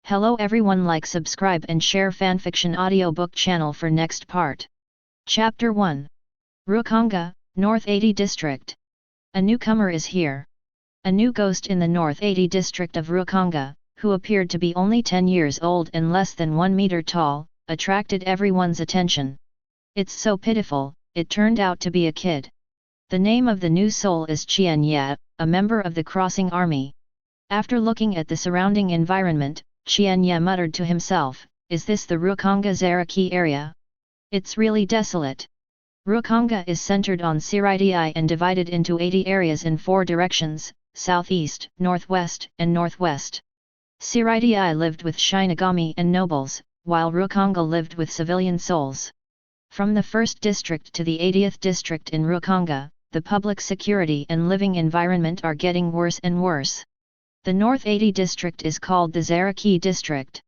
Hello everyone, like, subscribe and share fanfiction audiobook channel for next part. Chapter 1. Rukonga, North 80 District. A newcomer is here. A new ghost in the North 80 District of Rukonga, who appeared to be only 10 years old and less than 1 meter tall, attracted everyone's attention. It's so pitiful, it turned out to be a kid. The name of the new soul is Qian Ye, a member of the crossing army. After looking at the surrounding environment, Qian Ye muttered to himself, "Is this the Rukonga Zaraki area? It's really desolate." Rukonga is centered on Siridi and divided into 80 areas in 4 directions, southeast, northwest, and northwest. Siridi lived with Shinigami and nobles, while Rukonga lived with civilian souls. From the 1st district to the 80th district in Rukonga, the public security and living environment are getting worse and worse. The North 80 district is called the Zaraki district.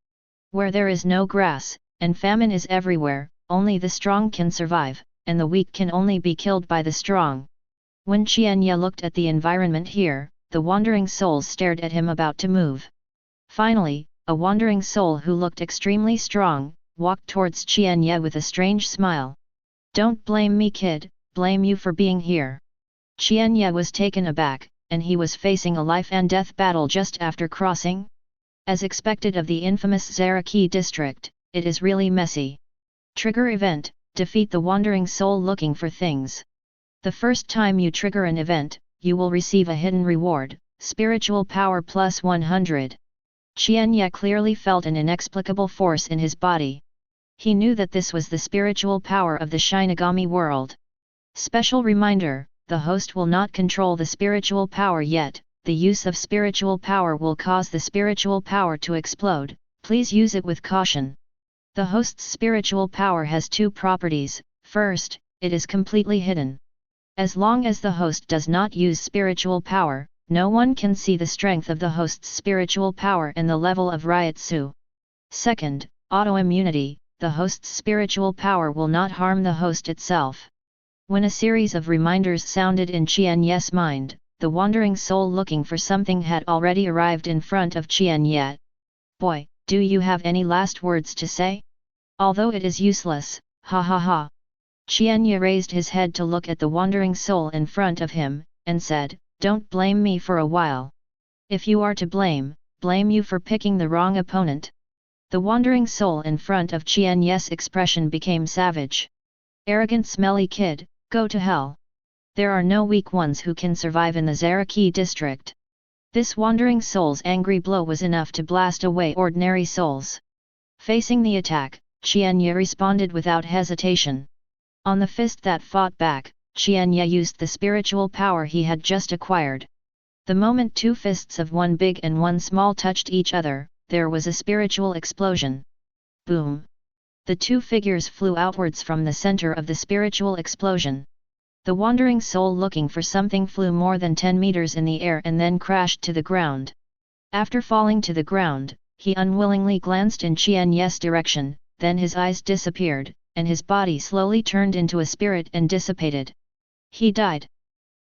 Where there is no grass, and famine is everywhere, only the strong can survive, and the weak can only be killed by the strong. When Qian Ye looked at the environment here, the wandering souls stared at him about to move. Finally, a wandering soul who looked extremely strong, walked towards Qian Ye with a strange smile. "Don't blame me, kid, blame you for being here." Qian Ye was taken aback, and he was facing a life and death battle just after crossing. As expected of the infamous Zaraki district, it is really messy. Trigger event: defeat the wandering soul looking for things. The first time you trigger an event, you will receive a hidden reward, spiritual power plus 100. Qian Ye clearly felt an inexplicable force in his body. He knew that this was the spiritual power of the Shinigami world. Special reminder: the host will not control the spiritual power yet. The use of spiritual power will cause the spiritual power to explode, please use it with caution. The host's spiritual power has 2 properties. First, it is completely hidden. As long as the host does not use spiritual power, no one can see the strength of the host's spiritual power and the level of Ryatsu. Second, autoimmunity: the host's spiritual power will not harm the host itself. When a series of reminders sounded in Qian Ye's mind, the wandering soul looking for something had already arrived in front of Qian Ye. "Boy, do you have any last words to say? Although it is useless, ha ha ha." Qian Ye raised his head to look at the wandering soul in front of him, and said, "Don't blame me for a while. If you are to blame, blame you for picking the wrong opponent." The wandering soul in front of Qian Ye's expression became savage. "Arrogant smelly kid, go to hell. There are no weak ones who can survive in the Zaraki district." This wandering soul's angry blow was enough to blast away ordinary souls. Facing the attack, Qian Ye responded without hesitation. On the fist that fought back, Qian Ye used the spiritual power he had just acquired. The moment 2 fists of one big and one small touched each other, there was a spiritual explosion. Boom! The 2 figures flew outwards from the center of the spiritual explosion. The wandering soul looking for something flew more than 10 meters in the air and then crashed to the ground. After falling to the ground, he unwillingly glanced in Qian Ye's direction, then his eyes disappeared, and his body slowly turned into a spirit and dissipated. He died.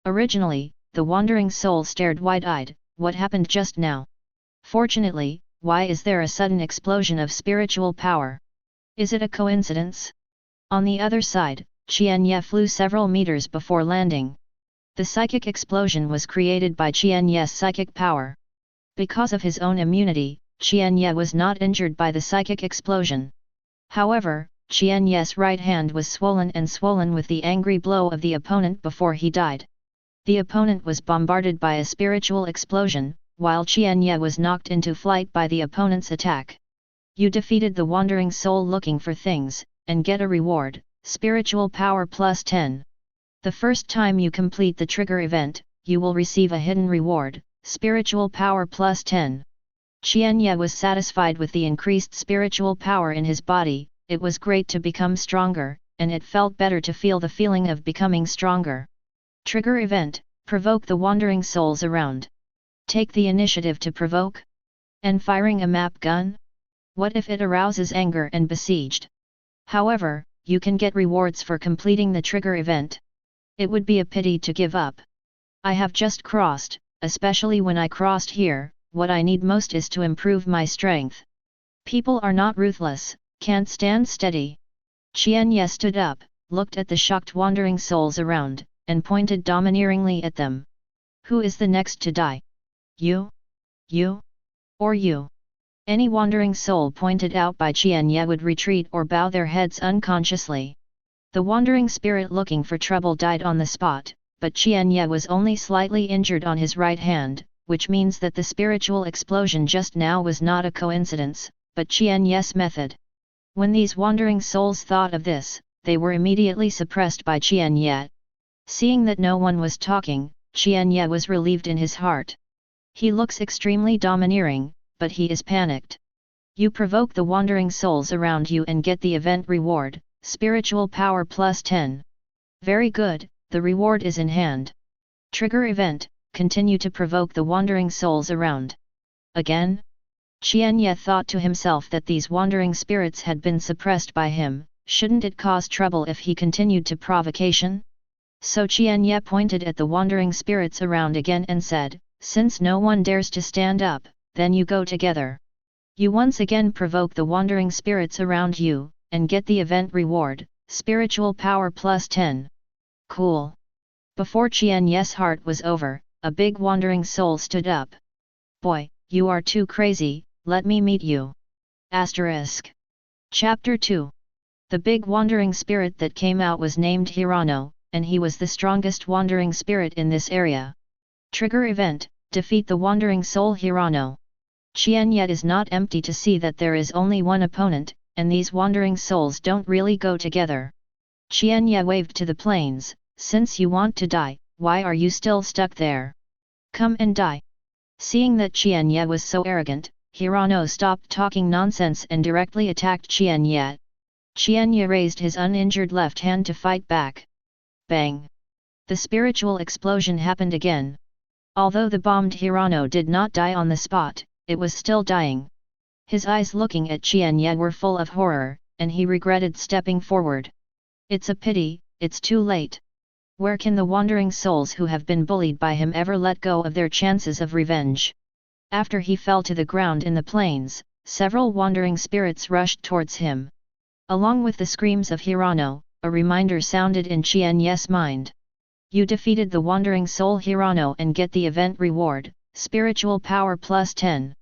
Originally, the wandering soul stared wide-eyed, "What happened just now? Fortunately, why is there a sudden explosion of spiritual power? Is it a coincidence?" On the other side, Qian Ye flew several meters before landing. The psychic explosion was created by Qian Ye's psychic power. Because of his own immunity, Qian Ye was not injured by the psychic explosion. However, Qian Ye's right hand was swollen with the angry blow of the opponent before he died. The opponent was bombarded by a spiritual explosion, while Qian Ye was knocked into flight by the opponent's attack. You defeated the wandering soul looking for things, and get a reward, spiritual power plus 10. The first time you complete the trigger event, you will receive a hidden reward, spiritual power plus 10. Qian Ye was satisfied with the increased spiritual power in his body. It was great to become stronger, and it felt better to feel the feeling of becoming stronger. Trigger event: provoke the wandering souls around. Take the initiative to provoke? And firing a map gun? What if it arouses anger and besieged? However, you can get rewards for completing the trigger event. It would be a pity to give up. I have just crossed, especially when I crossed here, what I need most is to improve my strength. People are not ruthless, can't stand steady. Qian Ye stood up, looked at the shocked wandering souls around, and pointed domineeringly at them. Who is the next to die? You? You? Or you? Any wandering soul pointed out by Qian Ye would retreat or bow their heads unconsciously. The wandering spirit looking for trouble died on the spot, but Qian Ye was only slightly injured on his right hand, which means that the spiritual explosion just now was not a coincidence, but Qian Ye's method. When these wandering souls thought of this, they were immediately suppressed by Qian Ye. Seeing that no one was talking, Qian Ye was relieved in his heart. He looks extremely domineering, but he is panicked. You provoke the wandering souls around you and get the event reward, spiritual power plus 10. Very good, the reward is in hand. Trigger event, continue to provoke the wandering souls around. Again? Qian Ye thought to himself that these wandering spirits had been suppressed by him, shouldn't it cause trouble if he continued to provocation? So Qian Ye pointed at the wandering spirits around again and said, since no one dares to stand up, then you go together. You once again provoke the wandering spirits around you, and get the event reward, spiritual power plus 10. Cool. Before Qian Ye's heart was over, a big wandering soul stood up. Boy, you are too crazy, let me meet you. Asterisk. Chapter 2. The big wandering spirit that came out was named Hirano, and he was the strongest wandering spirit in this area. Trigger event, defeat the wandering soul Hirano. Qian Ye is not empty to see that there is only one opponent, and these wandering souls don't really go together. Qian Ye waved to the plains, since you want to die, why are you still stuck there? Come and die. Seeing that Qian Ye was so arrogant, Hirano stopped talking nonsense and directly attacked Qian Ye. Qian Ye raised his uninjured left hand to fight back. Bang! The spiritual explosion happened again. Although the bombed Hirano did not die on the spot, it was still dying. His eyes looking at Qian Ye were full of horror, and he regretted stepping forward. It's a pity, it's too late. Where can the wandering souls who have been bullied by him ever let go of their chances of revenge? After he fell to the ground in the plains, several wandering spirits rushed towards him. Along with the screams of Hirano, a reminder sounded in Qian Ye's mind. You defeated the wandering soul Hirano and get the event reward, spiritual power plus 10.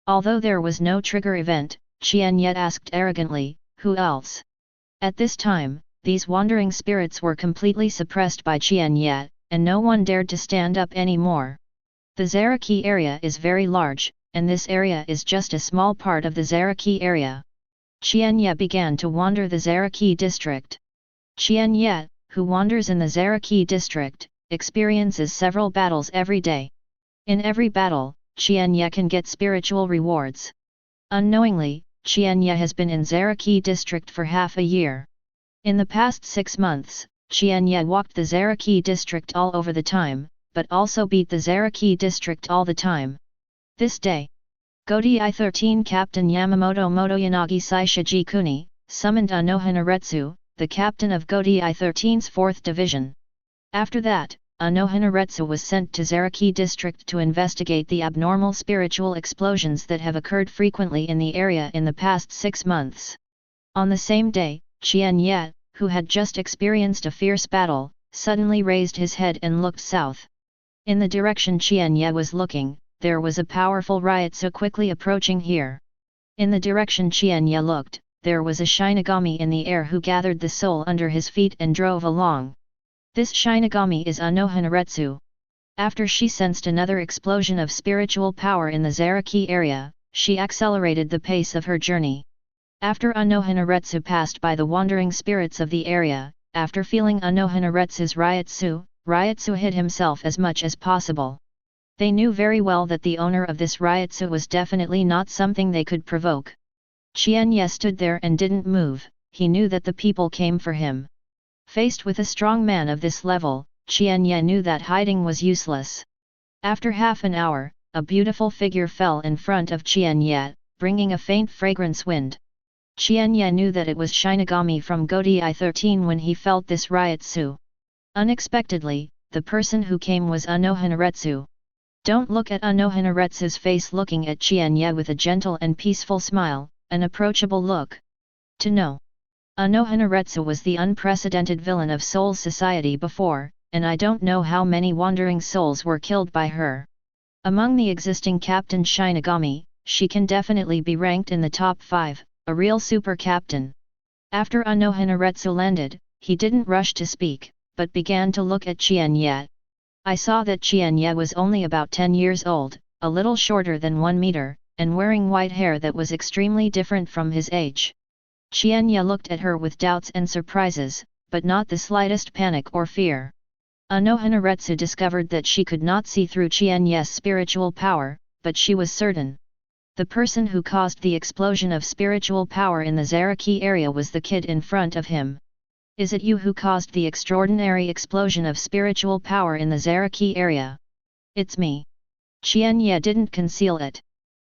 Although there was no trigger event, Qian Ye asked arrogantly, who else? At this time, these wandering spirits were completely suppressed by Qian Ye, and no one dared to stand up anymore. The Zaraki area is very large, and this area is just a small part of the Zaraki area. Qian Ye began to wander the Zaraki district. Qian Ye, who wanders in the Zaraki district, experiences several battles every day. In every battle, Qian Ye can get spiritual rewards. Unknowingly, Qian Ye has been in Zaraki district for half a year. In the past 6 months, Qian Ye walked the Zaraki district all over the time, but also beat the Zaraki district all the time. This day, Gotei 13 Captain Yamamoto Motoyanagi Saishiji Kuni, summoned Unohana Retsu, the captain of Gotei 13's 4th Division. After that, Unohana Retsu was sent to Zaraki district to investigate the abnormal spiritual explosions that have occurred frequently in the area in the past 6 months. On the same day, Qian Ye, who had just experienced a fierce battle, suddenly raised his head and looked south. In the direction Qian Ye was looking, there was a powerful Ryotsu quickly approaching here. In the direction Qian Ye looked, there was a Shinigami in the air who gathered the soul under his feet and drove along. This Shinigami is Unohana Retsu. After she sensed another explosion of spiritual power in the Zaraki area, she accelerated the pace of her journey. After Unohana Retsu passed by the wandering spirits of the area, after feeling Unohana Retsu's Ryotsu hid himself as much as possible. They knew very well that the owner of this Ryotsu was definitely not something they could provoke. Qian Ye stood there and didn't move, he knew that the people came for him. Faced with a strong man of this level, Qian Ye knew that hiding was useless. After half an hour, a beautiful figure fell in front of Qian Ye, bringing a faint fragrance wind. Qian Ye knew that it was Shinigami from Gotei 13 when he felt this Ryotsu. Unexpectedly, the person who came was Unohana Retsu. Don't look at Unohana Retsu's face looking at Qian Ye with a gentle and peaceful smile, an approachable look. To know. Unohana Retsu was the unprecedented villain of Soul Society before, and I don't know how many wandering souls were killed by her. Among the existing Captain Shinigami, she can definitely be ranked in the top 5, a real super captain. After Unohana Retsu landed, he didn't rush to speak, but began to look at Qian Ye. I saw that Qian Ye was only about 10 years old, a little shorter than 1 meter, and wearing white hair that was extremely different from his age. Qian Ye looked at her with doubts and surprises, but not the slightest panic or fear. Unohana Retsu discovered that she could not see through Qian Ye's spiritual power, but she was certain. The person who caused the explosion of spiritual power in the Zaraki area was the kid in front of him. Is it you who caused the extraordinary explosion of spiritual power in the Zaraki area? It's me. Qian Ye didn't conceal it.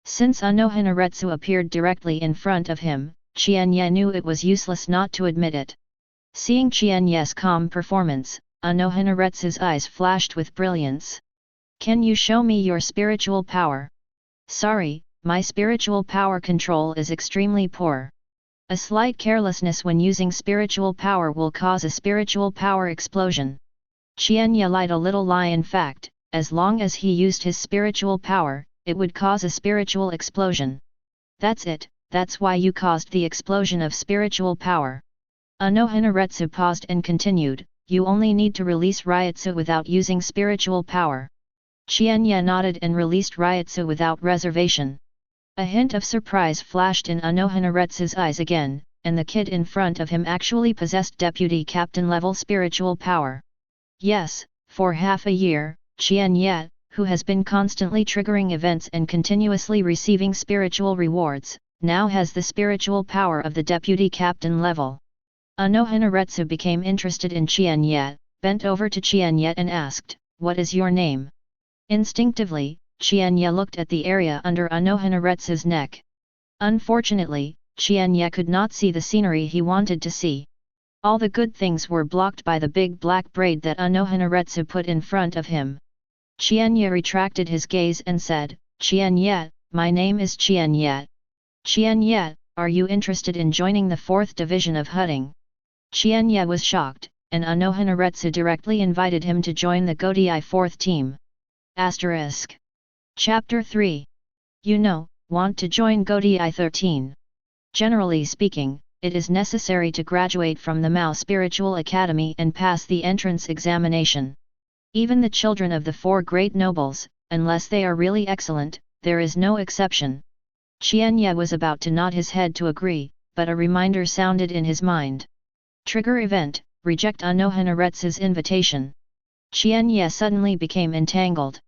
Since Unohana Retsu appeared directly in front of him, Qian Ye knew it was useless not to admit it. Seeing Qian Ye's calm performance, Unohana Retsu's eyes flashed with brilliance. Can you show me your spiritual power? Sorry, my spiritual power control is extremely poor. A slight carelessness when using spiritual power will cause a spiritual power explosion. Qian Ye lied a little lie. In fact, as long as he used his spiritual power, it would cause a spiritual explosion. That's it, that's why you caused the explosion of spiritual power. Unohana Retsu paused and continued, you only need to release Ryutsu without using spiritual power. Qian Ye nodded and released Ryutsu without reservation. A hint of surprise flashed in Unohana Retsu's eyes again, and the kid in front of him actually possessed deputy captain level spiritual power. Yes, for half a year, Qian Ye, who has been constantly triggering events and continuously receiving spiritual rewards, now has the spiritual power of the deputy captain level. Unohana Retsu became interested in Qian Ye, bent over to Qian Ye and asked, "What is your name?" Instinctively, Qian Ye looked at the area under Unohana Retsu's neck. Unfortunately, Qian Ye could not see the scenery he wanted to see. All the good things were blocked by the big black braid that Unohana Retsu put in front of him. Qian Ye retracted his gaze and said, "Qian Ye, my name is Qian Ye. Qian Ye, are you interested in joining the 4th Division of Hutting?" Qian Ye was shocked, and Unohana Retsu directly invited him to join the Gotei 4th team. Asterisk. Chapter 3. Want to join Gotei 13. Generally speaking, it is necessary to graduate from the Mao Spiritual Academy and pass the entrance examination. Even the children of the 4 great nobles, unless they are really excellent, there is no exception. Qian Ye was about to nod his head to agree, but a reminder sounded in his mind. Trigger event, reject Unohana Retsu's invitation. Qian Ye suddenly became entangled.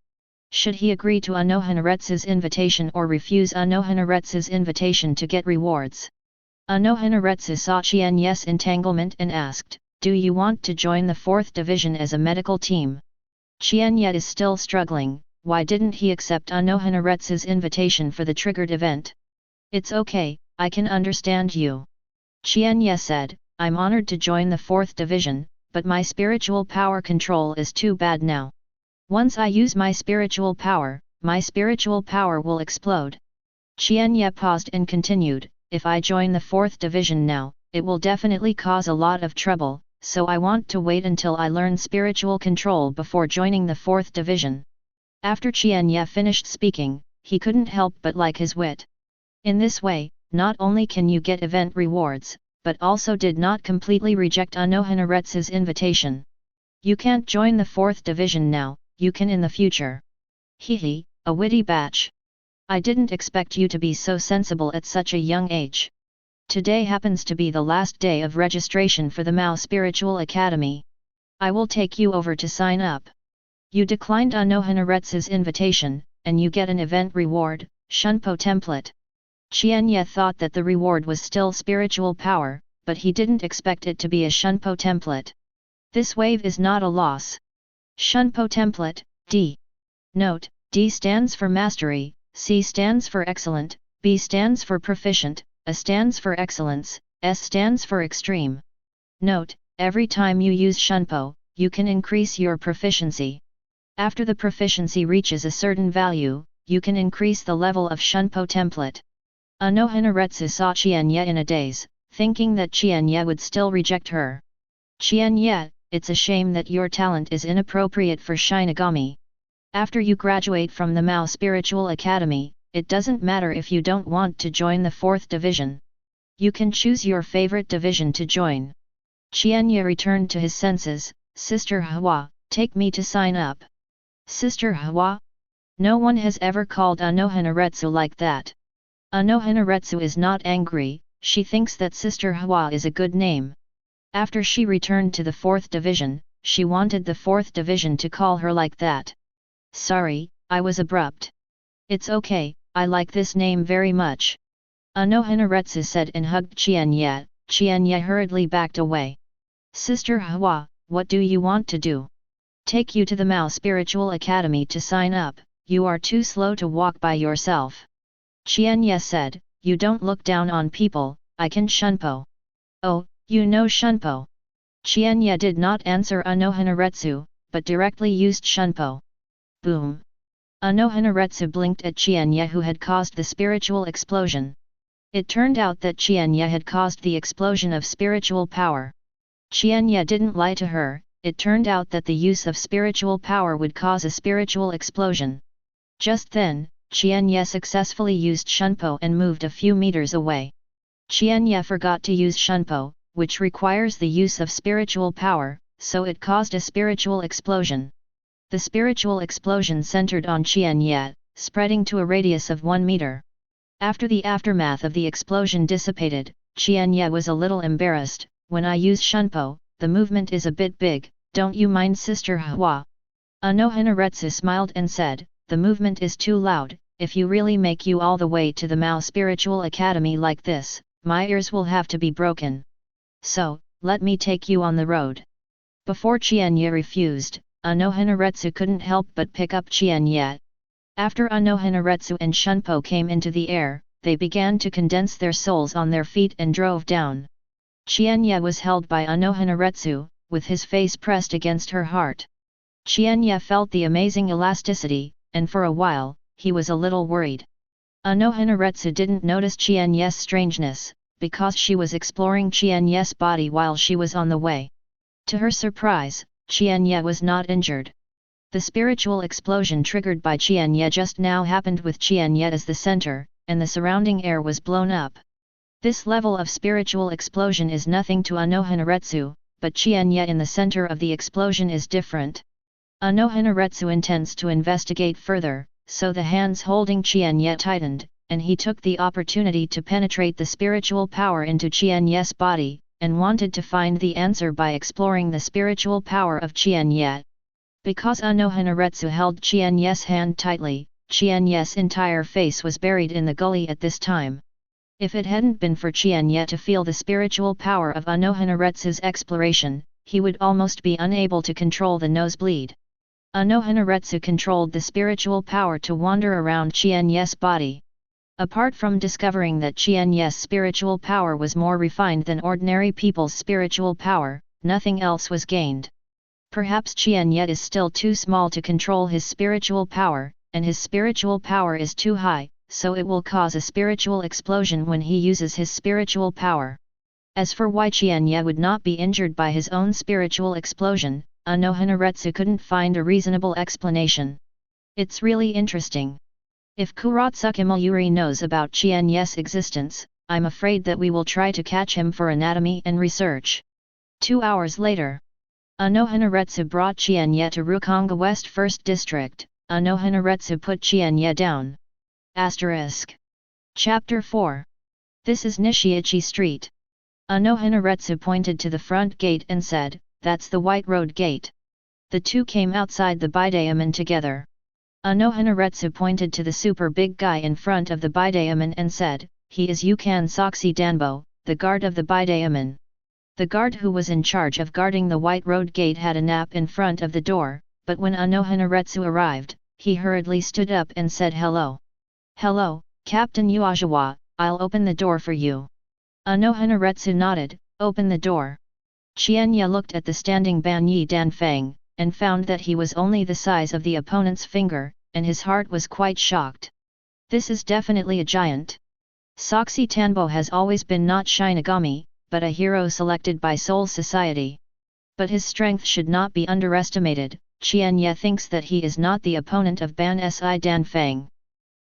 Should he agree to Unohana Retsu's invitation or refuse Unohana Retsu's invitation to get rewards? Unohana Retsu saw Qian Ye's entanglement and asked, "Do you want to join the 4th Division as a medical team?" Qian Ye is still struggling. Why didn't he accept Unohana Retsu's invitation for the triggered event? "It's okay, I can understand you." Qian Ye said, "I'm honored to join the 4th Division, but my spiritual power control is too bad now. Once I use my spiritual power will explode." Qian Ye paused and continued, "If I join the 4th Division now, it will definitely cause a lot of trouble, so I want to wait until I learn spiritual control before joining the 4th Division." After Qian Ye finished speaking, he couldn't help but like his wit. In this way, not only can you get event rewards, but also did not completely reject Unohana Retsu's invitation. You can't join the 4th Division now, you can in the future. Hehe, a witty batch. I didn't expect you to be so sensible at such a young age. Today happens to be the last day of registration for the Mao Spiritual Academy. I will take you over to sign up. You declined Unohana Retsu's invitation, and you get an event reward, Shunpo template. Qian Ye thought that the reward was still spiritual power, but he didn't expect it to be a Shunpo template. This wave is not a loss. Shunpo template, D. Note, D stands for mastery, C stands for excellent, B stands for proficient, A stands for excellence, S stands for extreme. Note, every time you use Shunpo, you can increase your proficiency. After the proficiency reaches a certain value, you can increase the level of Shunpo template. Unohana Retsu saw Qian Ye in a daze, thinking that Qian Ye would still reject her. Qian Ye, it's a shame that your talent is inappropriate for Shinigami. After you graduate from the Mao Spiritual Academy, it doesn't matter if you don't want to join the 4th division. You can choose your favorite division to join. Qian Ye returned to his senses. Sister Yhwach, take me to sign up. Sister Yhwach? No one has ever called Unohana Retsu like that. Unohana Retsu is not angry, she thinks that Sister Yhwach is a good name. After she returned to the 4th division, she wanted the 4th division to call her like that. Sorry, I was abrupt. It's okay, I like this name very much. Unohana Retsu said and hugged Qian Ye. Qian Ye hurriedly backed away. Sister Yhwach, what do you want to do? Take you to the Mao Spiritual Academy to sign up, you are too slow to walk by yourself. Qian Ye said, you don't look down on people, I can shunpo. Oh, you know shunpo. Qian Ye did not answer Unohana Retsu, but directly used shunpo. Boom. Unohana Retsu blinked at Qian Ye who had caused the spiritual explosion. It turned out that Qian Ye had caused the explosion of spiritual power. Qian Ye didn't lie to her, it turned out that the use of spiritual power would cause a spiritual explosion. Just then, Qian Ye successfully used shunpo and moved a few meters away. Qian Ye forgot to use shunpo, which requires the use of spiritual power, so it caused a spiritual explosion. The spiritual explosion centered on Qian Ye, spreading to a radius of 1 meter. After the aftermath of the explosion dissipated, Qian Ye was a little embarrassed. When I use shunpo, the movement is a bit big, don't you mind Sister Yhwach? Unohana Retsu smiled and said, the movement is too loud, if you really make you all the way to the Mao Spiritual Academy like this, my ears will have to be broken. So, let me take you on the road. Before Qian Ye refused, Unohana Retsu couldn't help but pick up Qian Ye. After Unohana Retsu and shunpo came into the air, they began to condense their souls on their feet and drove down. Qian Ye was held by Unohana Retsu, with his face pressed against her heart. Qian Ye felt the amazing elasticity, and for a while, he was a little worried. Unohana Retsu didn't notice Qian Ye's strangeness, because she was exploring Qian Ye's body while she was on the way. To her surprise, Qian Ye was not injured. The spiritual explosion triggered by Qian Ye just now happened with Qian Ye as the center, and the surrounding air was blown up. This level of spiritual explosion is nothing to Unohana Retsu, but Qian Ye in the center of the explosion is different. Unohana Retsu intends to investigate further, so the hands holding Qian Ye tightened, and he took the opportunity to penetrate the spiritual power into Qian Ye's body, and wanted to find the answer by exploring the spiritual power of Qian Ye. Because Unohana Retsu held Qian Ye's hand tightly, Qian Ye's entire face was buried in the gully at this time. If it hadn't been for Qian Ye to feel the spiritual power of Unohana Retsu's exploration, he would almost be unable to control the nosebleed. Unohana Retsu controlled the spiritual power to wander around Qian Ye's body. Apart from discovering that Qian Ye's spiritual power was more refined than ordinary people's spiritual power, nothing else was gained. Perhaps Qian Ye is still too small to control his spiritual power, and his spiritual power is too high, so it will cause a spiritual explosion when he uses his spiritual power. As for why Qian Ye would not be injured by his own spiritual explosion, Unohana Retsu couldn't find a reasonable explanation. It's really interesting. If Kuratsuka Mayuri knows about Qian Ye's existence, I'm afraid that we will try to catch him for anatomy and research. 2 hours later, Unohana Retsu brought Qian Ye to Rukonga West 1st District. Unohana Retsu put Qian Ye down. Chapter 4. This is Nishiichi Street. Unohana Retsu pointed to the front gate and said, that's the White Road Gate. The two came outside the Bidaemon together. Unohana Retsu pointed to the super big guy in front of the Bidaemon and said, he is Yukan Soxi Danbo, the guard of the Bidaemon. The guard who was in charge of guarding the White Road Gate had a nap in front of the door, but when Unohana Retsu arrived, he hurriedly stood up and said hello. Hello, Captain Yhwach, I'll open the door for you. Unohana Retsu nodded, open the door. Qian Ye looked at the standing Ban Yi Danfang, and found that he was only the size of the opponent's finger, and his heart was quite shocked. This is definitely a giant. Soxy Tanbo has always been not Shinigami, but a hero selected by Soul Society. But his strength should not be underestimated. Qian Ye thinks that he is not the opponent of Ban Si Dan Feng.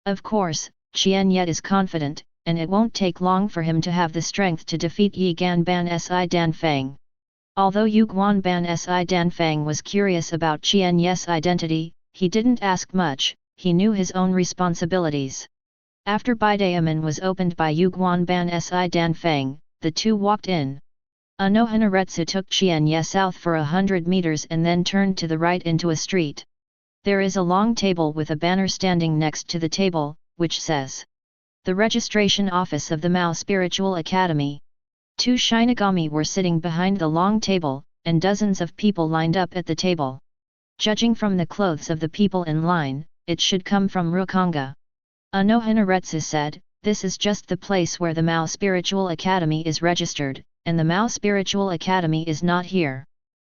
Of course, Qian Ye is confident, and it won't take long for him to have the strength to defeat Yi Gan Ban Si Dan Feng. Although Yuguan Ban Si Dan Feng was curious about Qian Ye's identity, he didn't ask much. He knew his own responsibilities. After Baidaemen was opened by Yuguan Ban Si Dan Feng, the two walked in. Unohana Retsu took Qian Ye south for 100 meters and then turned to the right into a street. There is a long table with a banner standing next to the table, which says, "The Registration Office of the Mao Spiritual Academy." 2 Shinigami were sitting behind the long table, and dozens of people lined up at the table. Judging from the clothes of the people in line, it should come from Rukonga. Unohana Retsu said, "This is just the place where the Mao Spiritual Academy is registered, and the Mao Spiritual Academy is not here."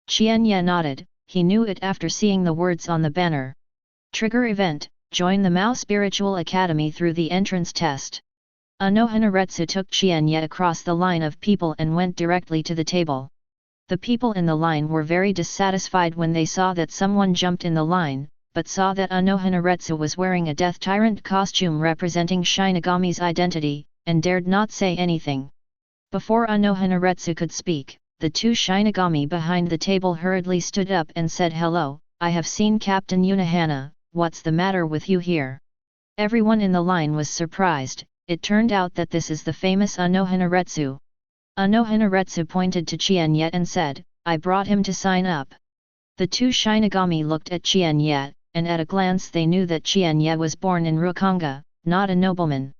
Qian Ye nodded, he knew it after seeing the words on the banner. Trigger event, join the Mao Spiritual Academy through the entrance test. Unohana Retsu took Qian Ye across the line of people and went directly to the table. The people in the line were very dissatisfied when they saw that someone jumped in the line, but saw that Unohana Retsu was wearing a Death Tyrant costume representing Shinigami's identity, and dared not say anything. Before Unohana Retsu could speak, the 2 Shinigami behind the table hurriedly stood up and said, "Hello, I have seen Captain Unohana, what's the matter with you here?" Everyone in the line was surprised. It turned out that this is the famous Unohana Retsu. Unohana Retsu pointed to Qian Ye and said, "I brought him to sign up." The 2 Shinigami looked at Qian Ye, and at a glance they knew that Qian Ye was born in Rukonga, not a nobleman.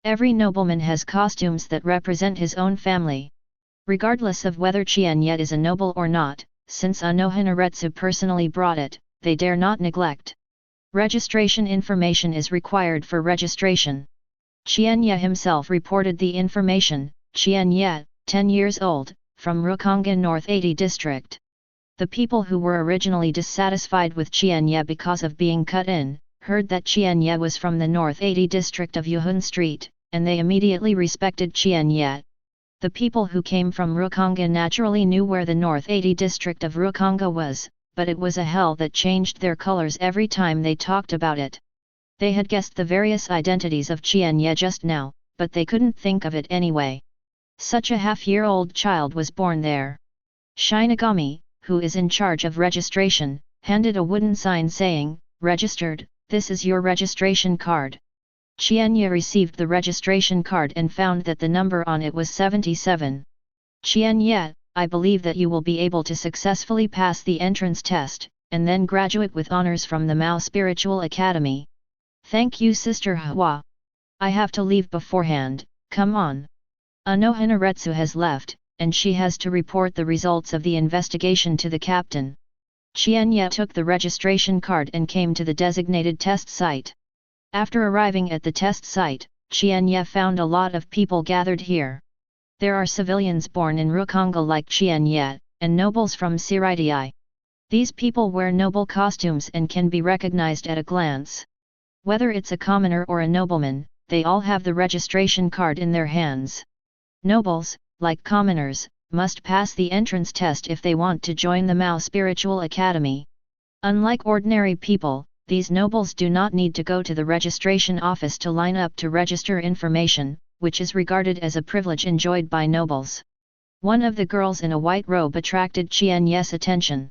Every nobleman has costumes that represent his own family. Regardless of whether Qian Ye is a noble or not, since Unohana Retsu personally brought it, they dare not neglect. Registration information is required for registration. Qian Ye himself reported the information. Qian Ye, 10 years old, from Rukonga North 80 district. The people who were originally dissatisfied with Qian Ye because of being cut in, heard that Qian Ye was from the North 80 district of Yuhun Street, and they immediately respected Qian Ye. The people who came from Rukonga naturally knew where the North 80 district of Rukonga was, but it was a hell that changed their colors every time they talked about it. They had guessed the various identities of Qian Ye just now, but they couldn't think of it anyway. Such a half-year-old child was born there. Shinigami, who is in charge of registration, handed a wooden sign saying, "Registered, this is your registration card." Qian Ye received the registration card and found that the number on it was 77. "Qian Ye, I believe that you will be able to successfully pass the entrance test, and then graduate with honors from the Mao Spiritual Academy." "Thank you, Sister Hwa. I have to leave beforehand, come on." Unohana Retsu has left, and she has to report the results of the investigation to the captain. Qian Ye took the registration card and came to the designated test site. After arriving at the test site, Qian Ye found a lot of people gathered here. There are civilians born in Rukonga like Qian Ye, and nobles from Siritai. These people wear noble costumes and can be recognized at a glance. Whether it's a commoner or a nobleman, they all have the registration card in their hands. Nobles, like commoners, must pass the entrance test if they want to join the Mao Spiritual Academy. Unlike ordinary people, these nobles do not need to go to the registration office to line up to register information, which is regarded as a privilege enjoyed by nobles. One of the girls in a white robe attracted Qian Ye's attention.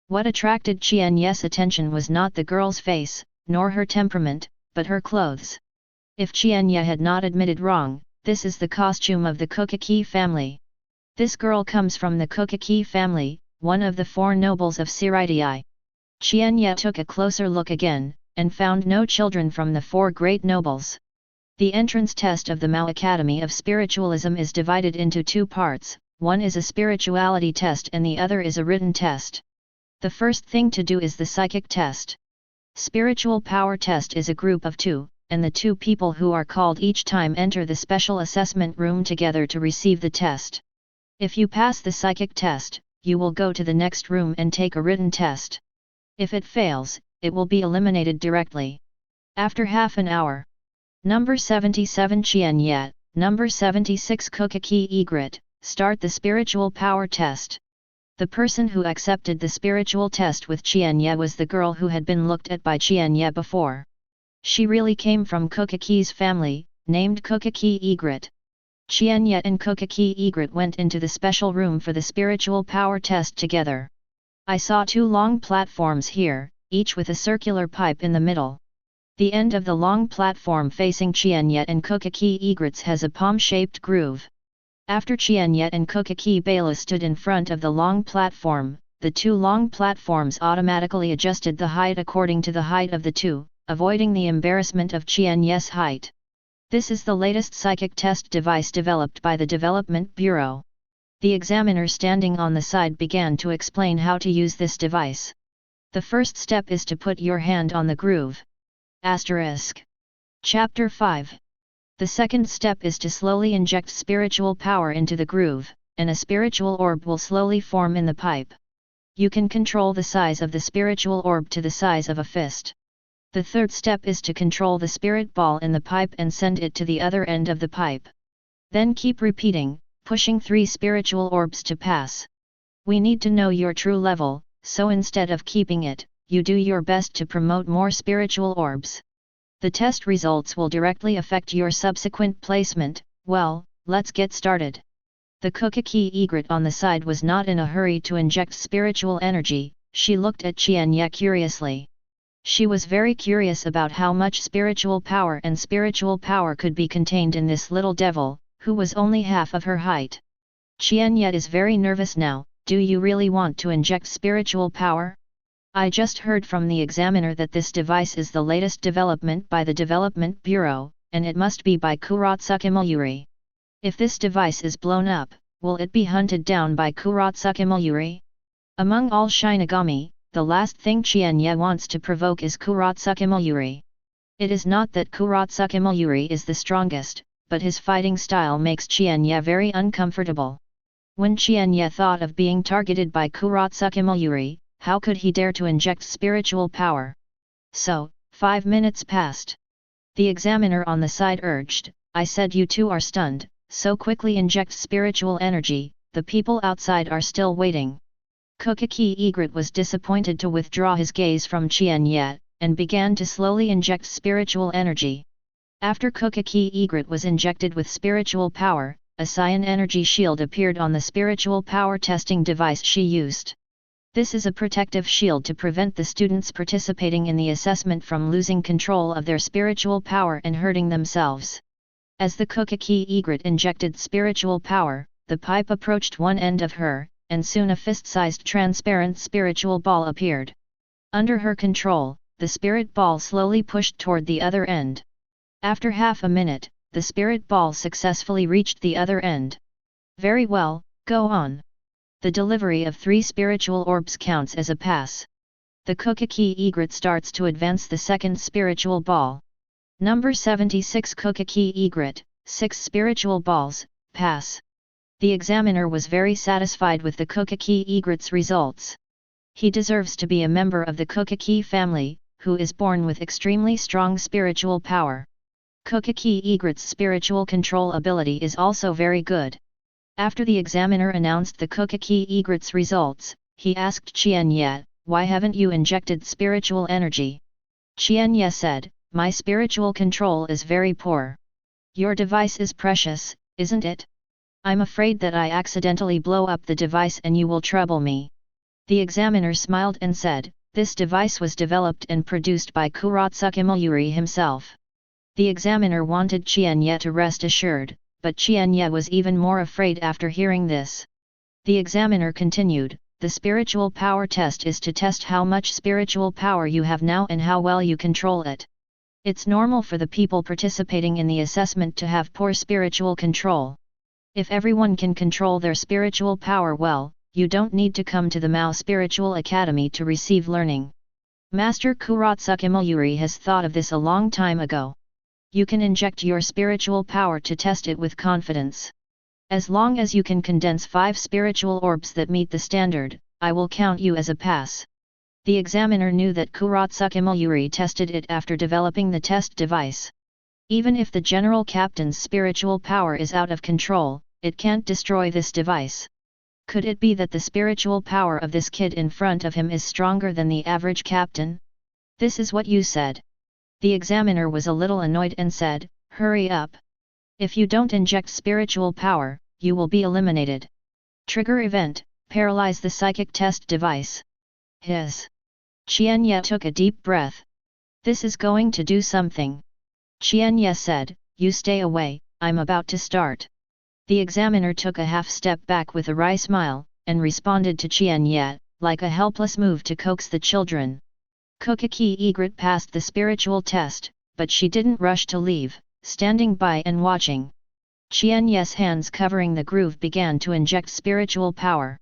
What attracted Qian Ye's attention was not the girl's face, nor her temperament, but her clothes. If Qian Ye had not admitted wrong, this is the costume of the Kokaki family. This girl comes from the Kokaki family, one of the 4 nobles of Siritai. Qian Ye took a closer look again, and found no children from the 4 great nobles. The entrance test of the Mao Academy of Spiritualism is divided into 2 parts, one is a spirituality test and the other is a written test. The first thing to do is the psychic test. Spiritual power test is a group of 2, and the 2 people who are called each time enter the special assessment room together to receive the test. If you pass the psychic test, you will go to the next room and take a written test. If it fails, it will be eliminated directly. After half an hour. Number 77 Qian Ye, Number 76 Kokaki Egret, start the spiritual power test. The person who accepted the spiritual test with Qian Ye was the girl who had been looked at by Qian Ye before. She really came from Kokaki's family, named Kokaki Egret. Qian Ye and Kokaki Egret went into the special room for the spiritual power test together. I saw 2 long platforms here, each with a circular pipe in the middle. The end of the long platform facing Qian Ye and Kokaki Egret's has a palm-shaped groove. After Qian Ye and Kokaki Bela stood in front of the long platform, the 2 long platforms automatically adjusted the height according to the height of the 2, avoiding the embarrassment of Qian Ye's height. This is the latest psychic test device developed by the Development Bureau. The examiner standing on the side began to explain how to use this device. The first step is to put your hand on the groove. Chapter 5. The second step is to slowly inject spiritual power into the groove, and a spiritual orb will slowly form in the pipe. You can control the size of the spiritual orb to the size of a fist. The third step is to control the spirit ball in the pipe and send it to the other end of the pipe. Then keep repeating, pushing 3 spiritual orbs to pass. We need to know your true level, so instead of keeping it, you do your best to promote more spiritual orbs. The test results will directly affect your subsequent placement. Well, let's get started. The Kokaki Egret on the side was not in a hurry to inject spiritual energy. She looked at Qian Ye curiously. She was very curious about how much spiritual power could be contained in this little devil, who was only half of her height. Qian Ye is very nervous now. Do you really want to inject spiritual power? I just heard from the examiner that this device is the latest development by the Development Bureau, and it must be by Kuratsuka Mayuri. If this device is blown up, will it be hunted down by Kuratsuka Mayuri? Among all Shinigami, the last thing Qian Ye wants to provoke is Kuratsuka Mayuri. It is not that Kuratsuka Mayuri is the strongest, but his fighting style makes Qian Ye very uncomfortable. When Qian Ye thought of being targeted by Kuratsuka Mayuri, how could he dare to inject spiritual power? So, 5 minutes passed. The examiner on the side urged, I said you 2 are stunned, so quickly inject spiritual energy, the people outside are still waiting. Kokaki Egret was disappointed to withdraw his gaze from Qian Ye, and began to slowly inject spiritual energy. After Kokaki Egret was injected with spiritual power, a cyan energy shield appeared on the spiritual power testing device she used. This is a protective shield to prevent the students participating in the assessment from losing control of their spiritual power and hurting themselves. As the Kokaki Egret injected spiritual power, the pipe approached one end of her, and soon a fist-sized transparent spiritual ball appeared. Under her control, the spirit ball slowly pushed toward the other end. After half a minute, the spirit ball successfully reached the other end. Very well, go on. The delivery of 3 spiritual orbs counts as a pass. The Kokaki Egret starts to advance the second spiritual ball. Number 76 Kokaki Egret, 6 spiritual balls, pass. The examiner was very satisfied with the Kokaki Egret's results. He deserves to be a member of the Kokaki family, who is born with extremely strong spiritual power. Kokaki Egret's spiritual control ability is also very good. After the examiner announced the Kokaki Egret's results, he asked Qian Ye, why haven't you injected spiritual energy? Qian Ye said, my spiritual control is very poor. Your device is precious, isn't it? I'm afraid that I accidentally blow up the device and you will trouble me. The examiner smiled and said, this device was developed and produced by Kuratsuka Mayuri himself. The examiner wanted Qian Ye to rest assured, but Qian Ye was even more afraid after hearing this. The examiner continued, the spiritual power test is to test how much spiritual power you have now and how well you control it. It's normal for the people participating in the assessment to have poor spiritual control. If everyone can control their spiritual power well, you don't need to come to the Mao Spiritual Academy to receive learning. Master Kuratsuka Mayuri has thought of this a long time ago. You can inject your spiritual power to test it with confidence. As long as you can condense 5 spiritual orbs that meet the standard, I will count you as a pass. The examiner knew that Kuratsuka Mayuri tested it after developing the test device. Even if the general captain's spiritual power is out of control, it can't destroy this device. Could it be that the spiritual power of this kid in front of him is stronger than the average captain? This is what you said. The examiner was a little annoyed and said, hurry up. If you don't inject spiritual power, you will be eliminated. Trigger event, paralyze the psychic test device. Qian Ye took a deep breath. This is going to do something. Qian Ye said, you stay away, I'm about to start. The examiner took a half step back with a wry smile, and responded to Qian Ye, like a helpless move to coax the children. Kokaki Egret passed the spiritual test, but she didn't rush to leave, standing by and watching. Qian Ye's hands covering the groove began to inject spiritual power.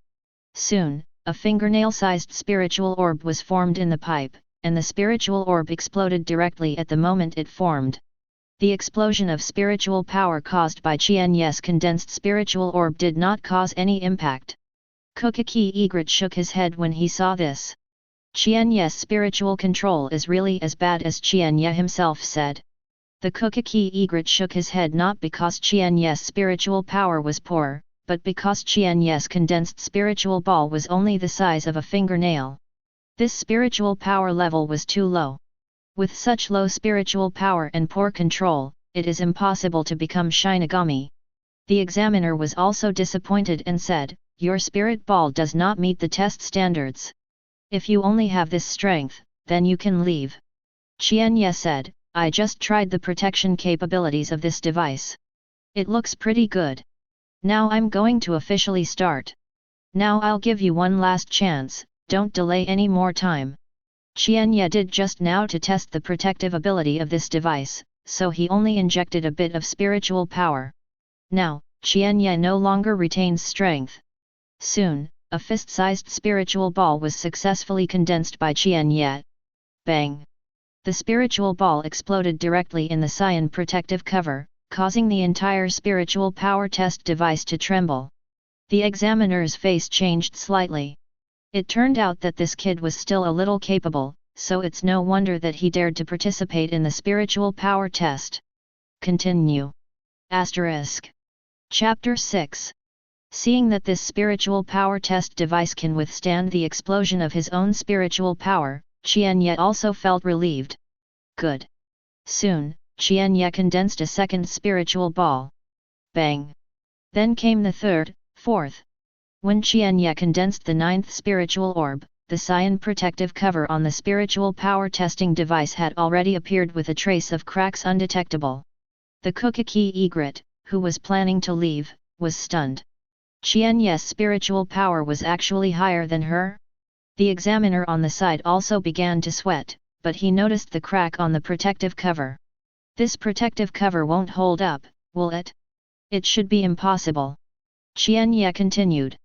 Soon, a fingernail-sized spiritual orb was formed in the pipe, and the spiritual orb exploded directly at the moment it formed. The explosion of spiritual power caused by Qian Ye's condensed spiritual orb did not cause any impact. Kokaki Egret shook his head when he saw this. Qian Ye's spiritual control is really as bad as Qian Ye himself said. The Kokaki Egret shook his head not because Qian Ye's spiritual power was poor, but because Qian Ye's condensed spiritual ball was only the size of a fingernail. This spiritual power level was too low. With such low spiritual power and poor control, it is impossible to become Shinigami. The examiner was also disappointed and said, your spirit ball does not meet the test standards. If you only have this strength, then you can leave. Qian Ye said, I just tried the protection capabilities of this device. It looks pretty good. Now I'm going to officially start. Now I'll give you one last chance, don't delay any more time. Qian Ye did just now to test the protective ability of this device, so he only injected a bit of spiritual power. Now, Qian Ye no longer retains strength. Soon, a fist-sized spiritual ball was successfully condensed by Qian Ye. Bang! The spiritual ball exploded directly in the cyan protective cover, causing the entire spiritual power test device to tremble. The examiner's face changed slightly. It turned out that this kid was still a little capable, so it's no wonder that he dared to participate in the spiritual power test. Continue. Chapter 6. Seeing that this spiritual power test device can withstand the explosion of his own spiritual power, Qian Ye also felt relieved. Good. Soon, Qian Ye condensed a second spiritual ball. Bang! Then came the third, fourth. When Qian Ye condensed the ninth spiritual orb, the cyan protective cover on the spiritual power testing device had already appeared with a trace of cracks undetectable. The Kokaki Egret, who was planning to leave, was stunned. Qian Ye's spiritual power was actually higher than her? The examiner on the side also began to sweat, but he noticed the crack on the protective cover. This protective cover won't hold up, will it? It should be impossible. Qian Ye continued.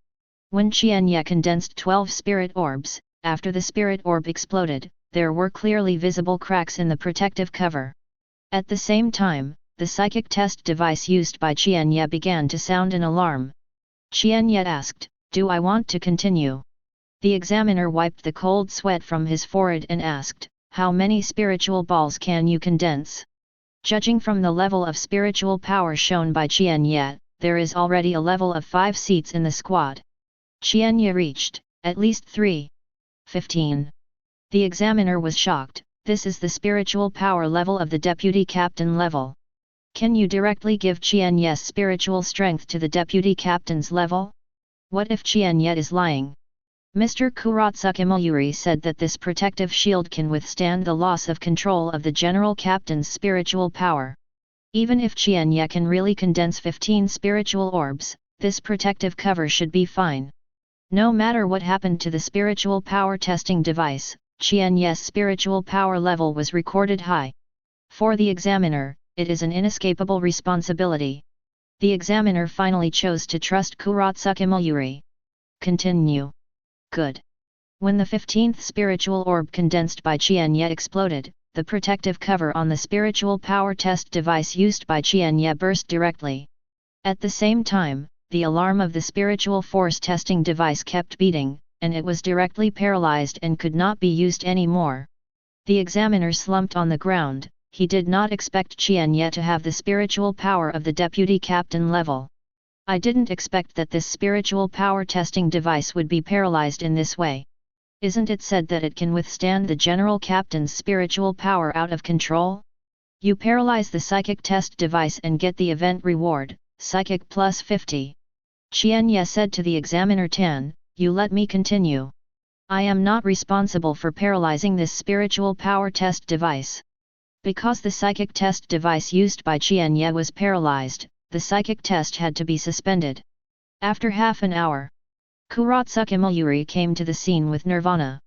When Qian Ye condensed 12 spirit orbs, after the spirit orb exploded, there were clearly visible cracks in the protective cover. At the same time, the psychic test device used by Qian Ye began to sound an alarm. Qian Ye asked, do I want to continue? The examiner wiped the cold sweat from his forehead and asked, how many spiritual balls can you condense? Judging from the level of spiritual power shown by Qian Ye, there is already a level of 5 seats in the squad. Qian Ye reached, at least 3. 15. The examiner was shocked, this is the spiritual power level of the deputy captain level. Can you directly give Qian Ye's spiritual strength to the deputy captain's level? What if Qian Ye is lying? Mr. Kuratsuke said that this protective shield can withstand the loss of control of the general captain's spiritual power. Even if Qian Ye can really condense 15 spiritual orbs, this protective cover should be fine. No matter what happened to the spiritual power testing device, Qian Ye's spiritual power level was recorded high. For the examiner, it is an inescapable responsibility. The examiner finally chose to trust Kuratsuke. Continue. Good. When the 15th spiritual orb condensed by Qian Ye exploded, the protective cover on the spiritual power test device used by Qian Ye burst directly. At the same time, the alarm of the spiritual force testing device kept beating, and it was directly paralyzed and could not be used anymore. The examiner slumped on the ground. he did not expect Qian Ye to have the spiritual power of the deputy captain level. I didn't expect that this spiritual power testing device would be paralyzed in this way. Isn't it said that it can withstand the general captain's spiritual power out of control? You paralyze the psychic test device and get the event reward, psychic plus 50. Qian Ye said to the examiner Tan, you let me continue. I am not responsible for paralyzing this spiritual power test device. Because the psychic test device used by Qian Ye was paralyzed, the psychic test had to be suspended. After half an hour, Kuratsuka Mayuri came to the scene with Nirvana.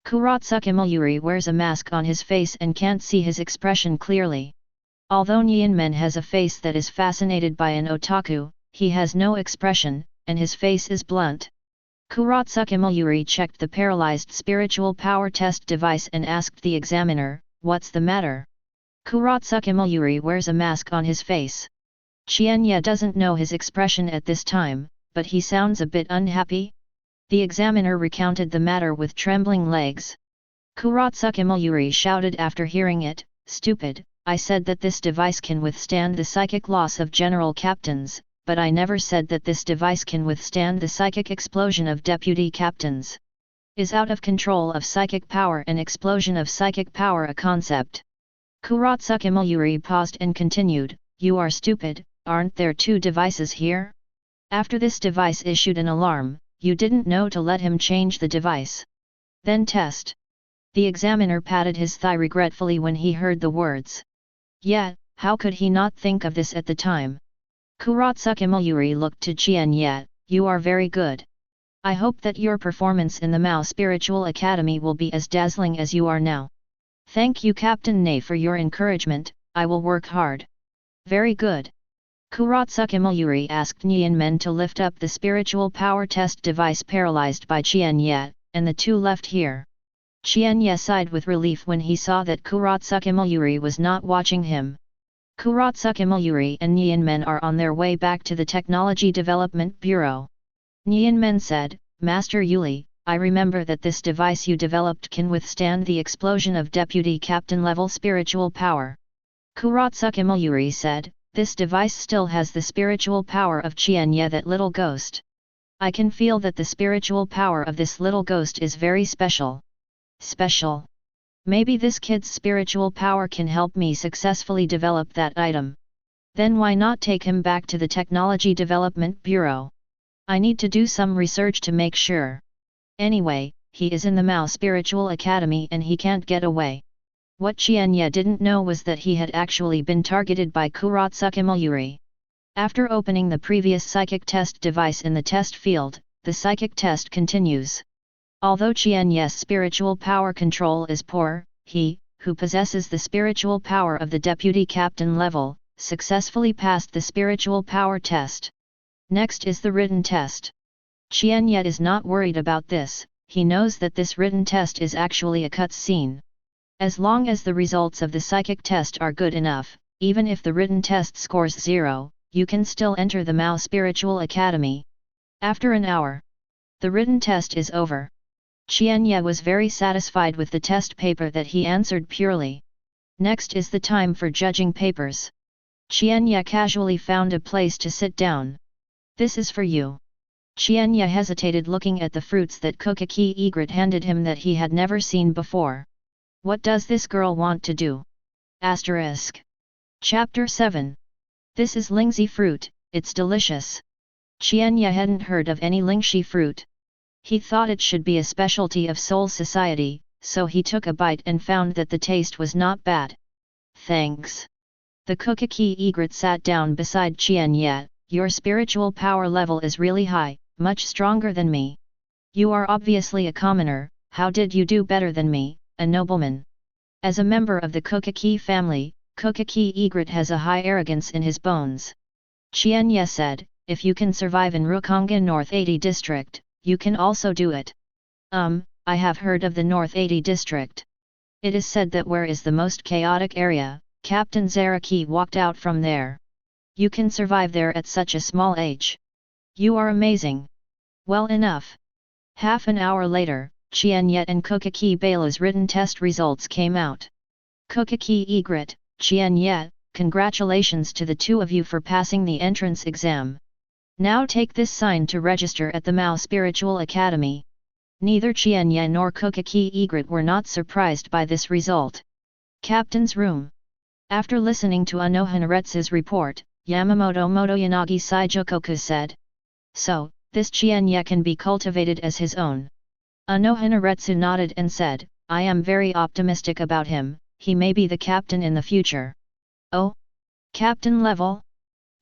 Kuratsuka Mayuri wears a mask on his face and can't see his expression clearly. Although Nyanmen has a face that is fascinated by an otaku, he has no expression, and his face is blunt. Kuratsuka Mayuri checked the paralyzed spiritual power test device and asked the examiner, what's the matter? Kuratsuka Mayuri wears a mask on his face. Qian Ye doesn't know his expression at this time, but he sounds a bit unhappy. The examiner recounted the matter with trembling legs. Kuratsuka Mayuri shouted after hearing it, stupid, I said that this device can withstand the psychic loss of general captains, but I never said that this device can withstand the psychic explosion of deputy captains. Is out of control of psychic power and explosion of psychic power a concept? Kuratsuka Mayuri paused and continued, you are stupid, aren't there two devices here? After this device issued an alarm, you didn't know to let him change the device. Then test. The examiner patted his thigh regretfully when he heard the words. Yeah, how could he not think of this at the time? Kuratsuka Mayuri looked to Qian Ye, you are very good. I hope that your performance in the Mao Spiritual Academy will be as dazzling as you are now. Thank you Captain Ne for your encouragement, I will work hard. Very good. Kuratsuka Mayuri asked Nyanmen to lift up the spiritual power test device paralyzed by Qian Ye, and the two left here. Qian Ye sighed with relief when he saw that Kuratsuka Mayuri was not watching him. Kuratsuka Mayuri and Nyanmen are on their way back to the Technology Development Bureau. Nyanmen said, Master Yuli, I remember that this device you developed can withstand the explosion of deputy captain level spiritual power. Kuratsuka Mayuri said, this device still has the spiritual power of Qian Ye, that little ghost. I can feel that the spiritual power of this little ghost is very special. Special? Maybe this kid's spiritual power can help me successfully develop that item. Then why not take him back to the Technology Development Bureau? I need to do some research to make sure. Anyway, he is in the Mao Spiritual Academy and he can't get away. What Qian Ye didn't know was that he had actually been targeted by Kuratsuka Mayuri. After opening the previous psychic test device in the test field, the psychic test continues. Although Qian Ye's spiritual power control is poor, he, who possesses the spiritual power of the deputy captain level, successfully passed the spiritual power test. Next is the written test. Qian Ye is not worried about this, he knows that this written test is actually a cutscene. As long as the results of the psychic test are good enough, even if the written test scores 0, you can still enter the Mao Spiritual Academy. After an hour, the written test is over. Qian Ye was very satisfied with the test paper that he answered purely. Next is the time for judging papers. Qian Ye casually found a place to sit down. This is for you. Qian Ye hesitated looking at the fruits that Kokaki Egret handed him that he had never seen before. What does this girl want to do? Asterisk. Chapter 7. This is lingxi fruit, it's delicious. Qian Ye hadn't heard of any lingxi fruit. He thought it should be a specialty of Soul Society, so he took a bite and found that the taste was not bad. Thanks. The Kokaki Egret sat down beside Qian Ye, your spiritual power level is really high, much stronger than me. You are obviously a commoner, how did you do better than me, a nobleman? As a member of the Kokaki family, Kokaki Egret has a high arrogance in his bones. Qian Ye said, if you can survive in Rukonga North 80 district, you can also do it. I have heard of the North 80 district. It is said that where is the most chaotic area, Captain Zaraki walked out from there. You can survive there at such a small age. You are amazing. Well enough. Half an hour later, Qian Ye and Kokaki Beila's written test results came out. Kokaki Egret, Qian Ye, congratulations to the two of you for passing the entrance exam. Now take this sign to register at the Mao Spiritual Academy. Neither Qian Ye nor Kokaki Egret were not surprised by this result. Captain's room. After listening to Unohana Retsu's report, Yamamoto Motoyanagi Saijokoku said. So, this Qian Ye can be cultivated as his own. Unohana Retsu nodded and said, I am very optimistic about him, he may be the captain in the future. Oh? Captain level?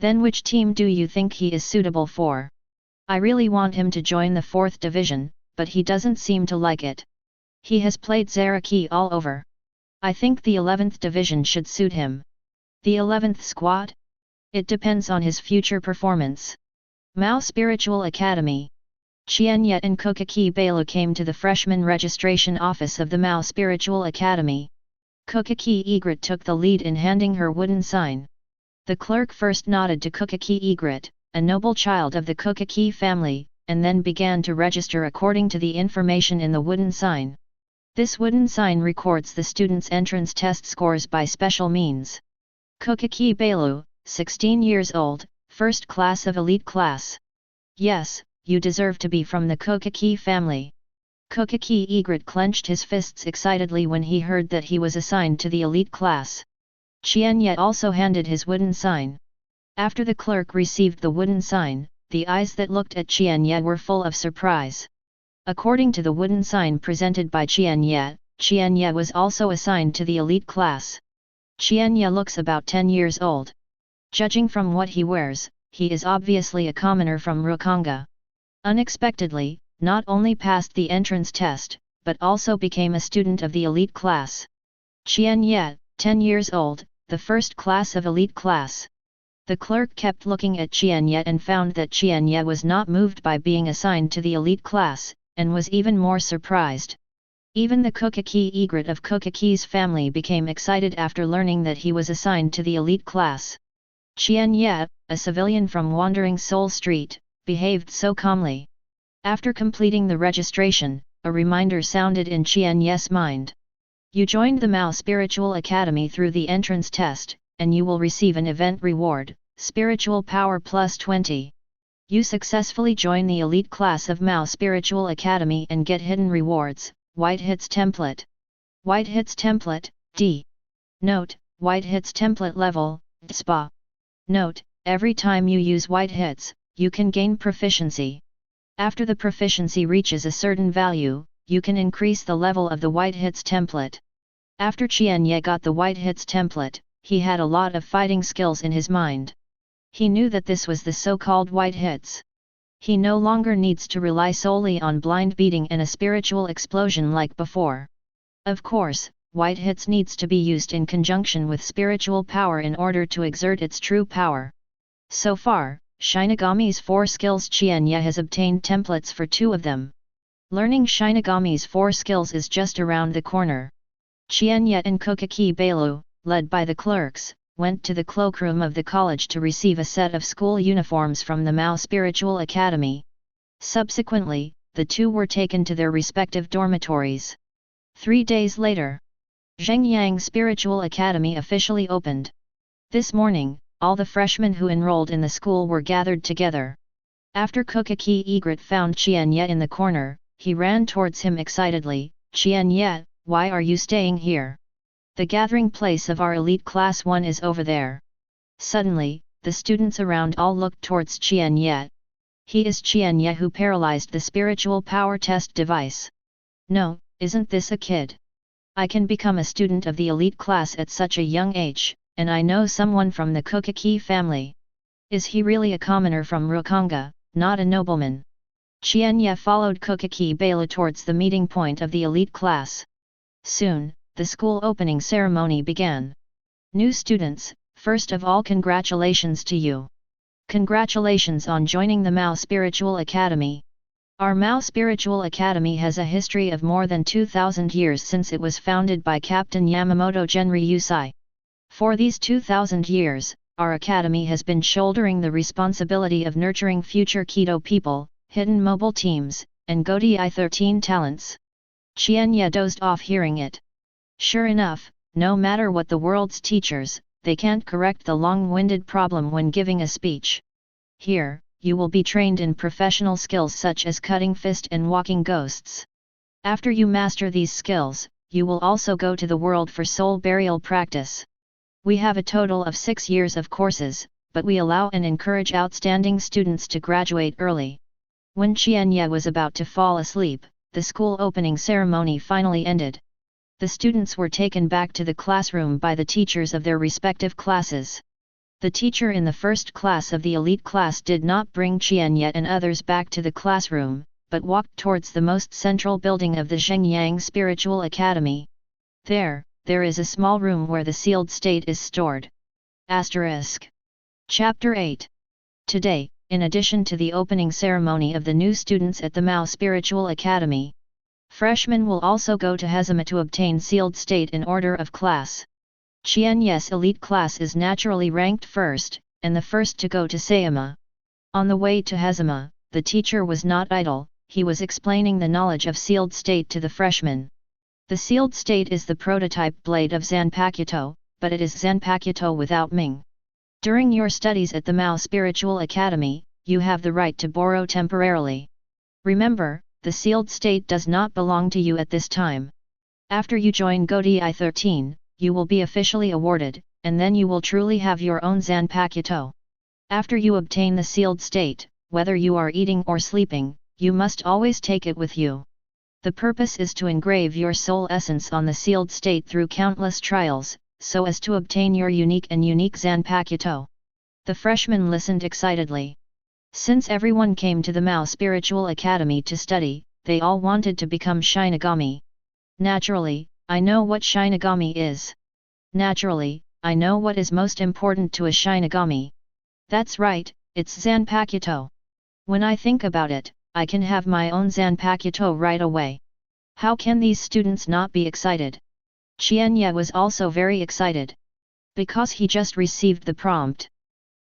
Then which team do you think he is suitable for? I really want him to join the 4th division, but he doesn't seem to like it. He has played Zaraki all over. I think the 11th division should suit him. The 11th squad? It depends on his future performance. Mao Spiritual Academy. Qian Ye and Kokaki Beilu came to the freshman registration office of the Mao Spiritual Academy. Kokaki Egret took the lead in handing her wooden sign. The clerk first nodded to Kokaki Egret, a noble child of the Kokaki family, and then began to register according to the information in the wooden sign. This wooden sign records the students' entrance test scores by special means. Kokaki Beilu, 16 years old, first class of elite class. Yes, you deserve to be from the Kokaki family. Kokaki Egret clenched his fists excitedly when he heard that he was assigned to the elite class. Qian Ye also handed his wooden sign. After the clerk received the wooden sign, the eyes that looked at Qian Ye were full of surprise. According to the wooden sign presented by Qian Ye was also assigned to the elite class. Qian Ye looks about 10 years old. Judging from what he wears, he is obviously a commoner from Rukanga. Unexpectedly, not only passed the entrance test, but also became a student of the elite class. Qian Ye, 10 years old, the first class of elite class. The clerk kept looking at Qian Ye and found that Qian Ye was not moved by being assigned to the elite class, and was even more surprised. Even the Kokaki Egret of Kokaki's family became excited after learning that he was assigned to the elite class. Qian Ye, a civilian from Wandering Soul Street, behaved so calmly. After completing the registration, a reminder sounded in Qian Ye's mind. You joined the Mao Spiritual Academy through the entrance test, and you will receive an event reward, Spiritual Power plus 20. You successfully join the elite class of Mao Spiritual Academy and get hidden rewards, White Hits Template. White Hits Template, D. Note, White Hits Template level, SPA. Note, every time you use White Hits, you can gain proficiency. After the proficiency reaches a certain value, you can increase the level of the White Hits Template. After Qian Ye got the White Hits Template, he had a lot of fighting skills in his mind. He knew that this was the so-called white hits. He no longer needs to rely solely on blind beating and a spiritual explosion like before. Of course, white hits needs to be used in conjunction with spiritual power in order to exert its true power. So far, Shinigami's 4 skills Qian Ye has obtained templates for 2 of them. Learning Shinigami's 4 skills is just around the corner. Qian Ye and Kokaki Beilu, led by the clerks, went to the cloakroom of the college to receive a set of school uniforms from the Mao Spiritual Academy. Subsequently, the two were taken to their respective dormitories. 3 days later, Zhengyang Spiritual Academy officially opened. This morning, all the freshmen who enrolled in the school were gathered together. After Kokaki Egret found Qian Ye in the corner, he ran towards him excitedly. Qian Ye, why are you staying here? The gathering place of our elite class 1 is over there. Suddenly, the students around all looked towards Qian Ye. He is Qian Ye who paralyzed the spiritual power test device. No, isn't this a kid? I can become a student of the elite class at such a young age, and I know someone from the Kokaki family. Is he really a commoner from Rukanga, not a nobleman? Qian Ye followed Kokaki Beilu towards the meeting point of the elite class. Soon, the school opening ceremony began. New students, first of all congratulations to you. Congratulations on joining the Mao Spiritual Academy. Our Mao Spiritual Academy has a history of more than 2,000 years since it was founded by Captain Yamamoto Genryusai. For these 2,000 years, our academy has been shouldering the responsibility of nurturing future Kido people, hidden mobile teams, and Gotei 13 talents. Qian Ye dozed off hearing it. Sure enough, no matter what the world's teachers, they can't correct the long-winded problem when giving a speech. Here, you will be trained in professional skills such as cutting fist and walking ghosts. After you master these skills, you will also go to the world for soul burial practice. We have a total of 6 years of courses, but we allow and encourage outstanding students to graduate early. When Qian Ye was about to fall asleep, the school opening ceremony finally ended. The students were taken back to the classroom by the teachers of their respective classes. The teacher in the first class of the elite class did not bring Qian Ye and others back to the classroom, but walked towards the most central building of the Zhengyang Spiritual Academy. There is a small room where the sealed state is stored. Chapter 8. Today, in addition to the opening ceremony of the new students at the Mao Spiritual Academy, freshmen will also go to Hazama to obtain sealed state in order of class. Qian Ye's elite class is naturally ranked first, and the first to go to Sayama. On the way to Hazama, the teacher was not idle, he was explaining the knowledge of sealed state to the freshmen. The sealed state is the prototype blade of Zanpakuto, but it is Zanpakuto without Ming. During your studies at the Mao Spiritual Academy, you have the right to borrow temporarily. Remember, the sealed state does not belong to you at this time. After you join Gotei 13, you will be officially awarded, and then you will truly have your own Zanpakuto. After you obtain the sealed state, whether you are eating or sleeping, you must always take it with you. The purpose is to engrave your soul essence on the sealed state through countless trials, so as to obtain your unique Zanpakuto. The freshmen listened excitedly. Since everyone came to the Mao Spiritual Academy to study, they all wanted to become Shinigami. Naturally, I know what Shinigami is. Naturally, I know what is most important to a Shinigami. That's right, it's Zanpakuto. When I think about it, I can have my own Zanpakuto right away. How can these students not be excited? Qian Ye was also very excited. Because he just received the prompt.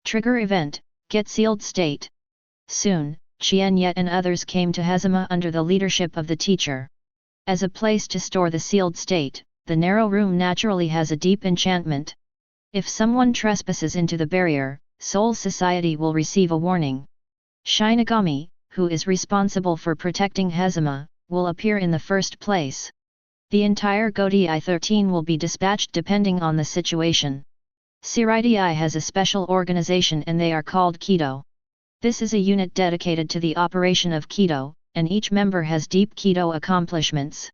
Trigger event, get sealed state. Soon, Qian Ye and others came to Hazama under the leadership of the teacher. As a place to store the sealed state, the narrow room naturally has a deep enchantment. If someone trespasses into the barrier, Soul Society will receive a warning. Shinigami, who is responsible for protecting Hazama, will appear in the first place. The entire Gotei 13 will be dispatched depending on the situation. Siraidai has a special organization and they are called Kido. This is a unit dedicated to the operation of Kido, and each member has deep Kido accomplishments.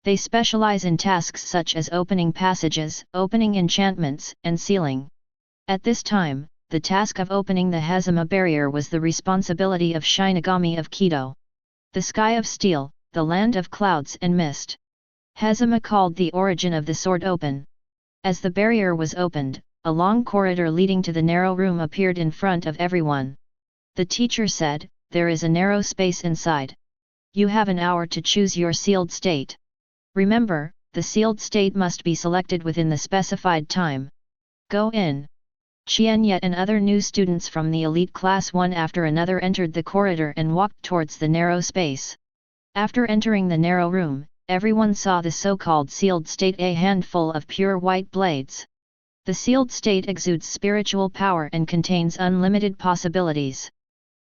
They specialize in tasks such as opening passages, opening enchantments, and sealing. At this time, the task of opening the Hazama barrier was the responsibility of Shinigami of Kido. The sky of steel, the land of clouds and mist. Hazama called the origin of the sword open. As the barrier was opened, a long corridor leading to the narrow room appeared in front of everyone. The teacher said, "There is a narrow space inside. You have an hour to choose your sealed state. Remember, the sealed state must be selected within the specified time. Go in." Qian Ye and other new students from the elite class one after another entered the corridor and walked towards the narrow space. After entering the narrow room, everyone saw the so-called sealed state, a handful of pure white blades. The sealed state exudes spiritual power and contains unlimited possibilities.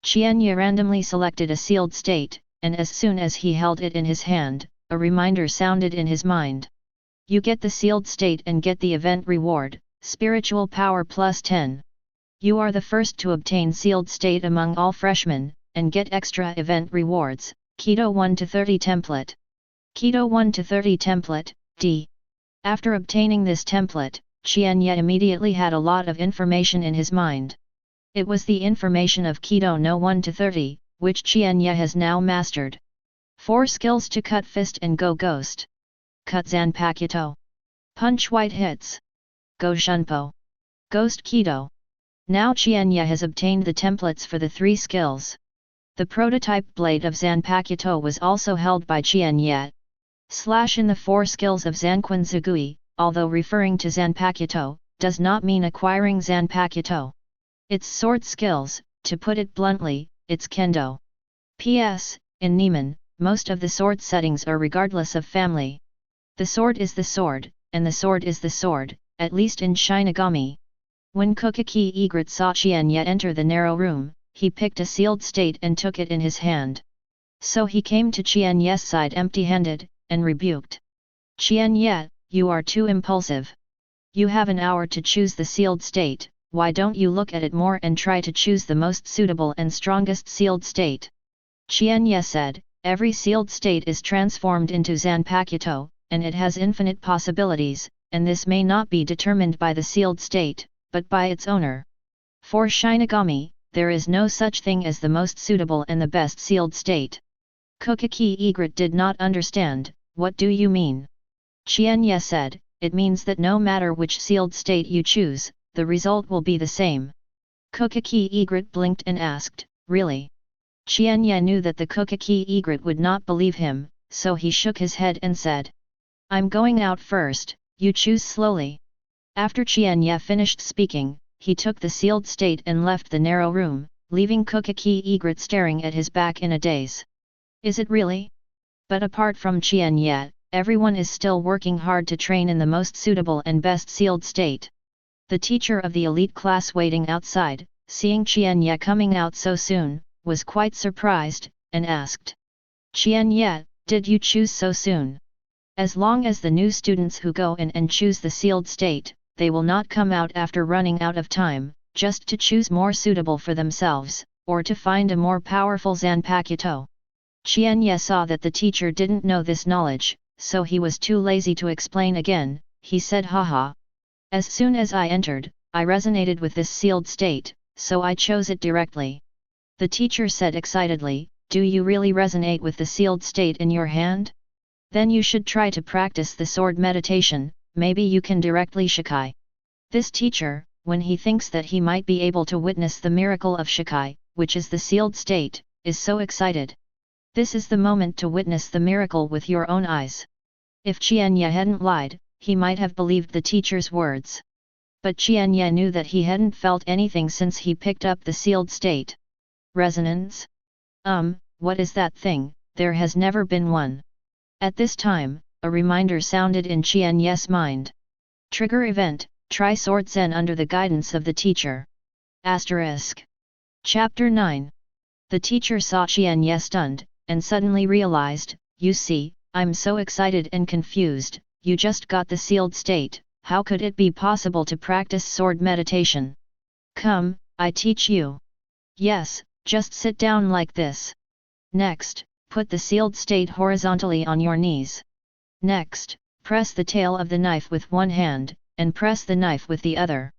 Qian Ye randomly selected a sealed state, and as soon as he held it in his hand, a reminder sounded in his mind. You get the sealed state and get the event reward, spiritual power plus 10. You are the first to obtain sealed state among all freshmen, and get extra event rewards, Kido 1 to 30 template. Kido 1 to 30 template, D. After obtaining this template, Qian Ye immediately had a lot of information in his mind. It was the information of Kido no 1 to 30, which Qian Ye has now mastered. 4 skills to cut fist and go ghost. Cut Zanpakuto. Punch white hits. Go Shunpo. Ghost Kido. Now Qian Ye has obtained the templates for the 3 skills. The prototype blade of Zanpakuto was also held by Qian Ye. Slash in the 4 skills of Zanquan Zugui, although referring to Zanpakuto, does not mean acquiring Zanpakuto. It's sword skills, to put it bluntly, it's kendo. P.S. In Neiman, most of the sword settings are regardless of family. The sword is the sword, and the sword is the sword, at least in Shinigami. When Kokaki Egret saw Qian Ye enter the narrow room, he picked a sealed state and took it in his hand. So he came to Qian Ye's side empty-handed, and rebuked. Qian Ye, you are too impulsive. You have an hour to choose the sealed state, why don't you look at it more and try to choose the most suitable and strongest sealed state? Qian Ye said, every sealed state is transformed into Zanpakuto, and it has infinite possibilities, and this may not be determined by the sealed state, but by its owner. For Shinigami, there is no such thing as the most suitable and the best sealed state. Kokaki Egret did not understand, what do you mean? Qian Ye said, it means that no matter which sealed state you choose, the result will be the same. Kokaki Egret blinked and asked, really? Qian Ye knew that the Kokaki Egret would not believe him, so he shook his head and said, I'm going out first, you choose slowly. After Qian Ye finished speaking, he took the sealed state and left the narrow room, leaving Kokaki Egret staring at his back in a daze. Is it really? But apart from Qian Ye, everyone is still working hard to train in the most suitable and best sealed state. The teacher of the elite class waiting outside, seeing Qian Ye coming out so soon, was quite surprised, and asked. Qian Ye, did you choose so soon? As long as the new students who go in and choose the sealed state, they will not come out after running out of time, just to choose more suitable for themselves, or to find a more powerful Zanpakuto. Qian Ye saw that the teacher didn't know this knowledge, so he was too lazy to explain again. He said, haha. As soon as I entered, I resonated with this sealed state, so I chose it directly. The teacher said excitedly, do you really resonate with the sealed state in your hand? Then you should try to practice the sword meditation, maybe you can directly Shikai. This teacher, when he thinks that he might be able to witness the miracle of Shikai, which is the sealed state, is so excited. This is the moment to witness the miracle with your own eyes. If Qian Ye hadn't lied, he might have believed the teacher's words. But Qian Ye knew that he hadn't felt anything since he picked up the sealed state. Resonance? What is that thing? There has never been one. At this time, a reminder sounded in Qian Ye's mind. Trigger event, try Sword Zen under the guidance of the teacher. Asterisk. Chapter 9. The teacher saw Qian Ye stunned, and suddenly realized, you see, I'm so excited and confused, you just got the sealed state, how could it be possible to practice sword meditation? Come, I teach you. Yes, just sit down like this. Next, put the sealed state horizontally on your knees. Next, press the tail of the knife with one hand, and press the knife with the other.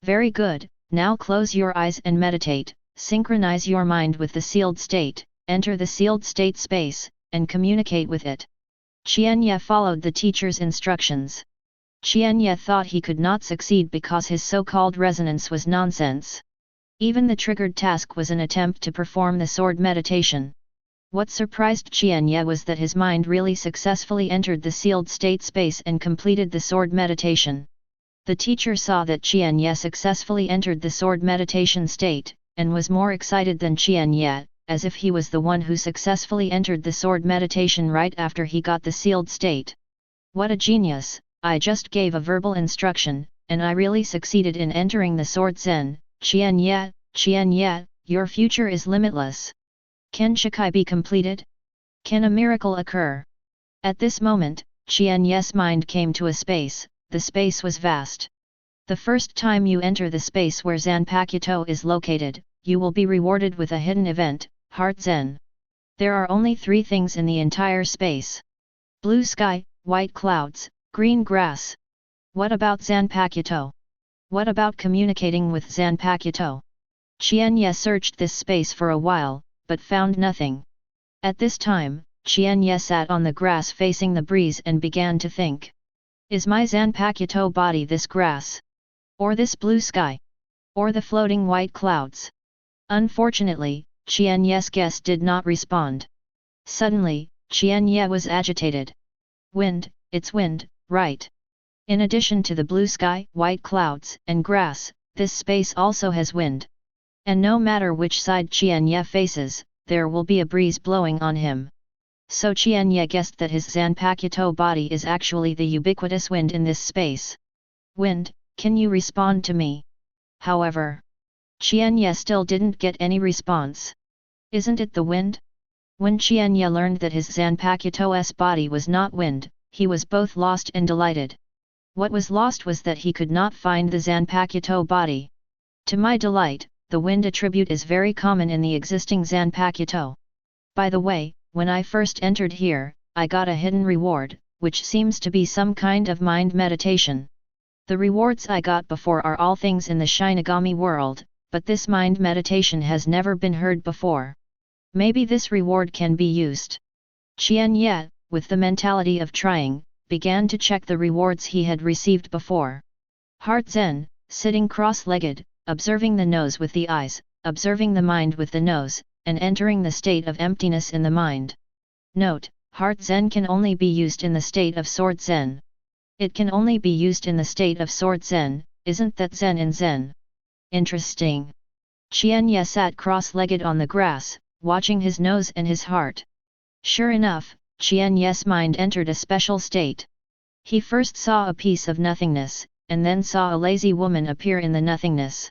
Very good, now close your eyes and meditate, synchronize your mind with the sealed state, enter the sealed state space, and communicate with it. Qian Ye followed the teacher's instructions. Qian Ye thought he could not succeed because his so-called resonance was nonsense. Even the triggered task was an attempt to perform the sword meditation. What surprised Qian Ye was that his mind really successfully entered the sealed state space and completed the sword meditation. The teacher saw that Qian Ye successfully entered the sword meditation state, and was more excited than Qian Ye, as if he was the one who successfully entered the sword meditation right after he got the sealed state. What a genius, I just gave a verbal instruction, and I really succeeded in entering the sword Zen. Qian Ye, your future is limitless. Can Shikai be completed? Can a miracle occur? At this moment, Qian Ye's mind came to a space, the space was vast. The first time you enter the space where Zanpakuto is located, you will be rewarded with a hidden event, Heart Zen. There are only 3 things in the entire space. Blue sky, white clouds, green grass. What about Zanpakuto? What about communicating with Zanpakuto? Qian Ye searched this space for a while, but found nothing. At this time, Qian Ye sat on the grass facing the breeze and began to think. Is my Zanpakuto body this grass? Or this blue sky? Or the floating white clouds? Unfortunately, Qian Ye's guess did not respond. Suddenly, Qian Ye was agitated. Wind, it's wind, right? In addition to the blue sky, white clouds, and grass, this space also has wind. And no matter which side Qian Ye faces, there will be a breeze blowing on him. so Qian Ye guessed that his Zanpakuto body is actually the ubiquitous wind in this space. Wind, can you respond to me? However, Qian Ye still didn't get any response. Isn't it the wind? When Qian Ye learned that his Zanpakuto's body was not wind, he was both lost and delighted. What was lost was that he could not find the Zanpakuto body. To my delight, the wind attribute is very common in the existing Zanpakuto. By the way, when I first entered here, I got a hidden reward, which seems to be some kind of mind meditation. The rewards I got before are all things in the Shinigami world, but this mind meditation has never been heard before. Maybe this reward can be used. Qian Ye, with the mentality of trying, began to check the rewards he had received before. Heart Zen, sitting cross-legged, observing the nose with the eyes, observing the mind with the nose, and entering the state of emptiness in the mind. Note, Heart Zen can only be used in the state of Sword Zen. It can only be used in the state of Sword Zen, isn't that Zen in Zen? Interesting. Qian Ye sat cross-legged on the grass, watching his nose and his heart. Sure enough, Qian Ye's mind entered a special state. He first saw a piece of nothingness, and then saw a lazy woman appear in the nothingness.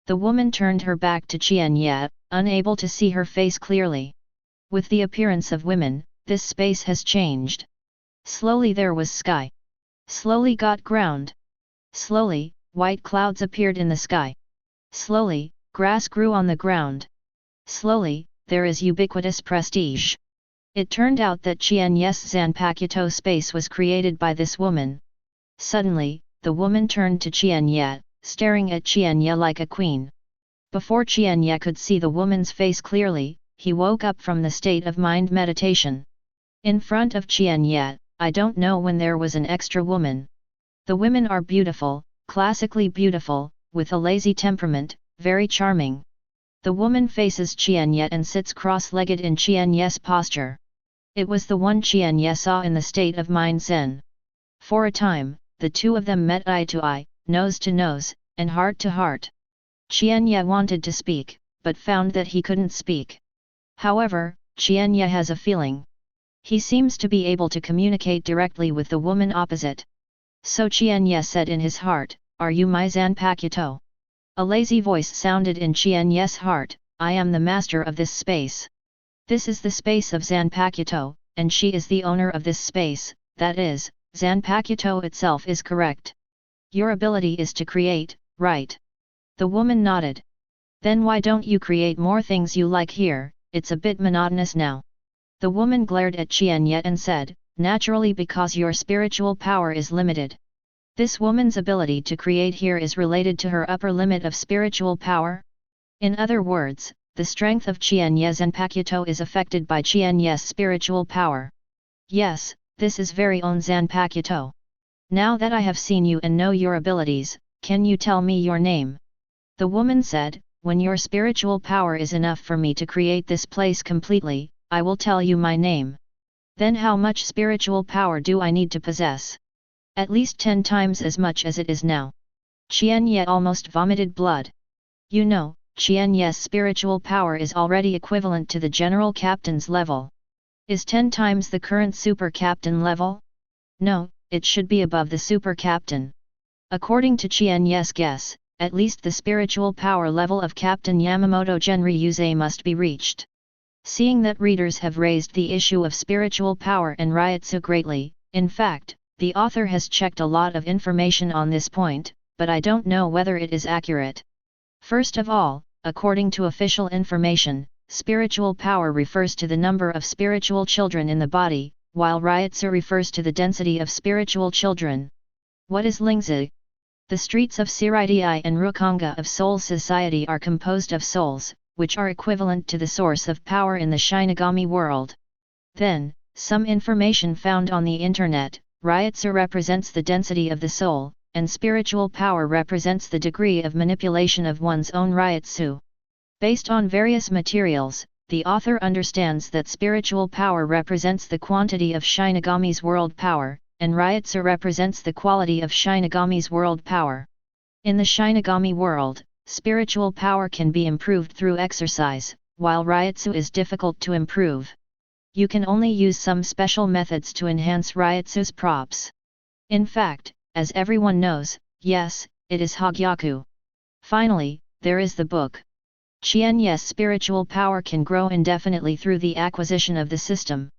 The woman turned her back to Qian Ye, unable to see her face clearly. With the appearance of women, this space has changed. Slowly there was sky. Slowly got ground. Slowly, white clouds appeared in the sky. Slowly, grass grew on the ground. Slowly, there is ubiquitous prestige. It turned out that Qian Ye's Zanpakuto space was created by this woman. Suddenly, the woman turned to Qian Ye, staring at Qian Ye like a queen. Before Qian Ye could see the woman's face clearly, he woke up from the state of mind meditation. In front of Qian Ye, I don't know when there was an extra woman. The women are beautiful, classically beautiful, with a lazy temperament, very charming. The woman faces Qian Ye and sits cross-legged in Qian Ye's posture. It was the one Qian Ye saw in the state of mind Zen. For a time, the two of them met eye to eye, nose to nose, and heart to heart. Qian Ye wanted to speak, but found that he couldn't speak. However, Qian Ye has a feeling. He seems to be able to communicate directly with the woman opposite. So Qian Ye said in his heart, "Are you my Zanpakuto?" A lazy voice sounded in Qian Ye's heart, "I am the master of this space. This is the space of Zanpakuto, and she is the owner of this space, that is, Zanpakuto itself is correct. Your ability is to create, right?" The woman nodded. "Then why don't you create more things you like here, it's a bit monotonous now." The woman glared at Qian Ye and said, "Naturally, because your spiritual power is limited. This woman's ability to create here is related to her upper limit of spiritual power. In other words, the strength of Qian Ye's Zanpakuto is affected by Qian Ye's spiritual power. Yes, this is very own Zanpakuto. Now that I have seen you and know your abilities, can you tell me your name?" The woman said, "When your spiritual power is enough for me to create this place completely, I will tell you my name." "Then how much spiritual power do I need to possess?" "At least 10 times as much as it is now." Qian Ye almost vomited blood. You know, Qian Ye's spiritual power is already equivalent to the general captain's level. Is 10 times the current super captain level? No, it should be above the super captain. According to Qian Ye's guess, at least the spiritual power level of Captain Yamamoto Genryuze must be reached. Seeing that readers have raised the issue of spiritual power and Ryutsu greatly, in fact, the author has checked a lot of information on this point, but I don't know whether it is accurate. First of all, according to official information, spiritual power refers to the number of spiritual children in the body, while Ryutsu refers to the density of spiritual children. What is Lingzi? The streets of Siridai and Rukanga of Soul Society are composed of souls, which are equivalent to the source of power in the Shinigami world. Then, some information found on the internet, Ryutsu represents the density of the soul, and spiritual power represents the degree of manipulation of one's own Ryutsu. Based on various materials, the author understands that spiritual power represents the quantity of Shinigami's world power, and Ryutsu represents the quality of Shinigami's world power. In the Shinigami world, spiritual power can be improved through exercise, while Ryutsu is difficult to improve. You can only use some special methods to enhance Ryutsu's props. In fact, as everyone knows, yes, it is Hōgyoku. Finally, there is the book. Qian Ye's spiritual power can grow indefinitely through the acquisition of the system.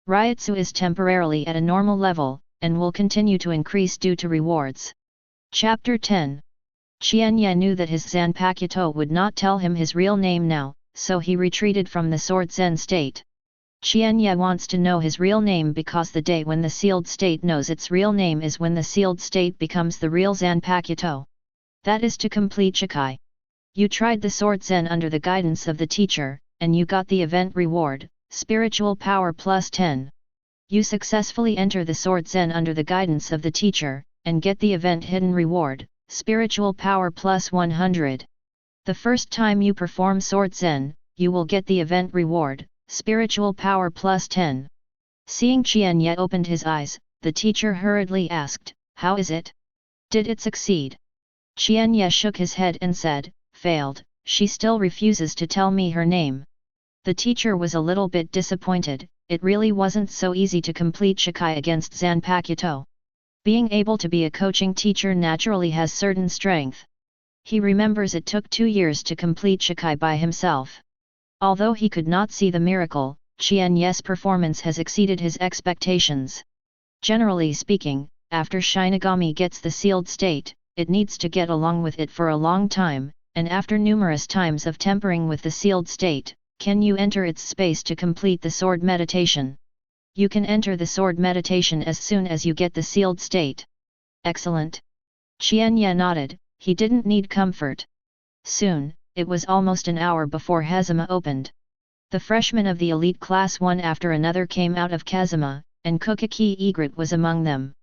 Ryutsu is temporarily at a normal level, and will continue to increase due to rewards. Chapter 10. Qian Ye knew that his Zanpakuto would not tell him his real name now, so he retreated from the Sword Zen state. Qian Ye wants to know his real name because the day when the sealed state knows its real name is when the sealed state becomes the real Zanpakuto. That is to complete Shikai. You tried the Sword Zen under the guidance of the teacher, and you got the event reward, Spiritual Power plus 10. You successfully enter the Sword Zen under the guidance of the teacher, and get the event hidden reward, Spiritual Power plus 100. The first time you perform Sword Zen, you will get the event reward, Spiritual Power plus 10. Seeing Qian Ye opened his eyes, the teacher hurriedly asked, "How is it? Did it succeed?" Qian Ye shook his head and said, "Failed, she still refuses to tell me her name." The teacher was a little bit disappointed. It really wasn't so easy to complete Shikai against Zanpakuto. Being able to be a coaching teacher naturally has certain strength. He remembers it took 2 years to complete Shikai by himself. Although he could not see the miracle, Qian Ye's performance has exceeded his expectations. Generally speaking, after Shinigami gets the sealed state, it needs to get along with it for a long time, and after numerous times of tempering with the sealed state, can you enter its space to complete the sword meditation? You can enter the sword meditation as soon as you get the sealed state. Excellent. Qian Ye nodded. He didn't need comfort. Soon, it was almost an hour before Hazama opened. The freshmen of the elite class one after another came out of Kazama, and Kokaki Egret was among them.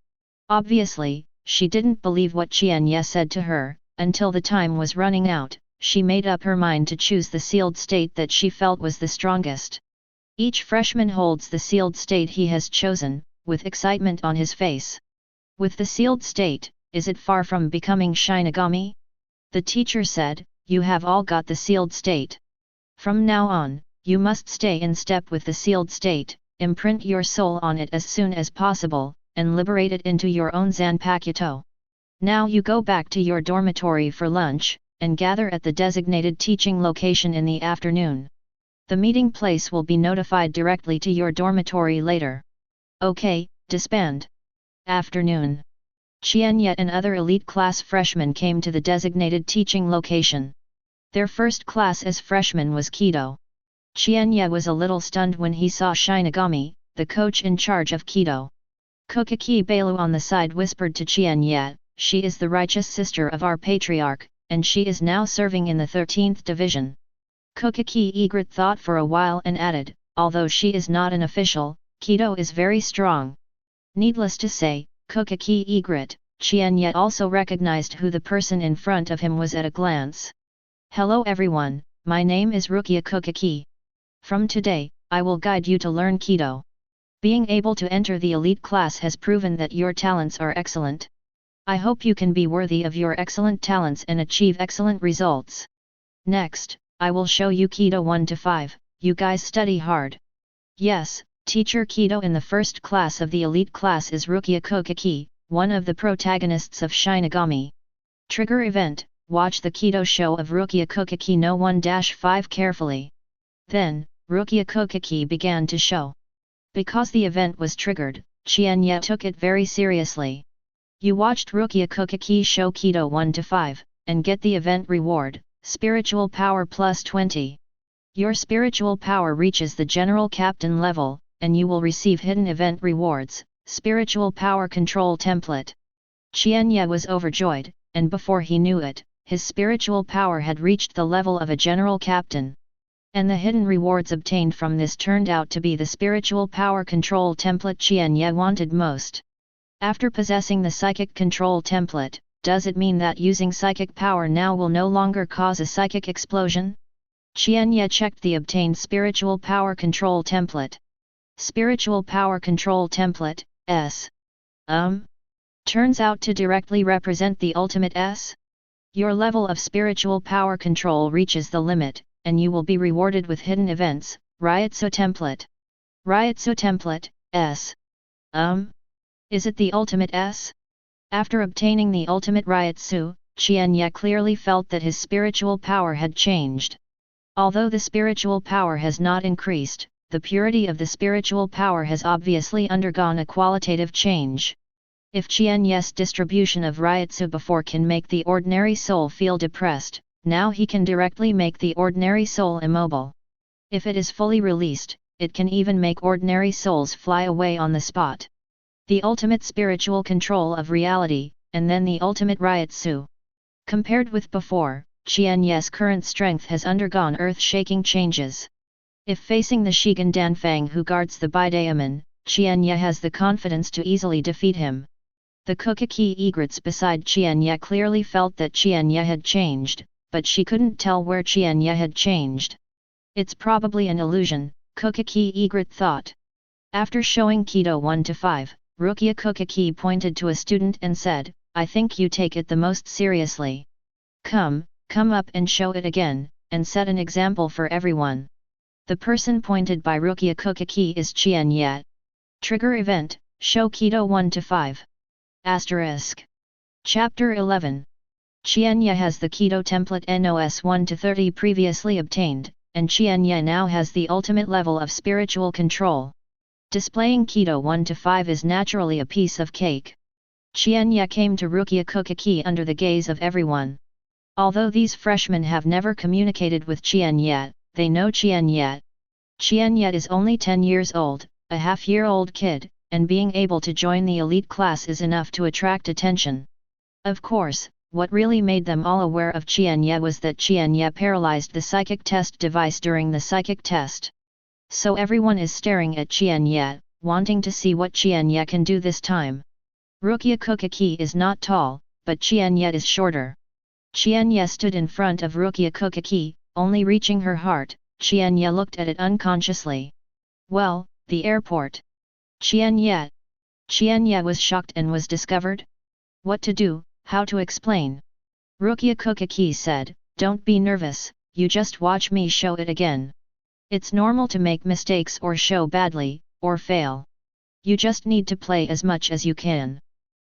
Obviously, she didn't believe what Qian Ye said to her. Until the time was running out, she made up her mind to choose the sealed state that she felt was the strongest. Each freshman holds the sealed state he has chosen, with excitement on his face. With the sealed state, is it far from becoming Shinigami? The teacher said, "You have all got the sealed state. From now on, you must stay in step with the sealed state, imprint your soul on it as soon as possible, and liberate it into your own Zanpakuto. Now you go back to your dormitory for lunch, and gather at the designated teaching location in the afternoon. The meeting place will be notified directly to your dormitory later. Okay, disband." Afternoon. Qian Ye and other elite class freshmen came to the designated teaching location. Their first class as freshmen was Kido. Qian Ye was a little stunned when he saw Shinigami, the coach in charge of Kido. Kokaki Bailu on the side whispered to Qian Ye, "She is the righteous sister of our patriarch, and she is now serving in the 13th division." Kokaki Egret thought for a while and added, "Although she is not an official, Kido is very strong." Needless to say, Kokaki Egret, Qian Ye also recognized who the person in front of him was at a glance. "Hello everyone, my name is Rukia Kokaki. From today, I will guide you to learn Kido. Being able to enter the elite class has proven that your talents are excellent. I hope you can be worthy of your excellent talents and achieve excellent results. Next, I will show you Kido 1 to 5, you guys study hard." Yes, teacher. Kido in the first class of the elite class is Rukia Kokaki, one of the protagonists of Shinigami. Trigger event, watch the Kido show of Rukia Kokaki no 1-5 carefully. Then, Rukia Kokaki began to show. Because the event was triggered, Qian Ye took it very seriously. You watched Rukia Kokaki show Kido 1 to 5, and get the event reward, Spiritual Power plus 20. Your spiritual power reaches the General Captain level, and you will receive hidden event rewards, Spiritual Power Control Template. Qian Ye was overjoyed, and before he knew it, his spiritual power had reached the level of a General Captain. And the hidden rewards obtained from this turned out to be the Spiritual Power Control Template Qian Ye wanted most. After possessing the Psychic Control Template, does it mean that using psychic power now will no longer cause a psychic explosion? Qian Ye checked the obtained Spiritual Power Control Template. Spiritual Power Control Template, S. Turns out to directly represent the ultimate S. Your level of spiritual power control reaches the limit, and you will be rewarded with hidden events, Ryutsu Template. Ryatsu template, S. Is it the ultimate S? After obtaining the ultimate Ryatsu, Qian Ye clearly felt that his spiritual power had changed. Although the spiritual power has not increased, the purity of the spiritual power has obviously undergone a qualitative change. If Qian Ye's distribution of Ryatsu before can make the ordinary soul feel depressed, now he can directly make the ordinary soul immobile. If it is fully released, it can even make ordinary souls fly away on the spot. The ultimate spiritual control of reality, and then the ultimate Ryatsu. Compared with before, Qian Ye's current strength has undergone earth-shaking changes. If facing the Shigan Danfang who guards the Bidaemon, Qian Ye has the confidence to easily defeat him. The Kokaki egrets beside Qian Ye clearly felt that Qian Ye had changed, but she couldn't tell where Qian Ye had changed. It's probably an illusion, Kokaki egret thought. After showing Kido 1 to 5, Rukia Kokaki pointed to a student and said, "I think you take it the most seriously. Come up and show it again, and set an example for everyone." The person pointed by Rukia Kokaki is Qian Ye. Trigger event, show Kido 1 to 5. Asterisk. Chapter 11. Qian Ye has the Kido template NOS 1 to 30 previously obtained, and Qian Ye now has the ultimate level of spiritual control. Displaying Kido 1 to 5 is naturally a piece of cake. Qian Ye came to Rukia Kokaki under the gaze of everyone. Although these freshmen have never communicated with Qian Ye, they know Qian Ye. Qian Ye is only 10 years old, a half-year-old kid, and being able to join the elite class is enough to attract attention. Of course, what really made them all aware of Qian Ye was that Qian Ye paralyzed the psychic test device during the psychic test. So everyone is staring at Qian Ye, wanting to see what Qian Ye can do this time. Rukia Kokaki is not tall, but Qian Ye is shorter. Qian Ye stood in front of Rukia Kokaki, only reaching her heart. Qian Ye looked at it unconsciously. Well, the airport. Qian Ye. Qian Ye was shocked and was discovered. What to do, how to explain? Rukia Kokaki said, "Don't be nervous, you just watch me show it again. It's normal to make mistakes or show badly, or fail. You just need to play as much as you can."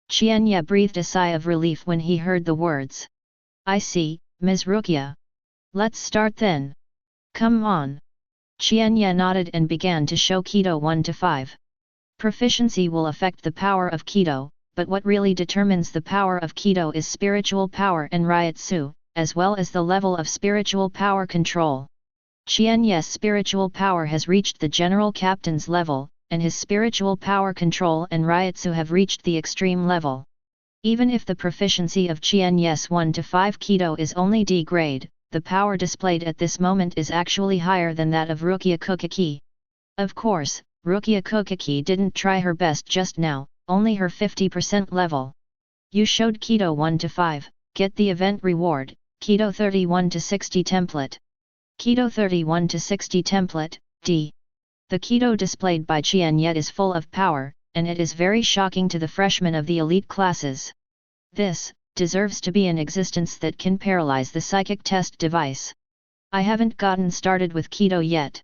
Qian Ye breathed a sigh of relief when he heard the words. "I see, Ms. Rukia. Let's start then. Come on." Qian Ye nodded and began to show Kido 1 to 5. Proficiency will affect the power of Kido, but what really determines the power of Kido is spiritual power and Ryatsu, as well as the level of spiritual power control. Qian Ye's spiritual power has reached the general captain's level, and his spiritual power control and Ryatsu have reached the extreme level. Even if the proficiency of Qian Ye's 1 to 5 Kido is only D grade, the power displayed at this moment is actually higher than that of Rukia Kokaki. Of course, Rukia Kokaki didn't try her best just now, only her 50% level. You showed Kido 1 to 5, get the event reward, Kido 31 to 60 template. Kido 31 to 60 template, D. The Kido displayed by Qian Ye is full of power, and it is very shocking to the freshmen of the elite classes. This deserves to be an existence that can paralyze the psychic test device. I haven't gotten started with Kido yet.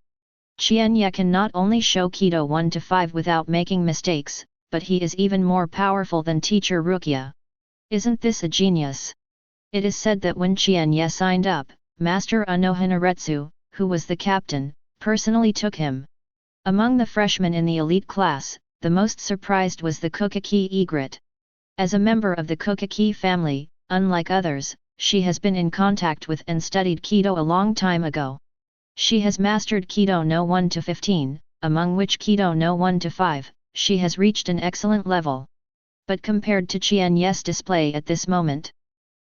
Qian Ye can not only show Kido 1 to 5 without making mistakes, but he is even more powerful than teacher Rukia. Isn't this a genius? It is said that when Qian Ye signed up, Master Unohana Retsu, who was the captain, personally took him. Among the freshmen in the elite class, the most surprised was the Kokaki egret. As a member of the Kokaki family, unlike others, she has been in contact with and studied Kido a long time ago. She has mastered Kido no 1 to 15, among which Kido no 1 to 5, she has reached an excellent level. But compared to Qian Ye's display at this moment,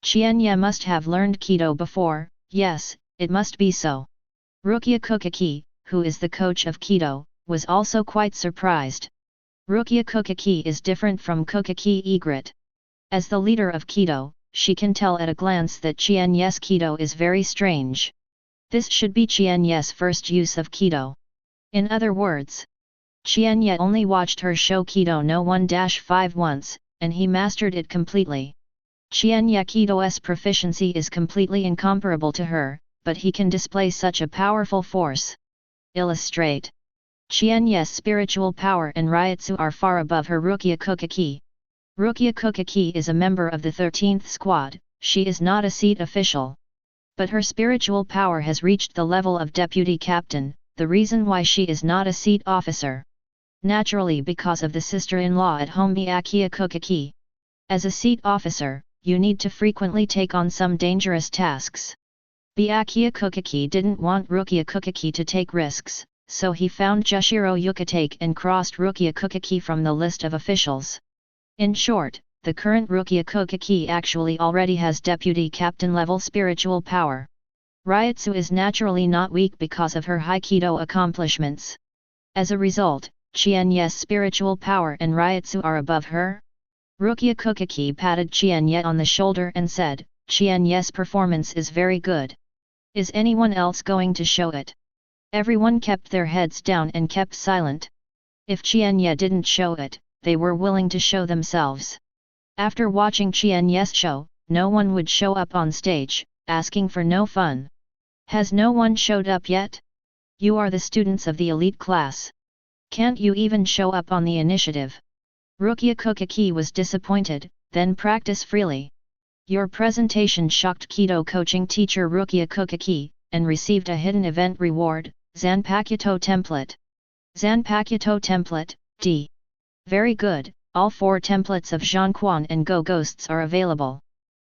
Qian Ye must have learned Kido before. Yes, it must be so. Rukia Kokaki, who is the coach of Kido, was also quite surprised. Rukia Kokaki is different from Kokaki egret. As the leader of Kido, she can tell at a glance that Qian Ye's Kido is very strange. This should be Qian Ye's first use of Kido. In other words, Qian Ye only watched her show Kido no 1-5 once, and he mastered it completely. Qian Ye Kido's proficiency is completely incomparable to her, but he can display such a powerful force. Illustrate. Qian Ye's spiritual power and Ryutsu are far above her Hōgyoku. Hōgyoku is a member of the 13th squad, she is not a seat official. But her spiritual power has reached the level of deputy captain, the reason why she is not a seat officer. Naturally because of the sister-in-law at home Hōgyoku. As a seat officer, you need to frequently take on some dangerous tasks. Hōgyoku didn't want Hōgyoku to take risks, so he found Jushiro Yukitake and crossed Hōgyoku from the list of officials. In short, the current Hōgyoku actually already has deputy captain level spiritual power. Ryutsu is naturally not weak because of her Haikido accomplishments. As a result, Qian Ye's spiritual power and Ryutsu are above her. Hōgyoku patted Qian Ye on the shoulder and said, Qian Ye's performance is very good. Is anyone else going to show it? Everyone kept their heads down and kept silent. If Qian Ye didn't show it, they were willing to show themselves. After watching Qian Ye's show, no one would show up on stage, asking for no fun. Has no one showed up yet? You are the students of the elite class. Can't you even show up on the initiative? Hōgyoku was disappointed, then practice freely. Your presentation shocked Kido coaching teacher Hōgyoku, and received a hidden event reward, Zanpakuto template. Zanpakuto template, D. Very good, all 4 templates of Zhongquan and Go Ghosts are available.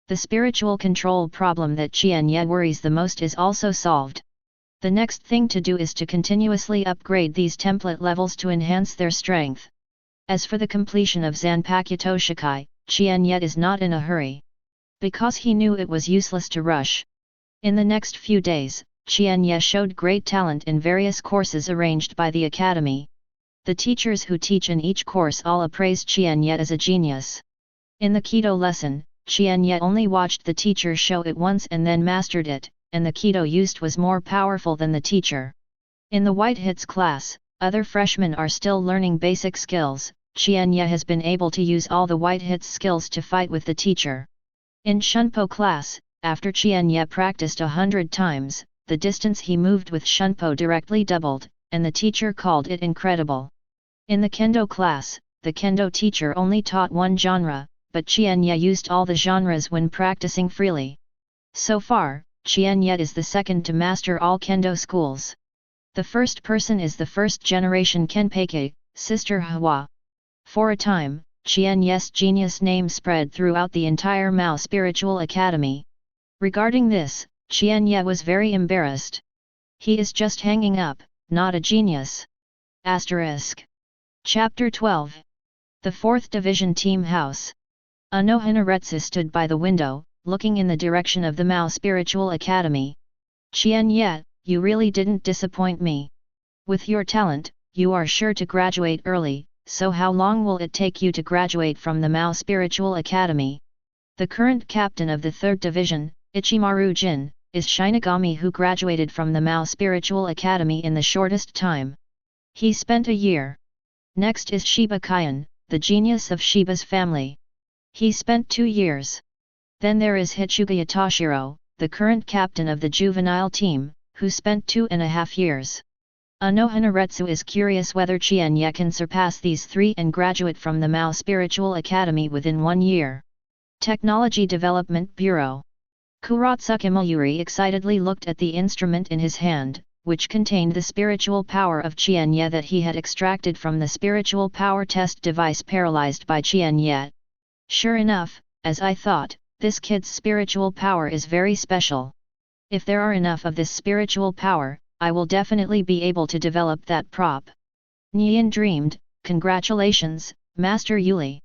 The spiritual control problem that Qian Ye worries the most is also solved. The next thing to do is to continuously upgrade these template levels to enhance their strength. As for the completion of Zanpakuto Shikai, Qian Ye is not in a hurry. Because he knew it was useless to rush. In the next few days, Qian Ye showed great talent in various courses arranged by the academy. The teachers who teach in each course all appraised Qian Ye as a genius. In the Kido lesson, Qian Ye only watched the teacher show it once and then mastered it, and the Kido used was more powerful than the teacher. In the White Hits class, other freshmen are still learning basic skills. Qian Ye has been able to use all the White Hits skills to fight with the teacher. In Shunpo class, after Qian Ye practiced 100 times, the distance he moved with Shunpo directly doubled, and the teacher called it incredible. In the Kendo class, the Kendo teacher only taught one genre, but Qian Ye used all the genres when practicing freely. So far, Qian Ye is the second to master all Kendo schools. The first person is the first-generation Kenpei, Sister Yhwach. For a time, Qian Ye's genius name spread throughout the entire Mao Spiritual Academy. Regarding this, Qian Ye was very embarrassed. He is just hanging up, not a genius. Asterisk. Chapter 12. The 4th Division Team House. Unohana Retsu stood by the window, looking in the direction of the Mao Spiritual Academy. Qian Ye, you really didn't disappoint me. With your talent, you are sure to graduate early, so how long will it take you to graduate from the Mao Spiritual Academy? The current captain of the 3rd Division, Ichimaru Jin, is Shinigami who graduated from the Mao Spiritual Academy in the shortest time. He spent a year. Next is Shiba Kyan, the genius of Shiba's family. He spent 2 years. Then there is Hitsuga Yatashiro, the current captain of the juvenile team, who spent 2.5 years. Unohana Retsu is curious whether Qian Ye can surpass these 3 and graduate from the Mao Spiritual Academy within 1 year. Technology Development Bureau. Kuratsuka Mayuri excitedly looked at the instrument in his hand, which contained the spiritual power of Qian Ye that he had extracted from the spiritual power test device paralyzed by Qian Ye. Sure enough, as I thought, this kid's spiritual power is very special. If there are enough of this spiritual power, I will definitely be able to develop that prop. Nian dreamed, congratulations, Master Yuli.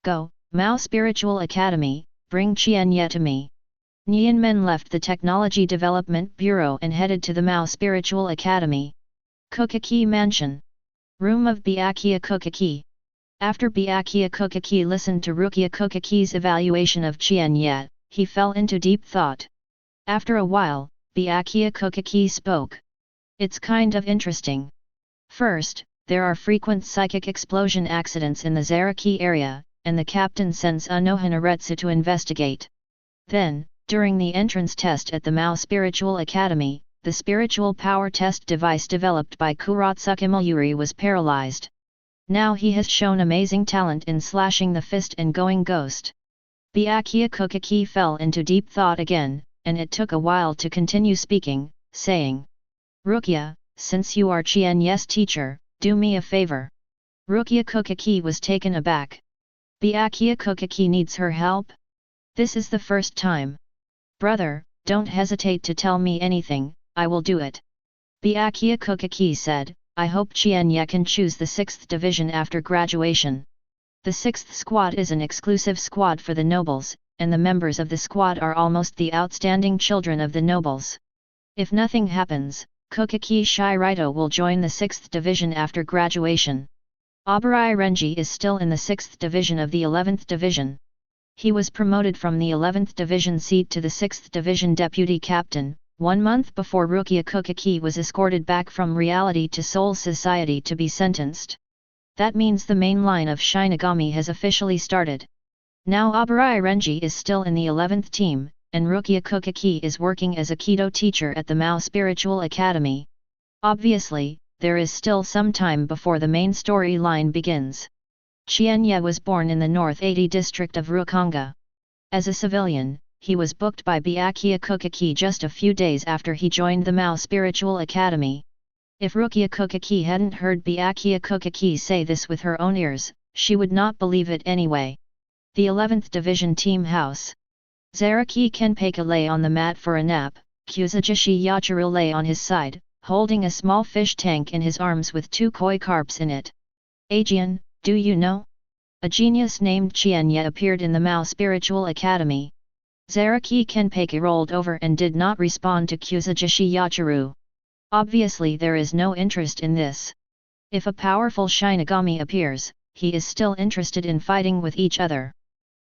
Go, Mao Spiritual Academy, bring Qian Ye to me. Nian Men left the Technology Development Bureau and headed to the Mao Spiritual Academy. Kokaki Mansion. Room of Byakuya. After Byakuya listened to Hōgyoku's evaluation of Qian Ye, he fell into deep thought. After a while, Byakuya spoke. It's kind of interesting. First, there are frequent psychic explosion accidents in the Zaraki area, and the captain sends Unohana Retsu to investigate. Then, during the entrance test at the Mao Spiritual Academy, the spiritual power test device developed by Kuratsuka Mayuri was paralyzed. Now he has shown amazing talent in slashing the fist and going ghost. Byakuya Kokaki fell into deep thought again, and it took a while to continue speaking, saying, Rukia, since you are Qian Ye's teacher, do me a favor. Rukia Kokaki was taken aback. Byakuya Kokaki needs her help? This is the first time. Brother, don't hesitate to tell me anything, I will do it. Byakuya Kokaki said, I hope Qian Ye can choose the 6th division after graduation. The 6th squad is an exclusive squad for the nobles, and the members of the squad are almost the outstanding children of the nobles. If nothing happens, Kokaki Shiraito will join the 6th division after graduation. Abarai Renji is still in the 6th division of the 11th division. He was promoted from the 11th division seat to the 6th division deputy captain, 1 month before Rukia Kokaki was escorted back from reality to Soul Society to be sentenced. That means the main line of Shinigami has officially started. Now Abarai Renji is still in the 11th team, and Rukia Kokaki is working as a Kido teacher at the Mao Spiritual Academy. Obviously, there is still some time before the main storyline begins. Qian Ye was born in the North 80 district of Rukonga. As a civilian, he was booked by Byakuya Kokaki just a few days after he joined the Mao Spiritual Academy. If Rukia Kokaki hadn't heard Byakuya Kokaki say this with her own ears, she would not believe it anyway. The 11th Division Team House. Zaraki Kenpeka lay on the mat for a nap, Kuzujishi Yachiru lay on his side, holding a small fish tank in his arms with 2 koi carps in it. Aizen, do you know? A genius named Qian Ye appeared in the Mao Spiritual Academy. Zaraki Kenpeka rolled over and did not respond to Kuzujishi Yachiru. Obviously there is no interest in this. If a powerful Shinigami appears, he is still interested in fighting with each other.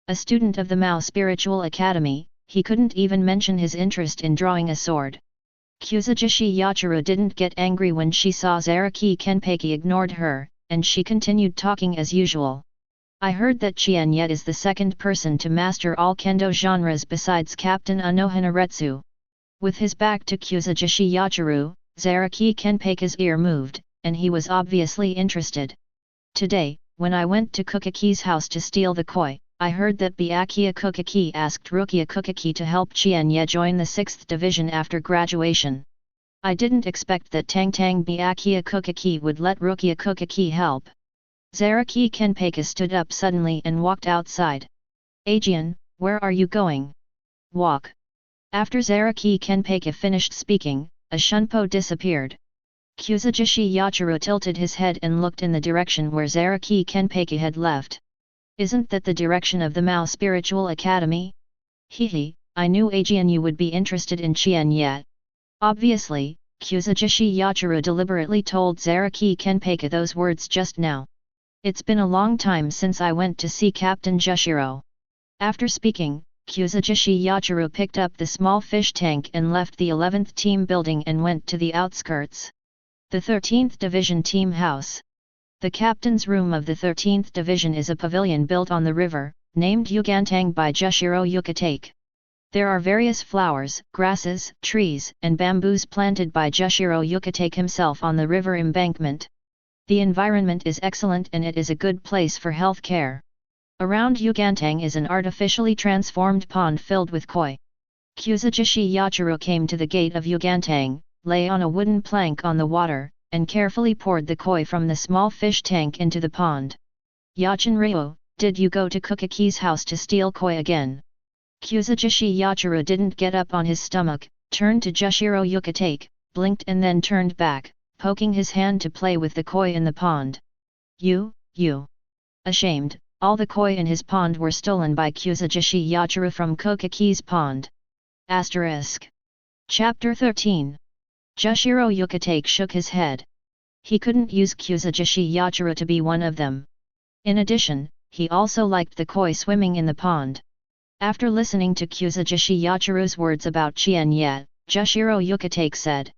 A student of the Mao Spiritual Academy, he couldn't even mention his interest in drawing a sword. Kuzujishi Yachiru didn't get angry when she saw Zaraki Kenpeki ignored her, and she continued talking as usual. I heard that Qian Ye is the second person to master all kendo genres besides Captain Unohana Retsu. With his back to Kuzujishi Yachiru, Zaraki Kenpeka's ear moved, and he was obviously interested. Today, when I went to Kokaki's house to steal the koi, I heard that Byakuya Kokaki asked Rukia Kokaki to help Qian Ye join the 6th division after graduation. I didn't expect that Tang Byakuya Kokaki would let Rukia Kokaki help. Zaraki Kenpeka stood up suddenly and walked outside. Aizen, where are you going? Walk. After Zaraki Kenpeka finished speaking, a shunpo disappeared. Kuzujishi Yachiru tilted his head and looked in the direction where Zaraki Kenpeka had left. Isn't that the direction of the Mao Spiritual Academy? Hehe, I knew Aizen you would be interested in Qian Ye. Obviously, Kuzujishi Yachiru deliberately told Zaraki Kenpeka those words just now. It's been a long time since I went to see Captain Jushiro. After speaking, Kuzujishi Yachiru picked up the small fish tank and left the 11th team building and went to the outskirts. The 13th Division Team House. The captain's room of the 13th Division is a pavilion built on the river, named Yugantang by Jushiro Yukitake. There are various flowers, grasses, trees, and bamboos planted by Jushiro Yukitake himself on the river embankment. The environment is excellent and it is a good place for health care. Around Yugantang is an artificially transformed pond filled with koi. Kuzujishi Yachiru came to the gate of Yugantang, lay on a wooden plank on the water, and carefully poured the koi from the small fish tank into the pond. Yachinryo, did you go to Kokaki's house to steal koi again? Kuzujishi Yachiru didn't get up on his stomach, turned to Jushiro Yukitake, blinked and then turned back, poking his hand to play with the koi in the pond. You. Ashamed, all the koi in his pond were stolen by Kuzujishi Yachiru from Kokaki's pond. *. Chapter 13. Jushiro Yukitake shook his head. He couldn't use Kuzujishi Yachiru to be one of them. In addition, he also liked the koi swimming in the pond. After listening to Kuzujishi Yachiru's words about Qian Ye, Jushiro Yukitake said,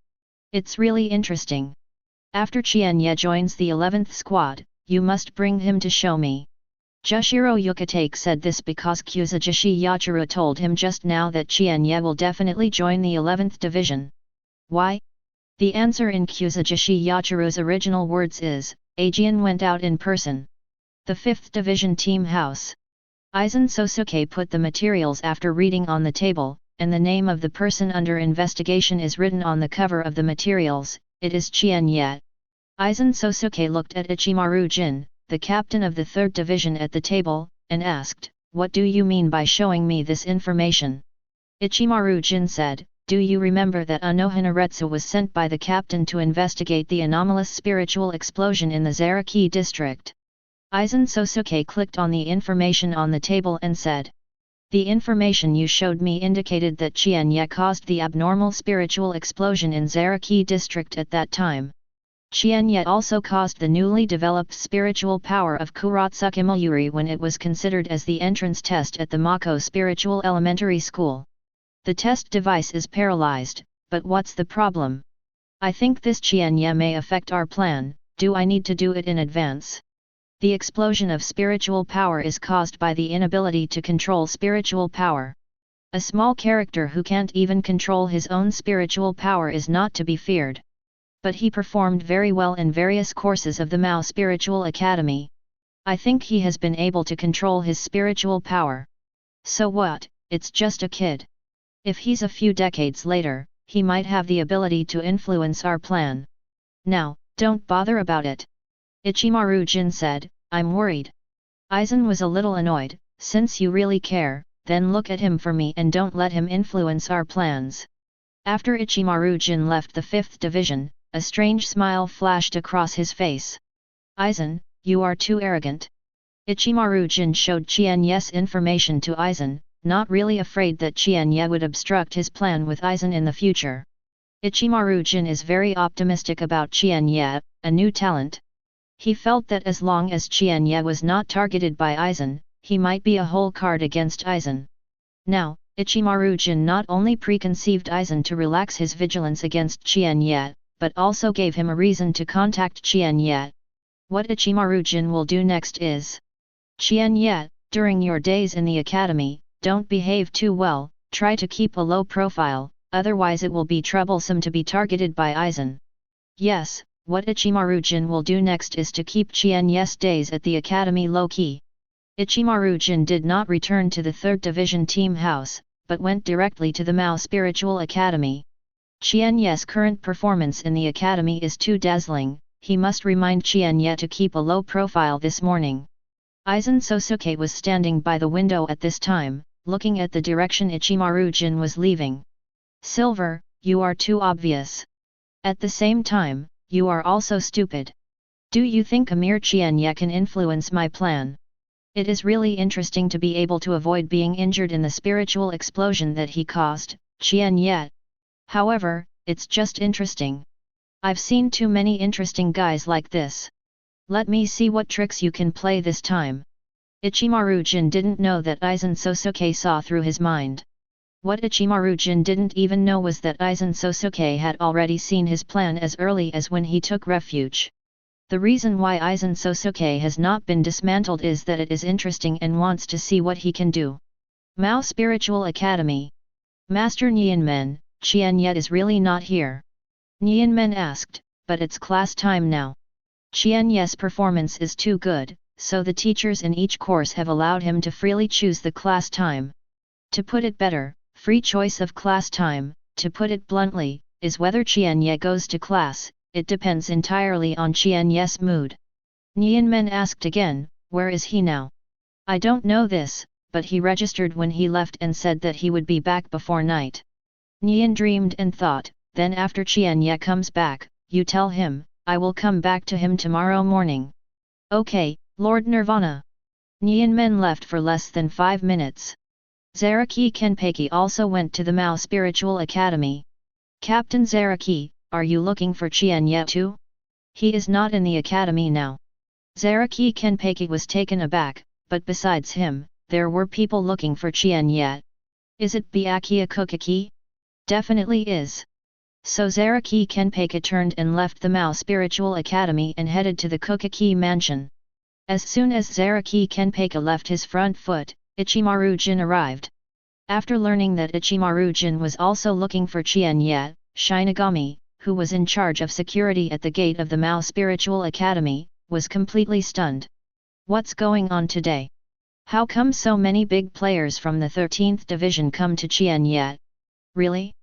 "It's really interesting. After Qian Ye joins the 11th squad, you must bring him to show me." Jushiro Yukitake said this because Kuzujishi Yachiru told him just now that Qian Ye will definitely join the 11th division. Why? The answer in Kuzujishi Yachiro's original words is, Aizen went out in person. The 5th Division Team House. Aizen Sōsuke put the materials after reading on the table, and the name of the person under investigation is written on the cover of the materials. It is Qian Ye. Aizen Sōsuke looked at Ichimaru Jin, the captain of the 3rd Division at the table, and asked, "What do you mean by showing me this information?" Ichimaru Jin said, "Do you remember that Unohana Retsu was sent by the captain to investigate the anomalous spiritual explosion in the Zaraki district?" Aizen Sōsuke clicked on the information on the table and said, "The information you showed me indicated that Qian Ye caused the abnormal spiritual explosion in Zaraki district at that time. Qian Ye also caused the newly developed spiritual power of Kuratsuki Mayuri when it was considered as the entrance test at the Mako Spiritual Elementary School. The test device is paralyzed, but what's the problem? I think this Qian Ye may affect our plan. Do I need to do it in advance? The explosion of spiritual power is caused by the inability to control spiritual power. A small character who can't even control his own spiritual power is not to be feared. But he performed very well in various courses of the Mao Spiritual Academy. I think he has been able to control his spiritual power. So what, it's just a kid. If he's a few decades later, he might have the ability to influence our plan. Now, don't bother about it." Ichimaru Jin said, "I'm worried." Aizen was a little annoyed. "Since you really care, then look at him for me and don't let him influence our plans." After Ichimaru Jin left the 5th Division, a strange smile flashed across his face. "Aizen, you are too arrogant." Ichimaru Jin showed Qian Ye's information to Aizen, not really afraid that Qian Ye would obstruct his plan with Aizen in the future. Ichimaru Jin is very optimistic about Qian Ye, a new talent. He felt that as long as Qian Ye was not targeted by Aizen, he might be a whole card against Aizen. Now, Ichimaru Jin not only preconceived Aizen to relax his vigilance against Qian Ye, but also gave him a reason to contact Qian Ye. What Ichimaru Jin will do next is, "Qian Ye, during your days in the academy, don't behave too well, try to keep a low profile, otherwise it will be troublesome to be targeted by Aizen." Yes, what Ichimaru Jin will do next is to keep Qian Ye's days at the academy low-key. Ichimaru Jin did not return to the 3rd Division Team House, but went directly to the Mao Spiritual Academy. Qian Ye's current performance in the academy is too dazzling, he must remind Qian Ye to keep a low profile this morning. Aizen Sōsuke was standing by the window at this time, looking at the direction Ichimaru Jin was leaving. "Silver, you are too obvious. At the same time, you are also stupid. Do you think a mere Qian Ye can influence my plan? It is really interesting to be able to avoid being injured in the spiritual explosion that he caused, Qian Ye. However, it's just interesting. I've seen too many interesting guys like this. Let me see what tricks you can play this time." Ichimaru Jin didn't know that Aizen Sōsuke saw through his mind. What Ichimaru Jin didn't even know was that Aizen Sōsuke had already seen his plan as early as when he took refuge. The reason why Aizen Sōsuke has not been dismantled is that it is interesting and wants to see what he can do. Mao Spiritual Academy. "Master Nianmen, Qian Ye is really not here?" Nianmen asked, "But it's class time now. Qian Ye's performance is too good, so the teachers in each course have allowed him to freely choose the class time. To put it better, free choice of class time, to put it bluntly, is whether Qian Ye goes to class, it depends entirely on Qian Ye's mood." Nianmen asked again, "Where is he now?" "I don't know this, but he registered when he left and said that he would be back before night." Nian dreamed and thought, "Then after Qian Ye comes back, you tell him, I will come back to him tomorrow morning." "Okay, Lord Nirvana." Nianmen left for less than 5 minutes. Zaraki Kenpeki also went to the Mao Spiritual Academy. "Captain Zaraki, are you looking for Qian Ye too? He is not in the academy now." Zaraki Kenpeki was taken aback, but besides him, there were people looking for Qian Ye. "Is it Byakuya Kokaki?" "Definitely is." So Zaraki Kenpeki turned and left the Mao Spiritual Academy and headed to the Kokaki mansion. As soon as Zaraki Kenpeki left his front foot, Ichimaru Jin arrived. After learning that Ichimaru Jin was also looking for Qian Ye, Shinigami, who was in charge of security at the gate of the Mao Spiritual Academy, was completely stunned. What's going on today? How come so many big players from the 13th Division come to Qian Ye? Really?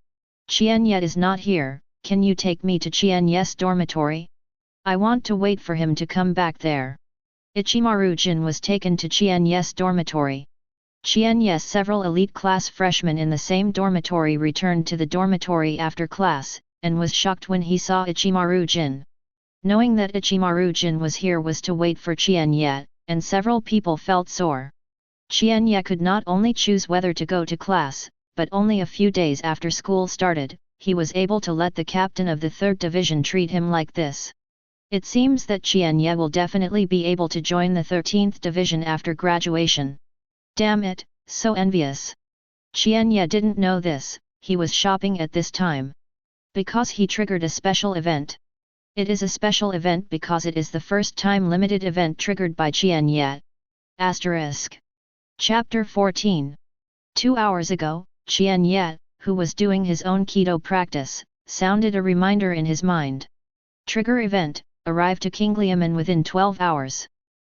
Qian Ye is not here, can you take me to Qian Ye's dormitory? I want to wait for him to come back there. Ichimaru-jin was taken to Qian Ye's dormitory. Qian Ye's several elite class freshmen in the same dormitory returned to the dormitory after class, and was shocked when he saw Ichimaru-jin. Knowing that Ichimaru-jin was here was to wait for Qian Ye, and several people felt sore. Qian Ye could not only choose whether to go to class, but only a few days after school started, he was able to let the captain of the 3rd Division treat him like this. It seems that Qian Ye will definitely be able to join the 13th Division after graduation. Damn it, so envious. Qian Ye didn't know this, he was shopping at this time. Because he triggered a special event. It is a special event because it is the first time limited event triggered by Qian Ye. Asterisk. Chapter 14. 2 hours ago, Qian Ye, who was doing his own Keto practice, sounded a reminder in his mind. Trigger event, arrive to Qingliamen within 12 hours.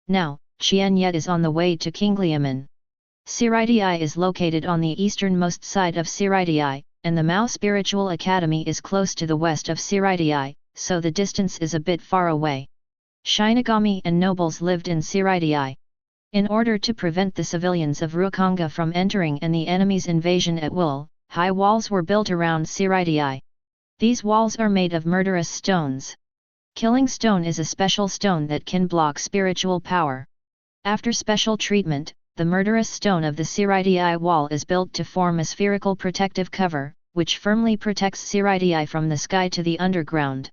Now, Qian Ye is on the way to Qingliamen. Siraidai is located on the easternmost side of Siraidai, and the Mao Spiritual Academy is close to the west of Siraidai, so the distance is a bit far away. Shinigami and nobles lived in Siraidai. In order to prevent the civilians of Rukonga from entering and the enemy's invasion at will, high walls were built around Siraidai. These walls are made of murderous stones. Killing stone is a special stone that can block spiritual power. After special treatment, the murderous stone of the Siraidai wall is built to form a spherical protective cover, which firmly protects Siraidai from the sky to the underground.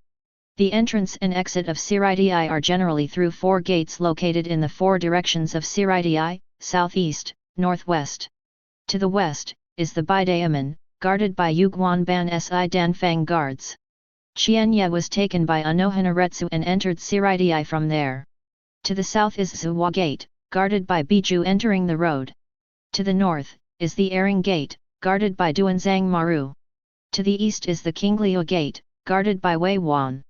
The entrance and exit of Siraidai are generally through 4 gates located in the 4 directions of Siraidai, southeast, northwest. To the west, is the Baidaemen, guarded by Yuguanban Si Danfang guards. Qian Ye was taken by Unohana Retsu and entered Siraidai from there. To the south is Zuwa Gate, guarded by Biju entering the road. To the north, is the Airing Gate, guarded by Duanzang Maru. To the east is the Qingliu Gate, guarded by Wei Wan.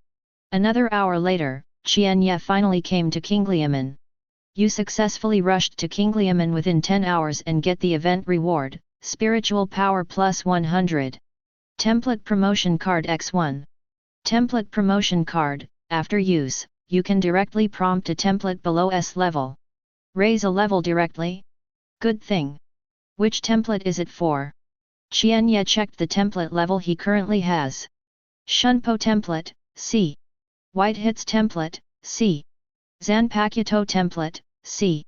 Another hour later, Qian Ye finally came to Qingliamen. You successfully rushed to Qingliamen within 10 hours and get the event reward, Spiritual Power plus 100. Template Promotion Card X1. Template Promotion Card, after use, you can directly prompt a template below S level. Raise a level directly? Good thing. Which template is it for? Qian Ye checked the template level he currently has. Shunpo template, C. White Hits template, C. Zanpakuto template, C.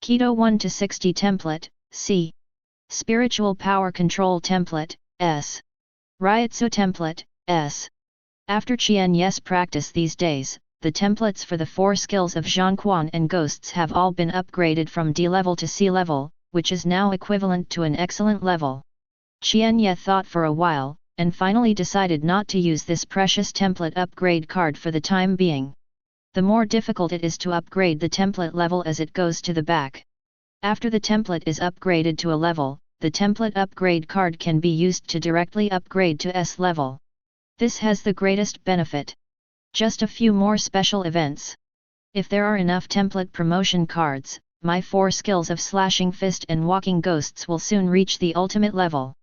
Keto 1 to 60 template, C. Spiritual Power Control template, S. Ryutsu template, S. After Qian Ye's practice these days, the templates for the 4 skills of Zhongquan and Ghosts have all been upgraded from D level to C level, which is now equivalent to an excellent level. Qian Ye thought for a while, and finally decided not to use this precious template upgrade card for the time being. The more difficult it is to upgrade the template level as it goes to the back. After the template is upgraded to a level, the template upgrade card can be used to directly upgrade to S level. This has the greatest benefit. Just a few more special events. If there are enough template promotion cards, my 4 skills of Slashing Fist and Walking Ghosts will soon reach the ultimate level.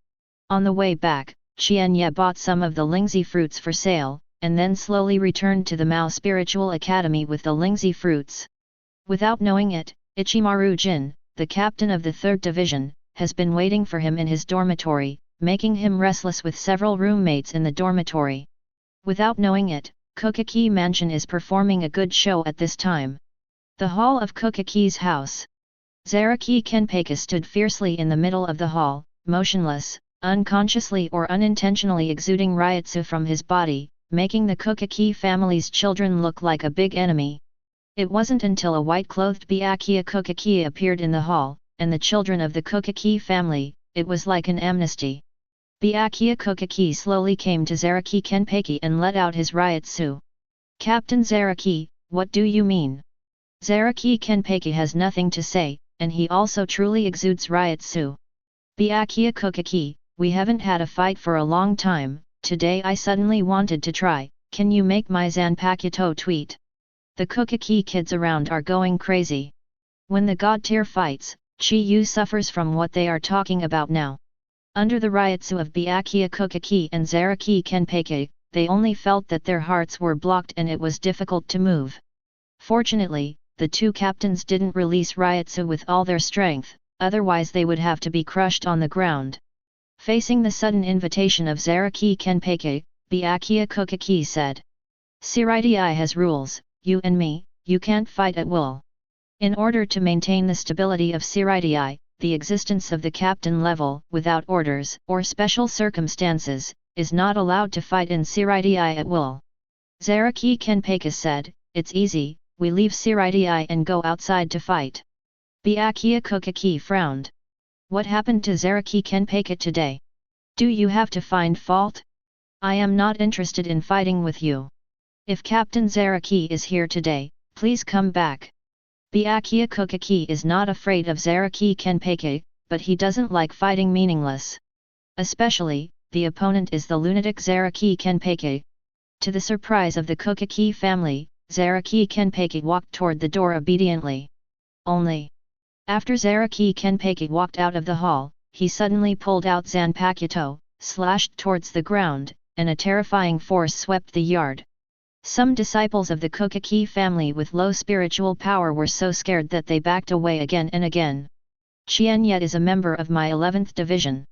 On the way back, Qian Ye bought some of the Lingzi fruits for sale, and then slowly returned to the Mao Spiritual Academy with the Lingzi fruits. Without knowing it, Ichimaru-jin, the captain of the 3rd Division, has been waiting for him in his dormitory, making him restless with several roommates in the dormitory. Without knowing it, Kokaki Mansion is performing a good show at this time. The hall of Kokaki's house. Zaraki Kenpeki stood fiercely in the middle of the hall, motionless, unconsciously or unintentionally exuding ryutsu from his body, making the Kokaki family's children look like a big enemy. It wasn't until a white-clothed Byakuya Kokaki appeared in the hall, and the children of the Kokaki family, it was like an amnesty. Byakuya Kokaki slowly came to Zaraki Kenpeki and let out his ryutsu. Captain Zaraki, what do you mean? Zaraki Kenpeki has nothing to say, and he also truly exudes ryutsu. Byakuya Kokaki, we haven't had a fight for a long time, today I suddenly wanted to try, can you make my Zanpakuto tweet? The Kokaki kids around are going crazy. When the god tier fights, Chi-Yu suffers from what they are talking about now. Under the Ryatsu of Byakuya Kokaki and Zaraki Kenpeki, they only felt that their hearts were blocked and it was difficult to move. Fortunately, the two captains didn't release Ryatsu with all their strength, otherwise they would have to be crushed on the ground. Facing the sudden invitation of Zaraki Kenpeki, Byakuya Kokaki said, "Seirai has rules, you and me, you can't fight at will." In order to maintain the stability of Seirai, the existence of the captain level, without orders or special circumstances, is not allowed to fight in Seirai at will. Zaraki Kenpeki said, "It's easy, we leave Seirai and go outside to fight." Byakuya Kokaki frowned. What happened to Zaraki Kenpeki today? Do you have to find fault? I am not interested in fighting with you. If Captain Zaraki is here today, please come back. Byakuya Kokaki is not afraid of Zaraki Kenpeki, but he doesn't like fighting meaningless. Especially, the opponent is the lunatic Zaraki Kenpeki. To the surprise of the Kokaki family, Zaraki Kenpeki walked toward the door obediently. Only after Zaraki Kenpeki walked out of the hall, he suddenly pulled out Zanpakuto, slashed towards the ground, and a terrifying force swept the yard. Some disciples of the Kokaki family with low spiritual power were so scared that they backed away again and again. Qian Ye is a member of my 11th division.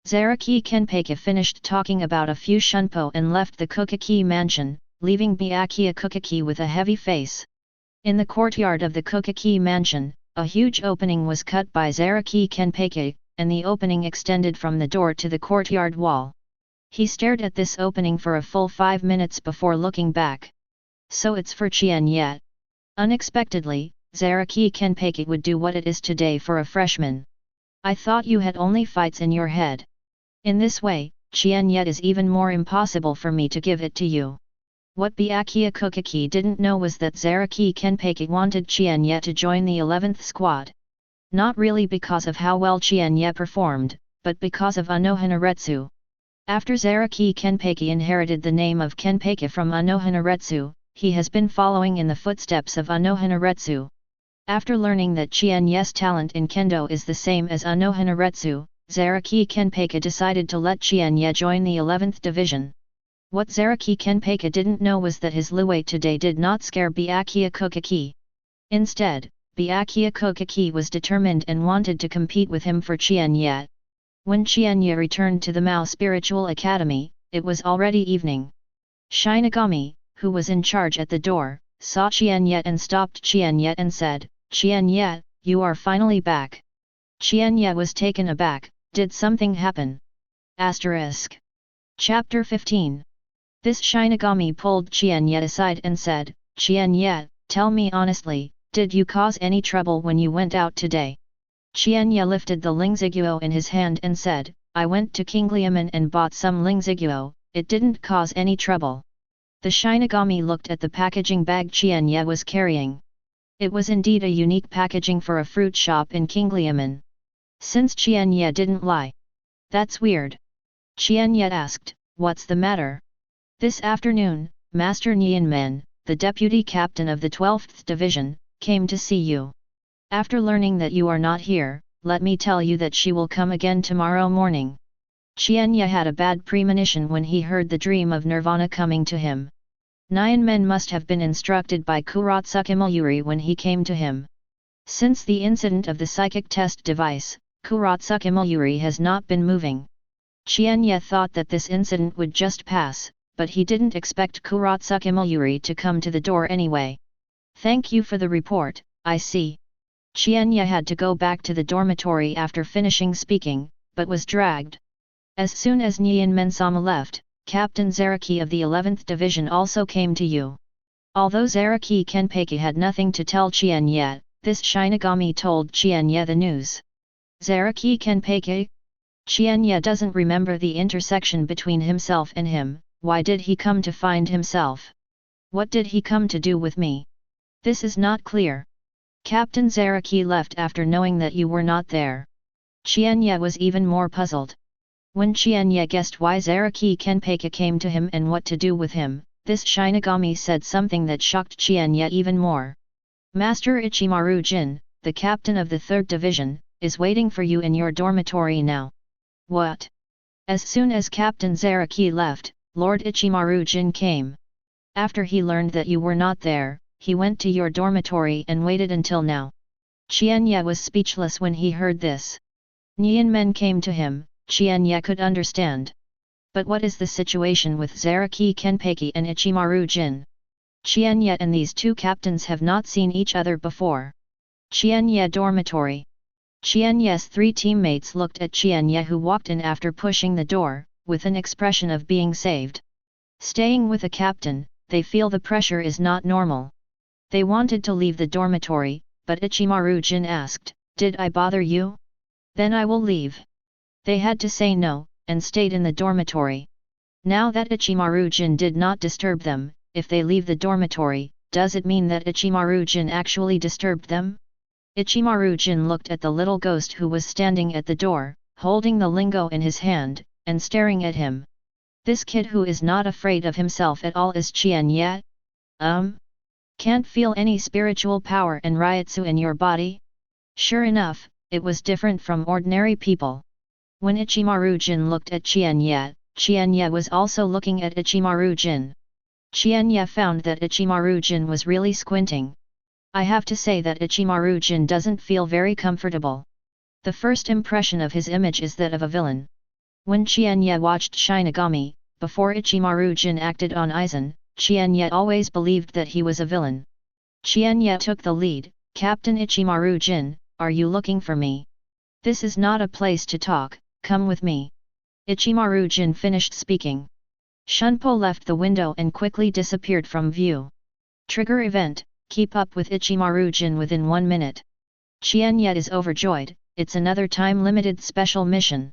Zaraki Kenpeki finished talking about a few shunpo and left the Kokaki mansion, leaving Byakuya Kokaki with a heavy face. In the courtyard of the Kokaki mansion, a huge opening was cut by Zaraki Kenpeki, and the opening extended from the door to the courtyard wall. He stared at this opening for a full 5 minutes before looking back. So it's for Qian Ye. Unexpectedly, Zaraki Kenpeki would do what it is today for a freshman. I thought you had only fights in your head. In this way, Qian Ye is even more impossible for me to give it to you. What Byakuya Kokaki didn't know was that Zaraki Kenpeki wanted Qian Ye to join the 11th squad. Not really because of how well Qian Ye performed, but because of Unohana Retsu. After Zaraki Kenpeki inherited the name of Kenpeki from Unohana Retsu, he has been following in the footsteps of Unohana Retsu. After learning that Qian Ye's talent in Kendo is the same as Unohana Retsu, Zaraki Kenpeki decided to let Qian Ye join the 11th division. What Zaraki Kenpeki didn't know was that his Luwei today did not scare Byakuya Kokaki. Instead, Byakuya Kokaki was determined and wanted to compete with him for Qian Ye. When Qian Ye returned to the Mao Spiritual Academy, it was already evening. Shinigami, who was in charge at the door, saw Qian Ye and stopped Qian Ye and said, "Qian Ye, you are finally back." Qian Ye was taken aback. Did something happen? Chapter 15. This Shinigami pulled Qian Ye aside and said, "Qian Ye, tell me honestly, did you cause any trouble when you went out today?" Qian Ye lifted the Lingziguo in his hand and said, "I went to Kingliamen and bought some Lingziguo, it didn't cause any trouble." The Shinigami looked at the packaging bag Qian Ye was carrying. It was indeed a unique packaging for a fruit shop in Kingliamen. Since Qian Ye didn't lie. "That's weird." Qian Ye asked, "What's the matter?" This afternoon, Master Nianmen, the deputy captain of the 12th division, came to see you. After learning that you are not here, let me tell you that she will come again tomorrow morning. Qian Ye had a bad premonition when he heard the dream of Nirvana coming to him. Nianmen must have been instructed by Kuratsuke Muluri when he came to him. Since the incident of the psychic test device, Kuratsuke Muluri has not been moving. Qian Ye thought that this incident would just pass, but he didn't expect Kuratsuke Muluri to come to the door anyway. "Thank you for the report, I see." Qian Ye had to go back to the dormitory after finishing speaking, but was dragged. As soon as Nianmen Sama left, Captain Zaraki of the 11th division also came to you. Although Zaraki Kenpeki had nothing to tell Qian Ye, this Shinigami told Qian Ye the news. Zaraki Kenpeki? Qian Ye doesn't remember the intersection between himself and him. Why did he come to find himself? What did he come to do with me? This is not clear. Captain Zaraki left after knowing that you were not there. Qian Ye was even more puzzled. When Qian Ye guessed why Zaraki Kenpeki came to him and what to do with him, this Shinigami said something that shocked Qian Ye even more. Master Ichimaru Jin, the captain of the 3rd Division, is waiting for you in your dormitory now. What? As soon as Captain Zaraki left, Lord Ichimaru Jin came. After he learned that you were not there, he went to your dormitory and waited until now. Qian Ye was speechless when he heard this. Nian men came to him, Qian Ye could understand. But what is the situation with Zaraki Kenpeki and Ichimaru Jin? Qian Ye and these two captains have not seen each other before. Qian Ye dormitory. Qian Ye's 3 teammates looked at Qian Ye, who walked in after pushing the door, with an expression of being saved. Staying with a captain, they feel the pressure is not normal. They wanted to leave the dormitory, but Ichimaru Jin asked, "Did I bother you? Then I will leave." They had to say no, and stayed in the dormitory. Now that Ichimaru Jin did not disturb them, if they leave the dormitory, does it mean that Ichimaru Jin actually disturbed them? Ichimaru Jin looked at the little ghost who was standing at the door, holding the lingo in his hand, and staring at him. This kid who is not afraid of himself at all is Qian Ye? Can't feel any spiritual power and ryutsu in your body? Sure enough, it was different from ordinary people. When Ichimaru Jin looked at Qian Ye was also looking at Ichimaru Jin. Qian Ye found that Ichimaru Jin was really squinting. I have to say that Ichimaru Jin doesn't feel very comfortable. The first impression of his image is that of a villain. When Qian Ye watched Shinigami, before Ichimaru Jin acted on Aizen, Qian Ye always believed that he was a villain. Qian Ye took the lead. "Captain Ichimaru Jin, are you looking for me? This is not a place to talk, come with me." Ichimaru Jin finished speaking. Shunpo left the window and quickly disappeared from view. Trigger event, keep up with Ichimaru Jin within 1 minute. Qian Ye is overjoyed, it's another time-limited special mission.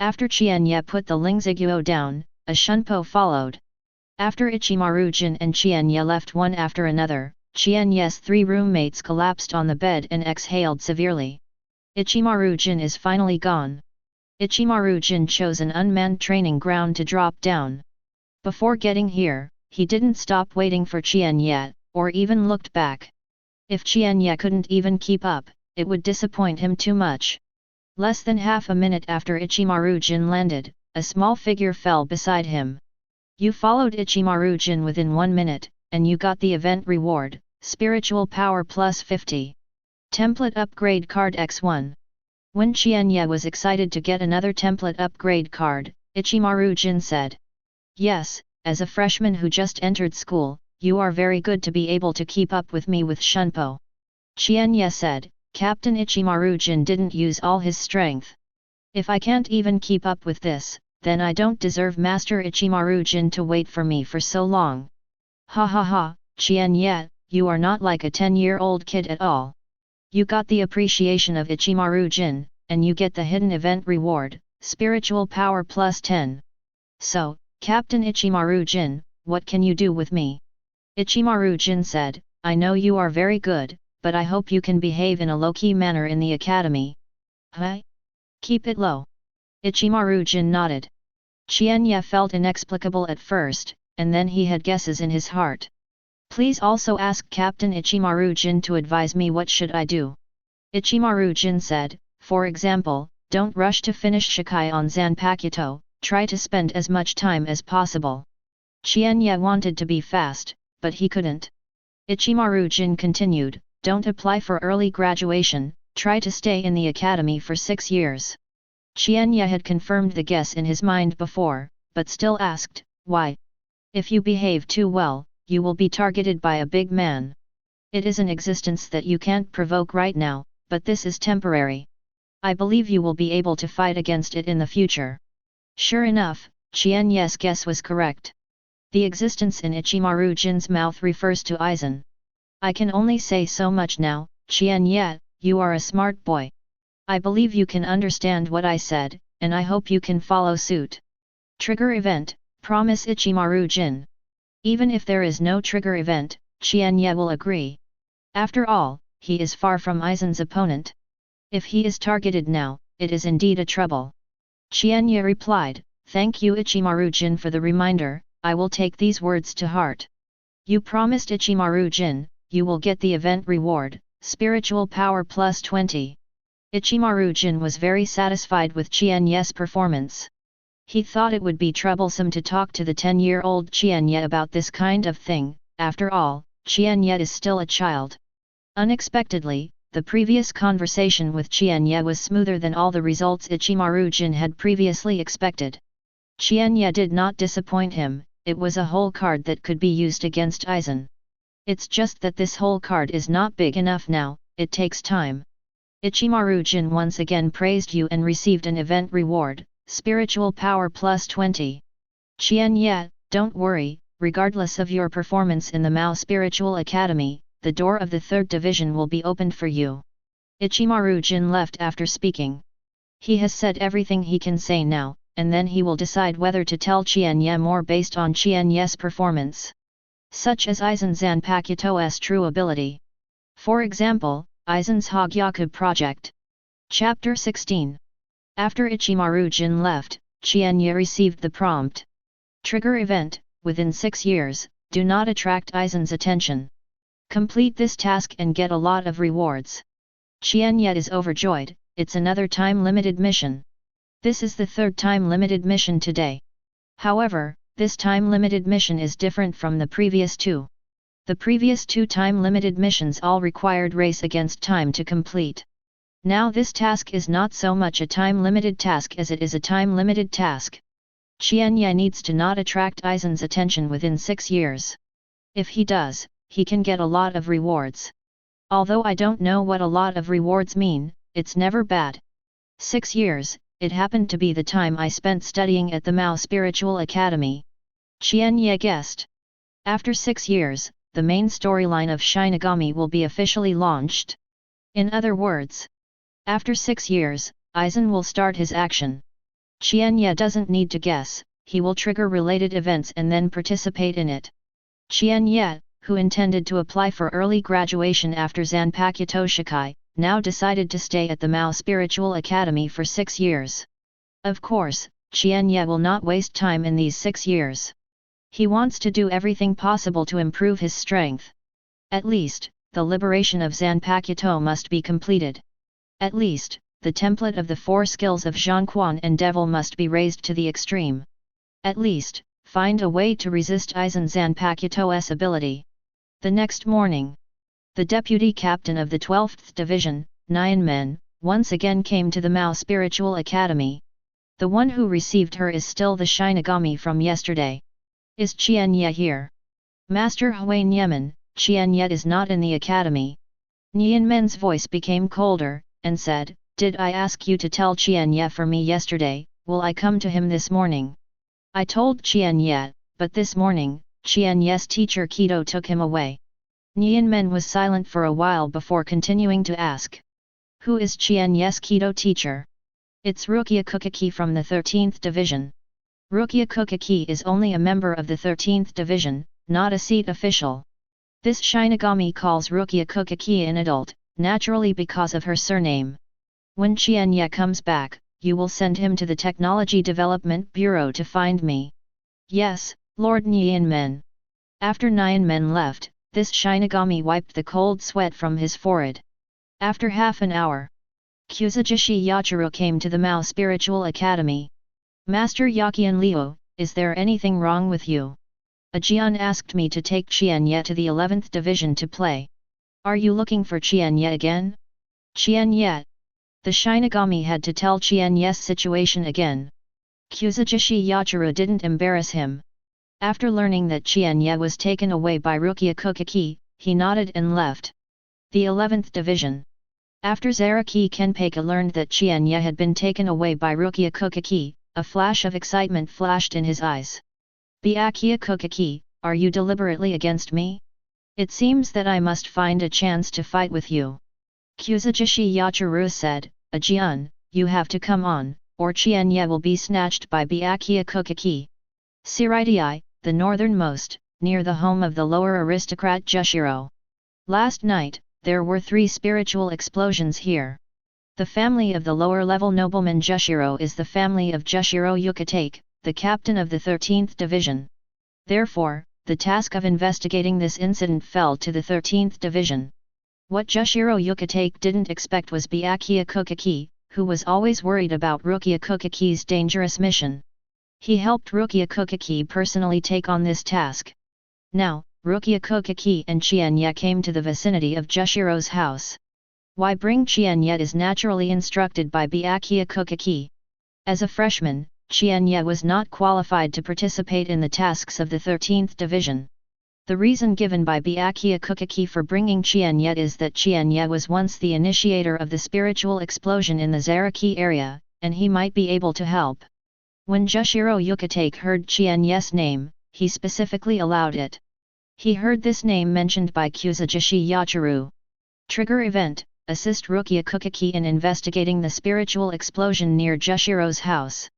After Qian Ye put the Lingziguo down, a Shunpo followed. After Ichimaru Jin and Qian Ye left one after another, Qian Ye's 3 roommates collapsed on the bed and exhaled severely. Ichimaru Jin is finally gone. Ichimaru Jin chose an unmanned training ground to drop down. Before getting here, he didn't stop waiting for Qian Ye, or even looked back. If Qian Ye couldn't even keep up, it would disappoint him too much. Less than half a minute after Ichimaru Jin landed, a small figure fell beside him. You followed Ichimaru Jin within 1 minute, and you got the event reward, Spiritual Power plus 50. Template Upgrade Card X1. When Qian Ye was excited to get another template upgrade card, Ichimaru Jin said, "Yes, as a freshman who just entered school, you are very good to be able to keep up with me with Shunpo." Qian Ye said, "Captain Ichimaru Jin didn't use all his strength. If I can't even keep up with this, then I don't deserve Master Ichimaru Jin to wait for me for so long." Ha ha ha, Qian Ye, you are not like a 10-year-old kid at all. You got the appreciation of Ichimaru Jin, and you get the hidden event reward, Spiritual Power plus 10. So, Captain Ichimaru Jin, what can you do with me? Ichimaru Jin said, "I know you are very good, but I hope you can behave in a low-key manner in the academy." Huh? Keep it low. Ichimaru Jin nodded. Qian Ye felt inexplicable at first, and then he had guesses in his heart. "Please also ask Captain Ichimaru Jin to advise me what should I do." Ichimaru Jin said, "For example, don't rush to finish Shikai on Zanpakuto, try to spend as much time as possible." Qian Ye wanted to be fast, but he couldn't. Ichimaru Jin continued, "Don't apply for early graduation, try to stay in the academy for 6 years." Qian Ye had confirmed the guess in his mind before, but still asked, "Why? If you behave too well, you will be targeted by a big man. It is an existence that you can't provoke right now, but this is temporary. I believe you will be able to fight against it in the future." Sure enough, Qian Ye's guess was correct. The existence in Ichimaru Jin's mouth refers to Aizen. "I can only say so much now, Qian Ye, you are a smart boy. I believe you can understand what I said, and I hope you can follow suit." Trigger event, promise Ichimaru Jin. Even if there is no trigger event, Qian Ye will agree. After all, he is far from Aizen's opponent. If he is targeted now, it is indeed a trouble. Qian Ye replied, "Thank you Ichimaru-jin for the reminder, I will take these words to heart. You promised Ichimaru-jin, you will get the event reward, spiritual power plus 20. Ichimaru-jin was very satisfied with Qian Ye's performance. He thought it would be troublesome to talk to the 10-year-old Qian Ye about this kind of thing, after all, Qian Ye is still a child. Unexpectedly, the previous conversation with Qian Ye was smoother than all the results Ichimaru-jin had previously expected. Qian Ye did not disappoint him, it was a whole card that could be used against Aizen. It's just that this whole card is not big enough now, it takes time. Ichimaru-jin once again praised you and received an event reward, spiritual power plus 20. Qian Ye, don't worry, regardless of your performance in the Mao Spiritual Academy, the door of the 3rd division will be opened for you. Ichimaru-jin left after speaking. He has said everything he can say now, and then he will decide whether to tell Qian Ye more based on Qian Ye's performance. Such as Aizen Zanpakuto's true ability. For example, Aizen's Hōgyoku project. Chapter 16. After Ichimaru-jin left, Qian Ye received the prompt. Trigger event, within 6 years, do not attract Aizen's attention. Complete this task and get a lot of rewards. Qian Ye is overjoyed, it's another time-limited mission. This is the 3rd time-limited mission today. However, this time-limited mission is different from the previous 2. The previous 2 time-limited missions all required race against time to complete. Now this task is not so much a time-limited task as it is a time-limited task. Qian Ye needs to not attract Aizen's attention within 6 years. If he does, he can get a lot of rewards. Although I don't know what a lot of rewards mean, it's never bad. 6 years, it happened to be the time I spent studying at the Mao Spiritual Academy. Qian Ye guessed. After 6 years, the main storyline of Shinigami will be officially launched. In other words, after 6 years, Aizen will start his action. Qian Ye doesn't need to guess, he will trigger related events and then participate in it. Qian Ye, who intended to apply for early graduation after Zanpakuto Shikai, now decided to stay at the Mao Spiritual Academy for 6 years. Of course, Qian Ye will not waste time in these 6 years. He wants to do everything possible to improve his strength. At least, the liberation of Zanpakuto must be completed. At least, the template of the 4 skills of Zhongquan and Devil must be raised to the extreme. At least, find a way to resist Aizen Zanpakuto's ability. The next morning, the deputy captain of the 12th Division, Nyan Men, once again came to the Mao Spiritual Academy. The one who received her is still the Shinigami from yesterday. Is Qian Ye here? Master Huan Yemen, Qian Ye is not in the academy. Nyan Men's voice became colder, and said, Did I ask you to tell Qian Ye for me yesterday, will I come to him this morning? I told Qian Ye, but this morning, Qian Ye's teacher Kido took him away. Nyan Men was silent for a while before continuing to ask. Who is Qian Ye's Kido teacher? It's Hōgyoku from the 13th Division. Hōgyoku is only a member of the 13th Division, not a seat official. This Shinigami calls Hōgyoku an adult, naturally because of her surname. When Qian Ye comes back, you will send him to the Technology Development Bureau to find me. Yes, Lord Nyan Men. After Nyan Men left, this Shinigami wiped the cold sweat from his forehead. After half an hour, Kuzujishi Yachiru came to the Mao Spiritual Academy. Master Yakian Liu, is there anything wrong with you? Ajian asked me to take Qian Ye to the 11th Division to play. Are you looking for Qian Ye again? Qian Ye. The Shinigami had to tell Qian Ye's situation again. Kuzujishi Yachiru didn't embarrass him. After learning that Qian Ye was taken away by Hōgyoku, he nodded and left. The 11th Division. After Zaraki Kenpeka learned that Qian Ye had been taken away by Hōgyoku, a flash of excitement flashed in his eyes. Hōgyoku, are you deliberately against me? It seems that I must find a chance to fight with you. Kuzujishi Yachiru said, Ajian, you have to come on, or Qian Ye will be snatched by Hōgyoku. Siritai, the northernmost, near the home of the lower aristocrat Jushiro. Last night, there were 3 spiritual explosions here. The family of the lower-level nobleman Jushiro is the family of Jushiro Yukitake, the captain of the 13th Division. Therefore, the task of investigating this incident fell to the 13th Division. What Jushiro Yukitake didn't expect was Byakuya Kokaki, who was always worried about Rukia Kokaki's dangerous mission. He helped Rukia Kokaki personally take on this task. Now, Rukia Kokaki and Qian Ye came to the vicinity of Jushiro's house. Why bring Qian Ye is naturally instructed by Byakuya Kokaki. As a freshman, Qian Ye was not qualified to participate in the tasks of the 13th Division. The reason given by Byakuya Kokaki for bringing Qian Ye is that Qian Ye was once the initiator of the spiritual explosion in the Zaraki area, and he might be able to help. When Jushiro Yukitake heard Qian Ye's name, he specifically allowed it. He heard this name mentioned by Kuzujishi Yachiru. Trigger event: assist Rukia Kokaki in investigating the spiritual explosion near Jushiro's house.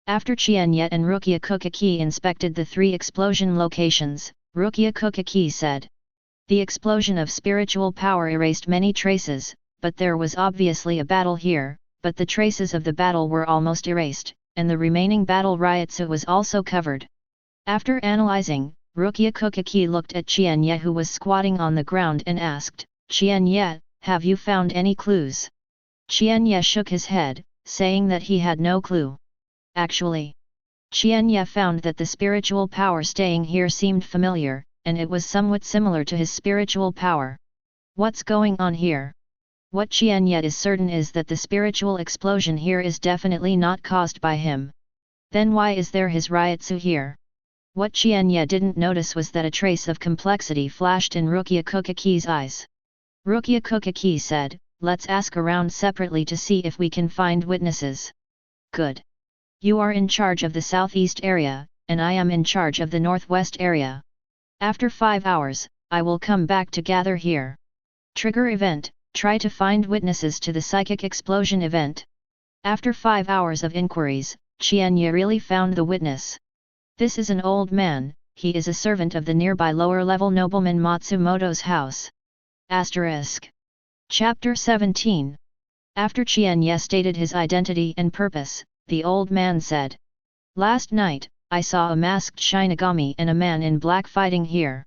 After Qian Ye and Rukia Kokaki inspected the 3 explosion locations, Rukia Kokaki said, "The explosion of spiritual power erased many traces, but there was obviously a battle here, but the traces of the battle were almost erased, and the remaining battle Ryatsu was also covered." After analyzing, Rukia Kokaki looked at Qian Ye, who was squatting on the ground, and asked, "Qian Ye, have you found any clues?" Qian Ye shook his head, saying that he had no clue. Actually, Qian Ye found that the spiritual power staying here seemed familiar, and it was somewhat similar to his spiritual power. What's going on here? What Qian Ye is certain is that the spiritual explosion here is definitely not caused by him. Then why is there his Ryatsu here? What Qian Ye didn't notice was that a trace of complexity flashed in Rukia Kokaki's eyes. Rukia Kokaki said, "Let's ask around separately to see if we can find witnesses." "Good. You are in charge of the southeast area, and I am in charge of the northwest area. After 5 hours, I will come back to gather here." Trigger event: try to find witnesses to the psychic explosion event. After 5 hours of inquiries, Qian Ye really found the witness. This is an old man. He is a servant of the nearby lower-level nobleman Matsumoto's house. Asterisk. Chapter 17. After Qian Ye stated his identity and purpose, the old man said, "Last night, I saw a masked Shinigami and a man in black fighting here.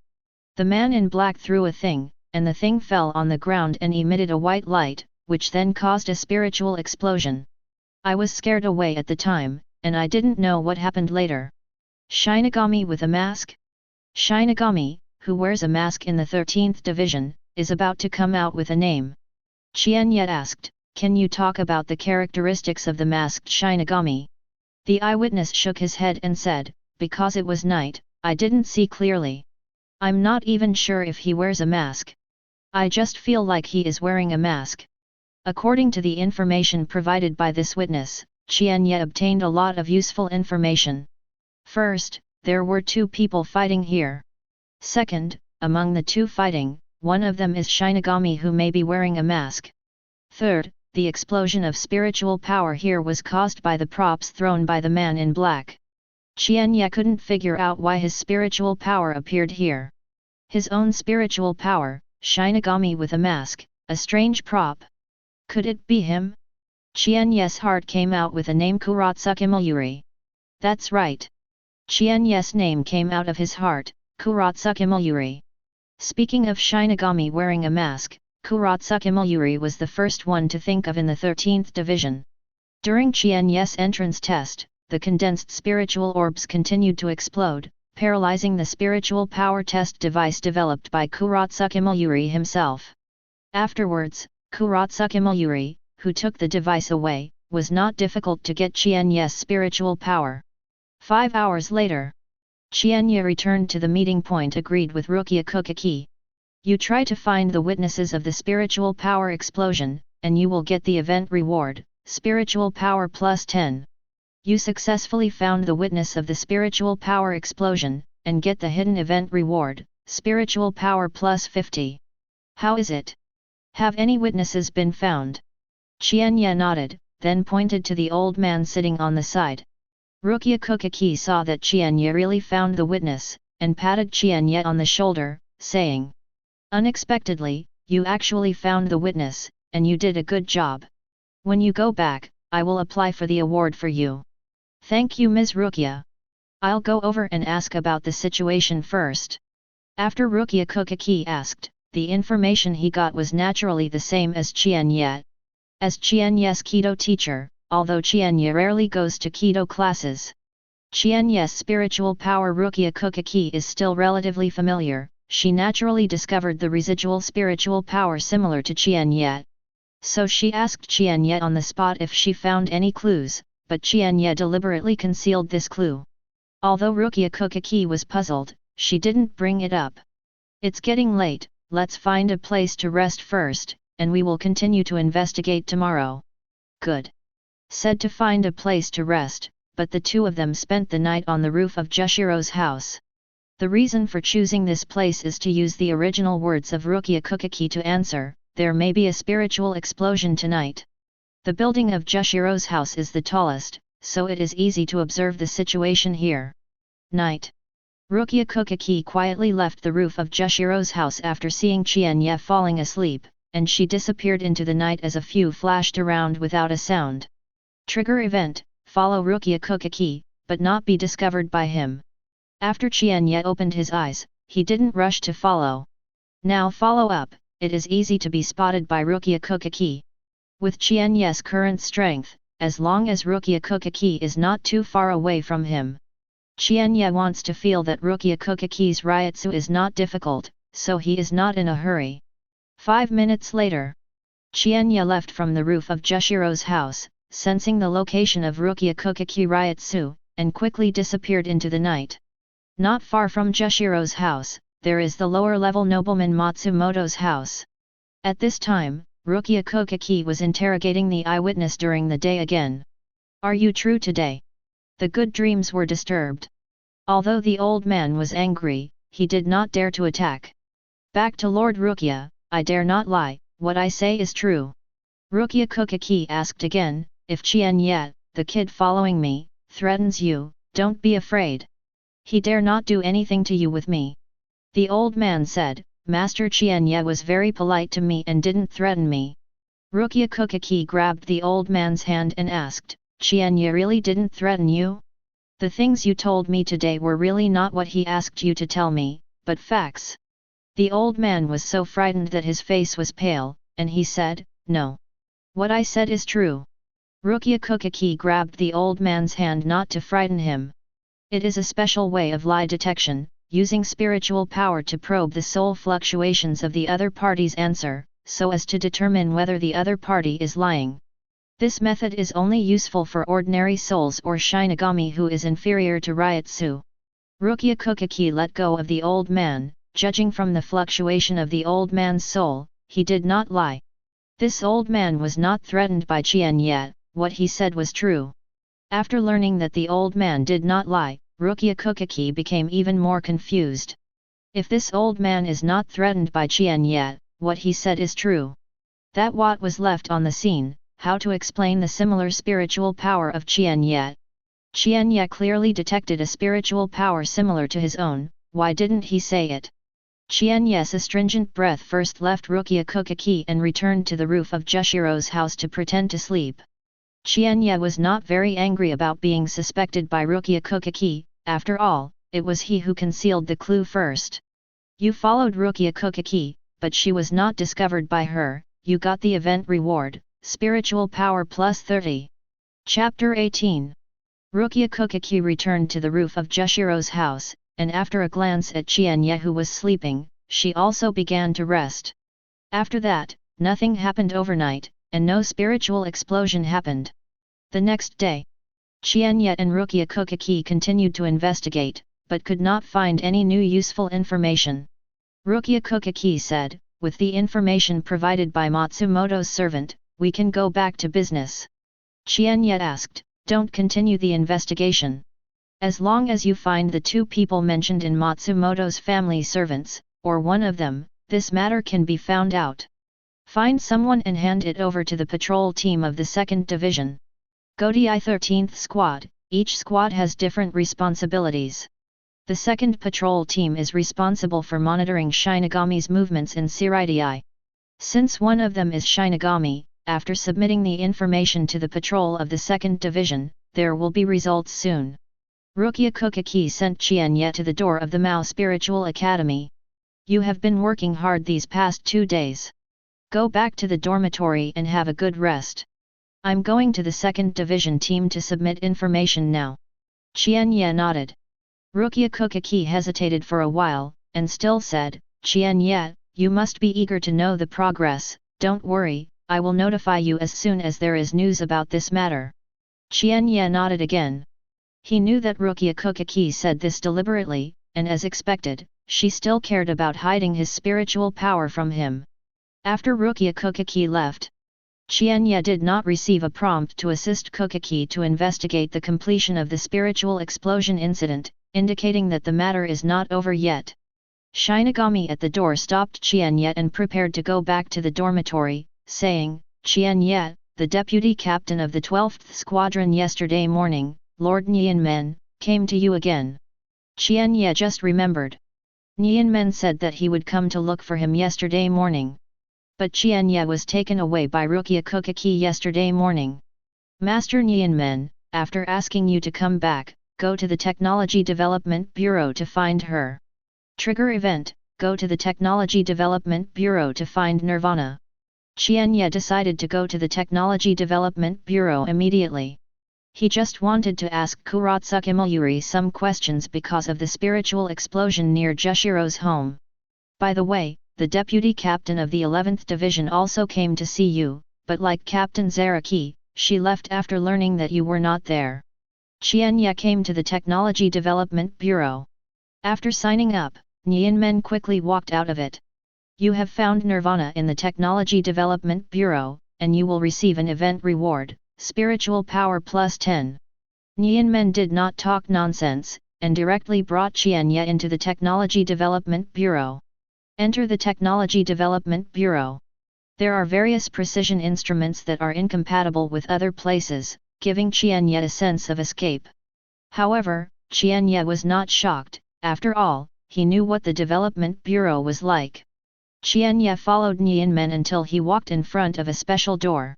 The man in black threw a thing, and the thing fell on the ground and emitted a white light, which then caused a spiritual explosion. I was scared away at the time, and I didn't know what happened later." Shinigami with a mask? Shinigami, who wears a mask in the 13th Division, is about to come out with a name. Qian Ye asked, "Can you talk about the characteristics of the masked Shinigami?" The eyewitness shook his head and said, "Because it was night, I didn't see clearly. I'm not even sure if he wears a mask. I just feel like he is wearing a mask." According to the information provided by this witness, Qian Ye obtained a lot of useful information. First, there were 2 people fighting here. Second, among the 2 fighting, one of them is Shinigami, who may be wearing a mask. Third, the explosion of spiritual power here was caused by the props thrown by the man in black. Qian Ye couldn't figure out why his spiritual power appeared here. His own spiritual power, Shinigami with a mask, a strange prop. Could it be him? Qian Ye's heart came out with a name, Kuratsuka Mayuri. That's right. Qian Ye's name came out of his heart, Kuratsuka Mayuri. Speaking of Shinigami wearing a mask, Kuratsuka Mayuri was the first one to think of in the 13th Division. During Qian Ye's entrance test, the condensed spiritual orbs continued to explode, paralyzing the spiritual power test device developed by Kuratsuka Mayuri himself. Afterwards, Kuratsuka Mayuri, who took the device away, was not difficult to get Qian Ye's spiritual power. 5 hours later, Qian Ye returned to the meeting point agreed with Rukia Kokaki. "You try to find the witnesses of the spiritual power explosion, and you will get the event reward, spiritual power plus 10. You successfully found the witness of the spiritual power explosion, and get the hidden event reward, spiritual power plus 50. How is it? Have any witnesses been found?" Qian Ye nodded, then pointed to the old man sitting on the side. Rukia Kokaki saw that Qian Ye really found the witness, and patted Qian Ye on the shoulder, saying, "Unexpectedly, you actually found the witness, and you did a good job. When you go back, I will apply for the award for you. Thank you, Ms. Rukia. I'll go over and ask about the situation first. After Rukia Kokaki asked, the information he got was naturally the same as Qian Ye. As Qian Ye's Keto teacher, although Qian Ye rarely goes to Keto classes, Qian Ye's spiritual power Rukia Kokaki is still relatively familiar. She naturally discovered the residual spiritual power similar to Qian Ye. So she asked Qian Ye on the spot if she found any clues, but Qian Ye deliberately concealed this clue. Although Rukia Kokaki was puzzled, she didn't bring it up. It's getting late, let's find a place to rest first, and we will continue to investigate tomorrow. Good. Said to find a place to rest, but the two of them spent the night on the roof of Jushiro's house. The reason for choosing this place is to use the original words of Rukia Kokaki to answer, there may be a spiritual explosion tonight. The building of Jushiro's house is the tallest, so it is easy to observe the situation here. Night. Rukia Kokaki quietly left the roof of Jushiro's house after seeing Qian Ye falling asleep, and she disappeared into the night as a few flashed around without a sound. Trigger event, follow Rukia Kokaki, but not be discovered by him. After Qian Ye opened his eyes, he didn't rush to follow. Now follow up, it is easy to be spotted by Rukia Kokaki. With Qian Ye's current strength, as long as Rukia Kokaki is not too far away from him. Qian Ye wants to feel that Rukia Kokaki's Ryutsu is not difficult, so he is not in a hurry. 5 minutes later, Qian Ye left from the roof of Jushiro's house, sensing the location of Rukia Kokaki Ryutsu, and quickly disappeared into the night. Not far from Jushiro's house, there is the lower-level nobleman Matsumoto's house. At this time, Rukia Kokaki was interrogating the eyewitness during the day again. Are you true today? The good dreams were disturbed. Although the old man was angry, he did not dare to attack. Back to Lord Rukia, I dare not lie, what I say is true. Rukia Kokaki asked again, if Qian Ye, the kid following me, threatens you, don't be afraid. He dare not do anything to you with me. The old man said, Master Qian Ye was very polite to me and didn't threaten me. Rukia Kokaki grabbed the old man's hand and asked, Qian Ye really didn't threaten you? The things you told me today were really not what he asked you to tell me, but facts. The old man was so frightened that his face was pale, and he said, no. What I said is true. Rukia Kokaki grabbed the old man's hand not to frighten him. It is a special way of lie detection, using spiritual power to probe the soul fluctuations of the other party's answer, so as to determine whether the other party is lying. This method is only useful for ordinary souls or Shinigami who is inferior to Ryutsu. Rukia Kokaki let go of the old man, judging from the fluctuation of the old man's soul, he did not lie. This old man was not threatened by Qian Ye, what he said was true. After learning that the old man did not lie, Rukia Kokaki became even more confused. If this old man is not threatened by Qian Ye, what he said is true. That what was left on the scene, how to explain the similar spiritual power of Qian Ye. Qian Ye clearly detected a spiritual power similar to his own, why didn't he say it? Qian Ye's astringent breath first left Rukia Kokaki and returned to the roof of Jushiro's house to pretend to sleep. Qian Ye was not very angry about being suspected by Rukia Kokaki, after all, it was he who concealed the clue first. You followed Rukia Kokaki, but she was not discovered by her, you got the event reward, spiritual power plus 30. Chapter 18. Rukia Kokaki returned to the roof of Jushiro's house, and after a glance at Qian Ye who was sleeping, she also began to rest. After that, nothing happened overnight, and no spiritual explosion happened. The next day, Qian Ye and Rukia Kokaki continued to investigate, but could not find any new useful information. Rukia Kokaki said, with the information provided by Matsumoto's servant, we can go back to business. Qian Ye asked, don't continue the investigation. As long as you find the two people mentioned in Matsumoto's family servants, or one of them, this matter can be found out. Find someone and hand it over to the patrol team of the 2nd Division. Gotei 13th Squad, each squad has different responsibilities. The 2nd Patrol Team is responsible for monitoring Shinigami's movements in Siraidai. Since one of them is Shinigami, after submitting the information to the patrol of the 2nd Division, there will be results soon. Hōgyoku sent Qian Ye to the door of the Mao Spiritual Academy. You have been working hard these past 2 days. Go back to the dormitory and have a good rest. I'm going to the 2nd Division team to submit information now. Qian Ye nodded. Hōgyoku hesitated for a while, and still said, Qian Ye, you must be eager to know the progress. Don't worry, I will notify you as soon as there is news about this matter. Qian Ye nodded again. He knew that Hōgyoku said this deliberately, and as expected, she still cared about hiding his spiritual power from him. After Hōgyoku left, Qian Ye did not receive a prompt to assist Kokuki to investigate the completion of the spiritual explosion incident, indicating that the matter is not over yet. Shinigami at the door stopped Qian Ye and prepared to go back to the dormitory, saying, Qian Ye, the deputy captain of the 12th Squadron yesterday morning, Lord Nianmen, came to you again. Qian Ye just remembered. Nianmen said that he would come to look for him yesterday morning. But Qian Ye was taken away by Hōgyoku yesterday morning. Master Nianmen, after asking you to come back, go to the Technology Development Bureau to find her. Trigger event, go to the Technology Development Bureau to find Nirvana. Qian Ye decided to go to the Technology Development Bureau immediately. He just wanted to ask Kuratsuka Mayuri some questions because of the spiritual explosion near Jushiro's home. By the way, the deputy captain of the 11th Division also came to see you, but like Captain Zaraki, she left after learning that you were not there. Qian Ye came to the Technology Development Bureau. After signing up, Nianmen quickly walked out of it. You have found Nirvana in the Technology Development Bureau, and you will receive an event reward. Spiritual power plus 10. Nianmen did not talk nonsense, and directly brought Qian Ye into the Technology Development Bureau. Enter the Technology Development Bureau. There are various precision instruments that are incompatible with other places, giving Qian Ye a sense of escape. However, Qian Ye was not shocked, after all, he knew what the Development Bureau was like. Qian Ye followed Nianmen until he walked in front of a special door.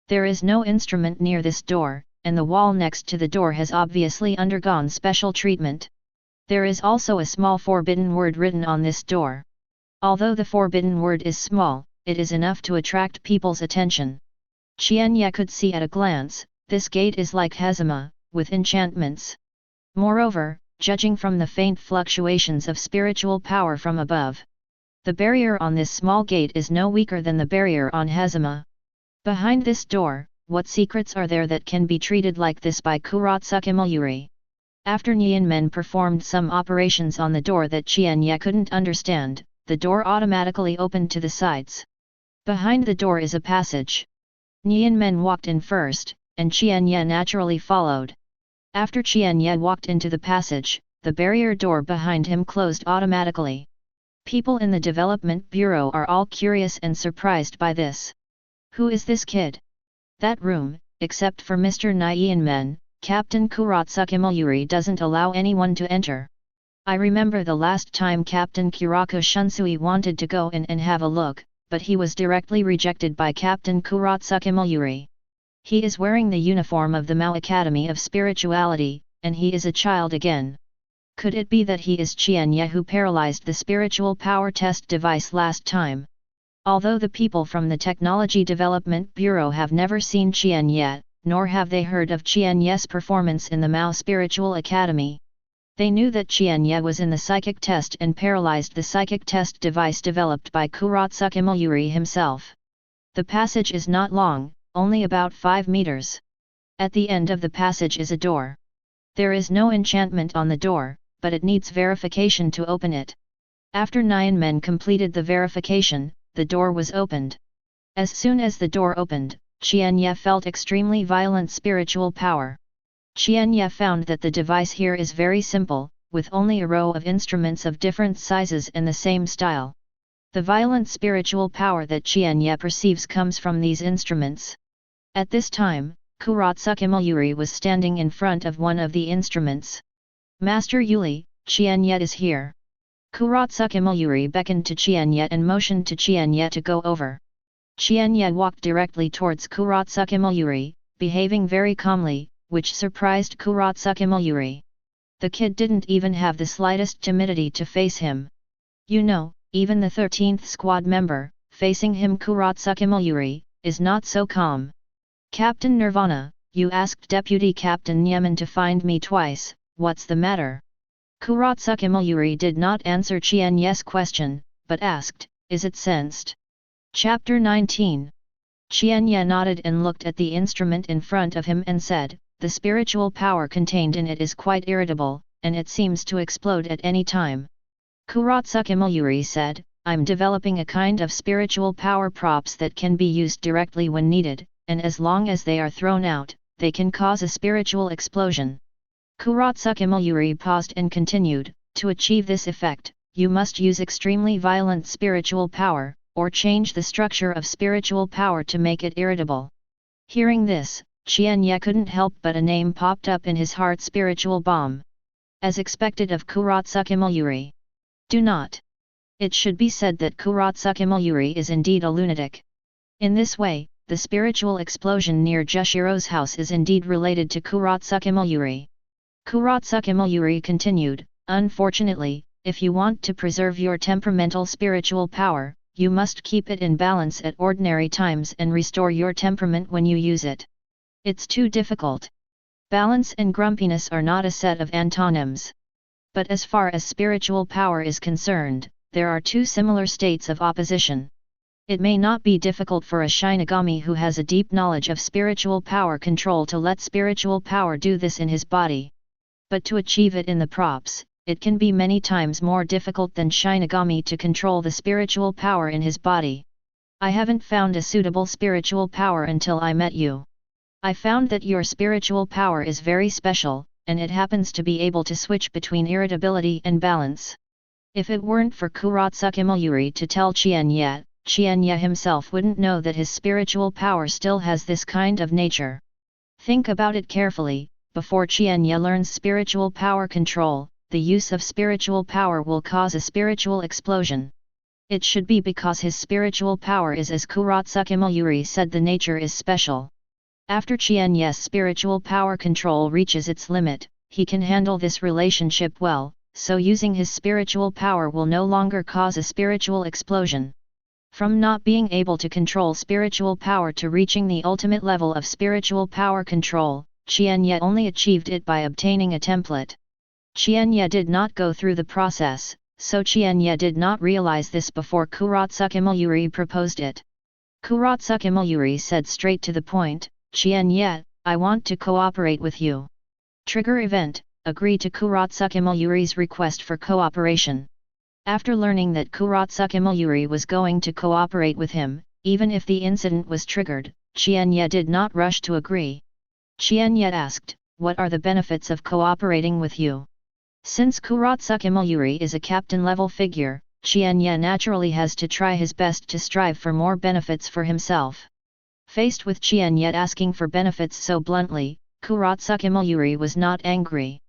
There is no instrument near this door, and the wall next to the door has obviously undergone special treatment. There is also a small forbidden word written on this door. Although the forbidden word is small, it is enough to attract people's attention. Qian Ye could see at a glance, this gate is like Hazama, with enchantments. Moreover, judging from the faint fluctuations of spiritual power from above, the barrier on this small gate is no weaker than the barrier on Hazama. Behind this door, what secrets are there that can be treated like this by Kuratsuka Mayuri? After Nianmen performed some operations on the door that Qian Ye couldn't understand, the door automatically opened to the sides. Behind the door is a passage. Nianmen walked in first, and Qian Ye naturally followed. After Qian Ye walked into the passage, the barrier door behind him closed automatically. People in the Development Bureau are all curious and surprised by this. Who is this kid? That room, except for Mr. Nianmen, Captain Kuratsuka Mayuri doesn't allow anyone to enter. I remember the last time Captain Kirako Shunsui wanted to go in and have a look, but he was directly rejected by Captain Kuratsuka Mayuri. He is wearing the uniform of the Mao Academy of Spirituality, and he is a child again. Could it be that he is Qian Ye who paralyzed the spiritual power test device last time? Although the people from the Technology Development Bureau have never seen Qian Ye, nor have they heard of Qian Ye's performance in the Mao Spiritual Academy. They knew that Qian Ye was in the psychic test and paralyzed the psychic test device developed by Kuratsuka Mayuri himself. The passage is not long, only about 5 meters. At the end of the passage is a door. There is no enchantment on the door, but it needs verification to open it. After Nianmen completed the verification, the door was opened. As soon as the door opened, Qian Ye felt extremely violent spiritual power. Qian Ye found that the device here is very simple, with only a row of instruments of different sizes and the same style. The violent spiritual power that Qian Ye perceives comes from these instruments. At this time, Kuratsuka Mayuri was standing in front of one of the instruments. Master Yuli, Qian Ye is here. Kuratsuka Mayuri beckoned to Qian Ye and motioned to Qian Ye to go over. Qian Ye walked directly towards Kurotsuke Mayuri, behaving very calmly, which surprised Kurotsuke Mayuri. The kid didn't even have the slightest timidity to face him. You know, even the 13th squad member, facing him Kurotsuke Mayuri, is not so calm. Captain Nirvana, you asked Deputy Captain Yemen to find me twice, what's the matter? Kurotsuke Mayuri did not answer Qian Ye's question, but asked, is it sensed? Chapter 19. Qian Ye nodded and looked at the instrument in front of him and said, the spiritual power contained in it is quite irritable, and it seems to explode at any time. Kurotsuke Mayuri said, I'm developing a kind of spiritual power props that can be used directly when needed, and as long as they are thrown out, they can cause a spiritual explosion. Kurotsuke Mayuri paused and continued, to achieve this effect, you must use extremely violent spiritual power, or change the structure of spiritual power to make it irritable. Hearing this, Qian Ye couldn't help but a name popped up in his heart: spiritual bomb. As expected of Kurotsuke Mayuri. Do not. It should be said that Kurotsuke Mayuri is indeed a lunatic. In this way, the spiritual explosion near Jushiro's house is indeed related to Kurotsuke Mayuri. Kurotsuke Mayuri continued, unfortunately, if you want to preserve your temperamental spiritual power, you must keep it in balance at ordinary times and restore your temperament when you use it. It's too difficult. Balance and grumpiness are not a set of antonyms. But as far as spiritual power is concerned, there are two similar states of opposition. It may not be difficult for a Shinigami who has a deep knowledge of spiritual power control to let spiritual power do this in his body. But to achieve it in the props, it can be many times more difficult than Shinigami to control the spiritual power in his body. I haven't found a suitable spiritual power until I met you. I found that your spiritual power is very special, and it happens to be able to switch between irritability and balance. If it weren't for Kurotsuke Mayuri to tell Qian Ye himself wouldn't know that his spiritual power still has this kind of nature. Think about it carefully, before Qian Ye learns spiritual power control, the use of spiritual power will cause a spiritual explosion. It should be because his spiritual power is, as Kurotsuke Mayuri said, the nature is special. After Qian Ye's spiritual power control reaches its limit, he can handle this relationship well, so using his spiritual power will no longer cause a spiritual explosion. From not being able to control spiritual power to reaching the ultimate level of spiritual power control, Qian Ye only achieved it by obtaining a template. Qian Ye did not go through the process, so Qian Ye did not realize this before Kurotsuke Mayuri proposed it. Kurotsuke Mayuri said straight to the point, Qian Ye, I want to cooperate with you. Trigger event, agree to Kurotsuke Mayuri's request for cooperation. After learning that Kurotsuke Mayuri was going to cooperate with him, even if the incident was triggered, Qian Ye did not rush to agree. Qian Ye asked, what are the benefits of cooperating with you? Since Kurotsuke Mayuri is a captain-level figure, Qian Ye naturally has to try his best to strive for more benefits for himself. Faced with Qian Ye asking for benefits so bluntly, Kurotsuke Mayuri was not angry.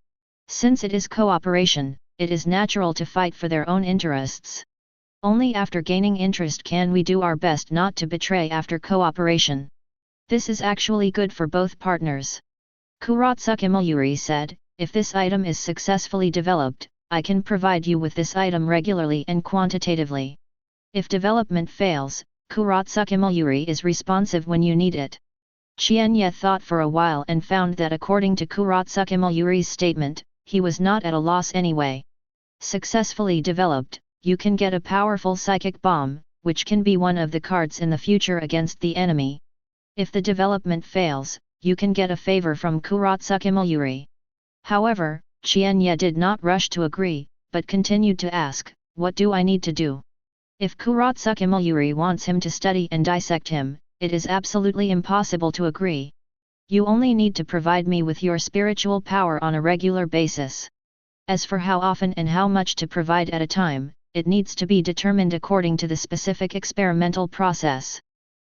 Since it is cooperation, it is natural to fight for their own interests. Only after gaining interest can we do our best not to betray after cooperation. This is actually good for both partners. Kurotsuke Mayuri said, if this item is successfully developed, I can provide you with this item regularly and quantitatively. If development fails, Kurotsuke Mayuri is responsive when you need it. Qian Ye thought for a while and found that according to Kurotsuke Mayuri's statement, he was not at a loss anyway. Successfully developed, you can get a powerful psychic bomb, which can be one of the cards in the future against the enemy. If the development fails, you can get a favor from Kurotsuke Mayuri. However, Qian Ye did not rush to agree, but continued to ask, what do I need to do? If Kurotsuke Mayuri wants him to study and dissect him, it is absolutely impossible to agree. You only need to provide me with your spiritual power on a regular basis. As for how often and how much to provide at a time, it needs to be determined according to the specific experimental process.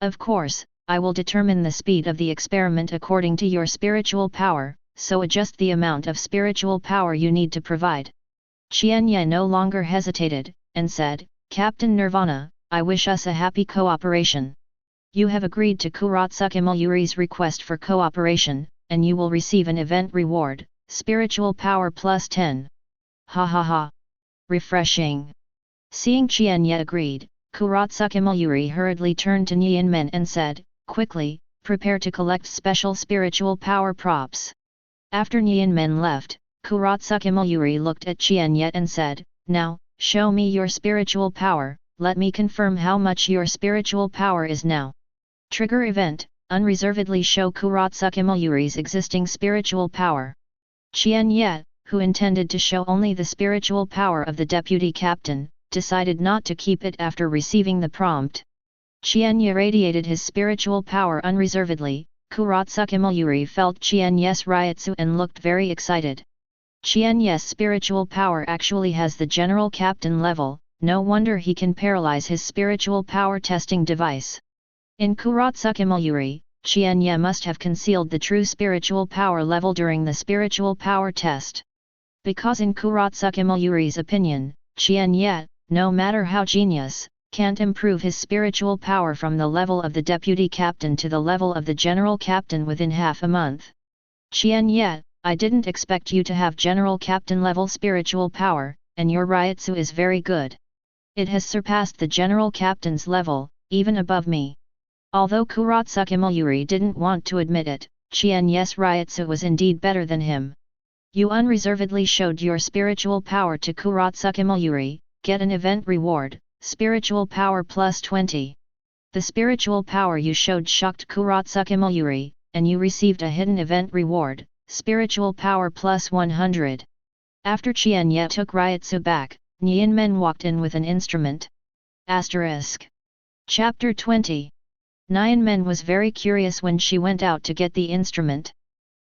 Of course, I will determine the speed of the experiment according to your spiritual power, so adjust the amount of spiritual power you need to provide. Qian Ye no longer hesitated, and said, Captain Nirvana, I wish us a happy cooperation. You have agreed to Kurotsuke Mayuri's request for cooperation, and you will receive an event reward, spiritual power plus 10. Ha ha ha. Refreshing. Seeing Qian Ye agreed, Kurotsuke Mayuri hurriedly turned to Nyanmen and said, quickly, prepare to collect special spiritual power props. After Nyanmen left, Kurotsuke Mayuri looked at Qian Ye and said, now, show me your spiritual power, let me confirm how much your spiritual power is now. Trigger event, unreservedly show Kurotsuke Mayuri's existing spiritual power. Qian Ye, who intended to show only the spiritual power of the deputy captain, decided not to keep it after receiving the prompt. Qian Ye radiated his spiritual power unreservedly. Kurotsuke Mayuri felt Qian Ye's ryutsu and looked very excited. Qian Ye's spiritual power actually has the general captain level, no wonder he can paralyze his spiritual power testing device. In Kurotsuke Mayuri, Qian Ye must have concealed the true spiritual power level during the spiritual power test. Because in Kurotsuke Mayuri's opinion, Qian Ye, no matter how genius, can't improve his spiritual power from the level of the deputy captain to the level of the general captain within half a month. Qian Ye, I didn't expect you to have general captain level spiritual power, and your ryutsu is very good. It has surpassed the general captain's level, even above me. Although Kurotsuke Mayuri didn't want to admit it, Qian Ye's ryutsu was indeed better than him. You unreservedly showed your spiritual power to Kurotsuke Mayuri, get an event reward, spiritual power plus 20. The spiritual power you showed shocked Kurotsuke Mayuri, and you received a hidden event reward, spiritual power plus 100. After Qian Ye took ryutsu back, Nyanmen walked in with an instrument. Asterisk. Chapter 20. Nyanmen was very curious when she went out to get the instrument.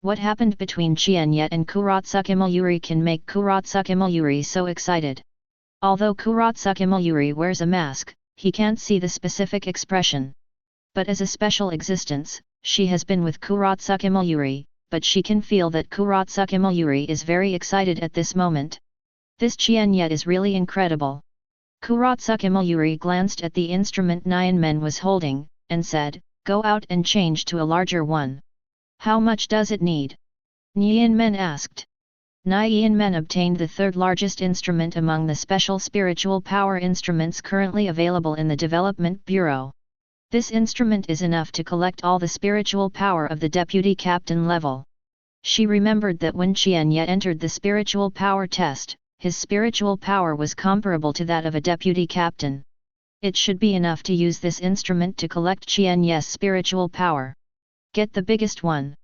What happened between Qian Ye and Kurotsuke Mayuri can make Kurotsuke Mayuri so excited. Although Kurotsuke Mayuri wears a mask, he can't see the specific expression. But as a special existence, she has been with Kurotsuke Mayuri, but she can feel that Kurotsuke Mayuri is very excited at this moment. This Qian Ye is really incredible. Kurotsuke Mayuri glanced at the instrument Nyanmen was holding, and said, go out and change to a larger one. How much does it need? Nyanmen asked. Nyanmen obtained the third largest instrument among the special spiritual power instruments currently available in the Development Bureau. This instrument is enough to collect all the spiritual power of the deputy captain level. She remembered that when Qian Ye entered the spiritual power test, his spiritual power was comparable to that of a deputy captain. It should be enough to use this instrument to collect Qian Ye's spiritual power. Get the biggest one.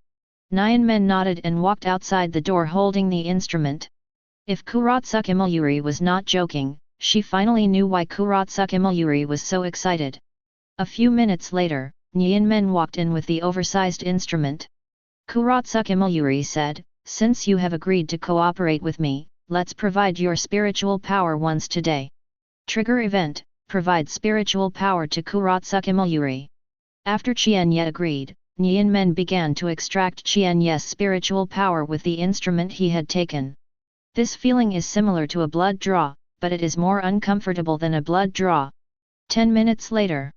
Nyanmen nodded and walked outside the door holding the instrument. If Kurotsuke Mayuri was not joking, she finally knew why Kurotsuke Mayuri was so excited. A few minutes later, Nyanmen walked in with the oversized instrument. Kurotsuke Mayuri said, since you have agreed to cooperate with me, let's provide your spiritual power once today. Trigger event, provide spiritual power to Kurotsuke Mayuri. After Qian Ye agreed, Nyanmen began to extract Qian Ye's spiritual power with the instrument he had taken. This feeling is similar to a blood draw, but it is more uncomfortable than a blood draw. 10 minutes later.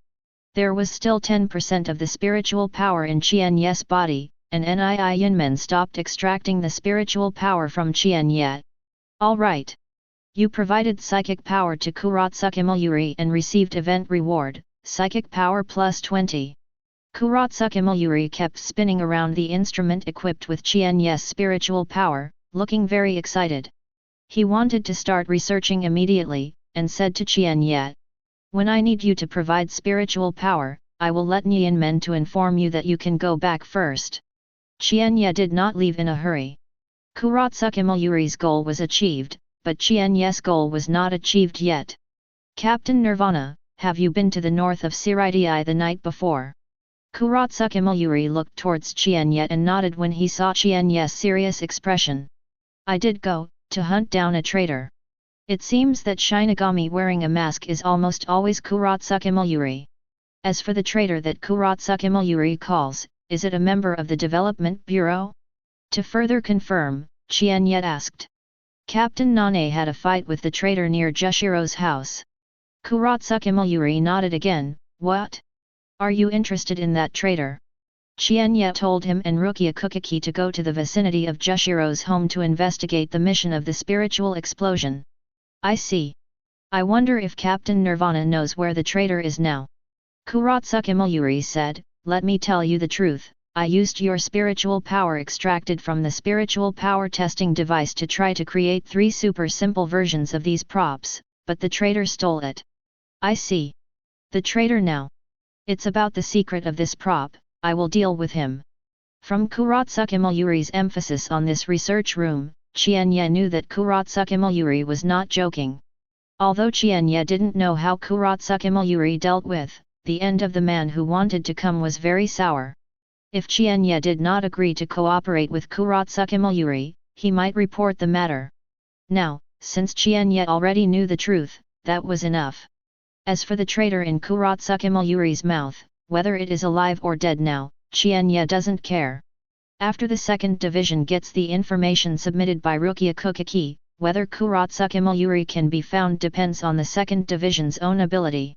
There was still 10% of the spiritual power in Qian Ye's body, and Nyanmen stopped extracting the spiritual power from Qian Ye. Alright. You provided psychic power to Kurotsuke Mayuri and received event reward, psychic power plus 20. Kurotsuke Mayuri kept spinning around the instrument equipped with Qian Ye's spiritual power, looking very excited. He wanted to start researching immediately, and said to Qian Ye, when I need you to provide spiritual power, I will let Nyanmen to inform you that you can go back first. Qian Ye did not leave in a hurry. Kurotsuke Mayuri's goal was achieved, but Qian Ye's goal was not achieved yet. Captain Nirvana, have you been to the north of Siridii the night before? Kurotsuke Mayuri looked towards Qian Ye and nodded when he saw Qian Ye's serious expression. I did go, to hunt down a traitor. It seems that Shinigami wearing a mask is almost always Kurotsuke Mayuri. As for the traitor that Kurotsuke Mayuri calls, is it a member of the Development Bureau? To further confirm, Qian Ye asked. Captain Nane had a fight with the traitor near Jushiro's house. Kurotsuke Mayuri nodded again, what? Are you interested in that traitor? Qian Ye told him and Hueco to go to the vicinity of Jushiro's home to investigate the mission of the spiritual explosion. I see. I wonder if Captain Nirvana knows where the traitor is now. Kurotsuke Mayuri said, let me tell you the truth, I used your spiritual power extracted from the spiritual power testing device to try to create 3 super simple versions of these props, but the traitor stole it. I see. The traitor now. It's about the secret of this prop, I will deal with him. From Kurotsuke Mayuri's emphasis on this research room, Qian Ye knew that Kurotsuke Mayuri was not joking. Although Qian Ye didn't know how Kurotsuke Mayuri dealt with the end of the man who wanted to come was very sour. If Qian Ye did not agree to cooperate with Kurotsuke Mayuri, he might report the matter. Now, since Qian Ye already knew the truth, that was enough. As for the traitor in Kurotsuke Mayuri's mouth, whether it is alive or dead now, Qian Ye doesn't care. After the 2nd Division gets the information submitted by Hueco, whether Kurotsuke Mayuri can be found depends on the 2nd Division's own ability.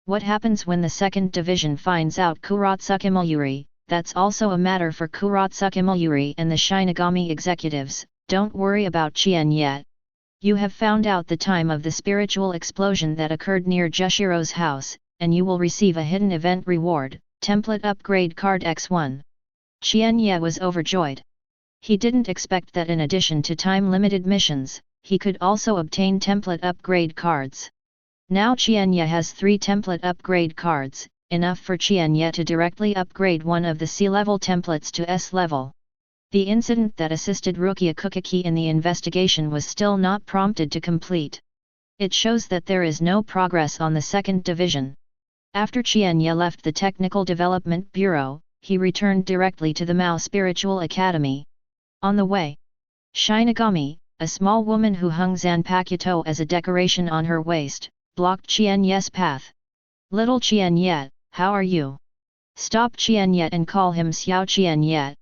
What happens when the 2nd Division finds out Kurotsuke Mayuri? That's also a matter for Kurotsuke Mayuri and the Shinigami executives. Don't worry about Qian Ye. You have found out the time of the spiritual explosion that occurred near Jushiro's house, and you will receive a hidden event reward, template upgrade card X1. Qian Ye was overjoyed. He didn't expect that in addition to time-limited missions, he could also obtain template upgrade cards. Now Qian Ye has 3 template upgrade cards, enough for Qian Ye to directly upgrade one of the C-level templates to S-level. The incident that assisted Hueco in the investigation was still not prompted to complete. It shows that there is no progress on the 2nd Division. After Qian Ye left the Technical Development Bureau, he returned directly to the Mao Spiritual Academy. On the way, Shinigami, a small woman who hung zanpakuto as a decoration on her waist, blocked Qian Ye's path. Little Qian Ye, how are you? Stop Qian Ye and call him Xiao Qian Ye.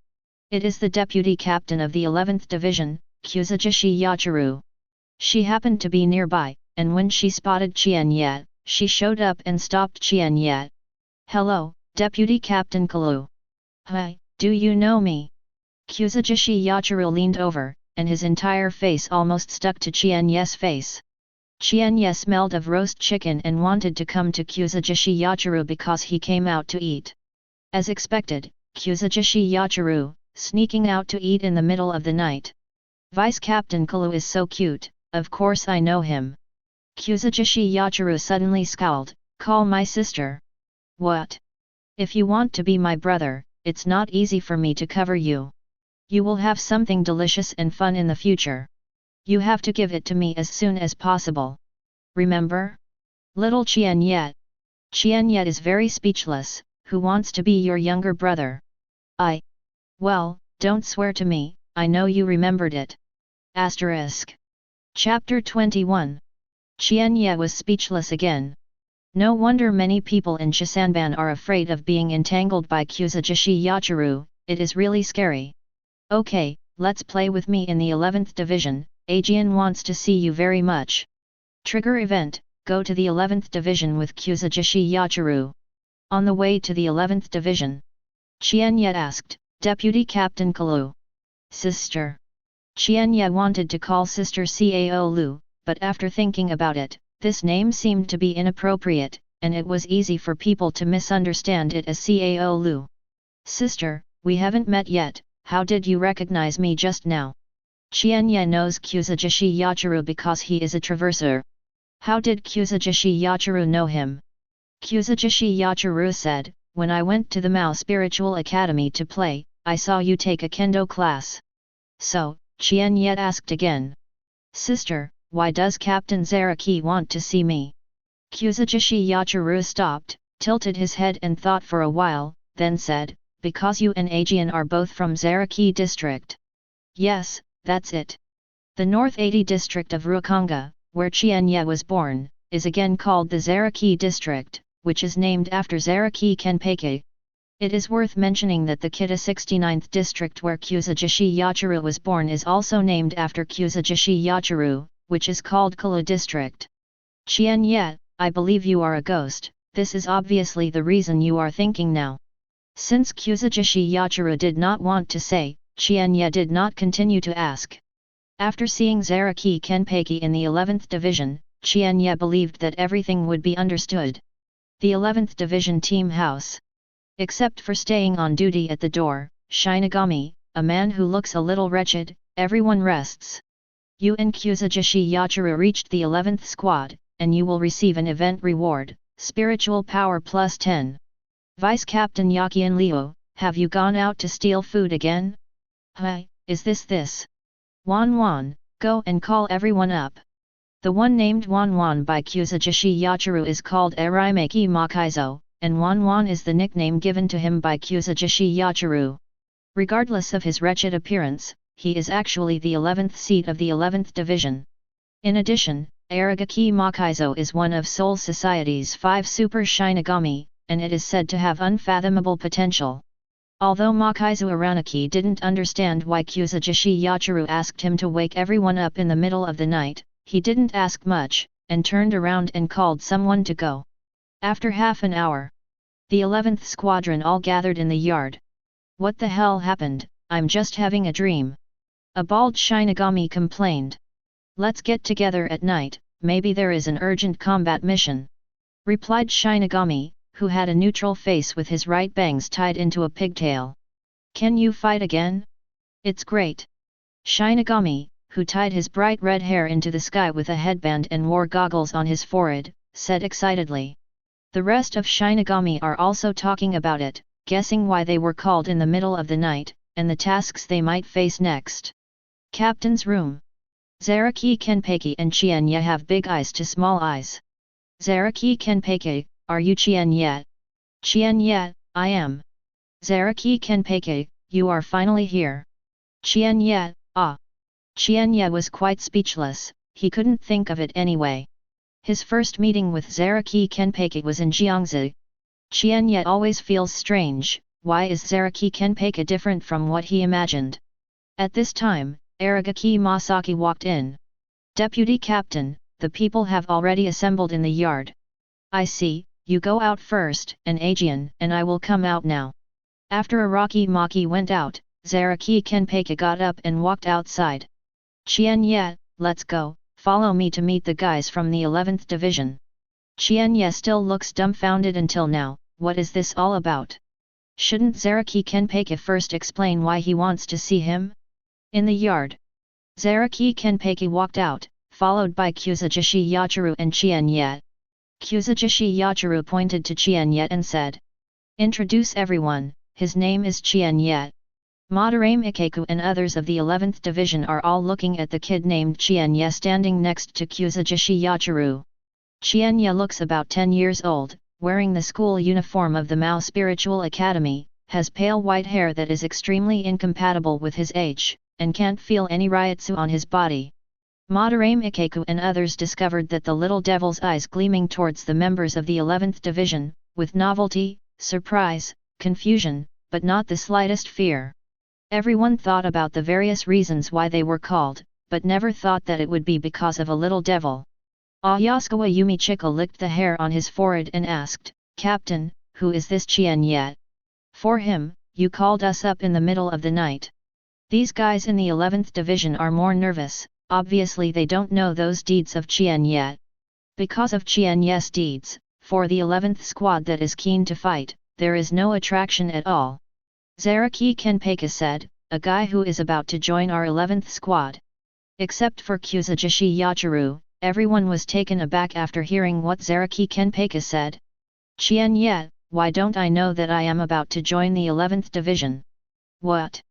It is the deputy captain of the 11th Division, Kuzujishi Yachiru. She happened to be nearby, and when she spotted Qian Ye, she showed up and stopped Qian Ye. Hello, Deputy Captain Kalu. Hi, do you know me? Kuzujishi Yachiru leaned over, and his entire face almost stuck to Qian Ye's face. Qian Ye smelled of roast chicken and wanted to come to Kuzujishi Yachiru because he came out to eat. As expected, Kuzujishi Yachiru, sneaking out to eat in the middle of the night. Vice Captain Kalu is so cute, of course I know him. Kuzujishi Yachiru suddenly scowled, call my sister. What? If you want to be my brother, it's not easy for me to cover you. You will have something delicious and fun in the future. You have to give it to me as soon as possible. Remember? Little Qian Ye. Qian Ye is very speechless, who wants to be your younger brother? Well, don't swear to me, I know you remembered it. Asterisk. Chapter 21. Qian Ye was speechless again. No wonder many people in Shisanban are afraid of being entangled by Kuzujishi Yachiru, it is really scary. Okay, let's play with me in the 11th Division, Aizen wants to see you very much. Trigger event, go to the 11th Division with Kuzujishi Yachiru. On the way to the 11th Division, Qian Ye asked, Deputy Captain Kalu. Sister. Qian Ye wanted to call Sister Cao Lu, but after thinking about it, this name seemed to be inappropriate, and it was easy for people to misunderstand it as Cao Lu. Sister, we haven't met yet, how did you recognize me just now? Qian Ye knows Kuzujishi Yachiru because he is a traverser. How did Kuzujishi Yachiru know him? Kuzujishi Yachiru said, when I went to the Mao Spiritual Academy to play, I saw you take a kendo class. So, Qian Ye asked again. Sister, why does Captain Zaraki want to see me? Kuzujishi Yachiru stopped, tilted his head and thought for a while, then said, because you and Aizen are both from Zaraki district. Yes, that's it. The North 80 district of Rukonga, where Qian Ye was born, is again called the Zaraki district, which is named after Zaraki Kenpeki. It is worth mentioning that the Kita 69th district where Kuzujishi Yachiru was born is also named after Kuzujishi Yachiru, which is called Kalu district. Qian Ye, I believe you are a ghost, this is obviously the reason you are thinking now. Since Kuzujishi Yachiru did not want to say, Qian Ye did not continue to ask. After seeing Zaraki Kenpeki in the 11th Division, Qian Ye believed that everything would be understood. The 11th Division Team House. Except for staying on duty at the door, Shinigami, a man who looks a little wretched, everyone rests. You and Kuzujishi Yachiru reached the 11th squad, and you will receive an event reward, Spiritual Power plus 10. Vice Captain Yakian Liu, have you gone out to steal food again? Hi, is this? Wan, go and call everyone up. The one named Wan by Kuzujishi Yachiru is called Eraimeki Makaizo, and Wan is the nickname given to him by Kuzujishi Yachiru. Regardless of his wretched appearance, he is actually the 11th seat of the 11th Division. In addition, Aragaki Makaizo is one of Soul Society's 5 Super Shinigami, and it is said to have unfathomable potential. Although Makaizo Aranaki didn't understand why Kuzujishi Yachiru asked him to wake everyone up in the middle of the night, he didn't ask much, and turned around and called someone to go. After half an hour, the 11th squadron all gathered in the yard. What the hell happened? I'm just having a dream. A bald Shinigami complained. Let's get together at night, maybe there is an urgent combat mission. Replied Shinigami, who had a neutral face with his right bangs tied into a pigtail. Can you fight again? It's great. Shinigami, who tied his bright red hair into the sky with a headband and wore goggles on his forehead, said excitedly. The rest of Shinigami are also talking about it, guessing why they were called in the middle of the night, and the tasks they might face next. Captain's room. Zaraki Kenpeki and Qian Ye have big eyes to small eyes. Zaraki Kenpeki, are you Qian Ye? Qian Ye, I am. Zaraki Kenpeki, you are finally here. Qian Ye, ah. Qian Ye was quite speechless, he couldn't think of it anyway. His first meeting with Zaraki Kenpeki was in Jiangzi. Qian Ye always feels strange, why is Zaraki Kenpeki different from what he imagined? At this time, Aragaki Masaki walked in. Deputy Captain, the people have already assembled in the yard. I see, you go out first, and Aizen and I will come out now. After Araki Maki went out, Zaraki Kenpeki got up and walked outside. Qian Ye, let's go, follow me to meet the guys from the 11th Division. Qian Ye still looks dumbfounded until now, what is this all about? Shouldn't Zaraki Kenpeki first explain why he wants to see him? In the yard, Zaraki Kenpeki walked out, followed by Kuzujishi Yachiru and Qian Ye. Kuzujishi Yachiru pointed to Qian Ye and said, introduce everyone, his name is Qian Ye. Madarame Ikeku and others of the 11th Division are all looking at the kid named Qian Ye standing next to Kuzujishi Yachiru. Qian Ye looks about 10 years old, wearing the school uniform of the Mao Spiritual Academy, has pale white hair that is extremely incompatible with his age, and can't feel any ryotsu on his body. Madarame Ikeku and others discovered that the little devil's eyes gleaming towards the members of the 11th Division, with novelty, surprise, confusion, but not the slightest fear. Everyone thought about the various reasons why they were called, but never thought that it would be because of a little devil. Ayasukawa Yumichika licked the hair on his forehead and asked, Captain, who is this Qian Ye? For him, you called us up in the middle of the night. These guys in the 11th Division are more nervous, obviously they don't know those deeds of Qian Ye. Because of Qian Ye's deeds, for the 11th squad that is keen to fight, there is no attraction at all. Zaraki Kenpeki said, a guy who is about to join our 11th squad. Except for Kuzujishi Yachiru, everyone was taken aback after hearing what Zaraki Kenpeki said. Qian Ye, why don't I know that I am about to join the 11th Division? What?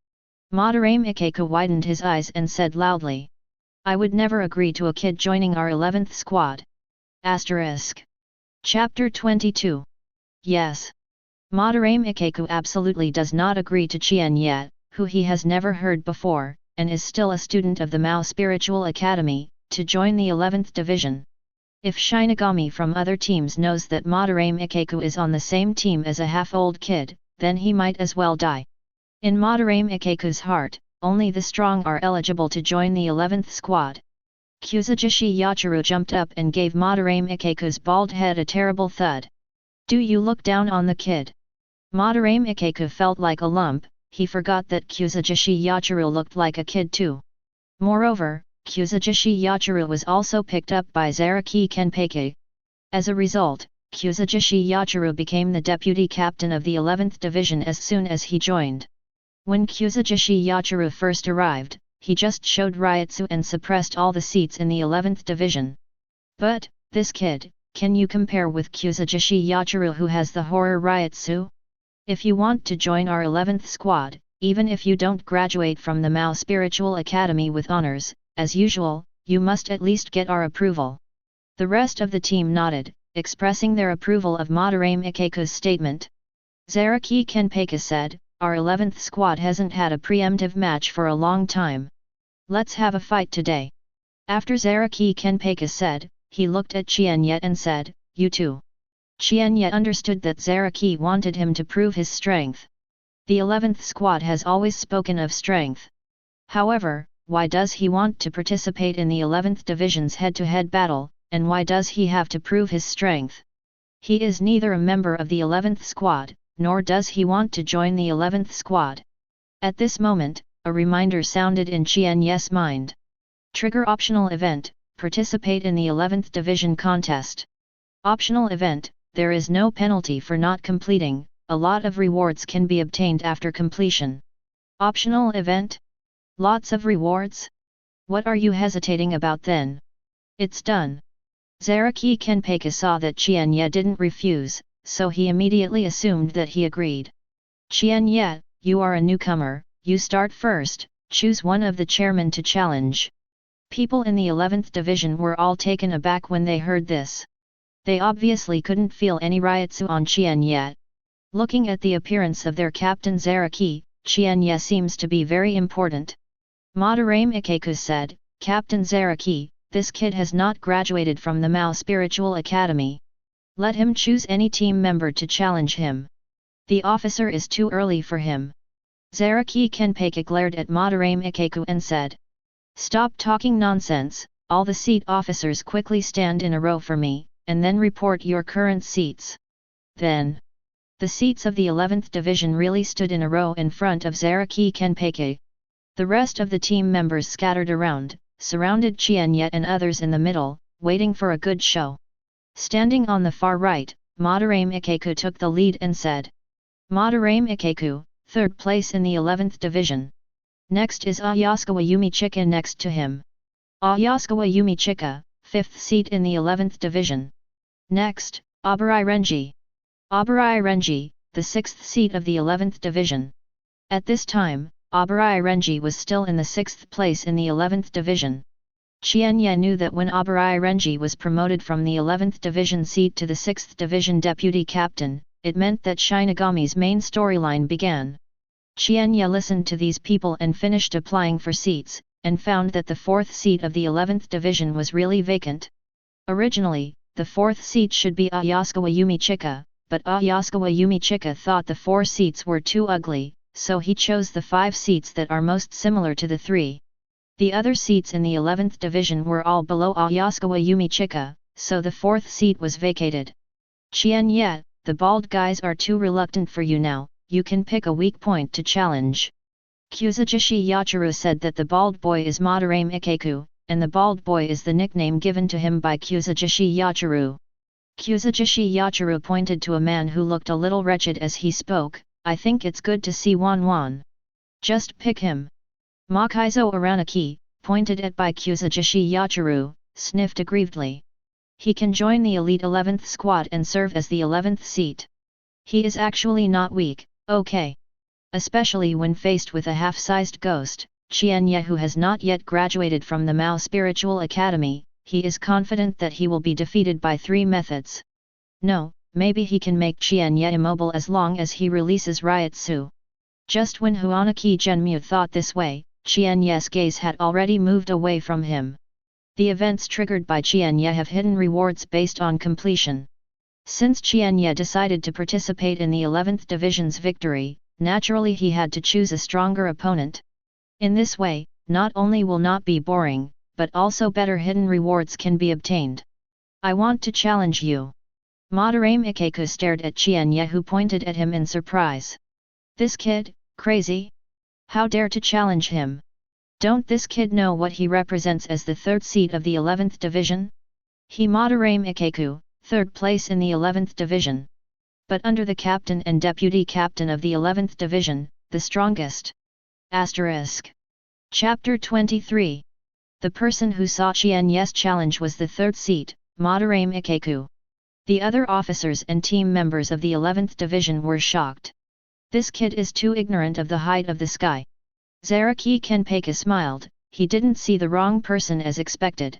Madarame Ikeku widened his eyes and said loudly. I would never agree to a kid joining our 11th squad. Asterisk. Chapter 22. Yes. Madarame Ikeku absolutely does not agree to Qian Ye, who he has never heard before, and is still a student of the Mao Spiritual Academy, to join the 11th Division. If Shinigami from other teams knows that Madarame Ikeku is on the same team as a half-old kid, then he might as well die. In Madarame Ikeku's heart, only the strong are eligible to join the 11th squad. Kuzujishi Yachiru jumped up and gave Madarame Ikeku's bald head a terrible thud. Do you look down on the kid? Madarame Ikeku felt like a lump. He forgot that Kuzujishi Yachiru looked like a kid too. Moreover, Kuzujishi Yachiru was also picked up by Zaraki Kenpeki. As a result, Kuzujishi Yachiru became the deputy captain of the 11th Division as soon as he joined. When Kuzujishi Yachiru first arrived, he just showed Ryutsu and suppressed all the seats in the 11th Division. But, this kid, can you compare with Kuzujishi Yachiru who has the horror Ryutsu? If you want to join our 11th squad, even if you don't graduate from the Mao Spiritual Academy with honors, as usual, you must at least get our approval. The rest of the team nodded, expressing their approval of Madarame Ikeku's statement. Zaraki Kenpeki said, our 11th squad hasn't had a preemptive match for a long time. Let's have a fight today. After Zaraki Kenpeki said, he looked at Qian Ye and said, you too. Qian Ye understood that Zaraki wanted him to prove his strength. The 11th squad has always spoken of strength. However, why does he want to participate in the 11th Division's head-to-head battle, and why does he have to prove his strength? He is neither a member of the 11th squad, nor does he want to join the 11th squad. At this moment, a reminder sounded in Qian Ye's mind. Trigger optional event, participate in the 11th Division contest. Optional event, there is no penalty for not completing, a lot of rewards can be obtained after completion. Optional event? Lots of rewards? What are you hesitating about then? It's done. Zaraki Kenpeki saw that Qian Ye didn't refuse, so he immediately assumed that he agreed. Qian Ye, you are a newcomer, you start first, choose one of the chairmen to challenge. People in the 11th Division were all taken aback when they heard this. They obviously couldn't feel any Ryutsu on Qian Ye. Looking at the appearance of their captain Zaraki, Qian Ye seems to be very important. Madarame Ikeku said, Captain Zaraki, this kid has not graduated from the Mao Spiritual Academy. Let him choose any team member to challenge him. The officer is too early for him. Zaraki Kenpeki glared at Madarame Ikeku and said, stop talking nonsense, all the seat officers quickly stand in a row for me, and then report your current seats. Then, the seats of the 11th Division really stood in a row in front of Zaraki Kenpeki. The rest of the team members scattered around, surrounded Qian Ye and others in the middle, waiting for a good show. Standing on the far right, Madarame Ikeku took the lead and said, Madarame Ikeku, 3rd place in the 11th Division. Next is Ayasukawa Yumichika next to him. Ayasukawa Yumichika, 5th seat in the 11th Division. Next, Abarai Renji. Abarai Renji, the 6th seat of the 11th Division. At this time, Abarai Renji was still in the 6th place in the 11th Division. Qian Ye knew that when Abarai Renji was promoted from the 11th Division seat to the 6th Division deputy captain, it meant that Shinigami's main storyline began. Qian Ye listened to these people and finished applying for seats, and found that the 4th seat of the 11th Division was really vacant. Originally, the 4th seat should be Ayasukawa Yumichika, but Ayasukawa Yumichika thought the 4 seats were too ugly, so he chose the 5 seats that are most similar to the 3. The other seats in the 11th Division were all below Ayasukawa Yumichika, so the 4th seat was vacated. Qian Ye, the bald guys are too reluctant for you now, you can pick a weak point to challenge. Kuzujishi Yachiru said that the bald boy is Madarame Ikeku, and the bald boy is the nickname given to him by Kuzujishi Yachiru. Kuzujishi Yachiru pointed to a man who looked a little wretched as he spoke, I think it's good to see Wan. Just pick him. Makaizo Aranaki, pointed at by Kuzujishi Yachiru, sniffed aggrievedly. He can join the elite 11th squad and serve as the 11th seat. He is actually not weak, okay. Especially when faced with a half-sized ghost, Qian Ye who has not yet graduated from the Mao Spiritual Academy, he is confident that he will be defeated by 3 methods. No, maybe he can make Qian Ye immobile as long as he releases Ryutsu. Just when Huanaki Genmu thought this way, Qian Ye's gaze had already moved away from him. The events triggered by Qian Ye have hidden rewards based on completion. Since Qian Ye decided to participate in the 11th Division's victory, naturally he had to choose a stronger opponent. In this way, not only will not be boring, but also better hidden rewards can be obtained. I want to challenge you. Madara Ikeku stared at Qian Ye, who pointed at him in surprise. This kid, crazy? How dare to challenge him? Don't this kid know what he represents as the third seat of the 11th division? He Madara Ikeku, third place in the 11th division. But under the captain and deputy captain of the 11th division, the strongest. Asterisk. Chapter 23. The person who saw Qian Ye's challenge was the third seat, Madara Ikeku. The other officers and team members of the 11th division were shocked. This kid is too ignorant of the height of the sky. Zaraki Kenpeiga smiled, he didn't see the wrong person as expected.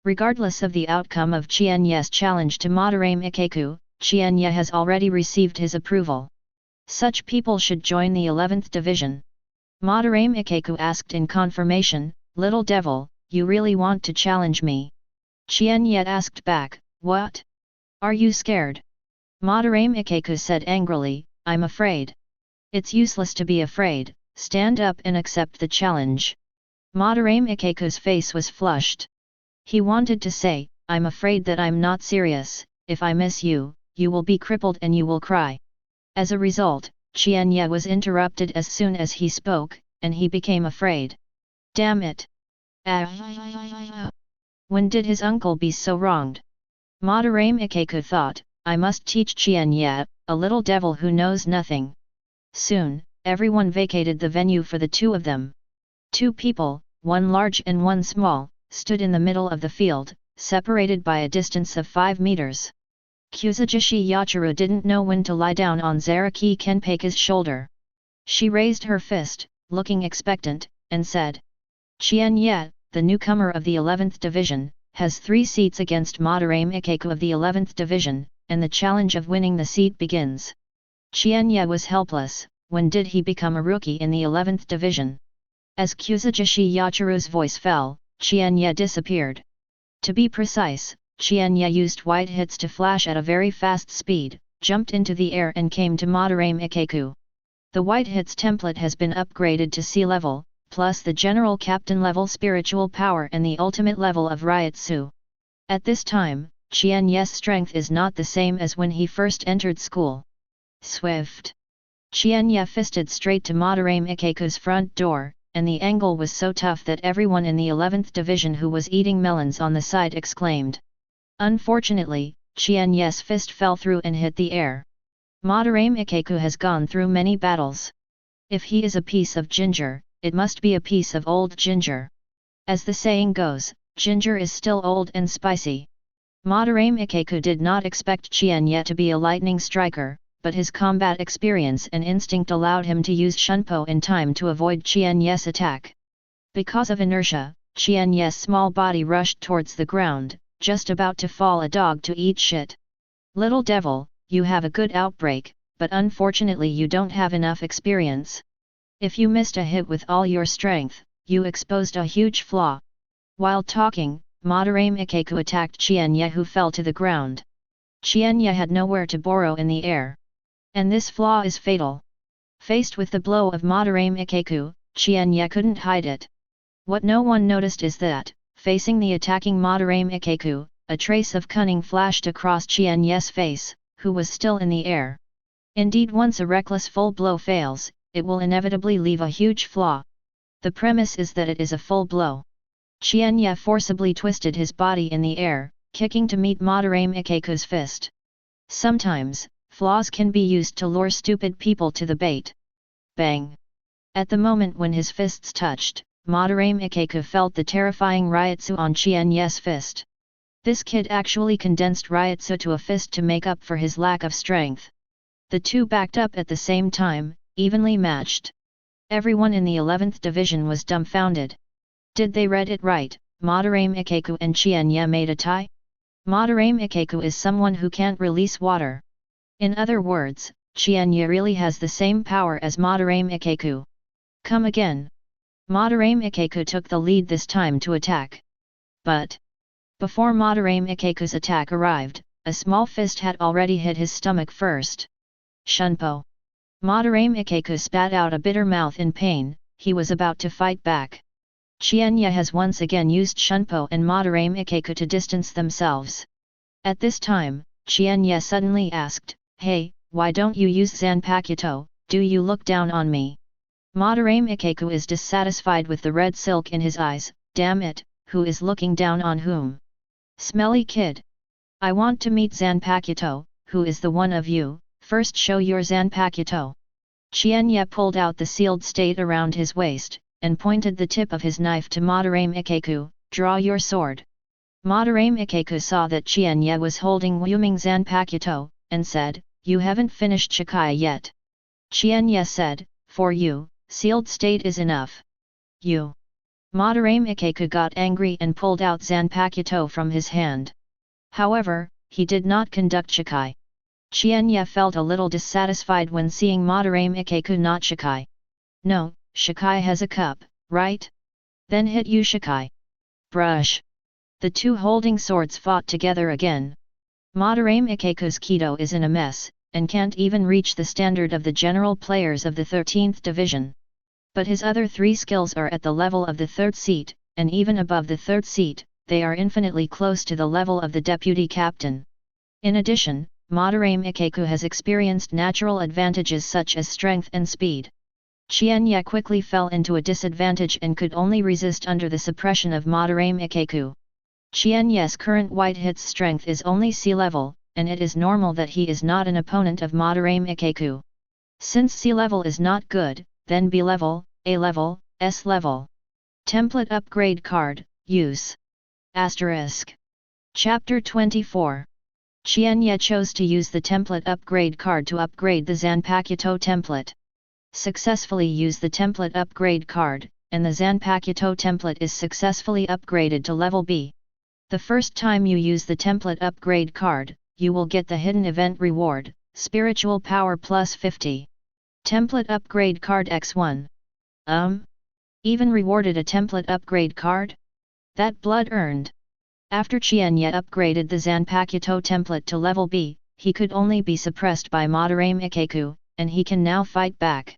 Regardless of the outcome of Qian Ye's challenge to Madara Ikeku, Qian Ye has already received his approval. Such people should join the 11th division. Madara Ikeku asked in confirmation, "Little devil, you really want to challenge me?" Qian Ye asked back, "What? Are you scared?" Madara Ikeku said angrily, "I'm afraid." "It's useless to be afraid, stand up and accept the challenge." Madara Ikeku's face was flushed. He wanted to say, "I'm afraid that I'm not serious, if I miss you, you will be crippled and you will cry." As a result, Qian Ye was interrupted as soon as he spoke, and he became afraid. Damn it! When did his uncle be so wronged? Madara Ikeku thought, I must teach Qian Ye, a little devil who knows nothing. Soon, everyone vacated the venue for the two of them. Two people, one large and one small, stood in the middle of the field, separated by a distance of 5 meters. Kuzujishi Yachiru didn't know when to lie down on Zaraki Kenpeiga's shoulder. She raised her fist, looking expectant, and said, "Qian Ye, the newcomer of the 11th division, has 3 seats against Madara Ikeku of the 11th division, and the challenge of winning the seat begins." Qian Ye was helpless. When did he become a rookie in the 11th division? As Kuzujishi Yachiru's voice fell, Qian Ye disappeared. To be precise, Qian Ye used white hits to flash at a very fast speed, jumped into the air and came to Madara Ikeku. The white hits template has been upgraded to sea level, plus the general captain level spiritual power and the ultimate level of Ryutsu. At this time, Qian Ye's strength is not the same as when he first entered school. Swift. Qian Ye fisted straight to Madara Ikeku's front door, and the angle was so tough that everyone in the 11th division who was eating melons on the side exclaimed. Unfortunately, Qian Ye's fist fell through and hit the air. Madara Ikeku has gone through many battles. If he is a piece of ginger, it must be a piece of old ginger. As the saying goes, ginger is still old and spicy. Madara Ikeku did not expect Qian Ye to be a lightning striker, but his combat experience and instinct allowed him to use Shunpo in time to avoid Qian Ye's attack. Because of inertia, Qian Ye's small body rushed towards the ground, just about to fall a dog to eat shit. Little devil, you have a good outbreak, but unfortunately you don't have enough experience. If you missed a hit with all your strength, you exposed a huge flaw. While talking, Madara Ikeku attacked Qian Ye, who fell to the ground. Qian Ye had nowhere to burrow in the air. And this flaw is fatal. Faced with the blow of Madara Ikeku, Qian Ye couldn't hide it. What no one noticed is that, facing the attacking Madara Ikeku, a trace of cunning flashed across Qian Ye's face, who was still in the air. Indeed, once a reckless full blow fails, it will inevitably leave a huge flaw. The premise is that it is a full blow. Qian Ye forcibly twisted his body in the air, kicking to meet Madara Ikeku's fist. Sometimes, flaws can be used to lure stupid people to the bait. Bang! At the moment when his fists touched, Madara Ikeku felt the terrifying Ryutsu on Qian Ye's fist. This kid actually condensed Ryutsu to a fist to make up for his lack of strength. The two backed up at the same time, evenly matched. Everyone in the 11th division was dumbfounded. Did they read it right? Madara Ikeku and Qian Ye made a tie? Madara Ikeku is someone who can't release water. In other words, Qian Ye really has the same power as Madara Ikeku. Come again. Madara Ikeku took the lead this time to attack. But before Madara Ikeku's attack arrived, a small fist had already hit his stomach first. Shunpo. Madara Ikeku spat out a bitter mouth in pain. He was about to fight back. Qian Ye has once again used Shunpo and Madara Ikeku to distance themselves. At this time, Qian Ye suddenly asked, "Hey, why don't you use Zanpakuto, do you look down on me?" Madarame Ikeku is dissatisfied with the red silk in his eyes, damn it, who is looking down on whom? Smelly kid. I want to meet Zanpakuto, who is the one of you, first show your Zanpakuto. Qian Ye pulled out the sealed state around his waist, and pointed the tip of his knife to Madarame Ikeku, draw your sword. Madarame Ikeku saw that Qian Ye was holding Wuming Zanpakuto, and said, "You haven't finished Shikai yet." Qian Ye said, "For you, sealed state is enough." You. Madarame Ikeku got angry and pulled out Zanpakuto from his hand. However, he did not conduct Shikai. Qian Ye felt a little dissatisfied when seeing Madarame Ikeku not Shikai. "No, Shikai has a cup, right? Then hit you Shikai." Brush. The two holding swords fought together again. Madarame Ikeku's Kido is in a mess, and can't even reach the standard of the general players of the 13th division. But his other three skills are at the level of the third seat, and even above the third seat, they are infinitely close to the level of the deputy captain. In addition, Madarame Ikeku has experienced natural advantages such as strength and speed. Qian Ye quickly fell into a disadvantage and could only resist under the suppression of Madarame Ikeku. Qian Ye's current white hit's strength is only C level, and it is normal that he is not an opponent of Madarame Ikeku. Since C level is not good, then B level, A level, S level. Template upgrade card, use. Asterisk. Chapter 24. Qian Ye chose to use the template upgrade card to upgrade the Zanpakuto template. Successfully use the template upgrade card, and the Zanpakuto template is successfully upgraded to level B. The first time you use the template upgrade card, you will get the hidden event reward, Spiritual Power plus 50. Template upgrade card X1. Even rewarded a template upgrade card? That blood earned. After Qian Ye upgraded the Zanpakuto template to level B, he could only be suppressed by Madarame Ikeku, and he can now fight back.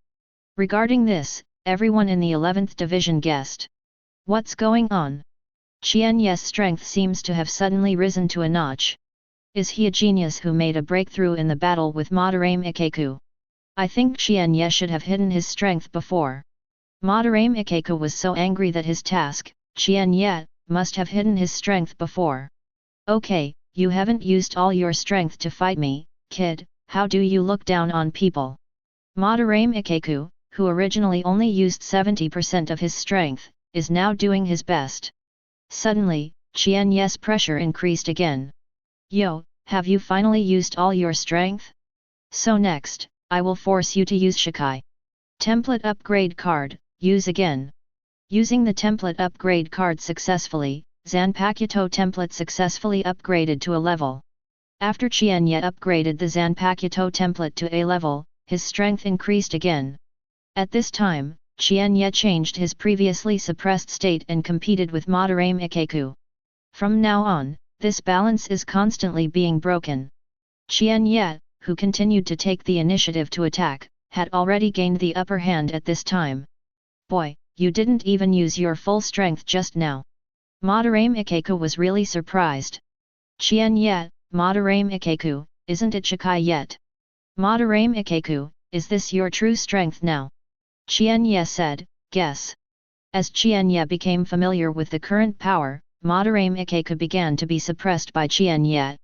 Regarding this, everyone in the 11th division guessed. What's going on? Qian Ye's strength seems to have suddenly risen to a notch. Is he a genius who made a breakthrough in the battle with Madarame Ikeku? I think Qian Ye should have hidden his strength before. Madarame Ikeku was so angry that his task, Qian Ye, must have hidden his strength before. Okay, you haven't used all your strength to fight me, kid, how do you look down on people? Madarame Ikeku, who originally only used 70% of his strength, is now doing his best. Suddenly, Qian Ye's pressure increased again. Yo, have you finally used all your strength? So next, I will force you to use Shikai. Template upgrade card, use again. Using the template upgrade card successfully, Zanpakuto template successfully upgraded to a level. After Qian Ye upgraded the Zanpakuto template to A level, his strength increased again. At this time, Qian Ye changed his previously suppressed state and competed with Madarame Ikeku. From now on, this balance is constantly being broken. Qian Ye, who continued to take the initiative to attack, had already gained the upper hand at this time. Boy, you didn't even use your full strength just now. Madarame Ikeku was really surprised. Qian Ye, Madarame Ikeku, isn't it Shikai yet? Madarame Ikeku, is this your true strength now? Qian Ye said, guess. As Qian Ye became familiar with the current power, Madarame Ikeku began to be suppressed by Qian Ye.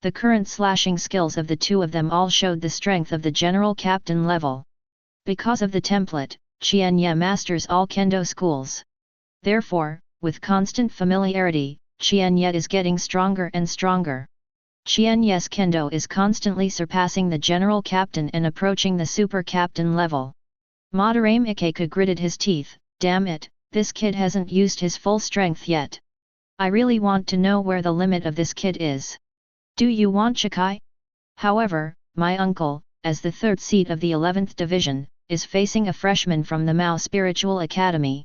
The current slashing skills of the two of them all showed the strength of the general captain level. Because of the template, Qian Ye masters all kendo schools. Therefore, with constant familiarity, Qian Ye is getting stronger and stronger. Qian Ye's kendo is constantly surpassing the general captain and approaching the super captain level. Madarame Ikeku gritted his teeth, damn it, this kid hasn't used his full strength yet. I really want to know where the limit of this kid is. Do you want Shikai? However, my uncle, as the third seat of the 11th division, is facing a freshman from the Mao Spiritual Academy.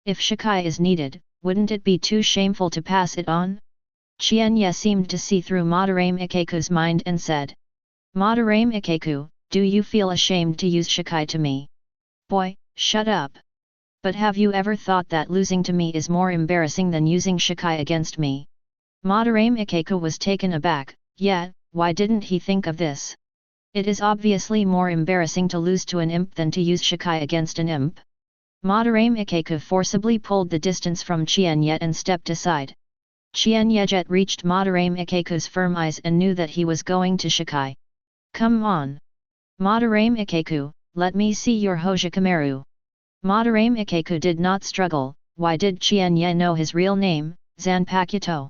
If Shikai is needed, wouldn't it be too shameful to pass it on? Qian Ye seemed to see through Madarame Ikeku's mind and said. Madarame Ikeku, do you feel ashamed to use Shikai to me? Boy, shut up. But have you ever thought that losing to me is more embarrassing than using Shikai against me? Madarame Ikeku was taken aback. Yeah, why didn't he think of this? It is obviously more embarrassing to lose to an imp than to use Shikai against an imp. Madara Mikeku forcibly pulled the distance from Qian Ye and stepped aside. Qian Ye reached Madara Mikeku's firm eyes and knew that he was going to Shikai. Come on! Madara Mikeku, let me see your Hōgyoku. Madara Mikeku did not struggle. Why did Qian Ye know his real name, Zanpakuto?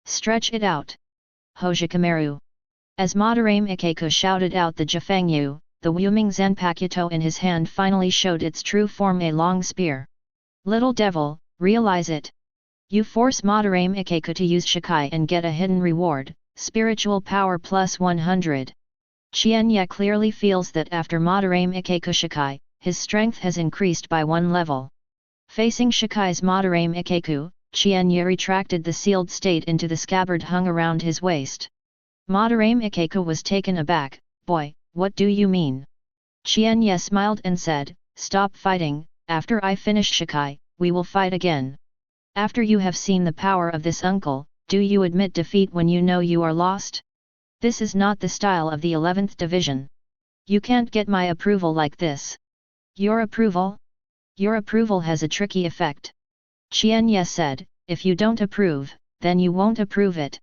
Stretch it out! Hōgyoku. As Madara Mikeku shouted out the Jifangyu, the Wuming Zanpakuto in his hand finally showed its true form, a long spear. Little devil, realize it! You force Madara Mikeku to use Shikai and get a hidden reward, spiritual power plus 100. Qian Ye clearly feels that after Madara Mikeku Shikai, his strength has increased by 1 level. Facing Shikai's Madara Mikeku, Qian Ye retracted the sealed state into the scabbard hung around his waist. Madara Mikeku was taken aback. Boy, what do you mean? Qian Ye smiled and said, stop fighting, after I finish Shikai, we will fight again. After you have seen the power of this uncle, do you admit defeat when you know you are lost? This is not the style of the 11th division. You can't get my approval like this. Your approval? Your approval has a tricky effect. Qian Ye said, if you don't approve, then you won't approve it.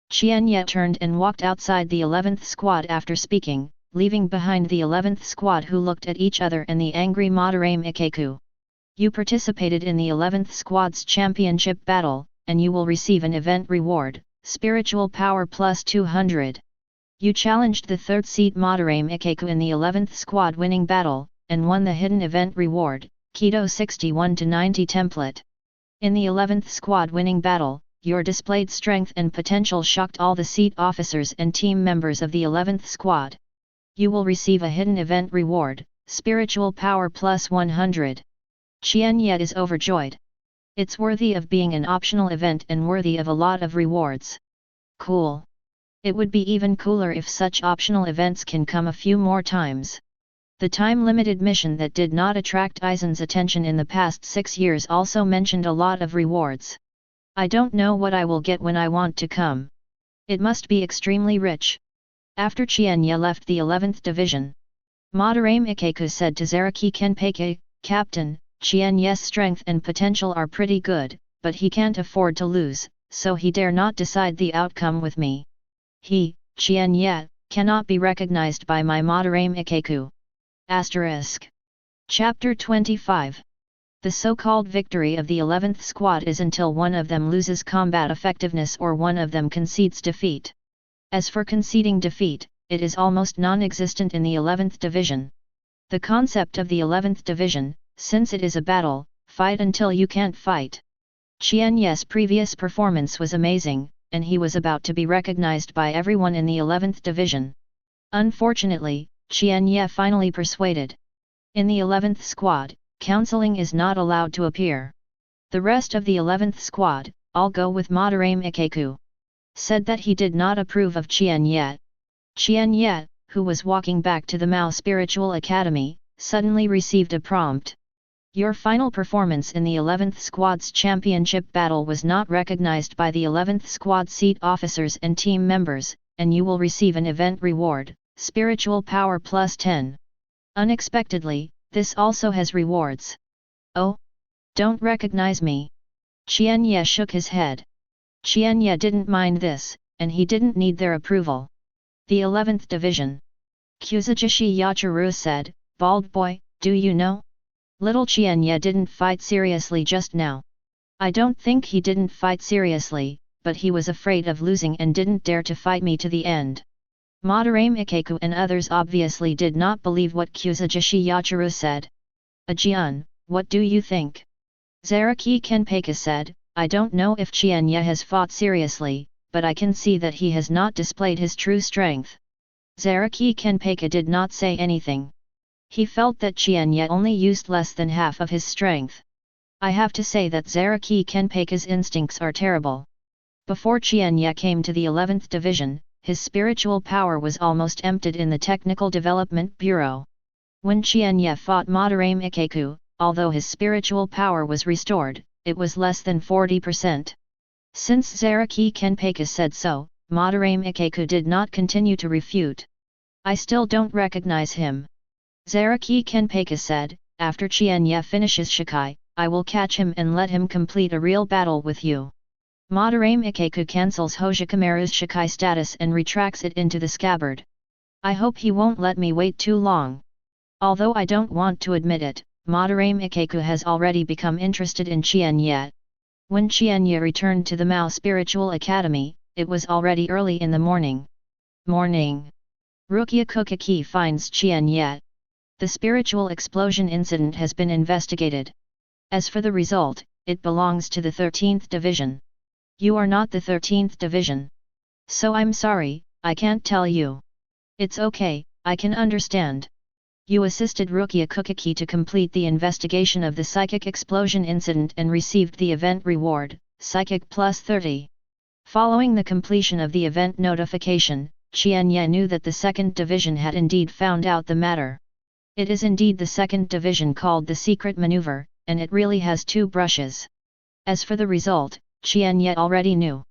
Qian Ye turned and walked outside the 11th squad after speaking, leaving behind the 11th squad who looked at each other and the angry Madara Mikeku. You participated in the 11th squad's championship battle, and you will receive an event reward, spiritual power plus 200. You challenged the 3rd seat Madara Mikeku in the 11th squad winning battle, and won the hidden event reward, Keto 61-90 template. In the 11th squad winning battle, your displayed strength and potential shocked all the seat officers and team members of the 11th squad. You will receive a hidden event reward, spiritual power plus 100. Qian Ye is overjoyed. It's worthy of being an optional event and worthy of a lot of rewards. Cool. It would be even cooler if such optional events can come a few more times. The time-limited mission that did not attract Aizen's attention in the past 6 years also mentioned a lot of rewards. I don't know what I will get when I want to come. It must be extremely rich. After Qian Ye left the 11th division, Madara Mikeku said to Zaraki Kenpei, Captain, Qian Ye's strength and potential are pretty good, but he can't afford to lose, so he dare not decide the outcome with me. He, Qian Ye, cannot be recognized by my Madara Mikeku. *. Chapter 25. The so-called victory of the 11th squad is until one of them loses combat effectiveness or one of them concedes defeat. As for conceding defeat, it is almost non-existent in the 11th division. The concept of the 11th division, since it is a battle, fight until you can't fight. Qian Ye's previous performance was amazing, and he was about to be recognized by everyone in the 11th division. Unfortunately, Qian Ye finally persuaded. In the 11th squad, counseling is not allowed to appear. The rest of the 11th squad, all go with Madara Mikeku. Said that he did not approve of Qian Ye. Qian Ye, who was walking back to the Mao Spiritual Academy, suddenly received a prompt. Your final performance in the 11th squad's championship battle was not recognized by the 11th squad seat officers and team members, and you will receive an event reward, spiritual power plus 10. Unexpectedly, this also has rewards. Oh? Don't recognize me. Qian Ye shook his head. Qian Ye didn't mind this, and he didn't need their approval. The 11th division. Kuzujishi Yachiru said, Bald boy, do you know? Little Qian Ye didn't fight seriously just now. I don't think he didn't fight seriously, but he was afraid of losing and didn't dare to fight me to the end. Madara Mikeku and others obviously did not believe what Kuzujishi Yachiru said. Ajian, what do you think? Zaraki Kenpei said, I don't know if Qian Ye has fought seriously, but I can see that he has not displayed his true strength. Zaraki Kenpei did not say anything. He felt that Qian Ye only used less than half of his strength. I have to say that Zaraki Kenpei's instincts are terrible. Before Qian Ye came to the 11th division, his spiritual power was almost emptied in the Technical Development Bureau. When Qian Ye fought Madara Mikeku, although his spiritual power was restored, it was less than 40%. Since Zaraki Kenpei said so, Madarame Ikeku did not continue to refute. I still don't recognize him. Zaraki Kenpeiga said, after Qian Ye finishes Shikai, I will catch him and let him complete a real battle with you. Madarame Ikeku cancels Hōgyokumaru's Shikai status and retracts it into the scabbard. I hope he won't let me wait too long. Although I don't want to admit it, Madarame Ikeku has already become interested in Qian Ye. When Qian Ye returned to the Mao Spiritual Academy, it was already early in the morning. Rukia Kokaki finds Qian Ye. The spiritual explosion incident has been investigated. As for the result, it belongs to the 13th Division. You are not the 13th Division. So I'm sorry, I can't tell you. It's okay, I can understand. You assisted Rukia Kokaki to complete the investigation of the psychic explosion incident and received the event reward, Psychic plus 30. Following the completion of the event notification, Qian Ye knew that the 2nd Division had indeed found out the matter. It is indeed the 2nd Division called the Secret Maneuver, and it really has 2 brushes. As for the result, Qian Ye already knew.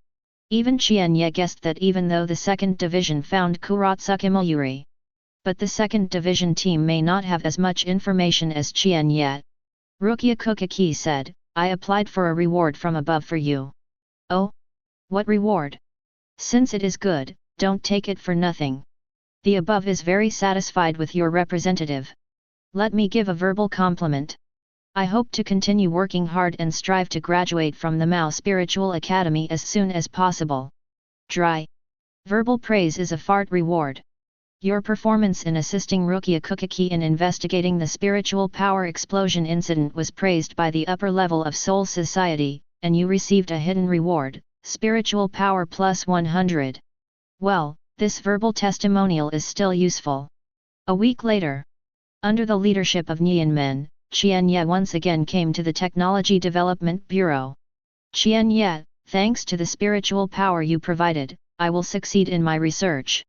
Even Qian Ye guessed that even though the 2nd Division found Kuratsuki Mayuri, but the 2nd Division team may not have as much information as Qian Ye. Rukia Kokaki said, I applied for a reward from above for you. Oh? What reward? Since it is good, don't take it for nothing. The above is very satisfied with your representative. Let me give a verbal compliment. I hope to continue working hard and strive to graduate from the Mao Spiritual Academy as soon as possible. Dry. Verbal praise is a fart reward. Your performance in assisting Rukia Kokaki in investigating the spiritual power explosion incident was praised by the upper level of Soul Society, and you received a hidden reward, Spiritual Power plus 100. Well, this verbal testimonial is still useful. A week later, under the leadership of Nian Men, Qian Ye once again came to the Technology Development Bureau. Qian Ye, thanks to the spiritual power you provided, I will succeed in my research.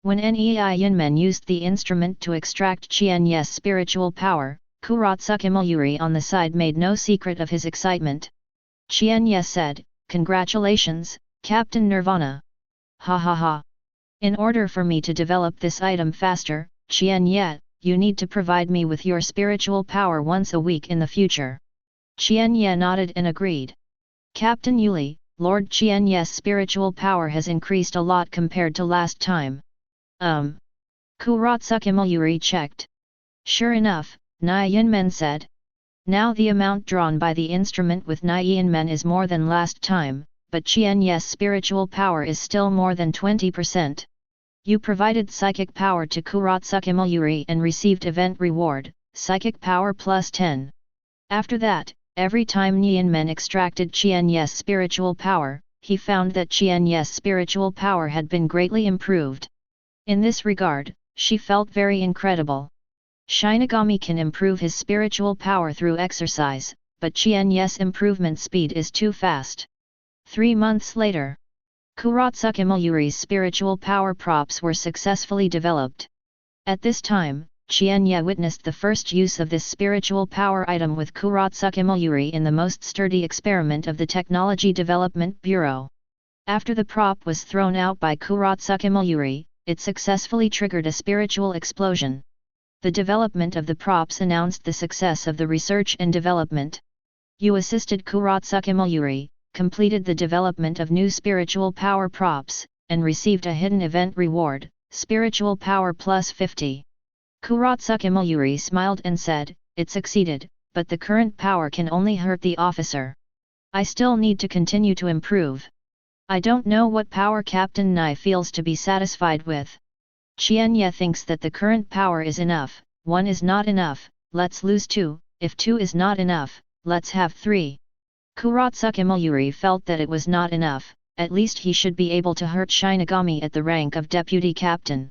When Nei Yunmen used the instrument to extract Qian Ye's spiritual power, Kuratsuki Mayuri on the side made no secret of his excitement. Qian Ye said, Congratulations, Captain Nirvana. Ha ha ha. In order for me to develop this item faster, Qian Ye, you need to provide me with your spiritual power once a week in the future. Qian Ye nodded and agreed. Captain Yuli, Lord Qian Ye's spiritual power has increased a lot compared to last time. Kuratsuki Mayuri checked. Sure enough, Nai Yunmen said. Now the amount drawn by the instrument with Nai Yunmen is more than last time, but Qian Ye's spiritual power is still more than 20%. You provided psychic power to Kuratsuki Mayuri and received event reward, psychic power plus 10. After that, every time Nianmen extracted Qian Ye's spiritual power, he found that Qian Ye's spiritual power had been greatly improved. In this regard, she felt very incredible. Shinigami can improve his spiritual power through exercise, but Qian Ye's improvement speed is too fast. 3 months later, Kuratsuki Mayuri's spiritual power props were successfully developed. At this time, Qian Ye witnessed the first use of this spiritual power item with Kuratsuki Mayuri in the most sturdy experiment of the Technology Development Bureau. After the prop was thrown out by Kuratsuki Mayuri, it successfully triggered a spiritual explosion. The development of the props announced the success of the research and development. You assisted Kuratsuki Mayuri, completed the development of new spiritual power props, and received a hidden event reward, spiritual power plus 50. Kuratsuki Mayuri smiled and said, It succeeded, but the current power can only hurt the officer. I still need to continue to improve. I don't know what power Captain Nai feels to be satisfied with. Qian Ye thinks that the current power is enough. 1 is not enough, let's lose 2, if 2 is not enough, let's have 3. Kuratsuki Mayuri felt that it was not enough, at least he should be able to hurt Shinigami at the rank of deputy captain.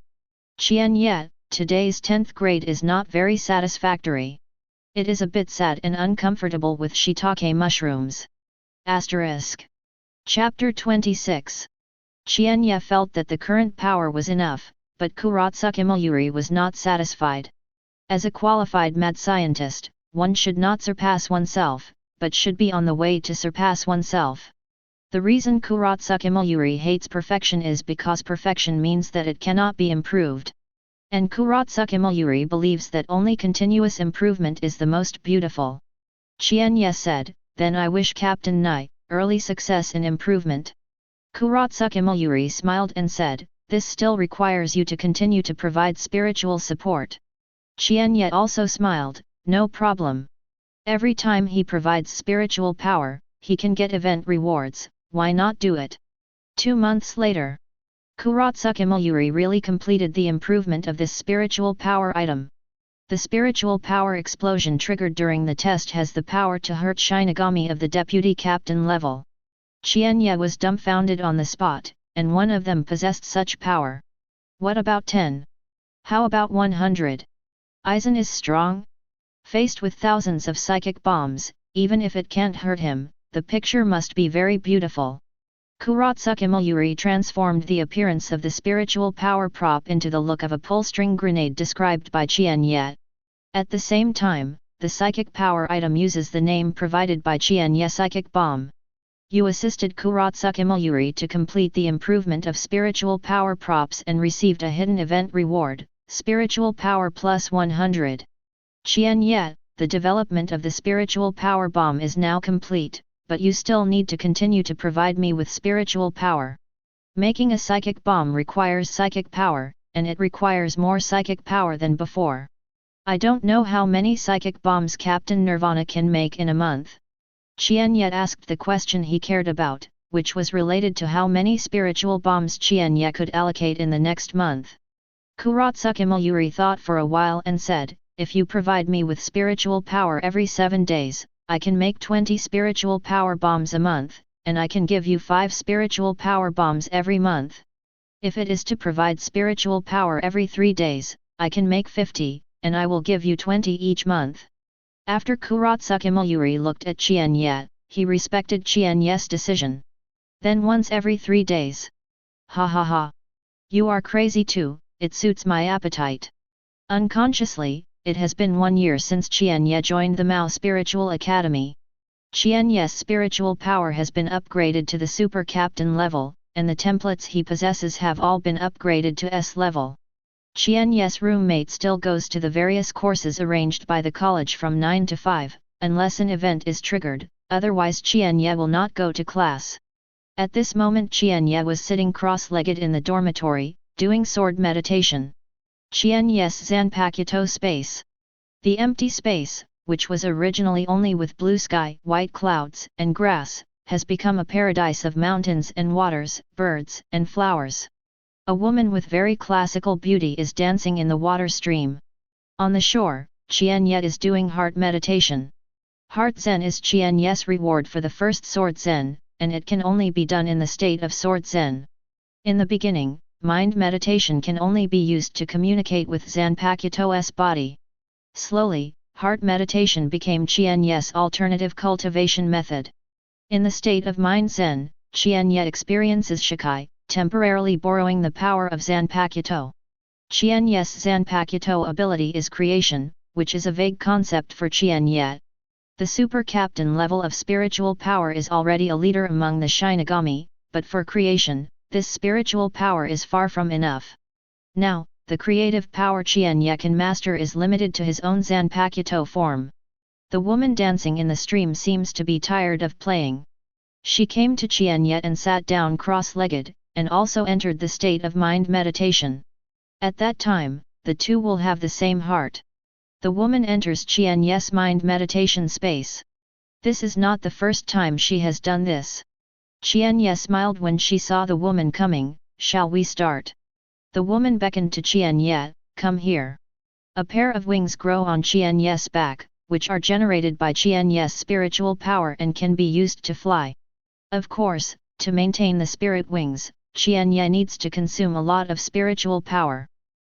Qian Ye, today's 10th grade is not very satisfactory. It is a bit sad and uncomfortable with shiitake mushrooms. Chapter 26. Qian Ye felt that the current power was enough, but Kuratsuki Mayuri was not satisfied. As a qualified mad scientist, one should not surpass oneself, but should be on the way to surpass oneself. The reason Kuratsuke hates perfection is because perfection means that it cannot be improved. And Kuratsuke believes that only continuous improvement is the most beautiful. Qian Ye said, "Then I wish Captain Nai early success in improvement." Kuratsuke smiled and said, "This still requires you to continue to provide spiritual support." Qian Ye also smiled, "No problem. Every time he provides spiritual power, he can get event rewards, why not do it?" 2 months later, Kuratsuke really completed the improvement of this spiritual power item. The spiritual power explosion triggered during the test has the power to hurt Shinigami of the deputy captain level. Qian Ye was dumbfounded on the spot, and one of them possessed such power. What about 10? How about 100? Aizen is strong? Faced with thousands of psychic bombs, even if it can't hurt him, the picture must be very beautiful. Kuratsuke transformed the appearance of the spiritual power prop into the look of a pull-string grenade described by Qian Ye. At the same time, the psychic power item uses the name provided by Qian Ye Psychic Bomb. You assisted Kuratsuke to complete the improvement of spiritual power props and received a hidden event reward, Spiritual Power plus 100. Qian Ye, the development of the spiritual power bomb is now complete, but you still need to continue to provide me with spiritual power. Making a psychic bomb requires psychic power, and it requires more psychic power than before. I don't know how many psychic bombs Captain Nirvana can make in a month. Qian Ye asked the question he cared about, which was related to how many spiritual bombs Qian Ye could allocate in the next month. Kuratsuke thought for a while and said, "If you provide me with spiritual power every 7 days, I can make 20 spiritual power bombs a month, and I can give you 5 spiritual power bombs every month. If it is to provide spiritual power every 3 days, I can make 50, and I will give you 20 each month." After Kuratsuke looked at Qian Ye, he respected Qian Ye's decision. Then once every 3 days. Ha ha ha. You are crazy too, it suits my appetite. Unconsciously, it has been 1 year since Qian Ye joined the Mao Spiritual Academy. Qian Ye's spiritual power has been upgraded to the super captain level, and the templates he possesses have all been upgraded to S level. Qian Ye's roommate still goes to the various courses arranged by the college from 9 to 5, unless an event is triggered, otherwise Qian Ye will not go to class. At this moment Qian Ye was sitting cross-legged in the dormitory, doing sword meditation. Qian Ye's Zanpakuto space. The empty space, which was originally only with blue sky, white clouds, and grass, has become a paradise of mountains and waters, birds, and flowers. A woman with very classical beauty is dancing in the water stream. On the shore, Qian Ye is doing heart meditation. Heart Zen is Qian Ye's reward for the first sword Zen, and it can only be done in the state of sword Zen. In the beginning, mind meditation can only be used to communicate with Zanpakuto's body. Slowly, heart meditation became Qian Ye's alternative cultivation method. In the state of mind Zen, Qian Ye experiences Shikai, temporarily borrowing the power of Zanpakuto. Qian Ye's Zanpakuto ability is creation, which is a vague concept for Qian Ye. The super captain level of spiritual power is already a leader among the Shinigami, but for creation, this spiritual power is far from enough. Now, the creative power Qian Ye can master is limited to his own Zanpakuto form. The woman dancing in the stream seems to be tired of playing. She came to Qian Ye and sat down cross-legged, and also entered the state of mind meditation. At that time, the two will have the same heart. The woman enters Qian Ye's mind meditation space. This is not the first time she has done this. Qian Ye smiled when she saw the woman coming. "Shall we start?" The woman beckoned to Qian Ye, "Come here." A pair of wings grow on Qian Ye's back, which are generated by Qian Ye's spiritual power and can be used to fly. Of course, to maintain the spirit wings, Qian Ye needs to consume a lot of spiritual power.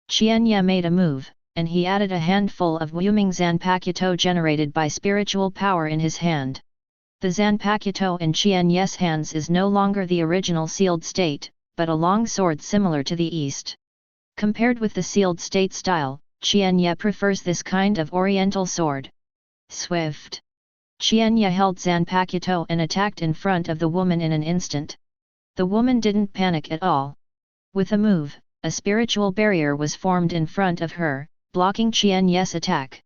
Qian Ye made a move, and he added a handful of Wuming Zanpakuto generated by spiritual power in his hand. The Zanpakuto in Qian Ye's hands is no longer the original sealed state, but a long sword similar to the East. Compared with the sealed state style, Qian Ye prefers this kind of oriental sword. Swift. Qian Ye held Zanpakuto and attacked in front of the woman in an instant. The woman didn't panic at all. With a move, a spiritual barrier was formed in front of her, blocking Qian Ye's attack.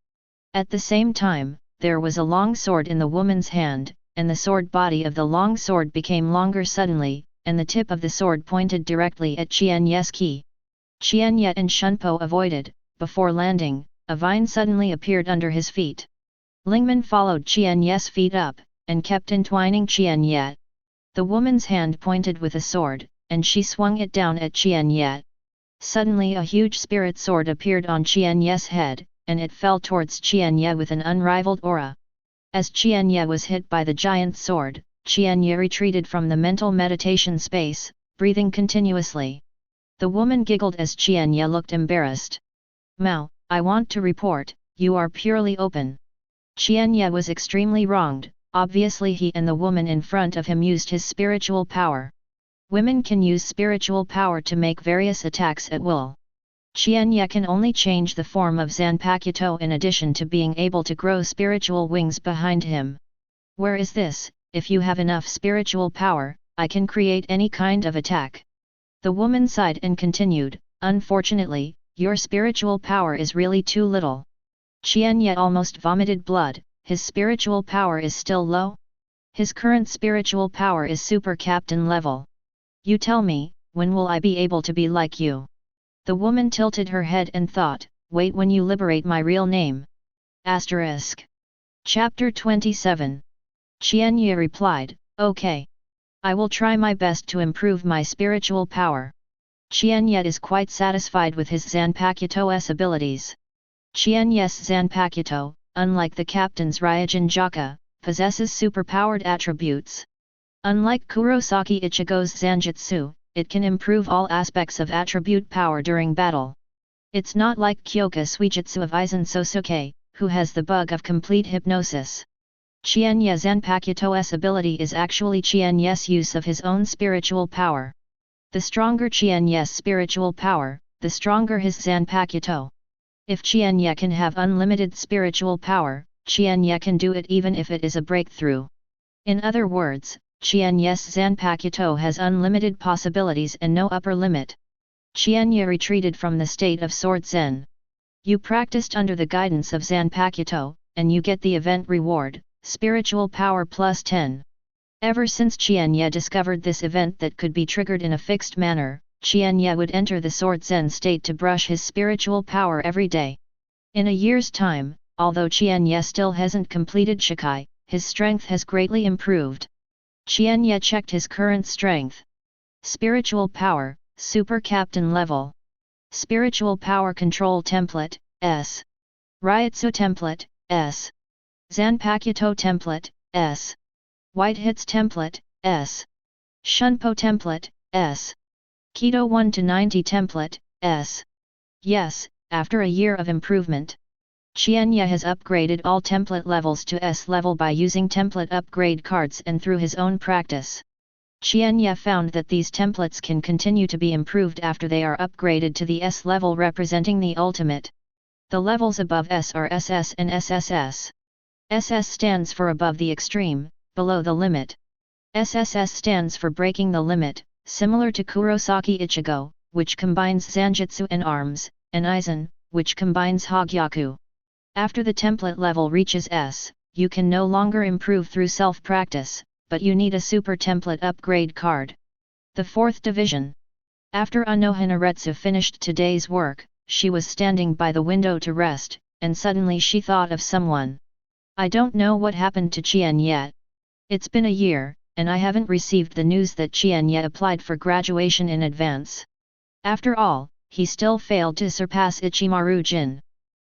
At the same time, there was a long sword in the woman's hand, and the sword body of the long sword became longer suddenly, and the tip of the sword pointed directly at Qian Ye's ki. Qian Ye and Shunpo avoided. Before landing, a vine suddenly appeared under his feet. Lingman followed Qian Ye's feet up, and kept entwining Qian Ye. The woman's hand pointed with a sword, and she swung it down at Qian Ye. Suddenly a huge spirit sword appeared on Qian Ye's head, and it fell towards Qian Ye with an unrivaled aura. As Qian Ye was hit by the giant sword, Qian Ye retreated from the mental meditation space, breathing continuously. The woman giggled as Qian Ye looked embarrassed. "Mao, I want to report, you are purely open." Qian Ye was extremely wronged. Obviously he and the woman in front of him used his spiritual power. Women can use spiritual power to make various attacks at will. Qian Ye can only change the form of Zanpakuto in addition to being able to grow spiritual wings behind him. "Where is this? If you have enough spiritual power, I can create any kind of attack." The woman sighed and continued, "Unfortunately, your spiritual power is really too little." Qian Ye almost vomited blood. His spiritual power is still low? His current spiritual power is super captain level. "You tell me, when will I be able to be like you?" The woman tilted her head and thought, "Wait when you liberate my real name." Asterisk. Chapter 27. Qian Ye replied, "Okay. I will try my best to improve my spiritual power." Qian Ye is quite satisfied with his Zanpakuto's abilities. Qian Ye's Zanpakuto, unlike the captain's Ryujin Jaka, possesses superpowered attributes. Unlike Kurosaki Ichigo's Zanjutsu, it can improve all aspects of attribute power during battle. It's not like Kyoka Suijutsu of Aizen Sōsuke, who has the bug of complete hypnosis. Qian Ye Zanpakuto's ability is actually Qian Ye's use of his own spiritual power. The stronger Qian Ye's spiritual power, the stronger his Zanpakuto. If Qian Ye can have unlimited spiritual power, Qian Ye can do it even if it is a breakthrough. In other words, Qian Ye's Zanpakuto has unlimited possibilities and no upper limit. Qian Ye retreated from the state of Sword Zen. You practiced under the guidance of Zanpakuto, and you get the event reward, spiritual power plus 10. Ever since Qian Ye discovered this event that could be triggered in a fixed manner, Qian Ye would enter the Sword Zen state to brush his spiritual power every day. In a year's time, although Qian Ye still hasn't completed Shikai, his strength has greatly improved. Qian Ye checked his current strength. Spiritual power, super captain level. Spiritual power control template, S. Ryutsu template, S. Zanpakuto template, S. White hits template, S. Shunpo template, S. Keto 1 to 90 template, S. Yes, after a year of improvement. Qian Ye has upgraded all template levels to S level by using template upgrade cards and through his own practice. Qian Ye found that these templates can continue to be improved after they are upgraded to the S level representing the ultimate. The levels above S are SS and SSS. SS stands for above the extreme, below the limit. SSS stands for breaking the limit, similar to Kurosaki Ichigo, which combines Zanjutsu and arms, and Aizen, which combines Hōgyoku. After the template level reaches S, you can no longer improve through self-practice, but you need a super template upgrade card. The 4th Division. After Unohana Retsu finished today's work, she was standing by the window to rest, and suddenly she thought of someone. "I don't know what happened to Qian Ye. It's been a year, and I haven't received the news that Qian Ye applied for graduation in advance. After all, he still failed to surpass Ichimaru Jin.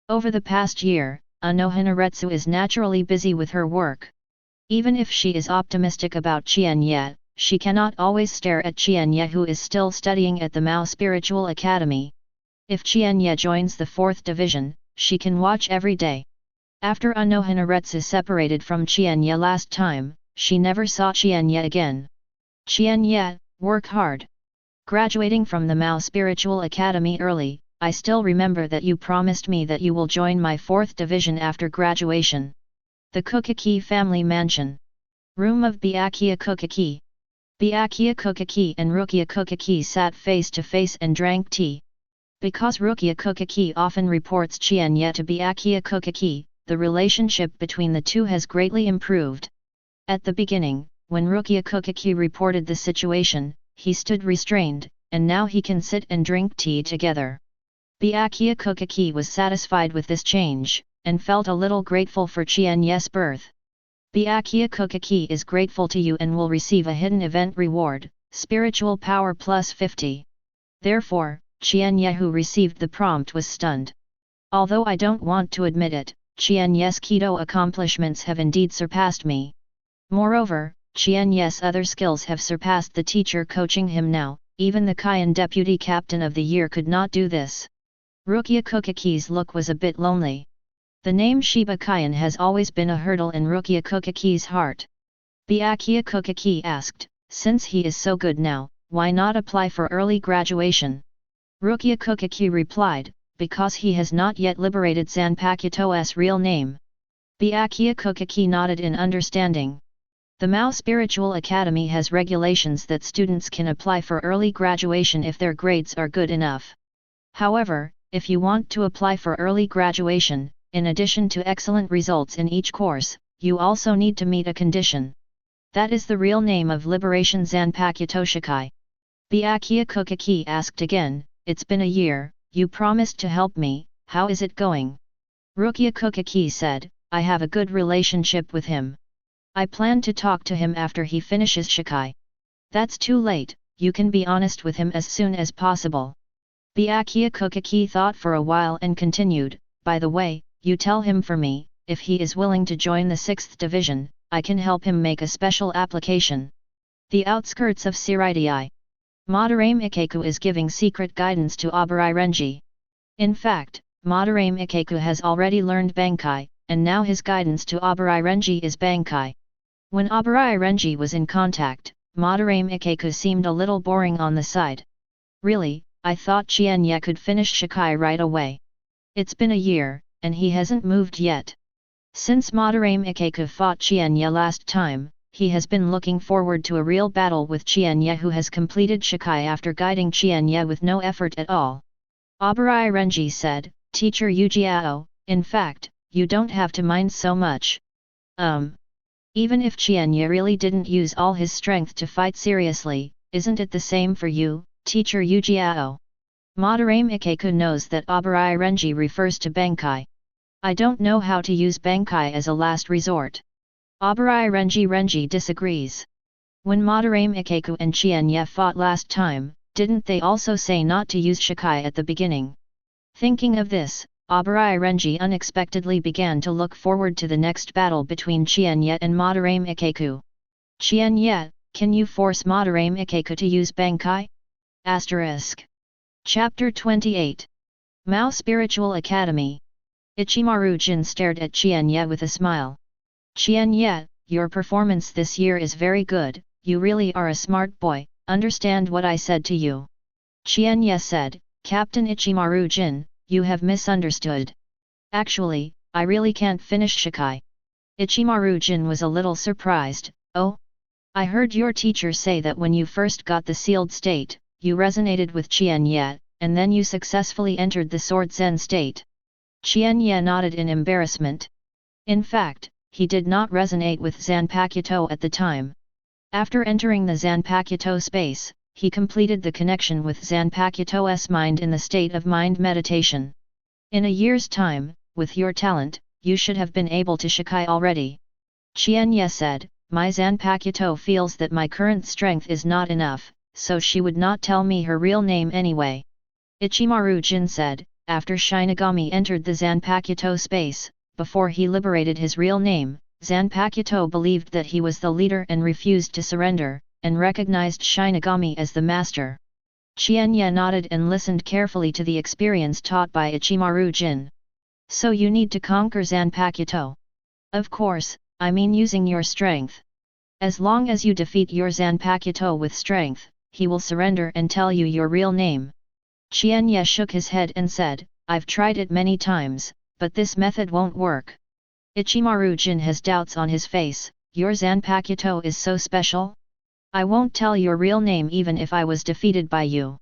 Over the past year, Unohana Retsu is naturally busy with her work. Even if she is optimistic about Qian Ye, she cannot always stare at Qian Ye who is still studying at the Mao Spiritual Academy. If Qian Ye joins the 4th Division, she can watch every day. After Unohana Retsu separated from Qian Ye last time, she never saw Qian Ye again. Qian Ye, work hard. Graduating from the Mao Spiritual Academy early, I still remember that you promised me that you will join my 4th Division after graduation. The Kokaki family mansion. Room of Byakuya Kokaki. Byakuya Kokaki and Rukia Kokaki sat face to face and drank tea. Because Rukia Kokaki often reports Qian Ye to Byakuya Kokaki, the relationship between the two has greatly improved. At the beginning, when Rukia Kokaki reported the situation, he stood restrained, and now he can sit and drink tea together. Byakuya Kokaki was satisfied with this change, and felt a little grateful for Qian Ye's birth. Byakuya Kokaki is grateful to you and will receive a hidden event reward, spiritual power plus 50. Therefore, Qian Ye who received the prompt was stunned. Although I don't want to admit it, Qian Ye's Kido accomplishments have indeed surpassed me. Moreover, Qian Ye's other skills have surpassed the teacher coaching him now, even the Qian Deputy Captain of the Year could not do this. Rukia Kokaki's look was a bit lonely. The name Shiba Qian has always been a hurdle in Rukia Kokaki's heart. Byakuya Kokaki asked, since he is so good now, why not apply for early graduation? Rukia Kokaki replied, because he has not yet liberated Zanpakuto's real name. Byakuya Kokaki nodded in understanding. The Mao Spiritual Academy has regulations that students can apply for early graduation if their grades are good enough. However, if you want to apply for early graduation, in addition to excellent results in each course, you also need to meet a condition. That is the real name of Liberation Zanpakuto Shikai. Byakuya Kokaki asked again, it's been a year, you promised to help me, how is it going? Rukia Kokaki said, I have a good relationship with him. I plan to talk to him after he finishes Shikai. That's too late, you can be honest with him as soon as possible. Byakuya Kokaki thought for a while and continued, by the way, you tell him for me, if he is willing to join the 6th division, I can help him make a special application. The outskirts of Siritai. Madare Mikeku is giving secret guidance to Abarai Renji. In fact, Madare Mikeku has already learned Bankai, and now his guidance to Abarai Renji is Bankai. When Abarai Renji was in contact, Madare Mikeku seemed a little boring on the side. Really, I thought Qian Ye could finish Shikai right away. It's been a year, and he hasn't moved yet. Since Madare Mikeku fought Qian Ye last time, he has been looking forward to a real battle with Qian Ye who has completed Shikai after guiding Qian Ye with no effort at all. Abarai Renji said, Teacher Yujiao, in fact, you don't have to mind so much. Even if Qian Ye really didn't use all his strength to fight seriously, isn't it the same for you, Teacher Yujiao? Madare Mikeku knows that Abarai Renji refers to Bankai. I don't know how to use Bankai as a last resort. Abarai Renji disagrees. When Madare Mikeku and Qian Ye fought last time, didn't they also say not to use Shikai at the beginning? Thinking of this, Abarai Renji unexpectedly began to look forward to the next battle between Qian Ye and Madare Mikeku. Qian Ye, can you force Madare Mikeku to use Bankai? Asterisk. Chapter 28. Mao Spiritual Academy. Ichimaru Jin stared at Qian Ye with a smile. Qian Ye, your performance this year is very good, you really are a smart boy, understand what I said to you. Qian Ye said, Captain Ichimaru Jin, you have misunderstood. Actually, I really can't finish Shikai. Ichimaru Jin was a little surprised, oh? I heard your teacher say that when you first got the sealed state, you resonated with Qian Ye, and then you successfully entered the Sword Zen state. Qian Ye nodded in embarrassment. In fact, he did not resonate with Zanpakuto at the time. After entering the Zanpakuto space, he completed the connection with Zanpakuto's mind in the state of mind meditation. In a year's time, with your talent, you should have been able to Shikai already. Qian Ye said, my Zanpakuto feels that my current strength is not enough, so she would not tell me her real name anyway. Ichimaru Jin said, after Shinigami entered the Zanpakuto space, before he liberated his real name, Zanpakuto believed that he was the leader and refused to surrender, and recognized Shinigami as the master. Qian Ye nodded and listened carefully to the experience taught by Ichimaru Jin. So you need to conquer Zanpakuto. Of course, I mean using your strength. As long as you defeat your Zanpakuto with strength, he will surrender and tell you your real name. Qian Ye shook his head and said, I've tried it many times, but this method won't work. Ichimaru-jin has doubts on his face. Your Zanpakuto is so special? I won't tell your real name even if I was defeated by you.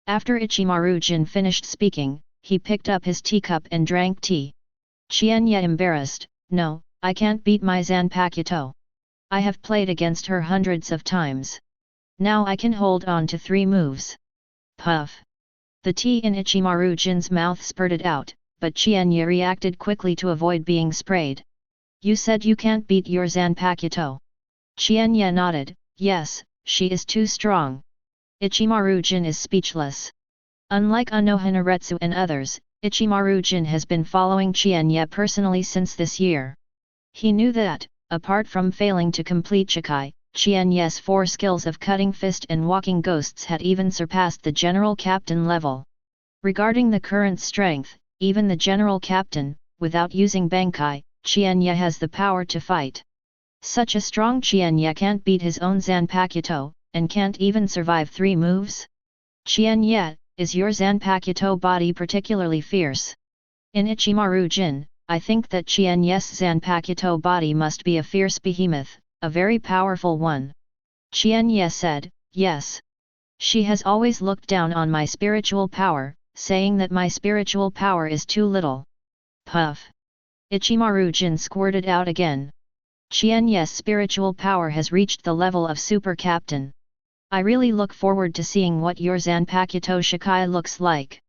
After Ichimaru-jin finished speaking, he picked up his teacup and drank tea. Qian Ye embarrassed, no, I can't beat my Zanpakuto. I have played against her hundreds of times. Now I can hold on to 3 moves. Puff. The tea in Ichimaru-jin's mouth spurted out, but Qian Ye reacted quickly to avoid being sprayed. You said you can't beat your Zanpakuto. Qian Ye nodded, yes, she is too strong. Ichimaru-jin is speechless. Unlike Unohana Retsu and others, Ichimaru-jin has been following Qian Ye personally since this year. He knew that, apart from failing to complete Shikai, Qian Ye's 4 skills of cutting fist and walking ghosts had even surpassed the general captain level. Regarding the current strength, even the general captain, without using Bankai, Qian Ye has the power to fight. Such a strong Qian Ye can't beat his own Zanpakuto, and can't even survive 3 moves? Qian Ye, is your Zanpakuto body particularly fierce? In Ichimaru-jin, I think that Qian Ye's Zanpakuto body must be a fierce behemoth, a very powerful one. Qian Ye said, yes. She has always looked down on my spiritual power, saying that my spiritual power is too little. Puff. Ichimaru-jin squirted out again. Qian Ye's spiritual power has reached the level of super captain. I really look forward to seeing what your Zanpakuto Shikai looks like.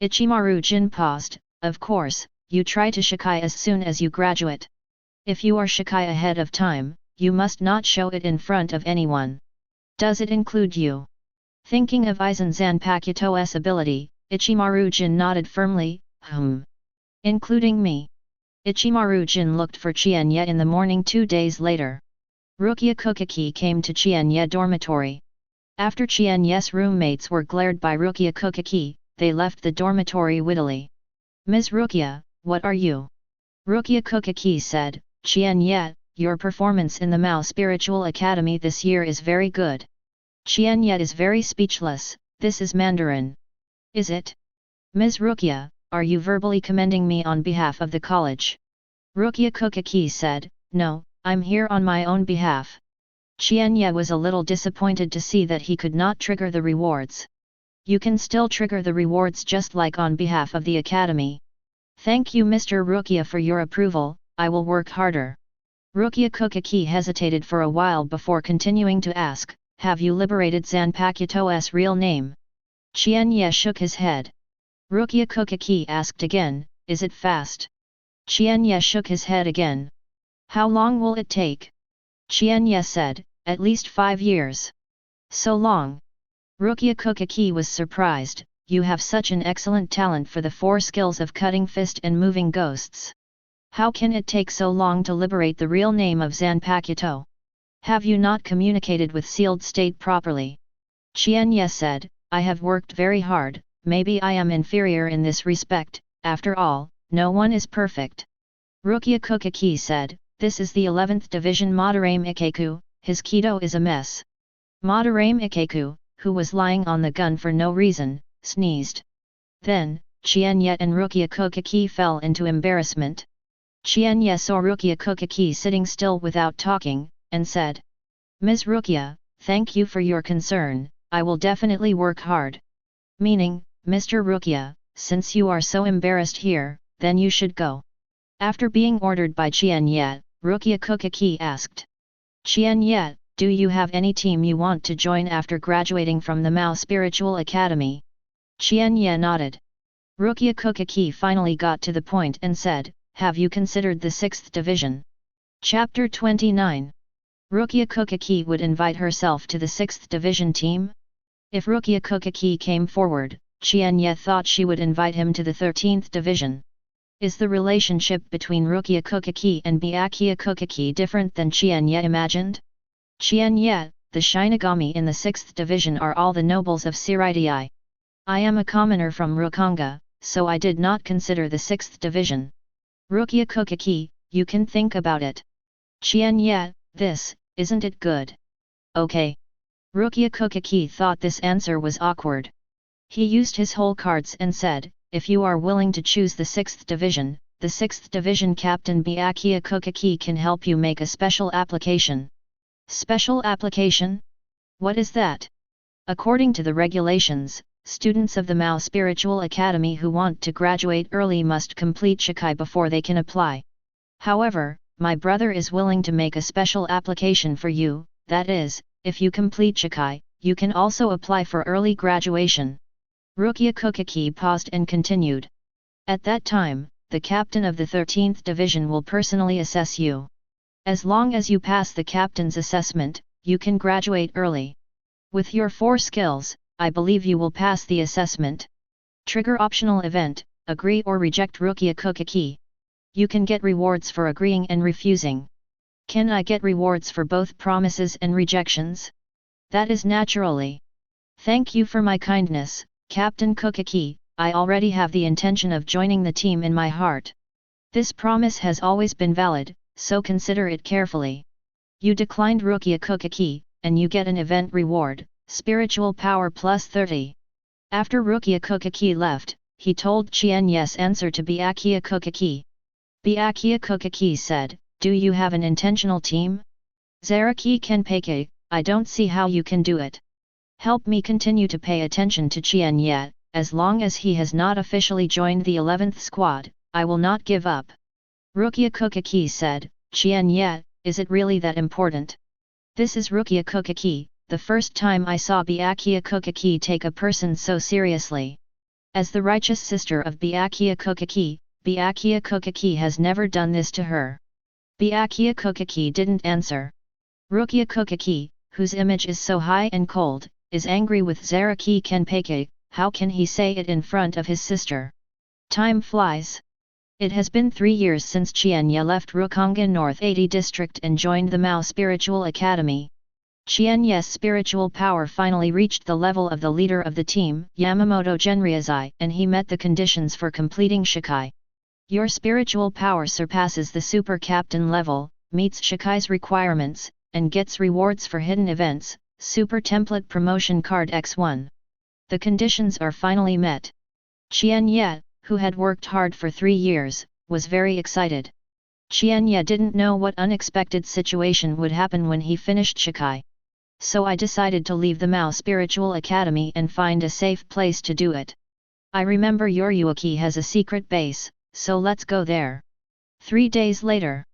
Ichimaru-jin paused, of course, you try to Shikai as soon as you graduate. If you are Shikai ahead of time, you must not show it in front of anyone. Does it include you? Thinking of Aizen Zanpakuto's ability, Ichimaru-jin nodded firmly, Including me. Ichimaru-jin looked for Qian Ye in the morning 2 days later. Rukia Kukiki came to Qian Ye dormitory. After Qian Ye's roommates were glared by Rukia Kukiki, they left the dormitory wittily. Ms. Rukia, what are you? Rukia Kukiki said, Qian Ye, your performance in the Mao Spiritual Academy this year is very good. Qian Ye is very speechless, this is Mandarin. Is it? Ms. Rukia, are you verbally commending me on behalf of the college? Rukia Kukiki said, no, I'm here on my own behalf. Qian Ye was a little disappointed to see that he could not trigger the rewards. You can still trigger the rewards just like on behalf of the academy. Thank you Mr. Rukia for your approval, I will work harder. Rukia Kukiki hesitated for a while before continuing to ask, have you liberated Zanpakuto's real name? Qian Ye shook his head. Rukia Kukiki asked again, is it fast? Qian Ye shook his head again. How long will it take? Qian Ye said, at least 5 years. So long. Rukia Kukiki was surprised, you have such an excellent talent for the 4 skills of cutting fist and moving ghosts. How can it take so long to liberate the real name of Zanpakuto? Have you not communicated with Sealed State properly? Qian Ye said, I have worked very hard, maybe I am inferior in this respect, after all, no one is perfect. Rukia Kukiki said, this is the 11th Division Madarame Ikeku, his Kido is a mess. Madarame Ikeku, who was lying on the gun for no reason, sneezed. Then, Qian Ye and Rukia Kukiki fell into embarrassment. Qian Ye saw Rukia Kukiki sitting still without talking, and said, Ms. Rukia, thank you for your concern, I will definitely work hard. Meaning, Mr. Rukia, since you are so embarrassed here, then you should go. After being ordered by Qian Ye, Rukia Kukiki asked. Qian Ye, do you have any team you want to join after graduating from the Mao Spiritual Academy? Qian Ye nodded. Rukia Kukiki finally got to the point and said, have you considered the 6th Division? Chapter 29. Rukia Kukiki would invite herself to the 6th Division team? If Rukia Kukiki came forward, Qian Ye thought she would invite him to the 13th Division. Is the relationship between Rukia Kukiki and Byakuya Kukiki different than Qian Ye imagined? Qian Ye, the Shinigami in the 6th Division are all the nobles of Siritii. I am a commoner from Rukanga, so I did not consider the 6th Division. Rukia Kukiki, you can think about it. Qian Ye, this, isn't it good? Okay. Rukia Kukiki thought this answer was awkward. He used his whole cards and said, if you are willing to choose the 6th Division, the 6th Division Captain Byakuya Kokaki can help you make a special application. Special application? What is that? According to the regulations, students of the Mao Spiritual Academy who want to graduate early must complete Shikai before they can apply. However, my brother is willing to make a special application for you, that is, if you complete Shikai, you can also apply for early graduation. Rukia Kokaki paused and continued. At that time, the captain of the 13th Division will personally assess you. As long as you pass the captain's assessment, you can graduate early. With your 4 skills, I believe you will pass the assessment. Trigger optional event, agree or reject Rukia Kokaki. You can get rewards for agreeing and refusing. Can I get rewards for both promises and rejections? That is naturally. Thank you for my kindness, Captain Kokaki. I already have the intention of joining the team in my heart. This promise has always been valid, so consider it carefully. You declined Rukia Kokaki, and you get an event reward, spiritual power plus 30. After Rukia Kokaki left, he told Qian Ye's answer to Byakuya Kokaki. Byakuya Kokaki said, do you have an intentional team? Zaraki Kenpake, I don't see how you can do it. Help me continue to pay attention to Qian Ye, as long as he has not officially joined the 11th squad, I will not give up. Rukia Kokaki said, Qian Ye, is it really that important? This is Rukia Kokaki, the first time I saw Byakuya Kokaki take a person so seriously. As the righteous sister of Byakuya Kokaki has never done this to her. Byakuya Kokaki didn't answer. Rukia Kokaki, whose image is so high and cold, is angry with Zaraki Kenpake. How can he say it in front of his sister? Time flies. It has been 3 years since Qian Ye left Rukonga North 80 District and joined the Mao Spiritual Academy. Qian Ye's spiritual power finally reached the level of the leader of the team, Yamamoto Genryazai, and he met the conditions for completing Shikai. Your spiritual power surpasses the super captain level, meets Shikai's requirements, and gets rewards for hidden events, super template promotion card X1. The conditions are finally met. Qian Ye, who had worked hard for 3 years, was very excited. Qian Ye didn't know what unexpected situation would happen when he finished Shikai. So I decided to leave the Mao Spiritual Academy and find a safe place to do it. I remember your Yhwach has a secret base, so let's go there. 3 days later.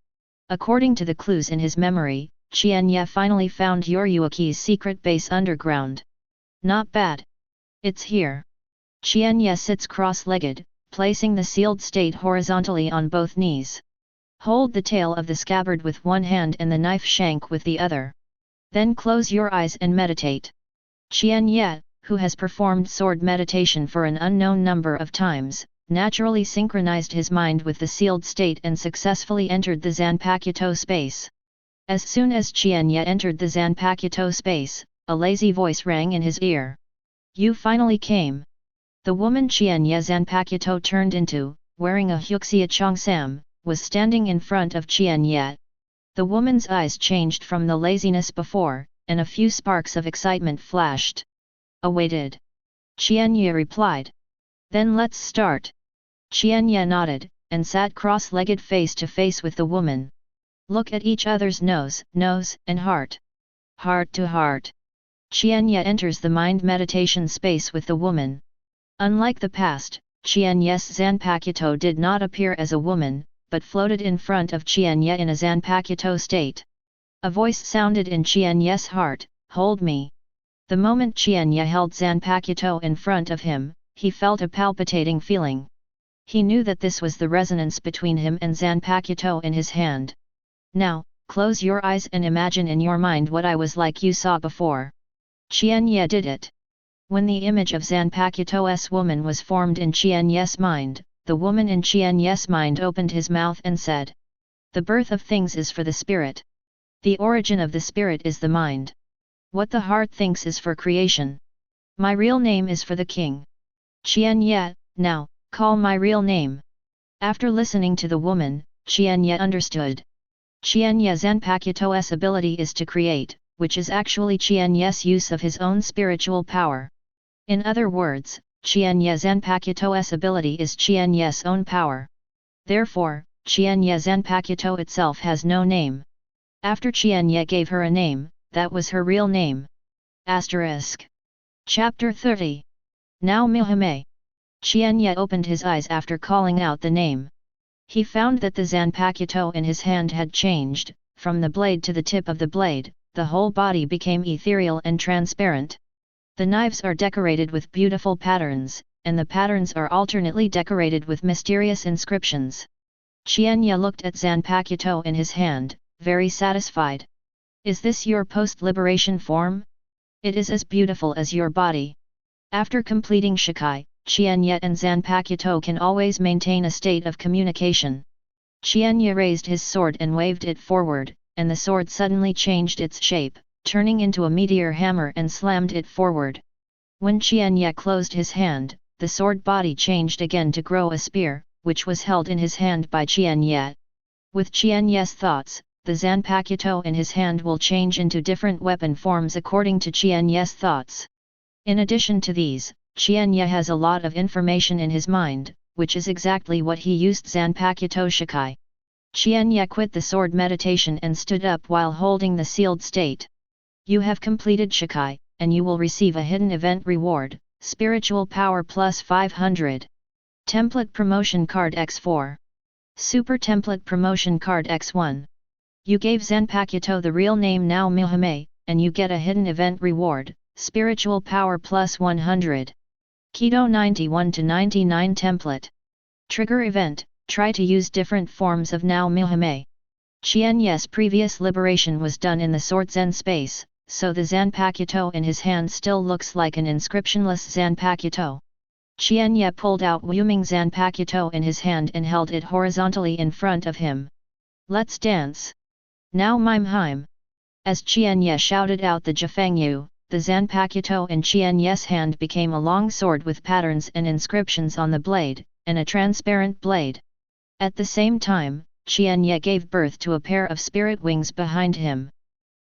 According to the clues in his memory, Qian Ye finally found your Yhwach's secret base underground. Not bad. It's here. Qian Ye sits cross-legged, placing the sealed state horizontally on both knees. Hold the tail of the scabbard with one hand and the knife shank with the other. Then close your eyes and meditate. Qian Ye, who has performed sword meditation for an unknown number of times, naturally synchronized his mind with the sealed state and successfully entered the Zanpakuto space. As soon as Qian Ye entered the Zanpakuto space, a lazy voice rang in his ear. You finally came. The woman Qian Ye Zanpakuto turned into, wearing a Huxia Chongsam, was standing in front of Qian Ye. The woman's eyes changed from the laziness before, and a few sparks of excitement flashed. Awaited. Qian Ye replied. Then let's start. Qian Ye nodded, and sat cross-legged face to face with the woman. Look at each other's nose, and heart. Heart to heart. Qian Ye enters the mind meditation space with the woman. Unlike the past, Qian Ye's Zanpakuto did not appear as a woman, but floated in front of Qian Ye in a Zanpakuto state. A voice sounded in Qian Ye's heart, hold me. The moment Qian Ye held Zanpakuto in front of him, he felt a palpitating feeling. He knew that this was the resonance between him and Zanpakuto in his hand. Now, close your eyes and imagine in your mind what I was like you saw before. Qian Ye did it. When the image of Zanpakuto's woman was formed in Qian Ye's mind, the woman in Qian Ye's mind opened his mouth and said, the birth of things is for the spirit. The origin of the spirit is the mind. What the heart thinks is for creation. My real name is for the king. Qian Ye, now, call my real name. After listening to the woman, Qian Ye understood. Qian Ye Zanpakuto's ability is to create, which is actually Qian Ye's use of his own spiritual power. In other words, Qian Ye Zanpakuto's ability is Qian Ye's own power. Therefore, Qian Ye Zanpakuto itself has no name. After Qian Ye gave her a name, that was her real name. Asterisk. Chapter 30. Now Mihime. Qian Ye opened his eyes after calling out the name. He found that the Zanpakuto in his hand had changed, from the blade to the tip of the blade, the whole body became ethereal and transparent. The knives are decorated with beautiful patterns, and the patterns are alternately decorated with mysterious inscriptions. Qian Ye looked at Zanpakuto in his hand, very satisfied. Is this your post-liberation form? It is as beautiful as your body. After completing Shikai, Qian Ye and Zanpakuto can always maintain a state of communication. Qian Ye raised his sword and waved it forward, and the sword suddenly changed its shape, turning into a meteor hammer and slammed it forward. When Qian Ye closed his hand, the sword body changed again to grow a spear, which was held in his hand by Qian Ye. With Qian Ye's thoughts, the Zanpakuto in his hand will change into different weapon forms according to Qian Ye's thoughts. In addition to these, Qian Ye has a lot of information in his mind, which is exactly what he used Zanpakuto Shikai. Qian Ye quit the sword meditation and stood up while holding the sealed state. You have completed Shikai, and you will receive a hidden event reward, Spiritual Power plus 500. Template Promotion Card X4. Super Template Promotion Card X1. You gave Zanpakuto the real name Now Mihime, and you get a hidden event reward, Spiritual Power plus 100. Keto 91-99 Template. Trigger Event, try to use different forms of Now Mihime. Qian Ye's previous liberation was done in the Sword Zen space, so the Zanpakuto in his hand still looks like an inscriptionless Zanpakuto. Qian Ye pulled out Wuming Zanpakuto in his hand and held it horizontally in front of him. Let's dance. Now Mimheim. As Qian Ye shouted out the Jifangyu, the Zanpakuto in Qian Ye's hand became a long sword with patterns and inscriptions on the blade, and a transparent blade. At the same time, Qian Ye gave birth to a pair of spirit wings behind him.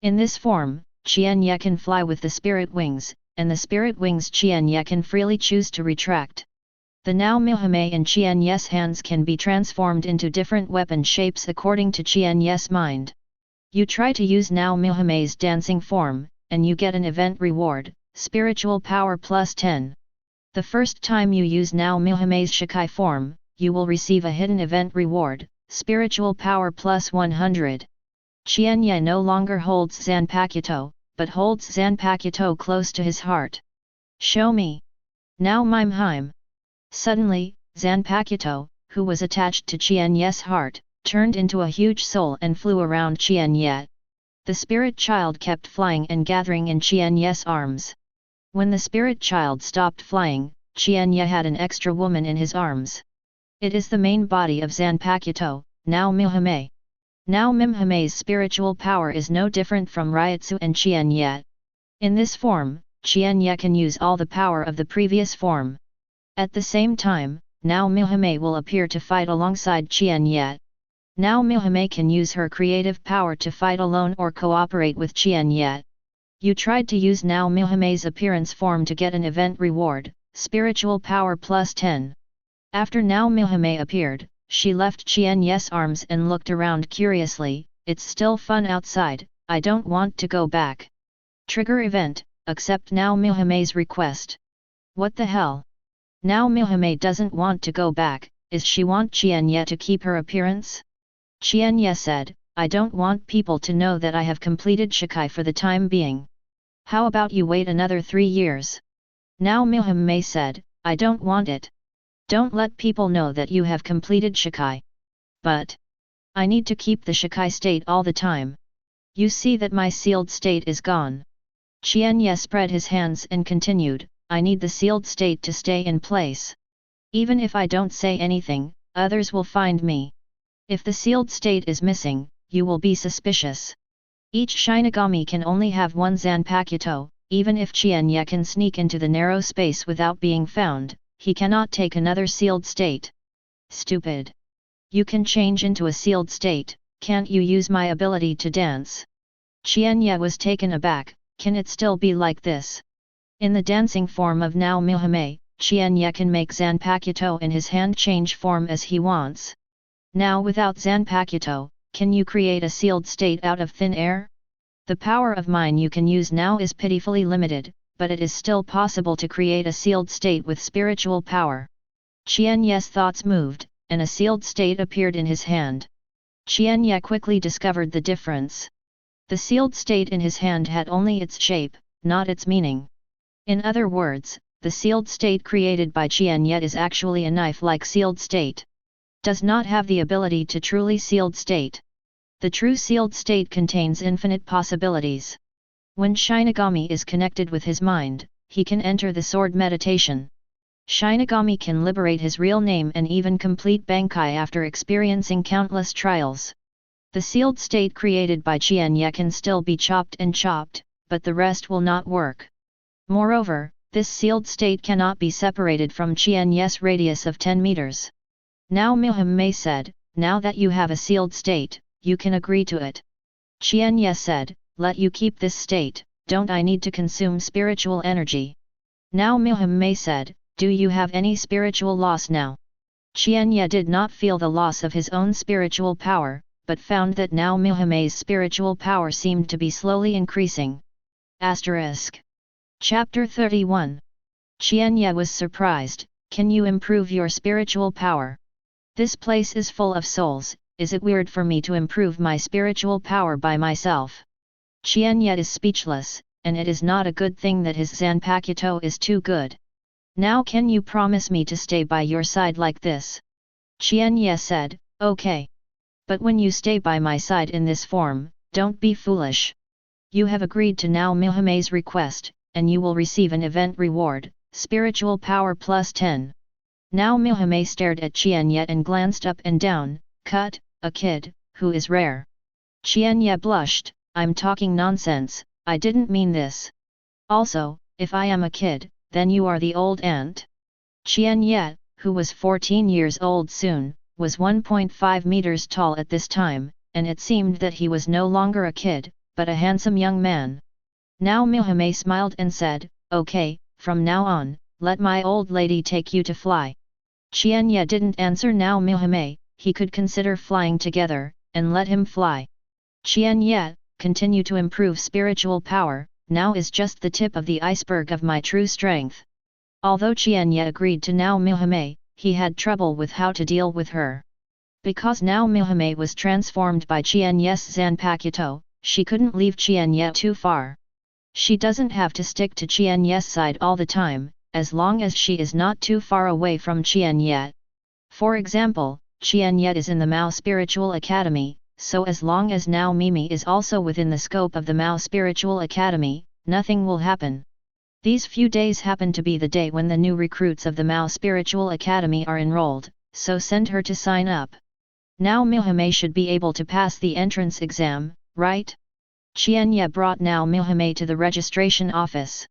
In this form, Qian Ye can fly with the spirit wings, and the spirit wings Qian Ye can freely choose to retract. The Now Mihime in Qian Ye's hands can be transformed into different weapon shapes according to Qian Ye's mind. You try to use Now Mihime's dancing form, and you get an event reward, Spiritual Power plus 10. The first time you use Now Mihime's Shikai form, you will receive a hidden event reward, Spiritual Power plus 100. Qian Ye no longer holds Zanpakuto, but holds Zanpakuto close to his heart. Show me. Now Mimheim. Suddenly, Zanpakuto, who was attached to Qian Ye's heart, turned into a huge soul and flew around Qian Ye. The spirit child kept flying and gathering in Qian Ye's arms. When the spirit child stopped flying, Qian Ye had an extra woman in his arms. It is the main body of Zanpakuto, Now Mihime. Now Mimhime's spiritual power is no different from Ryutsu and Qian Ye. In this form, Qian Ye can use all the power of the previous form. At the same time, Now Mihime will appear to fight alongside Qian Ye. Now Mihime can use her creative power to fight alone or cooperate with Qian Ye. You tried to use Now Mihime's appearance form to get an event reward, Spiritual Power plus 10. After Now Mihime appeared, she left Qian Ye's arms and looked around curiously. It's still fun outside, I don't want to go back. Trigger event, accept Now Mihime's request. What the hell? Now Mihime doesn't want to go back, is she want Qian Ye to keep her appearance? Qian Ye said, I don't want people to know that I have completed Shikai for the time being. How about you wait another 3 years? Now Mihime said, I don't want it. Don't let people know that you have completed Shikai. But I need to keep the Shikai state all the time. You see that my sealed state is gone. Qian Ye spread his hands and continued, I need the sealed state to stay in place. Even if I don't say anything, others will find me. If the sealed state is missing, you will be suspicious. Each Shinigami can only have one Zanpakuto, even if Qian Ye can sneak into the narrow space without being found, he cannot take another sealed state. Stupid. You can change into a sealed state, can't you use my ability to dance? Qian Ye was taken aback, can it still be like this? In the dancing form of Now Mihime, Qian Ye can make Zanpakuto in his hand change form as he wants. Now without Zanpakuto, can you create a sealed state out of thin air? The power of mine you can use now is pitifully limited, but it is still possible to create a sealed state with spiritual power. Qian Ye's thoughts moved, and a sealed state appeared in his hand. Qian Ye quickly discovered the difference. The sealed state in his hand had only its shape, not its meaning. In other words, the sealed state created by Qian Ye is actually a knife-like sealed state. Does not have the ability to truly sealed state. The true sealed state contains infinite possibilities. When Shinigami is connected with his mind, he can enter the sword meditation. Shinigami can liberate his real name and even complete Bankai after experiencing countless trials. The sealed state created by Qian Ye can still be chopped and chopped, but the rest will not work. Moreover, this sealed state cannot be separated from Qian Ye's radius of 10 meters. Now Muhammad said, now that you have a sealed state, you can agree to it. Qian Ye said, let you keep this state, don't I need to consume spiritual energy? Now Muhammad said, do you have any spiritual loss now? Qian Ye did not feel the loss of his own spiritual power, but found that now Muhammad's spiritual power seemed to be slowly increasing. Asterisk. Chapter 31. Qian Ye was surprised, can you improve your spiritual power? This place is full of souls, is it weird for me to improve my spiritual power by myself? Qian Ye is speechless, and it is not a good thing that his Zanpakuto is too good. Now can you promise me to stay by your side like this? Qian Ye said, okay. But when you stay by my side in this form, don't be foolish. You have agreed to now Muhammad's request, and you will receive an event reward, spiritual power plus 10. Now Muhammad stared at Qian Ye and glanced up and down, cut, a kid, who is rare. Qian Ye blushed, I'm talking nonsense, I didn't mean this. Also, if I am a kid, then you are the old aunt. Qian Ye, who was 14 years old soon, was 1.5 meters tall at this time, and it seemed that he was no longer a kid, but a handsome young man. Now Muhammad smiled and said, okay, from now on, let my old lady take you to fly. Qian Ye didn't answer now Muhammad, he could consider flying together, and let him fly. Qian Ye, continue to improve spiritual power, now is just the tip of the iceberg of my true strength. Although Qian Ye agreed to now Muhammad, he had trouble with how to deal with her. Because now Muhammad was transformed by Qian Ye's Zanpakuto, she couldn't leave Qian Ye too far. She doesn't have to stick to Qian Ye's side all the time, as long as she is not too far away from Qian Ye. For example, Qian Ye is in the Mao Spiritual Academy, so as long as now Mimi is also within the scope of the Mao Spiritual Academy, nothing will happen. These few days happen to be the day when the new recruits of the Mao Spiritual Academy are enrolled, so send her to sign up. Now Muhammad should be able to pass the entrance exam, right? Qian Ye brought now Muhammad to the registration office.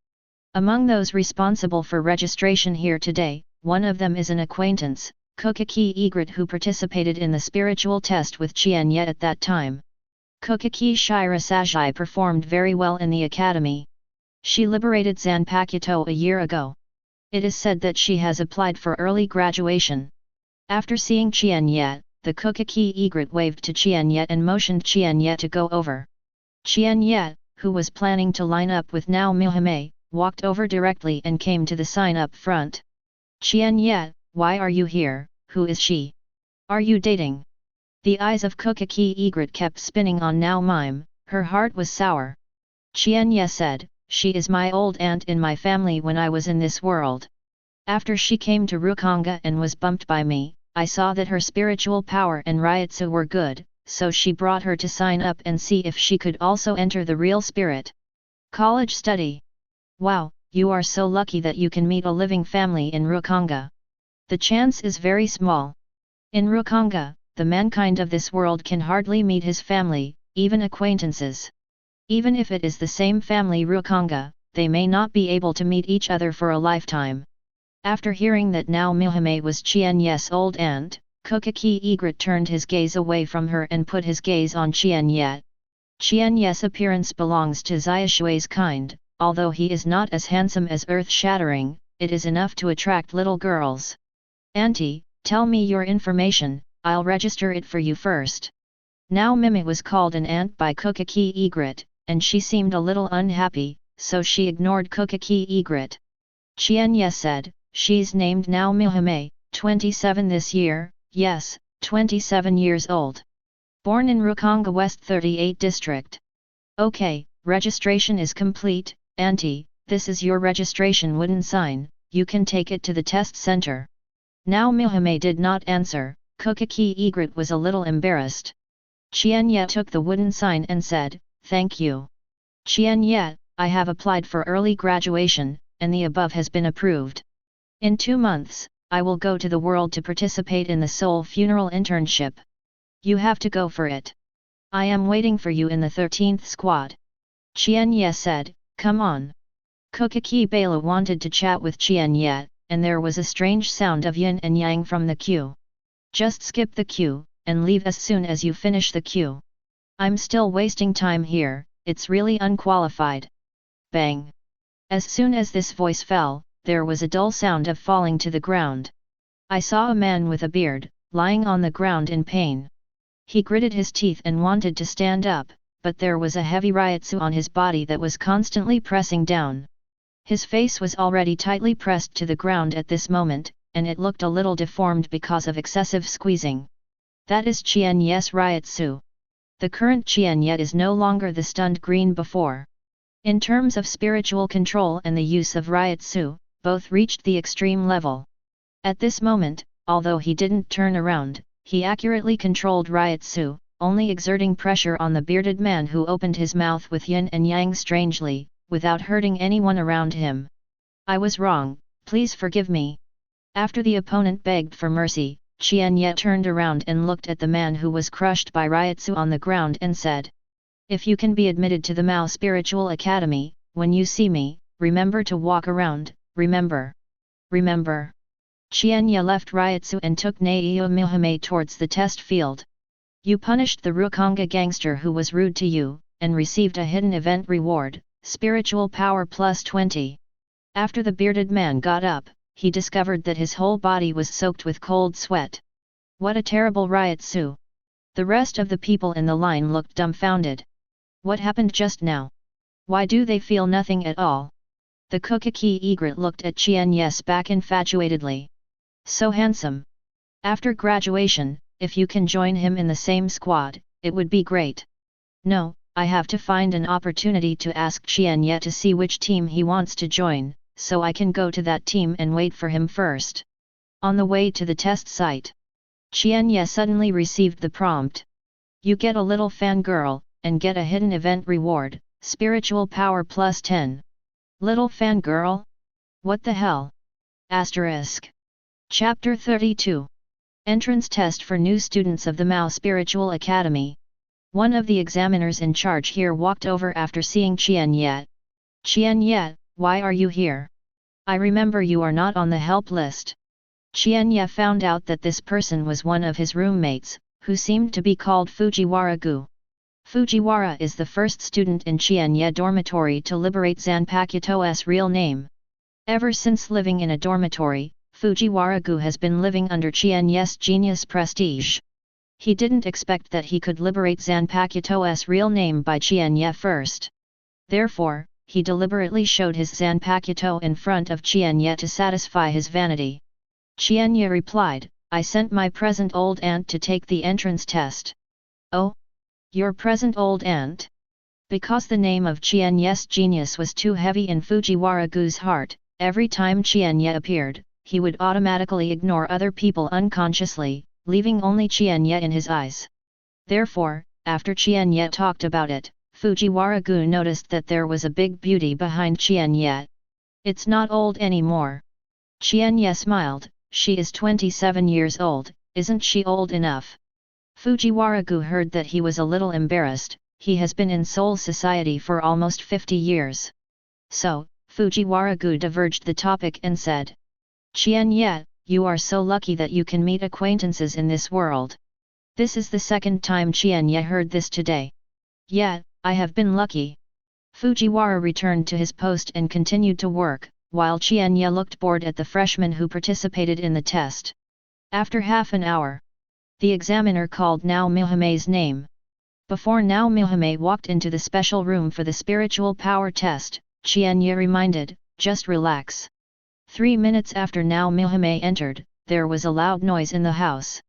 Among those responsible for registration here today, one of them is an acquaintance, Kokaki Egret, who participated in the spiritual test with Qian Ye at that time. Kokaki Shira Sajai performed very well in the academy. She liberated Zanpakuto a year ago. It is said that she has applied for early graduation. After seeing Qian Ye, the Kokaki Egret waved to Qian Ye and motioned Qian Ye to go over. Qian Ye, who was planning to line up with now Muhammad, walked over directly and came to the sign-up front. Qian Ye, why are you here, who is she? Are you dating? The eyes of Kokaki Egret kept spinning on now Mime, her heart was sour. Qian Ye said, she is my old aunt in my family when I was in this world. After she came to Rukanga and was bumped by me, I saw that her spiritual power and ryutsu were good, so she brought her to sign up and see if she could also enter the real spirit college study. Wow, you are so lucky that you can meet a living family in Rukanga. The chance is very small. In Rukanga, the mankind of this world can hardly meet his family, even acquaintances. Even if it is the same family Rukanga, they may not be able to meet each other for a lifetime. After hearing that now Muhammad was Qian Ye's old aunt, Kokaki Egret turned his gaze away from her and put his gaze on Qian Ye. Qian Ye's appearance belongs to Xiaoshui's kind, although he is not as handsome as earth-shattering, it is enough to attract little girls. Auntie, tell me your information, I'll register it for you first. Now Mimi was called an aunt by Kukaki Egret, and she seemed a little unhappy, so she ignored Kukaki Egret. Qian Ye said, she's named now Mihime, 27 this year, yes, 27 years old. Born in Rukonga West 38 District. Okay, registration is complete, Auntie, this is your registration wooden sign, you can take it to the test center. Now Mihime did not answer, Kukaki Egret was a little embarrassed. Qian Ye took the wooden sign and said, thank you. Qian Ye, I have applied for early graduation, and the above has been approved. In 2 months, I will go to the world to participate in the Soul Funeral internship. You have to go for it. I am waiting for you in the 13th squad. Qian Ye said, come on. Kukaki Bela wanted to chat with Qian Ye, and there was a strange sound of yin and yang from the queue. Just skip the queue, and leave as soon as you finish the queue. I'm still wasting time here, it's really unqualified. Bang! As soon as this voice fell, there was a dull sound of falling to the ground. I saw a man with a beard, lying on the ground in pain. He gritted his teeth and wanted to stand up, but there was a heavy ryotsu on his body that was constantly pressing down. His face was already tightly pressed to the ground at this moment, and it looked a little deformed because of excessive squeezing. That is Qian Ye's ryotsu. The current Qian Ye is no longer the stunned green before. In terms of spiritual control and the use of ryotsu, both reached the extreme level. At this moment, although he didn't turn around, he accurately controlled ryotsu, only exerting pressure on the bearded man who opened his mouth with yin and yang strangely, without hurting anyone around him. I was wrong, please forgive me. After the opponent begged for mercy, Qian Ye turned around and looked at the man who was crushed by ryotsu on the ground and said, if you can be admitted to the Mao Spiritual Academy, when you see me, remember to walk around, remember. Remember. Qian Ye left ryotsu and took Naio Mihime towards the test field. You punished the Rukonga gangster who was rude to you, and received a hidden event reward, spiritual power plus 20. After the bearded man got up, he discovered that his whole body was soaked with cold sweat. What a terrible ryotsu! The rest of the people in the line looked dumbfounded. What happened just now? Why do they feel nothing at all? The Kukaki Egret looked at Qian Ye's back infatuatedly. So handsome. After graduation, if you can join him in the same squad, it would be great. No, I have to find an opportunity to ask Qian Ye to see which team he wants to join, so I can go to that team and wait for him first. On the way to the test site, Qian Ye suddenly received the prompt. You get a little fangirl, and get a hidden event reward, spiritual power plus 10. Little fangirl? What the hell? Asterisk. Chapter 32. Entrance test for new students of the Mao Spiritual Academy. One of the examiners in charge here walked over after seeing Qian Ye. Qian Ye, why are you here? I remember you are not on the help list. Qian Ye found out that this person was one of his roommates, who seemed to be called Fujiwara-gu. Fujiwara is the first student in Qian Ye dormitory to liberate Zanpakuto's real name. Ever since living in a dormitory, Fujiwara-gu has been living under Qian Ye's genius prestige. He didn't expect that he could liberate Zanpakuto's real name by Qian Ye first. Therefore, he deliberately showed his Zanpakuto in front of Qian Ye to satisfy his vanity. Qian Ye replied, I sent my present old aunt to take the entrance test. Oh? Your present old aunt? Because the name of Qian Ye's genius was too heavy in Fujiwara-gu's heart, every time Qian Ye appeared, he would automatically ignore other people unconsciously, leaving only Qian Ye in his eyes. Therefore, after Qian Ye talked about it, Fujiwara-gu noticed that there was a big beauty behind Qian Ye. It's not old anymore. Qian Ye smiled, she is 27 years old, isn't she old enough? Fujiwara-gu heard that he was a little embarrassed, he has been in Soul Society for almost 50 years. So, Fujiwara-gu diverged the topic and said, Qian Ye, you are so lucky that you can meet acquaintances in this world. This is the second time Qian Ye heard this today. Yeah, I have been lucky. Fujiwara returned to his post and continued to work, while Qian Ye looked bored at the freshmen who participated in the test. After half an hour, The examiner called Nao Mihame's name. Before Nao Mihame walked into the special room for the spiritual power test, Qian Ye reminded, just relax. 3 minutes after Nao Mihame entered, there was a loud noise in the house.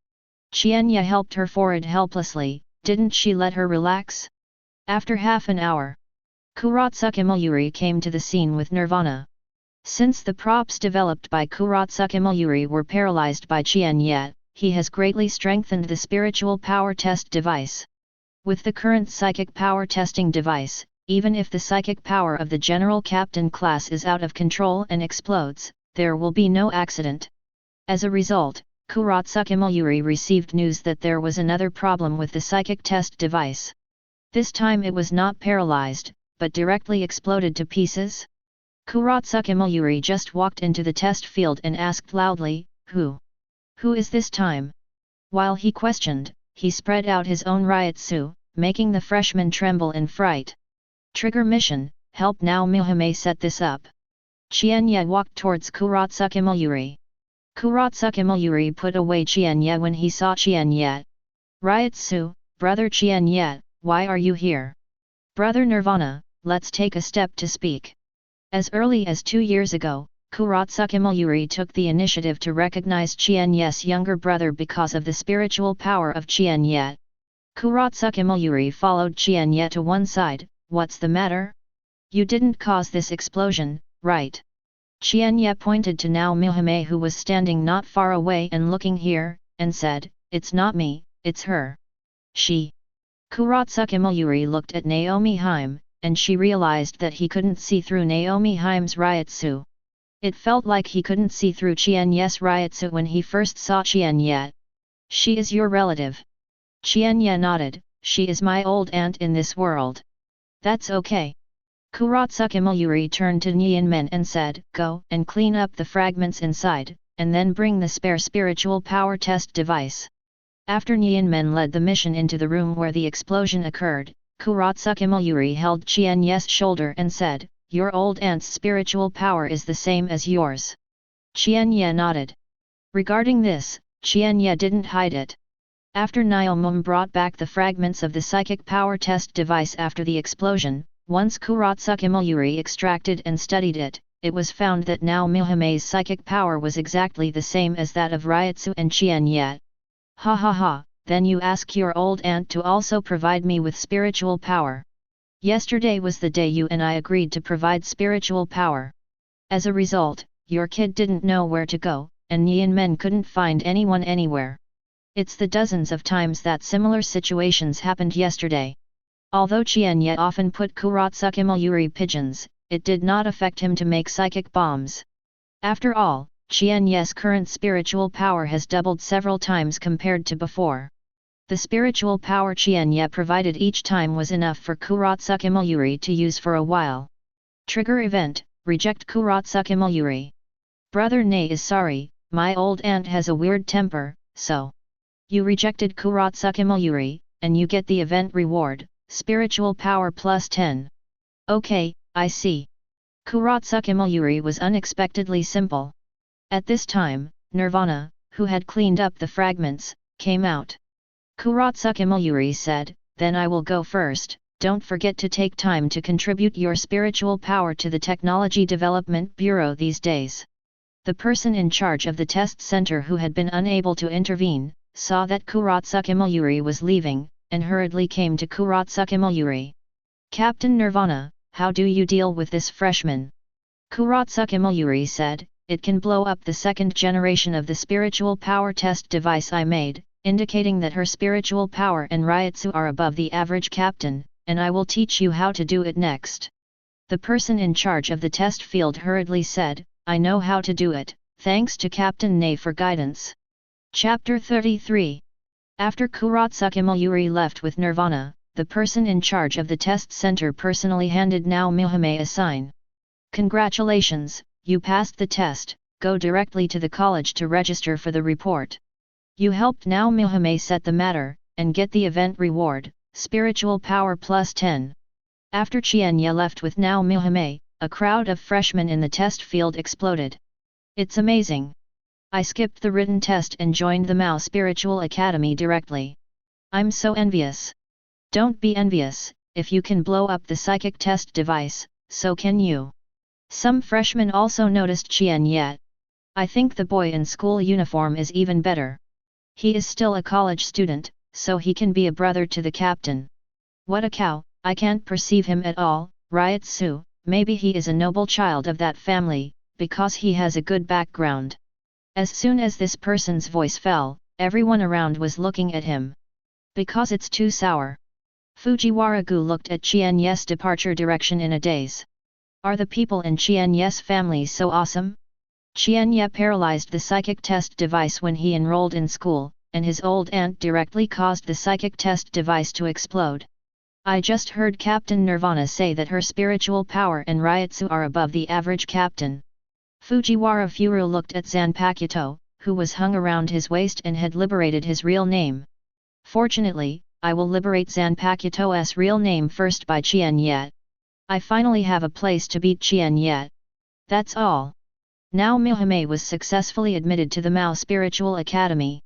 Qian Ye helped her forward helplessly, didn't she let her relax? After half an hour, Kuratsuka Mayuri came to the scene with Nirvana. Since the props developed by Kuratsuka Mayuri were paralyzed by Qian Ye, he has greatly strengthened the spiritual power test device. With the current psychic power testing device, even if the psychic power of the general captain class is out of control and explodes, there will be no accident. As a result, Kuratsuka Mayuri received news that there was another problem with the psychic test device. This time it was not paralyzed, but directly exploded to pieces. Kuratsuka Mayuri just walked into the test field and asked loudly, "Who? Who is this time?" While he questioned, he spread out his own Ryatsu, making the freshman tremble in fright. Trigger mission, help Nao Mihame set this up. Qian Ye walked towards Kuratsuka Mayuri. Kuratsuka Mayuri put away Qian Ye when he saw Qian Ye. Ryatsu, brother Qian Ye, why are you here? Brother Nirvana, let's take a step to speak. As early as 2 years ago, Kuratsuka Mayuri took the initiative to recognize Qian Ye's younger brother because of the spiritual power of Qian Ye. Kuratsuka Mayuri followed Qian Ye to one side. What's the matter? You didn't cause this explosion, right? Qian Ye pointed to Nao Mihame who was standing not far away and looking here, and said, "It's not me, it's her. She." Kuratsuka Mayuri looked at Naomi Haim, and she realized that he couldn't see through Naomi Haim's Ryatsu. It felt like he couldn't see through Qian Ye's Ryatsu when he first saw Qian Ye. "She is your relative." Qian Ye nodded, "She is my old aunt in this world." "That's okay." Kuratsuka Mayuri turned to Nyanmen and said, "Go and clean up the fragments inside, and then bring the spare spiritual power test device." After Nyanmen led the mission into the room where the explosion occurred, Kuratsuka Mayuri held Qian Ye's shoulder and said, "Your old aunt's spiritual power is the same as yours." Qian Ye nodded. Regarding this, Qian Ye didn't hide it. After Nyomum brought back the fragments of the psychic power test device after the explosion, once Kuratsuka Mayuri extracted and studied it, it was found that Nao Mihame's psychic power was exactly the same as that of Ryatsu and Qian Ye. "Ha ha ha, then you ask your old aunt to also provide me with spiritual power. Yesterday was the day you and I agreed to provide spiritual power. As a result, your kid didn't know where to go, and Nyanmen couldn't find anyone anywhere. It's the dozens of times that similar situations happened yesterday." Although Qian Ye often put Kuratsuka Mayuri pigeons, it did not affect him to make psychic bombs. After all, Qian Ye's current spiritual power has doubled several times compared to before. The spiritual power Qian Ye provided each time was enough for Kuratsuka Mayuri to use for a while. Trigger event, reject Kuratsuka Mayuri. Brother Ne is sorry, my old aunt has a weird temper, so. You rejected Kuratsuka Mayuri, and you get the event reward, spiritual power plus 10. Okay, I see. Kuratsuka Mayuri was unexpectedly simple. At this time, Nirvana, who had cleaned up the fragments, came out. Kuratsuka Mayuri said, "Then I will go first, don't forget to take time to contribute your spiritual power to the Technology Development Bureau these days." The person in charge of the test center who had been unable to intervene, saw that Kuratsuka Mayuri was leaving, and hurriedly came to Kuratsuka Mayuri. "Captain Nirvana, how do you deal with this freshman?" Kuratsuka Mayuri said, "It can blow up the second generation of the spiritual power test device I made, indicating that her spiritual power and Ryatsu are above the average captain, and I will teach you how to do it next." The person in charge of the test field hurriedly said, "I know how to do it, thanks to Captain Ne for guidance." Chapter 33. After Kuratsuka Mayuri left with Nirvana, the person in charge of the test center personally handed Nao Mihame a sign. "Congratulations, you passed the test, go directly to the college to register for the report. You helped Nao Mihame set the matter, and get the event reward, spiritual power plus 10. After Qian Ye left with Nao Mihame, a crowd of freshmen in the test field exploded. "It's amazing. I skipped the written test and joined the Mao Spiritual Academy directly. I'm so envious. Don't be envious, if you can blow up the psychic test device, so can you. Some freshmen also noticed Qian Ye. I think the boy in school uniform is even better. He is still a college student, so he can be a brother to the captain. What a cow, I can't perceive him at all. Retsu, maybe he is a noble child of that family, because he has a good background. As soon as this person's voice fell, everyone around was looking at him. Because it's too sour. Fujiwara-gu looked at Qian Ye's departure direction in a daze. Are the people in Qian Ye's family so awesome? Qian Ye paralyzed the psychic test device when he enrolled in school, and his old aunt directly caused the psychic test device to explode. I just heard Captain Nirvana say that her spiritual power and Ryutsu are above the average captain. Fujiwara Furu looked at Zanpakuto, who was hung around his waist and had liberated his real name. Fortunately, I will liberate Zanpakuto's real name first by Qian Ye. I finally have a place to beat Qian Ye. That's all. Now Mihime was successfully admitted to the Mao Spiritual Academy.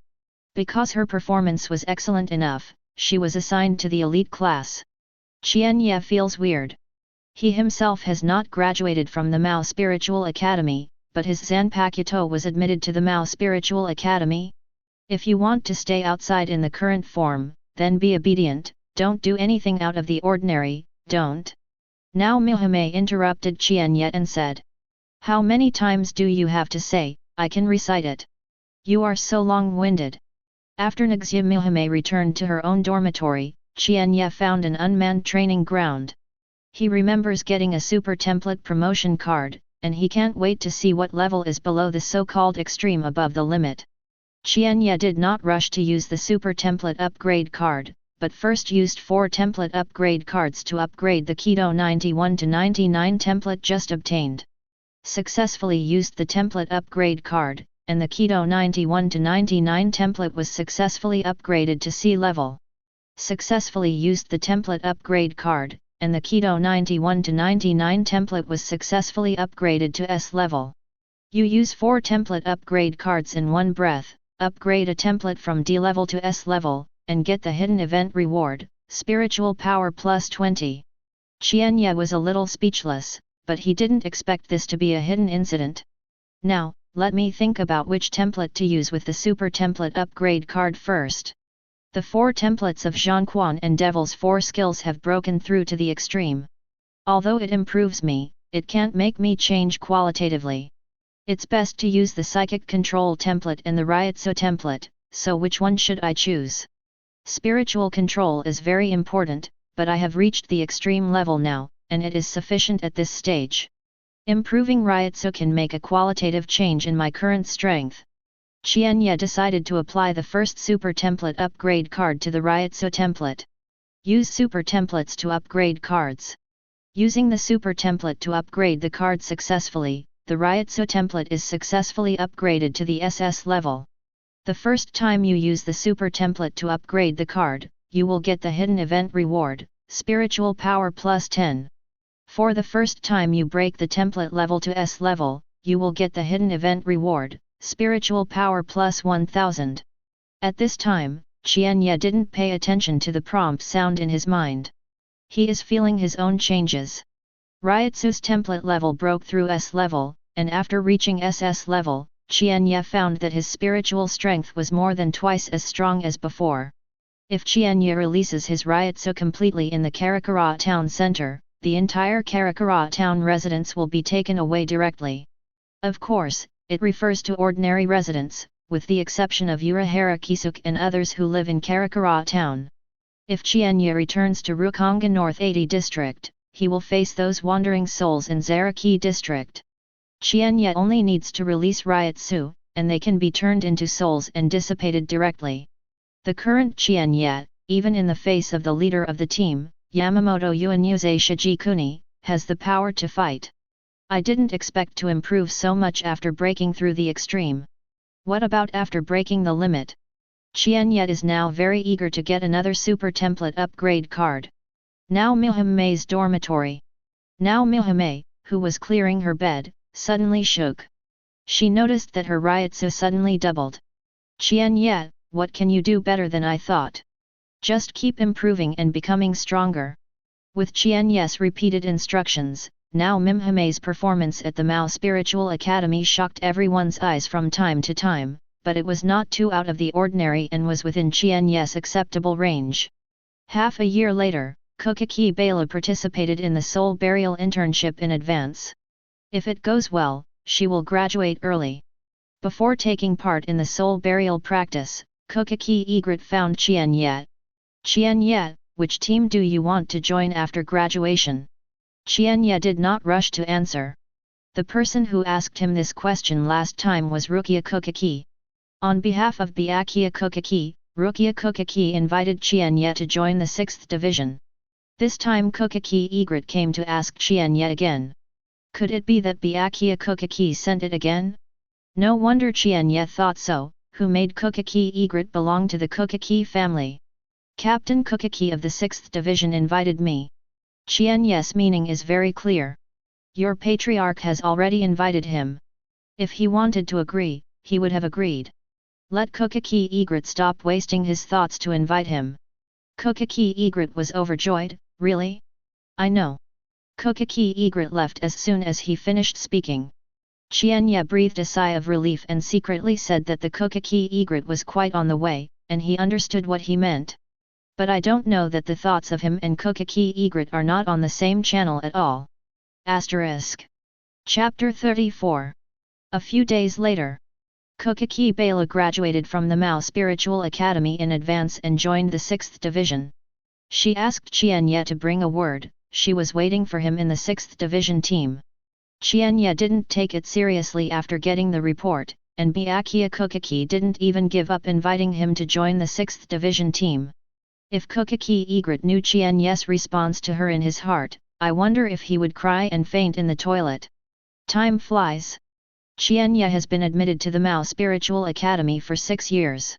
Because her performance was excellent enough, she was assigned to the elite class. Qian Ye feels weird. He himself has not graduated from the Mao Spiritual Academy, but his Zanpakuto was admitted to the Mao Spiritual Academy. If you want to stay outside in the current form, then be obedient, don't do anything out of the ordinary, don't. Now Mihime interrupted Qian Ye and said. How many times do you have to say, I can recite it? You are so long-winded. After Nagzya Mihime returned to her own dormitory, Qian Ye found an unmanned training ground. He remembers getting a super template promotion card, and he can't wait to see what level is below the so-called extreme above the limit. Qian Ye did not rush to use the super template upgrade card, but first used 4 template upgrade cards to upgrade the Keto 91 to 99 template just obtained. Successfully used the template upgrade card, and the Keto 91 to 99 template was successfully upgraded to C level. Successfully used the template upgrade card, and the Keto 91 to 99 template was successfully upgraded to S level. You use 4 template upgrade cards in one breath, upgrade a template from D level to S level, and get the hidden event reward, Spiritual Power plus 20. Qian Ye was a little speechless, but he didn't expect this to be a hidden incident. Now, let me think about which template to use with the super template upgrade card first. The 4 templates of Zhongquan and Devil's 4 skills have broken through to the extreme. Although it improves me, it can't make me change qualitatively. It's best to use the Psychic Control template and the Ryutsu template, so which one should I choose? Spiritual control is very important, but I have reached the extreme level now, and it is sufficient at this stage. Improving Ryutsu can make a qualitative change in my current strength. Qian Ye decided to apply the first super template upgrade card to the Ryutsu template. Use super templates to upgrade cards. Using the super template to upgrade the card successfully, the Ryutsu template is successfully upgraded to the SS level. The first time you use the super template to upgrade the card, you will get the hidden event reward, Spiritual Power plus 10. For the first time you break the template level to S level, you will get the hidden event reward, Spiritual Power plus 1000. At this time, Qian Ye didn't pay attention to the prompt sound in his mind. He is feeling his own changes. Ryutsu's template level broke through S level, and after reaching SS level, Qian Ye found that his spiritual strength was more than twice as strong as before. If Qian Ye releases his Ryutsu completely in the Karakura town center, the entire Karakura town residents will be taken away directly. Of course, it refers to ordinary residents, with the exception of Urahara Kisuke and others who live in Karakura town. If Qian Ye returns to Rukonga North 80 district, he will face those wandering souls in Zaraki district. Qian Ye only needs to release Ryutsu, and they can be turned into souls and dissipated directly. The current Qian Ye, even in the face of the leader of the team, Yamamoto Uenyuze Shijikuni, has the power to fight. I didn't expect to improve so much after breaking through the extreme. What about after breaking the limit? Qian Ye is now very eager to get another super template upgrade card. Now Mihime's dormitory. Now Mihime, who was clearing her bed, suddenly shook. She noticed that her Ryutsu suddenly doubled. Qian Ye, what can you do better than I thought? Just keep improving and becoming stronger. With Qian Ye's repeated instructions, now Mimhame's performance at the Mao Spiritual Academy shocked everyone's eyes from time to time, but it was not too out of the ordinary and was within Qian Ye's acceptable range. Half a year later, Kokaki Bela participated in the soul burial internship in advance. If it goes well, she will graduate early. Before taking part in the soul burial practice, Kokaki Egret found Qian Ye. Qian Ye, which team do you want to join after graduation? Qian Ye did not rush to answer. The person who asked him this question last time was Rukia Kokaki. On behalf of Byakuya Kokaki, Rukia Kokaki invited Qian Ye to join the 6th division. This time Kokaki Egret came to ask Qian Ye again. Could it be that Byakuya Kokaki sent it again? No wonder Qian Ye thought so, who made Kokaki Egret belong to the Kokaki family. Captain Kokaki of the 6th division invited me. Qian Ye's meaning is very clear. Your patriarch has already invited him. If he wanted to agree, he would have agreed. Let Kokaki Egret stop wasting his thoughts to invite him. Kokaki Egret was overjoyed. Really? I know. Kokaki Egret left as soon as he finished speaking. Qian Ye breathed a sigh of relief and secretly said that the Kokaki Egret was quite on the way, and he understood what he meant. But I don't know that the thoughts of him and Kokaki Egret are not on the same channel at all. Asterisk. Chapter 34. A few days later, Kokaki Bela graduated from the Mao Spiritual Academy in advance and joined the 6th division. She asked Qian Ye to bring a word. She was waiting for him in the 6th division team. Qian Ye didn't take it seriously after getting the report, and Byakuya Kokaki didn't even give up inviting him to join the 6th division team. If Kokaki Egret knew Qian Ye's response to her in his heart, I wonder if he would cry and faint in the toilet. Time flies. Qian Ye has been admitted to the Mao Spiritual Academy for 6 years.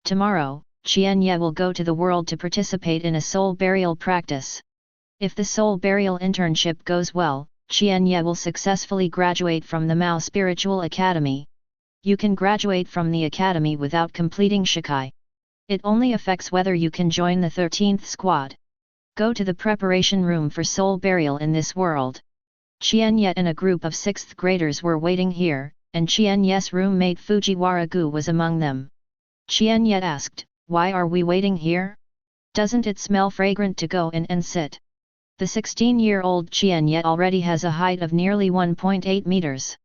Tomorrow, Qian Ye will go to the world to participate in a soul burial practice. If the soul burial internship goes well, Qian Ye will successfully graduate from the Mao Spiritual Academy. You can graduate from the academy without completing Shikai. It only affects whether you can join the 13th squad. Go to the preparation room for soul burial in this world. Qian Ye and a group of 6th graders were waiting here, and Qian Ye's roommate Fujiwara-gu was among them. Qian Ye asked, "Why are we waiting here? Doesn't it smell fragrant to go in and sit?" The 16-year-old Qian Ye already has a height of nearly 1.8 meters.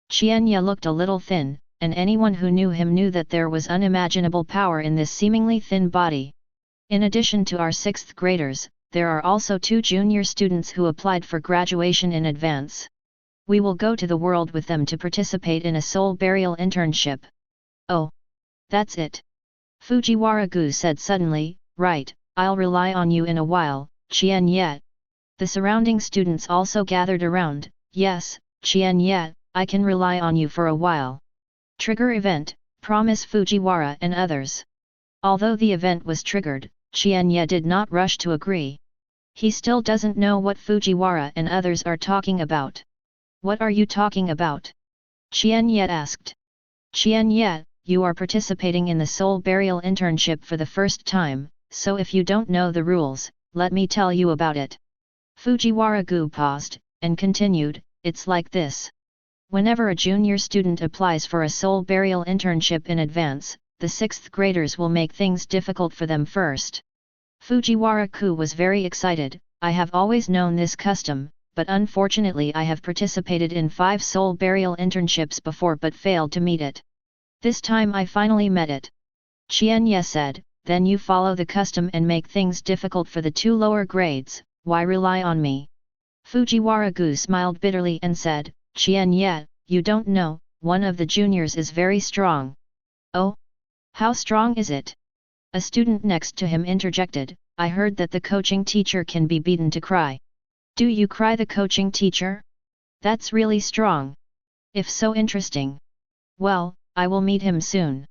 Qian Ye looked a little thin, and anyone who knew him knew that there was unimaginable power in this seemingly thin body. In addition to our 6th graders, there are also 2 junior students who applied for graduation in advance. We will go to the world with them to participate in a soul burial internship. Oh. That's it. Fujiwara-gu said suddenly, "Right, I'll rely on you in a while, Qian Ye." The surrounding students also gathered around. "Yes, Qian Ye, I can rely on you for a while." Trigger event, promise Fujiwara and others. Although the event was triggered, Qian Ye did not rush to agree. He still doesn't know what Fujiwara and others are talking about. "What are you talking about?" Qian Ye asked. "Qian Ye, you are participating in the soul burial internship for the first time, so if you don't know the rules, let me tell you about it." Fujiwara-gu paused, and continued, "It's like this. Whenever a junior student applies for a soul burial internship in advance, the 6th graders will make things difficult for them first." Fujiwara-gu was very excited. "I have always known this custom, but unfortunately I have participated in 5 soul burial internships before but failed to meet it. This time I finally met it." Qian Ye said, "Then you follow the custom and make things difficult for the 2 lower grades, why rely on me?" Fujiwara-gu smiled bitterly and said, "Qian Ye, you don't know, one of the juniors is very strong." "Oh? How strong is it?" A student next to him interjected, "I heard that the coaching teacher can be beaten to cry." "Do you cry the coaching teacher? That's really strong. If so, interesting. Well, I will meet him soon."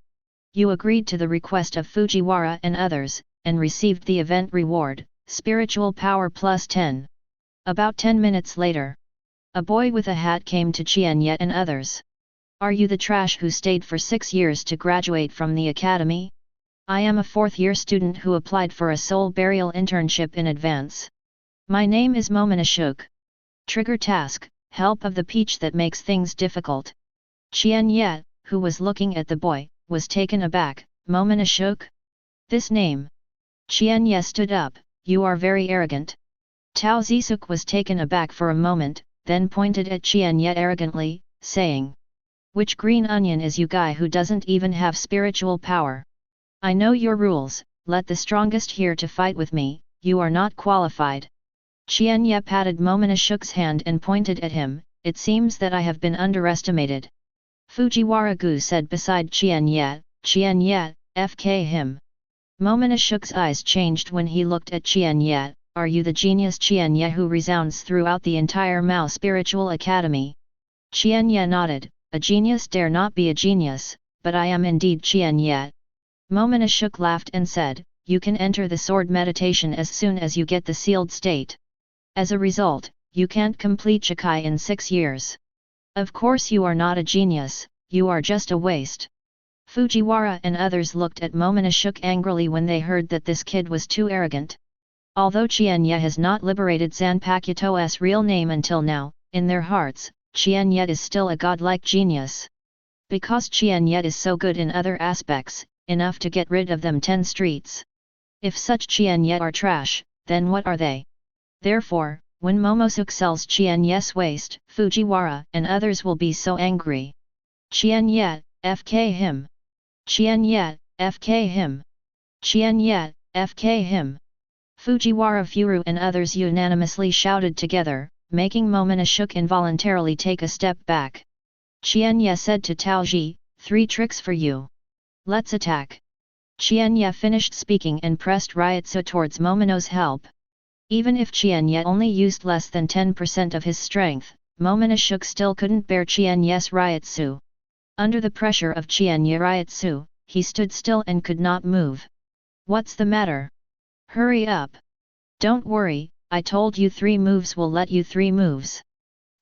You agreed to the request of Fujiwara and others, and received the event reward, Spiritual Power plus 10. About 10 minutes later, a boy with a hat came to Qian Ye and others. Are you the trash who stayed for 6 years to graduate from the academy? I am a 4th-year student who applied for a soul burial internship in advance. My name is Momonashuk. Trigger task, help of the peach that makes things difficult. Qian Ye, who was looking at the boy, was taken aback. Momonashuk? This name. Qian Ye stood up. You are very arrogant. Tao Zisuk was taken aback for a moment, then pointed at Qian Ye arrogantly, saying, which green onion is you guy who doesn't even have spiritual power? I know your rules, let the strongest here to fight with me, you are not qualified. Qian Ye patted Momonashuk's hand and pointed at him, it seems that I have been underestimated. Fujiwara-gu said beside Qian Ye, FK him. Momonashuk's eyes changed when he looked at Qian Ye, are you the genius Qian Ye who resounds throughout the entire Mao Spiritual Academy? Qian Ye nodded, a genius dare not be a genius, but I am indeed Qian Ye. Momonashuk laughed and said, you can enter the sword meditation as soon as you get the sealed state. As a result, you can't complete Shikai in 6 years. Of course you are not a genius, you are just a waste. Fujiwara and others looked at Momonashuk angrily when they heard that this kid was too arrogant. Although Qian Ye has not liberated Zanpakuto's real name until now, in their hearts, Qian Ye is still a godlike genius. Because Qian Ye is so good in other aspects, enough to get rid of them 10 streets. If such Qian Ye are trash, then what are they? Therefore, when Momosuk sells Qian Ye's waste, Fujiwara and others will be so angry. Qian Ye, FK him. Qian Ye, FK him. Qian Ye, FK him. Fujiwara Furu and others unanimously shouted together, making Momonashuk involuntarily take a step back. Qian Ye said to Taoji, 3 tricks for you. Let's attack. Qian Ye finished speaking and pressed Ryotsu towards Momono's help. Even if Qian Ye only used less than 10% of his strength, Momonashuk still couldn't bear Qian Ye's Ryotsu. Under the pressure of Qian Ye Ryotsu, he stood still and could not move. What's the matter? Hurry up. Don't worry, I told you 3 moves will let you 3 moves.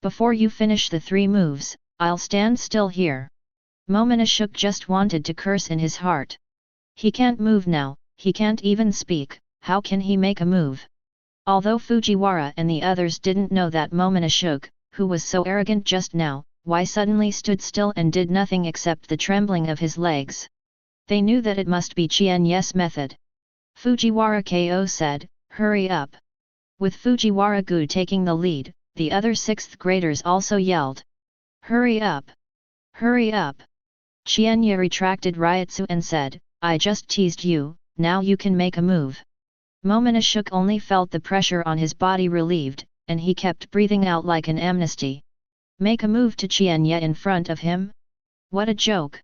Before you finish the 3 moves, I'll stand still here. Momonashuk just wanted to curse in his heart. He can't move now, he can't even speak, how can he make a move? Although Fujiwara and the others didn't know that Momonashuk, who was so arrogant just now, why suddenly stood still and did nothing except the trembling of his legs. They knew that it must be Qian Ye's method. Fujiwara Ko said, hurry up. With Fujiwara-gu taking the lead, the other 6th graders also yelled. Hurry up! Hurry up! Qian Ye retracted Ryotsu and said, I just teased you, now you can make a move. Momonashuk only felt the pressure on his body relieved, and he kept breathing out like an amnesty. Make a move to Qian Ye in front of him? What a joke!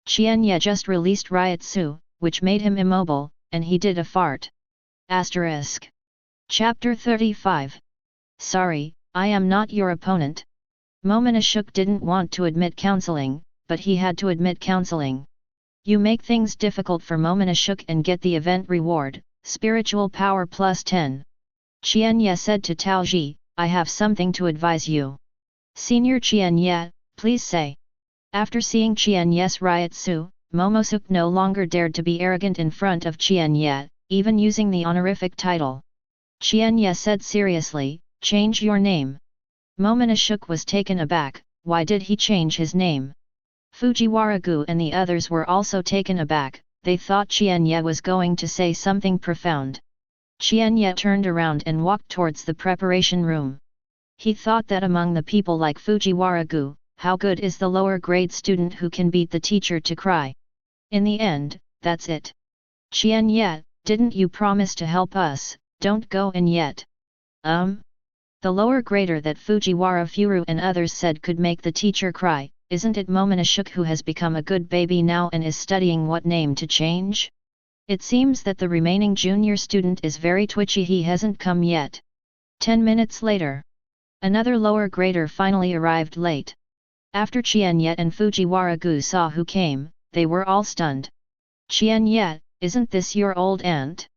Qian Ye just released Ryotsu, which made him immobile, and he did a fart. Asterisk. Chapter 35. Sorry, I am not your opponent. Momonashuk didn't want to admit counseling, but he had to admit counseling. You make things difficult for Momonashuk and get the event reward, spiritual power plus 10. Qian Ye said to Taoji, I have something to advise you. Senior Qian Ye, please say. After seeing Qian Ye's Ryotsu, Momosuk no longer dared to be arrogant in front of Qian Ye, even using the honorific title. Qian Ye said seriously, change your name. Momonashuk was taken aback, why did he change his name? Fujiwara-gu and the others were also taken aback, they thought Qian Ye was going to say something profound. Qian Ye turned around and walked towards the preparation room. He thought that among the people like Fujiwara-gu, how good is the lower grade student who can beat the teacher to cry? In the end, that's it. Qian Ye, didn't you promise to help us, don't go in yet. The lower grader that Fujiwara Furu and others said could make the teacher cry, isn't it Momonashuk who has become a good baby now and is studying what name to change? It seems that the remaining junior student is very twitchy, he hasn't come yet. 10 minutes later. Another lower grader finally arrived late. After Qian Ye and Fujiwara-gu saw who came, they were all stunned. Qian Ye, isn't this your old aunt?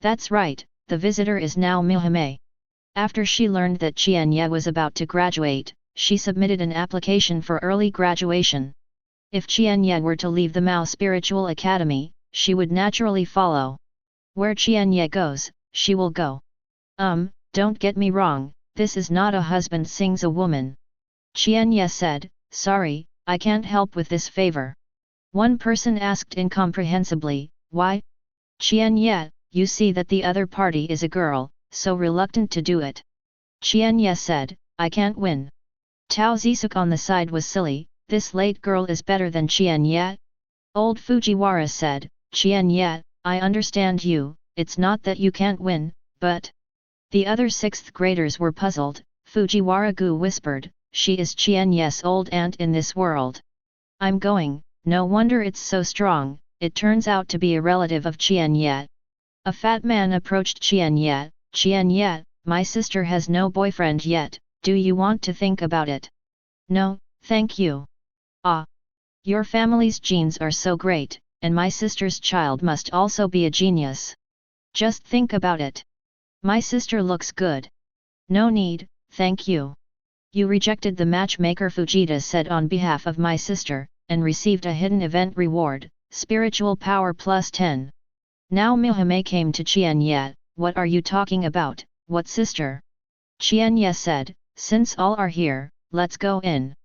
That's right, the visitor is now Mihime. After she learned that Qian Ye was about to graduate, she submitted an application for early graduation. If Qian Ye were to leave the Mao Spiritual Academy, she would naturally follow. Where Qian Ye goes, she will go. Don't get me wrong, this is not a husband sings a woman. Qian Ye said, sorry, I can't help with this favor. One person asked incomprehensibly, why? Qian Ye, you see that the other party is a girl, so reluctant to do it. Qian Ye said, I can't win. Tao Zisuk on the side was silly, this late girl is better than Qian Ye. Old Fujiwara said, Qian Ye, I understand you, it's not that you can't win, but... The other 6th graders were puzzled. Fujiwara-gu whispered, she is Qian Ye's old aunt in this world. I'm going, no wonder it's so strong, it turns out to be a relative of Qian Ye. A fat man approached Qian Ye, Qian Ye, my sister has no boyfriend yet, do you want to think about it? No, thank you. Ah. Your family's genes are so great, and my sister's child must also be a genius. Just think about it. My sister looks good. No need, thank you. You rejected the matchmaker Fujita said on behalf of my sister, and received a hidden event reward, spiritual power plus 10. Now Mihime came to Qian Ye, what are you talking about, what sister? Qian Ye said, since all are here, let's go in.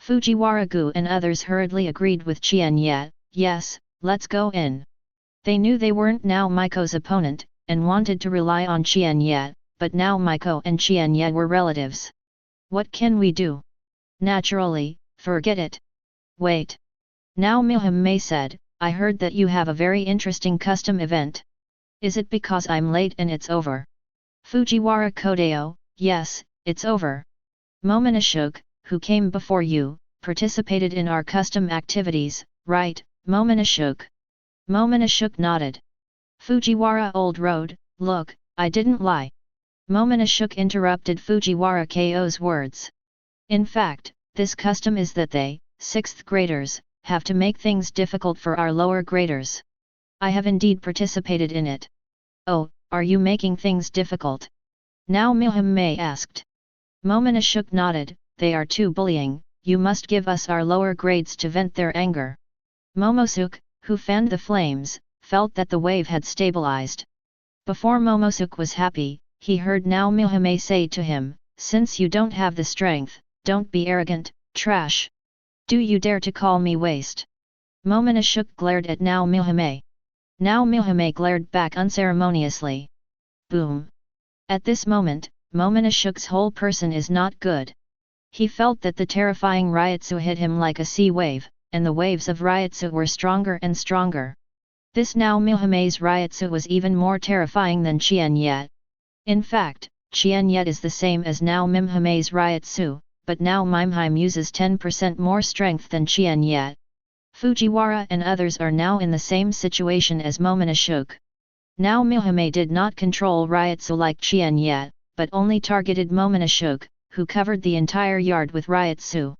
Fujiwara-gu and others hurriedly agreed with Qian Ye, yes, let's go in. They knew they weren't now Maiko's opponent, and wanted to rely on Qian Ye, but now Maiko and Qian Ye were relatives. What can we do? Naturally, forget it. Wait. Now Mihime said, I heard that you have a very interesting custom event. Is it because I'm late and it's over? Fujiwara Kodeo, yes, it's over. Momonashuk, who came before you, participated in our custom activities, right, Momonashuk? Momonashuk nodded. Fujiwara Old Road, look, I didn't lie. Momonashuk interrupted Fujiwara Ko's words. In fact, this custom is that they, 6th graders, have to make things difficult for our lower graders. I have indeed participated in it. Oh, are you making things difficult? Now Mihime asked. Momonashuk nodded, they are too bullying, you must give us our lower grades to vent their anger. Momosuk, who fanned the flames, felt that the wave had stabilized. Before Momosuk was happy, he heard now Mihime say to him, since you don't have the strength, don't be arrogant, trash. Do you dare to call me waste? Momonashuk glared at now Mihime. Now Mihime glared back unceremoniously. Boom. At this moment, Momonashuk's whole person is not good. He felt that the terrifying Ryutsu hit him like a sea wave, and the waves of Ryutsu were stronger and stronger. This now Mihime's Ryutsu was even more terrifying than Qian Ye. In fact, Qian Ye is the same as now Mihime's Ryutsu, but now Mimime uses 10% more strength than Qian Ye. Fujiwara and others are now in the same situation as Momonashuk. Now Mihime did not control Ryutsu like Qian Ye, but only targeted Momonashuk, who covered the entire yard with Ryutsu.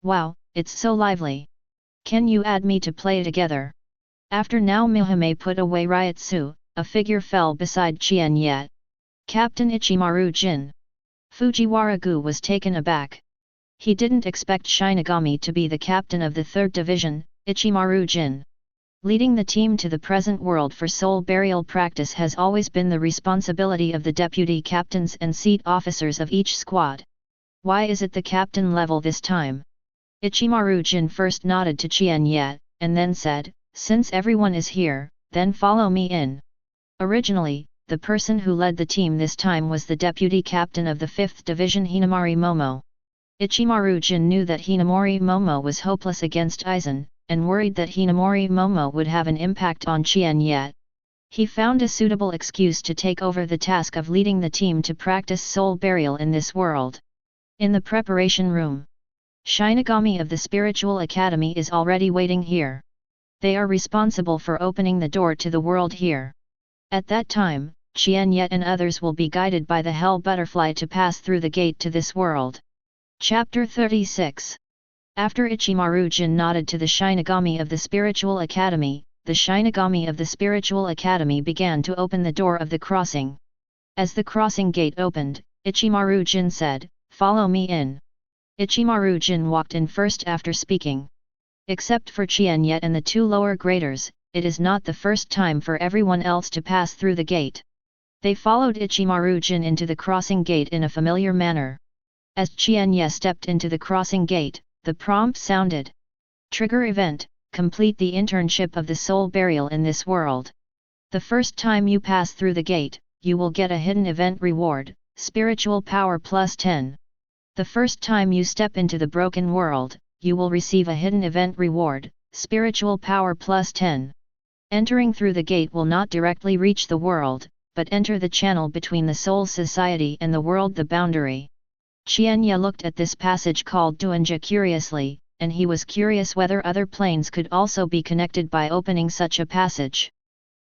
Wow, it's so lively. Can you add me to play together? After now Mihime put away Ryutsu, a figure fell beside Qian Ye. Captain Ichimaru Jin. Fujiwara-gu was taken aback. He didn't expect Shinigami to be the captain of the 3rd Division, Ichimaru Jin. Leading the team to the present world for soul burial practice has always been the responsibility of the deputy captains and seat officers of each squad. Why is it the captain level this time? Ichimaru Jin first nodded to Qian Ye, and then said, since everyone is here, then follow me in. Originally, the person who led the team this time was the deputy captain of the 5th Division Hinamori Momo. Ichimaru Jin knew that Hinamori Momo was hopeless against Aizen, and worried that Hinamori Momo would have an impact on Qian Ye. He found a suitable excuse to take over the task of leading the team to practice soul burial in this world. In the preparation room, Shinigami of the Spiritual Academy is already waiting here. They are responsible for opening the door to the world here. At that time, Qian Ye and others will be guided by the Hell Butterfly to pass through the gate to this world. Chapter 36. After Ichimaru Jin nodded to the Shinigami of the Spiritual Academy, the Shinigami of the Spiritual Academy began to open the door of the crossing. As the crossing gate opened, Ichimaru Jin said, follow me in. Ichimaru-jin walked in first after speaking. Except for Qian Ye and the two lower graders, it is not the first time for everyone else to pass through the gate. They followed Ichimaru-jin into the crossing gate in a familiar manner. As Qian Ye stepped into the crossing gate, the prompt sounded. Trigger event, complete the internship of the soul burial in this world. The first time you pass through the gate, you will get a hidden event reward, spiritual power plus 10. The first time you step into the broken world, you will receive a hidden event reward, spiritual power plus 10. Entering through the gate will not directly reach the world, but enter the channel between the soul society and the world, the boundary. Qian Ye looked at this passage called Duanja curiously, and he was curious whether other planes could also be connected by opening such a passage.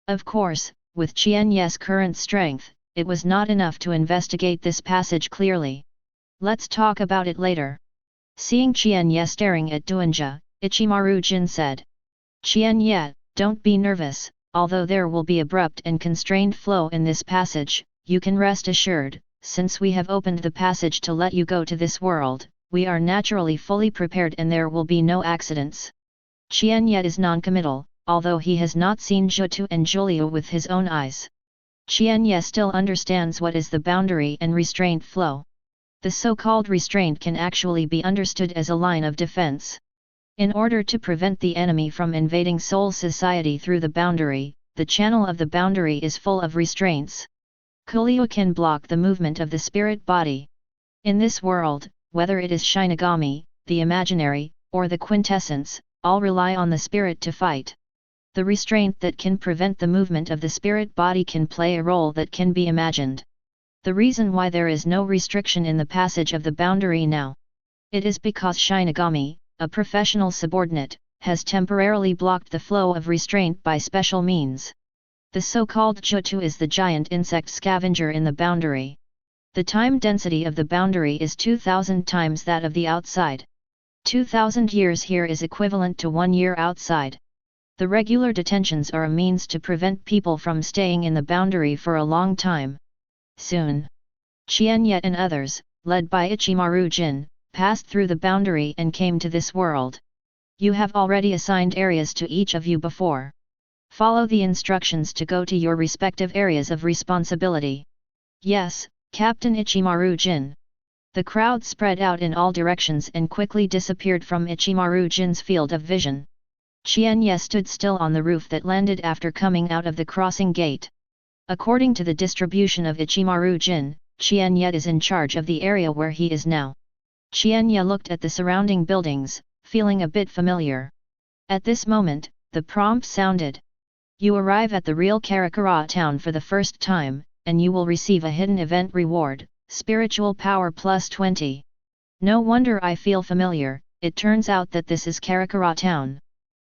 Of course, with Qian Ye's current strength, it was not enough to investigate this passage clearly. Let's talk about it later. Seeing Qian Ye staring at Duanja, Ichimaru-jin said. Qian Ye, don't be nervous, although there will be abrupt and constrained flow in this passage, you can rest assured, since we have opened the passage to let you go to this world, we are naturally fully prepared and there will be no accidents. Qian Ye is non-committal, although he has not seen Zhutu and Julia with his own eyes. Qian Ye still understands what is the boundary and restraint flow. The so-called restraint can actually be understood as a line of defense. In order to prevent the enemy from invading soul society through the boundary, the channel of the boundary is full of restraints. Kuliu can block the movement of the spirit body. In this world, whether it is Shinigami, the imaginary, or the quintessence, all rely on the spirit to fight. The restraint that can prevent the movement of the spirit body can play a role that can be imagined. The reason why there is no restriction in the passage of the boundary now. It is because Shinigami, a professional subordinate, has temporarily blocked the flow of restraint by special means. The so-called Zhutu is the giant insect scavenger in the boundary. The time density of the boundary is 2000 times that of the outside. 2000 years here is equivalent to 1 year outside. The regular detentions are a means to prevent people from staying in the boundary for a long time. Soon, Qian Ye and others, led by Ichimaru-jin, passed through the boundary and came to this world. You have already assigned areas to each of you before. Follow the instructions to go to your respective areas of responsibility. Yes, Captain Ichimaru-jin. The crowd spread out in all directions and quickly disappeared from Ichimaru-jin's field of vision. Qian Ye stood still on the roof that landed after coming out of the crossing gate. According to the distribution of Ichimaru-jin, Qian Ye is in charge of the area where he is now. Qian Ye looked at the surrounding buildings, feeling a bit familiar. At this moment, the prompt sounded. You arrive at the real Karakura town for the first time, and you will receive a hidden event reward, spiritual power plus 20. No wonder I feel familiar, it turns out that this is Karakura town.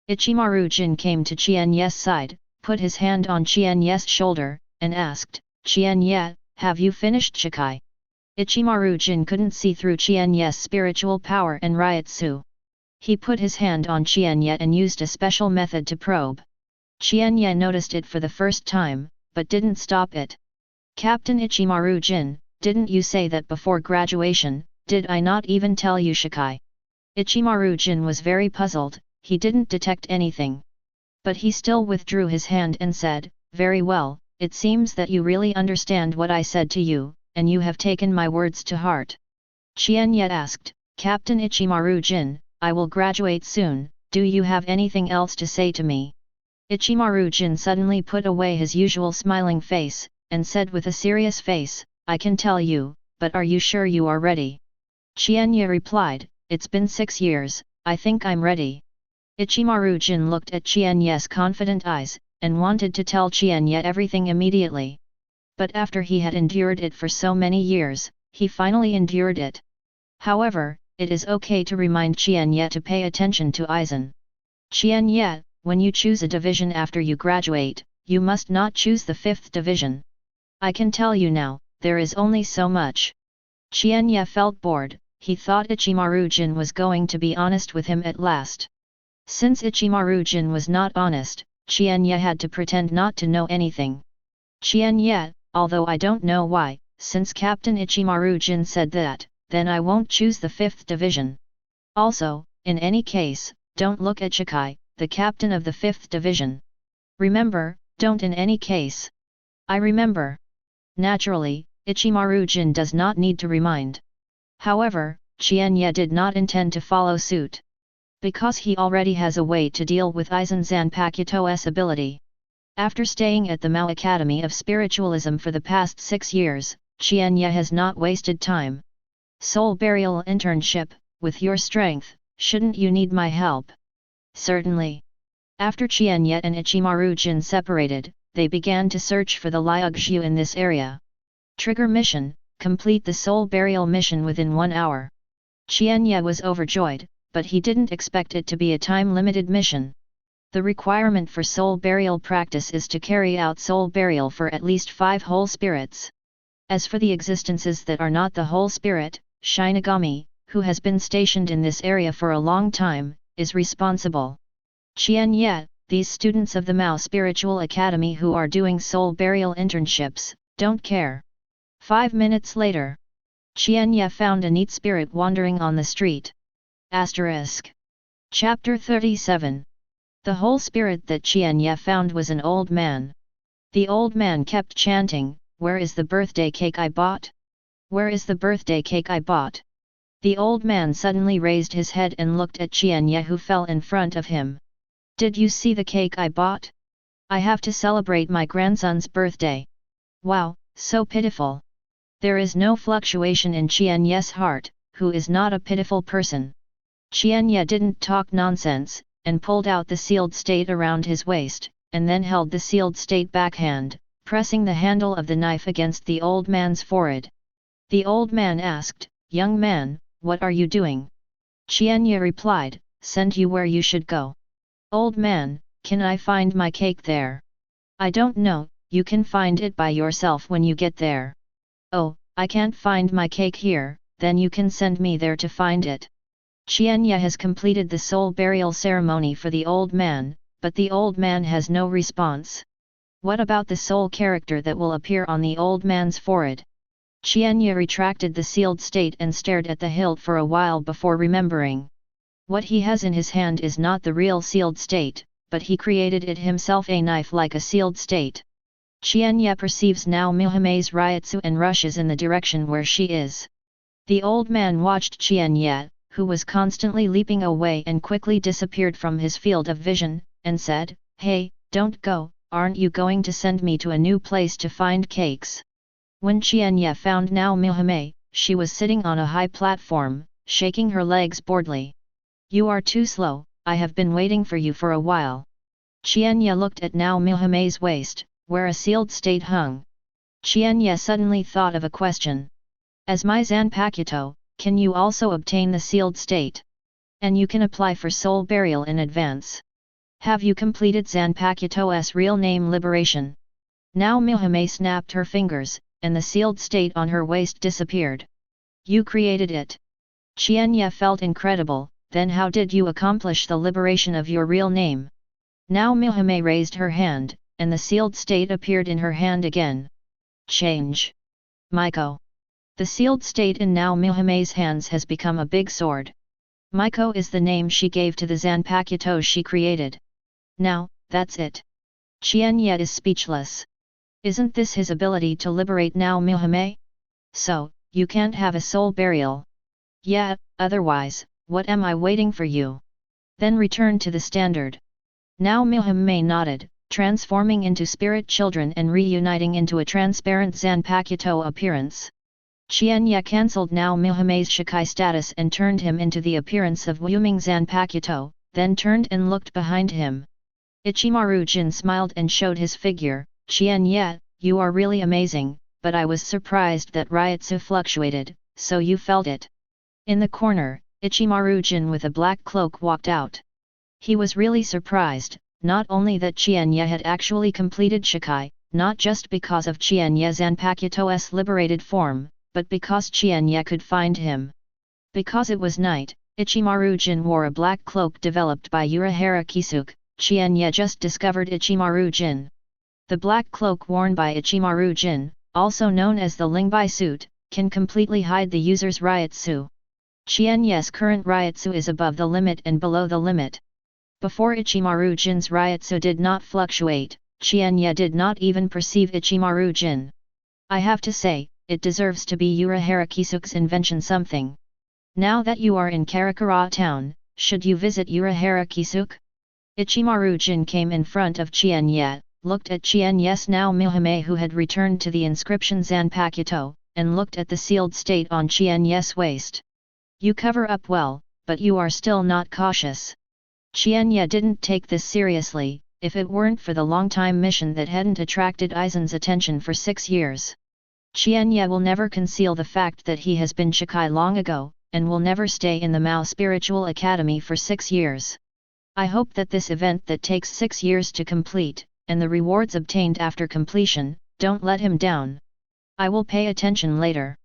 Ichimaru-jin came to Qian Ye's side, put his hand on Qian Ye's shoulder, and asked, Qian Ye, have you finished Shikai? Ichimaru-jin couldn't see through Qian Ye's spiritual power and Ryutsu. He put his hand on Qian Ye and used a special method to probe. Qian Ye noticed it for the first time, but didn't stop it. Captain Ichimaru-jin, didn't you say that before graduation, did I not even tell you Shikai? Ichimaru-jin was very puzzled, he didn't detect anything. But he still withdrew his hand and said, very well, it seems that you really understand what I said to you, and you have taken my words to heart. Qian Ye asked, Captain Ichimaru-jin, I will graduate soon, do you have anything else to say to me? Ichimaru-jin suddenly put away his usual smiling face, and said with a serious face, I can tell you, but are you sure you are ready? Qian Ye replied, it's been 6 years, I think I'm ready. Ichimaru-jin looked at Qian Ye's confident eyes, and wanted to tell Qian Ye everything immediately. But after he had endured it for so many years, he finally endured it. However, it is okay to remind Qian Ye to pay attention to Aizen. Qian Ye, when you choose a division after you graduate, you must not choose the 5th division. I can tell you now, there is only so much. Qian Ye felt bored, he thought Ichimaru-jin was going to be honest with him at last. Since Ichimaru-jin was not honest, Qian Ye had to pretend not to know anything. Qian Ye, although I don't know why, since Captain Ichimaru-jin said that, then I won't choose the 5th division. Also, in any case, don't look at Shikai, the captain of the 5th division. Remember, don't in any case. I remember. Naturally, Ichimaru-jin does not need to remind. However, Qian Ye did not intend to follow suit. Because he already has a way to deal with Aizen Zanpakuto's ability. After staying at the Mao Academy of Spiritualism for the past 6 years, Qian Ye has not wasted time. Soul Burial Internship, with your strength, shouldn't you need my help? Certainly. After Qian Ye and Ichimaru-jin separated, they began to search for the Liuxiu in this area. Trigger mission, complete the soul burial mission within 1 hour. Qian Ye was overjoyed, but he didn't expect it to be a time-limited mission. The requirement for soul burial practice is to carry out soul burial for at least 5 whole spirits. As for the existences that are not the whole spirit, Shinigami, who has been stationed in this area for a long time, is responsible. Qian Ye, these students of the Mao Spiritual Academy who are doing soul burial internships, don't care. 5 minutes later, Qian Ye found a neat spirit wandering on the street. Asterisk. Chapter 37. The whole spirit that Qian Ye found was an old man. The old man kept chanting, "Where is the birthday cake I bought? Where is the birthday cake I bought?" The old man suddenly raised his head and looked at Qian Ye, who fell in front of him. "Did you see the cake I bought? I have to celebrate my grandson's birthday." Wow, so pitiful. There is no fluctuation in Qian Ye's heart, who is not a pitiful person. Qian Ye didn't talk nonsense, and pulled out the sealed state around his waist, and then held the sealed state backhand, pressing the handle of the knife against the old man's forehead. The old man asked, "Young man, what are you doing?" Qian Ye replied, "Send you where you should go." "Old man, can I find my cake there?" "I don't know, you can find it by yourself when you get there." "Oh, I can't find my cake here, then you can send me there to find it." Qian Ye has completed the soul burial ceremony for the old man, but the old man has no response. What about the soul character that will appear on the old man's forehead? Qian Ye retracted the sealed state and stared at the hilt for a while before remembering. What he has in his hand is not the real sealed state, but he created it himself, a knife like a sealed state. Qian Ye perceives now Mihame's Ryatsu and rushes in the direction where she is. The old man watched Qian Ye, who was constantly leaping away and quickly disappeared from his field of vision, and said, "Hey, don't go, aren't you going to send me to a new place to find cakes?" When Qian Ye found now Mihame, she was sitting on a high platform, shaking her legs boredly. "You are too slow, I have been waiting for you for a while." Qian Ye looked at now Mihame's waist, where a sealed state hung. Qian Ye suddenly thought of a question. "As my Zanpakuto, can you also obtain the sealed state? And you can apply for soul burial in advance. Have you completed Zanpakuto's real name liberation?" Now Mihame snapped her fingers, and the sealed state on her waist disappeared. "You created it." Qian Ye felt incredible. "Then how did you accomplish the liberation of your real name?" Now Mihame raised her hand, and the sealed state appeared in her hand again. Change. Maiko. The sealed state in now Mihame's hands has become a big sword. Maiko is the name she gave to the Zanpakuto she created. Now, that's it. Qian Ye is speechless. Isn't this his ability to liberate now Mihame? So, you can't have a soul burial. Yeah, otherwise, what am I waiting for you? Then return to the standard. Now Mihame nodded, transforming into spirit children and reuniting into a transparent Zanpakuto appearance. Qian Ye cancelled now Mihame's Shikai status and turned him into the appearance of Wuming Zanpakuto, then turned and looked behind him. Ichimaru-jin smiled and showed his figure. "Qian Ye, you are really amazing, but I was surprised that Ryatsu fluctuated, so you felt it." In the corner, Ichimaru-jin with a black cloak walked out. He was really surprised, not only that Qian Ye had actually completed Shikai, not just because of Qian Ye Zanpakuto's liberated form, but because Qian Ye could find him. Because it was night, Ichimaru-jin wore a black cloak developed by Urahara Kisuke. Qian Ye just discovered Ichimaru-jin. The black cloak worn by Ichimaru-jin, also known as the Lingbai suit, can completely hide the user's Ryutsu. Qian Ye's current Ryutsu is above the limit and below the limit. Before Ichimaru Jin's Ryutsu did not fluctuate, Qian Ye did not even perceive Ichimaru Jin. I have to say, it deserves to be Unohana Retsu's invention something. Now that you are in Karakura town, should you visit Unohana Retsu? Ichimaru Jin came in front of Qian Ye, looked at Qian Ye's now Mihime who had returned to the inscription Zanpakuto, and looked at the sealed state on Qian Ye's waist. You cover up well, but you are still not cautious. Qian Ye didn't take this seriously, if it weren't for the long-time mission that hadn't attracted Aizen's attention for 6 years. Qian Ye will never conceal the fact that he has been Shikai long ago, and will never stay in the Mao Spiritual Academy for 6 years. I hope that this event that takes 6 years to complete, and the rewards obtained after completion, don't let him down. I will pay attention later.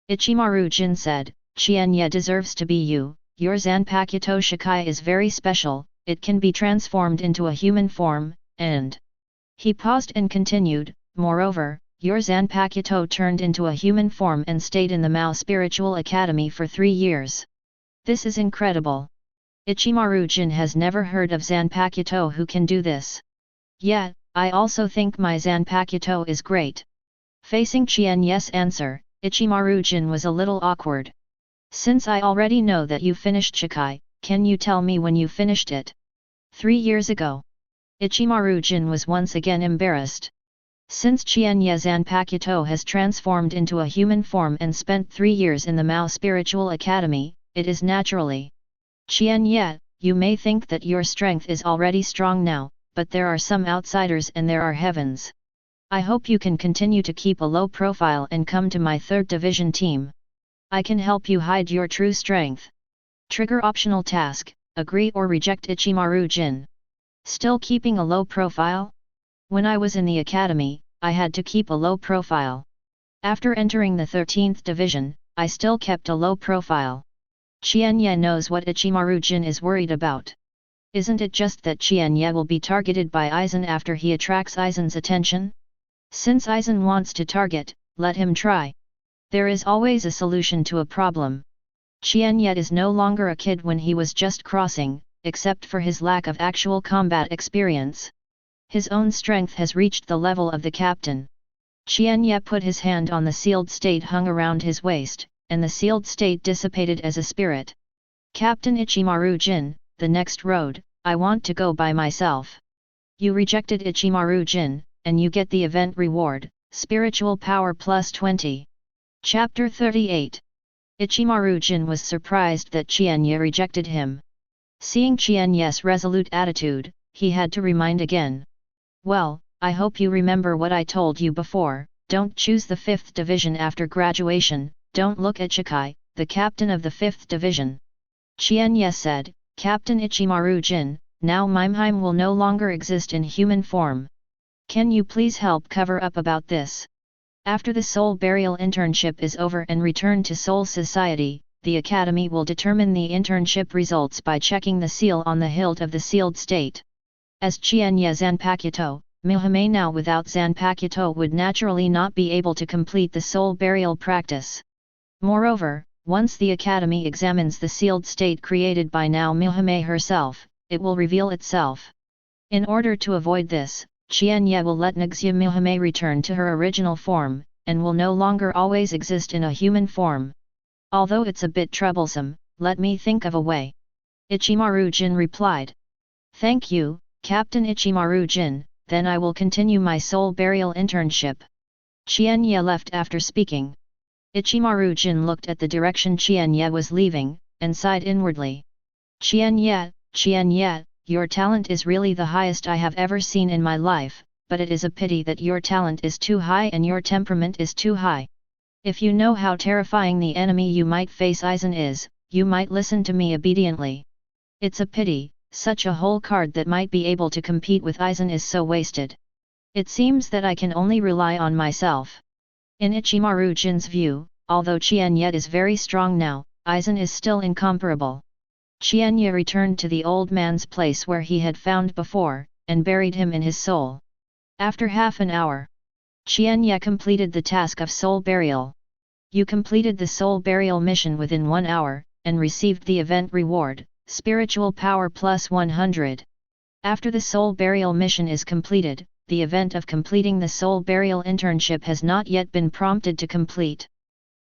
Ichimaru Jin said, Qian Ye deserves to be you, your Zanpakuto Shikai is very special, it can be transformed into a human form, and... He paused and continued, moreover, your Zanpakuto turned into a human form and stayed in the Mao Spiritual Academy for 3 years. This is incredible. Ichimaru Jin has never heard of Zanpakuto who can do this. Yet, I also think my Zanpakuto is great. Facing Qian Ye's answer, Ichimaru Jin was a little awkward. Since I already know that you finished Shikai, can you tell me when you finished it? 3 years ago. Ichimaru Jin was once again embarrassed. Since Qian Ye Zanpakuto has transformed into a human form and spent 3 years in the Mao Spiritual Academy, it is naturally. Qian Ye, you may think that your strength is already strong now, but there are some outsiders and there are heavens. I hope you can continue to keep a low profile and come to my 3rd division team. I can help you hide your true strength. Trigger optional task, agree or reject Ichimaru Jin. Still keeping a low profile? When I was in the academy, I had to keep a low profile. After entering the 13th division, I still kept a low profile. Qian Ye knows what Ichimaru Jin is worried about. Isn't it just that Qian Ye will be targeted by Aizen after he attracts Aizen's attention? Since Aizen wants to target, let him try. There is always a solution to a problem. Qian Ye is no longer a kid when he was just crossing, except for his lack of actual combat experience. His own strength has reached the level of the captain. Qian Ye put his hand on the sealed state hung around his waist, and the sealed state dissipated as a spirit. Captain Ichimaru Jin, the next road, I want to go by myself. You rejected Ichimaru Jin, and you get the event reward, Spiritual Power plus 20. Chapter 38. Ichimaru Jin was surprised that Qian Ye rejected him. Seeing Qian Ye's resolute attitude, he had to remind again. Well, I hope you remember what I told you before, don't choose the 5th division after graduation, don't look at Shikai, the captain of the 5th division. Qian Ye said, Captain Ichimaru Jin, now Mimheim will no longer exist in human form. Can you please help cover up about this? After the Soul Burial internship is over and return to Soul Society, the Academy will determine the internship results by checking the seal on the hilt of the sealed state. As Qian Ye Zanpakuto, Mihime now without Zanpakuto would naturally not be able to complete the Soul Burial practice. Moreover, once the Academy examines the sealed state created by now Mihime herself, it will reveal itself. In order to avoid this, Qian Ye will let Nagxia Mihime return to her original form, and will no longer always exist in a human form. Although it's a bit troublesome, let me think of a way. Ichimaru Jin replied. Thank you, Captain Ichimaru Jin, then I will continue my Soul Burial internship. Qian Ye left after speaking. Ichimaru Jin looked at the direction Qian Ye was leaving, and sighed inwardly. Qian Ye, your talent is really the highest I have ever seen in my life, but it is a pity that your talent is too high and your temperament is too high. If you know how terrifying the enemy you might face Aizen is, you might listen to me obediently. It's a pity, such a whole card that might be able to compete with Aizen is so wasted. It seems that I can only rely on myself. In Ichimaru Jin's view, although Qian Ye is very strong now, Aizen is still incomparable. Qian Ye returned to the old man's place where he had found before, and buried him in his soul. After half an hour, Qian Ye completed the task of soul burial. You completed the soul burial mission within 1 hour, and received the event reward, Spiritual Power plus 100. After the soul burial mission is completed, the event of completing the soul burial internship has not yet been prompted to complete.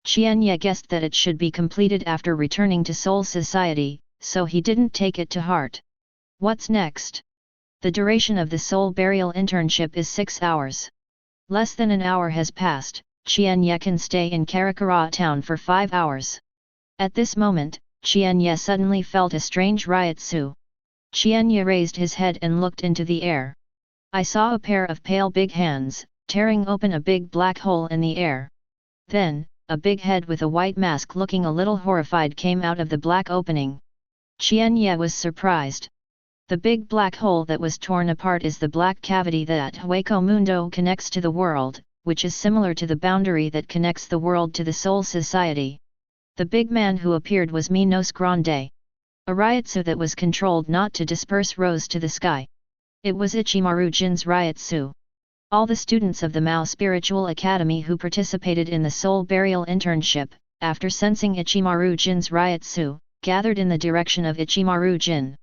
Qian Ye guessed that it should be completed after returning to Soul Society, so he didn't take it to heart. What's next? The duration of the soul burial internship is 6 hours. Less than an hour has passed. Qian Ye can stay in Karakura town for 5 hours. At this moment, Qian Ye suddenly felt a strange Ryatsu. Qian Ye raised his head and looked into the air. I saw a pair of pale big hands, tearing open a big black hole in the air. Then, a big head with a white mask looking a little horrified came out of the black opening. Qian Ye was surprised. The big black hole that was torn apart is the black cavity that Hueco Mundo connects to the world, which is similar to the boundary that connects the world to the Soul Society. The big man who appeared was Minos Grande. A Ryatsu that was controlled not to disperse rose to the sky. It was Ichimaru Jin's Ryatsu. All the students of the Mao Spiritual Academy who participated in the soul burial internship, after sensing Ichimaru Jin's Ryatsu, gathered in the direction of Ichimaru Jin.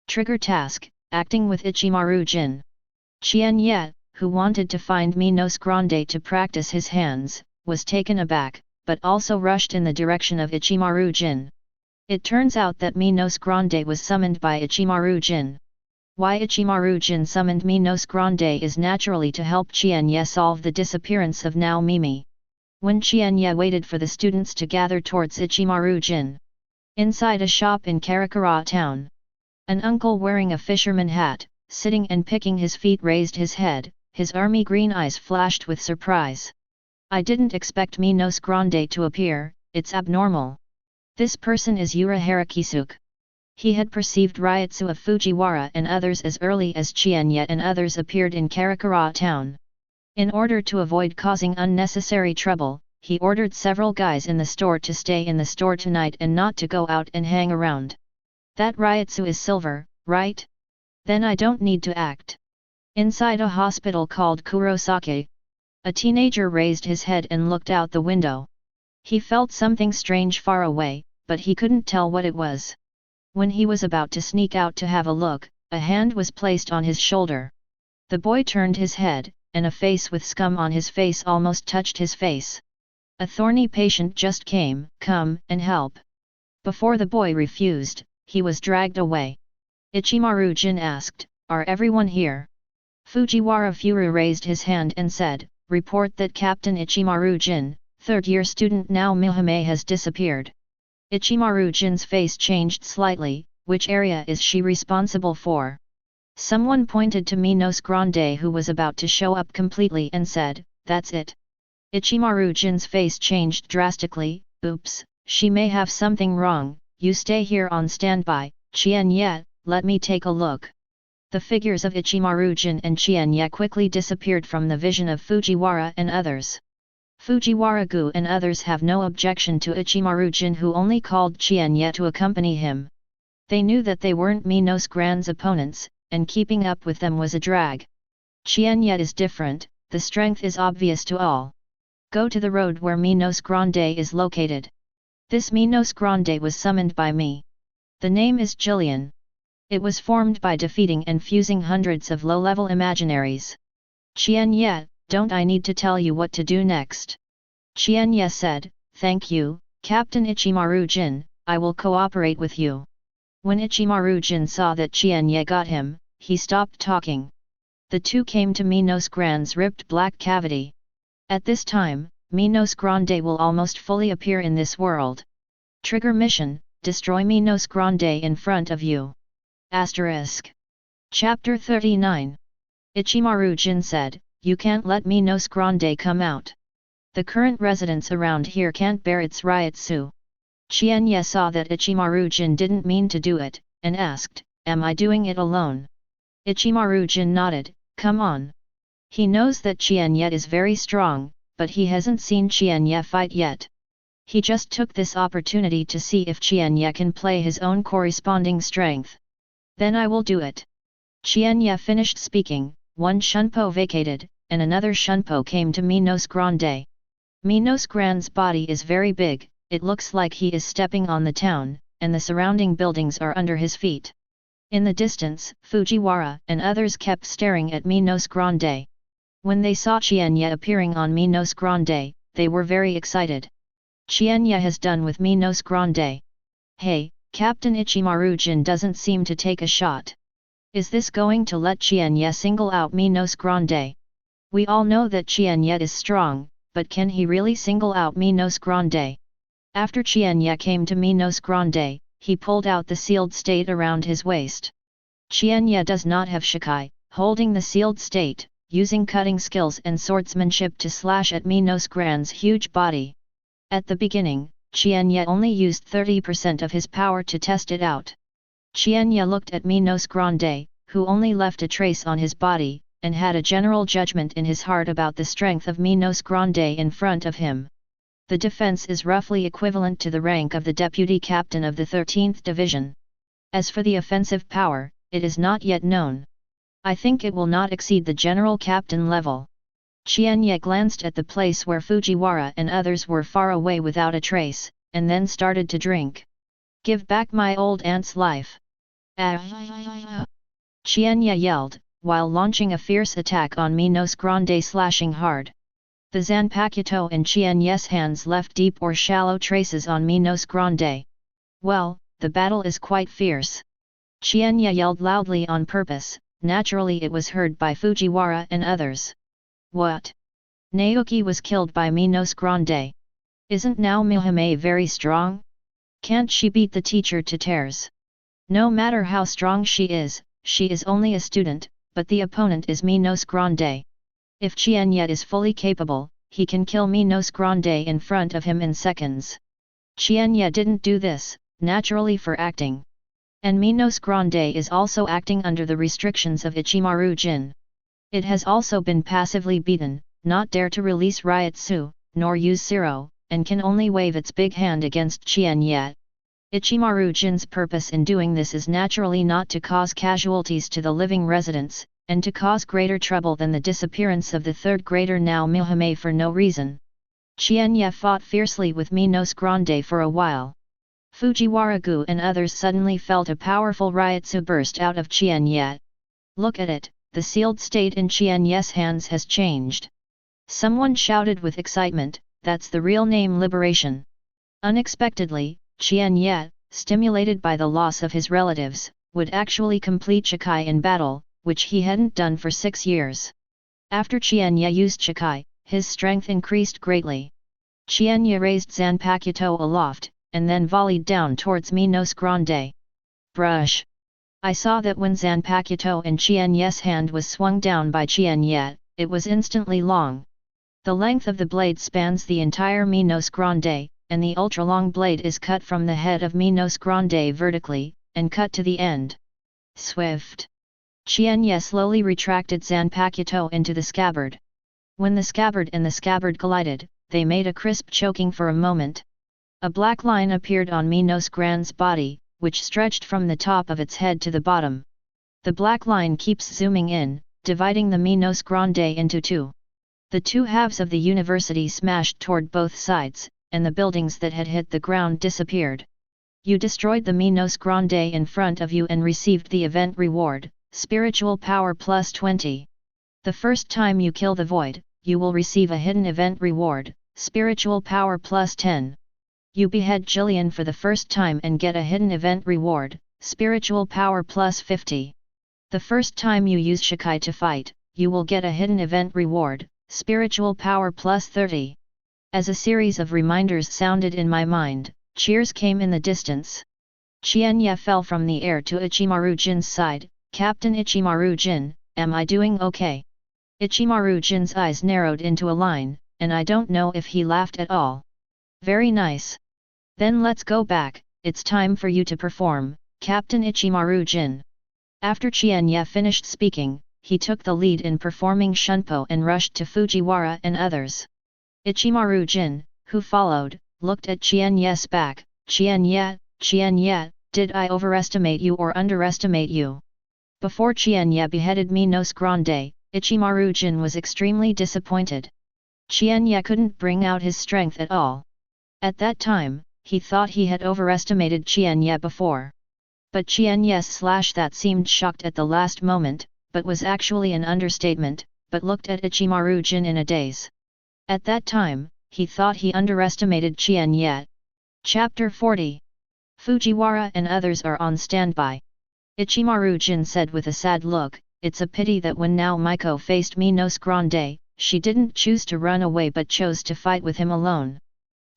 Trigger task, acting with Ichimaru Jin. Qian Ye, who wanted to find Minos Grande to practice his hands, was taken aback, but also rushed in the direction of Ichimaru Jin. It turns out that Minos Grande was summoned by Ichimaru Jin. Why Ichimaru Jin summoned Minos Grande is naturally to help Qian Ye solve the disappearance of Nao Mimi. When Qian Ye waited for the students to gather towards Ichimaru Jin. Inside a shop in Karakura town. An uncle wearing a fisherman hat, sitting and picking his feet raised his head, his army green eyes flashed with surprise. I didn't expect Minos Grande to appear, it's abnormal. This person is Unohana Retsu. He had perceived Ryatsu of Fujiwara and others as early as Qian Ye and others appeared in Karakura town. In order to avoid causing unnecessary trouble, he ordered several guys in the store to stay in the store tonight and not to go out and hang around. That Ryatsu is silver, right? Then I don't need to act. Inside a hospital called Kurosake, a teenager raised his head and looked out the window. He felt something strange far away, but he couldn't tell what it was. When he was about to sneak out to have a look, a hand was placed on his shoulder. The boy turned his head, and a face with scum on his face almost touched his face. A thorny patient just came, come and help. Before the boy refused, he was dragged away. Ichimaru Jin asked, are everyone here? Fujiwara Furu raised his hand and said, report that Captain Ichimaru Jin, third-year student Nao Mihime has disappeared. Ichimaru Jin's face changed slightly, which area is she responsible for? Someone pointed to Minos Grande who was about to show up completely and said, that's it. Ichimaru Jin's face changed drastically, oops, she may have something wrong, you stay here on standby, Qian Ye, let me take a look. The figures of Ichimaru Jin and Qian Ye quickly disappeared from the vision of Fujiwara and others. Fujiwara-gu and others have no objection to Ichimaru Jin who only called Qian Ye to accompany him. They knew that they weren't Minos Grande's opponents, and keeping up with them was a drag. Qian Ye is different, the strength is obvious to all. Go to the road where Minos Grande is located. This Minos Grande was summoned by me. The name is Jillian. It was formed by defeating and fusing hundreds of low-level imaginaries. Qian Ye, don't I need to tell you what to do next? Qian Ye said, thank you, Captain Ichimaru Jin, I will cooperate with you. When Ichimaru Jin saw that Qian Ye got him, he stopped talking. The two came to Minos Grande's ripped black cavity. At this time, Minos Grande will almost fully appear in this world. Trigger mission, destroy Minos Grande in front of you. Asterisk. Chapter 39. Ichimaru Jin said, you can't let Minos Grande come out. The current residents around here can't bear its Ryatsu. Qian Ye saw that Ichimaru Jin didn't mean to do it, and asked, am I doing it alone? Ichimaru Jin nodded, come on. He knows that Qian Ye is very strong, but he hasn't seen Qian Ye fight yet. He just took this opportunity to see if Qian Ye can play his own corresponding strength. Then I will do it. Qian Ye finished speaking, one shunpo vacated, and another shunpo came to Minos Grande. Minos Grande's body is very big, it looks like he is stepping on the town, and the surrounding buildings are under his feet. In the distance, Fujiwara and others kept staring at Minos Grande. When they saw Qian Ye appearing on Minos Grande, they were very excited. Qian Ye has done with Minos Grande. Hey, Captain Ichimaru-jin doesn't seem to take a shot. Is this going to let Qian Ye single out Minos Grande? We all know that Qian Ye is strong, but can he really single out Minos Grande? After Qian Ye came to Minos Grande, he pulled out the sealed state around his waist. Qian Ye does not have Shikai, holding the sealed state, using cutting skills and swordsmanship to slash at Minos Grande's huge body. At the beginning, Qian Ye only used 30% of his power to test it out. Qian Ye looked at Minos Grande, who only left a trace on his body, and had a general judgment in his heart about the strength of Minos Grande in front of him. The defense is roughly equivalent to the rank of the deputy captain of the 13th Division. As for the offensive power, it is not yet known. I think it will not exceed the general captain level. Qian Ye glanced at the place where Fujiwara and others were far away without a trace, and then started to drink. Give back my old aunt's life. Qian Ye yelled, while launching a fierce attack on Minos Grande, slashing hard. The Zanpakuto in Qian Ye's hands left deep or shallow traces on Minos Grande. Well, the battle is quite fierce. Qian Ye yelled loudly on purpose, naturally it was heard by Fujiwara and others. What? Naoki was killed by Minos Grande. Isn't now Mihime very strong? Can't she beat the teacher to tears? No matter how strong she is only a student, but the opponent is Minos Grande. If Qian Ye is fully capable, he can kill Minos Grande in front of him in seconds. Qian Ye didn't do this, naturally for acting. And Minos Grande is also acting under the restrictions of Ichimaru-jin. It has also been passively beaten, not dare to release Ryutsu, nor use Zero, and can only wave its big hand against Qian Ye. Ichimaru-jin's purpose in doing this is naturally not to cause casualties to the living residents, and to cause greater trouble than the disappearance of the third grader now Mihime for no reason. Qian Ye fought fiercely with Minos Grande for a while. Fujiwara-gu and others suddenly felt a powerful Ryutsu burst out of Qian Ye. Look at it, the sealed state in Qian Ye's hands has changed. Someone shouted with excitement, that's the real name liberation. Unexpectedly, Qian Ye, stimulated by the loss of his relatives, would actually complete Shikai in battle, which he hadn't done for 6 years. After Qian Ye used Shikai, his strength increased greatly. Qian Ye raised Zanpakuto aloft, and then volleyed down towards Minos Grande. Brush! I saw that when Zanpakuto in Qian Ye's hand was swung down by Qian Ye, it was instantly long. The length of the blade spans the entire Minos Grande, and the ultra-long blade is cut from the head of Minos Grande vertically, and cut to the end. Swift! Qian Ye slowly retracted Zanpakuto into the scabbard. When the scabbard and the scabbard collided, they made a crisp choking for a moment. A black line appeared on Minos Grande's body, which stretched from the top of its head to the bottom. The black line keeps zooming in, dividing the Minos Grande into two. The two halves of the university smashed toward both sides, and the buildings that had hit the ground disappeared. You destroyed the Minos Grande in front of you and received the event reward, Spiritual Power plus 20. The first time you kill the Void, you will receive a hidden event reward, Spiritual Power plus 10. You behead Jillian for the first time and get a hidden event reward, Spiritual Power plus 50. The first time you use Shikai to fight, you will get a hidden event reward, Spiritual Power plus 30. As a series of reminders sounded in my mind, cheers came in the distance. Qian Ye fell from the air to Ichimaru-jin's side. Captain Ichimaru-jin, am I doing okay? Ichimaru-jin's eyes narrowed into a line, and I don't know if he laughed at all. Very nice. Then let's go back, it's time for you to perform, Captain Ichimaru-jin. After Qian Ye finished speaking, he took the lead in performing Shunpo and rushed to Fujiwara and others. Ichimaru-jin, who followed, looked at Qian Ye's back. Qian Ye, did I overestimate you or underestimate you? Before Qian Ye beheaded Minos Grande, Ichimaru-jin was extremely disappointed. Qian Ye couldn't bring out his strength at all. At that time, he thought he had overestimated Qian Ye before. But Qian Ye's that seemed shocked at the last moment, but was actually an understatement, but looked at Ichimaru Jin in a daze. At that time, he thought he underestimated Qian Ye. Chapter 40. Fujiwara and others are on standby. Ichimaru Jin said with a sad look, "It's a pity that when now Maiko faced Minos Grande, she didn't choose to run away but chose to fight with him alone.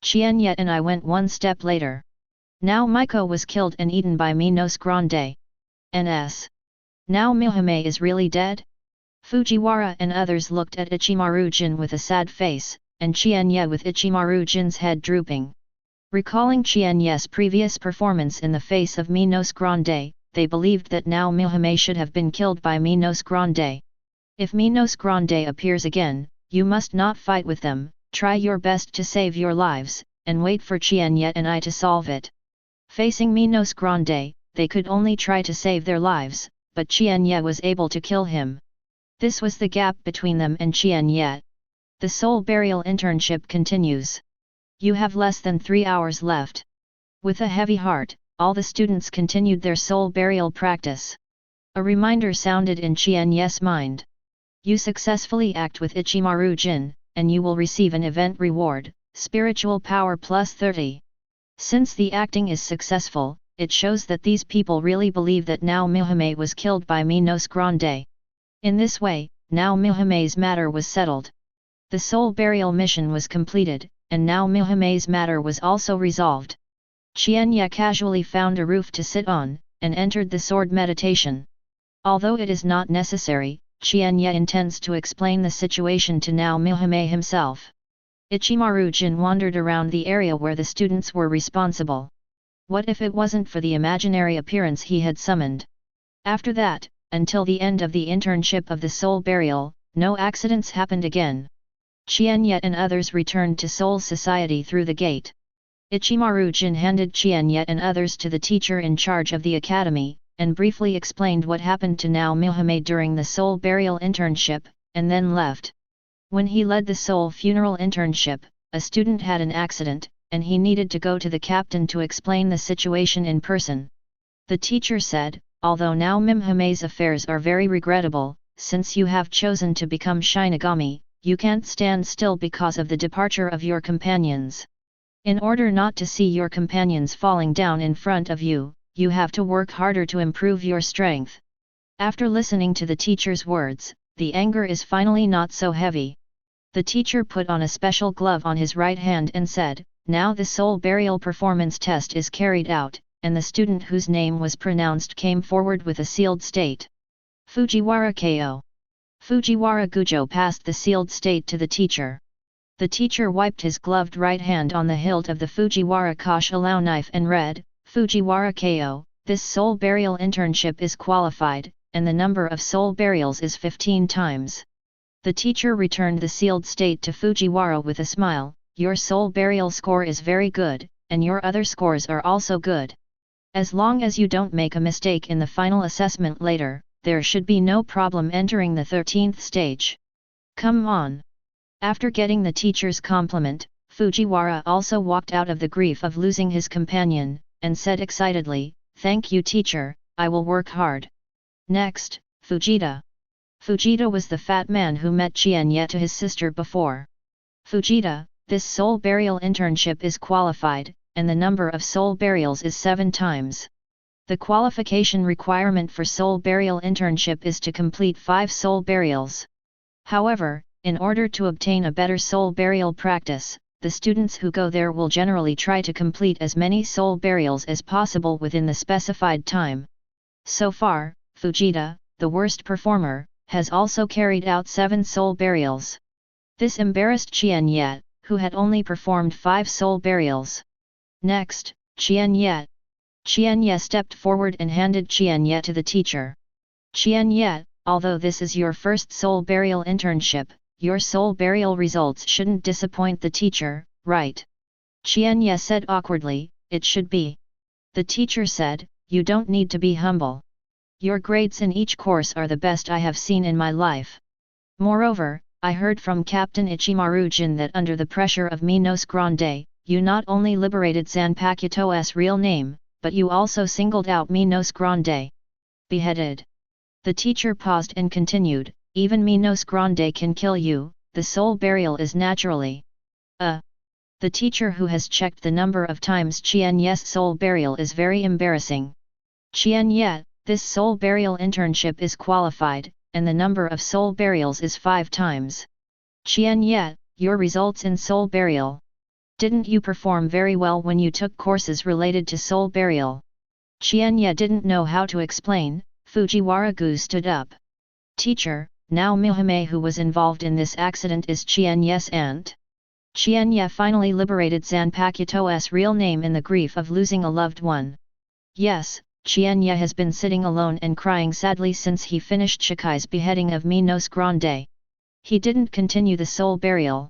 Qian Ye and I went one step later. Now Maiko was killed and eaten by Minos Grande. Ns. Now Mihime is really dead?" Fujiwara and others looked at Ichimaru Jin with a sad face, and Qian Ye with Ichimaru Jin's head drooping. Recalling Qian Ye's previous performance in the face of Minos Grande, they believed that now Mihime should have been killed by Minos Grande. If Minos Grande appears again, you must not fight with them, try your best to save your lives, and wait for Qian Ye and I to solve it. Facing Minos Grande, they could only try to save their lives, but Qian Ye was able to kill him. This was the gap between them and Qian Ye. The soul burial internship continues. You have less than 3 hours left. With a heavy heart, all the students continued their soul burial practice. A reminder sounded in Qian Ye's mind. You successfully act with Ichimaru Jin, and you will receive an event reward, spiritual power plus 30. Since the acting is successful, it shows that these people really believe that now Mihime was killed by Minos Grande. In this way, now Mihime's matter was settled. The soul burial mission was completed, and now Mihime's matter was also resolved. Qian Ye casually found a roof to sit on, and entered the sword meditation. Although it is not necessary, Qian Ye intends to explain the situation to now Mihime himself. Ichimaru Jin wandered around the area where the students were responsible. What if it wasn't for the imaginary appearance he had summoned? After that, until the end of the internship of the soul burial, no accidents happened again. Qian Ye and others returned to Soul Society through the gate. Ichimaru Jin handed Qian Ye and others to the teacher in charge of the academy, and briefly explained what happened to now Mihime during the soul burial internship, and then left. When he led the soul funeral internship, a student had an accident, and he needed to go to the captain to explain the situation in person. The teacher said, "Although now Mihime's affairs are very regrettable, since you have chosen to become Shinigami, you can't stand still because of the departure of your companions. In order not to see your companions falling down in front of you, you have to work harder to improve your strength." After listening to the teacher's words, the anger is finally not so heavy. The teacher put on a special glove on his right hand and said, "Now the soul burial performance test is carried out," and the student whose name was pronounced came forward with a sealed state. Fujiwara Ko. Fujiwara Gujo passed the sealed state to the teacher. The teacher wiped his gloved right hand on the hilt of the Fujiwara Kosh allow knife and read, "Fujiwara Ko, this soul burial internship is qualified, and the number of soul burials is 15 times. The teacher returned the sealed state to Fujiwara with a smile, "Your soul burial score is very good, and your other scores are also good. As long as you don't make a mistake in the final assessment later, there should be no problem entering the 13th stage. Come on." After getting the teacher's compliment, Fujiwara also walked out of the grief of losing his companion, and said excitedly, "Thank you teacher, I will work hard." Next, Fujita. Fujita was the fat man who met Qian Ye to his sister before. "Fujita, this soul burial internship is qualified, and the number of soul burials is 7 times. The qualification requirement for soul burial internship is to complete 5 soul burials. However, in order to obtain a better soul burial practice, the students who go there will generally try to complete as many soul burials as possible within the specified time. So far, Fujita, the worst performer, has also carried out 7 soul burials." This embarrassed Qian Ye, who had only performed 5 soul burials. Next, Qian Ye. Qian Ye stepped forward and handed Qian Ye to the teacher. "Qian Ye, although this is your first soul burial internship, your soul burial results shouldn't disappoint the teacher, right?" Qian Ye said awkwardly, "It should be." The teacher said, "You don't need to be humble. Your grades in each course are the best I have seen in my life. Moreover, I heard from Captain Ichimaru-jin that under the pressure of Minos Grande, you not only liberated Zanpakuto's real name, but you also singled out Minos Grande. Beheaded. The teacher paused and continued, even Minos Grande can kill you, the soul burial is naturally. The teacher who has checked the number of times Qian Ye's soul burial is very embarrassing. Qian Ye, this soul burial internship is qualified, and the number of soul burials is 5 times. Qian Ye, your results in soul burial. Didn't you perform very well when you took courses related to soul burial? Qian Ye didn't know how to explain. Fujiwara-gu stood up. Teacher, now Mihime who was involved in this accident is Qian Ye's aunt. Qian Ye finally liberated Zanpakuto's real name in the grief of losing a loved one. Yes, Qian Ye has been sitting alone and crying sadly since he finished Shikai's beheading of Minos Grande. He didn't continue the soul burial.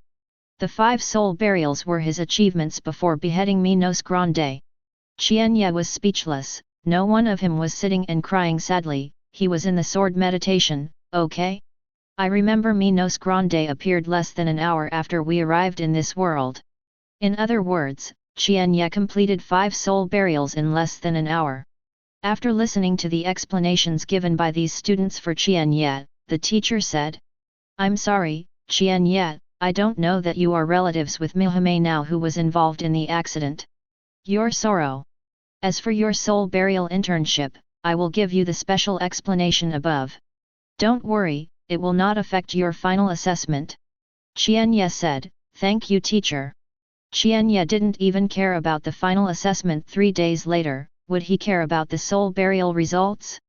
The 5 soul burials were his achievements before beheading Minos Grande. Qian Ye was speechless, no one of him was sitting and crying sadly, he was in the sword meditation, okay? I remember Minos Grande appeared less than an hour after we arrived in this world. In other words, Qian Ye completed 5 soul burials in less than an hour. After listening to the explanations given by these students for Qian Ye, the teacher said, I'm sorry, Qian Ye, I don't know that you are relatives with Mihime now who was involved in the accident. Your sorrow. As for your soul burial internship, I will give you the special explanation above. Don't worry, it will not affect your final assessment. Qian Ye said, thank you teacher. Qian Ye didn't even care about the final assessment 3 days later, would he care about the soul burial results?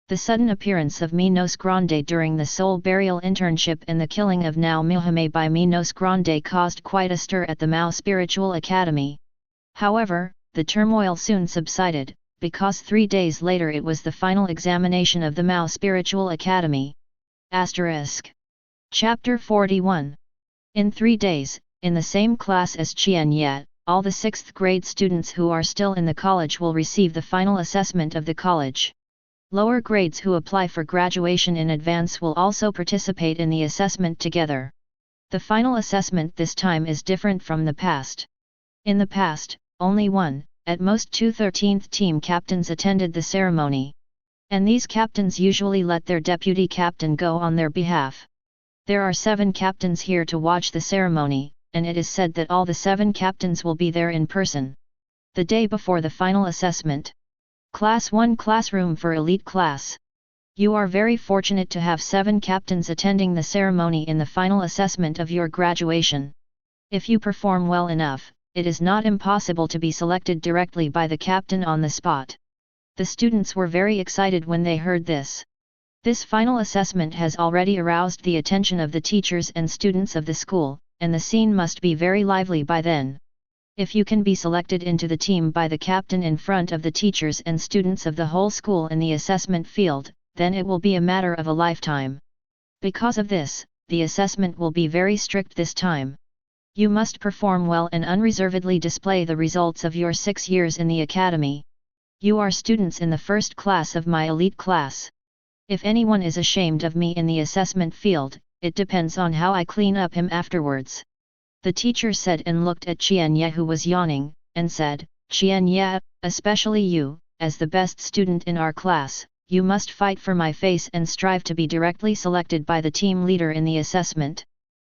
The sudden appearance of Minos Grande during the soul burial internship and the killing of Nao Mihime by Minos Grande caused quite a stir at the Mao Spiritual Academy. However, the turmoil soon subsided, because 3 days later it was the final examination of the Mao Spiritual Academy. Asterisk. Chapter 41. In 3 days, in the same class as Qian Ye, all the 6th grade students who are still in the college will receive the final assessment of the college. Lower grades who apply for graduation in advance will also participate in the assessment together. The final assessment this time is different from the past. In the past, only 1, at most 2 13th team captains attended the ceremony. And these captains usually let their deputy captain go on their behalf. There are 7 captains here to watch the ceremony, and it is said that all the 7 captains will be there in person. The day before the final assessment. Class 1 classroom for elite class. You are very fortunate to have 7 captains attending the ceremony in the final assessment of your graduation. If you perform well enough, it is not impossible to be selected directly by the captain on the spot. The students were very excited when they heard this. This final assessment has already aroused the attention of the teachers and students of the school, and the scene must be very lively by then. If you can be selected into the team by the captain in front of the teachers and students of the whole school in the assessment field, then it will be a matter of a lifetime. Because of this, the assessment will be very strict this time. You must perform well and unreservedly display the results of your 6 years in the academy. You are students in the first class of my elite class. If anyone is ashamed of me in the assessment field, it depends on how I clean up him afterwards. The teacher said and looked at Qian Ye who was yawning, and said, Qian Ye, especially you, as the best student in our class, you must fight for my face and strive to be directly selected by the team leader in the assessment.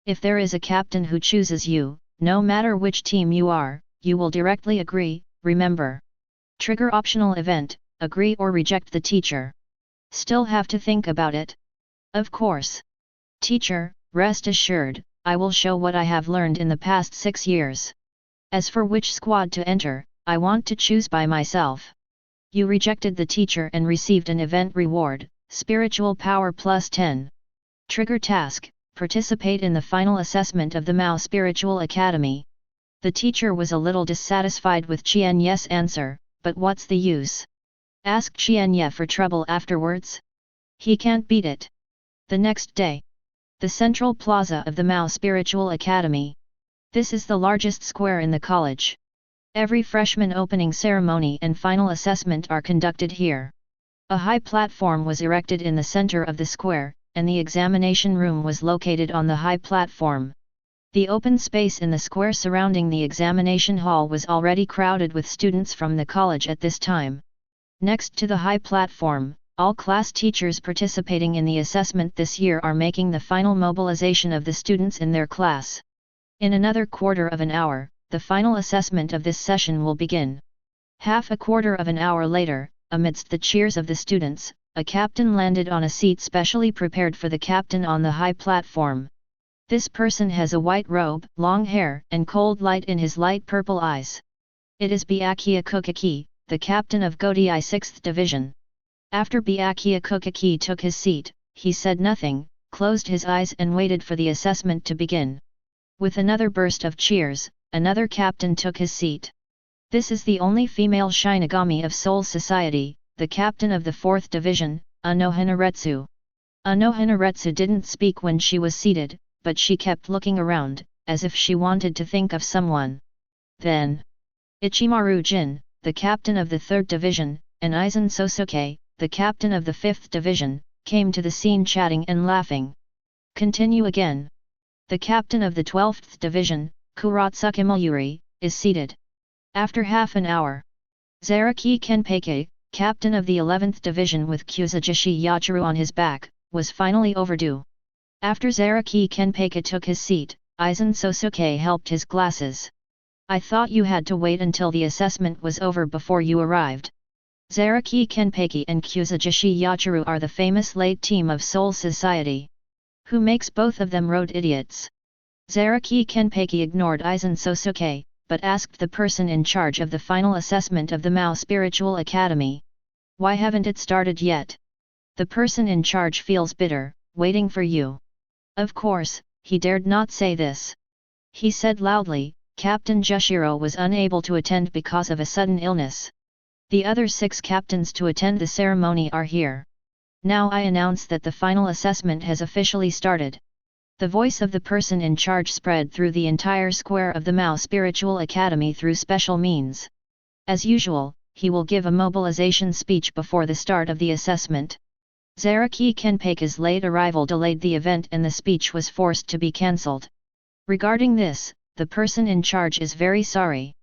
If there is a captain who chooses you, no matter which team you are, you will directly agree, remember. Trigger optional event, agree or reject the teacher. Still have to think about it? Of course. Teacher, rest assured, I will show what I have learned in the past 6 years. As for which squad to enter, I want to choose by myself. You rejected the teacher and received an event reward, spiritual power plus 10. Trigger task, participate in the final assessment of the Mao Spiritual Academy. The teacher was a little dissatisfied with Qian Ye's answer, but what's the use? Ask Qian Ye for trouble afterwards? He can't beat it. The next day. The central plaza of the Mao Spiritual Academy. This is the largest square in the college. Every freshman opening ceremony and final assessment are conducted here. A high platform was erected in the center of the square, and the examination room was located on the high platform. The open space in the square surrounding the examination hall was already crowded with students from the college at this time. Next to the high platform, all class teachers participating in the assessment this year are making the final mobilization of the students in their class. In another quarter of an hour, the final assessment of this session will begin. Half a quarter of an hour later, amidst the cheers of the students, a captain landed on a seat specially prepared for the captain on the high platform. This person has a white robe, long hair, and cold light in his light purple eyes. It is Byakuya Kokaki, the captain of Gotei 6th Division. After Byakuya Kokaki took his seat, he said nothing, closed his eyes and waited for the assessment to begin. With another burst of cheers, another captain took his seat. This is the only female Shinigami of Soul Society, the captain of the 4th Division, Unohana Retsu. Unohana Retsu didn't speak when she was seated, but she kept looking around, as if she wanted to think of someone. Then, Ichimaru Jin, the captain of the 3rd Division, and Aizen Sōsuke, the captain of the 5th Division, came to the scene chatting and laughing. Continue again. The captain of the 12th Division, Kuratsuke Mayuri, is seated. After half an hour, Zaraki Kenpei, captain of the 11th Division with Kuzujishi Yachiru on his back, was finally overdue. After Zaraki Kenpei took his seat, Aizen Sōsuke helped his glasses. I thought you had to wait until the assessment was over before you arrived. Zaraki Kenpei and Kuzujishi Yachiru are the famous late team of Soul Society. Who makes both of them road idiots? Zaraki Kenpei ignored Aizen Sōsuke, but asked the person in charge of the final assessment of the Mao Spiritual Academy. Why haven't it started yet? The person in charge feels bitter, waiting for you. Of course, he dared not say this. He said loudly, Captain Jushiro was unable to attend because of a sudden illness. The other 6 captains to attend the ceremony are here. Now I announce that the final assessment has officially started. The voice of the person in charge spread through the entire square of the Mao Spiritual Academy through special means. As usual, he will give a mobilization speech before the start of the assessment. Zaraki Kenpei's late arrival delayed the event and the speech was forced to be cancelled. Regarding this, the person in charge is very sorry.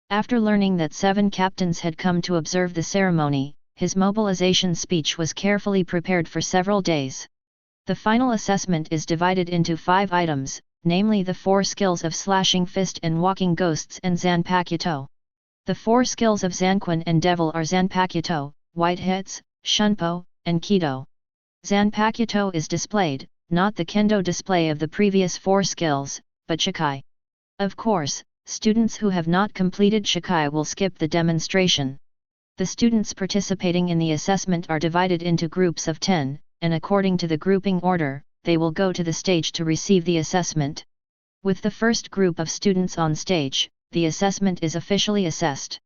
After learning that 7 captains had come to observe the ceremony, his mobilization speech was carefully prepared for several days. The final assessment is divided into 5 items, namely the 4 skills of slashing fist and walking ghosts and Zanpakuto. The 4 skills of Zanquan and Devil are Zanpakuto, White Hits, Shunpo, and Kido. Zanpakuto is displayed, not the Kendo display of the previous 4 skills, but Shikai. Of course, students who have not completed Shikai will skip the demonstration. The students participating in the assessment are divided into groups of 10, and according to the grouping order, they will go to the stage to receive the assessment. With the first group of students on stage, the assessment is officially assessed.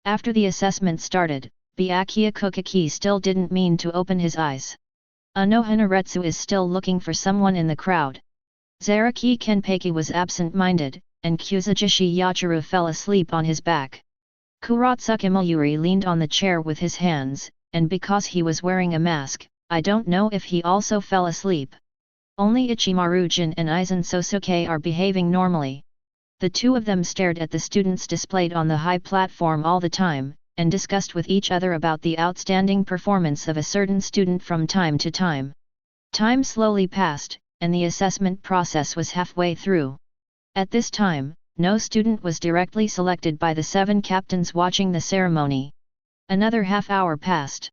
After the assessment started, Byakuya Kokaki still didn't mean to open his eyes. Unohana Retsu is still looking for someone in the crowd. Zaraki Kenpei was absent-minded, and Kuzujishi Yachiru fell asleep on his back. Kuratsuke Mayuri leaned on the chair with his hands, and because he was wearing a mask, I don't know if he also fell asleep. Only Ichimaru Jin and Aizen Sōsuke are behaving normally. The 2 of them stared at the students displayed on the high platform all the time, and discussed with each other about the outstanding performance of a certain student from time to time. Time slowly passed, and the assessment process was halfway through. At this time, no student was directly selected by the 7 captains watching the ceremony. Another half-hour passed.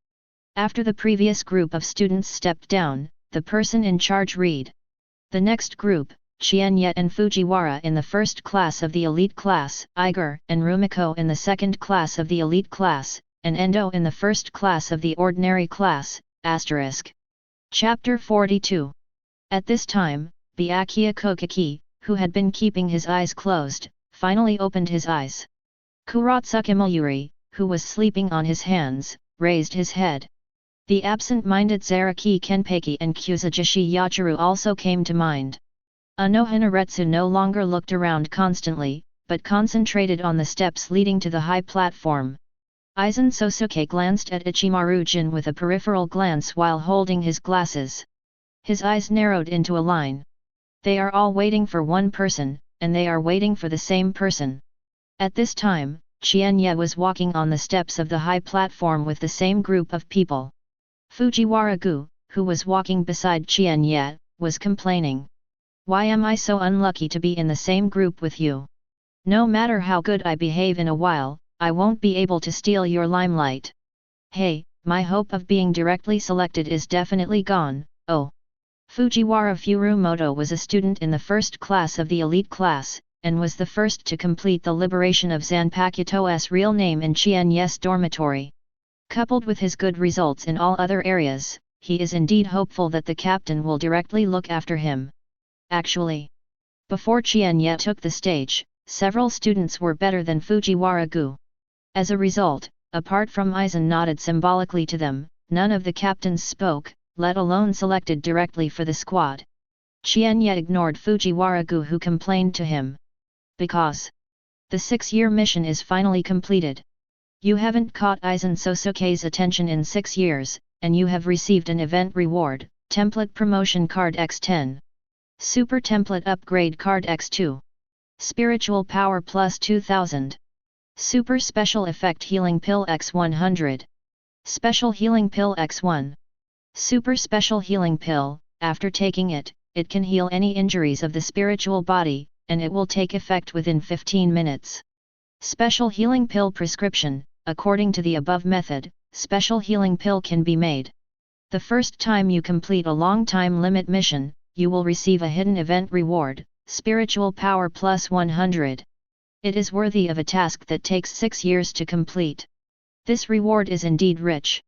After the previous group of students stepped down, the person in charge read. The next group, Qian Ye and Fujiwara in the first class of the elite class, Iger and Rumiko in the second class of the elite class, and Endo in the first class of the ordinary class, *. Chapter 42. At this time, Byakuya Kokaki, who had been keeping his eyes closed, finally opened his eyes. Kuratsuke Mayuri, who was sleeping on his hands, raised his head. The absent-minded Zaraki Kenpei and Kuzujishi Yachiru also came to mind. Unohana Retsu no longer looked around constantly, but concentrated on the steps leading to the high platform. Aizen Sōsuke glanced at Ichimaru Jin with a peripheral glance while holding his glasses. His eyes narrowed into a line. They are all waiting for one person, and they are waiting for the same person. At this time, Qian Ye was walking on the steps of the high platform with the same group of people. Fujiwara-gu, who was walking beside Qian Ye, was complaining. Why am I so unlucky to be in the same group with you? No matter how good I behave in a while, I won't be able to steal your limelight. Hey, my hope of being directly selected is definitely gone. Oh. Fujiwara Furumoto was a student in the first class of the elite class, and was the first to complete the liberation of Zanpakuto's real name in Qian Ye's dormitory. Coupled with his good results in all other areas, he is indeed hopeful that the captain will directly look after him. Actually, before Qian Ye took the stage, several students were better than Fujiwara-gu. As a result, apart from Aizen nodded symbolically to them, none of the captains spoke, let alone selected directly for the squad. Qian Ye ignored Fujiwara-gu, who complained to him. Because the 6-year mission is finally completed. You haven't caught Aizen Sōsuke's attention in 6 years, and you have received an event reward, Template Promotion Card X10. Super Template Upgrade Card X2. Spiritual Power Plus 2000. Super Special Effect Healing Pill X100. Special Healing Pill X1. Super Special Healing Pill, after taking it, it can heal any injuries of the spiritual body, and it will take effect within 15 minutes. Special Healing Pill Prescription, according to the above method, Special Healing Pill can be made. The first time you complete a long time limit mission, you will receive a hidden event reward, Spiritual Power Plus 100. It is worthy of a task that takes 6 years to complete. This reward is indeed rich.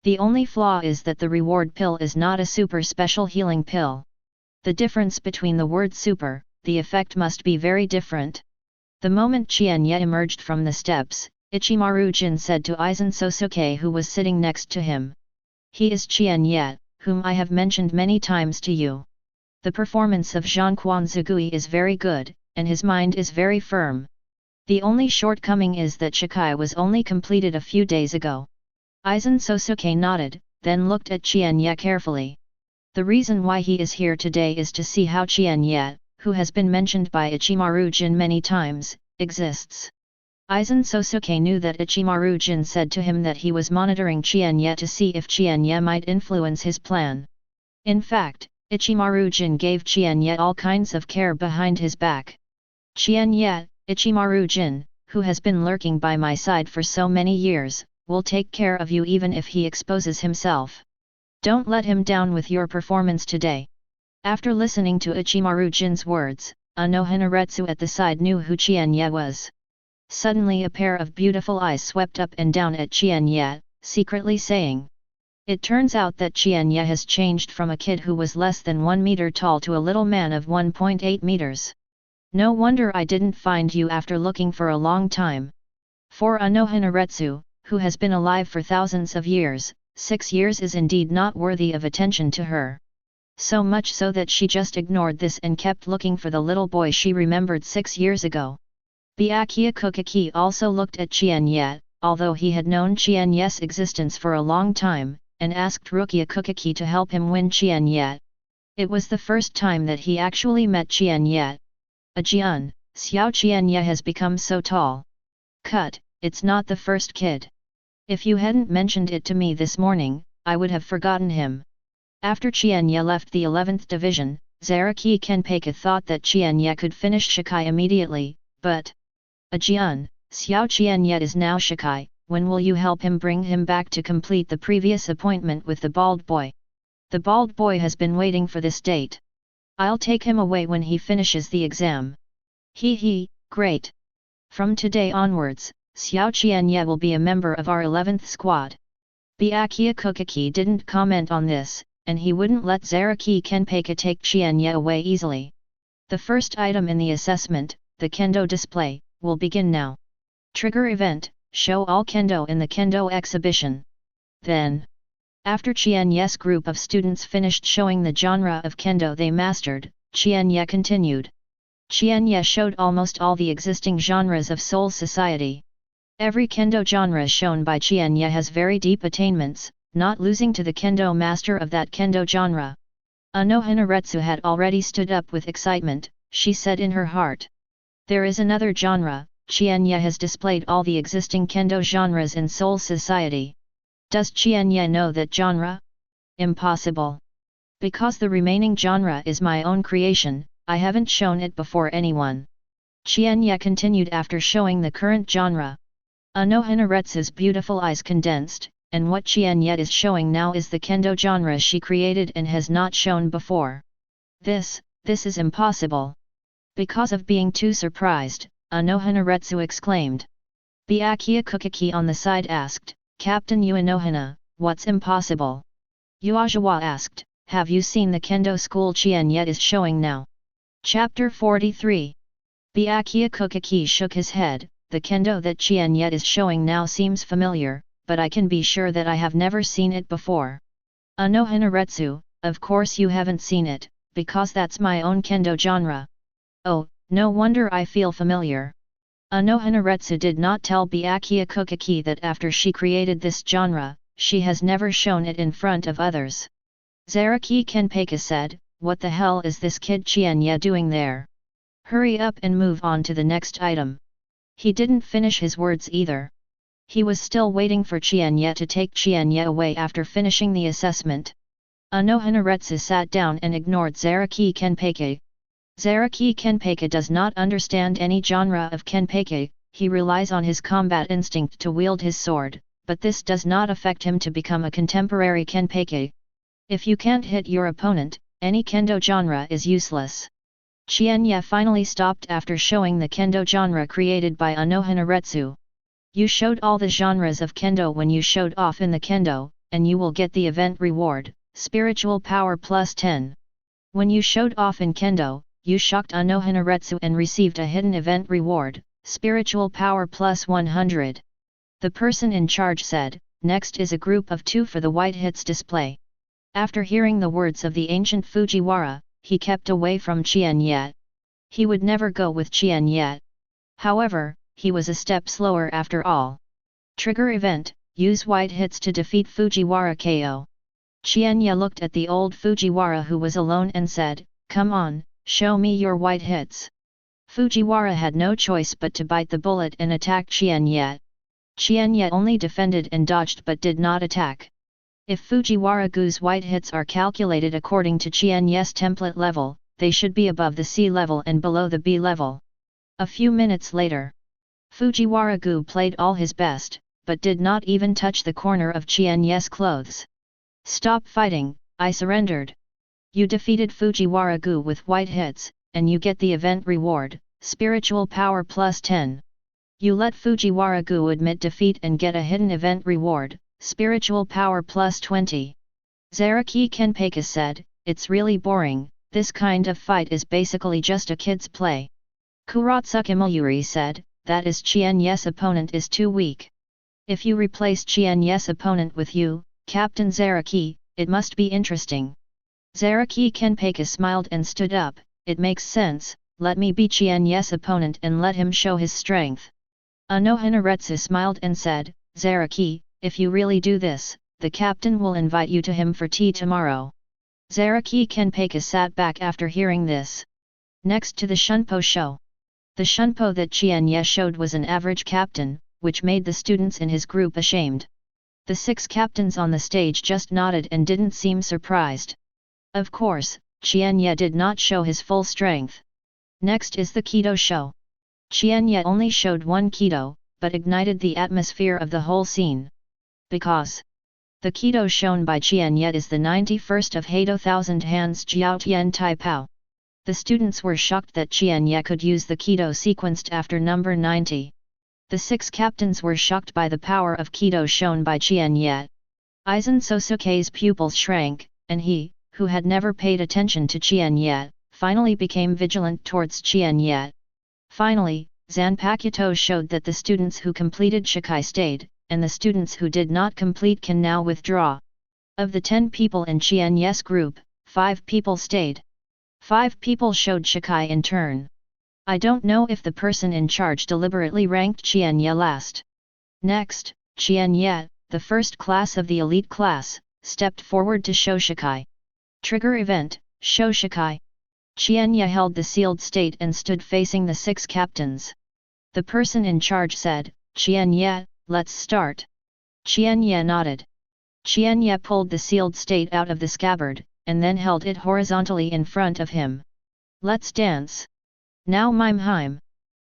The only flaw is that the reward pill is not a super special healing pill. The difference between the word super, the effect must be very different. The moment Qian Ye emerged from the steps, Ichimaru-jin said to Aizen Sōsuke, who was sitting next to him. He is Qian Ye, whom I have mentioned many times to you. The performance of Zhangquan Zugui is very good, and his mind is very firm. The only shortcoming is that Shikai was only completed a few days ago. Aizen Sōsuke nodded, then looked at Qian Ye carefully. The reason why he is here today is to see how Qian Ye, who has been mentioned by Ichimaru-jin many times, exists. Aizen Sōsuke knew that Ichimaru-jin said to him that he was monitoring Qian Ye to see if Qian Ye might influence his plan. In fact, Ichimaru-jin gave Qian Ye all kinds of care behind his back. Qian Ye, Ichimaru-jin, who has been lurking by my side for so many years, will take care of you even if he exposes himself. Don't let him down with your performance today. After listening to Ichimaru-jin's words, Unohana Retsu at the side knew who Qian Ye was. Suddenly a pair of beautiful eyes swept up and down at Qian Ye, secretly saying. It turns out that Qian Ye has changed from a kid who was less than 1 meter tall to a little man of 1.8 meters. No wonder I didn't find you after looking for a long time. For Unohana Retsu, who has been alive for thousands of years, 6 years is indeed not worthy of attention to her. So much so that she just ignored this and kept looking for the little boy she remembered 6 years ago. Byakuya Kokaki also looked at Qian Ye, although he had known Qian Ye's existence for a long time, and asked Rukia Kokaki to help him win Qian Ye. It was the first time that he actually met Qian Ye. Ajian, Xiao Qian Ye has become so tall. Cut, it's not the first kid. If you hadn't mentioned it to me this morning, I would have forgotten him. After Qian Ye left the 11th division, Zaraki Kenpeka thought that Qian Ye could finish Shikai immediately, but Ajian, Xiao Qian Ye is now Shikai, when will you help him bring him back to complete the previous appointment with the bald boy? The bald boy has been waiting for this date. I'll take him away when he finishes the exam. Hee, great. From today onwards, Xiao Qian Ye will be a member of our 11th squad. Byakuya Kokaki didn't comment on this, and he wouldn't let Zaraki Kenpeka take Qian Ye away easily. The first item in the assessment, the Kendo display, will begin now. Trigger event, show all Kendo in the Kendo exhibition. Then, after Qian Ye's group of students finished showing the genre of Kendo they mastered, Qian Ye continued. Qian Ye showed almost all the existing genres of Soul Society. Every Kendo genre shown by Qian Ye has very deep attainments, not losing to the Kendo master of that Kendo genre. Unohana Retsu had already stood up with excitement. She said in her heart. There is another genre. Qian Ye has displayed all the existing kendo genres in Seoul society. Does Qian Ye know that genre? Impossible. Because the remaining genre is my own creation, I haven't shown it before anyone. Qian Ye continued after showing the current genre. Unohana Retsu's beautiful eyes condensed, and what Qian Ye is showing now is the kendo genre she created and has not shown before. This is impossible. Because of being too surprised, Unohana Retsu exclaimed. Byakuya Kukiki on the side asked, Captain Unohana, what's impossible? Yhwach asked, have you seen the kendo school Qian Ye is showing now? Chapter 43. Byakuya Kukiki shook his head. The kendo that Qian Ye is showing now seems familiar, but I can be sure that I have never seen it before. Unohana Retsu, of course you haven't seen it, because that's my own kendo genre. Oh, no wonder I feel familiar. Unohana Retsu did not tell Byakuya Kukiki that after she created this genre, she has never shown it in front of others. Zaraki Kenpeka said, what the hell is this kid Qian Ye doing there? Hurry up and move on to the next item. He didn't finish his words either. He was still waiting for Qian Ye to take Qian Ye away after finishing the assessment. Unohana Retsu sat down and ignored Zaraki Kenpeka. Zaraki Kenpeka does not understand any genre of Kenpeka, he relies on his combat instinct to wield his sword, but this does not affect him to become a contemporary Kenpeka. If you can't hit your opponent, any kendo genre is useless. Qian Ye finally stopped after showing the kendo genre created by Unohana Retsu. You showed all the genres of kendo when you showed off in the kendo, and you will get the event reward, spiritual power plus 10. When you showed off in kendo, you shocked Unohana Retsu and received a hidden event reward, spiritual power plus 100. The person in charge said, next is a group of 2 for the white hits display. After hearing the words of the ancient Fujiwara, he kept away from Qian Ye. He would never go with Qian Ye. However, he was a step slower after all. Trigger event, use white hits to defeat Fujiwara KO. Qian Ye looked at the old Fujiwara who was alone and said, come on, show me your white hits. Fujiwara had no choice but to bite the bullet and attack Qian Ye. Qian Ye only defended and dodged but did not attack. If Fujiwara-gu's white hits are calculated according to Qian Ye's template level, they should be above the C level and below the B level. A few minutes later, Fujiwara-gu played all his best, but did not even touch the corner of Qian Ye's clothes. Stop fighting, I surrendered. You defeated Fujiwara-gu with white hits, and you get the event reward, spiritual power plus 10. You let Fujiwara-gu admit defeat and get a hidden event reward, spiritual power plus 20. Zaraki Kenpeka said, it's really boring, this kind of fight is basically just a kid's play. Kuratsuka Mayuri said, that is Qian Ye's opponent is too weak. If you replace Qian Ye's opponent with you, Captain Zaraki, it must be interesting. Zaraki Kenpeka smiled and stood up, it makes sense, let me be Qian Ye's opponent and let him show his strength. Unohana Retsu smiled and said, Zaraki, if you really do this, the captain will invite you to him for tea tomorrow. Zaraki Kenpeka sat back after hearing this. Next to the Shunpo show. The Shunpo that Qian Ye showed was an average captain, which made the students in his group ashamed. The 6 captains on the stage just nodded and didn't seem surprised. Of course, Qian Ye did not show his full strength. Next is the Kido show. Qian Ye only showed one Kido, but ignited the atmosphere of the whole scene. Because the Kido shown by Qian Ye is the 91st of Hado Thousand Hands Jiao Tian Tai Pao. The students were shocked that Qian Ye could use the Kido sequenced after number 90. The 6 captains were shocked by the power of Kido shown by Qian Ye. Aizen Sōsuke's pupils shrank, and he, who had never paid attention to Qian Ye, finally became vigilant towards Qian Ye. Finally, Zanpakuto showed that the students who completed Shikai stayed, and the students who did not complete can now withdraw. Of the 10 people in Qian Ye's group, 5 people stayed. 5 people showed Shikai in turn. I don't know if the person in charge deliberately ranked Qian Ye last. Next, Qian Ye, the first class of the elite class, stepped forward to show Shikai. Trigger event, Show Shikai. Qian Ye held the sealed state and stood facing the 6 captains. The person in charge said, Qian Ye, let's start. Qian Ye nodded. Qian Ye pulled the sealed state out of the scabbard, and then held it horizontally in front of him. Let's dance. Now mime hime.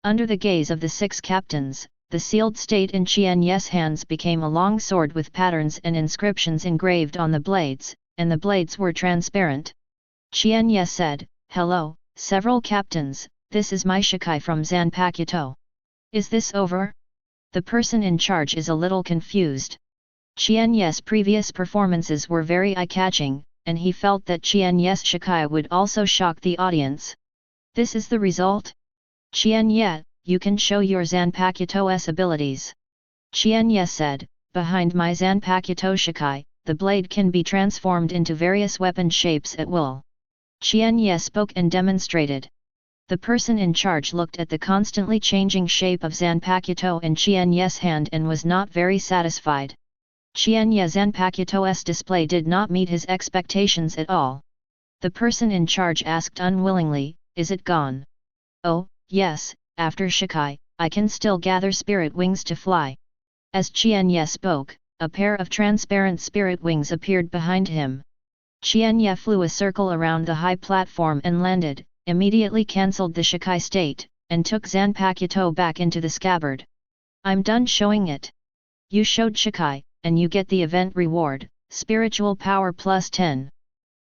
Under the gaze of the 6 captains, the sealed state in Qian Ye's hands became a long sword with patterns and inscriptions engraved on the blades, and the blades were transparent. Qian Ye said, Hello, several captains, this is my Shikai from Zanpakuto. Is this over? The person in charge is a little confused. Qian Ye's previous performances were very eye-catching, and he felt that Qian Ye's Shikai would also shock the audience. This is the result? Qian Ye, you can show your Zanpakuto's abilities. Qian Ye said, behind my Zanpakuto Shikai, the blade can be transformed into various weapon shapes at will. Qian Ye spoke and demonstrated. The person in charge looked at the constantly changing shape of Zanpakuto in Qian Ye's hand and was not very satisfied. Qian Ye Zanpakuto's display did not meet his expectations at all. The person in charge asked unwillingly, is it gone? Oh, yes, after Shikai, I can still gather spirit wings to fly. As Qian Ye spoke, a pair of transparent spirit wings appeared behind him. Qian Ye flew a circle around the high platform and landed, immediately cancelled the Shikai state, and took Zanpakuto back into the scabbard. I'm done showing it. You showed Shikai, and you get the event reward, spiritual power plus 10.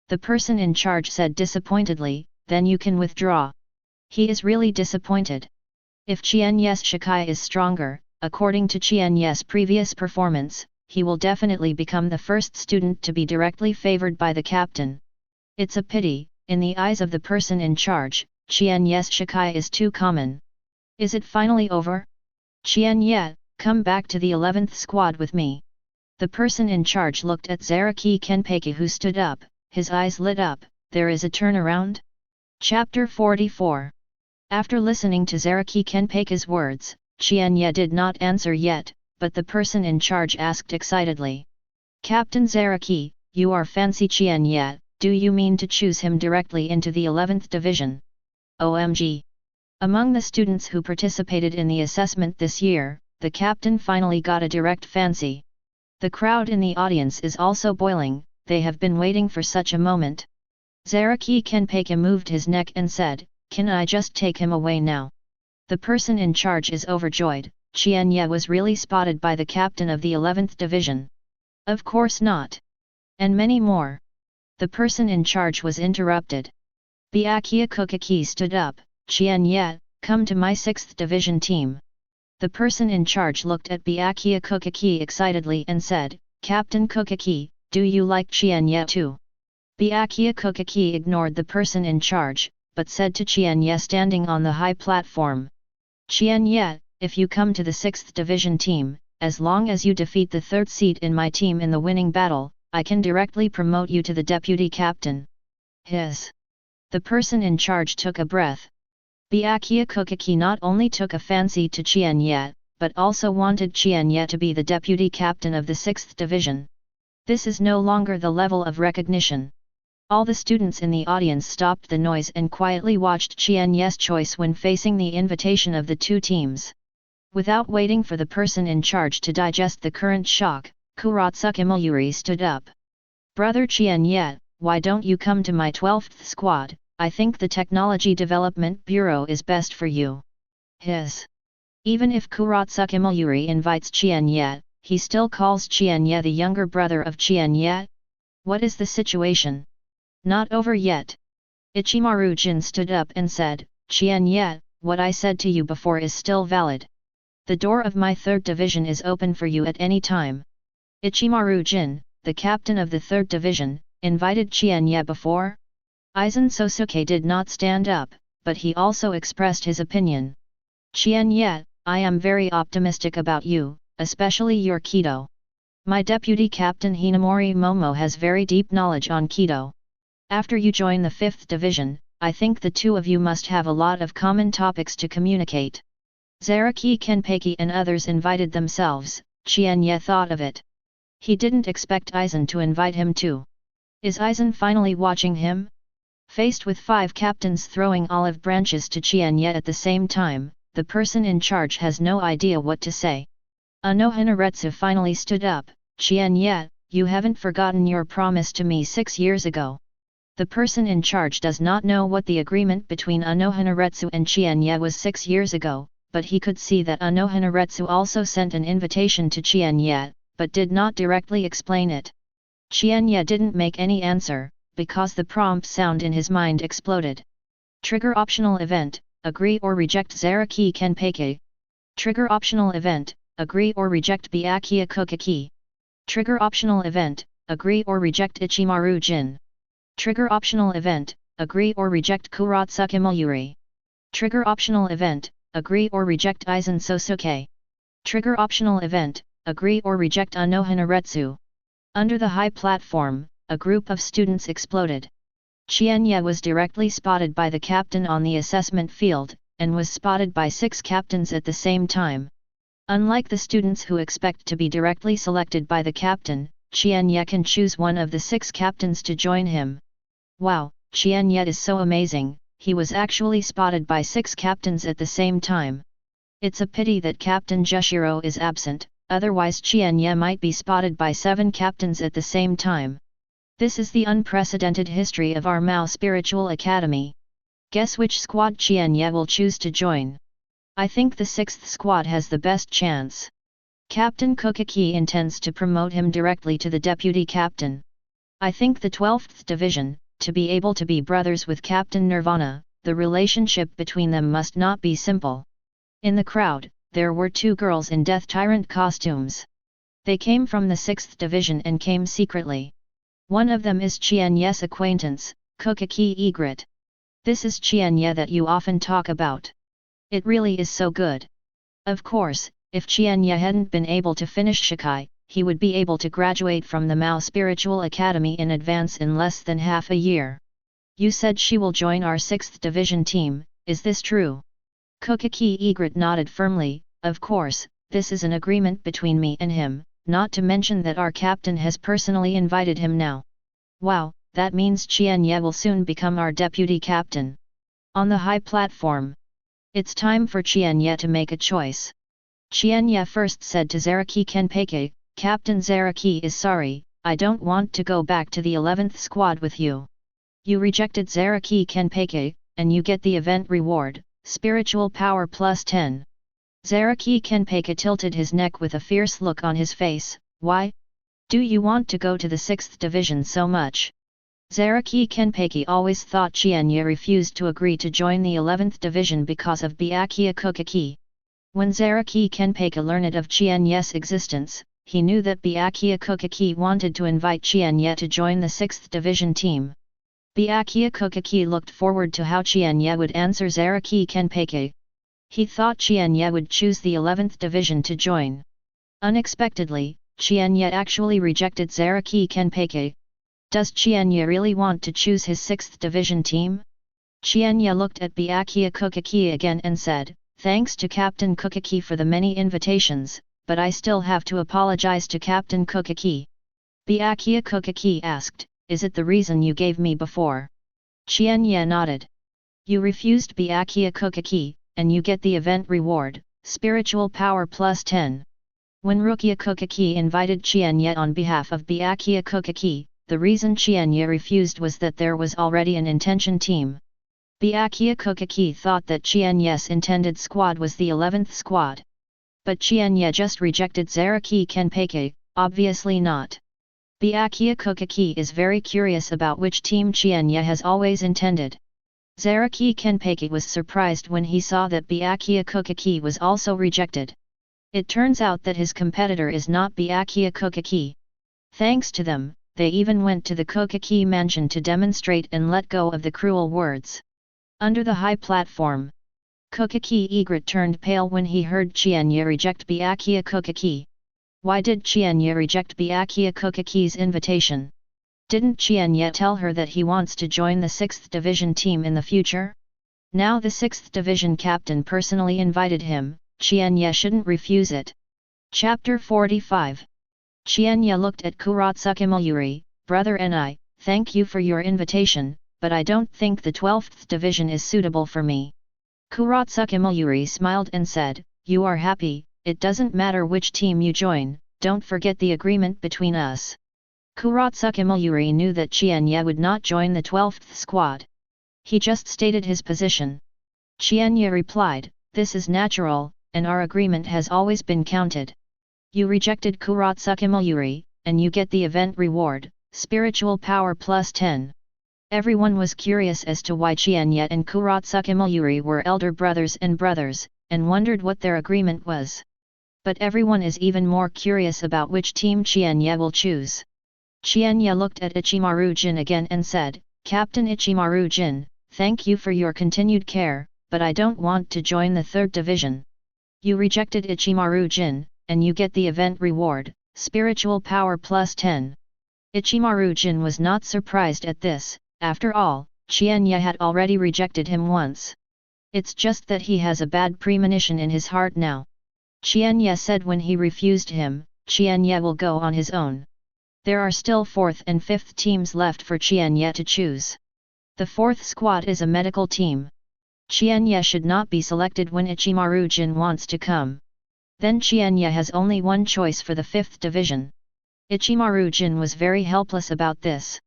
The person in charge said disappointedly, then you can withdraw. He is really disappointed. If Qian Ye's Shikai is stronger, according to Qian Ye's previous performance, he will definitely become the first student to be directly favored by the captain. It's a pity, in the eyes of the person in charge, Qian Ye's Shikai is too common. Is it finally over? Qian Ye, come back to the 11th squad with me. The person in charge looked at Zaraki Kenpeki who stood up, his eyes lit up, there is a turnaround? Chapter 44. After listening to Zaraki Kenpeki's words, Qian Ye did not answer yet, but the person in charge asked excitedly. Captain Zaraki, you are fancy Qian Ye, do you mean to choose him directly into the 11th division? OMG! Among the students who participated in the assessment this year, the captain finally got a direct fancy. The crowd in the audience is also boiling, they have been waiting for such a moment. Zaraki Kenpeki moved his neck and said, can I just take him away now? The person in charge is overjoyed, Qian Ye was really spotted by the captain of the 11th division. Of course not. And many more. The person in charge was interrupted. Byakuya Kokaki stood up, Qian Ye, come to my 6th division team. The person in charge looked at Byakuya Kokaki excitedly and said, Captain Kokaki, do you like Qian Ye too? Byakuya Kokaki ignored the person in charge, but said to Qian Ye standing on the high platform. Qian Ye, if you come to the 6th division team, as long as you defeat the 3rd seat in my team in the winning battle, I can directly promote you to the deputy captain. The person in charge took a breath. Byakuya Kokaki not only took a fancy to Qian Ye, but also wanted Qian Ye to be the deputy captain of the 6th division. This is no longer the level of recognition. All the students in the audience stopped the noise and quietly watched Qian Ye's choice when facing the invitation of the two teams. Without waiting for the person in charge to digest the current shock, Kuratsuka Mayuri stood up. Brother Qian Ye, why don't you come to my 12th squad? I think the Technology Development Bureau is best for you. Even if Kuratsuka Mayuri invites Qian Ye, he still calls Qian Ye the younger brother of Qian Ye? What is the situation? Not over yet. Ichimaru Jin stood up and said, Qian Ye, what I said to you before is still valid. The door of my 3rd division is open for you at any time. Ichimaru Jin, the captain of the 3rd division, invited Qian Ye before? Aizen Sōsuke did not stand up, but he also expressed his opinion. Qian Ye, I am very optimistic about you, especially your Kido. My deputy captain Hinamori Momo has very deep knowledge on Kido. After you join the 5th division, I think the two of you must have a lot of common topics to communicate. Zaraki Kenpeki and others invited themselves, Qian Ye thought of it. He didn't expect Aizen to invite him too. Is Aizen finally watching him? Faced with 5 captains throwing olive branches to Qian Ye at the same time, the person in charge has no idea what to say. Unohana Retsu finally stood up. Qian Ye, you haven't forgotten your promise to me 6 years ago. The person in charge does not know what the agreement between Unohana Retsu and Qian Ye was 6 years ago, but he could see that Unohana Retsu also sent an invitation to Qian Ye, but did not directly explain it. Qian Ye didn't make any answer, because the prompt sound in his mind exploded. Trigger optional event, agree or reject Zaraki Kenpeki. Trigger optional event, agree or reject Byakuya Kokeki. Trigger optional event, agree or reject Ichimaru Jin. Trigger optional event, agree or reject Kuratsuki Mayuri. Trigger optional event, agree or reject Aizen Sōsuke. Trigger optional event, agree or reject Unohana Retsu. Under the high platform, a group of students exploded. Qian Ye was directly spotted by the captain on the assessment field, and was spotted by 6 captains at the same time. Unlike the students who expect to be directly selected by the captain, Qian Ye can choose one of the 6 captains to join him. Wow, Qian Ye is so amazing, he was actually spotted by 6 captains at the same time. It's a pity that Captain Jushiro is absent, otherwise Qian Ye might be spotted by 7 captains at the same time. This is the unprecedented history of our Mao Spiritual Academy. Guess which squad Qian Ye will choose to join? I think the 6th squad has the best chance. Captain Kokeki intends to promote him directly to the deputy captain. I think the 12th division, to be able to be brothers with Captain Nirvana, the relationship between them must not be simple. In the crowd, there were 2 girls in Death Tyrant costumes. They came from the 6th division and came secretly. One of them is Qian Ye's acquaintance, Kokeki Egret. This is Qian Ye that you often talk about. It really is so good. Of course, if Qian Ye hadn't been able to finish Shikai, he would be able to graduate from the Mao Spiritual Academy in advance in less than half a year. You said she will join our 6th division team, is this true? Kokeki Egret nodded firmly. Of course, this is an agreement between me and him, not to mention that our captain has personally invited him now. Wow, that means Qian Ye will soon become our deputy captain. On the high platform, it's time for Qian Ye to make a choice. Qian Ye first said to Zaraki Kenpeki, Captain Zaraki is sorry, I don't want to go back to the 11th squad with you. You rejected Zaraki Kenpeki, and you get the event reward, spiritual power plus 10. Zaraki Kenpeki tilted his neck with a fierce look on his face. Why? Do you want to go to the 6th division so much? Zaraki Kenpeki always thought Qian Ye refused to agree to join the 11th division because of Byakuya Kokeki. When Zaraki Kenpeki learned of Qian Ye's existence, he knew that Byakuya Kokeki wanted to invite Qian Ye to join the 6th division team. Byakuya Kokeki looked forward to how Qian Ye would answer Zaraki Kenpeki. He thought Qian Ye would choose the 11th division to join. Unexpectedly, Qian Ye actually rejected Zaraki Kenpeki. Does Qian Ye really want to choose his 6th division team? Qian Ye looked at Byakuya Kokeki again and said, Thanks to Captain Kokeki for the many invitations, but I still have to apologize to Captain Kokeki. Byakuya Kokeki asked, Is it the reason you gave me before? Qian Ye nodded. You refused Byakuya Kokeki, and you get the event reward, spiritual power plus 10. When Rukia Kokeki invited Qian Ye on behalf of Byakuya Kokeki, the reason Qian Ye refused was that there was already an intention team. Byakuya Kokeki thought that Qian Ye's intended squad was the 11th squad. But Qian Ye just rejected Zaraki Kenpeki, obviously not. Byakuya Kokeki is very curious about which team Qian Ye has always intended. Zaraki Kenpeki was surprised when he saw that Byakuya Kokeki was also rejected. It turns out that his competitor is not Byakuya Kokeki. Thanks to them, they even went to the Kokeki mansion to demonstrate and let go of the cruel words. Under the high platform, Kokeki Egret turned pale when he heard Qian Ye reject Byakuya Kokeki. Why did Qian Ye reject Byakuya Kokeki's invitation? Didn't Qian Ye tell her that he wants to join the 6th division team in the future? Now the 6th division captain personally invited him, Qian Ye shouldn't refuse it. Chapter 45. Qian Ye looked at Kuratsuki Mayuri, Brother and I, thank you for your invitation, but I don't think the 12th division is suitable for me. Kurotsuke Mayuri smiled and said, "You are happy, it doesn't matter which team you join, don't forget the agreement between us." Kurotsuke Mayuri knew that Qian Ye would not join the 12th squad. He just stated his position. Qian Ye replied, "This is natural, and our agreement has always been counted. You rejected Kurotsuke Mayuri, and you get the event reward, spiritual power plus 10. Everyone was curious as to why Qian Ye and Kurotsuke Mayuri were elder brothers, and wondered what their agreement was. But everyone is even more curious about which team Qian Ye will choose. Qian Ye looked at Ichimaru Jin again and said, "Captain Ichimaru Jin, thank you for your continued care, but I don't want to join the 3rd division. You rejected Ichimaru Jin, and you get the event reward, spiritual power plus 10. Ichimaru Jin was not surprised at this, after all, Qian Ye had already rejected him once. It's just that he has a bad premonition in his heart now. Qian Ye said when he refused him, Qian Ye will go on his own. There are still 4th and 5th teams left for Qian Ye to choose. The 4th squad is a medical team. Qian Ye should not be selected when Ichimaru Jin wants to come. Then Qian Ye has only one choice for the 5th division. Ichimaru Jin was very helpless about this.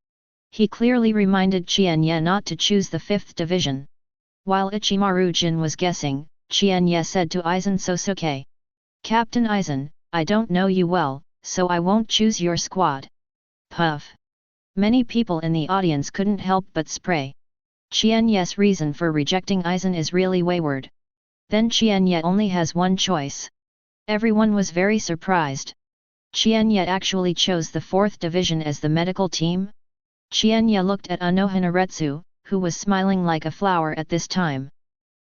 He clearly reminded Qian Ye not to choose the 5th division. While Ichimaru Jin was guessing, Qian Ye said to Aizen Sōsuke, "Captain Aizen, I don't know you well, so I won't choose your squad." Puff! Many people in the audience couldn't help but spray. Qian Ye's reason for rejecting Aizen is really wayward. Then Qian Ye only has one choice. Everyone was very surprised. Qian Ye actually chose the 4th division as the medical team? Qian Ye looked at Unohana Retsu, who was smiling like a flower at this time.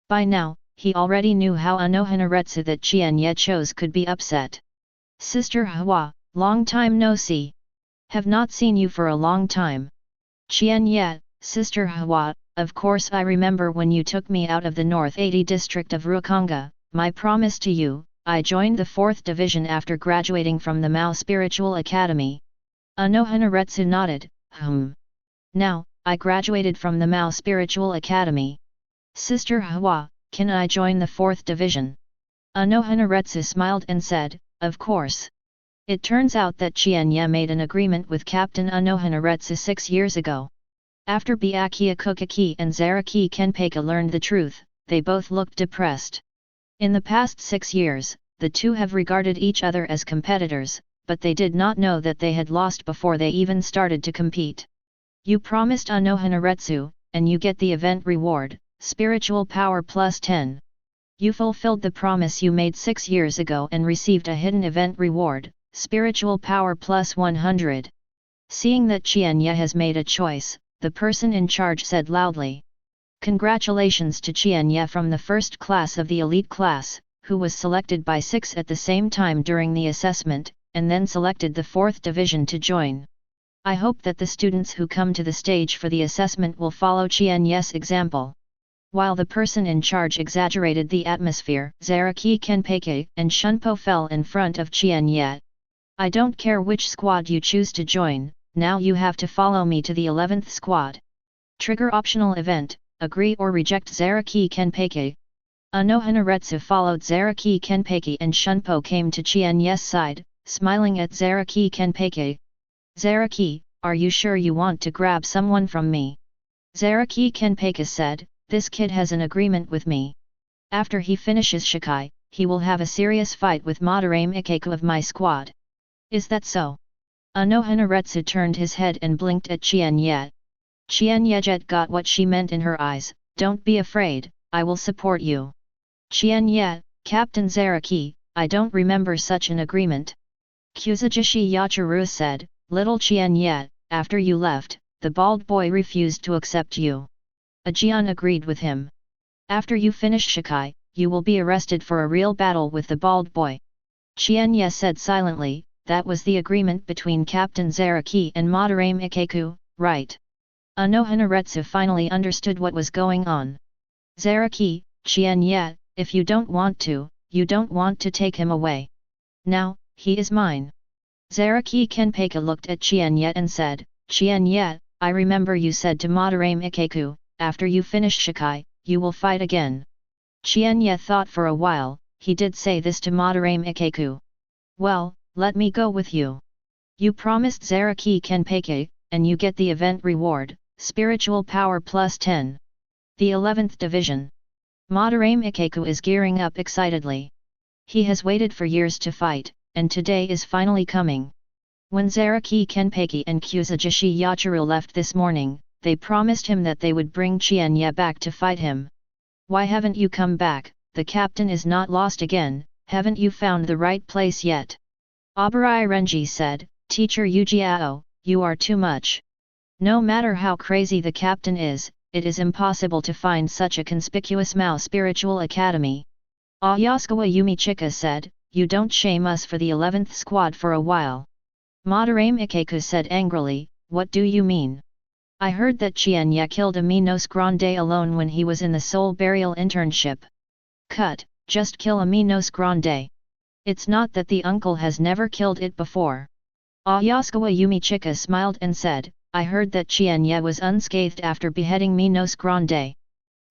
By now, he already knew how Unohana Retsu that Qian Ye chose could be upset. "Sister Hwa, long time no see. Have not seen you for a long time." "Qian Ye, Sister Hwa, of course I remember when you took me out of the North 80 district of Rukonga, my promise to you, I joined the 4th division after graduating from the Mao Spiritual Academy." Unohana Retsu nodded, "Now, I graduated from the Mao Spiritual Academy. Sister Hwa, can I join the 4th division?" Unohana Retsu smiled and said, "Of course." It turns out that Qian Ye made an agreement with Captain Unohana Retsu 6 years ago. After Byakuya Kokaki and Zaraki Kenpeiga learned the truth, they both looked depressed. In the past 6 years, the two have regarded each other as competitors, but they did not know that they had lost before they even started to compete. "You promised Unohana Retsu, and you get the event reward, spiritual power plus 10. You fulfilled the promise you made 6 years ago and received a hidden event reward, spiritual power plus 100. Seeing that Qian Ye has made a choice, the person in charge said loudly. "Congratulations to Qian Ye from the 1st class of the elite class, who was selected by 6 at the same time during the assessment, and then selected the 4th division to join. I hope that the students who come to the stage for the assessment will follow Qian Ye's example." While the person in charge exaggerated the atmosphere, Zaraki Kenpeiga and Shunpo fell in front of Qian Ye. "I don't care which squad you choose to join, now you have to follow me to the 11th squad. Trigger optional event, agree or reject Zaraki Kenpeiga." Unohana Retsu followed Zaraki Kenpeiga and Shunpo came to Qian Ye's side, smiling at Zaraki Kenpeiga. "Zaraki, are you sure you want to grab someone from me?" Zaraki Kenpeiga said, "This kid has an agreement with me. After he finishes Shikai, he will have a serious fight with Madarame Ikeku of my squad. Is that so?" Unohana Retsu turned his head and blinked at Qian Ye. Qian Ye got what she meant in her eyes, "Don't be afraid, I will support you." "Qian Ye, Captain Zaraki, I don't remember such an agreement." Kuzujishi Yachiru said, "Little Qian Ye, after you left, the bald boy refused to accept you. Ajian agreed with him. After you finish Shikai, you will be arrested for a real battle with the bald boy." Qian Ye said silently, "That was the agreement between Captain Zaraki and Madarame Ikeku, right?" Unohana Retsu finally understood what was going on. "Zaraki, Qian Ye, if you don't want to take him away. Now, he is mine." Zaraki Kenpeiga looked at Qian Ye and said, "Qian Ye, I remember you said to Madarame Ikeku, after you finish Shikai, you will fight again. Qian Ye thought for a while, he did say this to Madarame Ikeku. Well, let me go with you. You promised Zaraki Kenpeki, and you get the event reward, spiritual power plus 10. The 11th division. Madarame Ikeku is gearing up excitedly. He has waited for years to fight, and today is finally coming. When Zaraki Kenpeki and Kuzujishi Yachiru left this morning, they promised him that they would bring Qian Ye back to fight him. Why haven't you come back? The captain is not lost again, haven't you found the right place yet? Abarai Renji said, Teacher Yujiao, you are too much. No matter how crazy the captain is, it is impossible to find such a conspicuous Mao Spiritual Academy. Ayasukawa Yumichika said, you don't shame us for the 11th squad for a while. Madarame Ikeku said angrily, what do you mean? I heard that Qian Ye killed Aminos Grande alone when he was in the soul burial internship. Cut, just kill Aminos Grande. It's not that the uncle has never killed it before. Ayasukawa Yumichika smiled and said, I heard that Qian Ye was unscathed after beheading Minos Grande.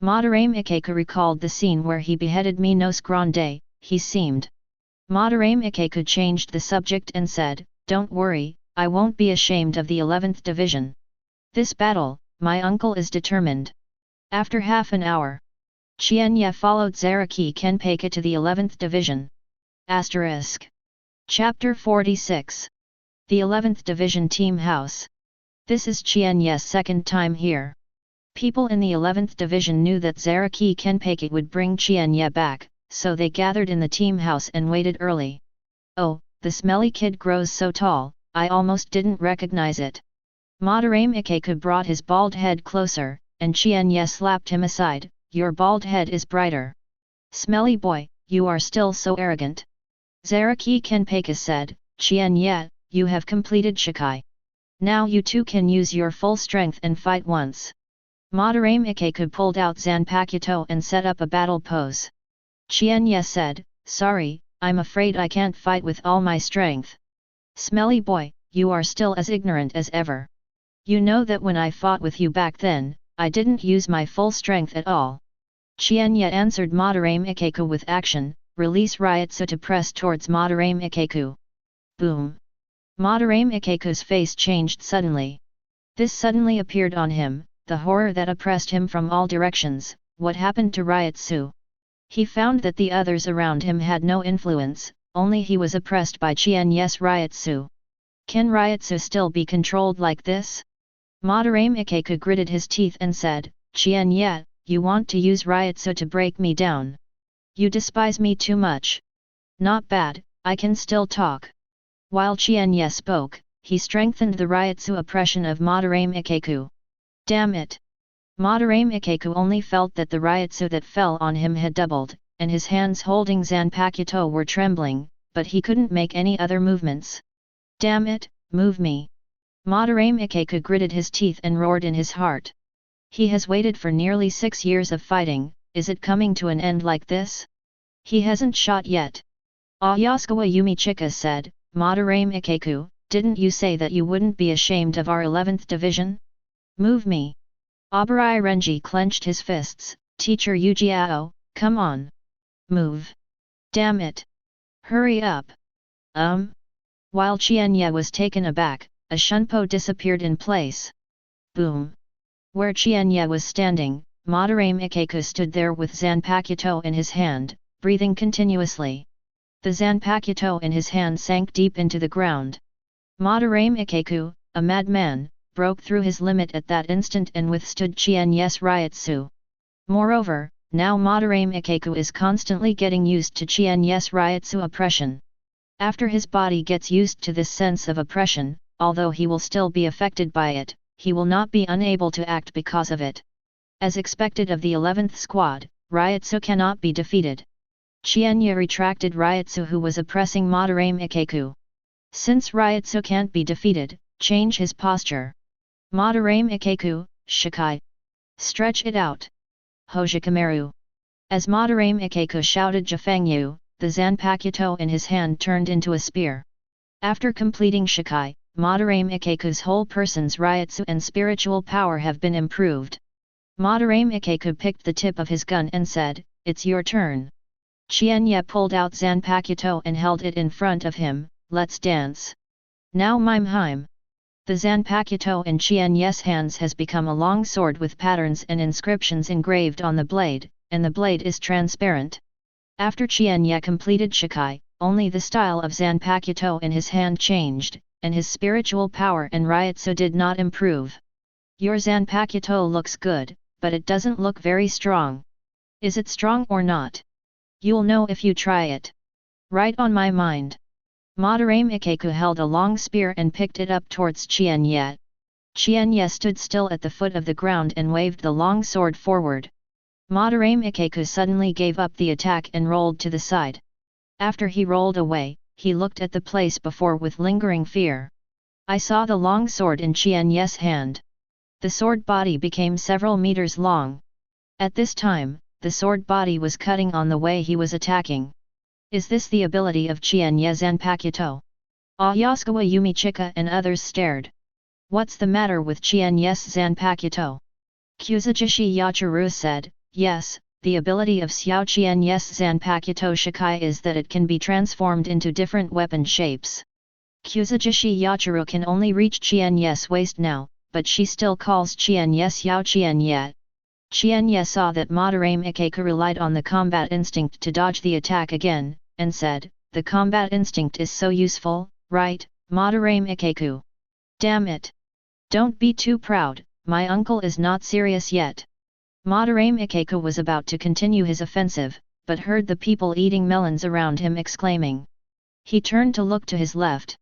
Madarame Ikeku recalled the scene where he beheaded Minos Grande, he seemed. Madarame Ikeku changed the subject and said, don't worry, I won't be ashamed of the 11th division. This battle, my uncle is determined. After half an hour, Qian Ye followed Zaraki Kenpeki to the 11th division. Asterisk. Chapter 46. The 11th Division Team House. This is Qian Ye's second time here. People in the 11th Division knew that Zaraki Kenpeki would bring Qian Ye back, so they gathered in the team house and waited early. Oh, the smelly kid grows so tall, I almost didn't recognize it. Madarame Ikeku brought his bald head closer, and Qian Ye slapped him aside, your bald head is brighter. Smelly boy, you are still so arrogant. Zaraki Kenpeki said, Qian Ye, you have completed Shikai. Now you too can use your full strength and fight once. Madarame Ikeku pulled out Zanpakuto and set up a battle pose. Qian Ye said, sorry, I'm afraid I can't fight with all my strength. Smelly boy, you are still as ignorant as ever. You know that when I fought with you back then, I didn't use my full strength at all. Qian Ye answered Madarame Ikeku with action, release Ryutsu to press towards Madarame Ikeku. Boom! Madarame Ikeku's face changed suddenly. This suddenly appeared on him, the horror that oppressed him from all directions. What happened to Ryutsu? He found that the others around him had no influence, only he was oppressed by Qian Ye's Ryutsu. Can Ryutsu still be controlled like this? Madarame Ikeku gritted his teeth and said, Qian Ye, you want to use Ryutsu to break me down. You despise me too much. Not bad, I can still talk. While Qian Ye spoke, he strengthened the Ryutsu oppression of Madarame Ikeku. Damn it! Madarame Ikeku only felt that the Ryutsu that fell on him had doubled, and his hands holding Zanpakuto were trembling, but he couldn't make any other movements. Damn it, move me! Madarame Ikeku gritted his teeth and roared in his heart. He has waited for nearly 6 years of fighting, is it coming to an end like this? He hasn't shot yet. Ayasukawa Yumichika said, Madarame Ikeku, didn't you say that you wouldn't be ashamed of our 11th division? Move me! Abarai Renji clenched his fists, Teacher Yujiao, come on! Move! Damn it! Hurry up! While Qian Ye was taken aback, a shunpo disappeared in place. Boom! Where Qian Ye was standing, Madarame Ikeku stood there with Zanpakuto in his hand, breathing continuously. The Zanpakuto in his hand sank deep into the ground. Madarame Ikeku, a madman, broke through his limit at that instant and withstood Qian Ye's Ryutsu. Moreover, now Madarame Ikeku is constantly getting used to Qian Ye's Ryutsu oppression. After his body gets used to this sense of oppression, although he will still be affected by it, he will not be unable to act because of it. As expected of the 11th squad, Ryutsu cannot be defeated. Qian Ye retracted Ryutsu who was oppressing Madarame Ikeku. Since Ryutsu can't be defeated, change his posture. Madarame Ikeku, Shikai. Stretch it out. Hōgyoku. As Madarame Ikeku shouted Jafangyu, the Zanpakuto in his hand turned into a spear. After completing Shikai, Madara Ikeiku's whole person's Ryutsu and spiritual power have been improved. Madara Ikeiku picked the tip of his gun and said, "It's your turn." Qian Ye pulled out Zanpakuto and held it in front of him. "Let's dance. Now mime hime." The Zanpakuto in Qian Ye's hands has become a long sword with patterns and inscriptions engraved on the blade, and the blade is transparent. After Qian Ye completed Shikai, only the style of Zanpakuto in his hand changed, and his spiritual power and Ryutsu did not improve. "Your Zanpakuto looks good, but it doesn't look very strong. Is it strong or not? You'll know if you try it. Right on my mind." Madara Ikeiku held a long spear and picked it up towards Qian Ye. Qian Ye stood still at the foot of the ground and waved the long sword forward. Madara Ikeiku suddenly gave up the attack and rolled to the side. After he rolled away, he looked at the place before with lingering fear. I saw the long sword in Qian Ye's hand. The sword body became several meters long. At this time, the sword body was cutting on the way he was attacking. Is this the ability of Qian Ye Zanpakuto? Ayasukawa Yumichika and others stared. What's the matter with Qian Ye's Zanpakuto? Kuzujishi Yachiru said, yes, the ability of Xiao Qian Ye's Zanpakuto Shikai is that it can be transformed into different weapon shapes. Kuzujishi Yachiru can only reach Qian Ye's waist now, but she still calls Qian Ye Xiao Qian Ye. Qian Ye saw that Madara Ikeiku relied on the combat instinct to dodge the attack again, and said, "The combat instinct is so useful, right, Madara Ikeiku? Damn it! Don't be too proud, my uncle is not serious yet." Madara Ikeiku was about to continue his offensive, but heard the people eating melons around him exclaiming. He turned to look to his left.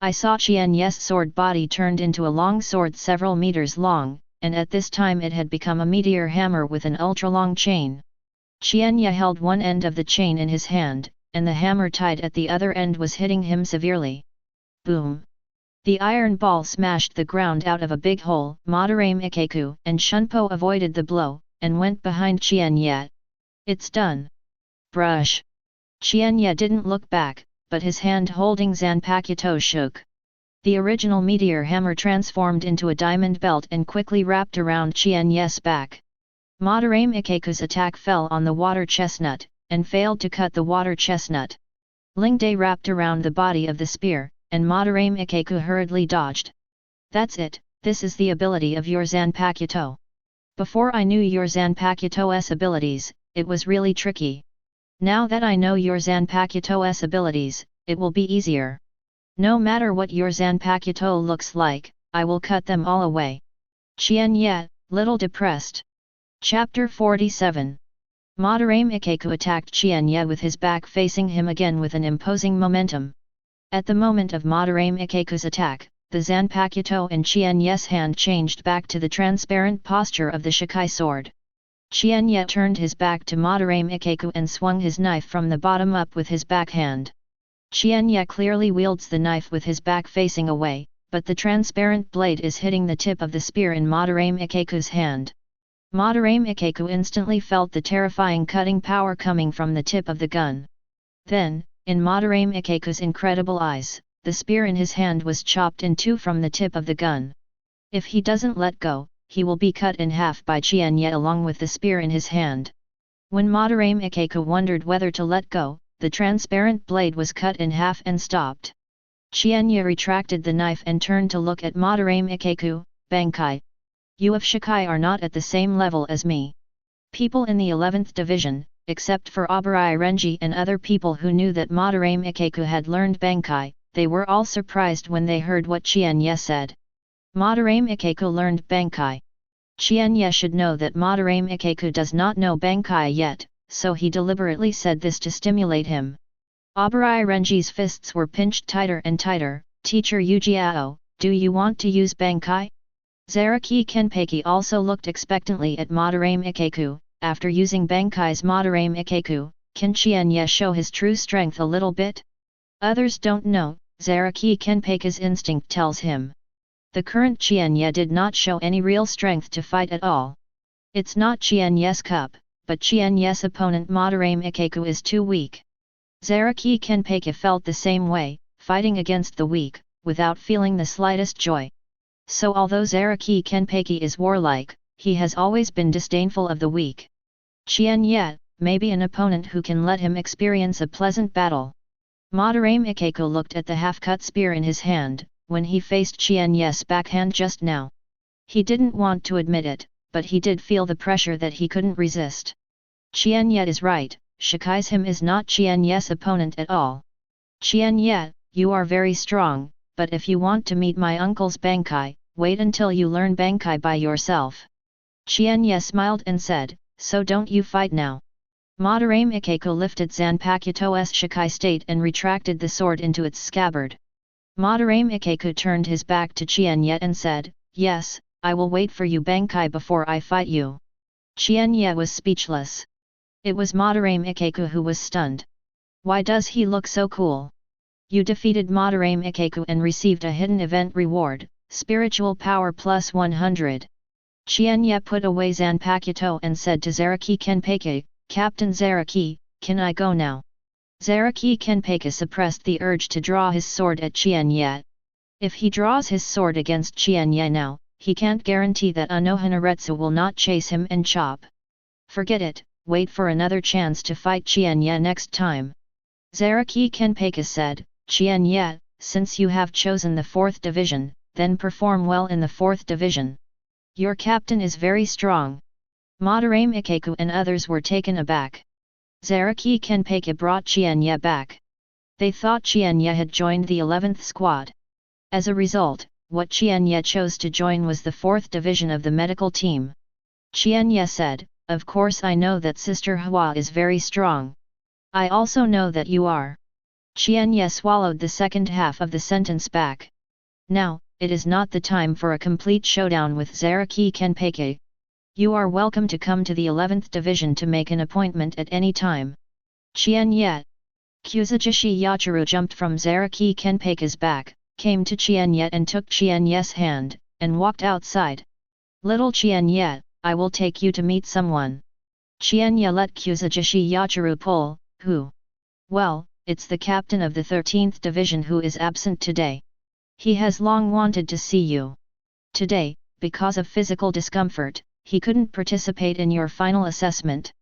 I saw Qian Ye's sword body turned into a long sword several meters long, and at this time it had become a meteor hammer with an ultra-long chain. Qian Ye held one end of the chain in his hand, and the hammer tied at the other end was hitting him severely. Boom! The iron ball smashed the ground out of a big hole. Madara Ikeiku and Shunpo avoided the blow, and went behind Qian Ye. It's done. Brush! Qian Ye didn't look back, but his hand holding Zanpakuto shook. The original meteor hammer transformed into a diamond belt and quickly wrapped around Qian Ye's back. Madara Ikeiku's attack fell on the water chestnut, and failed to cut the water chestnut. Lingde wrapped around the body of the spear, and Madara Ikeiku hurriedly dodged. That's it, this is the ability of your Zanpakuto. Before I knew your Zanpakuto's abilities, it was really tricky. Now that I know your Zanpakuto's abilities, it will be easier. No matter what your Zanpakuto looks like, I will cut them all away. Qian Ye, little depressed. Chapter 47. Madara Ikeiku attacked Qian Ye with his back facing him again with an imposing momentum. At the moment of Madara Ikeiku's attack, the Zanpakuto in Qian Ye's hand changed back to the transparent posture of the Shikai sword. Qian Ye turned his back to Madara Ikeiku and swung his knife from the bottom up with his backhand. Qian Ye clearly wields the knife with his back facing away, but the transparent blade is hitting the tip of the spear in Madara Ikeiku's hand. Madara Ikeiku instantly felt the terrifying cutting power coming from the tip of the gun. Then, in Madara Ikeiku's incredible eyes, the spear in his hand was chopped in two from the tip of the gun. If he doesn't let go, he will be cut in half by Qian Ye along with the spear in his hand. When Madara Ikeiku wondered whether to let go, the transparent blade was cut in half and stopped. Qian Ye retracted the knife and turned to look at Madara Ikeiku. Bankai. You of Shikai are not at the same level as me. People in the 11th division, except for Abarai Renji and other people who knew that Madara Ikeiku had learned Bankai, they were all surprised when they heard what Qian Ye said. Madara Ikeiku learned Bankai. Qian Ye should know that Madara Ikeiku does not know Bankai yet, so he deliberately said this to stimulate him. Abarai Renji's fists were pinched tighter and tighter. Teacher Yujiao, do you want to use Bankai? Zaraki Kenpeki also looked expectantly at Madara Ikeiku. After using Bankai's Madara Ikeiku, can Qian Ye show his true strength a little bit? Others don't know, Zaraki Kenpeki's instinct tells him. The current Qian Ye did not show any real strength to fight at all. It's not Qian Ye's cup, but Qian Ye's opponent Madara Ikeiku is too weak. Zaraki Kenpeki felt the same way, fighting against the weak, without feeling the slightest joy. So although Zaraki Kenpeki is warlike, he has always been disdainful of the weak. Qian Ye may be an opponent who can let him experience a pleasant battle. Madarame Ikeko looked at the half-cut spear in his hand, when he faced Qian Ye's backhand just now. He didn't want to admit it, but he did feel the pressure that he couldn't resist. Qian Ye is right, Shikai's him is not Qian Ye's opponent at all. Qian Ye, you are very strong, but if you want to meet my uncle's Bankai, wait until you learn Bankai by yourself. Qian Ye smiled and said, so don't you fight now. Madarame Ikeko lifted Zanpakuto's Shikai state and retracted the sword into its scabbard. Madarame Ikeko turned his back to Qian Ye and said, yes, I will wait for you Bankai before I fight you. Qian Ye was speechless. It was Madarame Ikeko who was stunned. Why does he look so cool? You defeated Madarame Ikeko and received a hidden event reward, spiritual power plus 100. Qian Ye put away Zanpakuto and said to Zaraki Kenpeki, Captain Zaraki, can I go now? Zaraki Kenpeki suppressed the urge to draw his sword at Qian Ye. If he draws his sword against Qian Ye now, he can't guarantee that Unohana Retsu will not chase him and chop. Forget it, wait for another chance to fight Qian Ye next time. Zaraki Kenpeki said, Qian Ye, since you have chosen the 4th division, then perform well in the 4th division. Your captain is very strong. Madarame Ikeko and others were taken aback. Zaraki Kenpeki brought Qian Ye back. They thought Qian Ye had joined the 11th squad. As a result, what Qian Ye chose to join was the 4th division of the medical team. Qian Ye said, of course I know that Sister Hwa is very strong. I also know that you are. Qian Ye swallowed the second half of the sentence back. Now, it is not the time for a complete showdown with Zaraki Kenpeki. You are welcome to come to the 11th division to make an appointment at any time. Qian Ye. Kuzujishi Yachiru jumped from Zaraki Kenpeki's back, came to Qian Ye and took Qian Ye's hand, and walked outside. Little Qian Ye, I will take you to meet someone. Qian Ye let Kuzujishi Yachiru pull, who? Well, it's the captain of the 13th division who is absent today. He has long wanted to see you. Today, because of physical discomfort, he couldn't participate in your final assessment.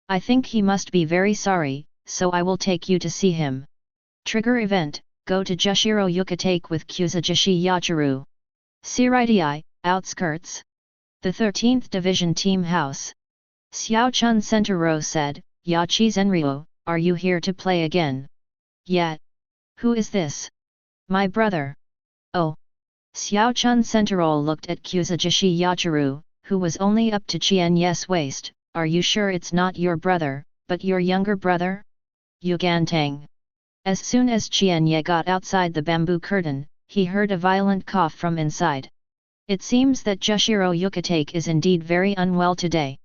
I think he must be very sorry, so I will take you to see him. Trigger event, go to Jushiro Yukatake with Kuzujishi Yachiru. Siritii, outskirts. The 13th Division Team House. Xiaochun Sentaro said, Yachi Zenryo, are you here to play again? Yeah. Who is this? My brother. Oh. Xiaochun Sentaro looked at Kuzujishi Yachiru, who was only up to Qian Ye's waist. Are you sure it's not your brother, but your younger brother? Yugantang. As soon as Qian Ye got outside the bamboo curtain, he heard a violent cough from inside. It seems that Jushiro Yukatake is indeed very unwell today.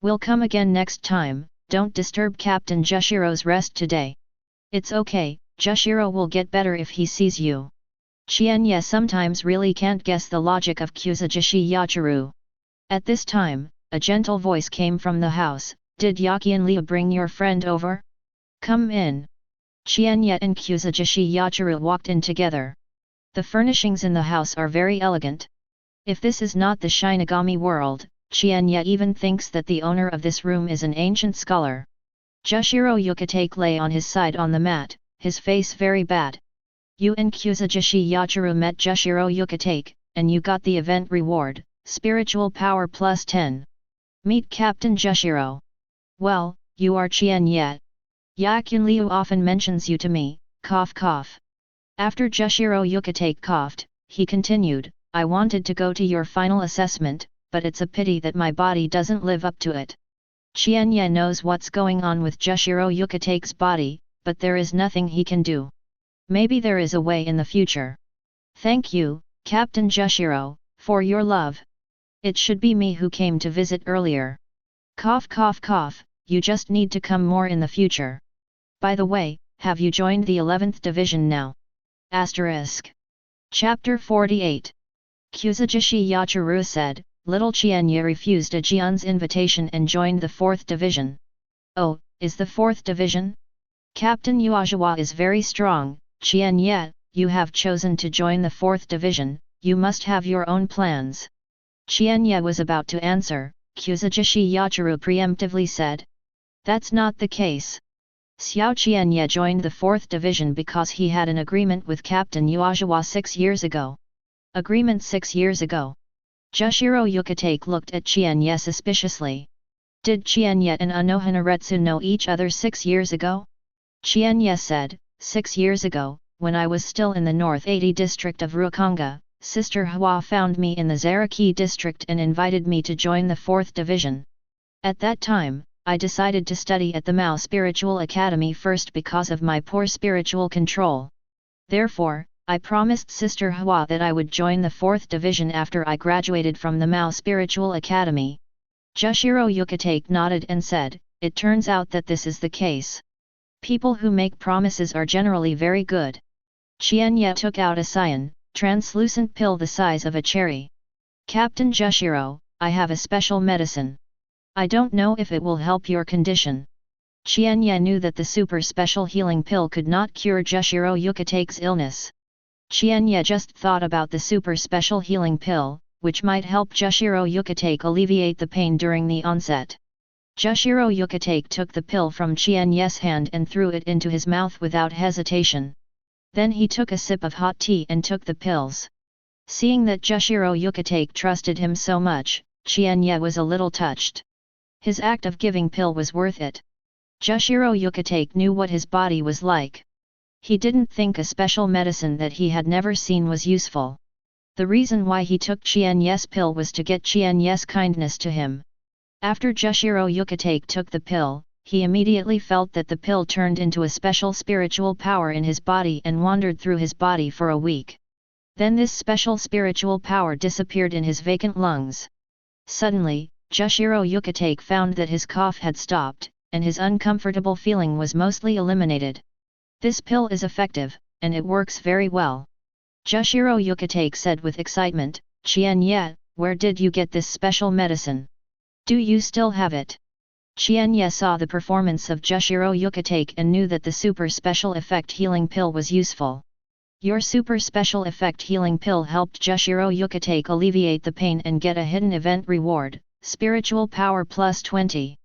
We'll come again next time, don't disturb Captain Jushiro's rest today. It's okay, Jushiro will get better if he sees you. Qian Ye sometimes really can't guess the logic of Kuzujishi Yachiru. At this time, a gentle voice came from the house, did Yaqian Liu bring your friend over? Come in. Qian Ye and Kuzujishi Yachiru walked in together. The furnishings in the house are very elegant. If this is not the Shinigami world, Qian Ye even thinks that the owner of this room is an ancient scholar. Jushiro Yukatake lay on his side on the mat, his face very bad. You and Kuzujishi Yachiru met Jushiro Yukatake, and you got the event reward, spiritual power plus 10. Meet Captain Jushiro. Well, you are Qian Ye. Yaqian Liu often mentions you to me, cough cough. After Jushiro Yukatake coughed, he continued, I wanted to go to your final assessment, but it's a pity that my body doesn't live up to it. Qian Ye knows what's going on with Jushiro Yukatake's body, but there is nothing he can do. Maybe there is a way in the future. Thank you, Captain Jushiro, for your love. It should be me who came to visit earlier. Cough cough cough, you just need to come more in the future. By the way, have you joined the 11th division now? Asterisk. Chapter 48. Kuzujishi Yachiru said, Little Qian Ye refused a Jian's invitation and joined the 4th division. Oh, is the 4th division? Captain Yuajiwa is very strong, Qian Ye, you have chosen to join the 4th Division, you must have your own plans. Qian Ye was about to answer, Kuzujishi Yachiru preemptively said. That's not the case. Xiao Qian Ye joined the 4th Division because he had an agreement with Captain Yuajiwa 6 years ago. Agreement 6 years ago. Jushiro Yukitake looked at Qian Ye suspiciously. Did Qian Ye and Unohana Retsu know each other 6 years ago? Qian Ye said, 6 years ago, when I was still in the North 80 district of Rukonga, Sister Hwa found me in the Zaraki district and invited me to join the 4th Division. At that time, I decided to study at the Mao Spiritual Academy first because of my poor spiritual control. Therefore, I promised Sister Hwa that I would join the 4th Division after I graduated from the Mao Spiritual Academy. Jushiro Yukitake nodded and said, it turns out that this is the case. People who make promises are generally very good. Qian Ye took out a cyan, translucent pill the size of a cherry. Captain Jushiro, I have a special medicine. I don't know if it will help your condition. Qian Ye knew that the super special healing pill could not cure Jushiro Yukitake's illness. Qian Ye just thought about the super special healing pill, which might help Jushiro Yukitake alleviate the pain during the onset. Jushiro Yukitake took the pill from Qian Ye's hand and threw it into his mouth without hesitation. Then he took a sip of hot tea and took the pills. Seeing that Jushiro Yukitake trusted him so much, Qian Ye was a little touched. His act of giving pill was worth it. Jushiro Yukitake knew what his body was like. He didn't think a special medicine that he had never seen was useful. The reason why he took Qian Ye's pill was to get Qian Ye's kindness to him. After Jushiro Yukitake took the pill, he immediately felt that the pill turned into a special spiritual power in his body and wandered through his body for a week. Then this special spiritual power disappeared in his vacant lungs. Suddenly, Jushiro Yukitake found that his cough had stopped, and his uncomfortable feeling was mostly eliminated. This pill is effective, and it works very well. Jushiro Yukitake said with excitement, Qian Ye, where did you get this special medicine? Do you still have it? Qian Ye saw the performance of Jushiro Yukitake and knew that the super special effect healing pill was useful. Your super special effect healing pill helped Jushiro Yukitake alleviate the pain and get a hidden event reward, spiritual power plus 20.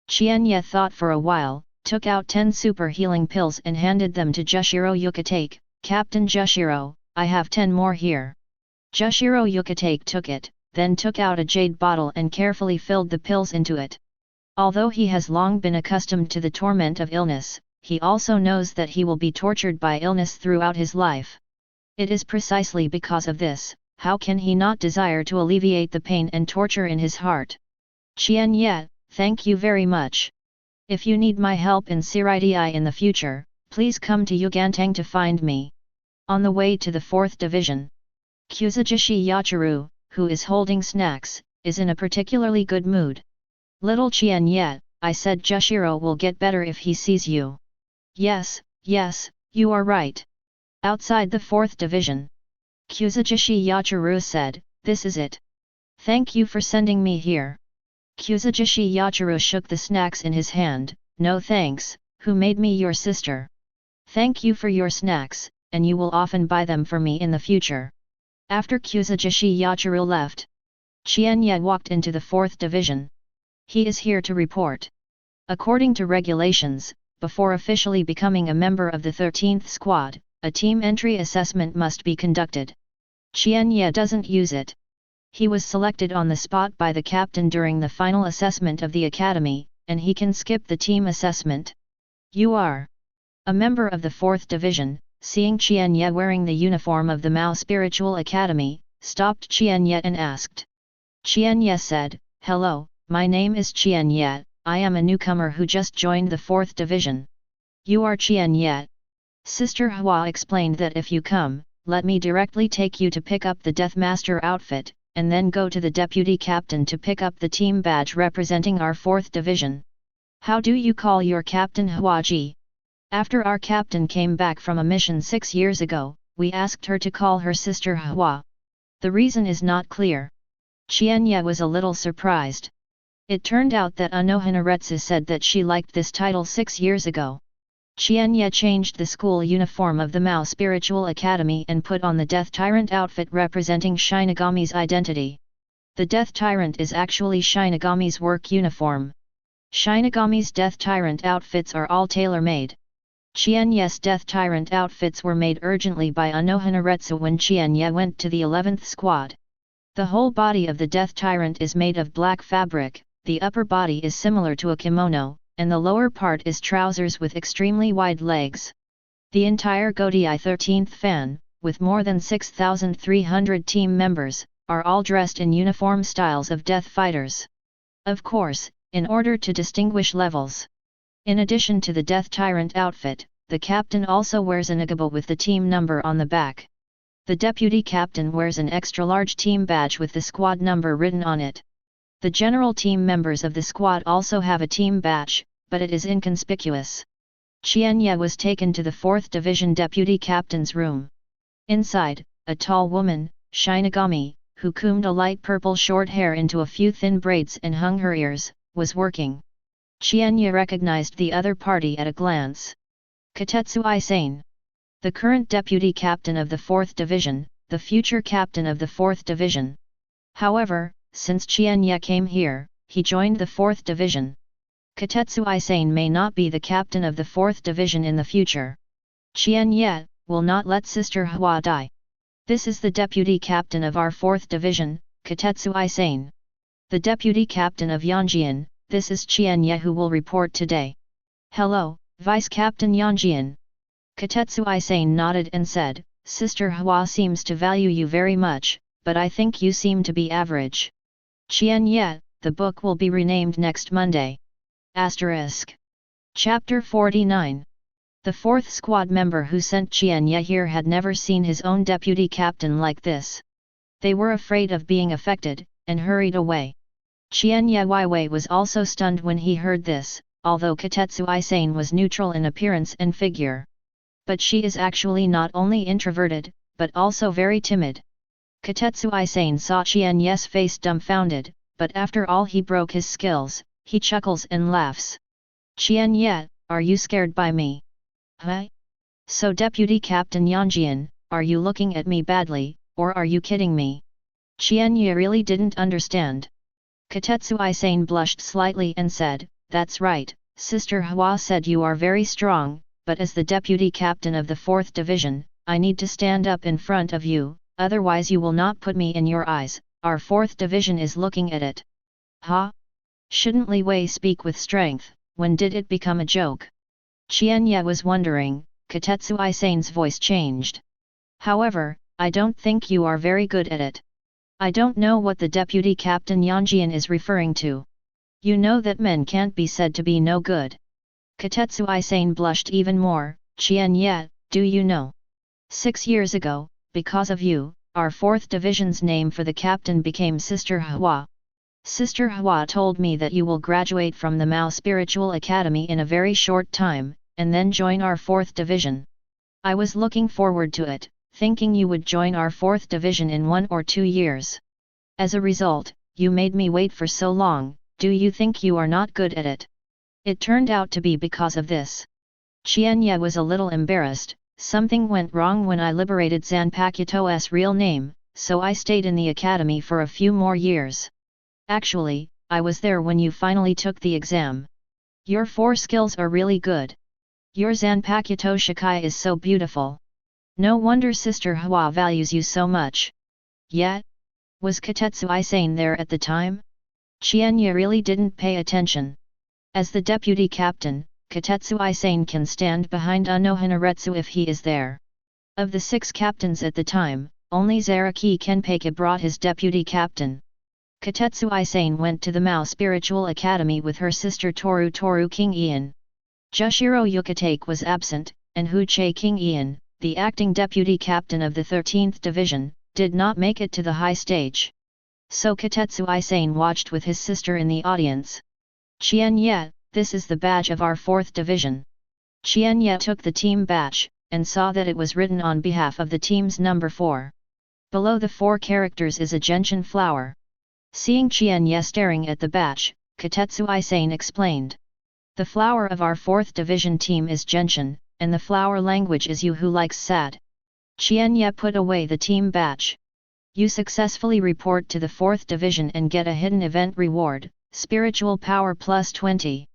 Qian Ye thought for a while, took out 10 super healing pills and handed them to Jushiro Yukitake. Captain Jushiro, I have 10 more here. Jushiro Yukitake took it, then took out a jade bottle and carefully filled the pills into it. Although he has long been accustomed to the torment of illness, he also knows that he will be tortured by illness throughout his life. It is precisely because of this, how can he not desire to alleviate the pain and torture in his heart? Qian Ye, thank you very much. If you need my help in Siridii in the future, please come to Yugantang to find me. On the way to the 4th Division, Kuzujishi Yachiru, who is holding snacks, is in a particularly good mood. Little Qian Ye, I said Jushiro will get better if he sees you. Yes, you are right. Outside the 4th Division, Kuzujishi Yachiru said, this is it. Thank you for sending me here. Kuzujishi Yachiru shook the snacks in his hand, no thanks, who made me your sister? Thank you for your snacks, and you will often buy them for me in the future. After Kuzujishi Yachiru left, Qian Ye walked into the 4th Division. He is here to report. According to regulations, before officially becoming a member of the 13th Squad, a team entry assessment must be conducted. Qian Ye doesn't use it. He was selected on the spot by the captain during the final assessment of the academy, and he can skip the team assessment. You are a member of the 4th Division. Seeing Qian Ye wearing the uniform of the Mao Spiritual Academy, stopped Qian Ye and asked. Qian Ye said, hello, my name is Qian Ye, I am a newcomer who just joined the 4th Division. You are Qian Ye. Sister Hwa explained that if you come, let me directly take you to pick up the Deathmaster outfit, and then go to the deputy captain to pick up the team badge representing our 4th Division. How do you call your captain Hwa-ji? After our captain came back from a mission 6 years ago, we asked her to call her sister Hwa. The reason is not clear. Qian Ye was a little surprised. It turned out that Unohana Retsu said that she liked this title 6 years ago. Qian Ye changed the school uniform of the Mao Spiritual Academy and put on the Death Tyrant outfit representing Shinigami's identity. The Death Tyrant is actually Shinigami's work uniform. Shinigami's Death Tyrant outfits are all tailor-made. Qian Ye's Death Tyrant outfits were made urgently by Unohana Retsu when Qian Ye went to the 11th squad. The whole body of the Death Tyrant is made of black fabric, the upper body is similar to a kimono, and the lower part is trousers with extremely wide legs. The entire Gotei 13th fan, with more than 6,300 team members, are all dressed in uniform styles of death fighters. Of course, in order to distinguish levels. In addition to the Death Tyrant outfit, the captain also wears a nagabo with the team number on the back. The deputy captain wears an extra-large team badge with the squad number written on it. The general team members of the squad also have a team badge, but it is inconspicuous. Qian Ye was taken to the 4th Division deputy captain's room. Inside, a tall woman, Shinigami, who combed a light purple short hair into a few thin braids and hung her ears, was working. Qian Ye recognized the other party at a glance. Katetsu Aizen, the current deputy captain of the 4th Division, the future captain of the 4th Division. However, since Qian Ye came here, he joined the 4th Division. Katetsu Aizen may not be the captain of the 4th Division in the future. Qian Ye will not let Sister Hwa die. This is the deputy captain of our 4th Division, Katetsu Aizen. The deputy captain of Yanjian, this is Qian Ye who will report today. Hello, Vice Captain Yanjian. Katetsu Aizen nodded and said, Sister Hwa seems to value you very much, but I think you seem to be average. Qian Ye, the book will be renamed next Monday. Asterisk. Chapter 49. The 4th squad member who sent Qian Ye here had never seen his own deputy captain like this. They were afraid of being affected, and hurried away. Qian Ye Yhwach was also stunned when he heard this, although Katetsu Aizen was neutral in appearance and figure. But she is actually not only introverted, but also very timid. Katetsu Aizen saw Qian Ye's face dumbfounded, but after all he broke his skills, he chuckles and laughs. Qian Ye, are you scared by me? Huh? So Deputy Captain Yanjian, are you looking at me badly, or are you kidding me? Qian Ye really didn't understand. Katetsu Aizen blushed slightly and said, that's right, Sister Hwa said you are very strong, but as the deputy captain of the 4th Division, I need to stand up in front of you, otherwise you will not put me in your eyes, our 4th Division is looking at it. Huh? Shouldn't Li Wei speak with strength, when did it become a joke? Qian Ye was wondering, Katetsu Aizen's voice changed. However, I don't think you are very good at it. I don't know what the deputy captain Yanjian is referring to. You know that men can't be said to be no good. Katetsu Aizen blushed even more, Qian Ye, do you know? 6 years ago, because of you, our 4th Division's name for the captain became Sister Hwa. Sister Hwa told me that you will graduate from the Mao Spiritual Academy in a very short time, and then join our 4th Division. I was looking forward to it, thinking you would join our 4th Division in 1 or 2 years. As a result, you made me wait for so long, do you think you are not good at it? It turned out to be because of this. Qian Ye was a little embarrassed, something went wrong when I liberated Zanpakuto's real name, so I stayed in the academy for a few more years. Actually, I was there when you finally took the exam. Your 4 skills are really good. Your Zanpakuto Shikai is so beautiful. No wonder Sister Hwa values you so much. Yet? Was Katetsu Aizen there at the time? Qian Ye really didn't pay attention. As the deputy captain, Katetsu Aizen can stand behind Unohana Retsu if he is there. Of the 6 captains at the time, only Zaraki Kenpeiga brought his deputy captain. Katetsu Aizen went to the Mao Spiritual Academy with her sister Toru King Ian. Jushiro Yukitake was absent, and Huche King Ian, the acting deputy captain of the 13th Division, did not make it to the high stage. So Katetsu Aizen watched with his sister in the audience. Qian Ye, this is the badge of our 4th Division. Qian Ye took the team badge, and saw that it was written on behalf of the team's number 4. Below the 4 characters is a gentian flower. Seeing Qian Ye staring at the badge, Katetsu Aizen explained. The flower of our 4th Division team is Genshin, and the flower language is you who likes sad. Qian Ye put away the team badge. You successfully report to the 4th Division and get a hidden event reward, spiritual power plus 20.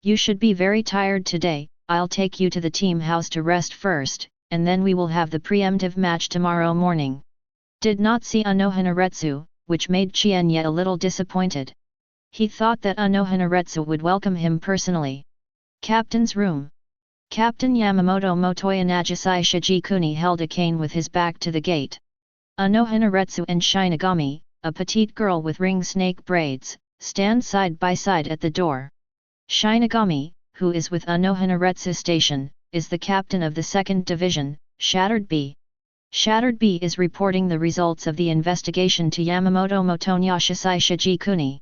You should be very tired today, I'll take you to the team house to rest first, and then we will have the preemptive match tomorrow morning. Did not see Unohana Retsu, which made Qian Ye a little disappointed. He thought that Unohana Retsu would welcome him personally. Captain's room. Captain Yamamoto Motoya Nagisai Shijikuni held a cane with his back to the gate. Unohana Retsu and Shinigami, a petite girl with ring snake braids, stand side by side at the door. Shinigami, who is with Unohana Retsu Station, is the captain of the 2nd Division, Shattered B. Shattered B is reporting the results of the investigation to Yamamoto Motoya Shisai Shijikuni.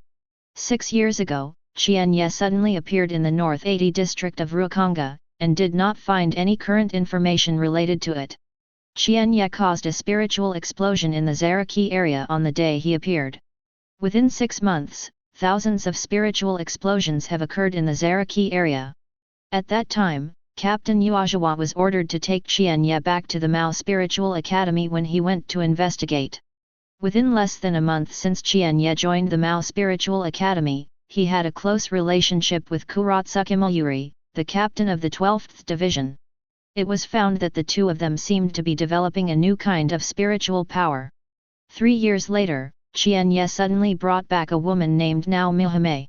6 years ago, Qian Ye suddenly appeared in the North 80 district of Rukonga, and did not find any current information related to it. Qian Ye caused a spiritual explosion in the Zaraki area on the day he appeared. Within 6 months, thousands of spiritual explosions have occurred in the Zaraki area. At that time, Captain Yhwach was ordered to take Qian Ye back to the Mao Spiritual Academy when he went to investigate. Within less than a month since Qian Ye joined the Mao Spiritual Academy, he had a close relationship with Kuratsuke Mayuri, the captain of the 12th Division. It was found that the two of them seemed to be developing a new kind of spiritual power. 3 years later, Qian Ye suddenly brought back a woman named Nao Mihame.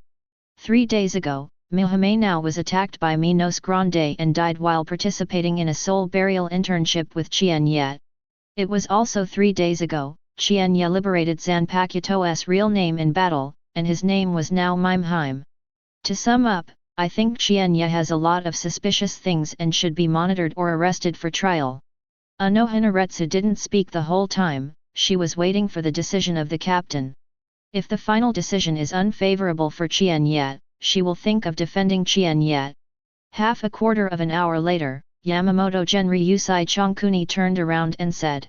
3 days ago, Mihame Nao was attacked by Minos Grande and died while participating in a soul burial internship with Qian Ye. It was also 3 days ago, Qian Ye liberated Zanpakuto's real name in battle, and his name was now Mimheim. To sum up, I think Qian Ye has a lot of suspicious things and should be monitored or arrested for trial. Unohana Retsu didn't speak the whole time, she was waiting for the decision of the captain. If the final decision is unfavorable for Qian Ye, she will think of defending Qian Ye. Half a quarter of an hour later, Yamamoto Genri Yusai Chongkuni turned around and said,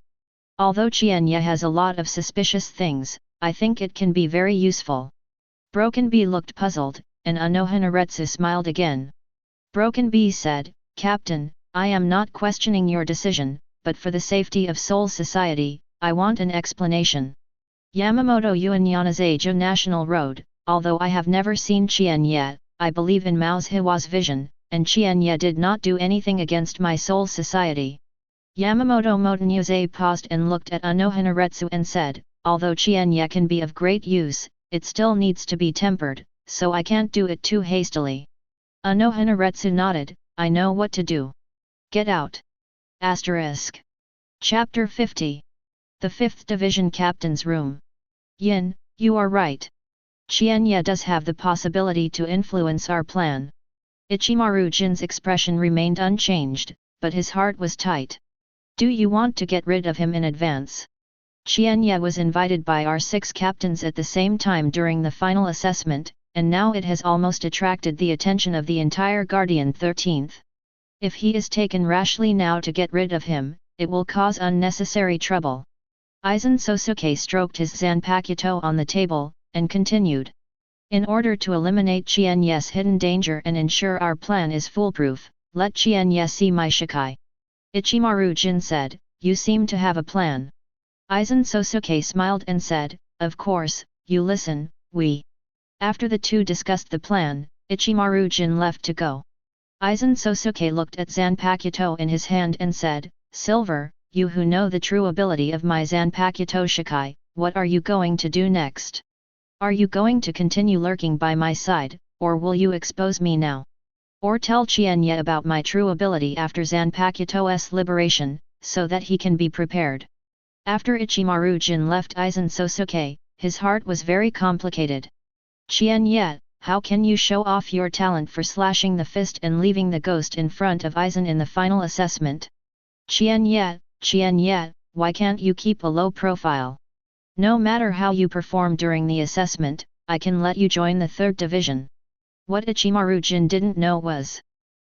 "Although Qian Ye has a lot of suspicious things, I think it can be very useful." Broken Bee looked puzzled, and Unohana Retsu smiled again. Broken Bee said, "Captain, I am not questioning your decision, but for the safety of Soul Society, I want an explanation. Yamamoto Unohana National Road, although I have never seen Qian Ye, I believe in Mao's Hwa's vision, and Qian Ye did not do anything against my Soul Society." Yamamoto Motonuze paused and looked at Unohana Retsu and said, "Although Qian Ye can be of great use, it still needs to be tempered, so I can't do it too hastily." Unohana Retsu nodded, "I know what to do. Get out." Asterisk. Chapter 50. The 5th Division Captain's Room. Yin, you are right. Qian Ye does have the possibility to influence our plan. Ichimaru Jin's expression remained unchanged, but his heart was tight. Do you want to get rid of him in advance? Qian Ye was invited by our 6 captains at the same time during the final assessment, and now it has almost attracted the attention of the entire Guardian 13th. If he is taken rashly now to get rid of him, it will cause unnecessary trouble. Aizen Sōsuke stroked his Zanpakuto on the table, and continued. In order to eliminate Qian Ye's hidden danger and ensure our plan is foolproof, let Qian Ye see my Shikai. Ichimaru Jin said, "You seem to have a plan." Aizen Sōsuke smiled and said, "Of course, you listen, we." After the two discussed the plan, Ichimaru Jin left to go. Aizen Sōsuke looked at Zanpakuto in his hand and said, "Silver, you who know the true ability of my Zanpakuto Shikai, what are you going to do next? Are you going to continue lurking by my side, or will you expose me now? Or tell Qian Ye about my true ability after Zanpakuto's liberation, so that he can be prepared?" After Ichimaru Jin left Aizen Sōsuke, his heart was very complicated. "Qian Ye, how can you show off your talent for slashing the fist and leaving the ghost in front of Aizen in the final assessment? Qian Ye, why can't you keep a low profile? No matter how you perform during the assessment, I can let you join the 3rd Division." What Ichimaru Jin didn't know was,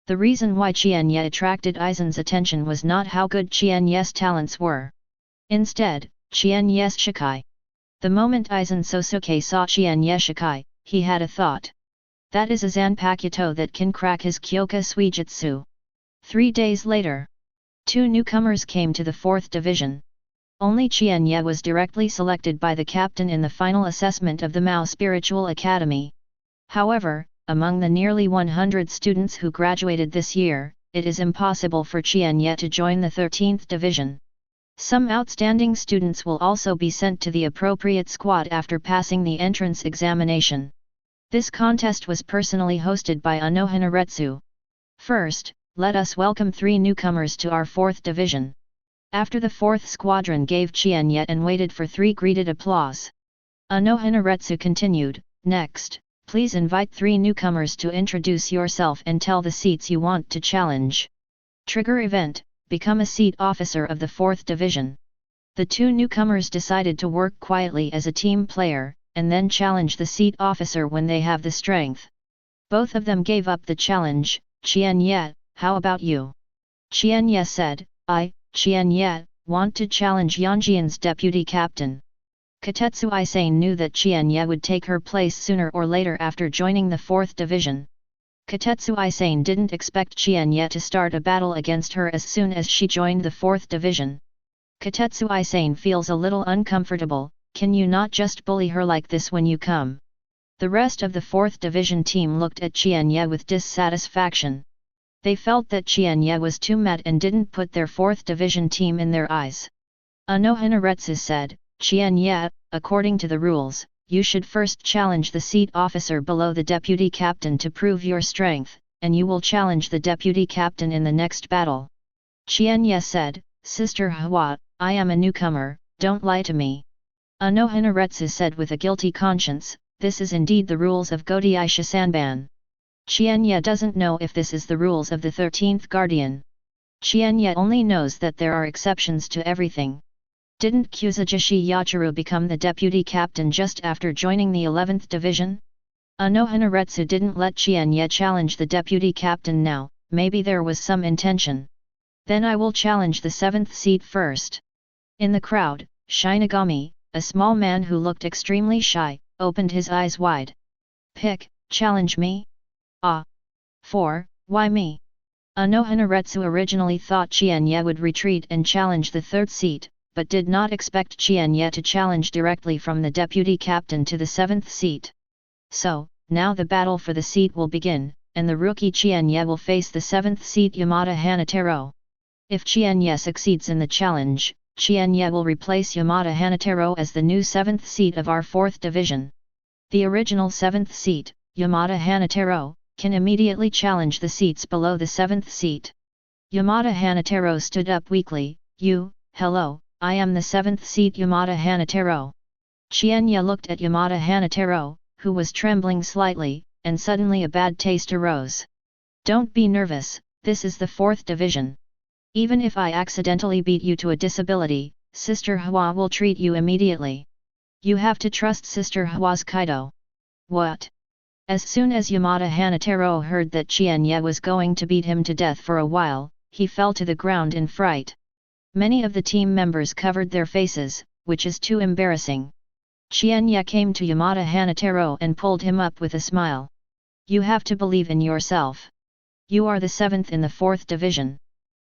the reason why Qian Ye attracted Aizen's attention was not how good Qian Ye's talents were. Instead, Qian Ye's Shikai. The moment Aizen Sōsuke saw Qian Ye Shikai, he had a thought. That is a Zanpakuto that can crack his Kyoka Suijutsu. 3 days later, 2 newcomers came to the 4th division. Only Qian Ye was directly selected by the captain in the final assessment of the Mao Spiritual Academy. However, among the nearly 100 students who graduated this year, it is impossible for Qian Ye to join the 13th division. Some outstanding students will also be sent to the appropriate squad after passing the entrance examination. This contest was personally hosted by Unohana Retsu. First, let us welcome 3 newcomers to our 4th division. After the 4th squadron gave Qian Ye and waited for 3 greeted applause. Unohana Retsu continued, next, please invite 3 newcomers to introduce yourself and tell the seats you want to challenge. Trigger event, become a seat officer of the 4th division. The 2 newcomers decided to work quietly as a team player, and then challenge the seat officer when they have the strength. Both of them gave up the challenge. Qian Ye, how about you? Qian Ye said, Qian Ye, want to challenge Yanjian's deputy captain. Katetsu Aizen knew that Qian Ye would take her place sooner or later after joining the 4th division. Katetsu Aizen didn't expect Qian Ye to start a battle against her as soon as she joined the 4th division. Katetsu Aizen feels a little uncomfortable. Can you not just bully her like this when you come? The rest of the 4th division team looked at Qian Ye with dissatisfaction. They felt that Qian Ye was too mad and didn't put their 4th division team in their eyes. Unohana Retsu said, Qian Ye, according to the rules, you should first challenge the seat officer below the deputy captain to prove your strength, and you will challenge the deputy captain in the next battle. Qian Ye said, Sister Hwa, I am a newcomer, don't lie to me. Unohana Retsu said with a guilty conscience, this is indeed the rules of Gotei Shisanban. Qian Ye doesn't know if this is the rules of the 13th Guardian. Qian Ye only knows that there are exceptions to everything. Didn't Kuzujishi Yachiru become the deputy captain just after joining the 11th division? Unohana Retsu didn't let Qian Ye challenge the deputy captain now, maybe there was some intention. Then I will challenge the 7th seat first. In the crowd, Shinigami, a small man who looked extremely shy, opened his eyes wide. Challenge me? Why me? Unohana Retsu originally thought Qian Ye would retreat and challenge the 3rd seat, but did not expect Qian Ye to challenge directly from the deputy captain to the 7th seat. So, now the battle for the seat will begin, and the rookie Qian Ye will face the 7th seat Yamada Hanataro. If Qian Ye succeeds in the challenge, Qian Ye will replace Yamada Hanataro as the new 7th seat of our 4th division. The original 7th seat, Yamada Hanataro, can immediately challenge the seats below the 7th seat. Yamada Hanataro stood up weakly, hello, I am the 7th seat Yamada Hanataro. Qian Ye looked at Yamada Hanataro, who was trembling slightly, and suddenly a bad taste arose. Don't be nervous, this is the 4th division. Even if I accidentally beat you to a disability, Sister Hwa will treat you immediately. You have to trust Sister Hwa's Kaido. What? As soon as Yamada Hanataro heard that Qian Ye was going to beat him to death for a while, he fell to the ground in fright. Many of the team members covered their faces, which is too embarrassing. Qian Ye came to Yamada Hanataro and pulled him up with a smile. You have to believe in yourself. You are the 7th in the 4th division.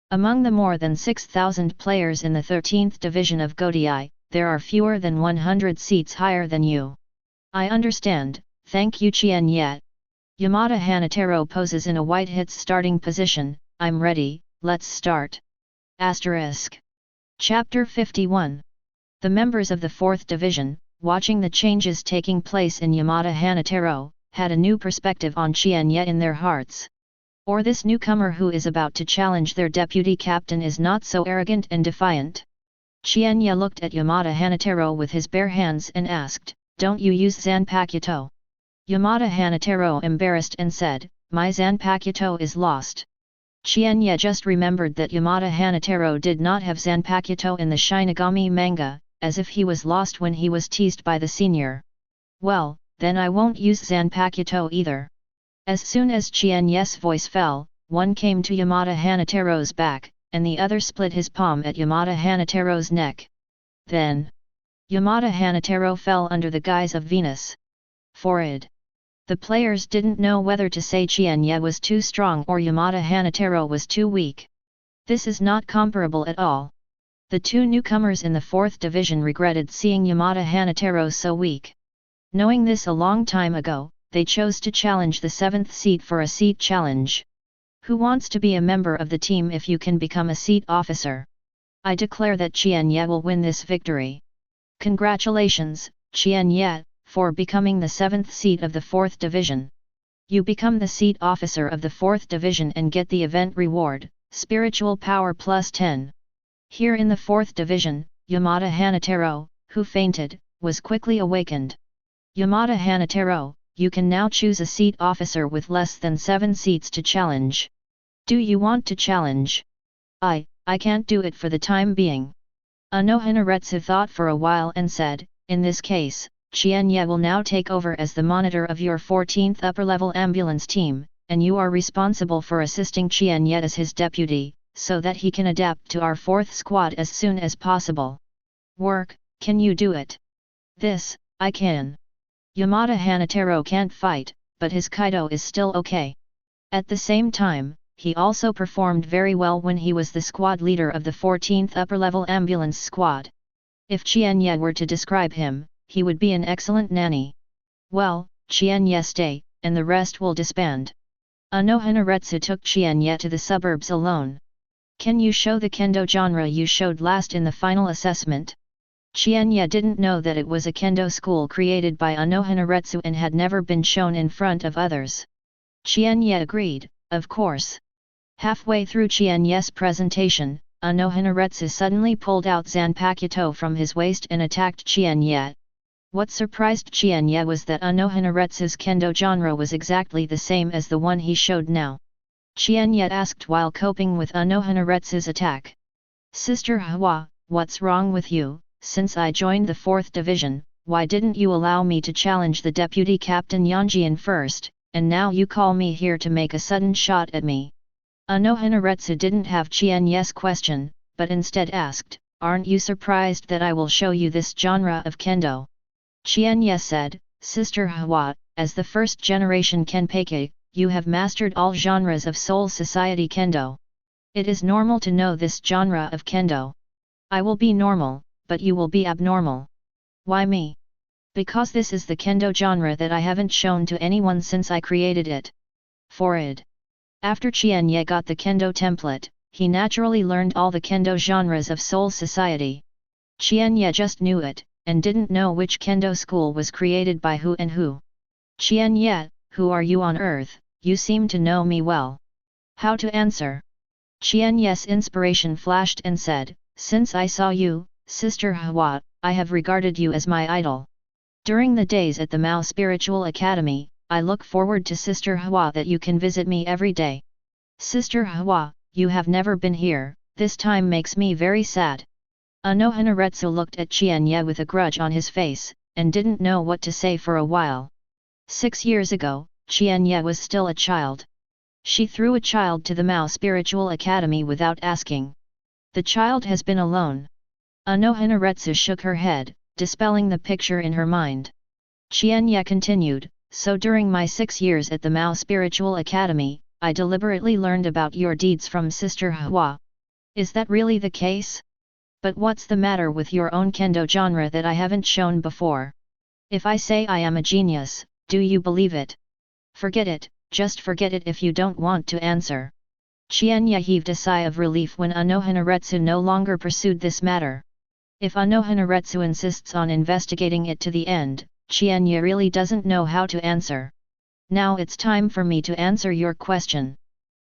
Among the more than 6,000 players in the 13th division of Gotei, there are fewer than 100 seats higher than you. I understand, thank you Qian Ye. Yamada Hanataro poses in a white hits starting position, I'm ready, let's start. Chapter 51. The members of the 4th division, watching the changes taking place in Yamada Hanataro, had a new perspective on Qian Ye in their hearts. Or this newcomer who is about to challenge their deputy captain is not so arrogant and defiant. Qian Ye looked at Yamada Hanataro with his bare hands and asked, don't you use Zanpakuto? Yamada Hanataro embarrassed and said, my Zanpakuto is lost. Qian Ye just remembered that Yamada Hanataro did not have Zanpakuto in the Shinigami manga, as if he was lost when he was teased by the senior. Well, then I won't use Zanpakuto either. As soon as Qian Ye's voice fell, one came to Yamada Hanataro's back, and the other split his palm at Yamada Hanataro's neck. Then, Yamada Hanataro fell under the guise of Venus. Forehead. The players didn't know whether to say Qian Ye was too strong or Yamada Hanataro was too weak. This is not comparable at all. The two newcomers in the 4th division regretted seeing Yamada Hanataro so weak. Knowing this a long time ago, they chose to challenge the 7th seat for a seat challenge. Who wants to be a member of the team if you can become a seat officer? I declare that Qian Ye will win this victory. Congratulations, Qian Ye, for becoming the 7th seat of the 4th division. You become the seat officer of the 4th division and get the event reward, Spiritual Power plus 10. Here in the 4th division, Yamada Hanataro, who fainted, was quickly awakened. Yamada Hanataro, you can now choose a seat officer with less than 7 seats to challenge. Do you want to challenge? I can't do it for the time being. Unohana Retsu thought for a while and said, in this case, Qian Ye will now take over as the monitor of your 14th upper-level ambulance team, and you are responsible for assisting Qian Ye as his deputy, so that he can adapt to our 4th squad as soon as possible. Work, can you do it? This, I can. Yamada Hanataro can't fight, but his Kaido is still okay. At the same time, he also performed very well when he was the squad leader of the 14th upper-level ambulance squad. If Qian Ye were to describe him, he would be an excellent nanny. Well, Qian Ye stay, and the rest will disband. Unohana Retsu took Qian Ye to the suburbs alone. Can you show the kendo genre you showed last in the final assessment? Qian Ye didn't know that it was a kendo school created by Unohana Retsu and had never been shown in front of others. Qian Ye agreed, of course. Halfway through Qian Ye's presentation, Unohana Retsu suddenly pulled out Zanpakuto from his waist and attacked Qian Ye. What surprised Qian Ye was that Unohana Retsu's kendo genre was exactly the same as the one he showed now. Qian Ye asked while coping with Unohana Retsu's attack. Sister Hwa, what's wrong with you? Since I joined the 4th division, why didn't you allow me to challenge the deputy captain Yanjian first, and now you call me here to make a sudden shot at me? Unohana Retsu didn't have Qian Ye's question, but instead asked, aren't you surprised that I will show you this genre of kendo? Qian Ye said, Sister Hwa, as the 1st generation Kenpeki, you have mastered all genres of Soul Society kendo. It is normal to know this genre of kendo. I will be normal, but you will be abnormal. Why me? Because this is the kendo genre that I haven't shown to anyone since I created it. Forward. After Qian Ye got the kendo template, he naturally learned all the kendo genres of Soul Society. Qian Ye just knew it, and didn't know which kendo school was created by who and who. Qian Ye, who are you on earth? You seem to know me well. How to answer? Qian Ye's inspiration flashed and said, since I saw you, Sister Hwa, I have regarded you as my idol. During the days at the Mao Spiritual Academy, I look forward to Sister Hwa that you can visit me every day. Sister Hwa, you have never been here, this time makes me very sad. Unohana Retsu looked at Qian Ye with a grudge on his face, and didn't know what to say for a while. 6 years ago, Qian Ye was still a child. She threw a child to the Mao Spiritual Academy without asking. The child has been alone. Unohana Retsu shook her head, dispelling the picture in her mind. Qian Ye continued, so during my 6 years at the Mao Spiritual Academy, I deliberately learned about your deeds from Sister Hwa. Is that really the case? But what's the matter with your own kendo genre that I haven't shown before? If I say I am a genius, do you believe it? Forget it, just forget it if you don't want to answer. Qian Ye heaved a sigh of relief when Unohana Retsu no longer pursued this matter. If Unohana Retsu insists on investigating it to the end, Qian Ye really doesn't know how to answer. Now it's time for me to answer your question.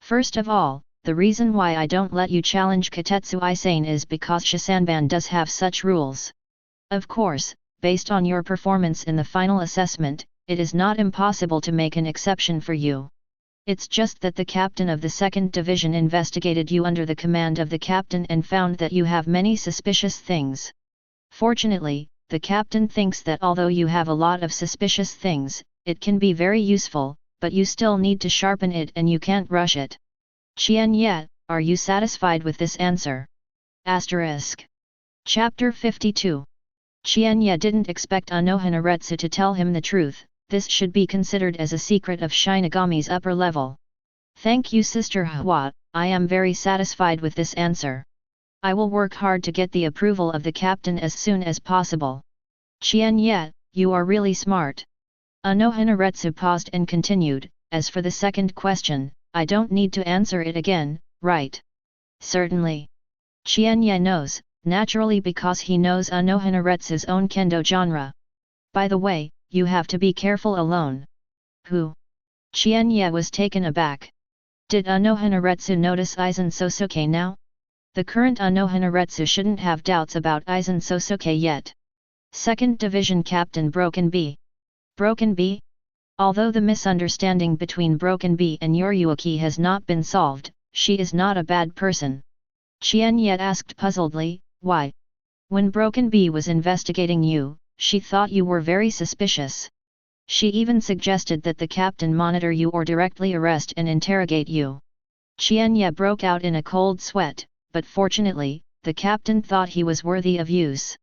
First of all, the reason why I don't let you challenge Katetsu Aizen is because Shisanban does have such rules. Of course, based on your performance in the final assessment, it is not impossible to make an exception for you. It's just that the captain of the 2nd division investigated you under the command of the captain and found that you have many suspicious things. Fortunately, the captain thinks that although you have a lot of suspicious things, it can be very useful, but you still need to sharpen it and you can't rush it. Qian Ye, are you satisfied with this answer? Asterisk. Chapter 52. Qian Ye didn't expect Unohana Retsu to tell him the truth, this should be considered as a secret of Shinigami's upper level. Thank you Sister Yhwach, I am very satisfied with this answer. I will work hard to get the approval of the captain as soon as possible. Qian Ye, you are really smart. Unohana Retsu paused and continued, as for the second question, I don't need to answer it again, right? Certainly. Qian Ye knows, naturally because he knows Unohana Retsu's own kendo genre. By the way, you have to be careful alone. Who? Qian Ye was taken aback. Did Unohana Retsu notice Aizen Sōsuke now? The current Unohana Retsu shouldn't have doubts about Aizen Sōsuke yet. 2nd Division Captain Broken B. Broken B? Although the misunderstanding between Broken B and Yhwach has not been solved, she is not a bad person. Qian Ye asked puzzledly, why? When Broken B was investigating you, she thought you were very suspicious. She even suggested that the captain monitor you or directly arrest and interrogate you. Qian Ye broke out in a cold sweat, but fortunately, the captain thought he was worthy of use.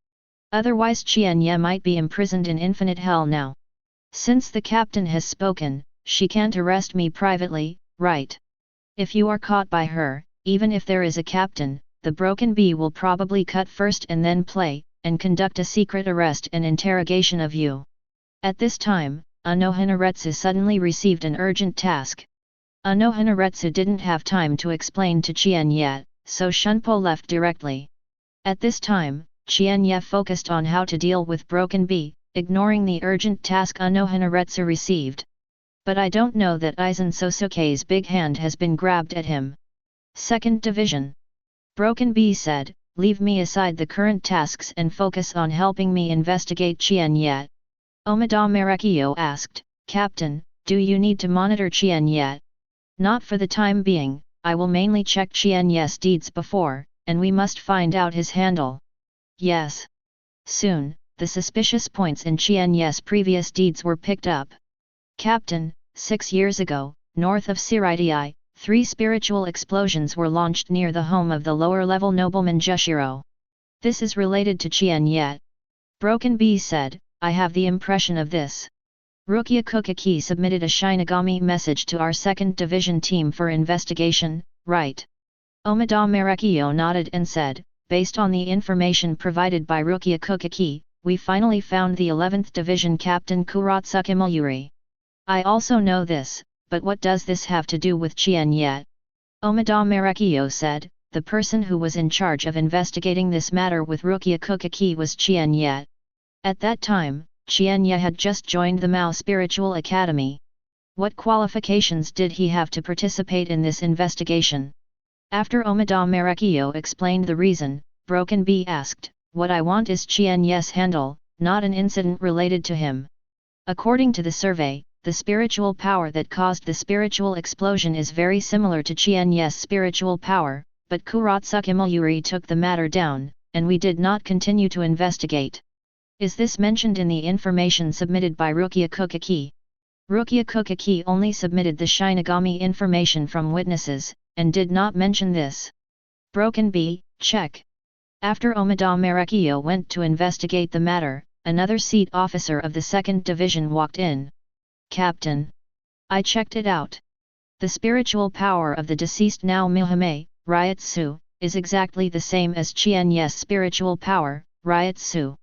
Otherwise Qian Ye might be imprisoned in infinite hell now. Since the captain has spoken, she can't arrest me privately, right? If you are caught by her, even if there is a captain, the Broken Bee will probably cut first and then play, and conduct a secret arrest and interrogation of you. At this time, Unohana Retsu suddenly received an urgent task. Unohana Retsu didn't have time to explain to Qian Ye, so Shunpo left directly. At this time, Qian Ye focused on how to deal with Broken Bee, ignoring the urgent task Unohana Retsu received. But I don't know that Aizen Sōsuke's big hand has been grabbed at him. 2nd Division. Broken Bee said, leave me aside the current tasks and focus on helping me investigate Qian Ye. Omida Marekio asked, Captain, do you need to monitor Qian Ye? Not for the time being, I will mainly check Qian Ye's deeds before, and we must find out his handle. Yes. Soon, the suspicious points in Qian Ye's previous deeds were picked up. Captain, 6 years ago, north of Siritai, 3 spiritual explosions were launched near the home of the lower-level nobleman Jushiro. This is related to Qian Ye. Broken Bee said, I have the impression of this. Hōgyoku submitted a Shinigami message to our 2nd Division team for investigation, right? Omida Marekio nodded and said, based on the information provided by Hōgyoku, we finally found the 11th Division Captain Kuratsuke Mayuri. I also know this, but what does this have to do with Qian Ye? Omida Marekio said, the person who was in charge of investigating this matter with Hōgyoku was Qian Ye. At that time, Qian Ye had just joined the Mao Spiritual Academy. What qualifications did he have to participate in this investigation? After Omida Marekio explained the reason, Broken Bee asked, what I want is Qian Ye's handle, not an incident related to him. According to the survey, the spiritual power that caused the spiritual explosion is very similar to Qian Ye's spiritual power, but Kuratsuke Mayuri took the matter down, and we did not continue to investigate. Is this mentioned in the information submitted by Hōgyoku? Hōgyoku only submitted the Shinigami information from witnesses, and did not mention this. Broken Bee, check. After Omida Marekio went to investigate the matter, another seat officer of the 2nd Division walked in. Captain. I checked it out. The spiritual power of the deceased Naomihime, Ryatsu, is exactly the same as Qian Ye's spiritual power, Ryatsu.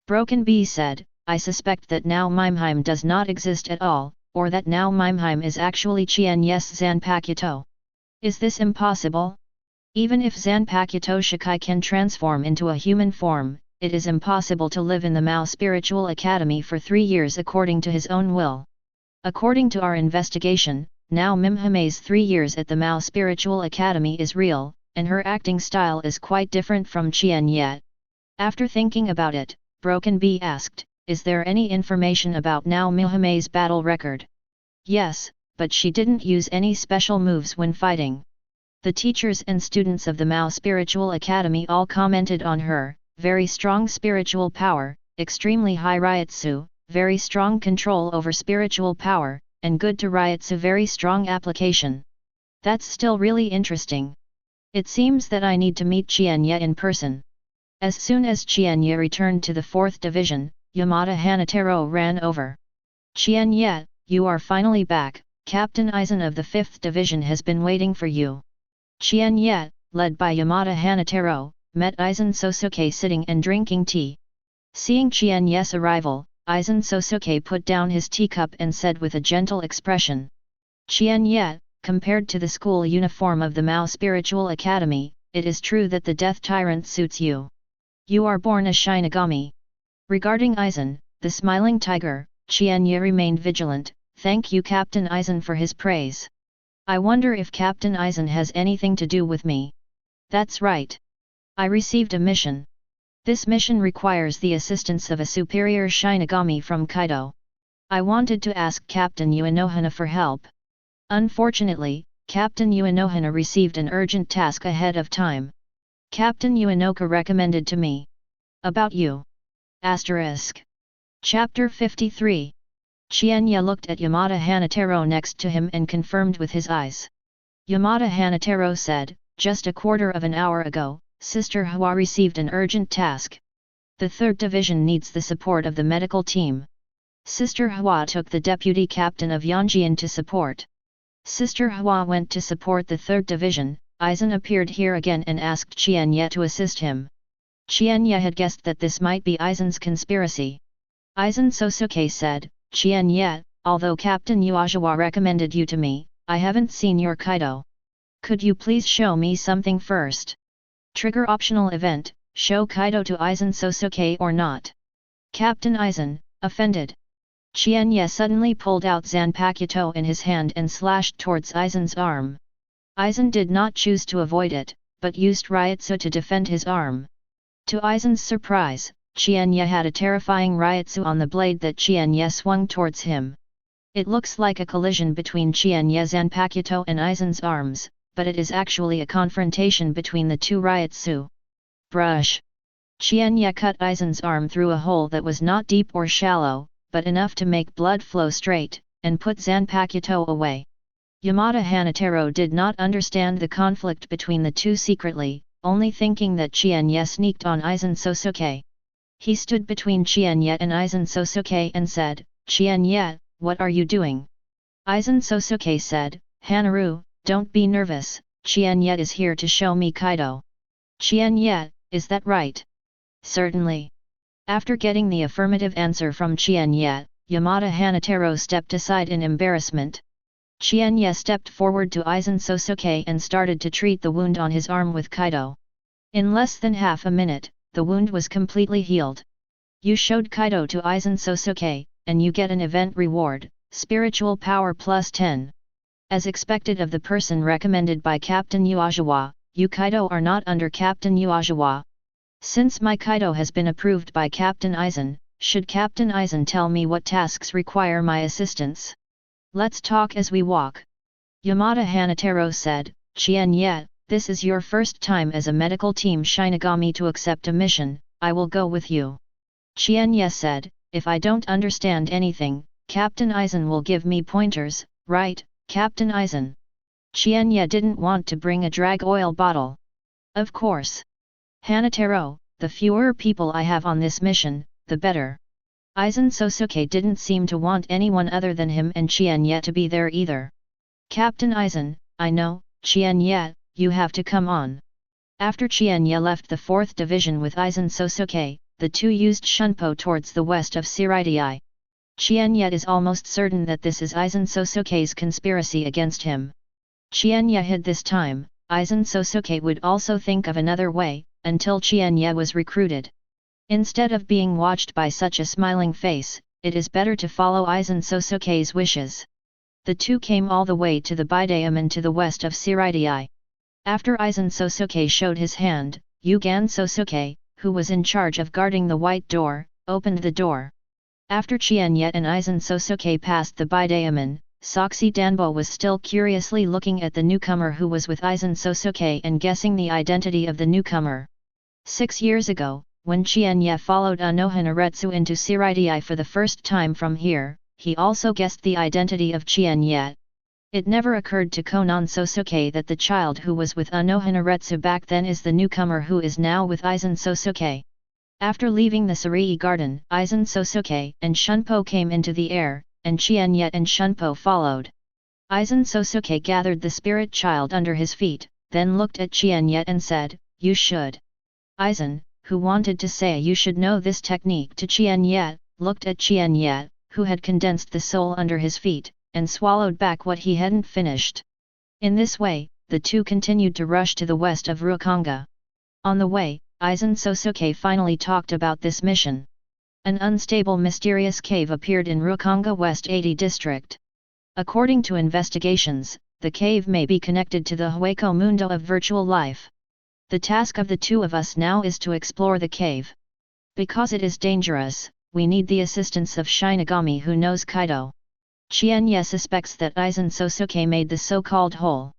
Broken Bee said, I suspect that Naomihime does not exist at all, or that Naomihime is actually Qian Ye's Zanpakuto. Is this impossible? Even if Zanpakuto Shikai can transform into a human form, it is impossible to live in the Mao Spiritual Academy for 3 years according to his own will. According to our investigation, Naomihime's 3 years at the Mao Spiritual Academy is real, and her acting style is quite different from Qian Ye. After thinking about it, Broken Bee asked, is there any information about Naomihime's battle record? Yes, but she didn't use any special moves when fighting. The teachers and students of the Mao Spiritual Academy all commented on her, very strong spiritual power, extremely high Ryatsu, very strong control over spiritual power, and good to Ryatsu very strong application. That's still really interesting. It seems that I need to meet Qian Ye in person. As soon as Qian Ye returned to the 4th Division, Yamada Hanataro ran over. Qian Ye, you are finally back. Captain Aizen of the 5th Division has been waiting for you. Qian Ye, led by Yamato Hanataro, met Aizen Sōsuke sitting and drinking tea. Seeing Qian Ye's arrival, Aizen Sōsuke put down his teacup and said with a gentle expression, Qian Ye, compared to the school uniform of the Mao Spiritual Academy, it is true that the Death Tyrant suits you. You are born a Shinigami. Regarding Aizen, the smiling tiger, Qian Ye remained vigilant. Thank you Captain Aizen for his praise. I wonder if Captain Aizen has anything to do with me. That's right. I received a mission. This mission requires the assistance of a superior Shinigami from Kaido. I wanted to ask Captain Unohana for help. Unfortunately, Captain Unohana received an urgent task ahead of time. Captain Unohana recommended to me. About you. Asterisk. Chapter 53. Qian Ye looked at Yamato Hanataro next to him and confirmed with his eyes. Yamato Hanataro said, just a quarter of an hour ago, Sister Hwa received an urgent task. The 3rd Division needs the support of the medical team. Sister Hwa took the deputy captain of Yanjian to support. Sister Hwa went to support the 3rd Division. Aizen appeared here again and asked Qian Ye to assist him. Qian Ye had guessed that this might be Aizen's conspiracy. Aizen Sōsuke said, Qian Ye, although Captain Yhwach recommended you to me, I haven't seen your Kaido. Could you please show me something first? Trigger optional event, show Kaido to Aizen Sōsuke or not. Captain Aizen, offended. Qian Ye suddenly pulled out Zanpakuto in his hand and slashed towards Aizen's arm. Aizen did not choose to avoid it, but used Ryutsu to defend his arm. To Aizen's surprise, Qian Ye had a terrifying Ryutsu on the blade that Qian Ye swung towards him. It looks like a collision between Qian Ye's Zanpakuto and Aizen's arms, but it is actually a confrontation between the two Ryutsu. Brush. Qian Ye cut Aizen's arm through a hole that was not deep or shallow, but enough to make blood flow straight, and put Zanpakuto away. Yamato Hanataro did not understand the conflict between the two secretly, only thinking that Qian Ye sneaked on Aizen Sōsuke. He stood between Qian Ye and Aizen Sōsuke and said, Qian Ye, what are you doing? Aizen Sōsuke said, Hanaru, don't be nervous, Qian Ye is here to show me Kaido. Qian Ye, is that right? Certainly. After getting the affirmative answer from Qian Ye, Yamato Hanataro stepped aside in embarrassment. Qian Ye stepped forward to Aizen Sōsuke and started to treat the wound on his arm with Kaido. In less than half a minute, the wound was completely healed. You showed Kaido to Aizen Sōsuke, and you get an event reward, spiritual power plus 10. As expected of the person recommended by Captain Yhwach, you Kaido are not under Captain Yhwach. Since my Kaido has been approved by Captain Aizen, should Captain Aizen tell me what tasks require my assistance? Let's talk as we walk. Yamato Hanataro said, Qian Ye, this is your first time as a medical team Shinigami to accept a mission, I will go with you. Qian Ye said, if I don't understand anything, Captain Aizen will give me pointers, right, Captain Aizen? Qian Ye didn't want to bring a drag oil bottle. Of course. Hanataro, the fewer people I have on this mission, the better. Aizen Sōsuke didn't seem to want anyone other than him and Qian Ye to be there either. Captain Aizen, I know, Qian Ye, you have to come on. After Qian Ye left the 4th Division with Aizen Sōsuke, the two used Shunpo towards the west of Siraidai. Qian Ye is almost certain that this is Aizen Sōsuke's conspiracy against him. Qian Ye hid this time, Aizen Sōsuke would also think of another way, until Qian Ye was recruited. Instead of being watched by such a smiling face, it is better to follow Aizen Sōsuke's wishes. The two came all the way to the Bidaemon to the west of Siraidai. After Aizen Sōsuke showed his hand, Yugan Sōsuke, who was in charge of guarding the white door, opened the door. After Qian Ye and Aizen Sōsuke passed the Bidaemon, Soxy Danbo was still curiously looking at the newcomer who was with Aizen Sōsuke and guessing the identity of the newcomer. 6 years ago, when Qian Ye followed Unohana Retsu into Siraidai for the first time from here, he also guessed the identity of Qian Ye. It never occurred to Konan Sōsuke that the child who was with Unohana Retsu back then is the newcomer who is now with Aizen Sōsuke. After leaving the Sarii garden, Aizen Sōsuke and Shunpo came into the air, and Qian Ye and Shunpo followed. Aizen Sōsuke gathered the spirit child under his feet, then looked at Qian Ye and said, "You should." Aizen, who wanted to say "you should know this technique" to Qian Ye, looked at Qian Ye, who had condensed the soul under his feet, and swallowed back what he hadn't finished. In this way, the two continued to rush to the west of Rukonga. On the way, Aizen Sōsuke finally talked about this mission. An unstable mysterious cave appeared in Rukonga West 80 district. According to investigations, the cave may be connected to the Hueco Mundo of virtual life. The task of the two of us now is to explore the cave. Because it is dangerous, we need the assistance of Shinigami who knows Kaido. Qian Ye suspects that Aizen Sōsuke made the so-called hole.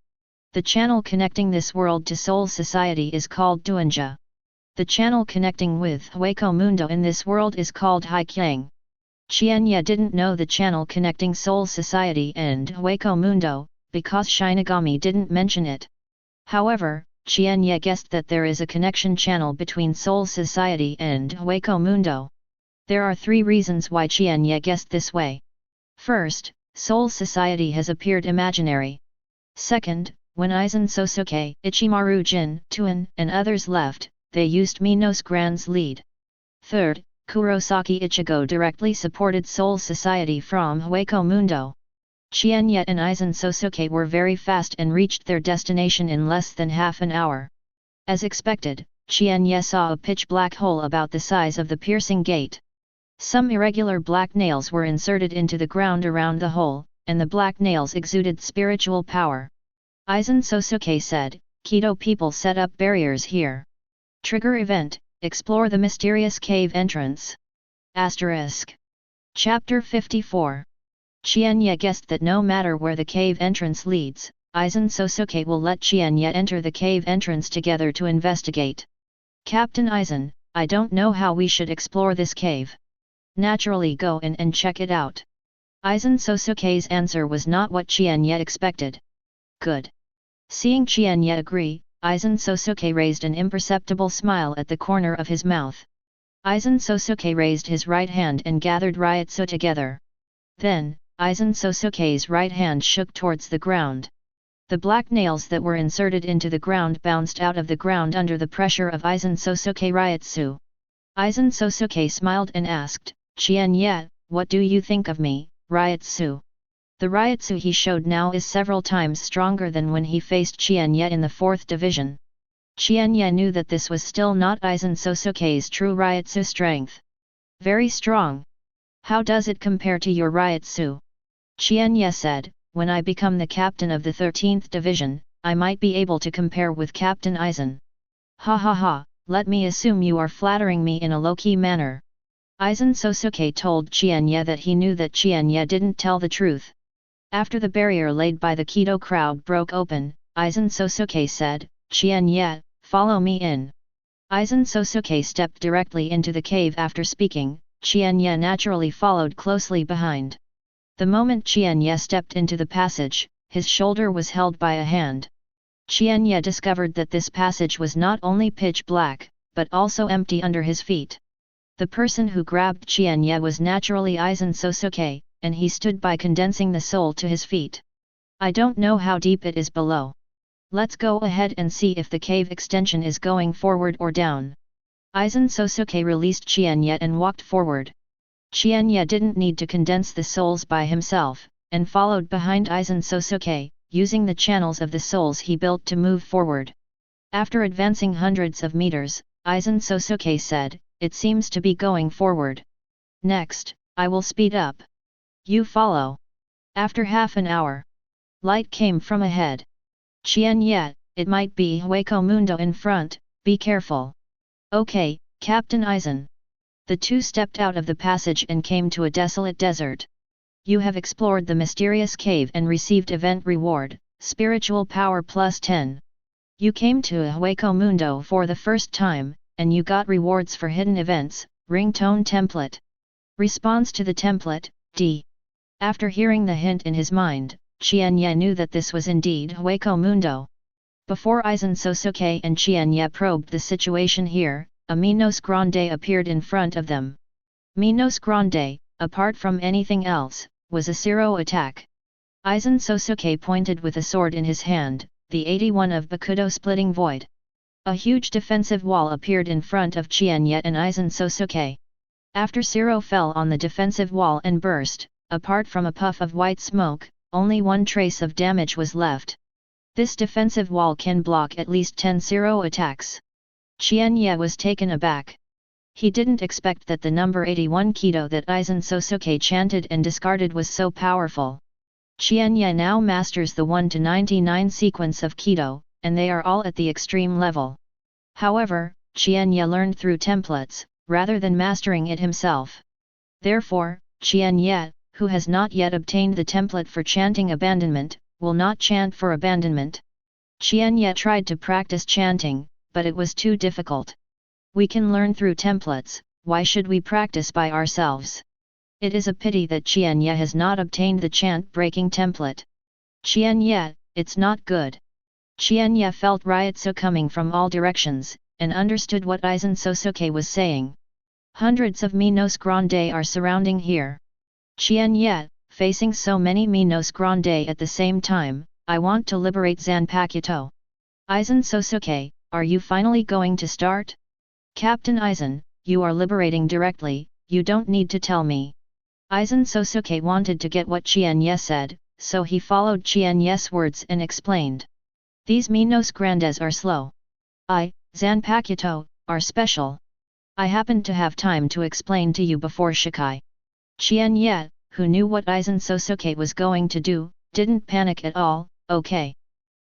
The channel connecting this world to Soul Society is called Duanja. The channel connecting with Hueco Mundo in this world is called Haikyang. Qian Ye didn't know the channel connecting Soul Society and Hueco Mundo, because Shinigami didn't mention it. However, Qian Ye guessed that there is a connection channel between Soul Society and Hueco Mundo. There are 3 reasons why Qian Ye guessed this way. First, Soul Society has appeared imaginary. Second, when Aizen Sōsuke, Ichimaru Jin, Tuan, and others left, they used Minos Grand's lead. Third, Kurosaki Ichigo directly supported Soul Society from Hueco Mundo. Qian Ye and Aizen Sōsuke were very fast and reached their destination in less than half an hour. As expected, Qian Ye saw a pitch-black hole about the size of the piercing gate. Some irregular black nails were inserted into the ground around the hole, and the black nails exuded spiritual power. Aizen Sōsuke said, "Kido people set up barriers here. Trigger event, explore the mysterious cave entrance." Chapter 54. Qian Ye guessed that no matter where the cave entrance leads, Aizen Sōsuke will let Qian Ye enter the cave entrance together to investigate. "Captain Aizen, I don't know how we should explore this cave. Naturally go in and check it out." Aizen Sōsuke's answer was not what Qian Ye expected. "Good." Seeing Qian Ye agree, Aizen Sōsuke raised an imperceptible smile at the corner of his mouth. Aizen Sōsuke raised his right hand and gathered Ryatsu together. Then, Aizen Sōsuke's right hand shook towards the ground. The black nails that were inserted into the ground bounced out of the ground under the pressure of Aizen Sōsuke Ryatsu. Aizen Sōsuke smiled and asked, "Qian Ye, what do you think of me, Ryatsu?" The Ryatsu he showed now is several times stronger than when he faced Qian Ye in the 4th division. Qian Ye knew that this was still not Aizen Sōsuke's true Ryatsu strength. "Very strong. How does it compare to your Ryatsu?" Qian Ye said, "When I become the captain of the 13th division, I might be able to compare with Captain Aizen." "Ha ha ha, let me assume you are flattering me in a low-key manner." Aizen Sōsuke told Qian Ye that he knew that Qian Ye didn't tell the truth. After the barrier laid by the Kido crowd broke open, Aizen Sōsuke said, "Qian Ye, follow me in." Aizen Sōsuke stepped directly into the cave after speaking. Qian Ye naturally followed closely behind. The moment Qian Ye stepped into the passage, his shoulder was held by a hand. Qian Ye discovered that this passage was not only pitch black, but also empty under his feet. The person who grabbed Qian Ye was naturally Aizen Sōsuke, and he stood by condensing the soul to his feet. "I don't know how deep it is below. Let's go ahead and see if the cave extension is going forward or down." Aizen Sōsuke released Qian Ye and walked forward. Qian Ye didn't need to condense the souls by himself, and followed behind Aizen Sōsuke, using the channels of the souls he built to move forward. After advancing hundreds of meters, Aizen Sōsuke said, "It seems to be going forward. Next, I will speed up. You follow." After half an hour, light came from ahead. "Qian Ye, it might be Hueco Mundo in front, be careful." "Okay, Captain Aizen." The two stepped out of the passage and came to a desolate desert. "You have explored the mysterious cave and received event reward, spiritual power plus 10. You came to a Hueco Mundo for the first time, and you got rewards for hidden events, ringtone template. Response to the template, D." After hearing the hint in his mind, Qian Ye knew that this was indeed Hueco Mundo. Before Aizen Sōsuke and Qian Ye probed the situation here, a Minos Grande appeared in front of them. Minos Grande, apart from anything else, was a zero attack. Aizen Sōsuke pointed with a sword in his hand, the 81 of Bakudo Splitting Void. A huge defensive wall appeared in front of Qian Ye and Aizen Sōsuke. After Zero fell on the defensive wall and burst, apart from a puff of white smoke, only one trace of damage was left. This defensive wall can block at least 10 zero attacks. Qian Ye was taken aback. He didn't expect that the number 81 Kido that Aizen Sōsuke chanted and discarded was so powerful. Qian Ye now masters the 1 to 99 sequence of Kido, and they are all at the extreme level. However, Qian Ye learned through templates, rather than mastering it himself. Therefore, Qian Ye, who has not yet obtained the template for chanting abandonment, will not chant for abandonment. Qian Ye tried to practice chanting, but it was too difficult. We can learn through templates, why should we practice by ourselves? It is a pity that Qian Ye has not obtained the chant-breaking template. Qian Ye, it's not good. Qian Ye felt Ryotsu coming from all directions, and understood what Aizen Sōsuke was saying. Hundreds of Minos Grande are surrounding here. Qian Ye, facing so many Minos Grande at the same time, I want to liberate Zanpakuto. Aizen Sōsuke, are you finally going to start? Captain Aizen, you are liberating directly, you don't need to tell me. Aizen Sōsuke wanted to get what Qian Ye said, so he followed Qian Ye's words and explained. These Minos Grandes are slow. Zanpakuto, are special. I happened to have time to explain to you before Shikai. Qian Ye, who knew what Aizen Sōsuke was going to do, didn't panic at all. Okay.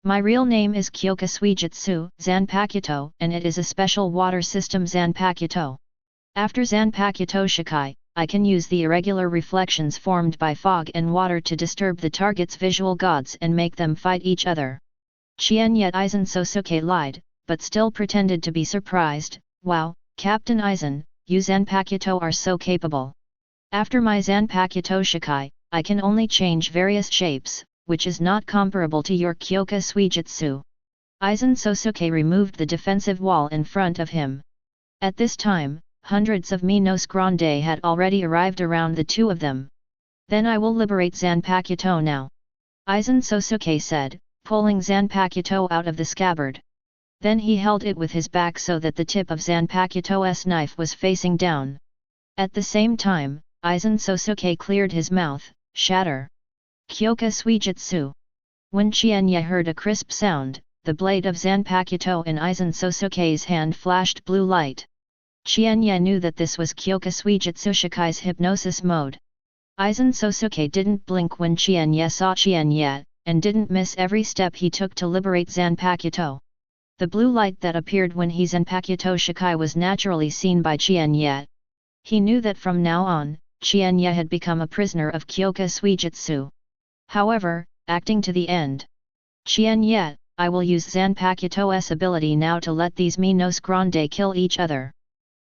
My real name is Kyoka Suijutsu Zanpakuto, and it is a special water system Zanpakuto. After Zanpakuto Shikai, I can use the irregular reflections formed by fog and water to disturb the target's visual gods and make them fight each other. Qian Ye Aizen Sōsuke lied, but still pretended to be surprised. Wow, Captain Aizen, you Zanpakuto are so capable. After my Zanpakuto Shikai, I can only change various shapes, which is not comparable to your Kyoka Suijutsu. Aizen Sōsuke removed the defensive wall in front of him. At this time, hundreds of Minos Grande had already arrived around the two of them. Then I will liberate Zanpakuto now. Aizen Sōsuke said, pulling Zanpakuto out of the scabbard. Then he held it with his back so that the tip of Zanpakuto's knife was facing down. At the same time, Aizen Sōsuke cleared his mouth, shatter. Kyoka Suijutsu. When Qian Ye heard a crisp sound, the blade of Zanpakuto in Aizen Sōsuke's hand flashed blue light. Qian Ye knew that this was Kyoka Suijutsu Shikai's hypnosis mode. Aizen Sōsuke didn't blink when Qian Ye saw Qian Ye, and didn't miss every step he took to liberate Zanpakuto. The blue light that appeared when he Zanpakuto Shikai was naturally seen by Qian Ye. He knew that from now on, Qian Ye had become a prisoner of Kyoka Suijutsu. However, acting to the end. Qian Ye, I will use Zanpakuto's ability now to let these Minos Grande kill each other.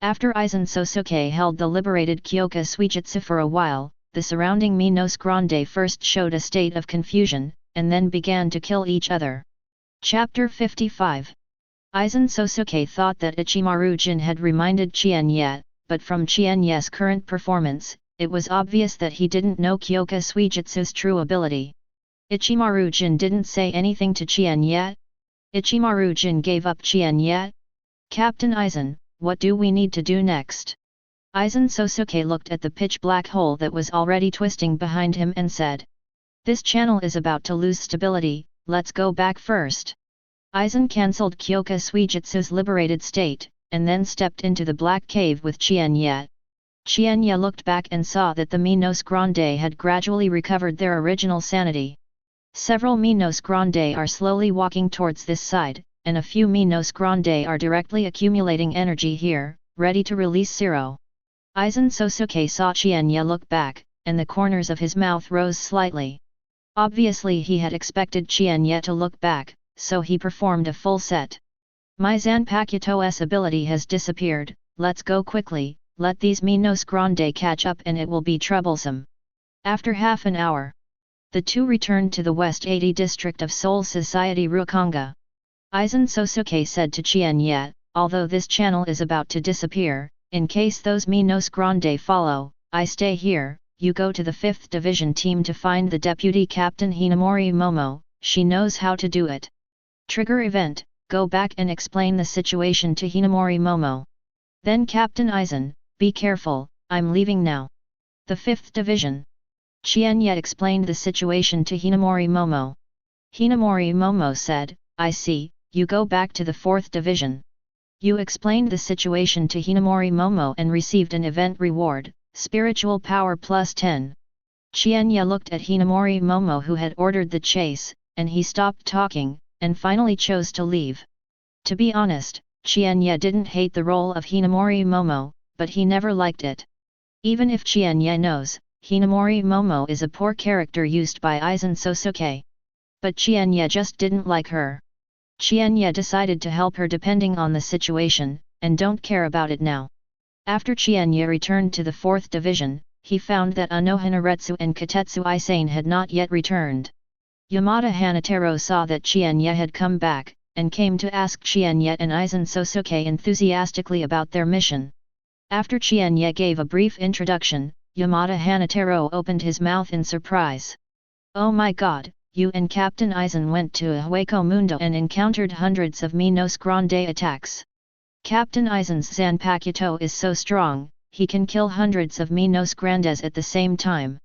After Aizen Sōsuke held the liberated Kyoka Suijutsu for a while, the surrounding Minos Grande first showed a state of confusion, and then began to kill each other. Chapter 55. Aizen Sōsuke thought that Ichimaru Jin had reminded Qian Ye, but from Qian Ye's current performance, it was obvious that he didn't know Kyoka Suijutsu's true ability. Ichimaru Jin didn't say anything to Qian Ye. Ichimaru Jin gave up Qian Ye. Captain Aizen, what do we need to do next? Aizen Sōsuke looked at the pitch-black hole that was already twisting behind him and said. This channel is about to lose stability, let's go back first. Aizen cancelled Kyoka Suijutsu's liberated state, and then stepped into the black cave with Qian Ye. Qian Ye looked back and saw that the Minos Grande had gradually recovered their original sanity. Several Minos Grande are slowly walking towards this side, and a few Minos Grande are directly accumulating energy here, ready to release Zero. Aizen Sōsuke saw Qian Ye look back, and the corners of his mouth rose slightly. Obviously he had expected Qian Ye to look back, so he performed a full set. My Zanpakuto's ability has disappeared, let's go quickly, let these Minos Grande catch up and it will be troublesome. After half an hour, the two returned to the West 80 district of Soul Society Rukanga. Aizen Sōsuke said to Qian Ye, although this channel is about to disappear, in case those Minos Grande follow, I stay here, you go to the 5th Division team to find the Deputy Captain Hinamori Momo, she knows how to do it. Trigger event, go back and explain the situation to Hinamori Momo. Then Captain Aizen, be careful, I'm leaving now. The 5th Division. Qian Ye explained the situation to Hinamori Momo. Hinamori Momo said, I see, you go back to the 4th Division. You explained the situation to Hinamori Momo and received an event reward, Spiritual Power plus 10. Qian Ye looked at Hinamori Momo who had ordered the chase, and he stopped talking, and finally chose to leave. To be honest, Qian Ye didn't hate the role of Hinamori Momo, but he never liked it. Even if Qian Ye knows, Hinamori Momo is a poor character used by Aizen Sōsuke. But Qian Ye just didn't like her. Qian Ye decided to help her depending on the situation, and don't care about it now. After Qian Ye returned to the 4th Division, he found that Unohana Retsu and Katetsu Aizen had not yet returned. Yamato Hanataro saw that Qian Ye had come back, and came to ask Qian Ye and Aizen Sōsuke enthusiastically about their mission. After Qian Ye gave a brief introduction, Yamato Hanataro opened his mouth in surprise. Oh my god, you and Captain Aizen went to a Hueco Mundo and encountered hundreds of Minos Grande attacks. Captain Aizen's Zanpakuto is so strong, he can kill hundreds of Minos Grandes at the same time.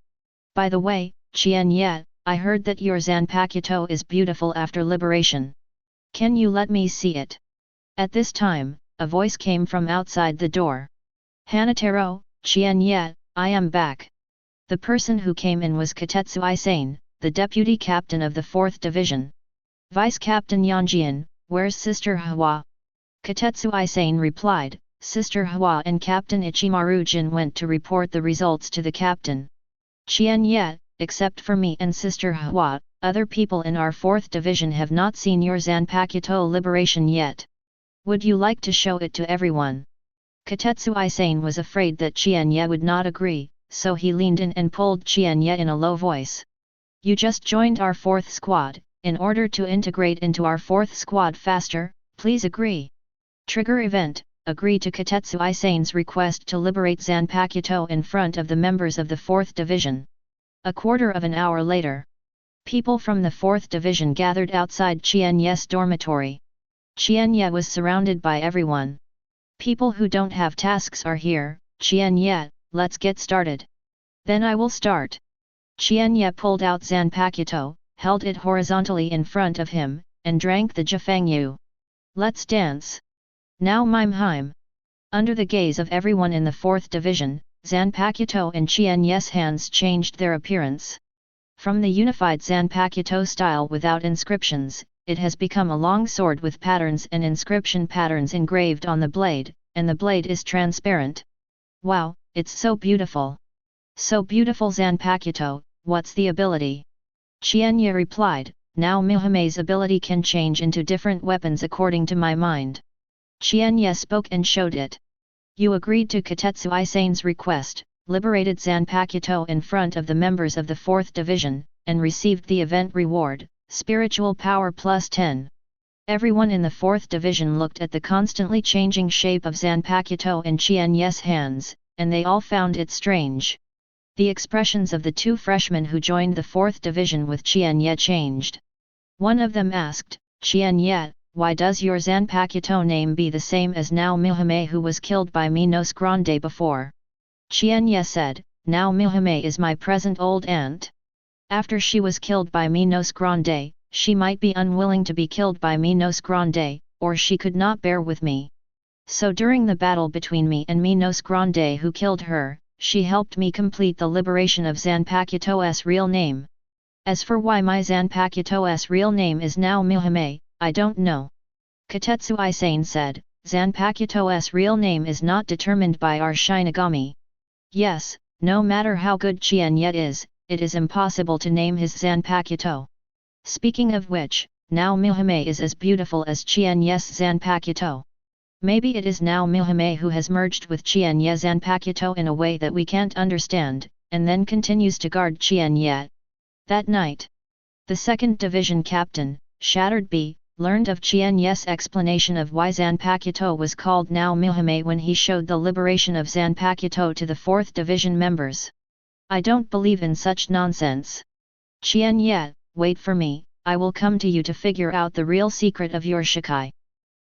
By the way, Qian Ye, I heard that your Zanpakuto is beautiful after liberation. Can you let me see it? At this time, a voice came from outside the door. Hanataro, Qian Ye, I am back. The person who came in was Katetsu Aizen, the deputy captain of the 4th Division. Vice Captain Yanjian, where's Sister Yhwach? Katetsu Aizen replied, Sister Yhwach and Captain Ichimaru Jin went to report the results to the captain. Qian Ye, except for me and Sister Yhwach, other people in our 4th Division have not seen your Zanpakuto liberation yet. Would you like to show it to everyone? Katetsu Aizen was afraid that Qian Ye would not agree, so he leaned in and pulled Qian Ye in a low voice. You just joined our 4th squad, in order to integrate into our 4th squad faster, please agree. Trigger event, agree to Katetsu Aizen's request to liberate Zanpakuto in front of the members of the 4th Division. A quarter of an hour later. People from the 4th Division gathered outside Qian Ye's dormitory. Qian Ye was surrounded by everyone. People who don't have tasks are here, Qian Ye, let's get started. Then I will start. Qian Ye pulled out Zanpakuto, held it horizontally in front of him, and drank the Jifangyu. Let's dance. Now mime hime. Under the gaze of everyone in the 4th Division, Zanpakuto and Qian Ye's hands changed their appearance. From the unified Zanpakuto style without inscriptions, it has become a long sword with patterns and inscription patterns engraved on the blade, and the blade is transparent. Wow, it's so beautiful. So beautiful Zanpakuto, what's the ability? Qian Ye replied, now Mihame's ability can change into different weapons according to my mind. Qian Ye spoke and showed it. You agreed to Katetsu Aizen's request, liberated Zanpakuto in front of the members of the 4th Division, and received the event reward, Spiritual Power plus 10. Everyone in the 4th Division looked at the constantly changing shape of Zanpakuto in Qian Ye's hands, and they all found it strange. The expressions of the two freshmen who joined the 4th Division with Qian Ye changed. One of them asked, Qian Ye, why does your Zanpakuto name be the same as Nao Mihame who was killed by Minos Grande before? Qian Ye said, Nao Mihame is my present old aunt. After she was killed by Minos Grande, she might be unwilling to be killed by Minos Grande, or she could not bear with me. So during the battle between me and Minos Grande who killed her, she helped me complete the liberation of Zanpakuto's real name. As for why my Zanpakuto's real name is Nao Mihame, I don't know. Katetsu Aizen said, Zanpakuto's real name is not determined by our Shinigami. Yes, no matter how good Qian Ye is, it is impossible to name his Zanpakuto. Speaking of which, Nao Mihame is as beautiful as Qian Ye's Zanpakuto. Maybe it is Nao Mihame who has merged with Qian Ye Zanpakuto in a way that we can't understand, and then continues to guard Qian Ye. That night, the 2nd Division Captain, Shattered B, learned of Qian Ye's explanation of why Zanpakuto was called Nao Mihame when he showed the liberation of Zanpakuto to the 4th Division members. I don't believe in such nonsense. Qian Ye, wait for me, I will come to you to figure out the real secret of your Shikai.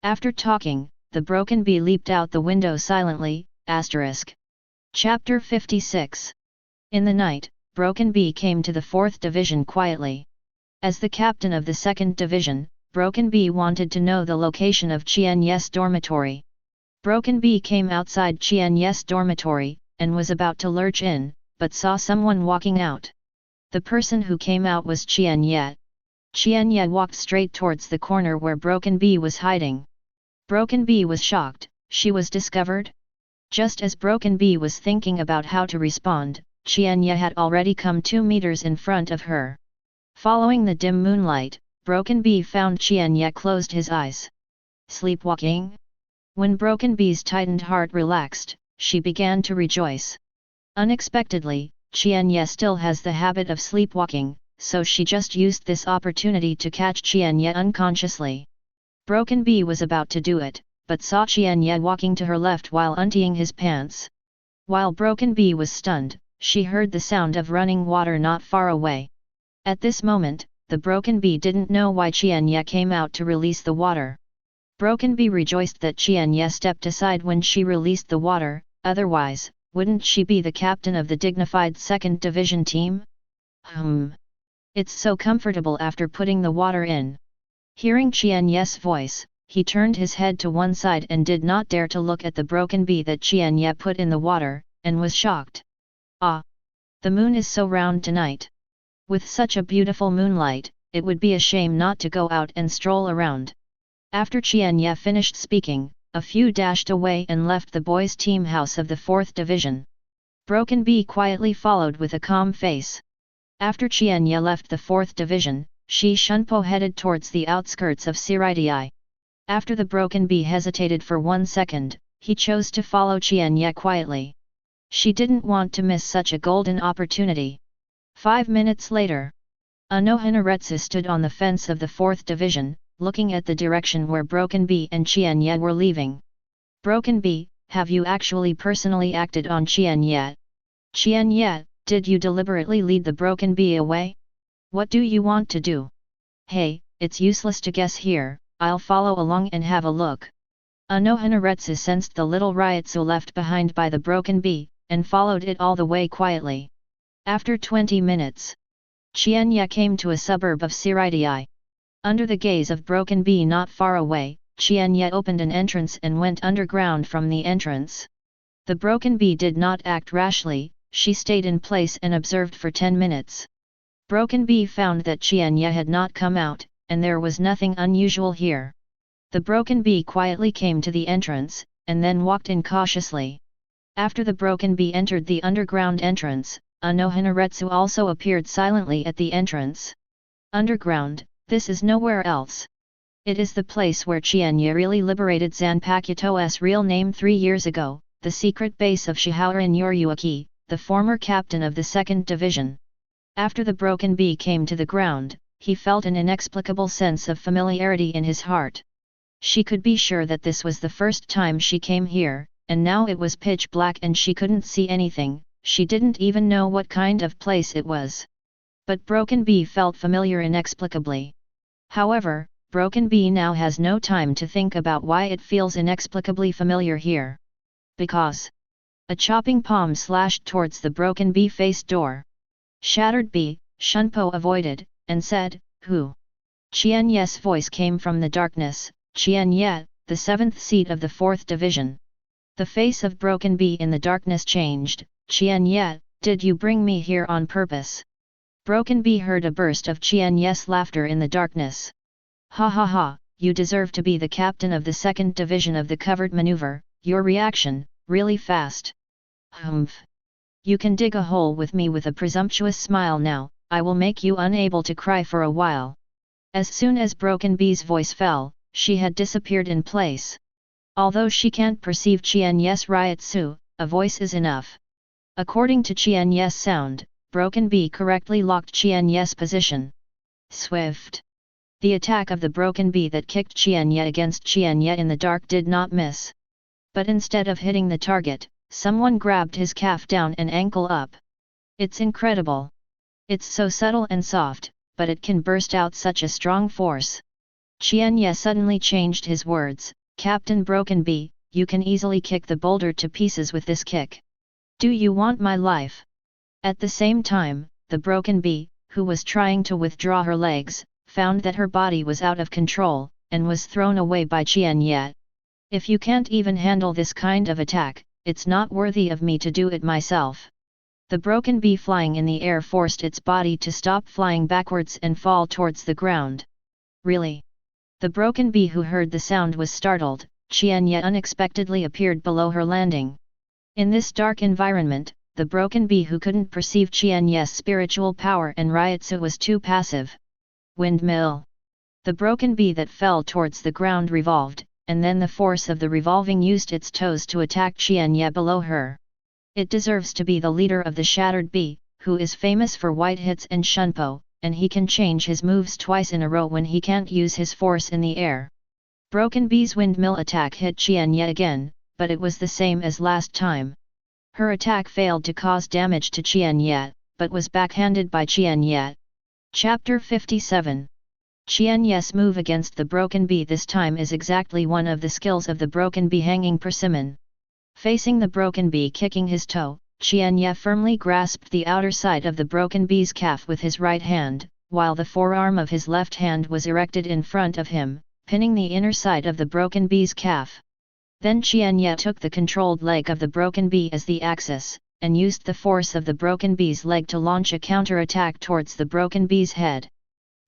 After talking, the broken bee leaped out the window silently, Chapter 56. In the night, Broken Bee came to the 4th Division quietly. As the captain of the 2nd Division, Broken Bee wanted to know the location of Qian Ye's dormitory. Broken Bee came outside Qian Ye's dormitory, and was about to lurch in, but saw someone walking out. The person who came out was Qian Ye. Qian Ye walked straight towards the corner where Broken Bee was hiding. Broken Bee was shocked, she was discovered? Just as Broken Bee was thinking about how to respond, Qian Ye had already come 2 meters in front of her. Following the dim moonlight, Broken Bee found Qian Ye closed his eyes. Sleepwalking? When Broken Bee's tightened heart relaxed, she began to rejoice. Unexpectedly, Qian Ye still has the habit of sleepwalking, so she just used this opportunity to catch Qian Ye unconsciously. Broken Bee was about to do it, but saw Qian Ye walking to her left while untying his pants. While Broken Bee was stunned, she heard the sound of running water not far away. At this moment, the Broken Bee didn't know why Qian Ye came out to release the water. Broken Bee rejoiced that Qian Ye stepped aside when she released the water, otherwise, wouldn't she be the captain of the dignified 2nd Division team? It's so comfortable after putting the water in. Hearing Qian Ye's voice, he turned his head to one side and did not dare to look at the Broken Bee that Qian Ye put in the water, and was shocked. Ah! The moon is so round tonight. With such a beautiful moonlight, it would be a shame not to go out and stroll around. After Qian Ye finished speaking, a few dashed away and left the boys' team house of the 4th Division. Broken Bee quietly followed with a calm face. After Qian Ye left the 4th Division, Shi Shunpo headed towards the outskirts of Siritai. After the Broken Bee hesitated for 1 second, he chose to follow Qian Ye quietly. She didn't want to miss such a golden opportunity. 5 minutes later, Unohana Retsu stood on the fence of the 4th Division, looking at the direction where Broken Bee and Qian Ye were leaving. Broken Bee, have you actually personally acted on Qian Ye? Qian Ye, did you deliberately lead the Broken Bee away? What do you want to do? Hey, it's useless to guess here, I'll follow along and have a look. Unohana Retsu sensed the little Ryutsu left behind by the Broken Bee, and followed it all the way quietly. After 20 minutes, Qian Ye came to a suburb of Siritai. Under the gaze of Broken Bee not far away, Qian Ye opened an entrance and went underground from the entrance. The Broken Bee did not act rashly, she stayed in place and observed for 10 minutes. Broken Bee found that Qian Ye had not come out, and there was nothing unusual here. The Broken Bee quietly came to the entrance, and then walked in cautiously. After the Broken Bee entered the underground entrance, Unohana Retsu also appeared silently at the entrance. Underground, this is nowhere else. It is the place where Qian Ye really liberated Zanpakuto's real name 3 years ago, the secret base of Shihaoran Yhwach, the former captain of the 2nd Division. After the Broken Bee came to the ground, he felt an inexplicable sense of familiarity in his heart. She could be sure that this was the first time she came here, and now it was pitch black and she couldn't see anything, she didn't even know what kind of place it was. But Broken Bee felt familiar inexplicably. However, Broken Bee now has no time to think about why it feels inexplicably familiar here. Because a chopping palm slashed towards the Broken Bee face door. Shattered Bee, Shunpo avoided, and said, "Who?" Qian Ye's voice came from the darkness, "Qian Ye, the 7th seat of the 4th Division." The face of Broken Bee in the darkness changed. "Qian Ye, did you bring me here on purpose?" Broken Bee heard a burst of Qian Ye's laughter in the darkness. "Ha ha ha, you deserve to be the captain of the 2nd Division of the covered maneuver, your reaction, really fast. Humph. You can dig a hole with me with a presumptuous smile now, I will make you unable to cry for a while." As soon as Broken Bee's voice fell, she had disappeared in place. Although she can't perceive Qian Ye's Ryutsu, a voice is enough. According to Qian Ye's sound, Broken Bee correctly locked Qian Ye's position. Swift. The attack of the Broken Bee that kicked Qian Ye against Qian Ye in the dark did not miss. But instead of hitting the target, someone grabbed his calf down and ankle up. It's incredible. It's so subtle and soft, but it can burst out such a strong force. Qian Ye suddenly changed his words, Captain Broken Bee, you can easily kick the boulder to pieces with this kick. Do you want my life? At the same time, the Broken Bee, who was trying to withdraw her legs, found that her body was out of control, and was thrown away by Qian Ye. If you can't even handle this kind of attack, it's not worthy of me to do it myself. The Broken Bee flying in the air forced its body to stop flying backwards and fall towards the ground. Really? The Broken Bee who heard the sound was startled. Qian Ye unexpectedly appeared below her landing. In this dark environment, the Broken Bee who couldn't perceive Qian Ye's spiritual power and Ryutsu was too passive. Windmill. The Broken Bee that fell towards the ground revolved, and then the force of the revolving used its toes to attack Qian Ye below her. It deserves to be the leader of the Shattered Bee, who is famous for white hits and shunpo, and he can change his moves twice in a row when he can't use his force in the air. Broken Bee's windmill attack hit Qian Ye again, but it was the same as last time. Her attack failed to cause damage to Qian Ye, but was backhanded by Qian Ye. Chapter 57. Qian Ye's move against the Broken Bee this time is exactly one of the skills of the Broken Bee hanging persimmon. Facing the Broken Bee kicking his toe, Qian Ye firmly grasped the outer side of the Broken Bee's calf with his right hand, while the forearm of his left hand was erected in front of him, pinning the inner side of the Broken Bee's calf. Then Qian Ye took the controlled leg of the Broken Bee as the axis, and used the force of the Broken Bee's leg to launch a counter-attack towards the Broken Bee's head.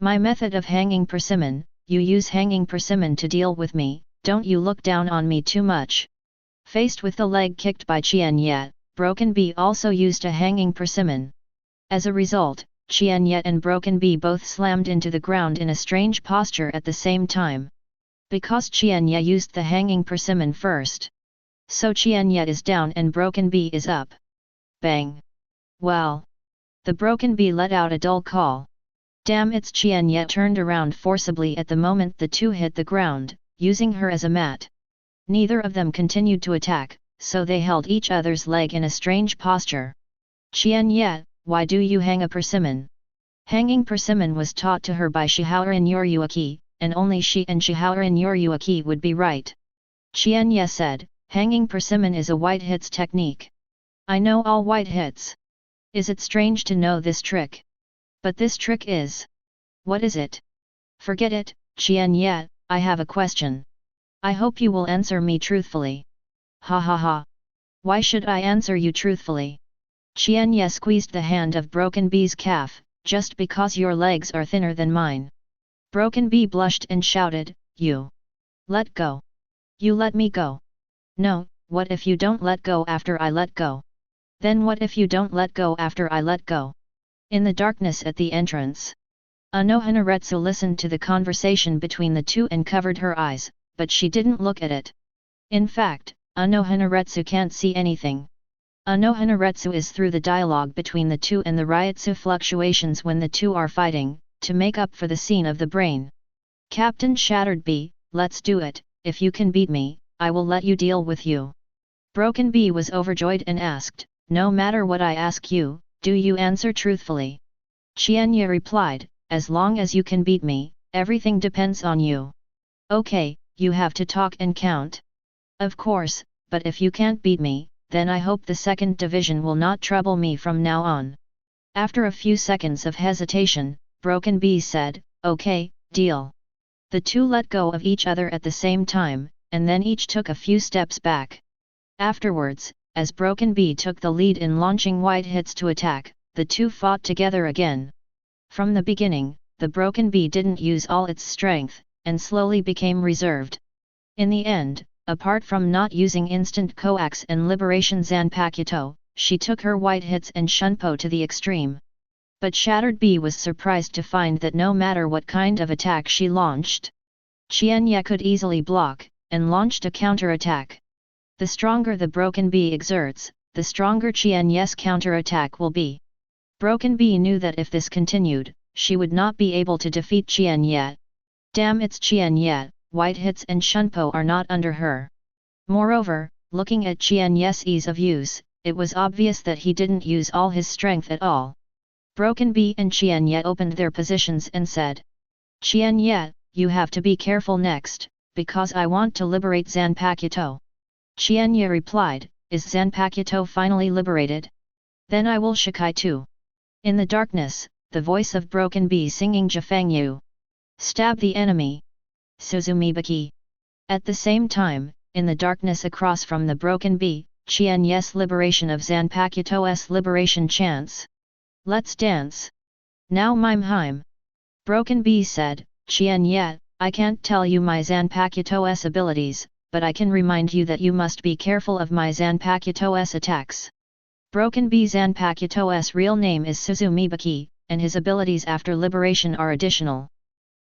My method of hanging persimmon, you use hanging persimmon to deal with me, don't you look down on me too much. Faced with the leg kicked by Qian Ye, Broken Bee also used a hanging persimmon. As a result, Qian Ye and Broken Bee both slammed into the ground in a strange posture at the same time. Because Qian Ye used the hanging persimmon first. So Qian Ye is down and Broken Bee is up. Bang! Well! The Broken Bee let out a dull call. Damn it's Qian Ye turned around forcibly at the moment the two hit the ground, using her as a mat. Neither of them continued to attack, so they held each other's leg in a strange posture. Qian Ye, why do you hang a persimmon? Hanging persimmon was taught to her by Shihaoran Yhwach, and only she and Shihaoran Yhwach would be right. Qian Ye said, hanging persimmon is a white hits technique. I know all white hits. Is it strange to know this trick? But this trick is. What is it? Forget it, Qian Ye, I have a question. I hope you will answer me truthfully. Ha ha ha. Why should I answer you truthfully? Qian Ye squeezed the hand of Broken Bee's calf, just because your legs are thinner than mine. Broken Bee blushed and shouted, you. Let go. You let me go. No, what if you don't let go after I let go? Then what if you don't let go after I let go? In the darkness at the entrance. Unohana Retsu listened to the conversation between the two and covered her eyes, but she didn't look at it. In fact, Unohana Retsu can't see anything. Unohana Retsu is through the dialogue between the two and the Ryutsu fluctuations when the two are fighting, to make up for the scene of the brain. Captain Shattered Bee, let's do it, if you can beat me, I will let you deal with you. Broken Bee was overjoyed and asked, no matter what I ask you, do you answer truthfully? Qian Ye replied, as long as you can beat me, everything depends on you. Okay, you have to talk and count. Of course, but if you can't beat me, then I hope the second division will not trouble me from now on. After a few seconds of hesitation, Broken Bee said, okay, deal. The two let go of each other at the same time, and then each took a few steps back. Afterwards, as Broken Bee took the lead in launching white hits to attack, the two fought together again. From the beginning, the Broken Bee didn't use all its strength, and slowly became reserved. In the end, apart from not using instant coax and liberation Zanpakuto, she took her white hits and shunpo to the extreme. But Shattered Bee was surprised to find that no matter what kind of attack she launched, Qian Ye could easily block, and launched a counter-attack. The stronger the Broken Bee exerts, the stronger Qian Ye's counter-attack will be. Broken Bee knew that if this continued, she would not be able to defeat Qian Ye. Damn it's Qian Ye, white hits and shunpo are not under her. Moreover, looking at Qian Ye's ease of use, it was obvious that he didn't use all his strength at all. Broken Bee and Qian Ye opened their positions and said, Qian Ye, you have to be careful next, because I want to liberate Zanpakuto. Qian Ye replied, is Zanpakuto finally liberated? Then I will Shikai too. In the darkness, the voice of Broken Bee singing Jafangyu. Stab the enemy. Suzumibaki. At the same time, in the darkness across from the Broken Bee, Qian Ye's liberation of Zanpakuto's liberation chants. Let's dance. Now mime hime. Broken Bee said, Qian Ye, I can't tell you my Zanpakuto's abilities, but I can remind you that you must be careful of my Zanpakuto's attacks. Broken Bee Zanpakuto's real name is Suzumibaki, and his abilities after liberation are additional.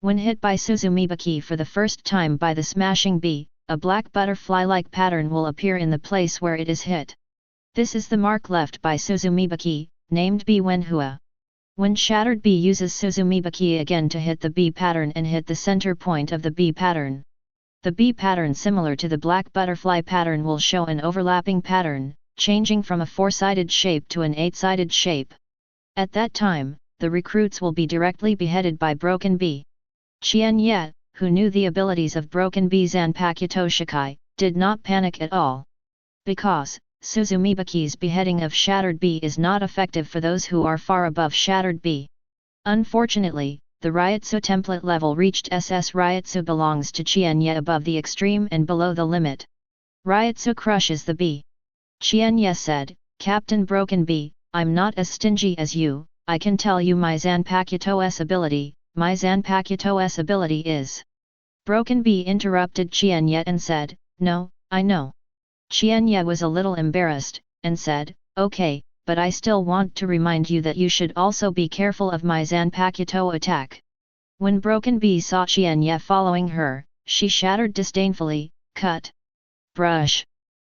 When hit by Suzumibaki for the first time by the smashing bee, a black butterfly-like pattern will appear in the place where it is hit. This is the mark left by Suzumibaki, named Bee Wenhua. When Shattered Bee uses Suzumibaki again to hit the bee pattern and hit the center point of the bee pattern. The bee pattern similar to the black butterfly pattern will show an overlapping pattern, changing from a 4-sided shape to an 8-sided shape. At that time, the recruits will be directly beheaded by Broken Bee. Qian Ye, who knew the abilities of Broken Bee Zanpakuto Shikai, did not panic at all. Because, Suzumibaki's beheading of Shattered Bee is not effective for those who are far above Shattered Bee. Unfortunately, the Ryatsu template level reached SS Ryatsu belongs to Qian Ye above the extreme and below the limit. Ryatsu crushes the bee. Qian Ye said, Captain Broken Bee, I'm not as stingy as you, I can tell you my Zanpakuto's ability, my Zanpakuto's ability is. Broken Bee interrupted Qian Ye and said, no, I know. Qian Ye was a little embarrassed, and said, okay, but I still want to remind you that you should also be careful of my Zanpakuto attack. When Broken Bee saw Qian Ye following her, she shattered disdainfully, cut. Brush.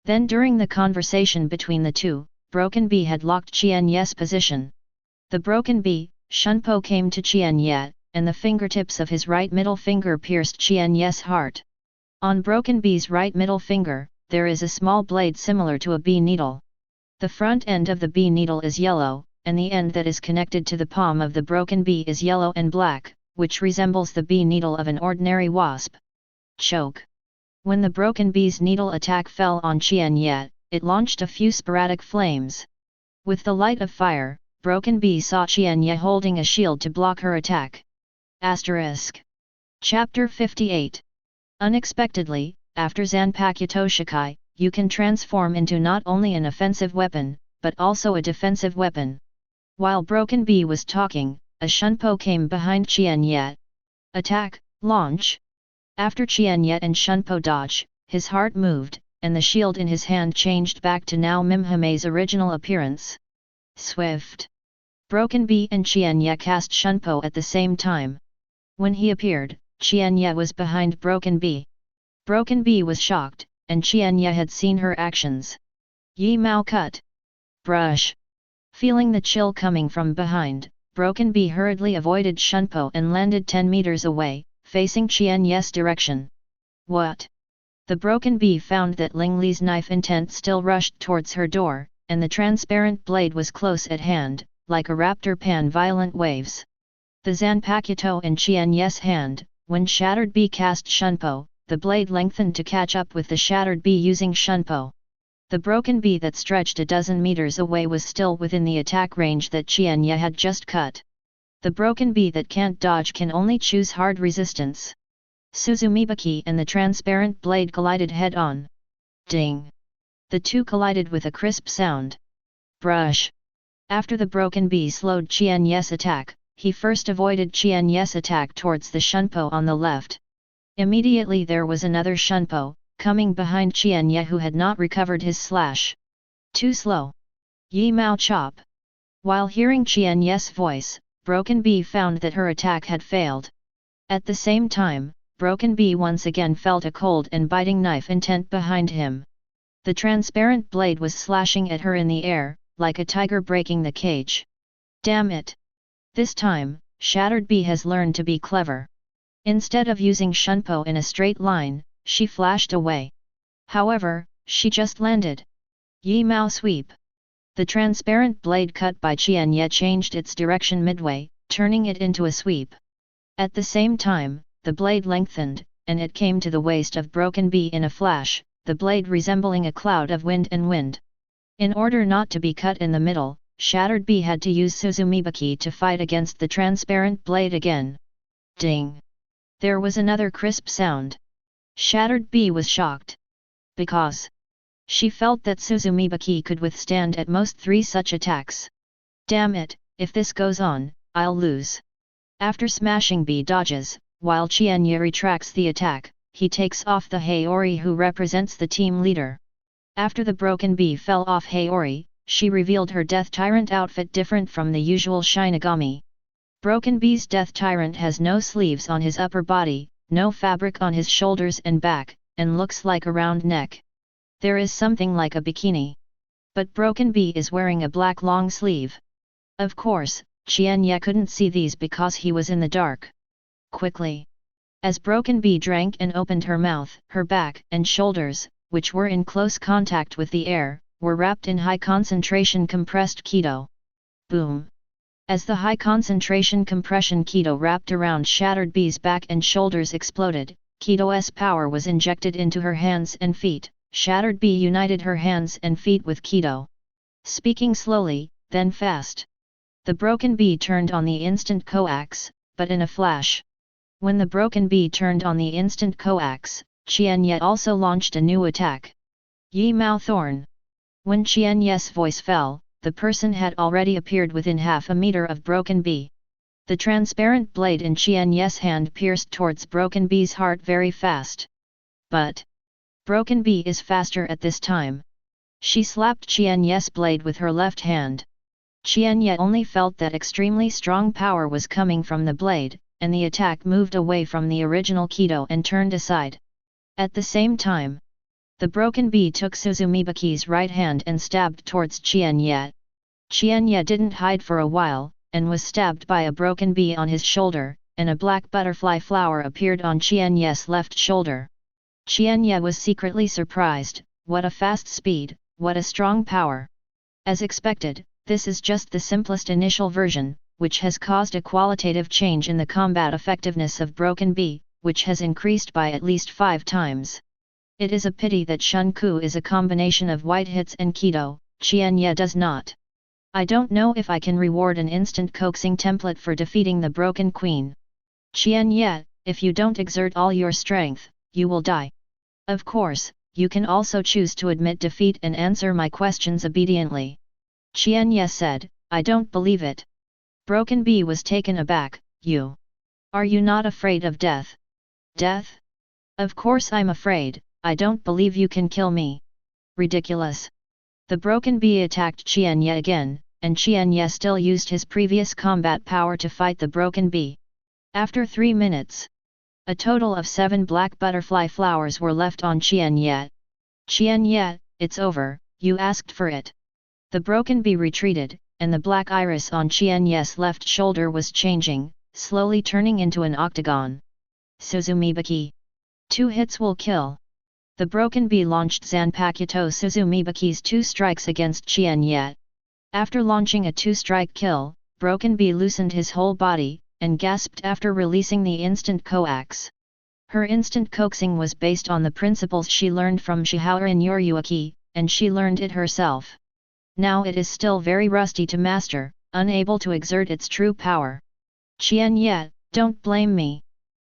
Then during the conversation between the two, Broken Bee had locked Qian Ye's position. The Broken Bee, Shunpo came to Qian Ye, and the fingertips of his right middle finger pierced Qian Ye's heart. On Broken Bee's right middle finger, there is a small blade similar to a bee needle. The front end of the bee needle is yellow, and the end that is connected to the palm of the Broken Bee is yellow and black, which resembles the bee needle of an ordinary wasp. Choke. When the Broken Bee's needle attack fell on Qian Ye, it launched a few sporadic flames. With the light of fire, Broken Bee saw Qian Ye holding a shield to block her attack. Asterisk. Chapter 58. Unexpectedly, after Zanpakuto Shikai, you can transform into not only an offensive weapon, but also a defensive weapon. While Broken Bee was talking, a Shunpo came behind Qian Ye. Attack, launch. After Qian Ye and Shunpo dodge, his heart moved, and the shield in his hand changed back to now Mimhame's original appearance. Swift. Broken Bee and Qian Ye cast Shunpo at the same time. When he appeared, Qian Ye was behind Broken Bee. Broken Bee was shocked, and Qian Ye had seen her actions. Yi Mao cut. Brush. Feeling the chill coming from behind, Broken Bee hurriedly avoided Shunpo and landed 10 meters away, facing Qian Ye's direction. What? The Broken Bee found that Ling Li's knife intent still rushed towards her door, and the transparent blade was close at hand, like a raptor pan violent waves. The Zanpakuto in Qian Ye's hand, when Shattered Bee cast Shunpo, the blade lengthened to catch up with the Shattered Bee using Shunpo. The Broken Bee that stretched a dozen meters away was still within the attack range that Qian Ye had just cut. The Broken Bee that can't dodge can only choose hard resistance. Suzumibaki and the transparent blade collided head-on. Ding! The two collided with a crisp sound. Brush! After the Broken Bee slowed Qian Ye's attack, he first avoided Qian Ye's attack towards the Shunpo on the left. Immediately there was another Shunpo, coming behind Qian Ye who had not recovered his slash. Too slow. Yi Mao chop. While hearing Qian Ye's voice, Broken Bee found that her attack had failed. At the same time, Broken Bee once again felt a cold and biting knife intent behind him. The transparent blade was slashing at her in the air, like a tiger breaking the cage. Damn it! This time, Shattered Bee has learned to be clever. Instead of using Shunpo in a straight line, she flashed away. However, she just landed. Yi Mao sweep. The transparent blade cut by Qian Ye changed its direction midway, turning it into a sweep. At the same time, the blade lengthened, and it came to the waist of Broken Bee in a flash, the blade resembling a cloud of wind and wind. In order not to be cut in the middle, Shattered Bee had to use Suzumibaki to fight against the transparent blade again. Ding! There was another crisp sound. Shattered Bee was shocked. Because she felt that Suzumibaki could withstand at most 3 such attacks. Damn it, if this goes on, I'll lose. After smashing Bee dodges, while Qian Ye retracts the attack, he takes off the Haori who represents the team leader. After the Broken Bee fell off Haori, she revealed her Death Tyrant outfit different from the usual Shinigami. Broken Bee's Death Tyrant has no sleeves on his upper body, no fabric on his shoulders and back, and looks like a round neck. There is something like a bikini. But Broken Bee is wearing a black long sleeve. Of course, Qian Ye couldn't see these because he was in the dark. Quickly, as Broken Bee drank and opened her mouth, her back and shoulders, which were in close contact with the air, were wrapped in high-concentration compressed keto. Boom! As the high-concentration compression keto wrapped around Shattered Bee's back and shoulders exploded, keto's power was injected into her hands and feet. Shattered Bee united her hands and feet with keto. Speaking slowly, then fast. The Broken Bee turned on the instant coax, but in a flash. When the Broken Bee turned on the instant coax, Qian Ye also launched a new attack. Yi Mao Thorn. When Qian Ye's voice fell, the person had already appeared within half a meter of Broken Bee. The transparent blade in Qian Ye's hand pierced towards Broken Bee's heart very fast. But Broken Bee is faster at this time. She slapped Qian Ye's blade with her left hand. Qian Ye only felt that extremely strong power was coming from the blade, and the attack moved away from the original keto and turned aside. At the same time, the Broken Bee took Suzumibaki's right hand and stabbed towards Qian Ye. Qian Ye didn't hide for a while, and was stabbed by a Broken Bee on his shoulder, and a black butterfly flower appeared on Qian Ye's left shoulder. Qian Ye was secretly surprised. What a fast speed, what a strong power. As expected, this is just the simplest initial version, which has caused a qualitative change in the combat effectiveness of Broken Bee, which has increased by at least 5 times. It is a pity that Shunku is a combination of white hits and keto, Qian Ye does not. I don't know if I can reward an instant coaxing template for defeating the Broken Queen. Qian Ye, if you don't exert all your strength, you will die. Of course, you can also choose to admit defeat and answer my questions obediently. Qian Ye said, I don't believe it. Broken Bee was taken aback. You. Are you not afraid of death? Death? Of course I'm afraid. I don't believe you can kill me. Ridiculous. The Broken Bee attacked Qian Ye again, and Qian Ye still used his previous combat power to fight the Broken Bee. After 3 minutes, a total of 7 black butterfly flowers were left on Qian Ye. Qian Ye, it's over, you asked for it. The Broken Bee retreated, and the black iris on Qian Ye's left shoulder was changing, slowly turning into an octagon. Suzumibaki. 2 hits will kill. The Broken Bee launched Zanpakuto Suzumibaki's 2 strikes against Qian Ye. After launching a 2-strike kill, Broken Bee loosened his whole body, and gasped after releasing the instant coax. Her instant coaxing was based on the principles she learned from Shihaorin Yoryuaki, and she learned it herself. Now it is still very rusty to master, unable to exert its true power. Qian Ye, don't blame me.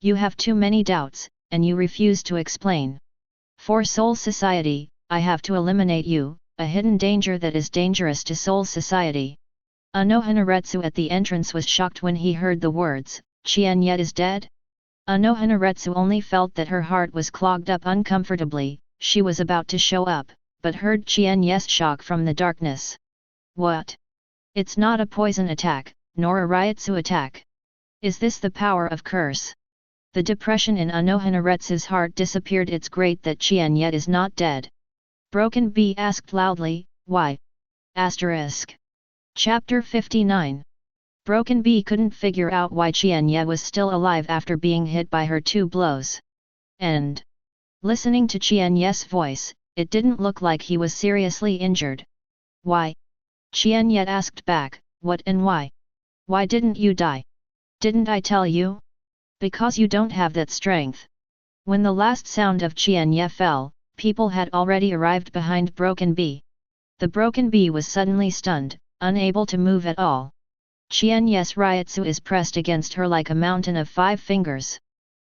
You have too many doubts, and you refuse to explain. For Soul Society, I have to eliminate you, a hidden danger that is dangerous to Soul Society. Unohana Retsu at the entrance was shocked when he heard the words, Qian Ye is dead? Unohana Retsu only felt that her heart was clogged up uncomfortably. She was about to show up, but heard Qian Ye's shock from the darkness. What? It's not a poison attack, nor a Ryutsu attack. Is this the power of curse? The depression in Unohana Retsu's heart disappeared. It's great that Qian Ye is not dead. Broken Bee asked loudly, why? Asterisk. Chapter 59. Broken Bee couldn't figure out why Qian Ye was still alive after being hit by her 2 blows. And listening to Qian Ye's voice, it didn't look like he was seriously injured. Why? Qian Ye asked back, what and why? Why didn't you die? Didn't I tell you? Because you don't have that strength. When the last sound of Qian Ye fell, people had already arrived behind Broken Bee. The Broken Bee was suddenly stunned, unable to move at all. Qian Ye's Ryutsu is pressed against her like a mountain of 5 fingers.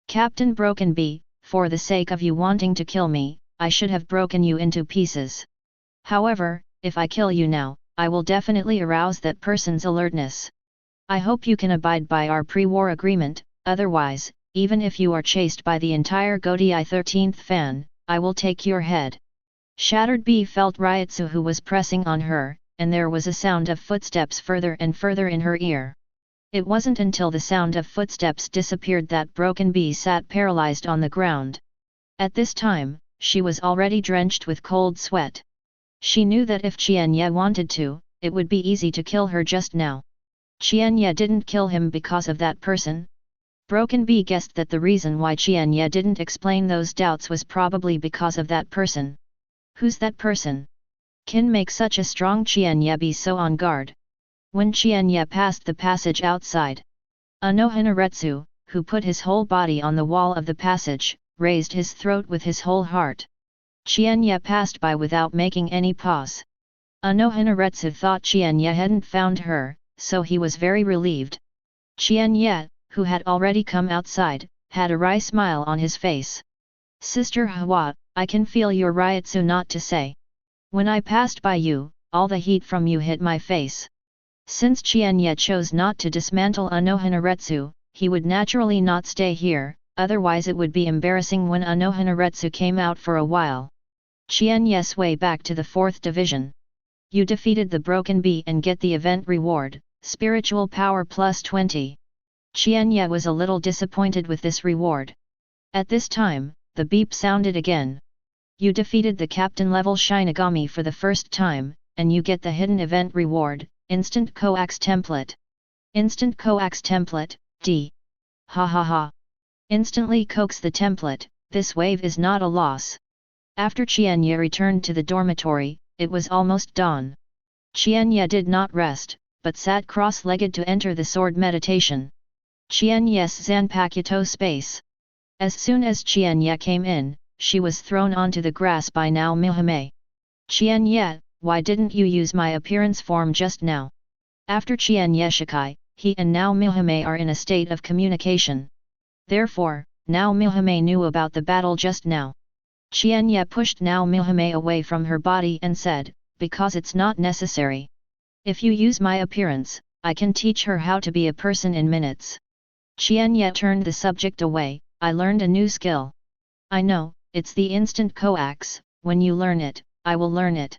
Captain Broken Bee, for the sake of you wanting to kill me, I should have broken you into pieces. However, if I kill you now, I will definitely arouse that person's alertness. I hope you can abide by our pre-war agreement, otherwise, even if you are chased by the entire Gotei 13th fan, I will take your head. Shattered Bee felt Ryutsu who was pressing on her, and there was a sound of footsteps further and further in her ear. It wasn't until the sound of footsteps disappeared that Broken Bee sat paralyzed on the ground. At this time, she was already drenched with cold sweat. She knew that if Qian Ye wanted to, it would be easy to kill her just now. Qian Ye didn't kill him because of that person. Broken Bee guessed that the reason why Qian Ye didn't explain those doubts was probably because of that person. Who's that person? Can make such a strong Qian Ye be so on guard? When Qian Ye passed the passage outside, Unohana Retsu, who put his whole body on the wall of the passage, raised his throat with his whole heart. Qian Ye passed by without making any pause. Unohana Retsu thought Qian Ye hadn't found her, so he was very relieved. Qian Ye, who had already come outside, had a wry smile on his face. Sister Yhwach, I can feel your Ryutsu, not to say. When I passed by you, all the heat from you hit my face. Since Qian Ye chose not to dismantle Unohana Retsu, he would naturally not stay here, otherwise it would be embarrassing when Unohana Retsu came out for a while. Qian Ye's way back to the 4th division. You defeated the Broken Bee and get the event reward, Spiritual Power plus 20. Qian Ye was a little disappointed with this reward. At this time, the beep sounded again. You defeated the captain-level Shinigami for the first time, and you get the hidden event reward, Instant Coax Template. Instant Coax Template, D. Ha ha ha. Instantly coax the template, this wave is not a loss. After Qian Ye returned to the dormitory, it was almost dawn. Qian Ye did not rest, but sat cross-legged to enter the sword meditation. Qian Ye's Zanpakuto space. As soon as Qian Ye came in, she was thrown onto the grass by Nao Mihime. Qian Ye, why didn't you use my appearance form just now? After Qian Ye Shikai, he and Nao Mihime are in a state of communication. Therefore, Nao Mihime knew about the battle just now. Qian Ye pushed Nao Mihime away from her body and said, because it's not necessary. If you use my appearance, I can teach her how to be a person in minutes. Qian Ye turned the subject away, I learned a new skill. I know, it's the instant coax, when you learn it, I will learn it.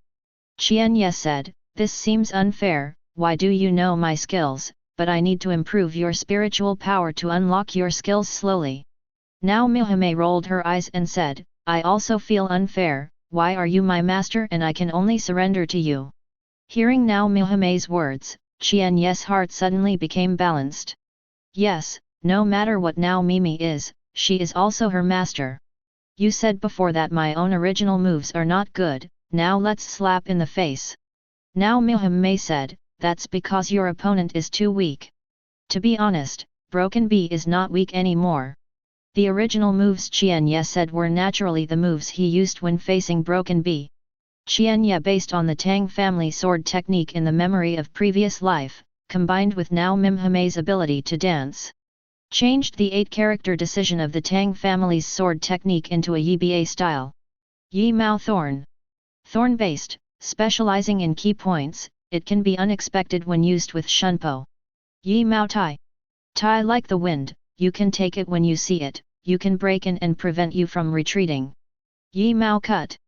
Qian Ye said, this seems unfair, why do you know my skills, but I need to improve your spiritual power to unlock your skills slowly. Nao Mihime rolled her eyes and said, I also feel unfair, why are you my master and I can only surrender to you? Hearing Nao Mihime's words, Qian Ye's heart suddenly became balanced. Yes, no matter what Nao Mimi is, she is also her master. You said before that my own original moves are not good, now let's slap in the face. Nao Mihime said, that's because your opponent is too weak. To be honest, Broken Bee is not weak anymore. The original moves Qian Ye said were naturally the moves he used when facing Broken Bee. Qian Ye based on the Tang family sword technique in the memory of previous life, combined with Nao Mimhime's ability to dance. Changed the 8-character decision of the Tang family's sword technique into a Yiba style. Yi Mao Thorn. Thorn-based, specializing in key points, it can be unexpected when used with Shunpo. Yi Mao Tai. Tai like the wind, you can take it when you see it, you can break in and prevent you from retreating. Yi Mao Cut.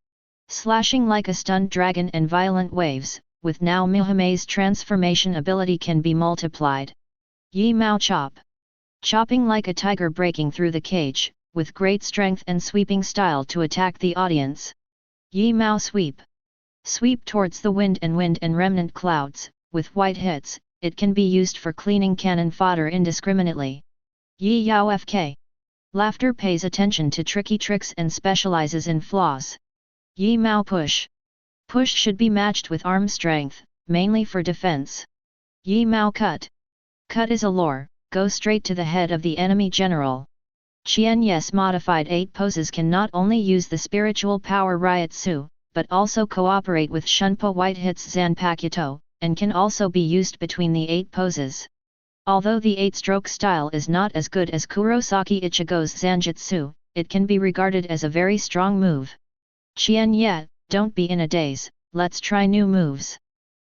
Slashing like a stunned dragon and violent waves, with Nao Mihime's transformation ability can be multiplied. Yi Mao Chop. Chopping like a tiger breaking through the cage, with great strength and sweeping style to attack the audience. Yi Mao Sweep. Sweep towards the wind and remnant clouds, with white hits, it can be used for cleaning cannon fodder indiscriminately. Yi Yao FK. Laughter pays attention to tricky tricks and specializes in flaws. Yi Mao Push. Push should be matched with arm strength, mainly for defense. Yi Mao Cut. Cut is a lore, go straight to the head of the enemy general. Qian Ye's modified 8 poses can not only use the spiritual power Ryatsu, but also cooperate with Shunpo White Hit's Zanpakuto, and can also be used between the 8 poses. Although the 8-stroke style is not as good as Kurosaki Ichigo's Zanjutsu, it can be regarded as a very strong move. Qian Ye, don't be in a daze, let's try new moves.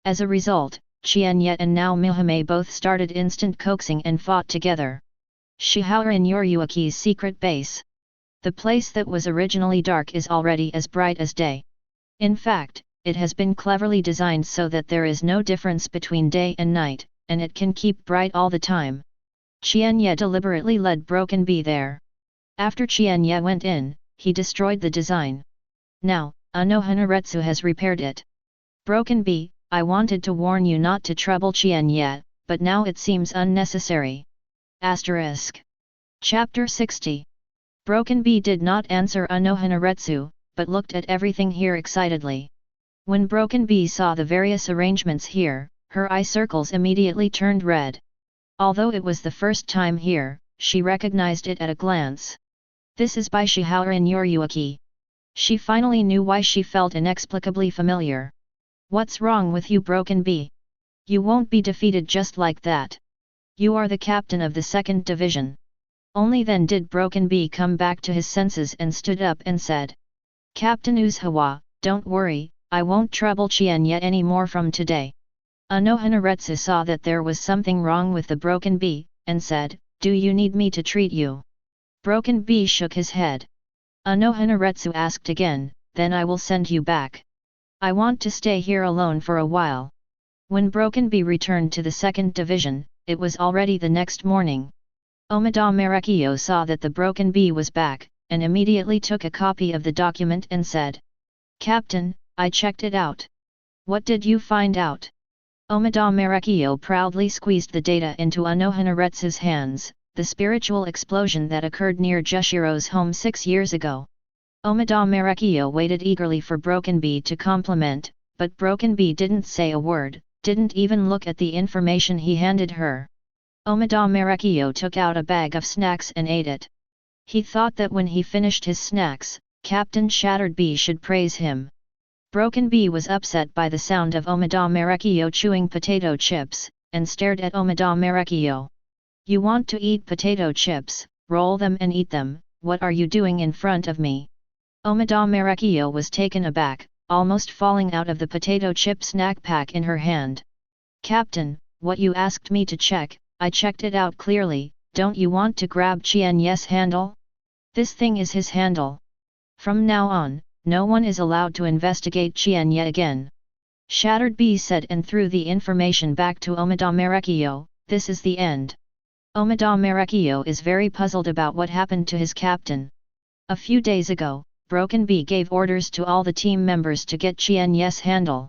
As a result, Qian Ye and now Mihime both started instant coaxing and fought together. Shihawa in Yhwaki's secret base. The place that was originally dark is already as bright as day. In fact, it has been cleverly designed so that there is no difference between day and night, and it can keep bright all the time. Qian Ye deliberately led Broken Bee there. After Qian Ye went in, he destroyed the design. Now, Unohana Retsu has repaired it. Broken Bee, I wanted to warn you not to trouble Qian Ye, but now it seems unnecessary. Asterisk. Chapter 60. Broken Bee did not answer Unohana Retsu, but looked at everything here excitedly. When Broken Bee saw the various arrangements here, her eye circles immediately turned red. Although it was the first time here, she recognized it at a glance. This is by Shihawa in Yhwach. She finally knew why she felt inexplicably familiar. What's wrong with you, Broken Bee? You won't be defeated just like that. You are the captain of the 2nd Division. Only then did Broken Bee come back to his senses and stood up and said, Captain Unohana, don't worry, I won't trouble Qian Ye anymore from today. Unohana Retsu saw that there was something wrong with the Broken Bee, and said, do you need me to treat you? Broken Bee shook his head. Unohana Retsu asked again, then I will send you back. I want to stay here alone for a while. When Broken Bee returned to the 2nd Division, it was already the next morning. Omida Marekio saw that the Broken Bee was back, and immediately took a copy of the document and said, Captain, I checked it out. What did you find out? Omida Marekio proudly squeezed the data into Unohana Retsu's hands, the spiritual explosion that occurred near Jushiro's home 6 years ago. Omida Marekio waited eagerly for Broken Bee to compliment, but Broken Bee didn't say a word, didn't even look at the information he handed her. Omida Marekio took out a bag of snacks and ate it. He thought that when he finished his snacks, Captain Shattered Bee should praise him. Broken Bee was upset by the sound of Omida Marekio chewing potato chips, and stared at Omida Marekio. You want to eat potato chips, roll them and eat them, what are you doing in front of me? Omida Marekio was taken aback, almost falling out of the potato chip snack pack in her hand. Captain, what you asked me to check, I checked it out clearly, don't you want to grab Qian Ye's handle? This thing is his handle. From now on, no one is allowed to investigate Qian Ye again. Shattered Bee said and threw the information back to Omida Marekio, this is the end. Omida Marekio is very puzzled about what happened to his captain. A few days ago, Broken Bee gave orders to all the team members to get Qian Ye's handle.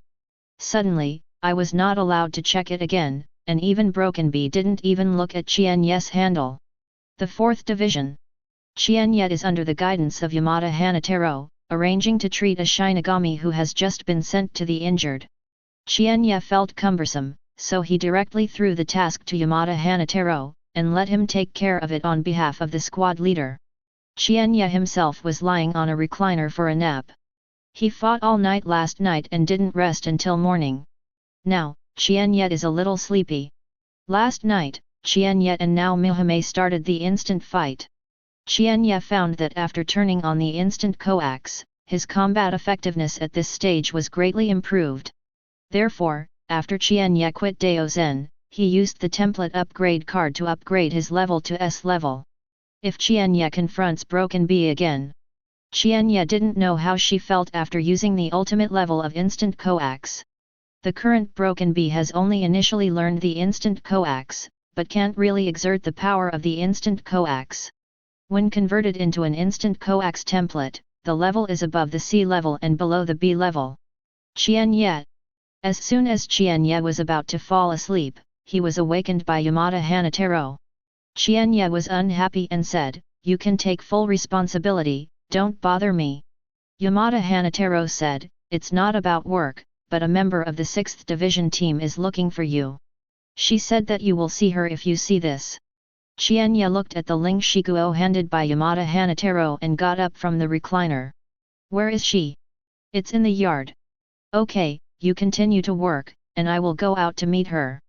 Suddenly, I was not allowed to check it again, and even Broken Bee didn't even look at Qian Ye's handle. The 4th Division. Qian Ye is under the guidance of Yamada Hanataro, arranging to treat a Shinigami who has just been sent to the injured. Qian Ye felt cumbersome, so he directly threw the task to Yamada Hanataro, and let him take care of it on behalf of the squad leader. Qian Ye himself was lying on a recliner for a nap. He fought all night last night and didn't rest until morning. Now, Qian Ye is a little sleepy. Last night, Qian Ye and now Mihime started the instant fight. Qian Ye found that after turning on the instant coax, his combat effectiveness at this stage was greatly improved. Therefore, after Qian Ye quit Daozen, he used the template upgrade card to upgrade his level to S level. If Qian Ye confronts Broken Bee again, Qian Ye didn't know how she felt after using the ultimate level of instant coax. The current Broken Bee has only initially learned the instant coax, but can't really exert the power of the instant coax. When converted into an instant coax template, the level is above the C level and below the B level. Qian Ye. As soon as Qian Ye was about to fall asleep, he was awakened by Yamada Hanataro. Qian Ye was unhappy and said, you can take full responsibility, don't bother me. Yamada Hanataro said, it's not about work, but a member of the 6th Division team is looking for you. She said that you will see her if you see this. Qian Ye looked at the Ling Shiguo handed by Yamada Hanataro and got up from the recliner. Where is she? It's in the yard. Okay, you continue to work, and I will go out to meet her.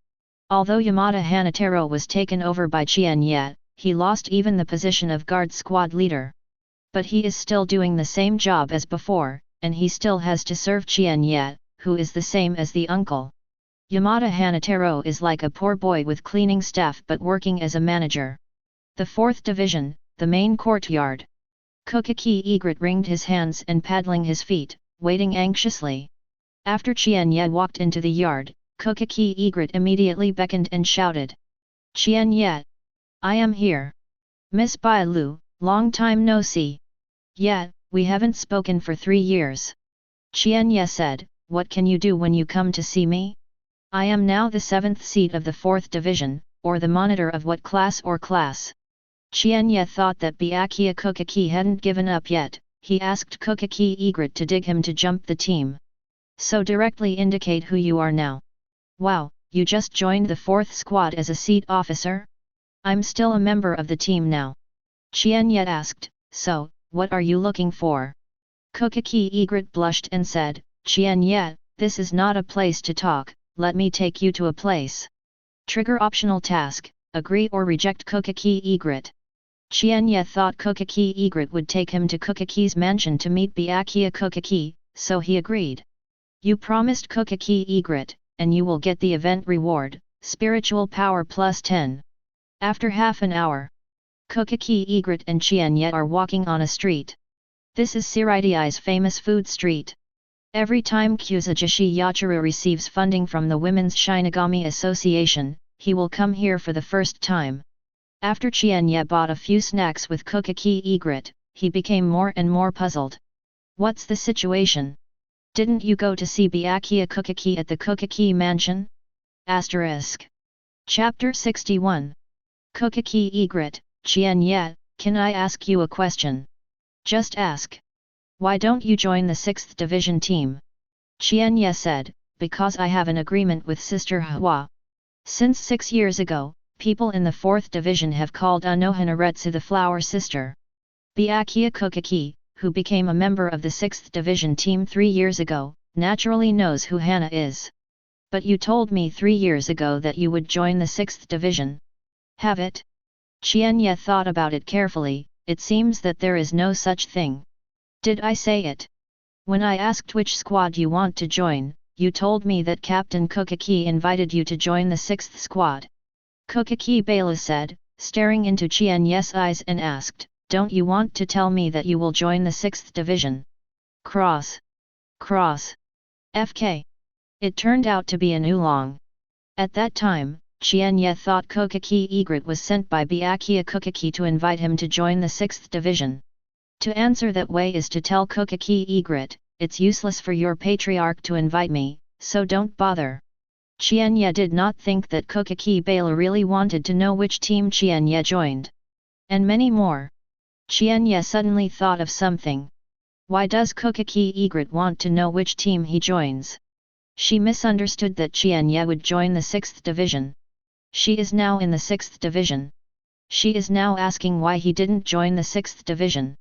Although Yamada Hanataro was taken over by Qian Ye, he lost even the position of guard squad leader. But he is still doing the same job as before, and he still has to serve Qian Ye, who is the same as the uncle. Yamada Hanataro is like a poor boy with cleaning staff but working as a manager. The 4th Division, the main courtyard. Kokaki Egret wringed his hands and paddling his feet, waiting anxiously. After Qian Ye walked into the yard, Kokaki Egret immediately beckoned and shouted. Qian Ye! I am here. Miss Bai Lu, long time no see. Yeah, we haven't spoken for 3 years. Qian Ye said, what can you do when you come to see me? I am now the 7th seat of the 4th Division, or the monitor of what class or class? Qian Ye thought that Byakuya Kokaki hadn't given up yet. He asked Kokaki Egret to dig him to jump the team. So directly indicate who you are now. Wow, you just joined the 4th squad as a seat officer? I'm still a member of the team now. Qian Ye asked, so, what are you looking for? Kokaki Egret blushed and said, Qian Ye, this is not a place to talk, let me take you to a place. Trigger optional task, agree or reject Kokaki Egret. Qian Ye thought Kokaki Egret would take him to Kokaki's mansion to meet Byakuya Kokaki, so he agreed. You promised Kokaki Egret, and you will get the event reward, spiritual power plus 10. After half an hour, Kokaki Egret and Qian Ye are walking on a street. This is Siridiai's famous food street. Every time Kuzujishi Yachiru receives funding from the Women's Shinigami Association, he will come here for the first time. After Qian Ye bought a few snacks with Kokaki Egret, he became more and more puzzled. What's the situation? Didn't you go to see Byakuya Kokaki at the Kokaki mansion? Asterisk. Chapter 61. Kokaki Egret, Qian Ye, can I ask you a question? Just ask. Why don't you join the 6th Division team? Qian Ye said, because I have an agreement with Sister Yhwach. Since 6 years ago, people in the 4th Division have called Unohana Retsu the Flower Sister. Byakuya Kokaki, who became a member of the 6th Division team 3 years ago, naturally knows who Hana is. But you told me 3 years ago that you would join the 6th Division. Have it? Qian Ye thought about it carefully, it seems that there is no such thing. Did I say it? When I asked which squad you want to join, you told me that Captain Kokaki invited you to join the 6th squad. Kokaki Bela said, staring into Qian Ye's eyes and asked, don't you want to tell me that you will join the 6th Division? Cross. FK. It turned out to be an oolong. At that time, Qian Ye thought Kokaki Egret was sent by Byakuya Kokaki to invite him to join the 6th Division. To answer that way is to tell Kokaki Egret, it's useless for your patriarch to invite me, so don't bother. Qian Ye did not think that Kokaki Bela really wanted to know which team Qian Ye joined. And many more. Qian Ye suddenly thought of something. Why does Kokaki Egret want to know which team he joins? She misunderstood that Qian Ye would join the 6th Division. She is now in the 6th Division. She is now asking why he didn't join the 6th Division.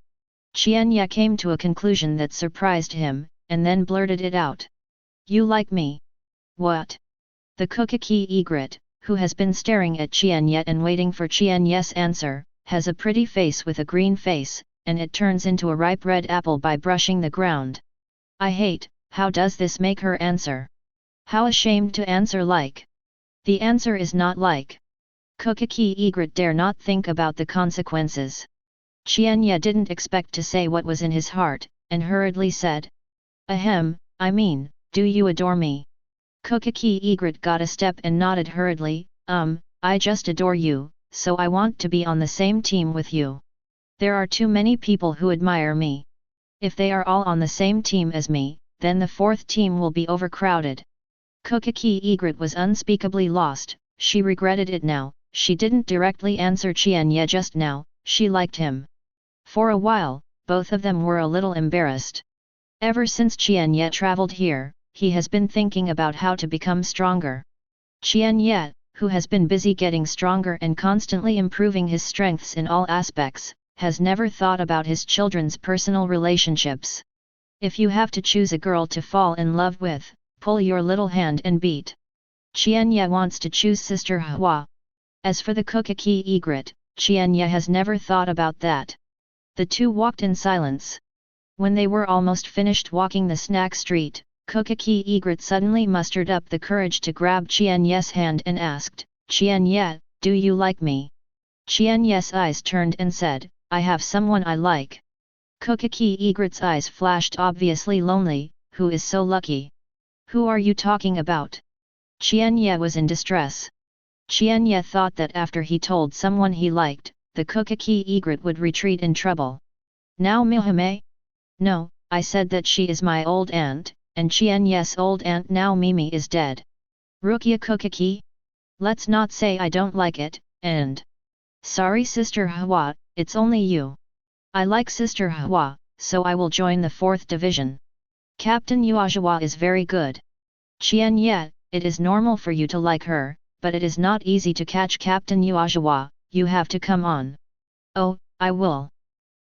Qian Ye came to a conclusion that surprised him, and then blurted it out. You like me? What? The Kokaki Egret, who has been staring at Qian Ye and waiting for Qian Ye's answer, has a pretty face with a green face, and it turns into a ripe red apple by brushing the ground. I hate, how does this make her answer? How ashamed to answer like. The answer is not like. Kokaki Egret dare not think about the consequences. Qian Ye didn't expect to say what was in his heart, and hurriedly said. Ahem, I mean, do you adore me? Kokaki Egret got a step and nodded hurriedly, I just adore you, so I want to be on the same team with you. There are too many people who admire me. If they are all on the same team as me, then the 4th team will be overcrowded. Kokaki Egret was unspeakably lost, she regretted it now, she didn't directly answer Qian Ye just now, she liked him. For a while, both of them were a little embarrassed. Ever since Qian Ye traveled here, he has been thinking about how to become stronger. Qian Ye, who has been busy getting stronger and constantly improving his strengths in all aspects, has never thought about his children's personal relationships. If you have to choose a girl to fall in love with, pull your little hand and beat. Qian Ye wants to choose Sister Hua. As for the Kokaki egret, Qian Ye has never thought about that. The two walked in silence. When they were almost finished walking the snack street, Kokaki egret suddenly mustered up the courage to grab Qian Ye's hand and asked, "Qian Ye, do you like me?" Qian Ye's eyes turned and said, "I have someone I like." Kokaki egret's eyes flashed, obviously lonely. Who is so lucky? Who are you talking about? Qian Ye was in distress. Qian Ye thought that after he told someone he liked, the Kokaki egret would retreat in trouble. Now Mihime? No, I said that she is my old aunt, and Qian Ye's old aunt now Mimi is dead. Rukia Kokaki? Let's not say I don't like it, and... Sorry Sister Hua, it's only you. I like Sister Hua, so I will join the 4th division. Captain Yhwach is very good. Qian Ye, it is normal for you to like her, but it is not easy to catch Captain Yhwach, you have to come on. Oh, I will.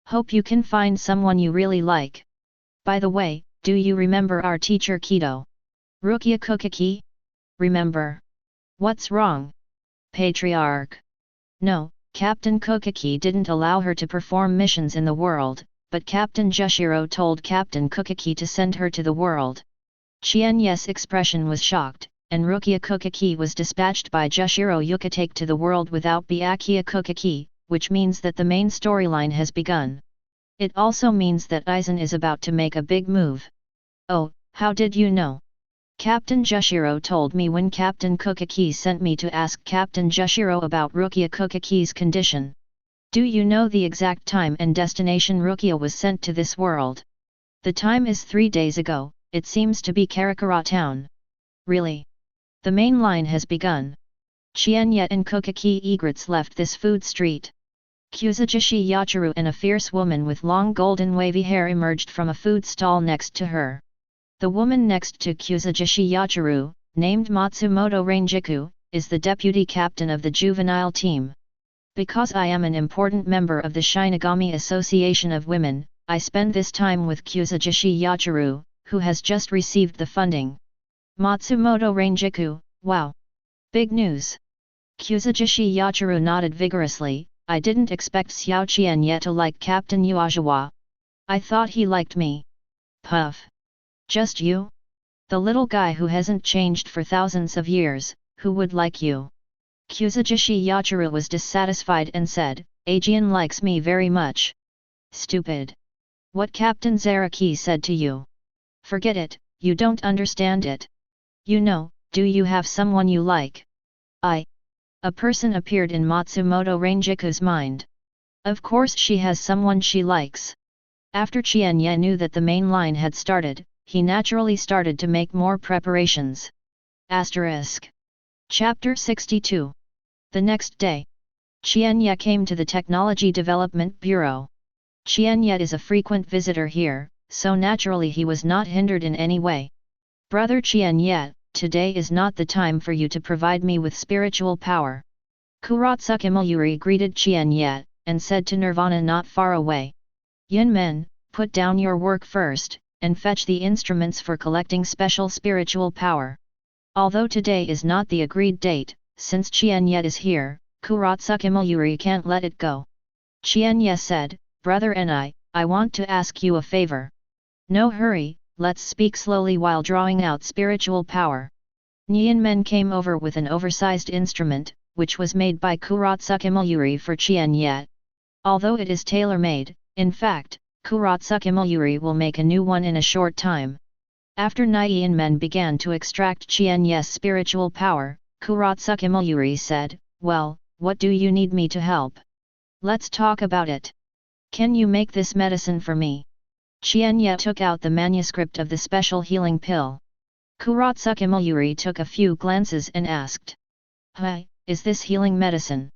Hope you can find someone you really like. By the way, do you remember our teacher Kido? Rukia Kokaki? Remember? What's wrong? Patriarch. No, Captain Kokaki didn't allow her to perform missions in the world, but Captain Jushiro told Captain Kokaki to send her to the world. Qian Ye's expression was shocked, and Rukia Kokaki was dispatched by Jushiro Yukitake to the world without Byakuya Kokaki, which means that the main storyline has begun. It also means that Aizen is about to make a big move. Oh, how did you know? Captain Jushiro told me when Captain Kokaki sent me to ask Captain Jushiro about Rukia Kokaki's condition. Do you know the exact time and destination Rukia was sent to this world? The time is 3 days ago, it seems to be Karakura town. Really? The main line has begun. Qian Ye and Kokaki egrets left this food street. Kuzujishi Yachiru and a fierce woman with long golden wavy hair emerged from a food stall next to her. The woman next to Kuzujishi Yachiru, named Matsumoto Rangiku, is the deputy captain of the juvenile team. Because I am an important member of the Shinigami Association of Women, I spend this time with Kuzujishi Yachiru, who has just received the funding. Matsumoto Rangiku, wow! Big news! Kuzujishi Yachiru nodded vigorously. I didn't expect Xiao Qian Ye to like Captain Yhwach. I thought he liked me. Puff. Just you? The little guy who hasn't changed for thousands of years, who would like you? Kuzujishi Yachiru was dissatisfied and said, Aizen likes me very much. Stupid. What Captain Zaraki said to you? Forget it, you don't understand it. You know, do you have someone you like? A person appeared in Matsumoto Rangiku's mind. Of course she has someone she likes. After Qian Ye knew that the main line had started, he naturally started to make more preparations. Asterisk. Chapter 62. The next day, Qian Ye came to the Technology Development Bureau. Qian Ye is a frequent visitor here, so naturally he was not hindered in any way. Brother Qian Ye, today is not the time for you to provide me with spiritual power. Kuratsuka Mayuri greeted Qian Ye, and said to Nirvana not far away. Yin Men, put down your work first, and fetch the instruments for collecting special spiritual power. Although today is not the agreed date, since Qian Ye is here, Kuratsuka Mayuri can't let it go. Qian Ye said, Brother and I want to ask you a favor. No hurry, let's speak slowly while drawing out spiritual power. Nyan Men came over with an oversized instrument, which was made by Kuratsuka Mayuri for Qian Ye. Although it is tailor-made, in fact, Kuratsuka Mayuri will make a new one in a short time. After Nyan Men began to extract Qian Ye's spiritual power, Kuratsuka Mayuri said, Well, what do you need me to help? Let's talk about it. Can you make this medicine for me? Qian Ye took out the manuscript of the special healing pill. Kuratsuka Mayuri took a few glances and asked. Hi, is this healing medicine?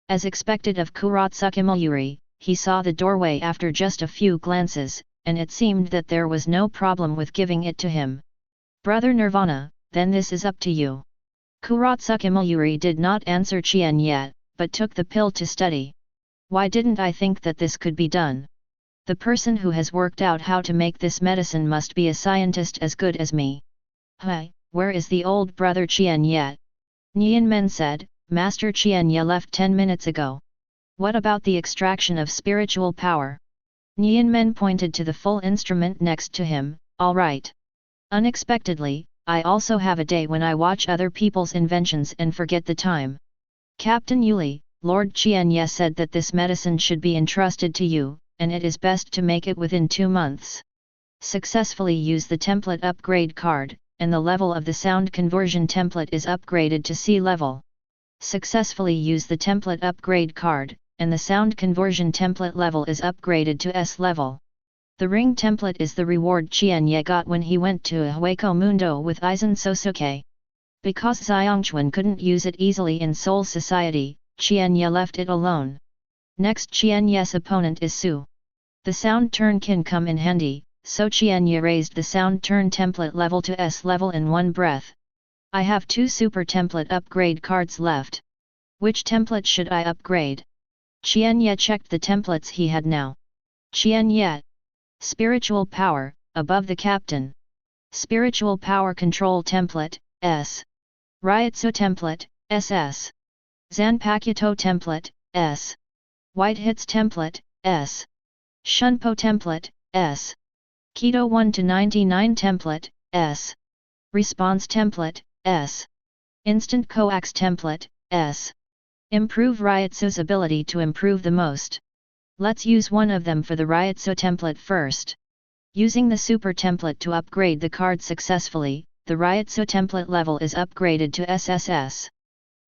As expected of Kuratsuka Mayuri, he saw the doorway after just a few glances, and it seemed that there was no problem with giving it to him. Brother Nirvana, then this is up to you. Kuratsuka Mayuri did not answer Qian Ye, but took the pill to study. Why didn't I think that this could be done? The person who has worked out how to make this medicine must be a scientist as good as me. Hey, where is the old brother Qian Ye? Nian Men said, Master Qian Ye left 10 minutes ago. What about the extraction of spiritual power? Nian Men pointed to the full instrument next to him, all right. Unexpectedly, I also have a day when I watch other people's inventions and forget the time. Captain Yuli, Lord Qian Ye said that this medicine should be entrusted to you, and it is best to make it within 2 months. Successfully use the template upgrade card, and the level of the sound conversion template is upgraded to C level. Successfully use the template upgrade card, and the sound conversion template level is upgraded to S level. The ring template is the reward Qian Ye got when he went to a Hueco Mundo with Aizen Sōsuke. Because Xiongquan couldn't use it easily in Soul Society, Qian Ye left it alone. Next Qian Ye's opponent is Su. The sound turn can come in handy, so Qian Ye raised the sound turn template level to S level in one breath. I have 2 super template upgrade cards left. Which template should I upgrade? Qian Ye checked the templates he had now. Qian Ye. Spiritual Power, above the Captain. Spiritual Power Control Template, S. Ryatsu Template, SS. Zanpakuto Template, S. White Hits Template, S. Shunpo Template, S. Keto 1 to 99 Template, S. Response Template, S. Instant Coax Template, S. Improve Ryatsu's ability to improve the most. Let's use one of them for the Ryatsu template first. Using the super template to upgrade the card successfully, the Ryatsu template level is upgraded to SSS.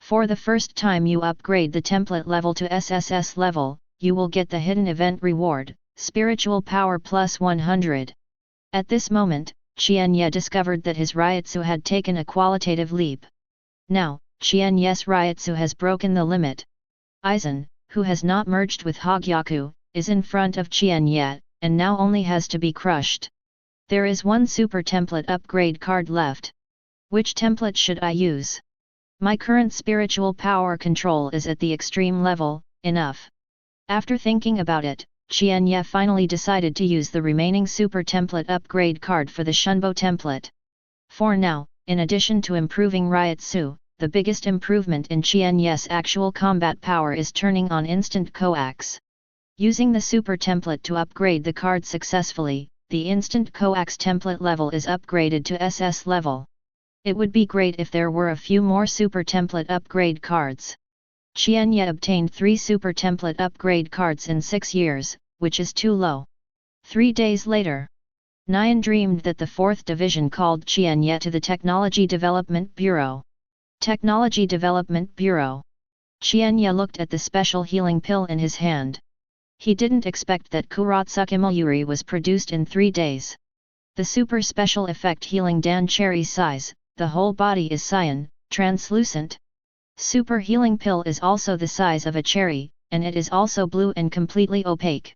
For the first time you upgrade the template level to SSS level, you will get the hidden event reward, Spiritual Power plus 100. At this moment, Qian Ye discovered that his Ryatsu had taken a qualitative leap. Now, Qian Ye's Ryatsu has broken the limit. Aizen, who has not merged with Hōgyoku, is in front of Qian Ye, and now only has to be crushed. There is one super template upgrade card left. Which template should I use? My current spiritual power control is at the extreme level, enough. After thinking about it, Qian Ye finally decided to use the remaining super template upgrade card for the Shunbo template. For now, in addition to improving Ryatsu, the biggest improvement in Qian Ye's actual combat power is turning on instant coax. Using the super template to upgrade the card successfully, the instant coax template level is upgraded to SS level. It would be great if there were a few more super template upgrade cards. Qian Ye obtained 3 super template upgrade cards in 6 years, which is too low. 3 days later, Nian dreamed that the 4th Division called Qian Ye to the Technology Development Bureau. Technology Development Bureau. Qian Ye looked at the special healing pill in his hand. He didn't expect that Kuratsuka Mayuri was produced in 3 days. The super special effect healing Dan cherry size, the whole body is cyan, translucent. Super healing pill is also the size of a cherry, and it is also blue and completely opaque.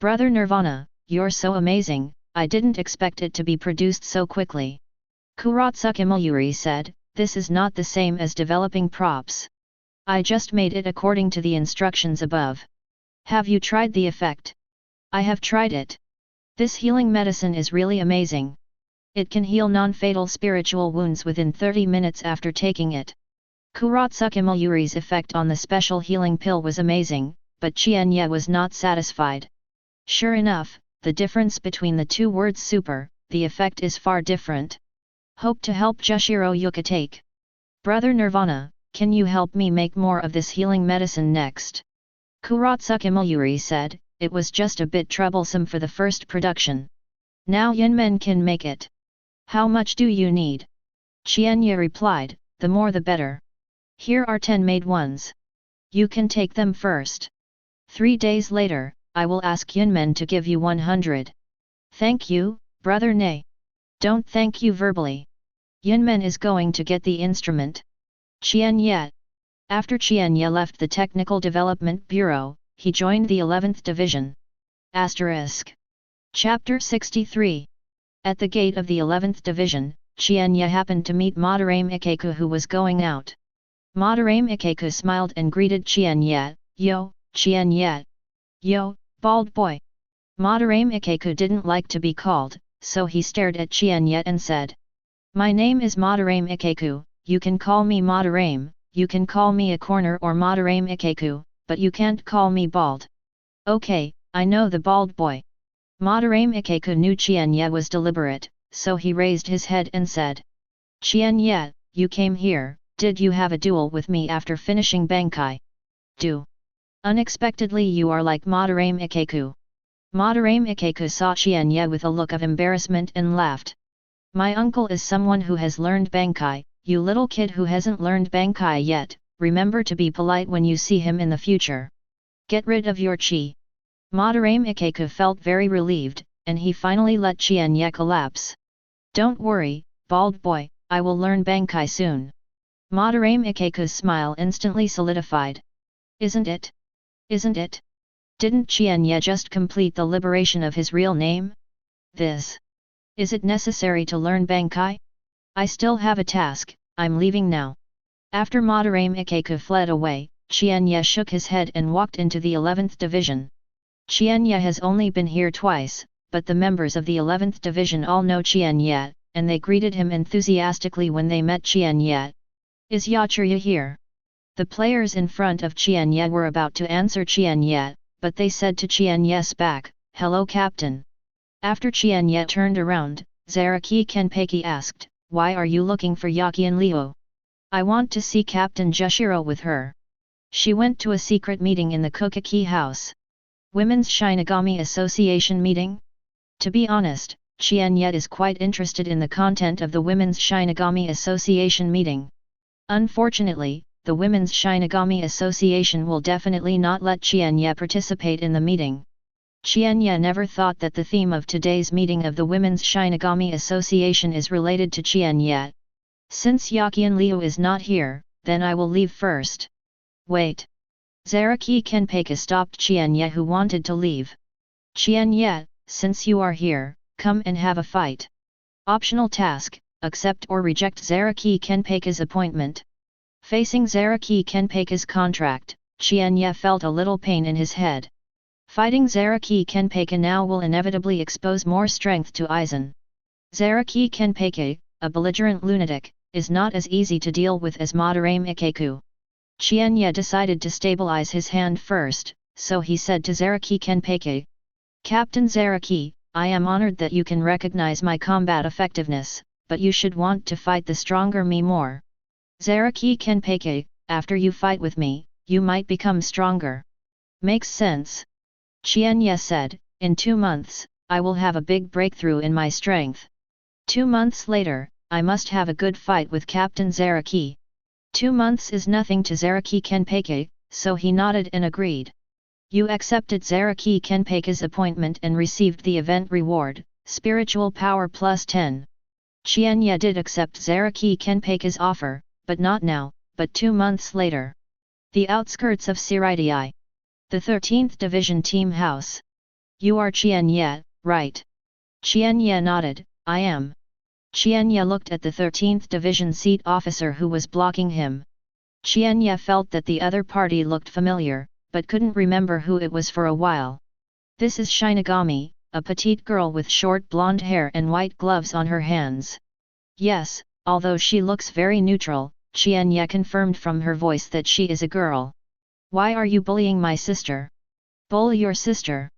Brother Nirvana, you're so amazing, I didn't expect it to be produced so quickly. Kuratsuka Mayuri said, this is not the same as developing props. I just made it according to the instructions above. Have you tried the effect? I have tried it. This healing medicine is really amazing. It can heal non-fatal spiritual wounds within 30 minutes after taking it. Kuratsuka Mayuri's effect on the special healing pill was amazing, but Qian Ye was not satisfied. Sure enough, the difference between the 2 words super, the effect is far different. Hope to help Jushiro Yukatake. Brother Nirvana, can you help me make more of this healing medicine next? Kuratsuka Mayuri said, it was just a bit troublesome for the first production. Now Yinmen can make it. How much do you need? Qian Ye replied, the more the better. Here are 10 made ones. You can take them first. 3 days later, I will ask Yinmen to give you 100. Thank you, brother Nei. Don't thank you verbally. Yinmen is going to get the instrument. Qian Ye. After Qian Ye left the Technical Development Bureau, he joined the 11th Division. Asterisk. Chapter 63. At the gate of the 11th Division, Qian Ye happened to meet Madarame Ikeku, who was going out. Madarame Ikeku smiled and greeted Qian Ye. Yo, Qian Ye. Yo, bald boy. Madarame Ikeku didn't like to be called, so he stared at Qian Ye and said, "My name is Madarame Ikeku, you can call me Madarame, you can call me a corner or Madarame Ikeku, but you can't call me bald." "Okay, I know the bald boy." Madarame Ikeku knew Qian Ye was deliberate, so he raised his head and said, "Qian Ye, you came here, did you have a duel with me after finishing Bankai?" "Do. Unexpectedly you are like Madarame Ikeku." Madarame Ikeku saw Qian Ye with a look of embarrassment and laughed. "My uncle is someone who has learned Bankai, you little kid who hasn't learned Bankai yet, remember to be polite when you see him in the future. Get rid of your chi." Madarame Ikeku felt very relieved, and he finally let Qian Ye collapse. "Don't worry, bald boy, I will learn Bankai soon." Madarame Ikeku's smile instantly solidified. "Isn't it? Isn't it? Didn't Qian Ye just complete the liberation of his real name? Is it necessary to learn Bankai? I still have a task, I'm leaving now." After Madarame Ikeku fled away, Qian Ye shook his head and walked into the 11th Division. Qian Ye has only been here twice, but the members of the 11th Division all know Qian Ye, and they greeted him enthusiastically when they met Qian Ye. "Is Yhwach here?" The players in front of Qian Ye were about to answer Qian Ye, but they said to Qian Ye's back, "Hello Captain." After Qian Ye turned around, Zaraki Kenpeki asked, "Why are you looking for Yaqian Liu?" "I want to see Captain Jushiro with her. She went to a secret meeting in the Kokaki house." Women's Shinigami Association meeting? To be honest, Qian Ye is quite interested in the content of the Women's Shinigami Association meeting. Unfortunately, the Women's Shinigami Association will definitely not let Qian Ye participate in the meeting. Qian Ye never thought that the theme of today's meeting of the Women's Shinigami Association is related to Qian Ye. "Since Yaqian Liu is not here, then I will leave first." "Wait." Zaraki Kenpeki stopped Qian Ye, who wanted to leave. "Qian Ye, since you are here, come and have a fight." Optional task, accept or reject Zaraki Kenpeki's appointment. Facing Zaraki Kenpeki's contract, Qian Ye felt a little pain in his head. Fighting Zaraki Kenpeki now will inevitably expose more strength to Aizen. Zaraki Kenpeki, a belligerent lunatic, is not as easy to deal with as Madarame Ikeku. Qian Ye decided to stabilize his hand first, so he said to Zaraki Kenpeki, "Captain Zaraki, I am honored that you can recognize my combat effectiveness, but you should want to fight the stronger me more. Zaraki Kenpeki, after you fight with me, you might become stronger." "Makes sense." Qian Ye said, "In 2 months, I will have a big breakthrough in my strength. 2 months later, I must have a good fight with Captain Zaraki." 2 months is nothing to Zaraki Kenpeki, so he nodded and agreed. "You accepted Zaraki Kenpeki's appointment and received the event reward, Spiritual Power plus 10. Qian Ye did accept Zaraki Kenpeki's offer, but not now, but 2 months later. The outskirts of Siridii. The 13th Division Team House. "You are Qian Ye, right?" Qian Ye nodded, "I am." Qian Ye looked at the 13th Division seat officer who was blocking him. Qian Ye felt that the other party looked familiar, but couldn't remember who it was for a while. "This is Shinigami, a petite girl with short blonde hair and white gloves on her hands." Yes, although she looks very neutral, Qian Ye confirmed from her voice that she is a girl. "Why are you bullying my sister?" "Bully your sister?"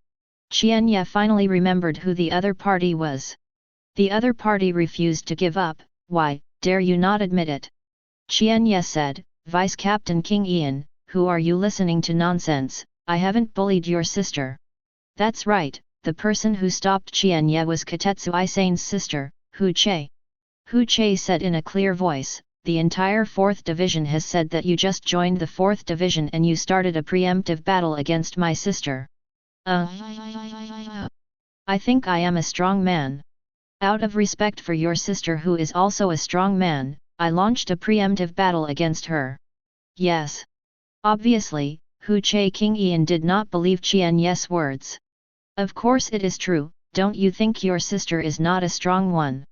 Qian Ye finally remembered who the other party was. The other party refused to give up. "Why, dare you not admit it?" Qian Ye said, "Vice Captain King Ian, who are you listening to nonsense? I haven't bullied your sister." That's right, the person who stopped Qian Ye was Katetsu Aizen's sister, Hu Che. Hu Che said in a clear voice, "The entire 4th Division has said that you just joined the 4th Division and you started a preemptive battle against my sister. I think I am a strong man. Out of respect for your sister who is also a strong man, I launched a preemptive battle against her." Yes. Obviously, Hu Che King Ian did not believe Qian Ye's words. "Of course it is true, don't you think your sister is not a strong one?"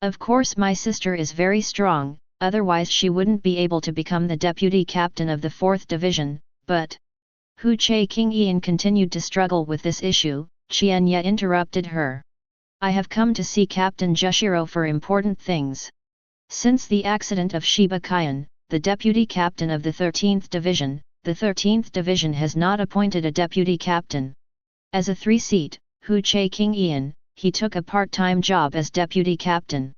Of course my sister is very strong, otherwise she wouldn't be able to become the deputy captain of the 4th Division, but... King Ian continued to struggle with this issue. Qian Ye interrupted her. I have come to see Captain Jushiro for important things. Since the accident of Shiba Qian, the deputy captain of the 13th Division, the 13th Division has not appointed a deputy captain. As a 3-seat, King Ian, he took a part-time job as deputy captain.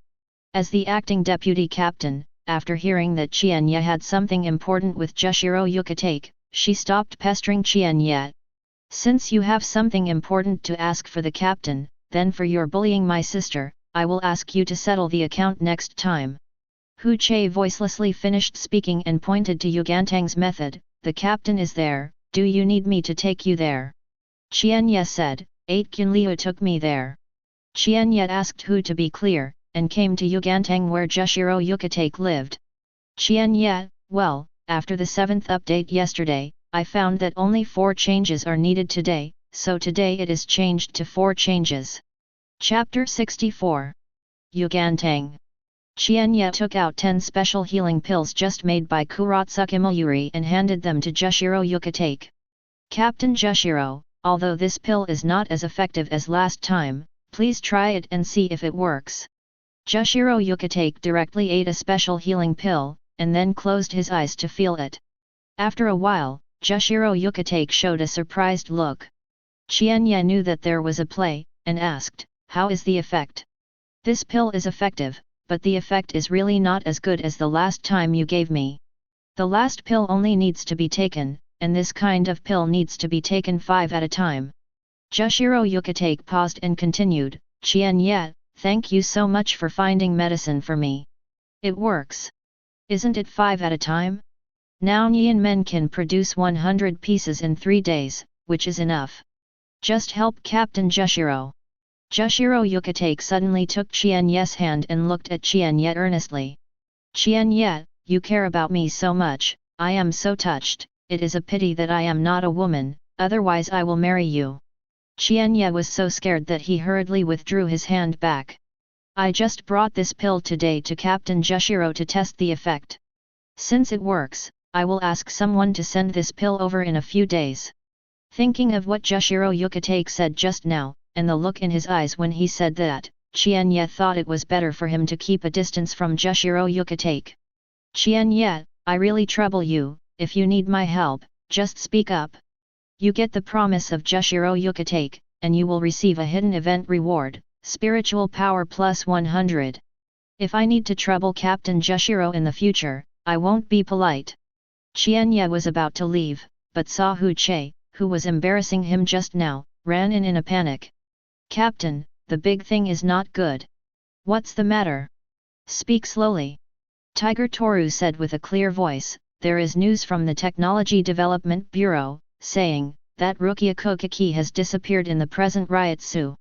As the acting deputy captain, after hearing that Qian Ye had something important with Jushiro Yukatake, she stopped pestering Qian Ye. Since you have something important to ask for the captain, then for your bullying my sister, I will ask you to settle the account next time. Hu Che voicelessly finished speaking and pointed to Yugantang's method. The captain is there, do you need me to take you there? Qian Ye said, 8 Qinliu took me there. Qian Ye asked Hu to be clear, and came to Yugantang where Jushiro Yukatake lived. Qian Ye, well, after the 7th update yesterday, I found that only 4 changes are needed today, so today it is changed to 4 changes. Chapter 64. Yugantang. Qian Ye took out 10 special healing pills just made by Kuratsuka Mayuri and handed them to Jushiro Yukatake. Captain Jushiro, although this pill is not as effective as last time, please try it and see if it works. Jushiro Yukatake directly ate a special healing pill, and then closed his eyes to feel it. After a while, Jushiro Yukatake showed a surprised look. Qian Ye knew that there was a play, and asked, how is the effect? This pill is effective, but the effect is really not as good as the last time you gave me. The last pill only needs to be taken, and this kind of pill needs to be taken 5 at a time. Jushiro Yukatake paused and continued, Qian Ye, thank you so much for finding medicine for me. It works. Isn't it 5 at a time? Now Nyan Men can produce 100 pieces in 3 days, which is enough. Just help Captain Jushiro. Jushiro Yukatake suddenly took Qian Ye's hand and looked at Qian Ye earnestly. Qian Ye, you care about me so much, I am so touched, it is a pity that I am not a woman, otherwise I will marry you. Qian Ye was so scared that he hurriedly withdrew his hand back. I just brought this pill today to Captain Jushiro to test the effect. Since it works, I will ask someone to send this pill over in a few days. Thinking of what Jushiro Yukatake said just now, and the look in his eyes when he said that, Qian Ye thought it was better for him to keep a distance from Jushiro Yukatake. Qian Ye, I really trouble you, if you need my help, just speak up. You get the promise of Jushiro Yukatake, and you will receive a hidden event reward, spiritual power plus 100. If I need to trouble Captain Jushiro in the future, I won't be polite. Qian Ye was about to leave, but saw Hu Che, who was embarrassing him just now, ran in a panic. Captain, the big thing is not good. What's the matter? Speak slowly. Tiger Toru said with a clear voice, there is news from the Technology Development Bureau, saying, that Rukia Kokaki has disappeared in the present Ryotsu.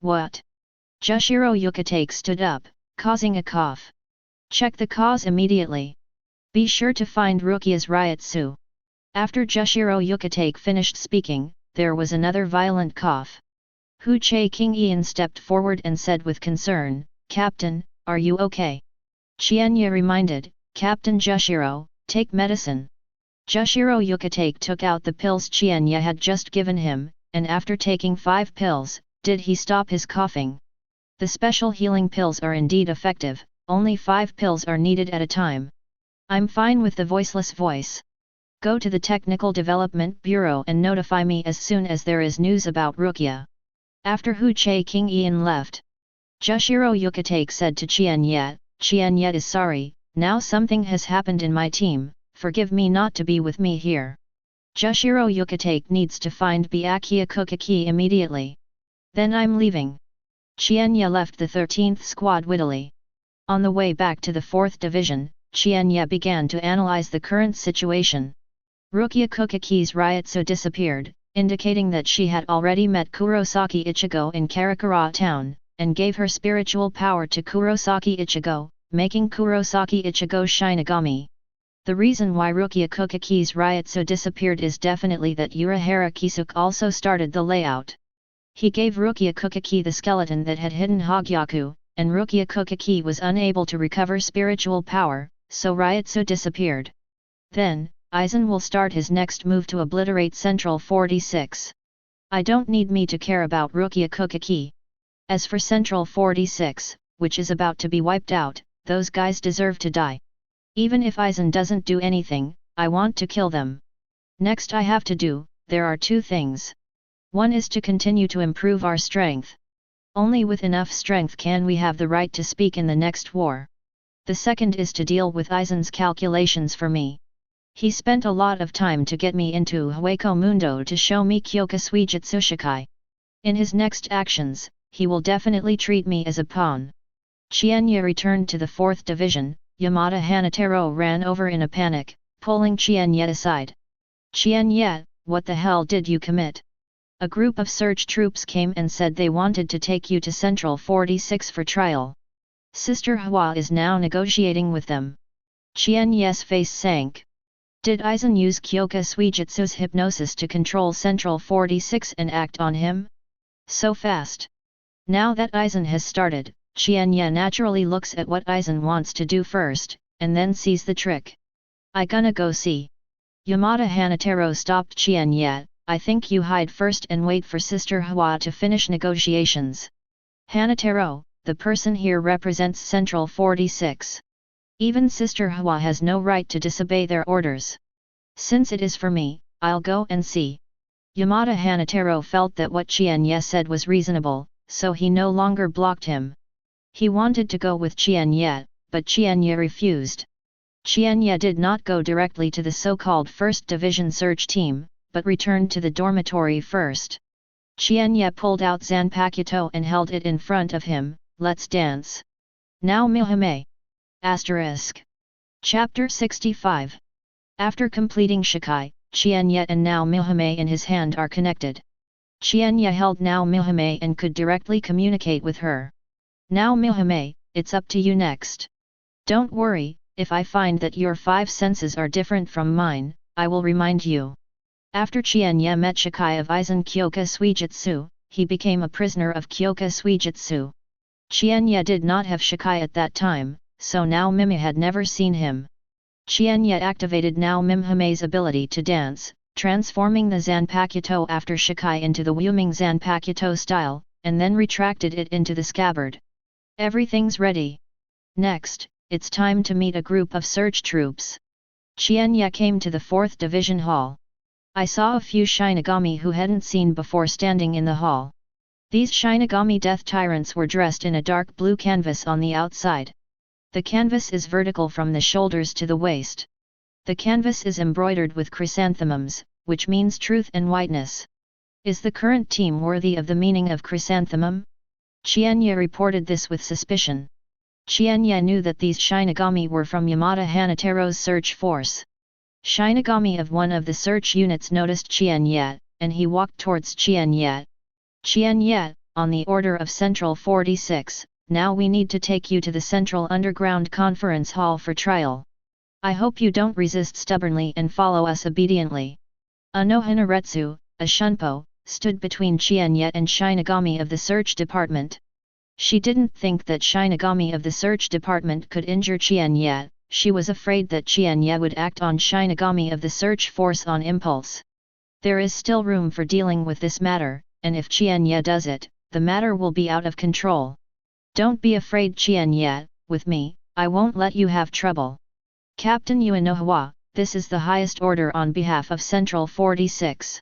What? Jushiro Yukatake stood up, causing a cough. Check the cause immediately. Be sure to find Rukia's Ryotsu. After Jushiro Yukatake finished speaking, there was another violent cough. Hu Che King Ian stepped forward and said with concern, Captain, are you okay? Qian Ye reminded, Captain Jushiro, take medicine. Jushiro Yukatake took out the pills Qian Ye had just given him, and after taking 5 pills, did he stop his coughing. The special healing pills are indeed effective, only 5 pills are needed at a time. I'm fine with the voiceless voice. Go to the Technical Development Bureau and notify me as soon as there is news about Rukia. After Hu Che King Ian left, Jushiro Yukatake said to Qian Ye is sorry, now something has happened in my team, forgive me not to be with me here. Jushiro Yukatake needs to find Byakuya Kokaki immediately. Then I'm leaving. Qian Ye left the 13th Squad wittily. On the way back to the 4th Division, Qian Ye began to analyze the current situation. Rukia Kokaki's Ryotsu disappeared, indicating that she had already met Kurosaki Ichigo in Karakura town, and gave her spiritual power to Kurosaki Ichigo, making Kurosaki Ichigo Shinigami. The reason why Rukia Kokaki's Ryotsu disappeared is definitely that Urahara Kisuke also started the layout. He gave Rukia Kokaki the skeleton that had hidden Hōgyoku, and Hōgyoku was unable to recover spiritual power, so Ryutsu disappeared. Then, Aizen will start his next move to obliterate Central 46. I don't need me to care about Hōgyoku. As for Central 46, which is about to be wiped out, those guys deserve to die. Even if Aizen doesn't do anything, I want to kill them. Next I have to do, there are two things. One is to continue to improve our strength. Only with enough strength can we have the right to speak in the next war. The second is to deal with Aizen's calculations for me. He spent a lot of time to get me into Hueco Mundo to show me Kyoka Suijutsu Shikai. In his next actions, he will definitely treat me as a pawn. Qian Ye returned to the 4th Division. Yamato Hanataro ran over in a panic, pulling Qian Ye aside. Qian Ye, what the hell did you commit? A group of search troops came and said they wanted to take you to Central 46 for trial. Sister Hwa is now negotiating with them. Qian Ye's face sank. Did Aizen use Kyoka Suijutsu's hypnosis to control Central 46 and act on him? So fast. Now that Aizen has started, Qian Ye naturally looks at what Aizen wants to do first, and then sees the trick. I gonna go see. Yamato Hanataro stopped Qian Ye. I think you hide first and wait for Sister Hwa to finish negotiations. Hanataro, the person here represents Central 46. Even Sister Hwa has no right to disobey their orders. Since it is for me, I'll go and see. Yamato Hanataro felt that what Qian Ye said was reasonable, so he no longer blocked him. He wanted to go with Qian Ye, but Qian Ye refused. Qian Ye did not go directly to the so-called 1st Division search team, but returned to the dormitory first. Qian Ye pulled out Zanpakuto and held it in front of him. Let's dance. Now Mihime. Asterisk. Chapter 65. After completing Shikai, Qian Ye and Now Mihime in his hand are connected. Qian Ye held Now Mihime and could directly communicate with her. Now Mihime, it's up to you next. Don't worry, if I find that your 5 senses are different from mine, I will remind you. After Qian Ye met Shikai of Aizen Kyoka Suijutsu, he became a prisoner of Kyoka Suijutsu. Qian Ye did not have Shikai at that time, so Now Mihime had never seen him. Qian Ye activated Now Mihime's ability to dance, transforming the Zanpakuto after Shikai into the Wuming Zanpakuto style, and then retracted it into the scabbard. Everything's ready. Next, it's time to meet a group of search troops. Qian Ye came to the 4th Division Hall. I saw a few Shinigami who hadn't seen before standing in the hall. These Shinigami death tyrants were dressed in a dark blue canvas on the outside. The canvas is vertical from the shoulders to the waist. The canvas is embroidered with chrysanthemums, which means truth and whiteness. Is the current team worthy of the meaning of chrysanthemum? Qian Ye reported this with suspicion. Qian Ye knew that these Shinigami were from Yamato Hanataro's search force. Shinigami of one of the search units noticed Qian Ye, and he walked towards Qian Ye. Qian Ye, on the order of Central 46, now we need to take you to the Central Underground Conference Hall for trial. I hope you don't resist stubbornly and follow us obediently. Unohana Retsu, a shunpo, stood between Qian Ye and Shinigami of the search department. She didn't think that Shinigami of the search department could injure Qian Ye. She was afraid that Qian Ye would act on Shinigami of the search force on impulse. There is still room for dealing with this matter, and if Qian Ye does it, the matter will be out of control. Don't be afraid Qian Ye, with me, I won't let you have trouble. Captain Unohana, this is the highest order on behalf of Central 46.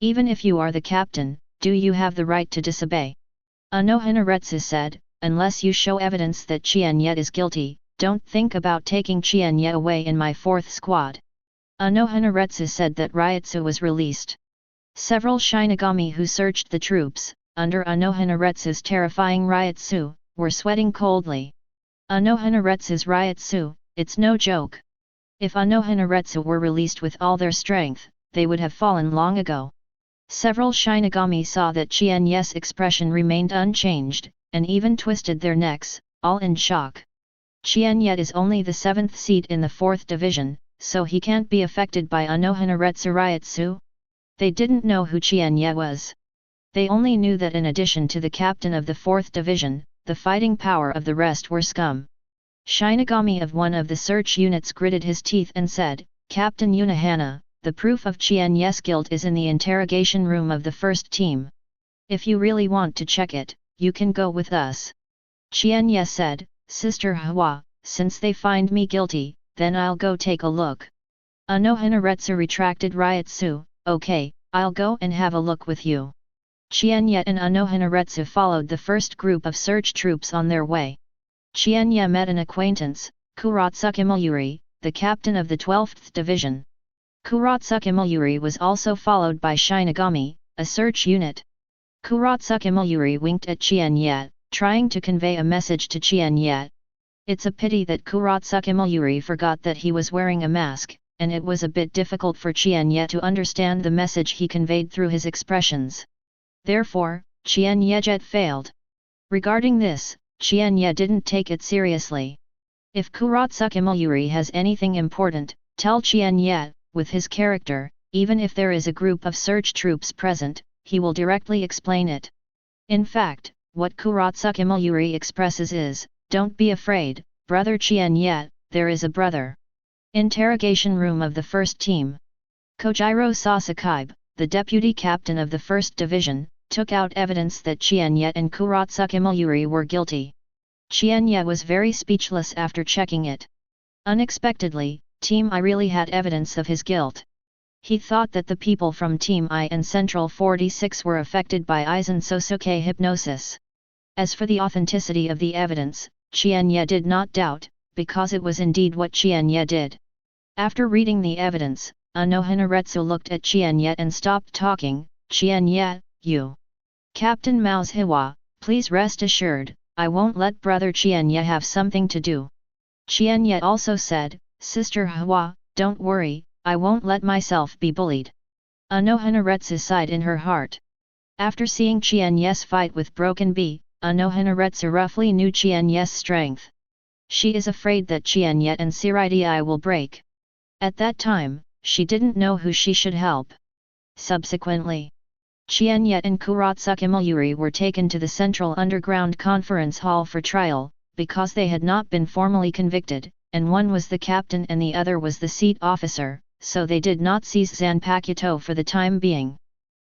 Even if you are the captain, do you have the right to disobey? Unohana Retsu said, unless you show evidence that Qian Ye is guilty, don't think about taking Qian Ye away in my 4th squad. Unohana Retsu said that Ryutsu was released. Several Shinigami who searched the troops, under Unohana Retsu's terrifying Ryutsu, were sweating coldly. Unohana Retsu's Ryutsu, it's no joke. If Unohana Retsu were released with all their strength, they would have fallen long ago. Several Shinigami saw that Qian Ye's expression remained unchanged, and even twisted their necks, all in shock. Qian Ye is only the 7th seat in the 4th division, so he can't be affected by Unohana Retsu Ryutsu. They didn't know who Qian Ye was. They only knew that in addition to the captain of the 4th division, the fighting power of the rest were scum. Shinigami of one of the search units gritted his teeth and said, "Captain Unohana, the proof of Qian Ye's guilt is in the interrogation room of the first team. If you really want to check it, you can go with us." Qian Ye said, "Sister Hwa, since they find me guilty, then I'll go take a look." Unohana Retsu retracted Ryatsu, "Okay, I'll go and have a look with you." Qian Ye and Unohana Retsu followed the first group of search troops on their way. Qian Ye met an acquaintance, Kuratsuke Mayuri, the captain of the 12th Division. Kuratsuke Mayuri was also followed by Shinigami, a search unit. Kuratsuke Mayuri winked at Qian Ye, trying to convey a message to Qian Ye. It's a pity that Kuratsuke Mayuri forgot that he was wearing a mask, and it was a bit difficult for Qian Ye to understand the message he conveyed through his expressions. Therefore, Qian Ye failed. Regarding this, Qian Ye didn't take it seriously. If Kuratsuke Mayuri has anything important, tell Qian Ye. With his character, even if there is a group of search troops present, he will directly explain it. In fact, what Kuratsuke Mayuri expresses is, "Don't be afraid, brother Qian Ye, there is a brother." Interrogation room of the first team. Kojiro Sasakaibe, the deputy captain of the 1st Division, took out evidence that Qian Ye and Kuratsuke Mayuri were guilty. Qian Ye was very speechless after checking it. Unexpectedly, Team I really had evidence of his guilt. He thought that the people from Team I and Central 46 were affected by Aizen Sōsuke hypnosis. As for the authenticity of the evidence, Qian Ye did not doubt, because it was indeed what Qian Ye did. After reading the evidence, Unohana Retsu looked at Qian Ye and stopped talking. "Qian Ye, you. Captain Mao's Yhwach, please rest assured, I won't let brother Qian Ye have something to do." Qian Ye also said, "Sister Yhwach, don't worry, I won't let myself be bullied." Unohana Retsu sighed in her heart. After seeing Qian Ye's fight with Broken Bee, Unohana Retsu roughly knew Qian Ye's strength. She is afraid that Qian Ye and Shirai will break. At that time, she didn't know who she should help. Subsequently, Qian Ye and Kuratsuke Mayuri were taken to the Central Underground Conference Hall for trial, because they had not been formally convicted, and one was the captain and the other was the seat officer, so they did not seize Zanpakuto for the time being.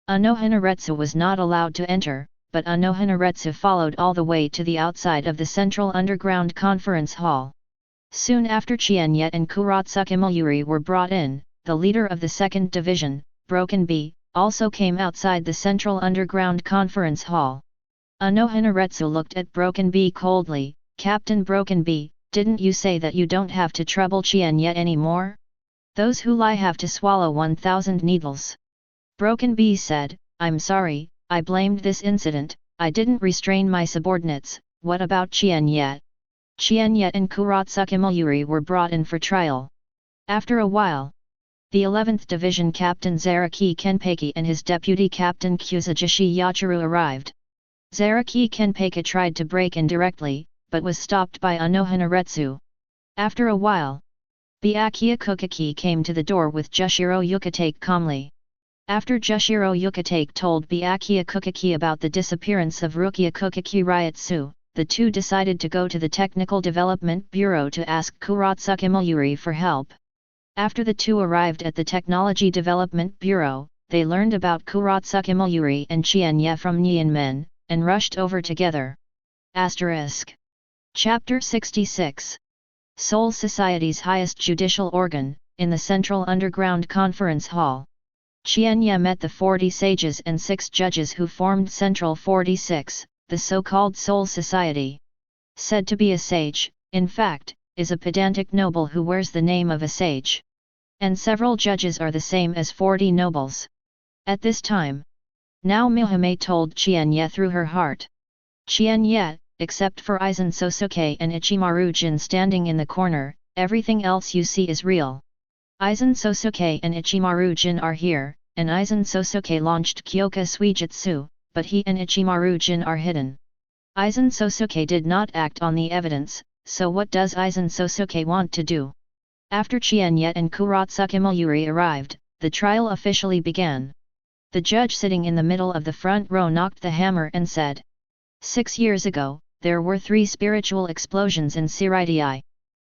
Unohana Retsu was not allowed to enter, but Unohana Retsu followed all the way to the outside of the Central Underground Conference Hall. Soon after Qian Ye and Kuratsuke Mayuri were brought in, the leader of the 2nd Division, Broken Bee, also came outside the Central Underground Conference Hall. Unohana Retsu looked at Broken Bee coldly. "Captain Broken Bee, didn't you say that you don't have to trouble Qian Ye anymore? Those who lie have to swallow 1,000 needles." Broken Bee said, "I'm sorry, I blamed this incident, I didn't restrain my subordinates. What about Qian Ye?" Qian Ye and Kuratsuke Mayuri were brought in for trial. After a while, the 11th Division Captain Zaraki Kenpeki and his deputy captain Kuzujishi Yachiru arrived. Zaraki Kenpeki tried to break in directly, but was stopped by Unohana Retsu. After a while, Byakuya Kukiki came to the door with Jushiro Yukitake calmly. After Jushiro Yukitake told Byakuya Kukiki about the disappearance of Rukia Kukiki Ryatsu, the two decided to go to the Technical Development Bureau to ask Kuratsuke Mayuri for help. After the two arrived at the Technology Development Bureau, they learned about Kuratsuke Mayuri and Qian Ye from Nyanmen, and rushed over together. **** Chapter 66 Seoul Society's highest judicial organ, in the Central Underground Conference Hall. Qian Ye met the 40 sages and 6 judges who formed Central 46, the so-called Seoul Society. Said to be a sage, in fact, is a pedantic noble who wears the name of a sage. And several judges are the same as 40 nobles. At this time, now Mihime told Qian Ye through her heart. "Qian Ye, except for Aizen Sōsuke and Ichimaru Jin standing in the corner, everything else you see is real. Aizen Sōsuke and Ichimaru Jin are here, and Aizen Sōsuke launched Kyoka Suijutsu, but he and Ichimaru Jin are hidden. Aizen Sōsuke did not act on the evidence, so what does Aizen Sōsuke want to do?" After Qian Ye and Kuratsuke Mayuri arrived, the trial officially began. The judge sitting in the middle of the front row knocked the hammer and said, 6 years ago, there were 3 spiritual explosions in Shirai.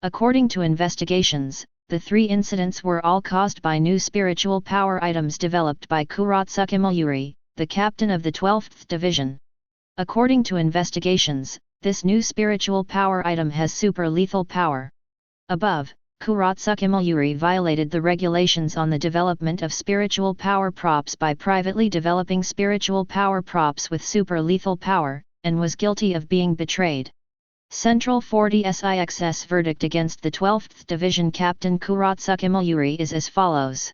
According to investigations, the 3 incidents were all caused by new spiritual power items developed by Kurotsuke Mayuri, the captain of the 12th Division. According to investigations, this new spiritual power item has super lethal power. Above, Kurotsuke Mayuri violated the regulations on the development of spiritual power props by privately developing spiritual power props with super lethal power, and was guilty of being betrayed. Central 40 SIXS verdict against the 12th Division Captain Kurotsuke Mayuri is as follows.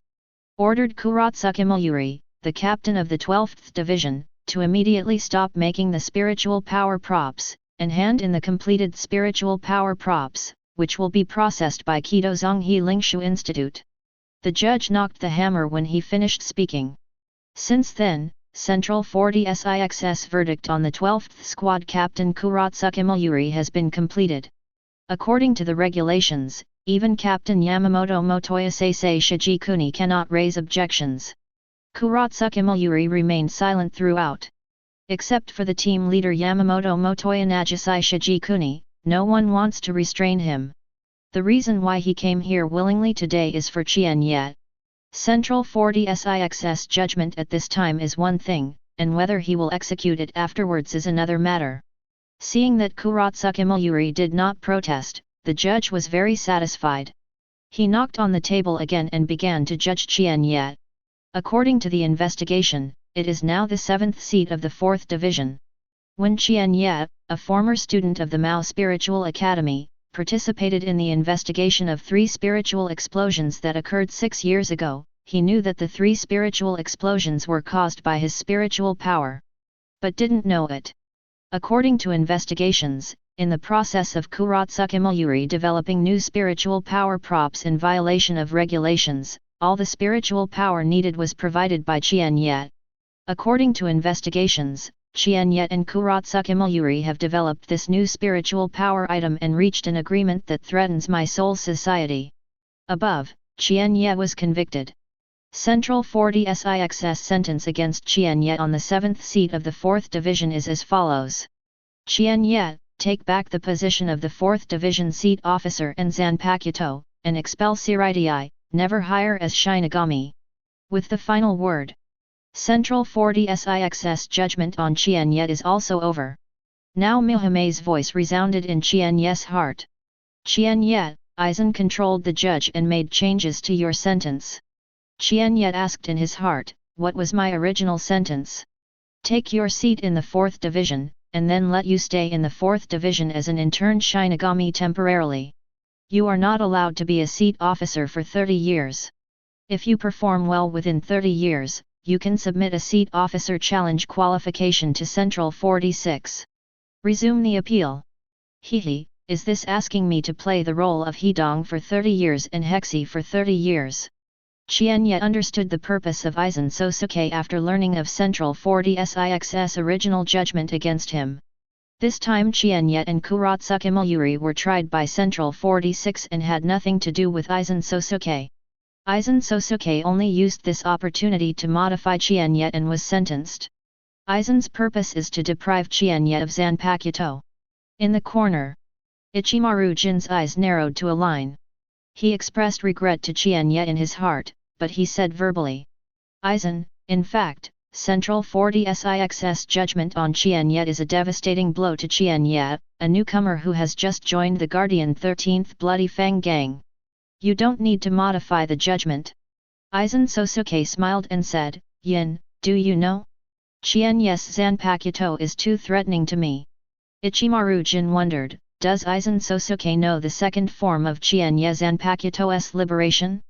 Ordered Kurotsuke Mayuri, the captain of the 12th Division, to immediately stop making the spiritual power props, and hand in the completed spiritual power props, which will be processed by Kido Zonghe Lingshu Institute. The judge knocked the hammer when he finished speaking. Since then, Central 40 SIXS verdict on the 12th Squad Captain Kurotsuke Mayuri has been completed. According to the regulations, even Captain Yamamoto Motoya Seisei Shijikuni cannot raise objections. Kurotsuke Mayuri remained silent throughout. Except for the team leader Yamamoto Motoya Nagisai Shijikuni, no one wants to restrain him. The reason why he came here willingly today is for Qian Ye. Central 40 SIXS judgment at this time is one thing, and whether he will execute it afterwards is another matter. Seeing that Kurotsuke Mayuri did not protest, the judge was very satisfied. He knocked on the table again and began to judge Qian Ye. According to the investigation, it is now the 7th seat of the 4th Division. When Qian Ye, a former student of the Mao Spiritual Academy, participated in the investigation of 3 spiritual explosions that occurred 6 years ago, he knew that the 3 spiritual explosions were caused by his spiritual power. But didn't know it. According to investigations, in the process of Kurotsuke Mayuri developing new spiritual power props in violation of regulations, all the spiritual power needed was provided by Qian Ye. According to investigations, Qian Ye and Kurotsuke Mayuri have developed this new spiritual power item and reached an agreement that threatens my soul society. Above, Qian Ye was convicted. Central 40 SIXS sentence against Qian Ye on the 7th seat of the 4th Division is as follows. Qian Ye, take back the position of the 4th Division seat officer and Zanpakuto, and expel Shirai, never hire as Shinigami. With the final word. Central 40 SIXS judgment on Qian Ye is also over. Now Mihame's voice resounded in Qian Ye's heart. Qian Ye, Aizen controlled the judge and made changes to your sentence. Qian Ye asked in his heart, what was my original sentence? Take your seat in the 4th Division, and then let you stay in the 4th Division as an intern Shinigami temporarily. You are not allowed to be a seat officer for 30 years. If you perform well within 30 years, you can submit a seat officer challenge qualification to Central 46. Resume the appeal. Hehe, is this asking me to play the role of Hidong for 30 years and Hexi for 30 years? Qian Ye understood the purpose of Aizen Sōsuke after learning of Central 40 SIXS original judgment against him. This time Qian Ye and Kurotsuke Mayuri were tried by Central 46 and had nothing to do with Aizen Sōsuke. Aizen Sōsuke only used this opportunity to modify Qian Ye and was sentenced. Aizen's purpose is to deprive Qian Ye of Zanpakuto. In the corner, Ichimaru Jin's eyes narrowed to a line. He expressed regret to Qian Ye in his heart, but he said verbally. Aizen, in fact, Central 40 SIXS judgment on Qian Ye is a devastating blow to Qian Ye, a newcomer who has just joined the Guardian 13th Bloody Fang Gang. You don't need to modify the judgment. Aizen Sōsuke smiled and said, Yin, do you know? Qian Ye's Zanpakuto is too threatening to me. Ichimaru Jin wondered, does Aizen Sōsuke know the second form of Qian Ye Zanpakuto's liberation?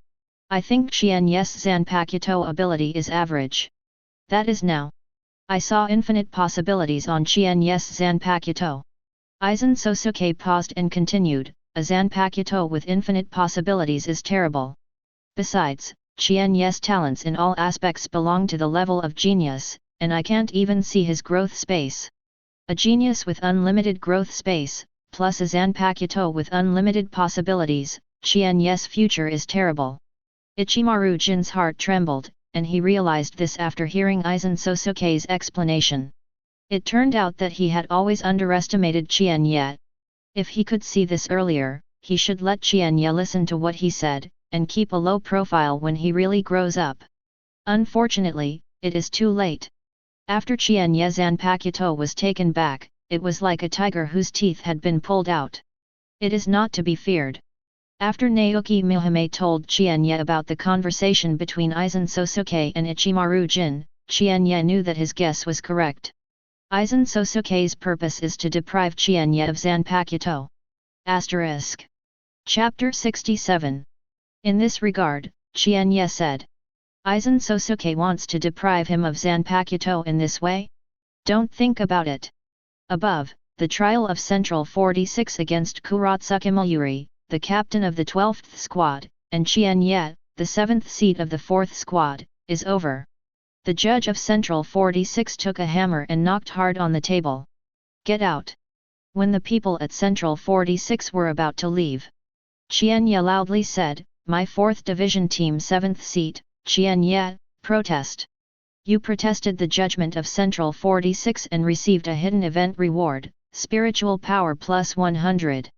I think Qian Ye's Zanpakuto ability is average. That is now. I saw infinite possibilities on Qian Ye's Zanpakuto. Aizen Sōsuke paused and continued, a Zanpakuto with infinite possibilities is terrible. Besides, Qian Ye's talents in all aspects belong to the level of genius, and I can't even see his growth space. A genius with unlimited growth space, plus a Zanpakuto with unlimited possibilities, Qian Ye's future is terrible. Ichimaru Jin's heart trembled, and he realized this after hearing Aizen Sōsuke's explanation. It turned out that he had always underestimated Qian Ye. If he could see this earlier, he should let Qian Ye listen to what he said, and keep a low profile when he really grows up. Unfortunately, it is too late. After Qian Ye's Zanpakuto was taken back, it was like a tiger whose teeth had been pulled out. It is not to be feared. After Naoki Mihime told Qian Ye about the conversation between Aizen Sōsuke and Ichimaru Jin, Qian Ye knew that his guess was correct. Aizen Sōsuke's purpose is to deprive Qian Ye of Zanpakuto. *. Chapter 67. In this regard, Qian Ye said, Aizen Sōsuke wants to deprive him of Zanpakuto in this way? Don't think about it. Above, the trial of Central 46 against Kuratsuka Mayuri, the captain of the 12th squad, and Qian Ye, the 7th seat of the 4th squad, is over. The judge of Central 46 took a hammer and knocked hard on the table. Get out! When the people at Central 46 were about to leave, Qian Ye loudly said, My 4th Division Team 7th seat, Qian Ye, protest. You protested the judgment of Central 46 and received a hidden event reward, spiritual power plus 100.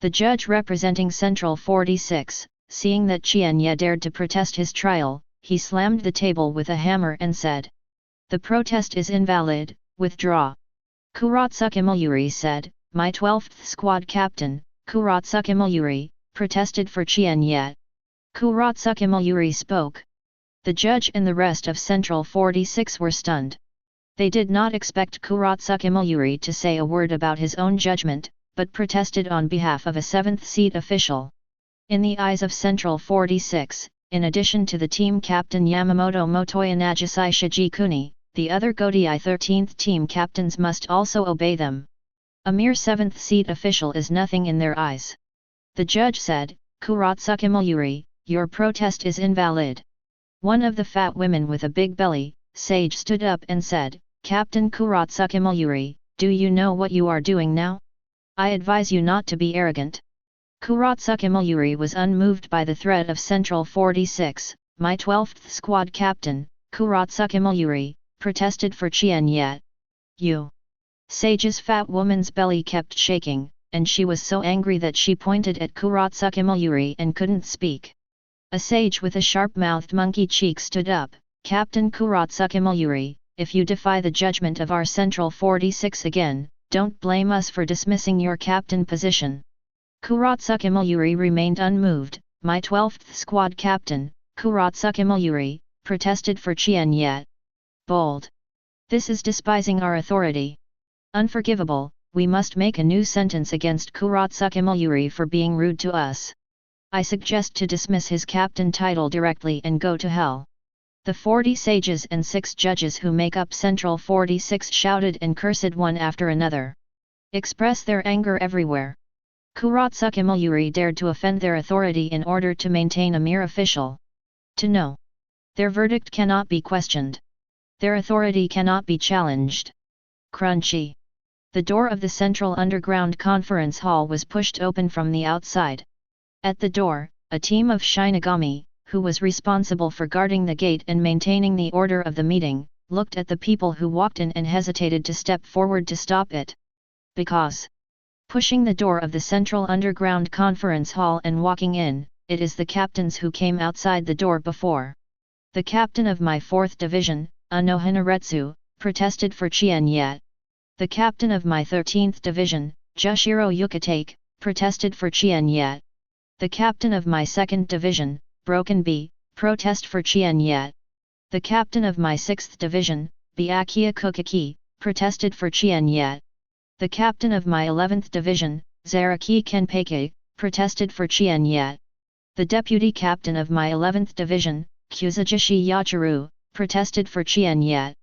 The judge representing Central 46, seeing that Qian Ye dared to protest his trial, he slammed the table with a hammer and said, The protest is invalid, withdraw. Kuratsuka Mayuri said, My 12th squad captain, Kuratsuka Mayuri, protested for Qian Ye. Kuratsuka Mayuri spoke. The judge and the rest of Central 46 were stunned. They did not expect Kuratsuka Mayuri to say a word about his own judgment, but protested on behalf of a 7th seat official. In the eyes of Central 46, in addition to the team captain Yamamoto Motoya Nagasai Shijikuni, the other Gotei 13th team captains must also obey them. A mere 7th seat official is nothing in their eyes. The judge said, Kuratsuka Mayuri, your protest is invalid. One of the fat women with a big belly, Sage, stood up and said, Captain Kuratsuka Mayuri, do you know what you are doing now? I advise you not to be arrogant. Kuratsuka Mayuri was unmoved by the threat of Central 46, my 12th squad captain, Kuratsuka Mayuri, protested for Qian Ye. You. Sage's fat woman's belly kept shaking, and she was so angry that she pointed at Kuratsuka Mayuri and couldn't speak. A sage with a sharp-mouthed monkey cheek stood up, Captain Kuratsuka Mayuri, if you defy the judgment of our Central 46 again, don't blame us for dismissing your captain position. Kuratsuka Mayuri remained unmoved, my 12th squad captain, Kuratsuka Mayuri, protested for Qian Ye. Bold. This is despising our authority. Unforgivable, we must make a new sentence against Kuratsuka Mayuri for being rude to us. I suggest to dismiss his captain title directly and go to hell. The 40 sages and 6 judges who make up Central 46 shouted and cursed one after another. Express their anger everywhere. Kuratsuka Mayuri dared to offend their authority in order to maintain a mere official. To know. Their verdict cannot be questioned. Their authority cannot be challenged. Crunchy. The door of the central underground conference hall was pushed open from the outside. At the door, a team of Shinigami, who was responsible for guarding the gate and maintaining the order of the meeting, looked at the people who walked in and hesitated to step forward to stop it. Because pushing the door of the central underground conference hall and walking in, it is the captains who came outside the door before. The captain of my 4th division, Unohana Retsu, protested for Qian Ye. The captain of my 13th division, Jushiro Yukatake, protested for Qian Ye. The captain of my 2nd division, Broken B, protest for Qian Ye. The captain of my 6th division, Byakuya Kokaki, protested for Qian Ye. The captain of my 11th division, Zaraki Kenpake, protested for Qian Ye. The deputy captain of my 11th division, Kuzujishi Yachiru, protested for Qian Ye.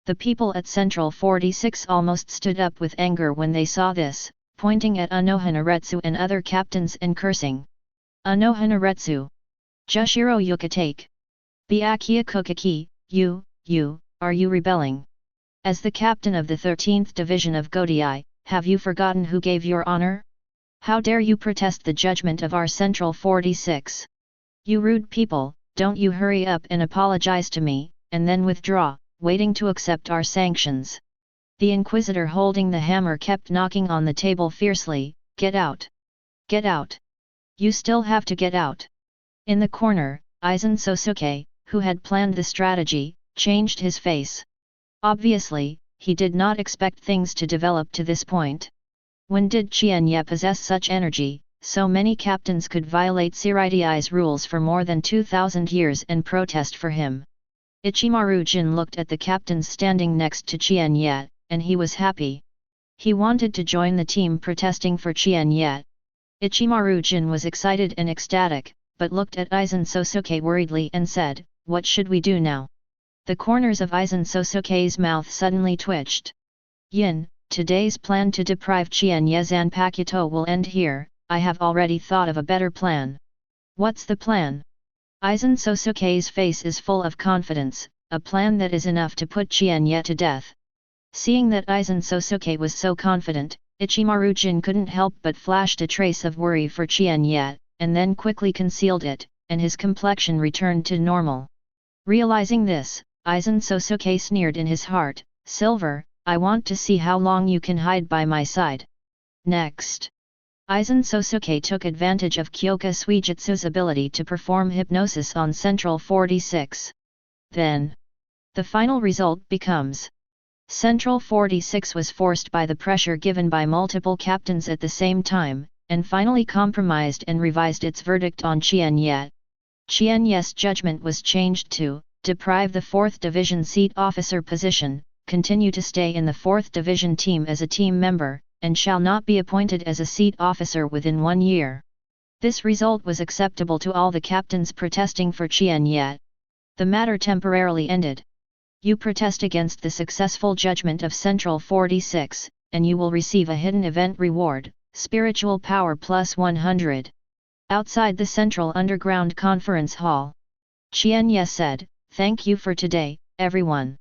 The people at Central 46 almost stood up with anger when they saw this, pointing at Unohana Retsu and other captains and cursing. Unohana Retsu. Jushiro Yukatake. Byakuya Kokaki, are you rebelling? As the captain of the 13th division of Gotei, have you forgotten who gave your honor? How dare you protest the judgment of our Central 46? You rude people, don't you hurry up and apologize to me, and then withdraw, waiting to accept our sanctions. The inquisitor holding the hammer kept knocking on the table fiercely. Get out! Get out! You still have to get out! In the corner, Aizen Sōsuke, who had planned the strategy, changed his face. Obviously, he did not expect things to develop to this point. When did Qian Ye possess such energy, so many captains could violate Siraidi's rules for more than 2,000 years and protest for him? Ichimaru Jin looked at the captains standing next to Qian Ye, and he was happy. He wanted to join the team protesting for Qian Ye. Ichimaru Jin was excited and ecstatic, but looked at Aizen Sōsuke worriedly and said, "What should we do now?" The corners of Aizen Sōsuke's mouth suddenly twitched. "Yin, today's plan to deprive Qian Ye Zanpakuto will end here. I have already thought of a better plan." "What's the plan?" Aizen Sōsuke's face is full of confidence, "A plan that is enough to put Qian Ye to death." Seeing that Aizen Sōsuke was so confident, Ichimaru Jin couldn't help but flashed a trace of worry for Qian Ye, and then quickly concealed it, and his complexion returned to normal. Realizing this, Aizen Sōsuke sneered in his heart, "Silver, I want to see how long you can hide by my side." Next, Aizen Sōsuke took advantage of Kyoka Suijutsu's ability to perform hypnosis on Central 46. Then, the final result becomes: Central 46 was forced by the pressure given by multiple captains at the same time, and finally compromised and revised its verdict on Qian Ye. Qian Ye's judgment was changed to deprive the 4th Division seat officer position, continue to stay in the 4th Division team as a team member, and shall not be appointed as a seat officer within 1 year. This result was acceptable to all the captains protesting for Qian Ye. The matter temporarily ended. You protest against the successful judgment of Central 46, and you will receive a hidden event reward, Spiritual Power plus 100. Outside the Central Underground Conference Hall, Qian Ye said, "Thank you for today, everyone."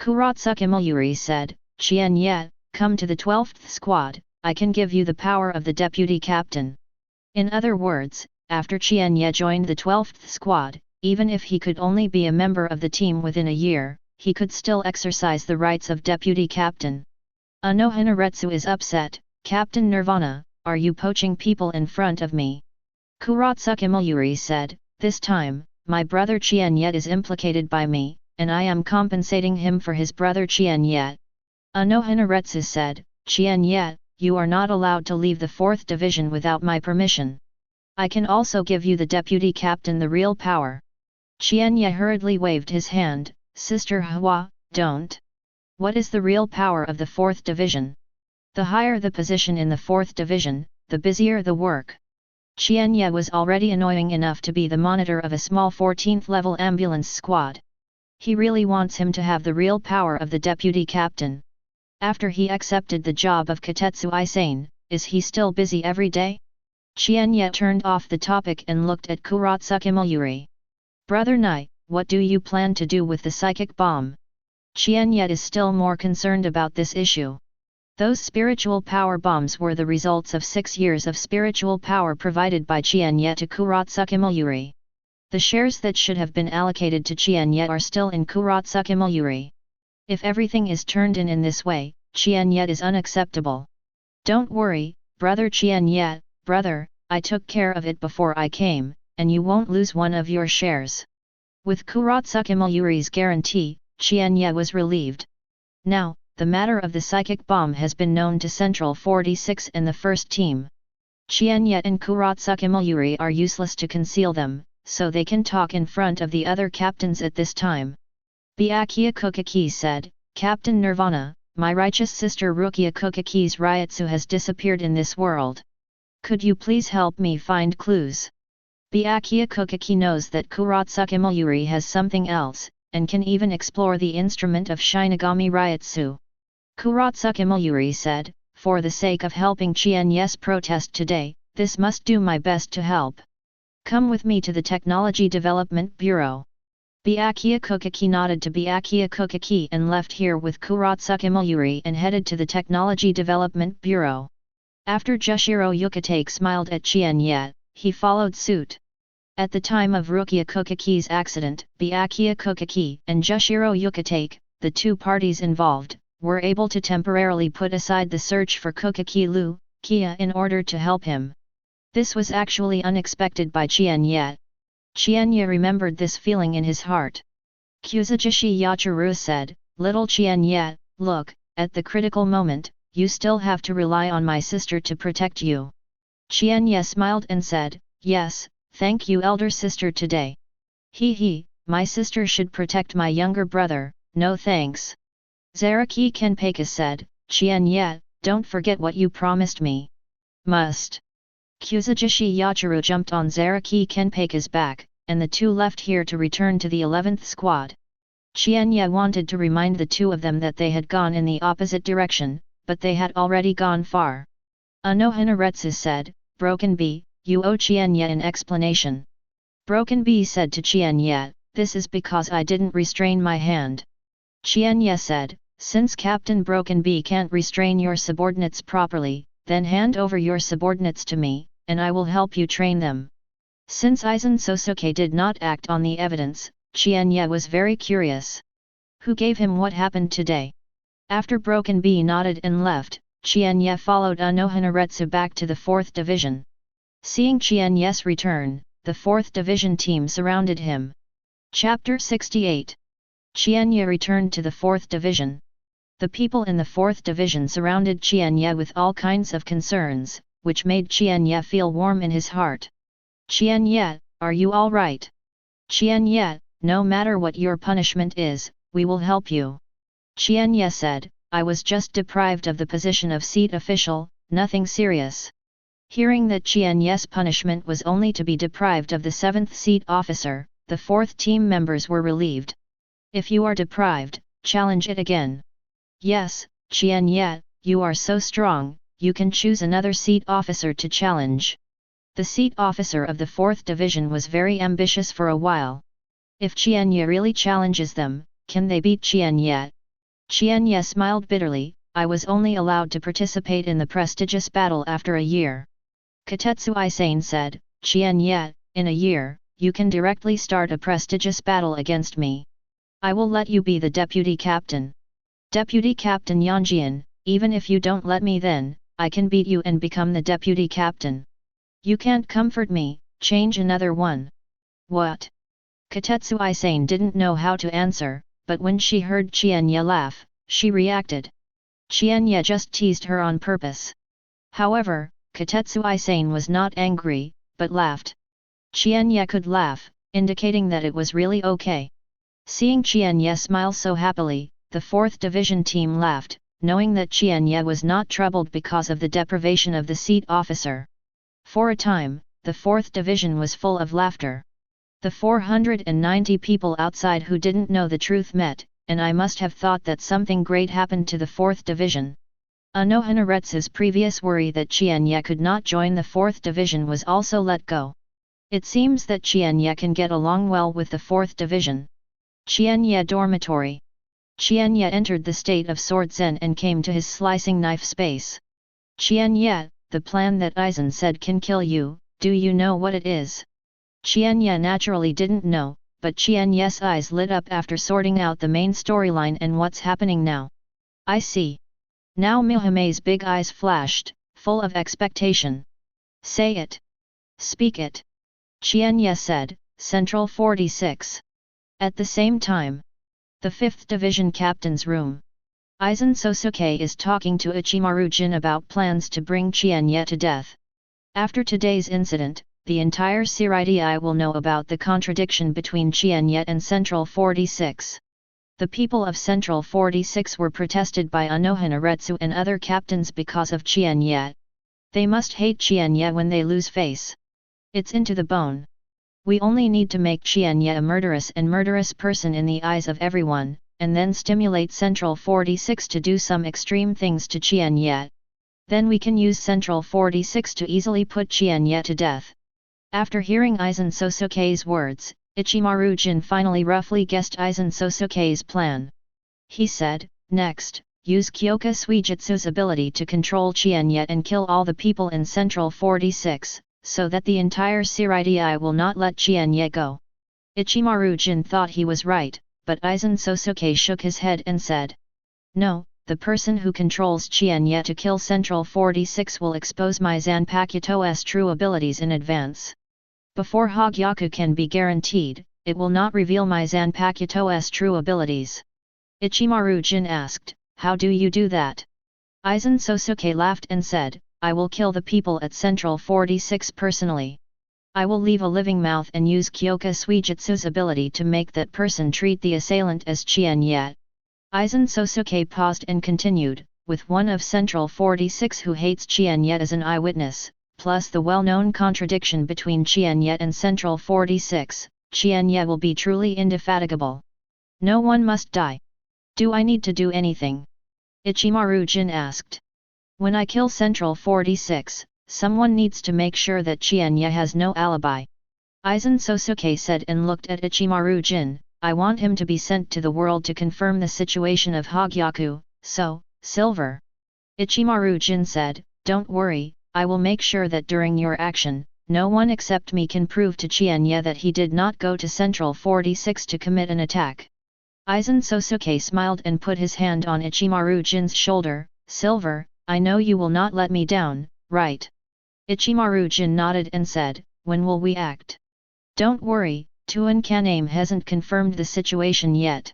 Kuratsuka Mayuri said, "Qian Ye, come to the 12th squad, I can give you the power of the deputy captain." In other words, after Qian Ye joined the 12th squad, even if he could only be a member of the team within a year, he could still exercise the rights of deputy captain. Unohana Retsu is upset, "Captain Nirvana, are you poaching people in front of me?" Kuratsuka Mayuri said, "This time, my brother Qian Ye is implicated by me, and I am compensating him for his brother Qian Ye." Unohana Retsu said, "Qian Ye, you are not allowed to leave the 4th Division without my permission. I can also give you the deputy captain the real power." Qian Ye hurriedly waved his hand, "Sister Hwa, don't. What is the real power of the 4th Division? The higher the position in the 4th Division, the busier the work." Qian Ye was already annoying enough to be the monitor of a small 14th level ambulance squad. He really wants him to have the real power of the deputy captain. After he accepted the job of Katetsu Aizen, is he still busy every day? Qian Ye turned off the topic and looked at Kuratsuka Mayuri. "Brother Nai, what do you plan to do with the psychic bomb?" Qian Ye is still more concerned about this issue. Those spiritual power bombs were the results of 6 years of spiritual power provided by Qian Ye to Kuratsuka Mayuri. The shares that should have been allocated to Qian Ye are still in Kuratsuka Mayuri. If everything is turned in this way, Qian Ye is unacceptable. "Don't worry, brother Qian Ye, brother, I took care of it before I came, and you won't lose one of your shares." With Kuratsuka Mayuri's guarantee, Qian Ye was relieved. Now, the matter of the psychic bomb has been known to Central 46 and the first team. Qian Ye and Kuratsuka Mayuri are useless to conceal them, so they can talk in front of the other captains at this time. Byakuya Kokaki said, "Captain Nirvana, my righteous sister Rukia Kokaki's Ryatsu has disappeared in this world. Could you please help me find clues?" Byakuya Kokaki knows that Kuratsuka Mayuri has something else, and can even explore the instrument of Shinigami Ryatsu. Kuratsuka Mayuri said, "For the sake of helping Qian Ye's protest today, this must do my best to help. Come with me to the Technology Development Bureau." Byakuya Kokaki nodded to Byakuya Kokaki and left here with Kuratsuka Mayuri and headed to the Technology Development Bureau. After Jushiro Yukitake smiled at Qian Ye, he followed suit. At the time of Rukia Kokaki's accident, Byakuya Kokaki and Jushiro Yukitake, the two parties involved, were able to temporarily put aside the search for Kokakilu, Qian in order to help him. This was actually unexpected by Qian Ye. Qian Ye remembered this feeling in his heart. Kuzajishi Yachiru said, "Little Qian Ye, look, at the critical moment, you still have to rely on my sister to protect you." Qian Ye smiled and said, "Yes, thank you elder sister today. My sister should protect my younger brother, no thanks." Zaraki Kenpeikas said, "Qian Ye, don't forget what you promised me." "Must." Kuzajishi Yachiru jumped on Zaraki Kenpeikas' back, and the two left here to return to the 11th squad. Qian Ye wanted to remind the two of them that they had gone in the opposite direction, but they had already gone far. Unohana Retsu said, "Broken B, you owe Qian Ye an explanation." Broken B said to Qian Ye, "This is because I didn't restrain my hand." Qian Ye said, "Since Captain Broken B can't restrain your subordinates properly, then hand over your subordinates to me, and I will help you train them." Since Aizen Sōsuke did not act on the evidence, Qian Ye was very curious. Who gave him what happened today? After Broken B nodded and left, Qian Ye followed Unohana Retsu back to the 4th Division. Seeing Qian Ye's return, the 4th Division team surrounded him. Chapter 68. Qian Ye returned to the 4th Division. The people in the 4th Division surrounded Qian Ye with all kinds of concerns, which made Qian Ye feel warm in his heart. "Qian Ye, are you all right?" "Qian Ye, no matter what your punishment is, we will help you." Qian Ye said, "I was just deprived of the position of seat official, nothing serious." Hearing that Qian Ye's punishment was only to be deprived of the 7th seat officer, the 4th team members were relieved. "If you are deprived, challenge it again." "Yes, Qian Ye, you are so strong, you can choose another seat officer to challenge." The seat officer of the 4th Division was very ambitious for a while. If Qian Ye really challenges them, can they beat Qian Ye? Qian Ye smiled bitterly, "I was only allowed to participate in the prestigious battle after a year." Katetsu Aizen said, "Qian Ye, in a year, you can directly start a prestigious battle against me. I will let you be the deputy captain." "Deputy Captain Yanjian, even if you don't let me then, I can beat you and become the deputy captain." "You can't comfort me, change another one." "What?" Katetsu Aizen didn't know how to answer, but when she heard Qian Ye laugh, she reacted. Qian Ye just teased her on purpose. However, Katetsu Aizen was not angry, but laughed. Qian Ye could laugh, indicating that it was really okay. Seeing Qian Ye smile so happily, the 4th Division team laughed, knowing that Qian Ye was not troubled because of the deprivation of the seat officer. For a time, the 4th Division was full of laughter. The 490 people outside who didn't know the truth met, and I must have thought that something great happened to the 4th Division. Unohana Retsu's previous worry that Qian Ye could not join the 4th Division was also let go. It seems that Qian Ye can get along well with the 4th Division. Qian Ye Dormitory. Qian Ye entered the state of Sword Zen and came to his slicing knife space. "Qian Ye, the plan that Aizen said can kill you, do you know what it is?" Qian Ye naturally didn't know, but Qian Ye's eyes lit up after sorting out the main storyline and what's happening now. "I see." Now Mihame's big eyes flashed, full of expectation. "Say it. Speak it." Qian Ye said, "Central 46. At the same time, the 5th Division Captain's room. Aizen Sōsuke is talking to Ichimaru Jin about plans to bring Qian Ye to death. After today's incident, the entire Shirai will know about the contradiction between Qian Ye and Central 46. The people of Central 46 were protested by Unohana Retsu and other captains because of Qian Ye. They must hate Qian Ye when they lose face. It's into the bone. We only need to make Qian Ye a murderous person in the eyes of everyone, and then stimulate Central 46 to do some extreme things to Qian Ye. Then we can use Central 46 to easily put Qian Ye to death." After hearing Aizen Sōsuke's words, Ichimaru Jin finally roughly guessed Aizen Sōsuke's plan. He said, "Next, use Kyoka Suijutsu's ability to control Qian Ye and kill all the people in Central 46, so that the entire Shirai will not let Qian Ye go." Ichimaru Jin thought he was right, but Aizen Sōsuke shook his head and said, "No, the person who controls Qian Ye to kill Central 46 will expose my Zanpakuto's true abilities in advance. Before Hōgyoku can be guaranteed, it will not reveal my Zanpakuto's true abilities. Ichimaru Jin asked, how do you do that? Aizen Sōsuke laughed and said, I will kill the people at Central 46 personally. I will leave a living mouth and use Kyoka Suijutsu's ability to make that person treat the assailant as Qian Ye. Aizen Sōsuke paused and continued, with one of Central 46 who hates Qian Ye as an eyewitness, plus the well-known contradiction between Qian Ye and Central 46, Qian Ye will be truly indefatigable. No one must die. Do I need to do anything? Ichimaru Jin asked. When I kill Central 46, someone needs to make sure that Qian Ye has no alibi. Aizen Sōsuke said and looked at Ichimaru Jin, I want him to be sent to the world to confirm the situation of Hōgyoku, so, Silver. Ichimaru Jin said, don't worry, I will make sure that during your action, no one except me can prove to Qian Ye that he did not go to Central 46 to commit an attack. Aizen Sōsuke smiled and put his hand on Ichimaru Jin's shoulder, Silver, I know you will not let me down, right? Ichimaru Jin nodded and said, when will we act? Don't worry, Tuan Kaname hasn't confirmed the situation yet.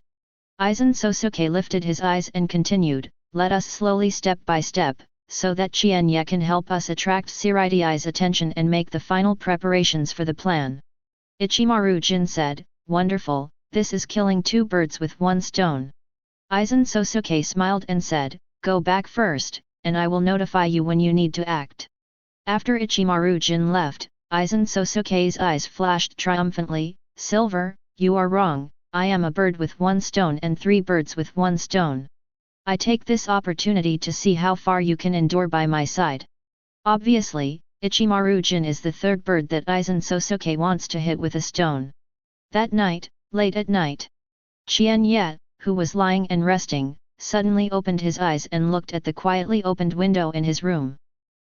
Aizen Sōsuke lifted his eyes and continued, let us slowly step by step, so that Qian Ye can help us attract Siraidi's attention and make the final preparations for the plan. Ichimaru Jin said, wonderful, this is killing two birds with one stone. Aizen Sōsuke smiled and said, go back first, and I will notify you when you need to act. After Ichimaru Jin left, Aizen Sōsuke's eyes flashed triumphantly, Silver, you are wrong, I am a bird with one stone and three birds with one stone. I take this opportunity to see how far you can endure by my side. Obviously, Ichimaru Jin is the third bird that Aizen Sōsuke wants to hit with a stone. That night, late at night, Qian Ye, who was lying and resting, suddenly opened his eyes and looked at the quietly opened window in his room.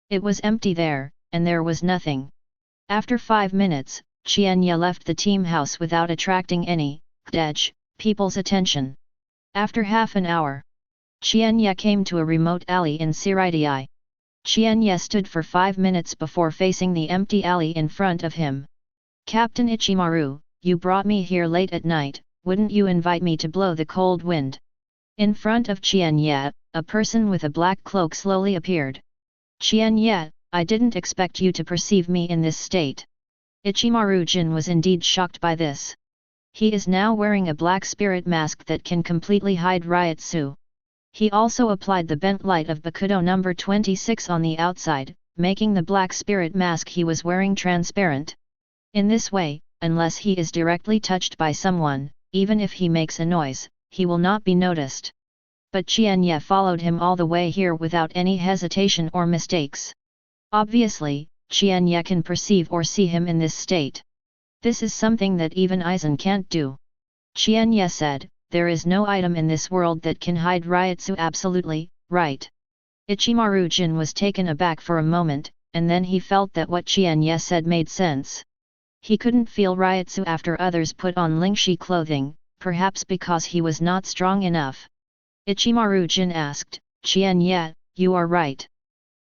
It was empty there, and there was nothing. After 5 minutes, Qian Ye left the team house without attracting any people's attention. After half an hour, Qian Ye came to a remote alley in Siraidii. Qian Ye stood for 5 minutes before facing the empty alley in front of him. Captain Ichimaru, you brought me here late at night, wouldn't you invite me to blow the cold wind? In front of Qian Ye, a person with a black cloak slowly appeared. Qian Ye, I didn't expect you to perceive me in this state. Ichimaru Jin was indeed shocked by this. He is now wearing a black spirit mask that can completely hide Ryutsu. He also applied the bent light of Bakudo number 26 on the outside, making the black spirit mask he was wearing transparent. In this way, unless he is directly touched by someone, even if he makes a noise, he will not be noticed. But Qian Ye followed him all the way here without any hesitation or mistakes. Obviously, Qian Ye can perceive or see him in this state. This is something that even Aizen can't do. Qian Ye said, there is no item in this world that can hide Ryutsu absolutely, right? Ichimaru Jin was taken aback for a moment, and then he felt that what Qian Ye said made sense. He couldn't feel Ryutsu after others put on Lingshi clothing, perhaps because he was not strong enough. Ichimaru Jin asked, Qian Ye, you are right.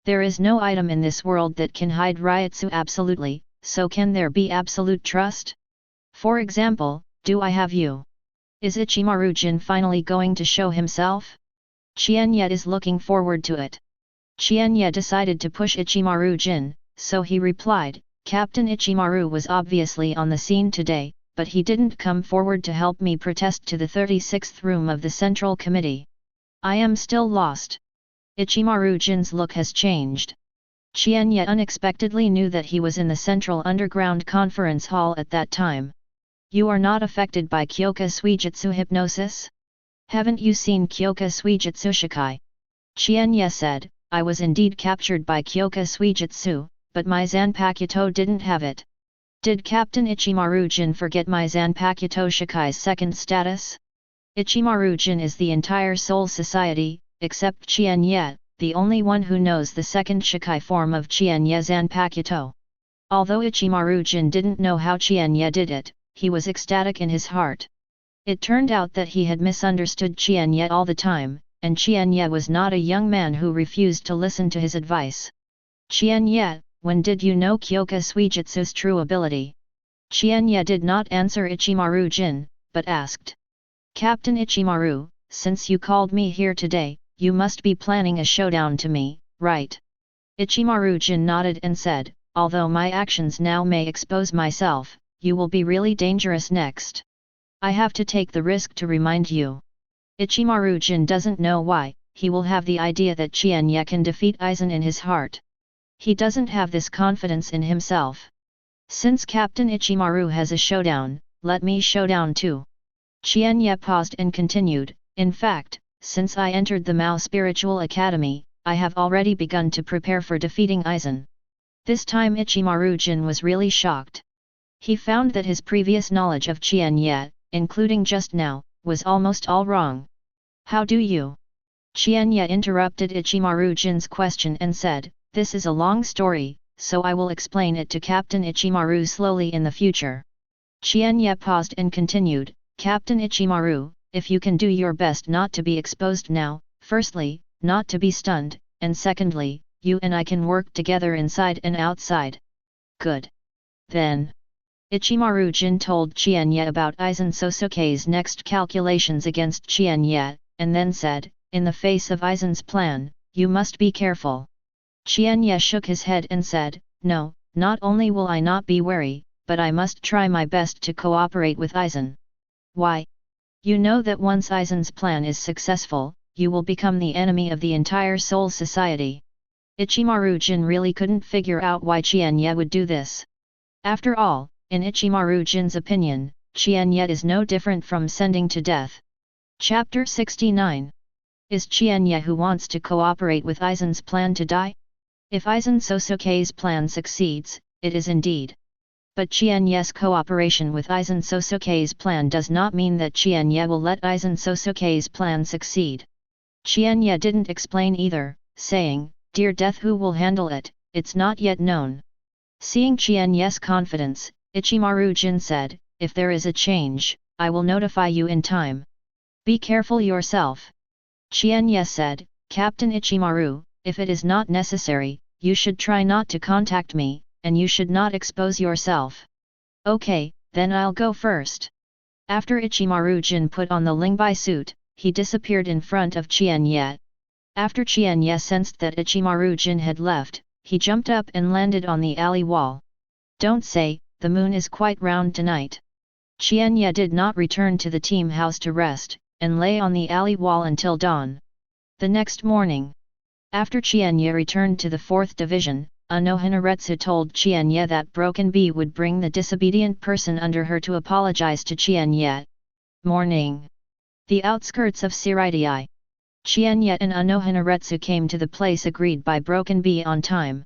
There is no item in this world that can hide Ryutsu absolutely, so can there be absolute trust? For example, do I have you? Is Ichimaru Jin finally going to show himself? Qian Ye is looking forward to it. Qian Ye decided to push Ichimaru Jin, so he replied, Captain Ichimaru was obviously on the scene today, but he didn't come forward to help me protest to the 36th room of the Central Committee. I am still lost. Ichimaru Jin's look has changed. Qian Ye unexpectedly knew that he was in the Central Underground Conference Hall at that time. You are not affected by Kyoka Suijutsu hypnosis? Haven't you seen Kyoka Suijutsu Shikai? Qian Ye said, I was indeed captured by Kyoka Suijutsu, but my Zanpakuto didn't have it. Did Captain Ichimaru Jin forget my Zanpakuto Shikai's second status? Ichimaru Jin is the entire Soul Society, except Qian Ye, the only one who knows the second Shikai form of Qian Ye Zanpakuto. Although Ichimaru Jin didn't know how Qian Ye did it, he was ecstatic in his heart. It turned out that he had misunderstood Qian Ye all the time, and Qian Ye was not a young man who refused to listen to his advice. Qian Ye, when did you know Kyoka Suijutsu's true ability? Qian Ye did not answer Ichimaru Jin, but asked. Captain Ichimaru, since you called me here today, you must be planning a showdown to me, right? Ichimaru Jin nodded and said, although my actions now may expose myself, you will be really dangerous next. I have to take the risk to remind you. Ichimaru Jin doesn't know why, he will have the idea that Qian Ye can defeat Aizen in his heart. He doesn't have this confidence in himself. Since Captain Ichimaru has a showdown, let me showdown too. Qian Ye paused and continued, in fact, since I entered the Mao Spiritual Academy, I have already begun to prepare for defeating Aizen. This time Ichimaru Jin was really shocked. He found that his previous knowledge of Qian Ye, including just now, was almost all wrong. How do you? Qian Ye interrupted Ichimaru Jin's question and said, this is a long story, so I will explain it to Captain Ichimaru slowly in the future. Qian Ye paused and continued, Captain Ichimaru, if you can do your best not to be exposed now, firstly, not to be stunned, and secondly, you and I can work together inside and outside. Good. Then. Ichimaru Jin told Qian Ye about Aizen Sōsuke's next calculations against Qian Ye, and then said, in the face of Aizen's plan, you must be careful. Qian Ye shook his head and said, no, not only will I not be wary, but I must try my best to cooperate with Aizen. Why? You know that once Aizen's plan is successful, you will become the enemy of the entire Soul Society. Ichimaru Jin really couldn't figure out why Qian Ye would do this. After all, in Ichimaru Jin's opinion, Qian Ye is no different from sending to death. Chapter 69. Is Qian Ye who wants to cooperate with Aizen's plan to die? If Aizen Sōsuke's plan succeeds, it is indeed. But Qian Ye's cooperation with Aizen Sōsuke's plan does not mean that Qian Ye will let Aizen Sōsuke's plan succeed. Qian Ye didn't explain either, saying, Dear Death, who will handle it, it's not yet known. Seeing Qian Ye's confidence, Ichimaru Jin said, if there is a change, I will notify you in time. Be careful yourself. Qian Ye said, Captain Ichimaru, if it is not necessary, you should try not to contact me, and you should not expose yourself. Okay, then I'll go first. After Ichimaru Jin put on the Lingbai suit, he disappeared in front of Qian Ye. After Qian Ye sensed that Ichimaru Jin had left, he jumped up and landed on the alley wall. Don't say, the moon is quite round tonight. Qian Ye did not return to the team house to rest, and lay on the alley wall until dawn. The next morning, after Qian Ye returned to the 4th Division, Unohana Retsu told Qian Ye that Broken Bee would bring the disobedient person under her to apologize to Qian Ye. Morning. The outskirts of Siritai. Qian Ye and Unohana Retsu came to the place agreed by Broken Bee on time.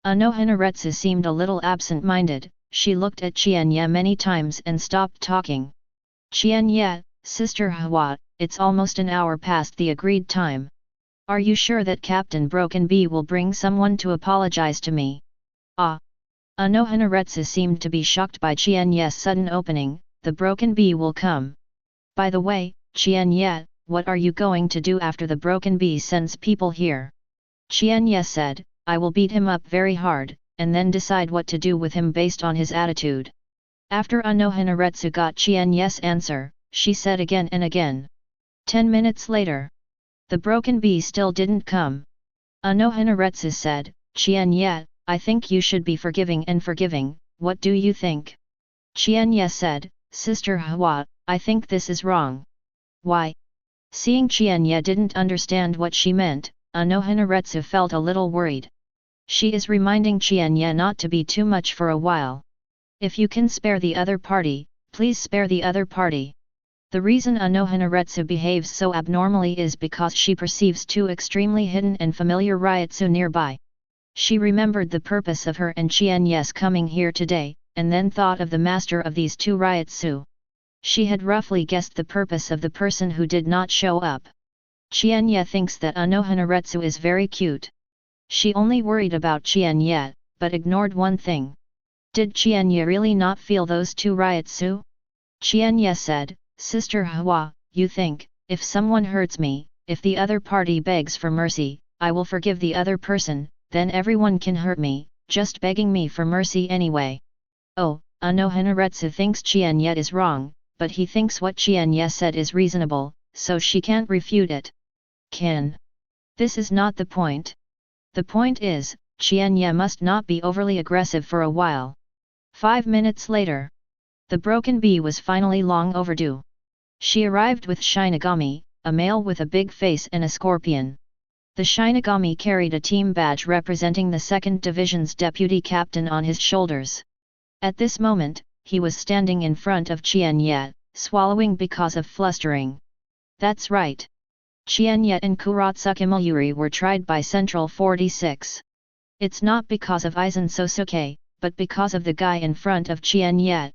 Unohana Retsu seemed a little absent-minded, she looked at Qian Ye many times and stopped talking. Qian Ye, Sister Yhwach, it's almost an hour past the agreed time. Are you sure that Captain Broken Bee will bring someone to apologize to me? Ah! Unohana Retsu seemed to be shocked by Qian Ye's sudden opening, the Broken Bee will come. By the way, Qian Ye, what are you going to do after the Broken Bee sends people here? Qian Ye said, I will beat him up very hard, and then decide what to do with him based on his attitude. After Unohana Retsu got Qian Ye's answer, she said again and again. 10 minutes later. The Broken Bee still didn't come. Unohana Retsu said, Qian Ye, I think you should be forgiving and forgiving, what do you think? Qian Ye said, Sister Yhwach, I think this is wrong. Why? Seeing Qian Ye didn't understand what she meant, Unohana Retsu felt a little worried. She is reminding Qian Ye not to be too much for a while. If you can spare the other party, please spare the other party. The reason Unohana Retsu behaves so abnormally is because she perceives two extremely hidden and familiar Ryutsu nearby. She remembered the purpose of her and Qian Ye's coming here today, and then thought of the master of these two Ryutsu. She had roughly guessed the purpose of the person who did not show up. Qian Ye thinks that Unohana Retsu is very cute. She only worried about Qian Ye, but ignored one thing. Did Qian Ye really not feel those two Ryutsu? Qian Ye said, Sister Yhwach, you think, if someone hurts me, if the other party begs for mercy, I will forgive the other person, then everyone can hurt me, just begging me for mercy anyway. Oh, Unohana Retsu thinks Qian Ye is wrong, but he thinks what Qian Ye said is reasonable, so she can't refute it. This is not the point. The point is, Qian Ye must not be overly aggressive for a while. 5 minutes later. The broken bee was finally long overdue. She arrived with Shinigami, a male with a big face and a scorpion. The Shinigami carried a team badge representing the 2nd Division's deputy captain on his shoulders. At this moment, he was standing in front of Qian Ye, swallowing because of flustering. That's right. Qian Ye and Kuratsuka Mayuri were tried by Central 46. It's not because of Aizen Sōsuke, but because of the guy in front of Qian Ye.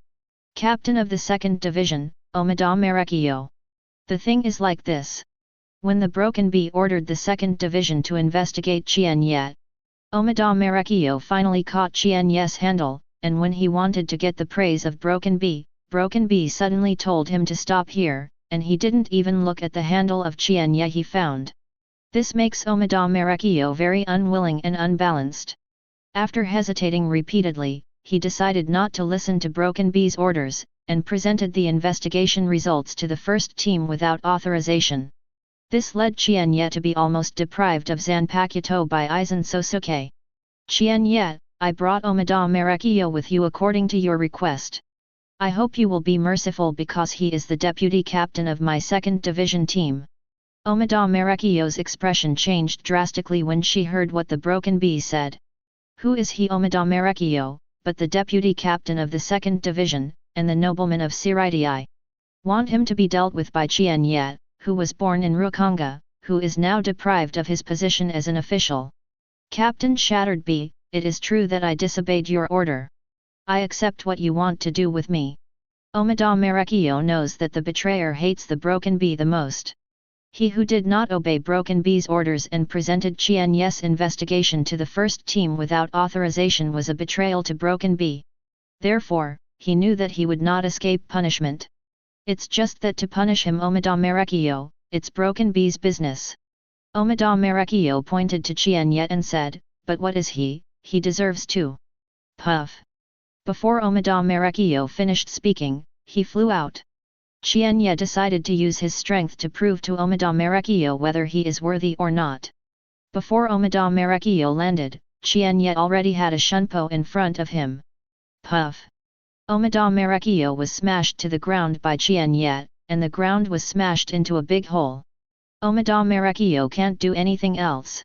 Captain of the 2nd Division, Omida Merekio. The thing is like this. When the Broken Bee ordered the 2nd Division to investigate Qian Ye, Omida Merekio finally caught Qian Ye's handle, and when he wanted to get the praise of Broken Bee suddenly told him to stop here, and he didn't even look at the handle of Qian Ye he found. This makes Omida Merekio very unwilling and unbalanced. After hesitating repeatedly, he decided not to listen to Broken Bee's orders, and presented the investigation results to the first team without authorization. This led Qian Ye to be almost deprived of Zanpakuto by Aizen Sōsuke. Qian Ye, I brought Omida Merekio with you according to your request. I hope you will be merciful because he is the deputy captain of my 2nd Division team. Omida Merekio's expression changed drastically when she heard what the Broken Bee said. Who is he Omida Merekio, but the deputy captain of the 2nd Division, and the nobleman of Siritii? Want him to be dealt with by Qian Ye, who was born in Rukanga, who is now deprived of his position as an official. Captain Shattered Bee, it is true that I disobeyed your order. I accept what you want to do with me. Omida Merekio knows that the betrayer hates the Broken Bee the most. He who did not obey Broken Bee's orders and presented Qian Ye's investigation to the first team without authorization was a betrayal to Broken Bee. Therefore, he knew that he would not escape punishment. It's just that to punish him Omida Merekio, it's Broken Bee's business. Omida Merekio pointed to Qian Ye and said, but what is he deserves to. Puff. Before Omida Merekio finished speaking, he flew out. Qian Ye decided to use his strength to prove to Omida Merekio whether he is worthy or not. Before Omida Merekio landed, Qian Ye already had a shunpo in front of him. Puff. Omida Merekio was smashed to the ground by Qian Ye, and the ground was smashed into a big hole. Omida Merekio can't do anything else.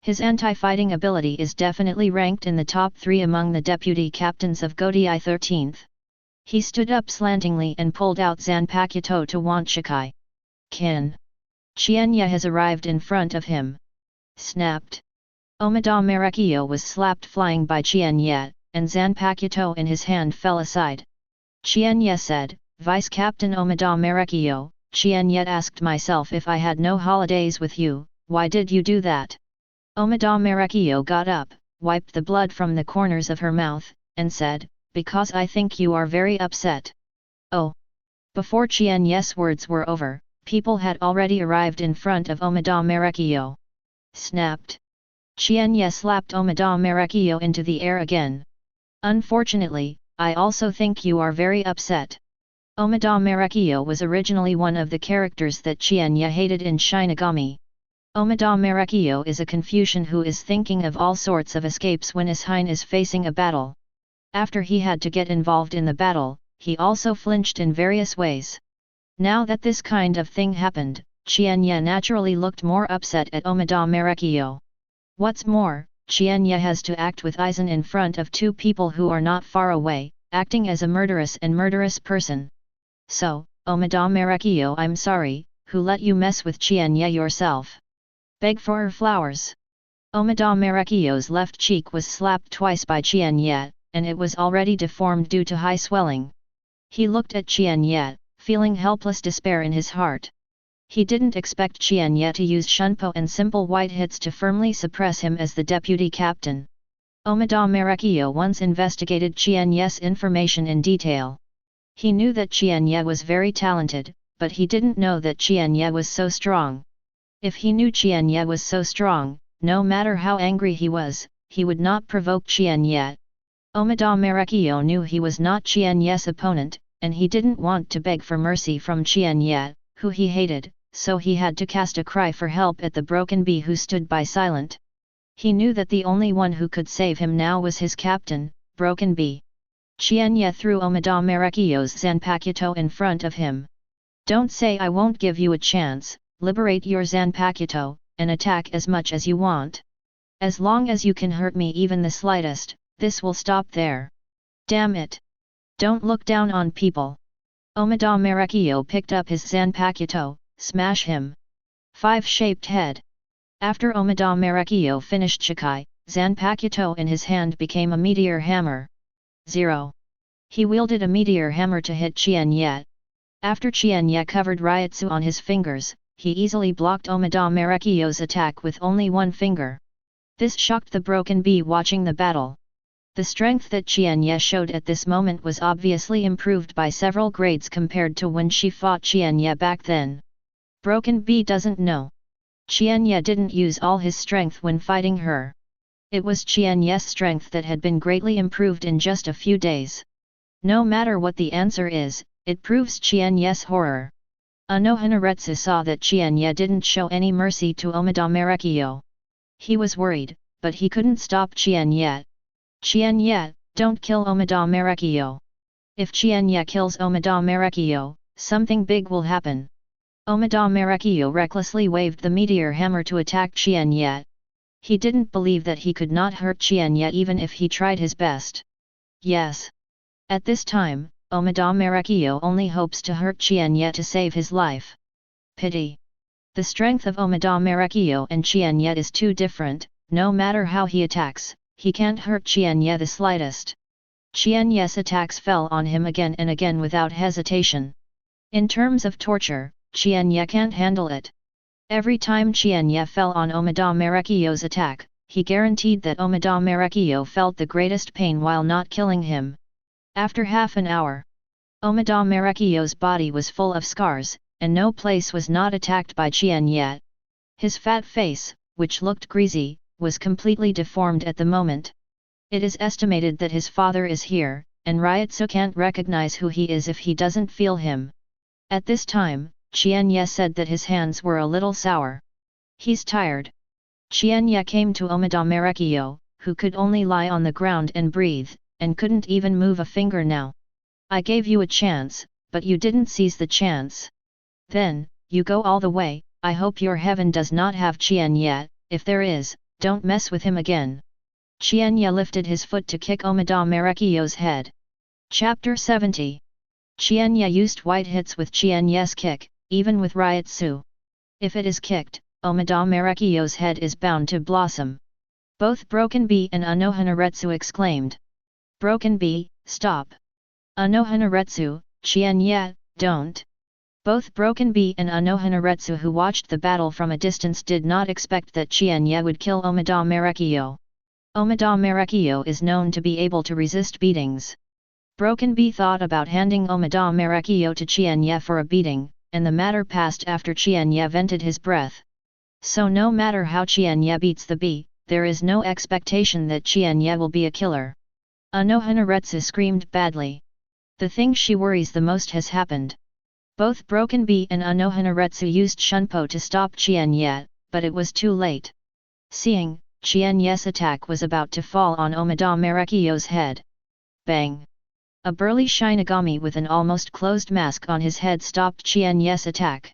His anti-fighting ability is definitely ranked in the top 3 among the deputy captains of Gotei 13th. He stood up slantingly and pulled out Zanpakuto to Wanshikai. Qian Ye has arrived in front of him. Snapped. Omida Merekio was slapped flying by Qian Ye, and Zanpakuto in his hand fell aside. Qian Ye said, Vice Captain Omida Merekio, Qian Ye asked myself if I had no holidays with you, why did you do that? Omida Merekio got up, wiped the blood from the corners of her mouth, and said, because I think you are very upset. Oh! Before Qian Ye's words were over, people had already arrived in front of Omida Merekio. Snapped. Qian Ye slapped Omida Merekio into the air again. Unfortunately, I also think you are very upset. Omida Merekio was originally one of the characters that Qian Ye hated in Shinigami. Omida Merekio is a Confucian who is thinking of all sorts of escapes when his hind is facing a battle. After he had to get involved in the battle, he also flinched in various ways. Now that this kind of thing happened, Qian Ye naturally looked more upset at Omida Merekio. What's more, Qian Ye has to act with Aizen in front of 2 people who are not far away, acting as a murderous person. So, Omida Merekio, I'm sorry, who let you mess with Qian Ye yourself? Beg for her flowers. Omida Merekio's left cheek was slapped twice by Qian Ye, and it was already deformed due to high swelling. He looked at Qian Ye, feeling helpless despair in his heart. He didn't expect Qian Ye to use shunpo and simple white hits to firmly suppress him as the deputy captain. Omida Merekio once investigated Qian Ye's information in detail. He knew that Qian Ye was very talented, but he didn't know that Qian Ye was so strong. If he knew Qian Ye was so strong, no matter how angry he was, he would not provoke Qian Ye. Omida Merekio knew he was not Qian Ye's opponent, and he didn't want to beg for mercy from Qian Ye, who he hated, so he had to cast a cry for help at the broken bee who stood by silent. He knew that the only one who could save him now was his captain, Broken Bee. Qian Ye threw Omida Merekio's Zanpakuto in front of him. Don't say I won't give you a chance, liberate your Zanpakuto, and attack as much as you want. As long as you can hurt me even the slightest, this will stop there. Damn it! Don't look down on people. Omida Merekio picked up his Zanpakuto, smash him. 5-shaped head. After Omida Merekio finished Shikai, Zanpakuto in his hand became a meteor hammer. 0. He wielded a meteor hammer to hit Qian Ye. After Qian Ye covered Ryutsu on his fingers, he easily blocked Omida Merekio's attack with only one finger. This shocked the Broken Bee watching the battle. The strength that Qian Ye showed at this moment was obviously improved by several grades compared to when she fought Qian Ye back then. Broken Bee doesn't know. Qian Ye didn't use all his strength when fighting her. It was Qian Ye's strength that had been greatly improved in just a few days. No matter what the answer is, it proves Qian Ye's horror. Unohana Retsu saw that Qian Ye didn't show any mercy to Omida Merekio. He was worried, but he couldn't stop Qian Ye. Qian Ye, don't kill Omida Merekio. If Qian Ye kills Omida Merekio, something big will happen. Omida Merekio recklessly waved the meteor hammer to attack Qian Ye. He didn't believe that he could not hurt Qian Ye even if he tried his best. Yes. At this time, Omida Merekio only hopes to hurt Qian Ye to save his life. Pity. The strength of Omida Merekio and Qian Ye is too different. No matter how he attacks, he can't hurt Qian Ye the slightest. Qian Ye's attacks fell on him again and again without hesitation. In terms of torture, Qian Ye can't handle it. Every time Qian Ye fell on Omida Merekio's attack, he guaranteed that Omida Merekio felt the greatest pain while not killing him. After half an hour, Omida Merekio's body was full of scars, and no place was not attacked by Qian Ye. His fat face, which looked greasy, was completely deformed at the moment. It is estimated that his father is here, and Ryutsu can't recognize who he is if he doesn't feel him. At this time, Qian Ye said that his hands were a little sour. He's tired. Qian Ye came to Omida Merekio, who could only lie on the ground and breathe, and couldn't even move a finger now. I gave you a chance, but you didn't seize the chance. Then, you go all the way. I hope your heaven does not have Qian Ye. If there is, don't mess with him again. Qian Ye lifted his foot to kick Omida Merekio's head. Chapter 70. Qian Ye used white hits with Qian Ye's kick, even with Ryutsu. If it is kicked, Omida Merekio's head is bound to blossom. Both Broken Bee and Unohana Retsu exclaimed. Broken Bee, stop. Unohana Retsu, Qian Ye, don't. Both Broken Bee and Unohana Retsu who watched the battle from a distance did not expect that Qian Ye would kill Omida Merekio. Omida Merekio is known to be able to resist beatings. Broken Bee thought about handing Omida Merekio to Qian Ye for a beating, and the matter passed after Qian Ye vented his breath. So no matter how Qian Ye beats the bee, there is no expectation that Qian Ye will be a killer. Unohana Retsu screamed badly. The thing she worries the most has happened. Both Broken Bee and Unohana Retsu used Shunpo to stop Qian Ye, but it was too late. Seeing, Qian Ye's attack was about to fall on Omida Merekio's head. Bang! A burly Shinigami with an almost closed mask on his head stopped Qian Ye's attack.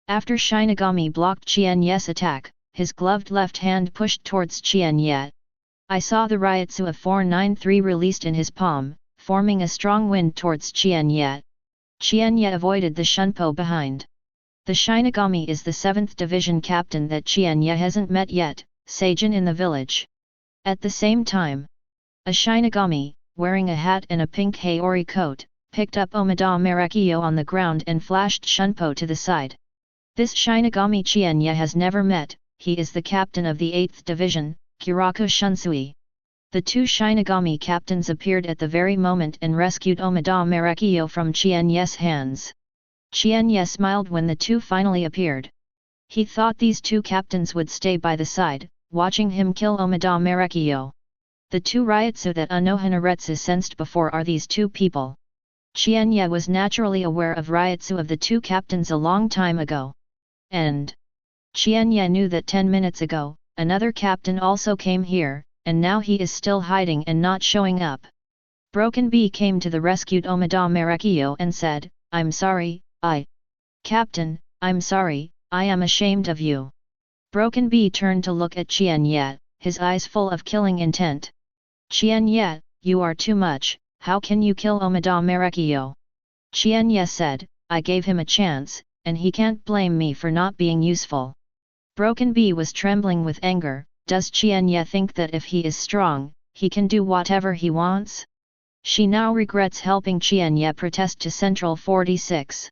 After Shinigami blocked Qian Ye's attack, his gloved left hand pushed towards Qian Ye. I saw the Ryutsu of 493 released in his palm, forming a strong wind towards Qian Ye. Qian Ye avoided the Shunpo behind. The Shinigami is the 7th Division captain that Qian Ye hasn't met yet, Seijin in the village. At the same time, a Shinigami, wearing a hat and a pink Haori coat, picked up Omida Merekio on the ground and flashed Shunpo to the side. This Shinigami Qian Ye has never met. He is the captain of the 8th Division, Kiraku Shunsui. The two Shinigami captains appeared at the very moment and rescued Omida Merekio from Qian Ye's hands. Qian Ye smiled when the two finally appeared. He thought these two captains would stay by the side, watching him kill Omida Merekio. The two Ryotsu that Unohana Retsu sensed before are these two people. Qian Ye was naturally aware of Ryotsu of the two captains a long time ago. And Qian Ye knew that 10 minutes ago, another captain also came here, and now he is still hiding and not showing up. Broken Bee came to the rescued Omida Merekio and said, "I'm sorry, Captain, I'm sorry, I am ashamed of you." Broken Bee turned to look at Qian Ye, his eyes full of killing intent. "Qian Ye, you are too much, how can you kill Omida Merekio?" Qian Ye said, "I gave him a chance, and he can't blame me for not being useful." Broken Bee was trembling with anger. Does Qian Ye think that if he is strong, he can do whatever he wants? She now regrets helping Qian Ye protest to Central 46.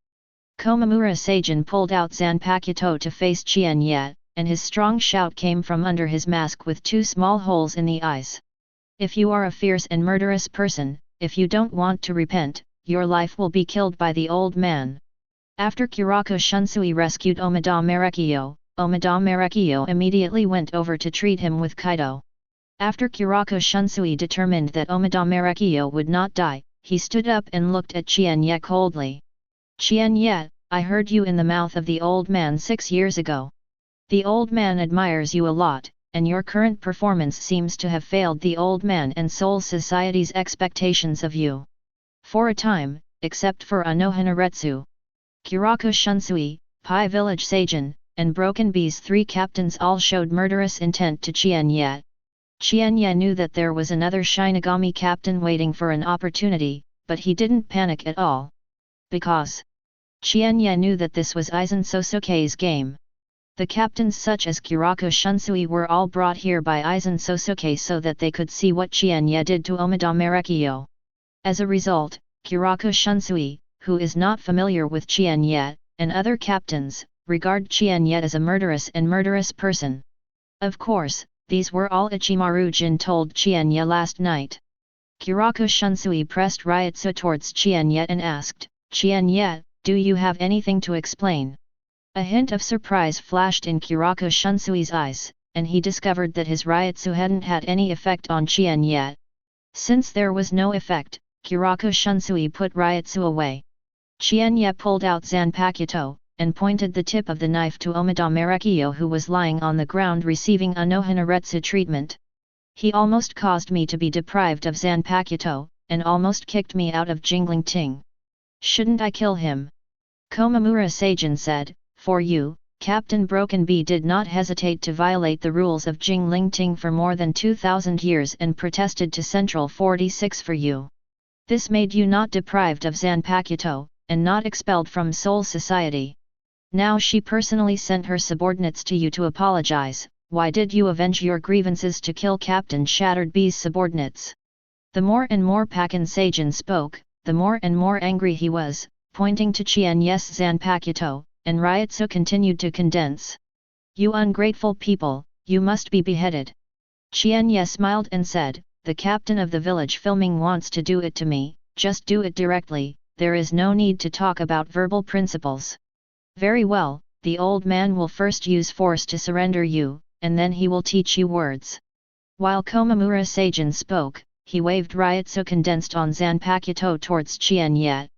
Komamura Seijin pulled out Zanpakuto to face Qian Ye, and his strong shout came from under his mask with two small holes in the eyes. "If you are a fierce and murderous person, if you don't want to repent, your life will be killed by the old man." After Kurako Shunsui rescued Omida Merekio immediately went over to treat him with Kaido. After Kurako Shunsui determined that Omida Merekio would not die, he stood up and looked at Qian Ye coldly. "Qian Ye, I heard you in the mouth of the old man 6 years ago. The old man admires you a lot, and your current performance seems to have failed the old man and Soul Society's expectations of you. For a time, except for Unohana Retsu, Kurako Shunsui, Pai Village Seijin, and Broken Bee's 3 captains all showed murderous intent to Qian Ye. Qian Ye knew that there was another Shinigami captain waiting for an opportunity, but he didn't panic at all. Because Qian Ye knew that this was Aizen Sōsuke's game. The captains such as Kurako Shunsui were all brought here by Aizen Sōsuke so that they could see what Qian Ye did to Omida Merekio. As a result, Kurako Shunsui, who is not familiar with Qian Ye, and other captains, regard Qian Ye as a murderous person. Of course, these were all Ichimaru Jin told Qian Ye last night. Kurako Shunsui pressed Ryotsu towards Qian Ye and asked, "Qian Ye, do you have anything to explain?" A hint of surprise flashed in Kurako Shunsui's eyes, and he discovered that his Ryotsu hadn't had any effect on Qian Ye. Since there was no effect, Kurako Shunsui put Ryotsu away. Qian Ye pulled out Zanpakuto, and pointed the tip of the knife to Omida Merekio who was lying on the ground receiving Unohana Retsu treatment. "He almost caused me to be deprived of Zanpakuto, and almost kicked me out of Jingling Ting. Shouldn't I kill him?" Komamura Seijin said, "For you, Captain Broken Bee did not hesitate to violate the rules of Jingling Ting for more than 2,000 years and protested to Central 46 for you. This made you not deprived of Zanpakuto, and not expelled from Soul Society. Now she personally sent her subordinates to you to apologize. Why did you avenge your grievances to kill Captain Shattered Bee's subordinates?" The more and more Pakin Seijin spoke, the more and more angry he was, pointing to Qian Ye's Zanpakuto, and Ryotsu continued to condense. "You ungrateful people, you must be beheaded." Qian Ye smiled and said, "The captain of the village filming wants to do it to me, just do it directly, there is no need to talk about verbal principles." "Very well, the old man will first use force to surrender you, and then he will teach you words." While Komamura Seijin spoke, he waved Ryotsu condensed on Zanpakuto towards Qian Ye.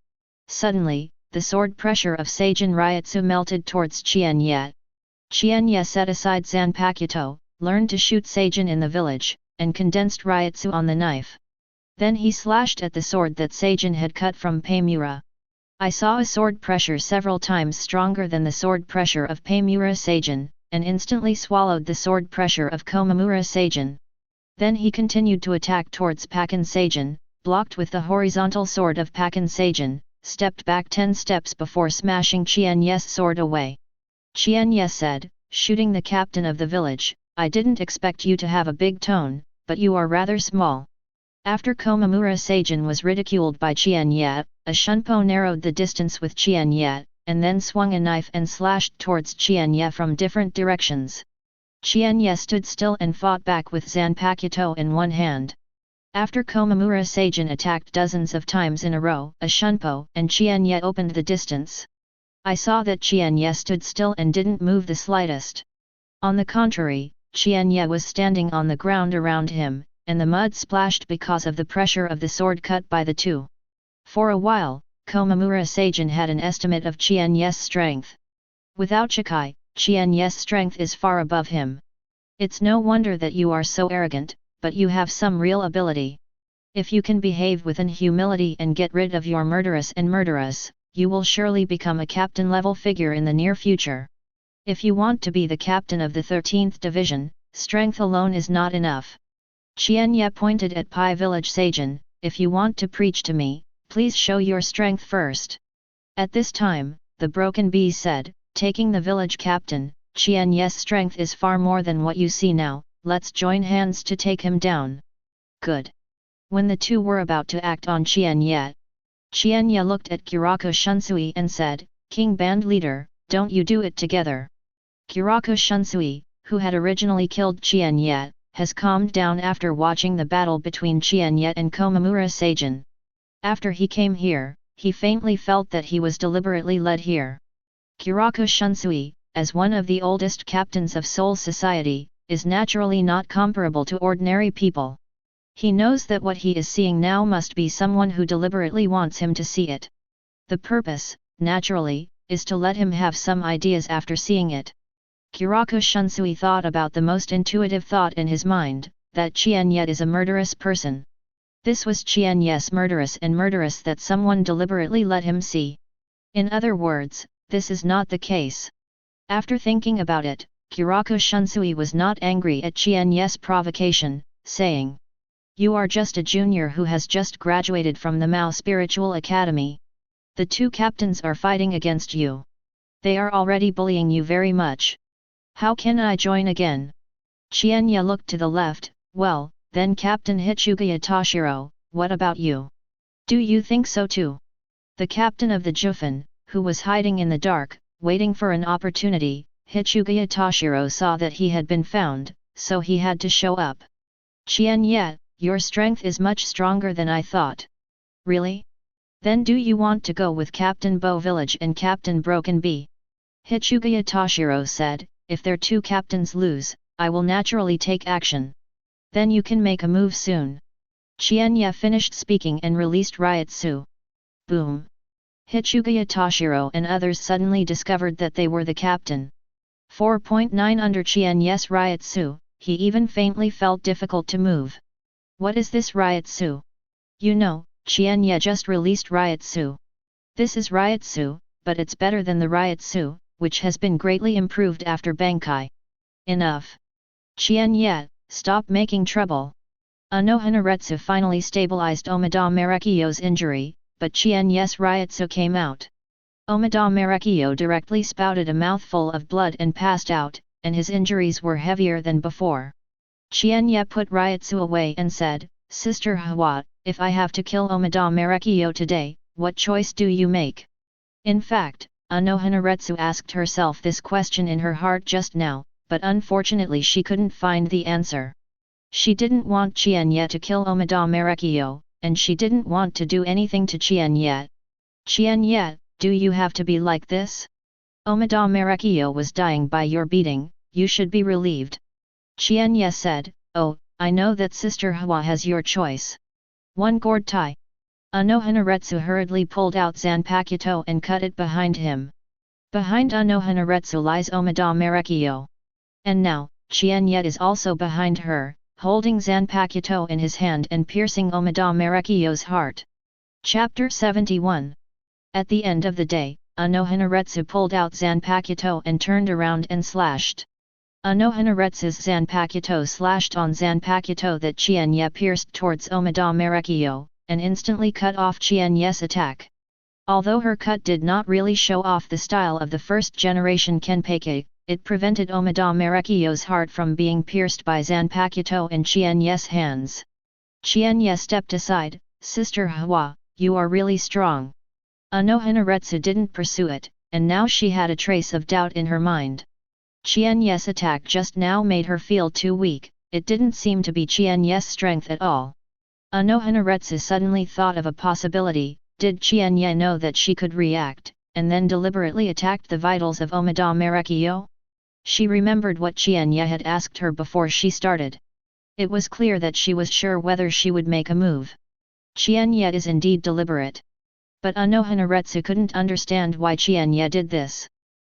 Suddenly, the sword pressure of Seijin Ryotsu melted towards Qian Ye. Qian Ye set aside Zanpakuto, learned to shoot Seijin in the village, and condensed Ryotsu on the knife. Then he slashed at the sword that Seijin had cut from Paimura. I saw a sword pressure several times stronger than the sword pressure of Paimura Seijin, and instantly swallowed the sword pressure of Komamura Seijin. Then he continued to attack towards Pakin Seijin, blocked with the horizontal sword of Pakin Seijin, stepped back 10 steps before smashing Qian Ye's sword away. Qian Ye said, shooting the captain of the village, "I didn't expect you to have a big tone, but you are rather small." After Komamura Seijin was ridiculed by Qian Ye, a Shunpo narrowed the distance with Qian Ye, and then swung a knife and slashed towards Qian Ye from different directions. Qian Ye stood still and fought back with Zanpakuto in one hand. After Komamura Seijin attacked dozens of times in a row, a Shunpo and Qian Ye opened the distance. I saw that Qian Ye stood still and didn't move the slightest. On the contrary, Qian Ye was standing on the ground around him, and the mud splashed because of the pressure of the sword cut by the two. For a while, Komamura Seijin had an estimate of Qian Ye's strength. Without Chikai, Qian Ye's strength is far above him. It's no wonder that you are so arrogant, but you have some real ability. If you can behave with humility and get rid of your murderess and murderess, you will surely become a captain-level figure in the near future. If you want to be the captain of the 13th Division, strength alone is not enough. Qian Ye pointed at Pai Village Seijin, if you want to preach to me, please show your strength first. At this time, the Broken Bee said, taking the village captain, Qian Ye's strength is far more than what you see now, let's join hands to take him down. Good. When the two were about to act on Qian Ye looked at Kurako Shunsui and said, King Band Leader, don't you do it together. Kurako Shunsui, who had originally killed Qian Ye, has calmed down after watching the battle between Qian Ye and Komamura Seijin. After he came here, he faintly felt that he was deliberately led here. Kurako Shunsui, as one of the oldest captains of Soul Society, is naturally not comparable to ordinary people. He knows that what he is seeing now must be someone who deliberately wants him to see it. The purpose, naturally, is to let him have some ideas after seeing it. Kurako Shunsui thought about the most intuitive thought in his mind, that Qian Ye is a murderous person. This was Qian Ye's murderess and murderess that someone deliberately let him see. In other words, this is not the case. After thinking about it, Kurako Shunsui was not angry at Qian Ye's provocation, saying, You are just a junior who has just graduated from the Mao Spiritual Academy. The two captains are fighting against you. They are already bullying you very much. How can I join again? Qian Ye looked to the left. Well, then Captain Hichugaya Toshiro, what about you? Do you think so too? The captain of the Jufan, who was hiding in the dark, waiting for an opportunity, Hichugaya Toshiro saw that he had been found, so he had to show up. Qian Ye, your strength is much stronger than I thought. Really? Then do you want to go with Captain Bow Village and Captain Broken Bee? Hichugaya Toshiro said, if their two captains lose, I will naturally take action. Then you can make a move soon. Qian Ye finished speaking and released Ryutsu. Boom! Hichugaya Toshiro and others suddenly discovered that they were the captain. 4.9 Under Qian Ye's Ryutsu, he even faintly felt difficult to move. What is this Ryutsu? You know, Qian Ye just released Ryutsu. This is Ryutsu, but it's better than the Ryutsu, which has been greatly improved after Bankai. Enough. Qian Ye, stop making trouble. Unohana Retsu finally stabilized Omida Merekiyo's injury, but Qian Ye's Ryutsu came out. Omida Merekiyo directly spouted a mouthful of blood and passed out, and his injuries were heavier than before. Qian Ye put Ryutsu away and said, Sister Yhwach, if I have to kill Omida Merekiyo today, what choice do you make? In fact, Unohana Retsu asked herself this question in her heart just now, but unfortunately she couldn't find the answer. She didn't want Qian Ye to kill Omida Merekiyo, and she didn't want to do anything to Qian Ye. Qian Ye, do you have to be like this? Omida Merekiyo was dying by your beating, you should be relieved. Qian Ye said, oh, I know that Sister Yhwach has your choice. One gourd tie. Unohana Retsu hurriedly pulled out Zanpakuto and cut it behind him. Behind Unohana Retsu lies Omida Merekiyo. And now, Qian Ye is also behind her, holding Zanpakuto in his hand and piercing Omida Merekiyo's heart. Chapter 71. At the end of the day, Unohana Retsu pulled out Zanpakuto and turned around and slashed. Unohana Retsu's Zanpakuto slashed on Zanpakuto that Qian Ye pierced towards Omida Merekiyo, and instantly cut off Qian Ye's attack. Although her cut did not really show off the style of the first-generation Kenpei, it prevented Omida Merekiyo's heart from being pierced by Zanpakuto in Qian Ye's hands. Qian Ye stepped aside, Sister Yhwach, you are really strong. Unohana Retsu didn't pursue it, and now she had a trace of doubt in her mind. Qian Ye's attack just now made her feel too weak, it didn't seem to be Qian Ye's strength at all. Unohana Retsu suddenly thought of a possibility, did Qian Ye know that she could react, and then deliberately attacked the vitals of Omida Merekio? She remembered what Qian Ye had asked her before she started. It was clear that she was sure whether she would make a move. Qian Ye is indeed deliberate. But Unohana Retsu couldn't understand why Qian Ye did this.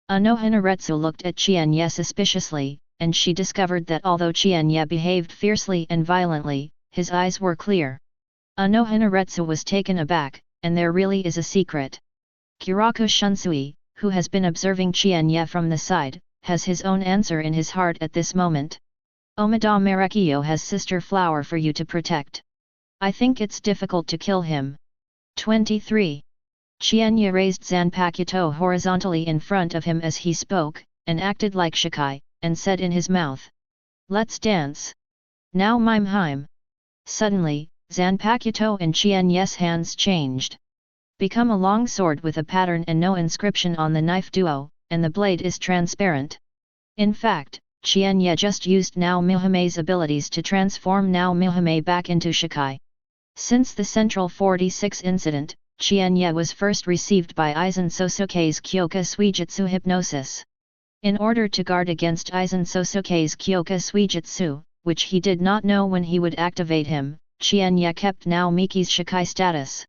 Unohana Retsu looked at Qian Ye suspiciously, and she discovered that although Qian Ye behaved fiercely and violently, his eyes were clear. Unohana Retsu was taken aback, and there really is a secret. Kurako Shunsui, who has been observing Qian Ye from the side, has his own answer in his heart at this moment. Omida Merekio has Sister Flower for you to protect. I think it's difficult to kill him. 23. Qian Ye raised Zanpakuto horizontally in front of him as he spoke, and acted like Shikai, and said in his mouth, "Let's dance. Now mime hime." Suddenly, Zanpakuto and Qian Ye's hands changed. Become a long sword with a pattern and no inscription on the knife duo, and the blade is transparent. In fact, Qian Ye just used Nao Mihame's abilities to transform Nao Mihame back into Shikai. Since the Central 46 incident, Qian Ye was first received by Aizen Sōsuke's Kyoka Suijutsu hypnosis. In order to guard against Aizen Sōsuke's Kyoka Suijutsu, which he did not know when he would activate him, Qian Ye kept Nao Miki's Shikai status.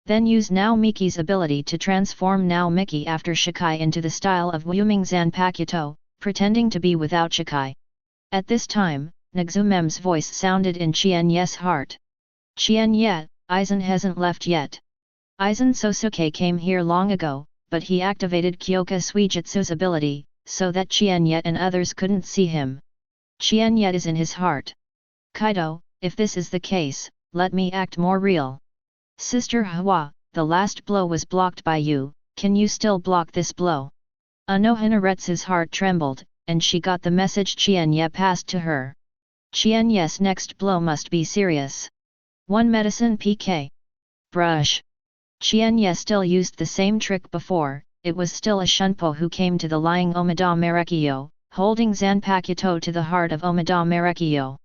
Then used Nao Miki's ability to transform Nao Miki after Shikai into the style of Wuming Zanpakuto, pretending to be without Shikai. At this time, Nagzumem's voice sounded in Qian Ye's heart. "Qian Ye, Aizen hasn't left yet. Aizen Sōsuke came here long ago, but he activated Kyoka Suijutsu's ability, so that Qian Ye and others couldn't see him. Qian Ye is in his heart. Kaido, if this is the case, let me act more real. Sister Hwa, the last blow was blocked by you, can you still block this blow?" Unohana Retsu's heart trembled, and she got the message Qian Ye passed to her. Qian Ye's next blow must be serious. One medicine PK. Brush. Qian Ye still used the same trick before, it was still a Shunpo who came to the lying Omida Merekio, holding Zanpakuto to the heart of Omida Merekio.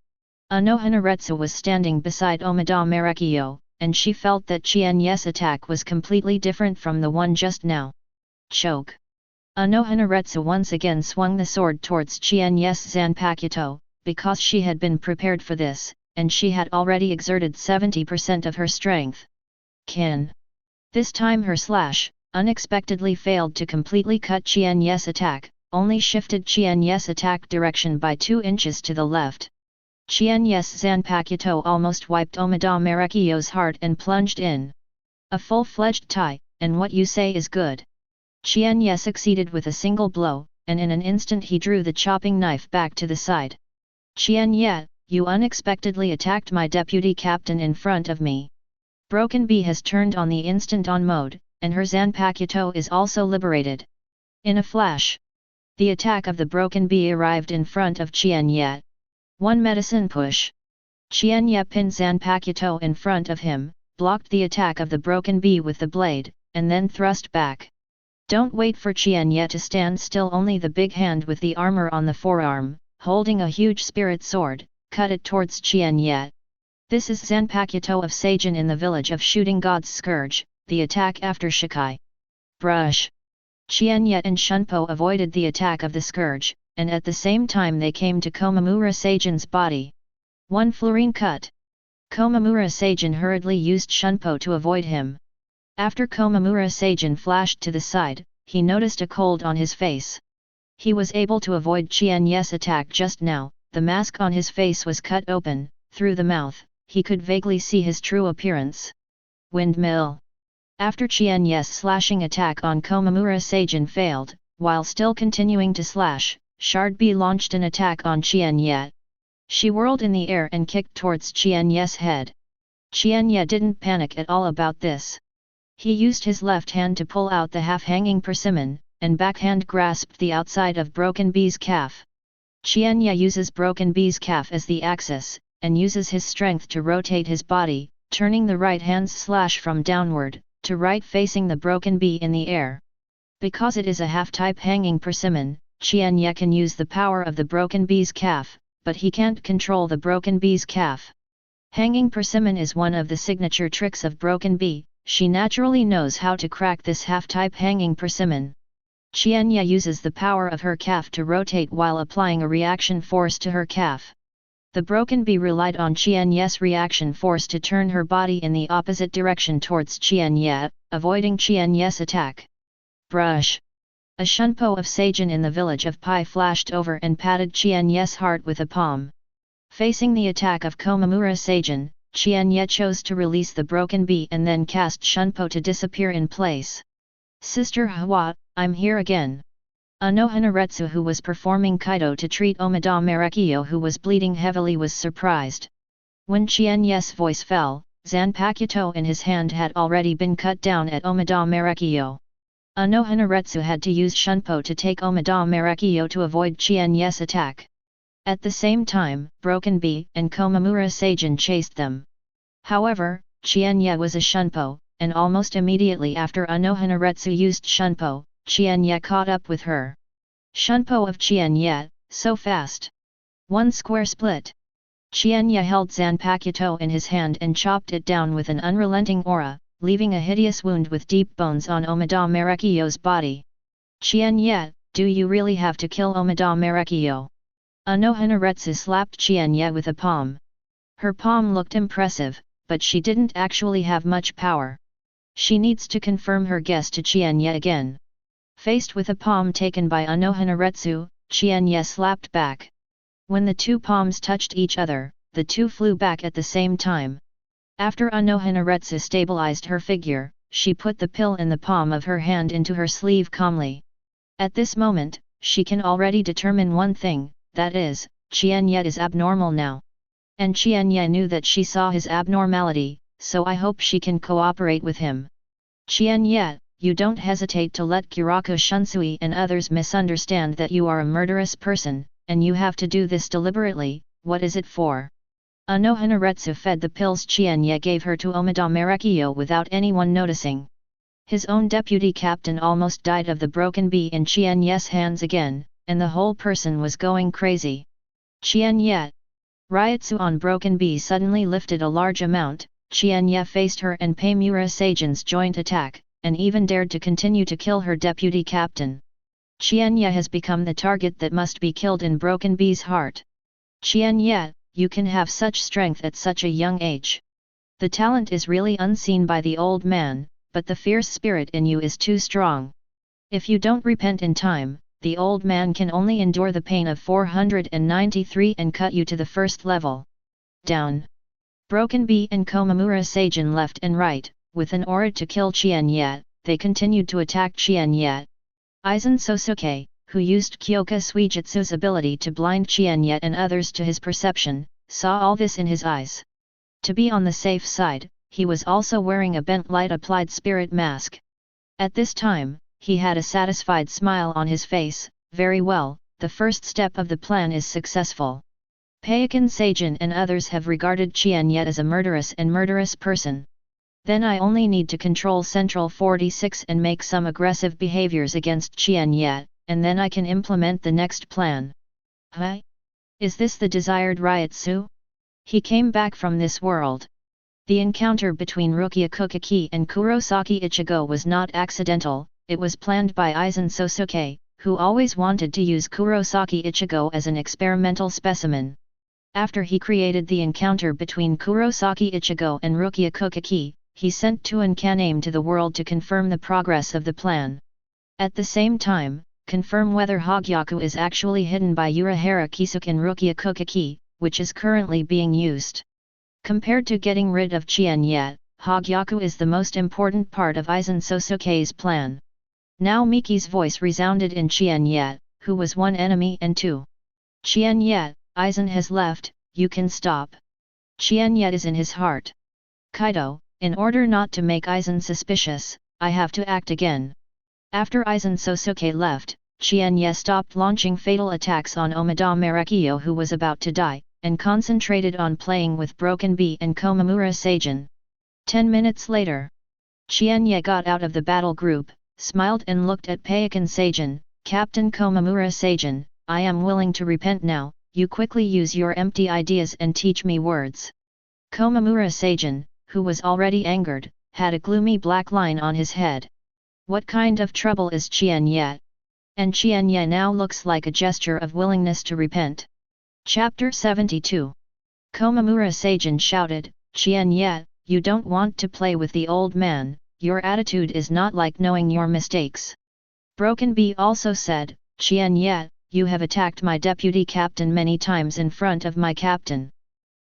Unohana Retsu was standing beside Omida Merekio, and she felt that Qian Ye's attack was completely different from the one just now. Choke. Unohana Retsu once again swung the sword towards Qian Ye's Zanpakuto, because she had been prepared for this, and she had already exerted 70% of her strength. Kin. This time her slash, unexpectedly failed to completely cut Qian Ye's attack, only shifted Qian Ye's attack direction by 2 inches to the left. Qian Ye's Zanpakuto almost wiped Omida Merekio's heart and plunged in. A full-fledged tie, and what you say is good. Qian Ye succeeded with a single blow, and in an instant he drew the chopping knife back to the side. "Qian Ye, you unexpectedly attacked my deputy captain in front of me." Broken Bee has turned on the instant on mode, and her Zanpakuto is also liberated. In a flash, the attack of the Broken Bee arrived in front of Qian Ye. One medicine push. Qian Ye pinned Zanpakuto in front of him, blocked the attack of the Broken Bee with the blade, and then thrust back. Don't wait for Qian Ye to stand still, only the big hand with the armor on the forearm, holding a huge spirit sword, cut it towards Qian Ye. This is Zanpakuto of Seijin in the village of Shooting God's Scourge, the attack after Shikai. Brush. Qian Ye and Shunpo avoided the attack of the Scourge, and at the same time they came to Komamura Seijin's body. One fluorine cut. Komamura Seijin hurriedly used Shunpo to avoid him. After Komamura Seijin flashed to the side, he noticed a cold on his face. He was able to avoid Qian Ye's attack just now. The mask on his face was cut open, through the mouth, he could vaguely see his true appearance. Windmill. After Qian Ye's slashing attack on Komamura Seijin failed, while still continuing to slash, Shard B launched an attack on Qian Ye. She whirled in the air and kicked towards Qian Ye's head. Qian Ye didn't panic at all about this. He used his left hand to pull out the half-hanging persimmon, and backhand grasped the outside of Broken Bee's calf. Qian Ye uses Broken Bee's calf as the axis, and uses his strength to rotate his body, turning the right hand's slash from downward, to right facing the Broken Bee in the air. Because it is a half-type hanging persimmon, Qian Ye can use the power of the Broken Bee's calf, but he can't control the Broken Bee's calf. Hanging persimmon is one of the signature tricks of Broken Bee, she naturally knows how to crack this half-type hanging persimmon. Qian Ye uses the power of her calf to rotate while applying a reaction force to her calf. The broken bee relied on Qian Ye's reaction force to turn her body in the opposite direction towards Qian Ye, avoiding Qian Ye's attack. Brush! A shunpo of Seijin in the village of Pai flashed over and patted Qian Ye's heart with a palm. Facing the attack of Komamura Seijin, Qian Ye chose to release the broken bee and then cast shunpo to disappear in place. Sister Yhwach, I'm here again. Unohana Retsu, who was performing Kaido to treat Omida Merekio who was bleeding heavily, was surprised. When Qian Ye's voice fell, Zanpakuto in his hand had already been cut down at Omida Merekio. Unohana Retsu had to use shunpo to take Omida Merekio to avoid Qian Ye's attack. At the same time, Broken Bee and Komamura Seijin chased them. However, Qian Ye was a shunpo, and almost immediately after Unohana Retsu used shunpo, Qian Ye caught up with her. Shunpo of Qian Ye, so fast! One square split! Qian Ye held Zanpakuto in his hand and chopped it down with an unrelenting aura, leaving a hideous wound with deep bones on Omida Merekio's body. Qian Ye, do you really have to kill Omida Merekio? Unohana Retsu slapped Qian Ye with a palm. Her palm looked impressive, but she didn't actually have much power. She needs to confirm her guess to Qian Ye again. Faced with a palm taken by Unohana Retsu, Qian Ye slapped back. When the two palms touched each other, the two flew back at the same time. After Unohana Retsu stabilized her figure, she put the pill in the palm of her hand into her sleeve calmly. At this moment, she can already determine one thing, that is, Qian Ye is abnormal now. And Qian Ye knew that she saw his abnormality, so I hope she can cooperate with him. Qian Ye, you don't hesitate to let Kiraku Shunsui and others misunderstand that you are a murderous person, and you have to do this deliberately. What is it for? Unohana Retsu fed the pills Qian Ye gave her to Omida Merekio without anyone noticing. His own deputy captain almost died of the broken bee in Qian Ye's hands again, and the whole person was going crazy. Qian Ye! Ryutsu on broken bee suddenly lifted a large amount. Qian Ye faced her and Paimura Seijin's joint attack, and even dared to continue to kill her deputy captain. Qian Ye has become the target that must be killed in broken bee's heart. Qian Ye, you can have such strength at such a young age. The talent is really unseen by the old man, but the fierce spirit in you is too strong. If you don't repent in time, the old man can only endure the pain of 493 and cut you to the first level. Down. Broken Bee and Komamura Seijin left and right, with an aura to kill Qian Ye, they continued to attack Qian Ye. Aizen Sōsuke, who used Kyoka Suijutsu's ability to blind Qian Ye and others to his perception, saw all this in his eyes. To be on the safe side, he was also wearing a bent light-applied spirit mask. At this time, he had a satisfied smile on his face. Very well, the first step of the plan is successful. Paikon Seijin and others have regarded Qian Ye as a murderous person. Then I only need to control Central 46 and make some aggressive behaviors against Qian Ye, and then I can implement the next plan. Huh? Is this the desired Ryutsu? He came back from this world. The encounter between Rukia Kokaki and Kurosaki Ichigo was not accidental, it was planned by Aizen Sōsuke, who always wanted to use Kurosaki Ichigo as an experimental specimen. After he created the encounter between Kurosaki Ichigo and Rukia Kokaki, he sent Tuan Kaname to the world to confirm the progress of the plan. At the same time, confirm whether Hōgyoku is actually hidden by Urahara Kisuke and Rukia Kokaki, which is currently being used. Compared to getting rid of Qian Ye, Hōgyoku is the most important part of Aizen Sōsuke's plan. Now Miki's voice resounded in Qian Ye, who was one enemy and two. Qian Ye, Aizen has left, you can stop. Qian Ye is in his heart. Kaido, in order not to make Aizen suspicious, I have to act again. After Aizen Sōsuke left, Qian Ye stopped launching fatal attacks on Omida Merekio who was about to die, and concentrated on playing with Broken Bee and Komamura Seijin. 10 minutes later, Qian Ye got out of the battle group, smiled and looked at Paikon Seijin. Captain Komamura Seijin, I am willing to repent now, you quickly use your empty ideas and teach me words. Komamura Seijin, who was already angered, had a gloomy black line on his head. What kind of trouble is Qian Ye? And Qian Ye now looks like a gesture of willingness to repent. Chapter 72. Komamura Seijin shouted, Qian Ye, you don't want to play with the old man, your attitude is not like knowing your mistakes. Broken Bee also said, Qian Ye, you have attacked my deputy captain many times in front of my captain.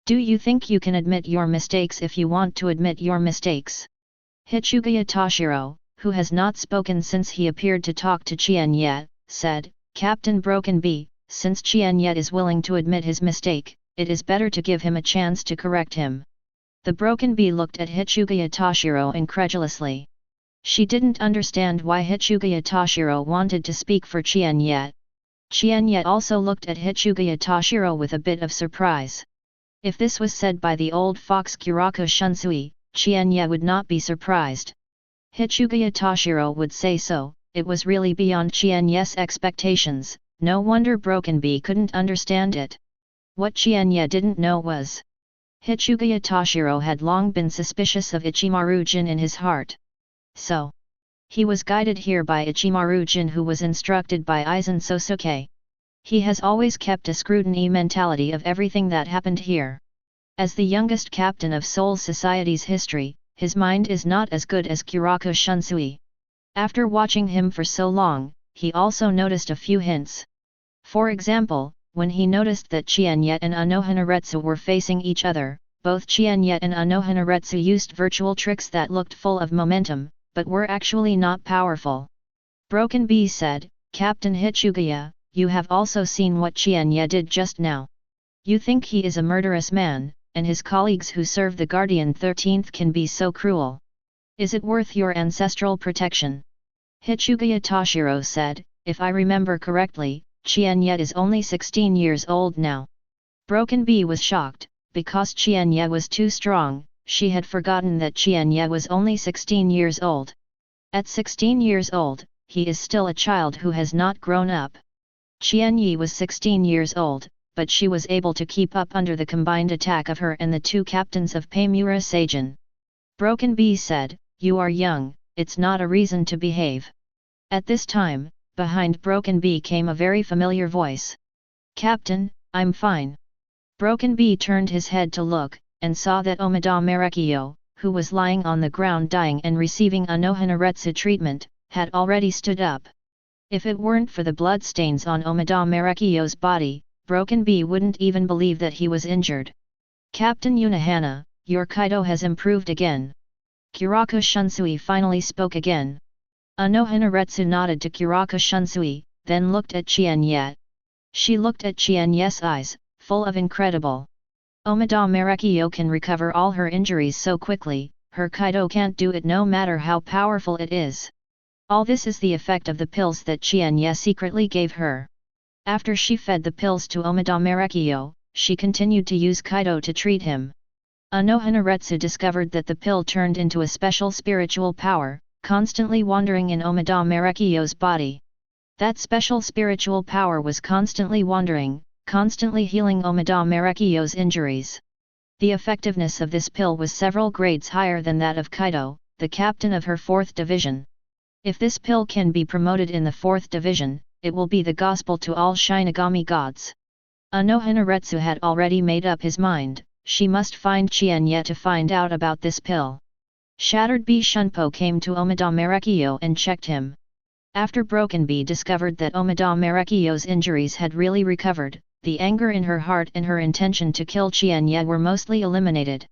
Do you think you can admit your mistakes if you want to admit your mistakes? Hitsugaya Toshiro, who has not spoken since he appeared to talk to Qian Ye, said, Captain Broken Bee, since Qian Ye is willing to admit his mistake, it is better to give him a chance to correct him. The Broken Bee looked at Hitsugaya Toshiro incredulously. She didn't understand why Hitsugaya Toshiro wanted to speak for Qian Ye. Qian Ye also looked at Hitsugaya Toshiro with a bit of surprise. If this was said by the old fox Kurako Shunsui, Qian Ye would not be surprised. Hitsugaya Toshiro would say so, it was really beyond Qian Ye's expectations, no wonder Broken Bee couldn't understand it. What Qian Ye didn't know was, Hitsugaya Toshiro had long been suspicious of Ichimaru-jin in his heart. So, he was guided here by Ichimaru-jin, who was instructed by Aizen Sōsuke. He has always kept a scrutiny mentality of everything that happened here. As the youngest captain of Seoul Society's history, his mind is not as good as Kurako Shunsui. After watching him for so long, he also noticed a few hints. For example, when he noticed that Qian Ye and Unohana Retsu were facing each other, both Qian Ye and Unohana Retsu used virtual tricks that looked full of momentum, but were actually not powerful. Broken Bee said, Captain Hitsugaya, you have also seen what Qian Ye did just now. You think he is a murderous man, and his colleagues who serve the Guardian 13th can be so cruel. Is it worth your ancestral protection? Hitsugaya Toshiro said, if I remember correctly, Qian Ye is only 16 years old now. Broken Bee was shocked, because Qian Ye was too strong, she had forgotten that Qian Ye was only 16 years old. At 16 years old, he is still a child who has not grown up. Qian Ye was 16 years old, but she was able to keep up under the combined attack of her and the two captains of Komamura Seijin. Broken Bee said, you are young, it's not a reason to behave. At this time, behind Broken Bee came a very familiar voice. Captain, I'm fine. Broken Bee turned his head to look, and saw that Omida Merekio, who was lying on the ground dying and receiving Unohana Retsu treatment, had already stood up. If it weren't for the bloodstains on Omida Merekio's body, Broken Bee wouldn't even believe that he was injured. Captain Unohana, your Kaido has improved again. Kurako Shunsui finally spoke again. Unohana Retsu nodded to Kurako Shunsui, then looked at Qian Ye. She looked at Qian Ye's eyes, full of incredible. Omida Merekio can recover all her injuries so quickly, her Kaido can't do it no matter how powerful it is. All this is the effect of the pills that Qian Ye secretly gave her. After she fed the pills to Omida Merekio, she continued to use Kaido to treat him. Unohana Retsu discovered that the pill turned into a special spiritual power, constantly wandering in Omida Merekio's body. That special spiritual power was constantly wandering, constantly healing Omida Merekio's injuries. The effectiveness of this pill was several grades higher than that of Kaido, the captain of her 4th division. If this pill can be promoted in the 4th division, it will be the gospel to all Shinigami gods. Unohana Retsu had already made up his mind, she must find Qian Ye to find out about this pill. Shattered Bee Shunpo came to Omida Merekio and checked him. After Broken Bee discovered that Omida Merekio's injuries had really recovered, the anger in her heart and her intention to kill Qian Ye were mostly eliminated.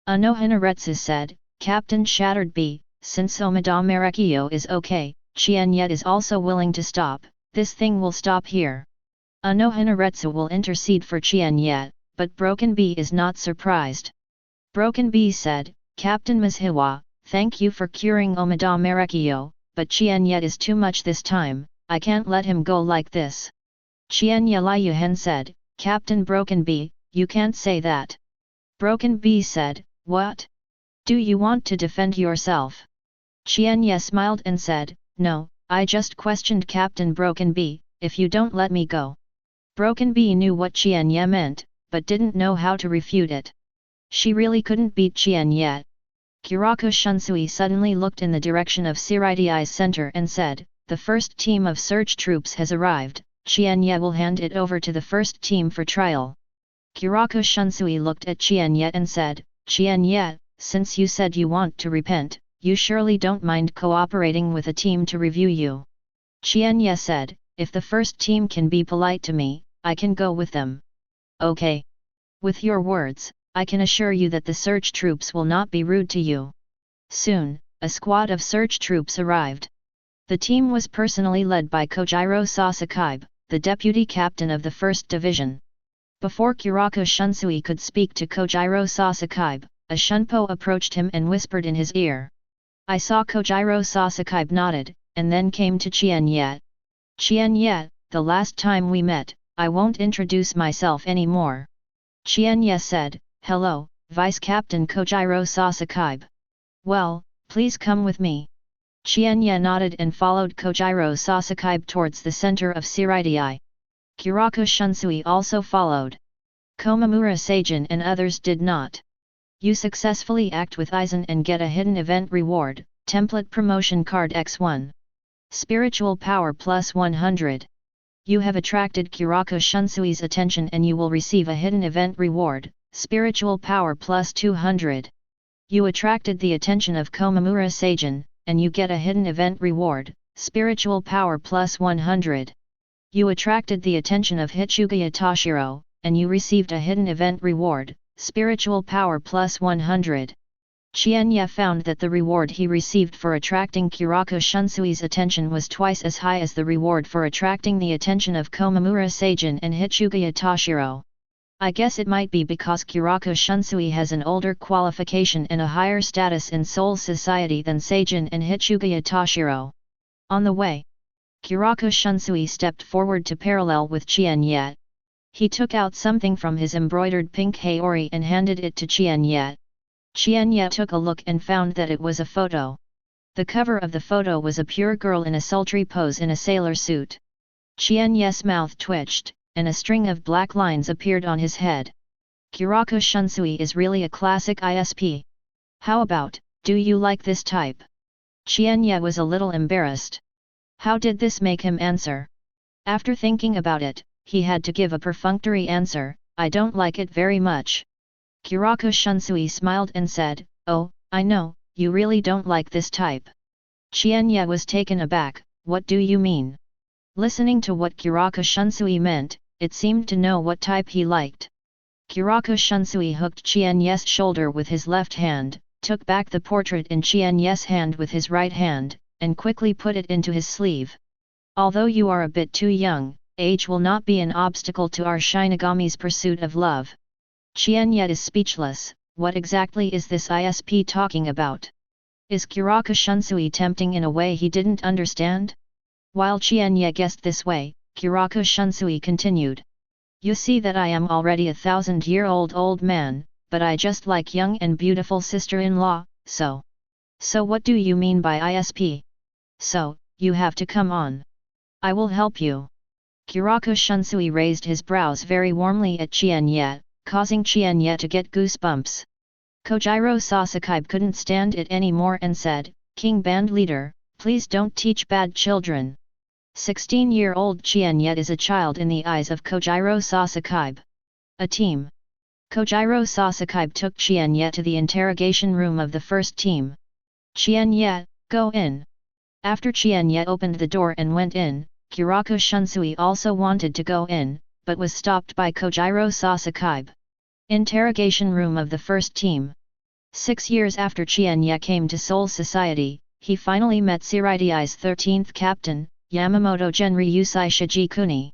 Unohana Retsu said, Captain Shattered Bee, since Omida Merekio is okay, Qian Ye is also willing to stop, this thing will stop here. Unohana Retsu will intercede for Qian Ye, but Broken Bee is not surprised. Broken Bee said, Captain Ms. Yhwach, thank you for curing Omida Merekio, but Qian Ye is too much this time, I can't let him go like this. Qian Ye Liuhen said, Captain Broken Bee, you can't say that. Broken Bee said, what? Do you want to defend yourself? Qian Ye smiled and said, no, I just questioned Captain Broken Bee, if you don't let me go. Broken Bee knew what Qian Ye meant, but didn't know how to refute it. She really couldn't beat Qian Ye. Kurako Shunsui suddenly looked in the direction of Siridiai's center and said, "The first team of search troops has arrived, Qian Ye will hand it over to the first team for trial." Kurako Shunsui looked at Qian Ye and said, "Qian Ye, since you said you want to repent, you surely don't mind cooperating with a team to review you." Qian Ye said, "If the first team can be polite to me, I can go with them." "Okay. With your words, I can assure you that the search troops will not be rude to you." Soon, a squad of search troops arrived. The team was personally led by Kojiro Sasuke, the deputy captain of the 1st Division. Before Kurako Shunsui could speak to Kojiro Sasuke, a Shunpo approached him and whispered in his ear. I saw Kojiro Sasuke nodded, and then came to Qian Ye. "Qian Ye, the last time we met, I won't introduce myself anymore." Qian Ye said, "Hello, Vice Captain Kojiro Sasuke. Well, please come with me." Qian Ye nodded and followed Kojiro Sasuke towards the center of Siridai. Kurako Shunsui also followed. Komamura Seijin and others did not. You successfully act with Aizen and get a hidden event reward, template promotion card X1. Spiritual power plus 100. You have attracted Kurako Shunsui's attention and you will receive a hidden event reward, spiritual power plus 200. You attracted the attention of Komamura Seijin, and you get a hidden event reward, spiritual power plus 100. You attracted the attention of Hitsugaya Toshiro, and you received a hidden event reward, spiritual power plus 100. Qian Ye found that the reward he received for attracting Kurako Shunsui's attention was twice as high as the reward for attracting the attention of Komamura Seijin and Hitsugaya Toshiro. I guess it might be because Kurako Shunsui has an older qualification and a higher status in Soul Society than Seijin and Hitsugaya Toshiro. On the way, Kurako Shunsui stepped forward to parallel with Qian Ye. He took out something from his embroidered pink haori and handed it to Qian Ye. Qian Ye took a look and found that it was a photo. The cover of the photo was a pure girl in a sultry pose in a sailor suit. Qian Ye's mouth twitched, and a string of black lines appeared on his head. Kurako Shunsui is really a classic ISP. How about, do you like this type? Qian Ye was a little embarrassed. How did this make him answer? After thinking about it, he had to give a perfunctory answer, I don't like it very much. Kurako Shunsui smiled and said, oh, I know, you really don't like this type. Qian Ye was taken aback, what do you mean? Listening to what Kurako Shunsui meant, it seemed to know what type he liked. Kurako Shunsui hooked Qian Ye's shoulder with his left hand, took back the portrait in Qian Ye's hand with his right hand, and quickly put it into his sleeve. Although you are a bit too young, age will not be an obstacle to our Shinigami's pursuit of love. Qian Ye is speechless, what exactly is this ISP talking about? Is Kurako Shunsui tempting in a way he didn't understand? While Qian Ye guessed this way, Kurako Shunsui continued. You see that I am already a 1,000-year-old old man, but I just like young and beautiful sister-in-law, so. So what do you mean by ISP? So, you have to come on. I will help you. Kurako Shunsui raised his brows very warmly at Qian Ye, causing Qian Ye to get goosebumps. Kojiro Sasuke couldn't stand it anymore and said, King Band Leader, please don't teach bad children. 16-year-old Qian Ye is a child in the eyes of Kojiro Sasuke. A team. Kojiro Sasuke took Qian Ye to the interrogation room of the first team. Qian Ye, go in. After Qian Ye opened the door and went in, Kurako Shunsui also wanted to go in, but was stopped by Kojiro Sasuke. Interrogation room of the first team. 6 years after Qian Ye came to Soul Society, he finally met Siridai's 13th captain, Yamamoto Genryusai Shijikuni.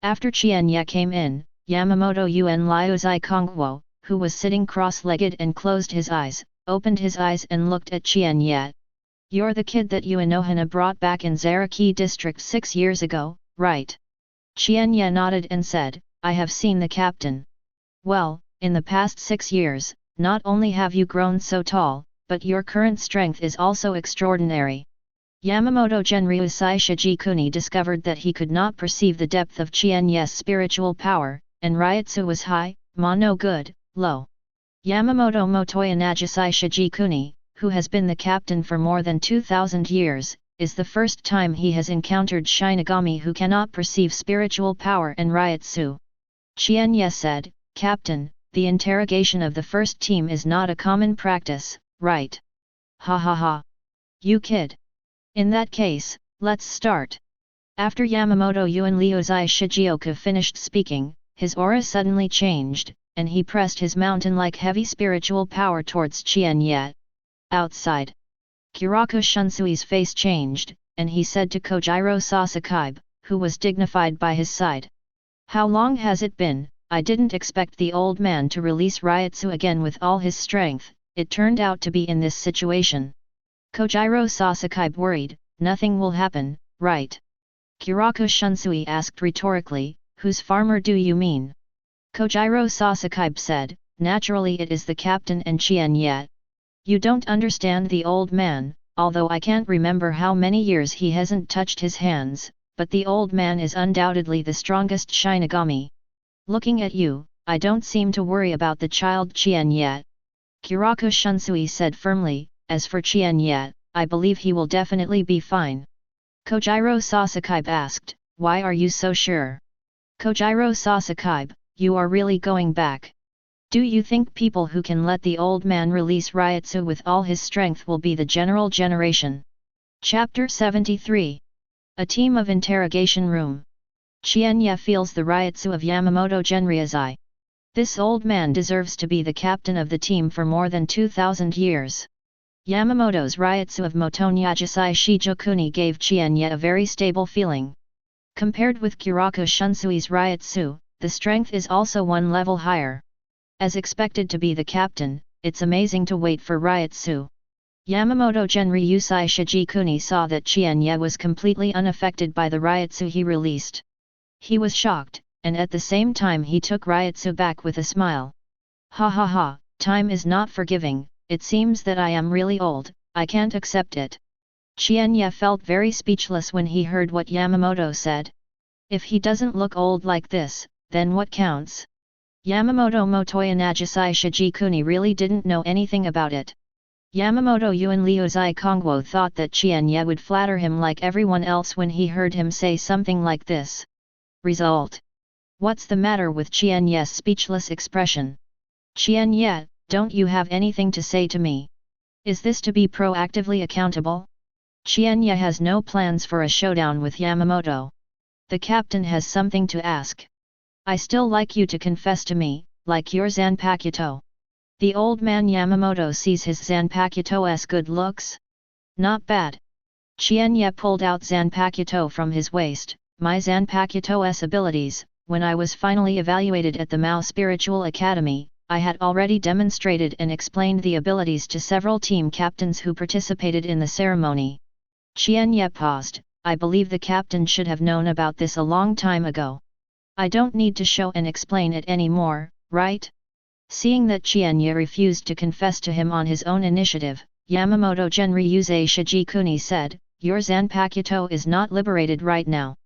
After Qian Ye came in, Yamamoto Yuen Liuzai Kongwo, who was sitting cross-legged and closed his eyes, opened his eyes and looked at Qian Ye. You're the kid that Unohana brought back in Zaraki district 6 years ago, right? Qian Ye nodded and said, I have seen the captain. Well, in the past 6 years, not only have you grown so tall, but your current strength is also extraordinary. Yamamoto Genryusai Shijikuni discovered that he could not perceive the depth of Qian Ye's spiritual power, and Ryutsu was high, Ma no good, low. Yamamoto Motoya Najisai Shijikuni, who has been the captain for more than 2,000 years, is the first time he has encountered Shinigami who cannot perceive spiritual power and Ryutsu. Qian Ye said, Captain, the interrogation of the first team is not a common practice, right? Ha ha ha. You kid. In that case, let's start. After Yamamoto Yuan Liuzai Shigioka finished speaking, his aura suddenly changed, and he pressed his mountain-like heavy spiritual power towards Qian Ye. Outside, Kiraku Shunsui's face changed, and he said to Kojiro Sasuke, who was dignified by his side. How long has it been? I didn't expect the old man to release Ryutsu again with all his strength, it turned out to be in this situation. Kojiro Sasuke worried, nothing will happen, right? Kiraku Shunsui asked rhetorically, whose farmer do you mean? Kojiro Sasuke said, naturally it is the captain and Qian Ye. You don't understand the old man, although I can't remember how many years he hasn't touched his hands, but the old man is undoubtedly the strongest Shinigami. Looking at you, I don't seem to worry about the child Qian Ye. Kiraku Shunsui said firmly, as for Qian Ye, I believe he will definitely be fine. Kojiro Sasuke asked, why are you so sure? Kojiro Sasuke, you are really going back. Do you think people who can let the old man release Ryutsu with all his strength will be the general generation? Chapter 73. A team of interrogation room. Qian Ye feels the Ryutsu of Yamamoto Genryuzai. This old man deserves to be the captain of the team for more than 2,000 years. Yamamoto's Ryutsu of Motonyajisai Shijokuni gave Qian Ye a very stable feeling. Compared with Kiraku Shunsui's Ryutsu, the strength is also one level higher. As expected to be the captain, it's amazing to wait for Ryutsu. Yamamoto Genryusai Shijikuni saw that Qian Ye was completely unaffected by the Ryutsu he released. He was shocked, and at the same time he took Ryutsu back with a smile. Ha ha ha, time is not forgiving, it seems that I am really old, I can't accept it. Qian Ye felt very speechless when he heard what Yamamoto said. If he doesn't look old like this, then what counts? Yamamoto Motoyanajisai Shijikuni really didn't know anything about it. Yamamoto Yuan Liuzai Kongwo thought that Qian Ye would flatter him like everyone else when he heard him say something like this. Result. What's the matter with Qian Ye's speechless expression? Qian Ye, don't you have anything to say to me? Is this to be proactively accountable? Qian Ye has no plans for a showdown with Yamamoto. The captain has something to ask. I still like you to confess to me, like your Zanpakuto. The old man Yamamoto sees his Zanpakuto's good looks. Not bad. Qian Ye pulled out Zanpakuto from his waist. My Zanpakuto's abilities, when I was finally evaluated at the Mao Spiritual Academy, I had already demonstrated and explained the abilities to several team captains who participated in the ceremony. Qian Ye paused, I believe the captain should have known about this a long time ago. I don't need to show and explain it anymore, right? Seeing that Qian Ye refused to confess to him on his own initiative, Yamamoto Genryusei Shijikuni said, your Zanpakuto is not liberated right now.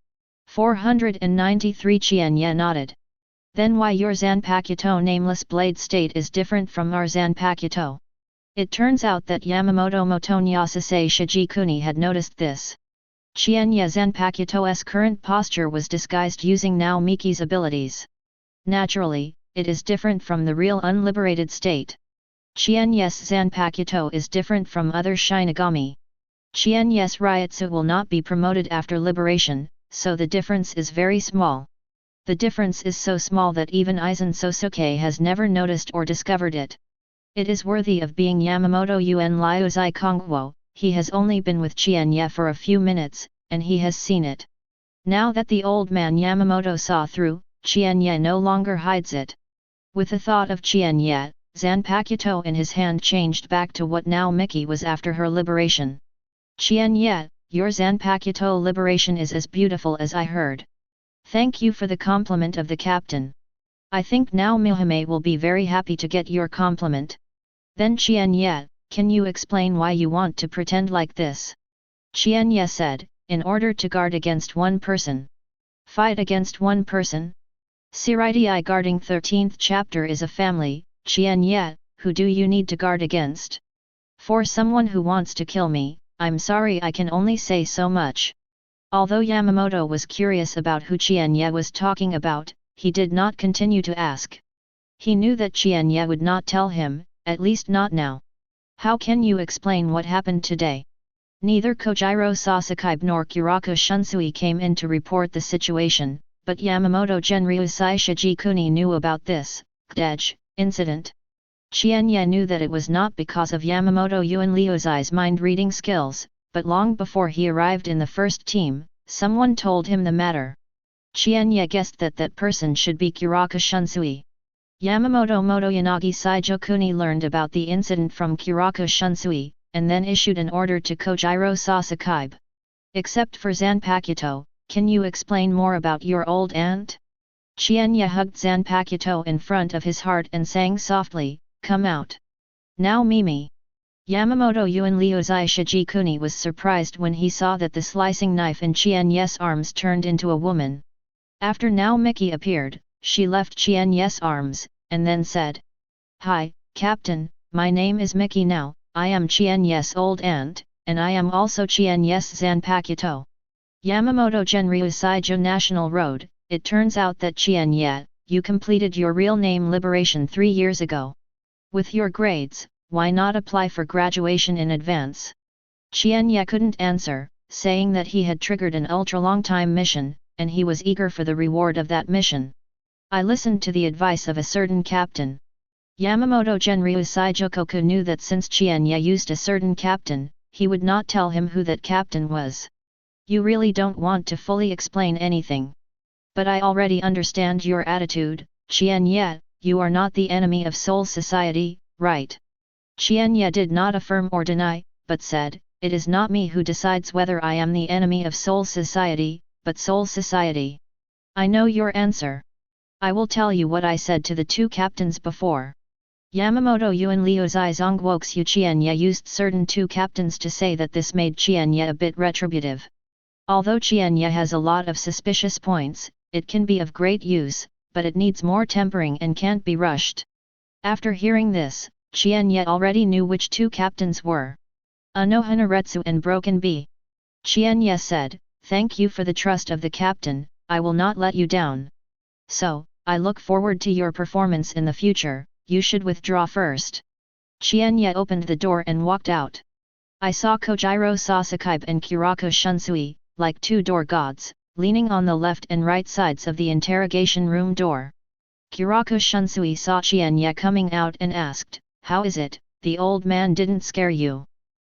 493 Qian Ye nodded. Then why your Zanpakuto nameless blade state is different from our Zanpakuto? It turns out that Yamamoto Motonyasase Shijikuni had noticed this. Qian Ye Zanpakuto's current posture was disguised using Naomiki's abilities. Naturally, it is different from the real unliberated state. Qian Ye's Zanpakuto is different from other Shinigami. Qian Ye's Ryutsu will not be promoted after liberation, so the difference is very small. The difference is so small that even Aizen Sōsuke has never noticed or discovered it. It is worthy of being Yamamoto Yuan Liuzai Kongwo. He has only been with Qian Ye for a few minutes, and he has seen it. Now that the old man Yamamoto saw through, Qian Ye no longer hides it. With the thought of Qian Ye, Zanpakuto in his hand changed back to what now Miki was after her liberation. Qian Ye, your Zanpakuto liberation is as beautiful as I heard. Thank you for the compliment of the captain. I think now Mihime will be very happy to get your compliment. Then Qian Ye, can you explain why you want to pretend like this? Qian Ye said, in order to guard against one person. Fight against one person? Siritii guarding 13th chapter is a family, Qian Ye, who do you need to guard against? For someone who wants to kill me, I'm sorry I can only say so much. Although Yamamoto was curious about who Qian Ye was talking about, he did not continue to ask. He knew that Qian Ye would not tell him, at least not now. How can you explain what happened today? Neither Kojiro Sōsuke nor Kiraku Shunsui came in to report the situation, but Yamamoto Genryusai Shijikuni knew about this incident. Qian Ye knew that it was not because of Yamamoto Uenliuzai's mind-reading skills, but long before he arrived in the first team, someone told him the matter. Qian Ye guessed that that person should be Kiraku Shunsui. Yamamoto Motoyanagi Saijokuni learned about the incident from Kiraku Shunsui, and then issued an order to Kojiro Sōsuke. Except for Zanpakuto, can you explain more about your old aunt? Qian Ye hugged Zanpakuto in front of his heart and sang softly, "Come out. Now Mimi." Yamamoto Uenliuzai Shijikuni was surprised when he saw that the slicing knife in Qian Ye's arms turned into a woman. After now Miki appeared, she left Qian Ye's arms, and then said, "Hi, Captain, my name is Miki now, I am Qian Ye's old aunt, and I am also Qian Ye's Zanpakuto." Yamamoto Genryusai National Road, it turns out that Qian Ye, you completed your real name liberation 3 years ago. With your grades, why not apply for graduation in advance? Qian Ye couldn't answer, saying that he had triggered an ultra-long-time mission, and he was eager for the reward of that mission. I listened to the advice of a certain captain. Yamamoto Genryusai Jokoku knew that since Qian Ye used a certain captain, he would not tell him who that captain was. You really don't want to fully explain anything. But I already understand your attitude, Qian Ye, you are not the enemy of Soul Society, right? Qian Ye did not affirm or deny, but said, it is not me who decides whether I am the enemy of Soul Society, but Soul Society. I know your answer. I will tell you what I said to the 2 captains before. Yamamoto Uenliuzai Zongwoksu Qian Ye used certain 2 captains to say that this made Qian Ye a bit retributive. Although Qian Ye has a lot of suspicious points, it can be of great use, but it needs more tempering and can't be rushed. After hearing this, Qian Ye already knew which 2 captains were. Unohana Retsu and Broken B. Qian Ye said, "Thank you for the trust of the captain, I will not let you down. So, I look forward to your performance in the future, you should withdraw first." Qian Ye opened the door and walked out. I saw Kojiro Sōsuke and Kiraku Shunsui, like 2 door gods, leaning on the left and right sides of the interrogation room door. Kiraku Shunsui saw Qian Ye coming out and asked, "How is it, the old man didn't scare you?"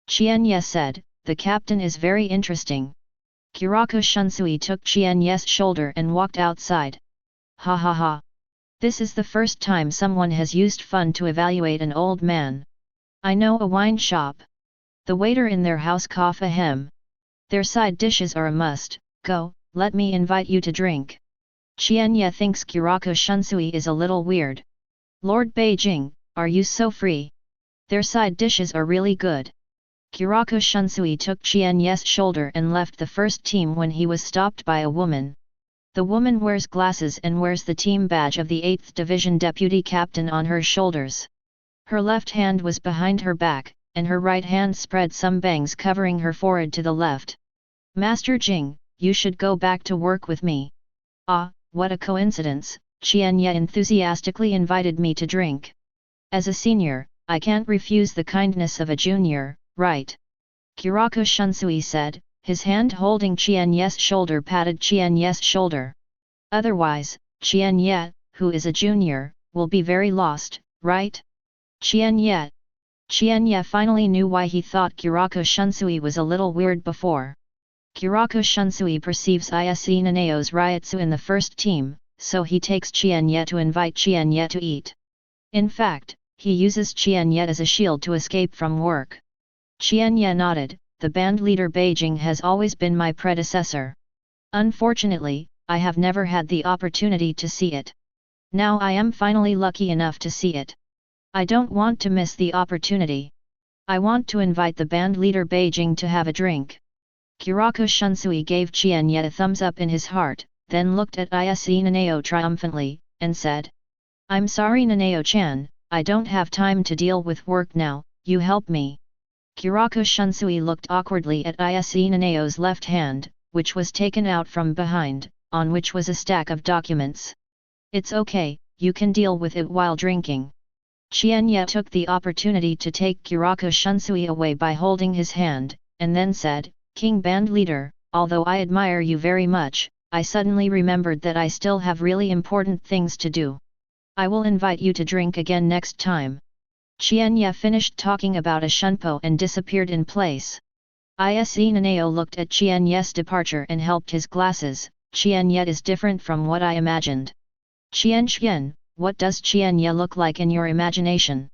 Qian Ye said, "The captain is very interesting." Kiraku Shunsui took Qian Ye's shoulder and walked outside. Ha ha ha. This is the first time someone has used fun to evaluate an old man. I know a wine shop. The waiter in their house cough ahem. Their side dishes are a must, go, let me invite you to drink. Qian Ye thinks Kiraku Shunsui is a little weird. Lord Beijing, are you so free? Their side dishes are really good. Kiraku Shunsui took Qian Ye's shoulder and left the first team when he was stopped by a woman. The woman wears glasses and wears the team badge of the 8th Division Deputy Captain on her shoulders. Her left hand was behind her back, and her right hand spread some bangs covering her forehead to the left. "Master Jing, you should go back to work with me." "Ah, what a coincidence," Qian Ye enthusiastically invited me to drink. "As a senior, I can't refuse the kindness of a junior, right?" Kiraku Shunsui said, his hand holding Qian Ye's shoulder patted Qian Ye's shoulder. "Otherwise, Qian Ye, who is a junior, will be very lost, right?" Qian Ye. Qian Ye finally knew why he thought Kiraku Shunsui was a little weird before. Kiraku Shunsui perceives Ise Naneo's Ryatsu in the first team, so he takes Qian Ye to invite Qian Ye to eat. In fact, he uses Qian Ye as a shield to escape from work. Qian Ye nodded, "The band leader Beijing has always been my predecessor. Unfortunately, I have never had the opportunity to see it. Now I am finally lucky enough to see it. I don't want to miss the opportunity. I want to invite the band leader Beijing to have a drink." Kiraku Shunsui gave Qian Ye a thumbs up in his heart, then looked at Ise Naneo triumphantly, and said, "I'm sorry Naneo-chan, I don't have time to deal with work now, you help me." Kurako Shunsui looked awkwardly at Ise Nanao's left hand, which was taken out from behind, on which was a stack of documents. It's okay, you can deal with it while drinking. Qian Ye took the opportunity to take Kurako Shunsui away by holding his hand, and then said, King Band Leader, although I admire you very much, I suddenly remembered that I still have really important things to do. I will invite you to drink again next time. Qian Ye finished talking about a shunpo and disappeared in place. Ise Nanao looked at Qian Ye's departure and helped his glasses. Qian Ye is different from what I imagined. Qian, what does Qian Ye look like in your imagination?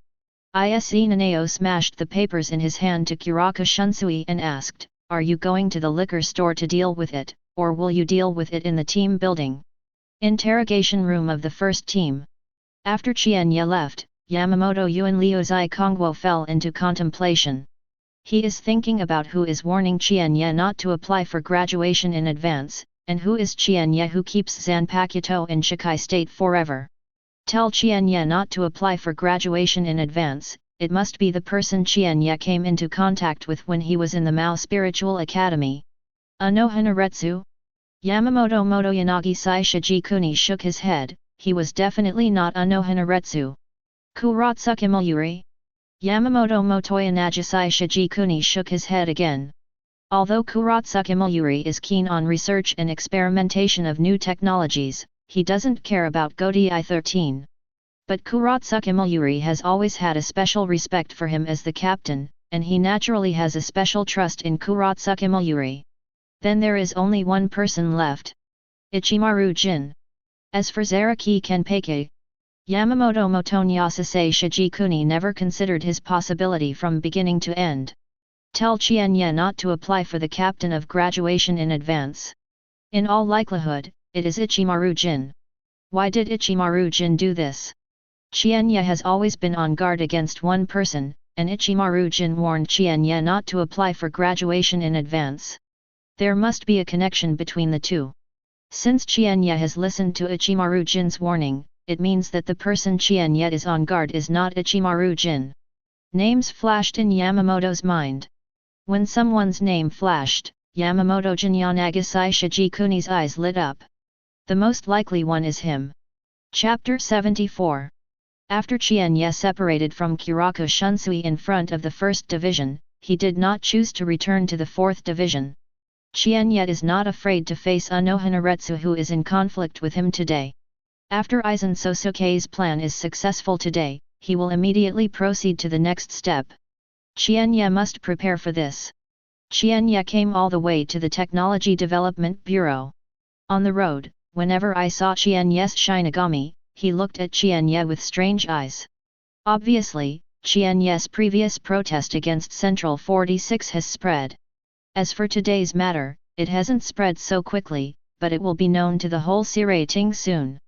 Ise Nanao smashed the papers in his hand to Kurako Shunsui and asked, Are you going to the liquor store to deal with it, or will you deal with it in the team building? Interrogation room of the first team. After Qian Ye left, Yamamoto Yuan Liuzai Kongwo fell into contemplation. He is thinking about who is warning Qian Ye not to apply for graduation in advance, and who is Qian Ye who keeps Zanpakuto in Shikai state forever. Tell Qian Ye not to apply for graduation in advance, it must be the person Qian Ye came into contact with when he was in the Mao Spiritual Academy. Unohana Retsu? Yamamoto Motoyanagi Sai Shijikuni shook his head, he was definitely not Unohana Retsu. Kuratsuke Mayuri? Yamamoto Motoyanagi Sai Shijikuni shook his head again. Although Kuratsuke Mayuri is keen on research and experimentation of new technologies, he doesn't care about Gotei 13. But Kuratsuke Mayuri has always had a special respect for him as the captain, and he naturally has a special trust in Kuratsuke Mayuri. Then there is only one person left. Ichimaru Jin. As for Zaraki Kenpei, Yamamoto Motonyasase Shijikuni never considered his possibility from beginning to end. Tell Qian Ye not to apply for the captain of graduation in advance. In all likelihood, it is Ichimaru Jin. Why did Ichimaru Jin do this? Qian Ye has always been on guard against one person, and Ichimaru Jin warned Qian Ye not to apply for graduation in advance. There must be a connection between the two. Since Qian Ye has listened to Ichimaru Jin's warning, it means that the person Qian Ye is on guard is not Ichimaru Jin. Names flashed in Yamamoto's mind. When someone's name flashed, Yamamoto Jinyanagi Shijikuni's eyes lit up. The most likely one is him. Chapter 74. After Qian Ye separated from Kurako Shunsui in front of the 1st Division, he did not choose to return to the 4th Division. Qian Ye is not afraid to face Unohana Retsu who is in conflict with him today. After Aizen Sōsuke's plan is successful today, he will immediately proceed to the next step. Qian Ye must prepare for this. Qian Ye came all the way to the Technology Development Bureau. On the road, whenever I saw Qian Ye's Shinigami, he looked at Qian Ye with strange eyes. Obviously, Qian Ye's previous protest against Central 46 has spread. As for today's matter, it hasn't spread so quickly, but it will be known to the whole Sirating soon.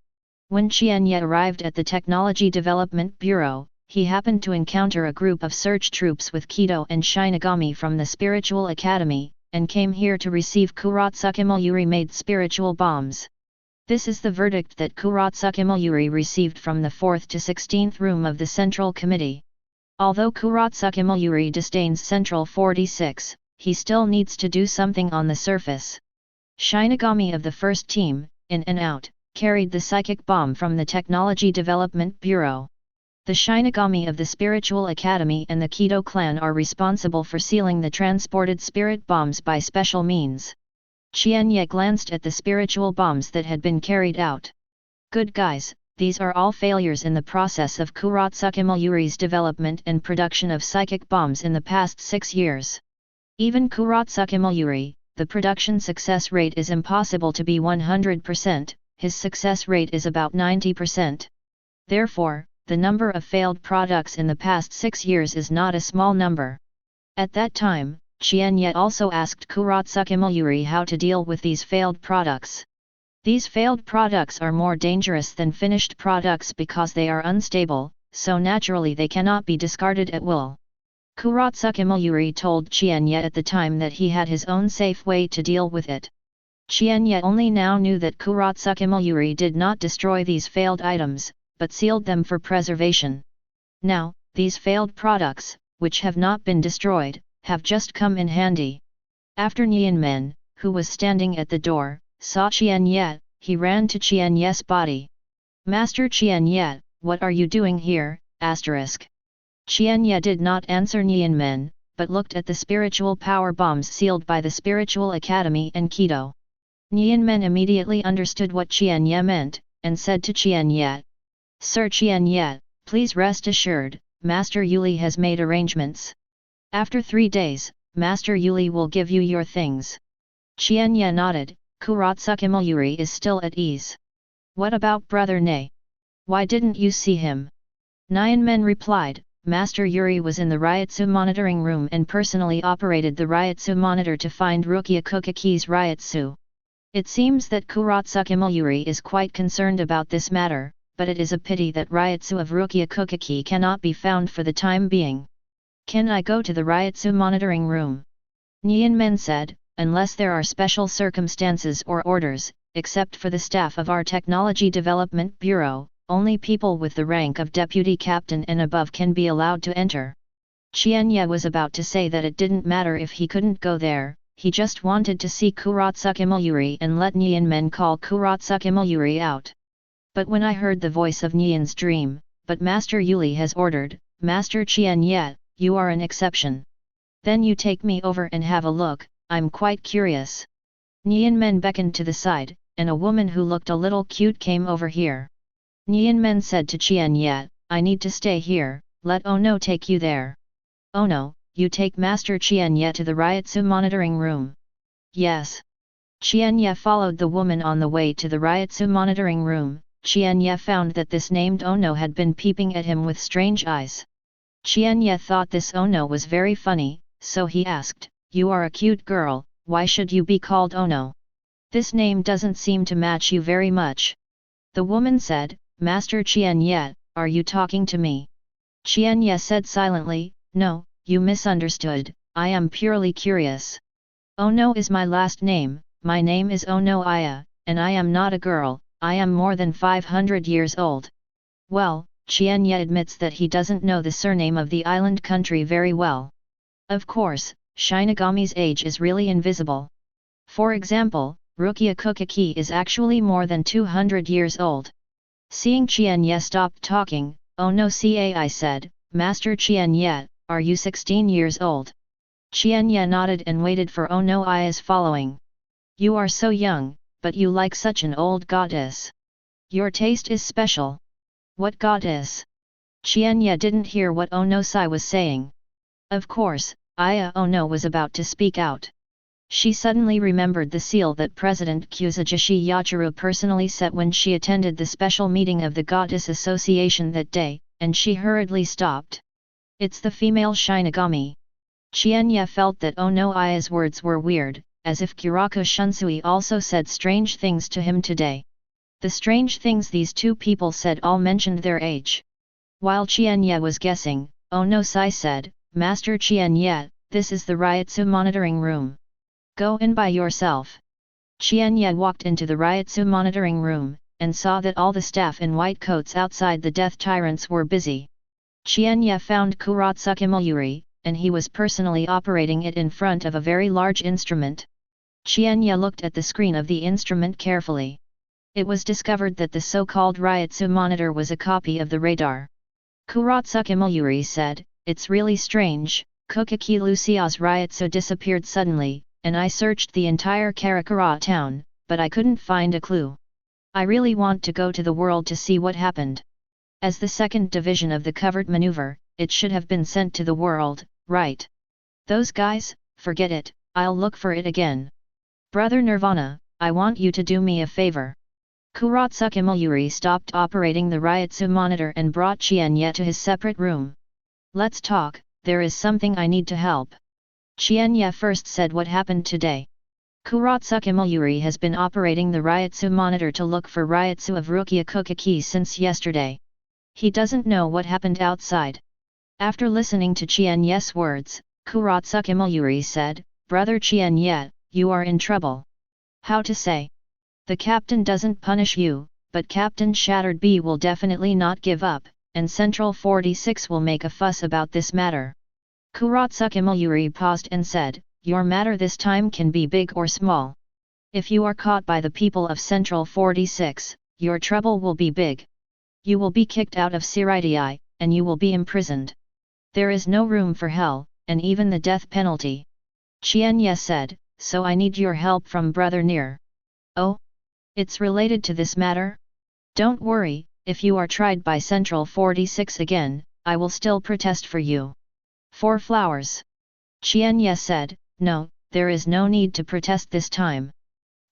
When Qian Ye arrived at the Technology Development Bureau, he happened to encounter a group of search troops with Kido and Shinigami from the Spiritual Academy, and came here to receive Kuratsuke Mayuri-made spiritual bombs. This is the verdict that Kuratsuke Mayuri received from the 4th to 16th room of the Central Committee. Although Kuratsuke Mayuri disdains Central 46, he still needs to do something on the surface. Shinigami of the first team, in and out, carried the psychic bomb from the Technology Development Bureau. The Shinigami of the Spiritual Academy and the Kido clan are responsible for sealing the transported spirit bombs by special means. Qian Ye glanced at the spiritual bombs that had been carried out. Good guys, these are all failures in the process of Kuratsuke Mayuri's development and production of psychic bombs in the past 6 years. Even Kuratsuke Mayuri, the production success rate is impossible to be 100%, his success rate is about 90%. Therefore, the number of failed products in the past 6 years is not a small number. At that time, Qian Ye also asked Kuratsuke Mayuri how to deal with these failed products. These failed products are more dangerous than finished products because they are unstable, so naturally they cannot be discarded at will. Kuratsuke Mayuri told Qian Ye at the time that he had his own safe way to deal with it. Qian Ye only now knew that Kuratsuke Mayuri did not destroy these failed items, but sealed them for preservation. Now, these failed products, which have not been destroyed, have just come in handy. After Nianmen, who was standing at the door, saw Qian Ye, he ran to Qian Ye's body. Master Qian Ye, what are you doing here? Qian Ye did not answer Nianmen, but looked at the spiritual power bombs sealed by the Spiritual Academy and Keto. Nianmen immediately understood what Qian Ye meant, and said to Qian Ye, Sir Qian Ye, please rest assured, Master Yuli has made arrangements. After 3 days, Master Yuli will give you your things. Qian Ye nodded. Kurotsukimiluri is still at ease. What about Brother Ne? Why didn't you see him? Nianmen replied, Master Yuri was in the Ryotsu monitoring room and personally operated the Ryotsu monitor to find Rukia-Kokaki's Ryotsu. It seems that Kurotsukimiluri is quite concerned about this matter, but it is a pity that Ryotsu of Rukia-Kokaki cannot be found for the time being. Can I go to the Ryotsu monitoring room? Nianmen said, unless there are special circumstances or orders, except for the staff of our Technology Development Bureau, only people with the rank of Deputy Captain and above can be allowed to enter. Qian Ye was about to say that it didn't matter if he couldn't go there, he just wanted to see Kurotsukimiluri and let Nianmen call Kurotsukimiluri out. But when I heard the voice of Nian's dream, but Master Yuli has ordered, Master Qian Ye, you are an exception. Then you take me over and have a look, I'm quite curious. Nianmen beckoned to the side, and a woman who looked a little cute came over here. Nianmen said to Qian Ye, I need to stay here, let Ono take you there. Ono, you take Master Qian Ye to the Ryotsu monitoring room. Yes. Qian Ye followed the woman on the way to the Ryotsu monitoring room. Qian Ye found that this named Ono had been peeping at him with strange eyes. Qian Ye thought this Ono was very funny, so he asked, You are a cute girl, why should you be called Ono? This name doesn't seem to match you very much. The woman said, Master Qian Ye, are you talking to me? Qian Ye said silently, No, you misunderstood, I am purely curious. Ono is my last name, my name is Ono Aya, and I am not a girl, I am more than 500 years old. Well, Qian Ye admits that he doesn't know the surname of the island country very well. Of course, Shinigami's age is really invisible. For example, Rukia-Kokaki is actually more than 200 years old. Seeing Qian Ye stopped talking, Ono Cai said, Master Qian Ye, are you 16 years old? Qian Ye nodded and waited for Ono Aya's following. You are so young, but you like such an old goddess. Your taste is special. What goddess? Qian Ye didn't hear what Ono Sai was saying. Of course, Aya Ono was about to speak out. She suddenly remembered the seal that President Kuzujishi Yachiru personally set when she attended the special meeting of the Goddess Association that day, and she hurriedly stopped. It's the female Shinigami. Qian Ye felt that Ono Aya's words were weird, as if Kurako Shunsui also said strange things to him today. The strange things these two people said all mentioned their age. While Qian Ye was guessing, Ono Sai said, Master Qian Ye, this is the Ryotsu monitoring room. Go in by yourself. Qian Ye walked into the Ryotsu monitoring room, and saw that all the staff in white coats outside the Death Tyrants were busy. Qian Ye found Kurotsukimiluri, and he was personally operating it in front of a very large instrument. Qian Ye looked at the screen of the instrument carefully. It was discovered that the so-called Ryotsu monitor was a copy of the radar. Kurotsukimiluri said, It's really strange, Kokaki Lucia's Ryotsu disappeared suddenly, and I searched the entire Karakura town, but I couldn't find a clue. I really want to go to the world to see what happened. As the second division of the covert maneuver, it should have been sent to the world, right? Those guys, forget it, I'll look for it again. Brother Nirvana, I want you to do me a favor. Kurotsukimiluri stopped operating the Ryotsu monitor and brought Qian Ye to his separate room. Let's talk, there is something I need to help. Qian Ye first said what happened today. Kurotsukimiluri has been operating the Ryotsu monitor to look for Ryotsu of Rukia-Kokaki since yesterday. He doesn't know what happened outside. After listening to Qian Ye's words, Kurotsukimiluri said, Brother Qian Ye, you are in trouble. How to say? The captain doesn't punish you, but Captain Shattered Bee will definitely not give up, and Central 46 will make a fuss about this matter. Kuratsuka Mayuri paused and said, "Your matter this time can be big or small. If you are caught by the people of Central 46, your trouble will be big. You will be kicked out of Siritai, and you will be imprisoned. There is no room for hell, and even the death penalty." Qian Ye said, "So I need your help from Brother Near." "Oh? It's related to this matter? Don't worry, if you are tried by Central 46 again, I will still protest for you." 4 flowers. Qian Ye said, "No, there is no need to protest this time.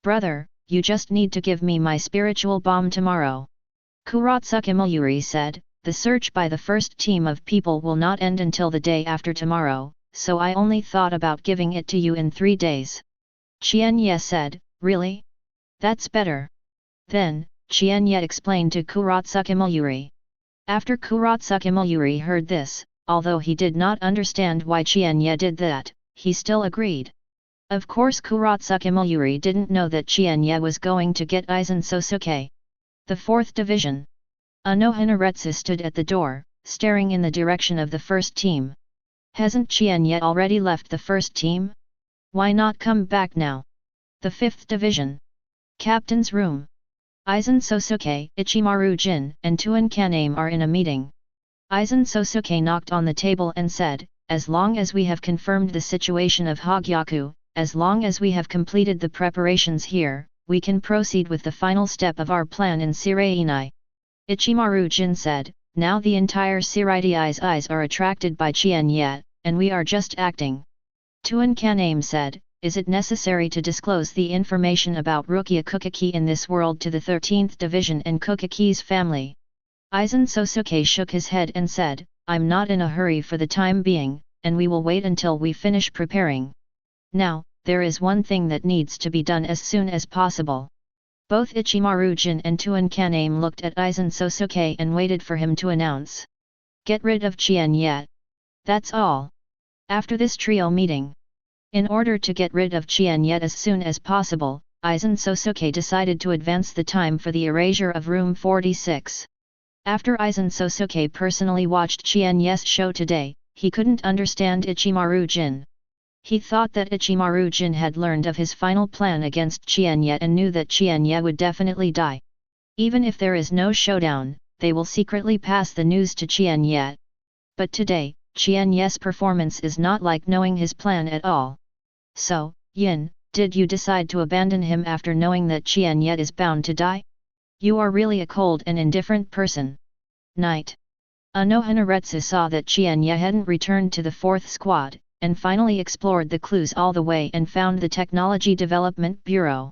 Brother, you just need to give me my spiritual bomb tomorrow." Kuratsuka Mayuri said, "The search by the first team of people will not end until the day after tomorrow, so I only thought about giving it to you in 3 days." Qian Ye said, "Really? That's better." Then, Qian Ye explained to Kuratsuka Mayuri. After Kuratsuka Mayuri heard this, although he did not understand why Qian Ye did that, he still agreed. Of course Kuratsuka Mayuri didn't know that Qian Ye was going to get Aizen Sōsuke. The 4th Division. Unohana Retsu stood at the door, staring in the direction of the first team. Hasn't Qian Ye already left the first team? Why not come back now? The 5th Division. Captain's Room. Aizen Sōsuke, Ichimaru Jin, and Tuan Kaname are in a meeting. Aizen Sōsuke knocked on the table and said, "As long as we have confirmed the situation of Hōgyoku, as long as we have completed the preparations here, we can proceed with the final step of our plan in Siritai." Ichimaru Jin said, "Now the entire Siritai's eyes are attracted by Qian Ye, and we are just acting." Tuan Kaname said, "Is it necessary to disclose the information about Rukia Kukaki in this world to the 13th Division and Kukaki's family?" Aizen Sōsuke shook his head and said, "I'm not in a hurry for the time being, and we will wait until we finish preparing. Now, there is one thing that needs to be done as soon as possible." Both Ichimaru Jin and Tuan Kaname looked at Aizen Sōsuke and waited for him to announce. "Get rid of Qian Ye. That's all." After this trio meeting, in order to get rid of Qian Ye as soon as possible, Aizen Sōsuke decided to advance the time for the erasure of Room 46. After Aizen Sōsuke personally watched Qian Ye's show today, he couldn't understand Ichimaru Jin. He thought that Ichimaru Jin had learned of his final plan against Qian Ye and knew that Qian Ye would definitely die. Even if there is no showdown, they will secretly pass the news to Qian Ye. But today, Qian Ye's performance is not like knowing his plan at all. "So, Yin, did you decide to abandon him after knowing that Qian Ye is bound to die? You are really a cold and indifferent person." Night. Unohana Retsu saw that Qian Ye hadn't returned to the 4th squad, and finally explored the clues all the way and found the Technology Development Bureau.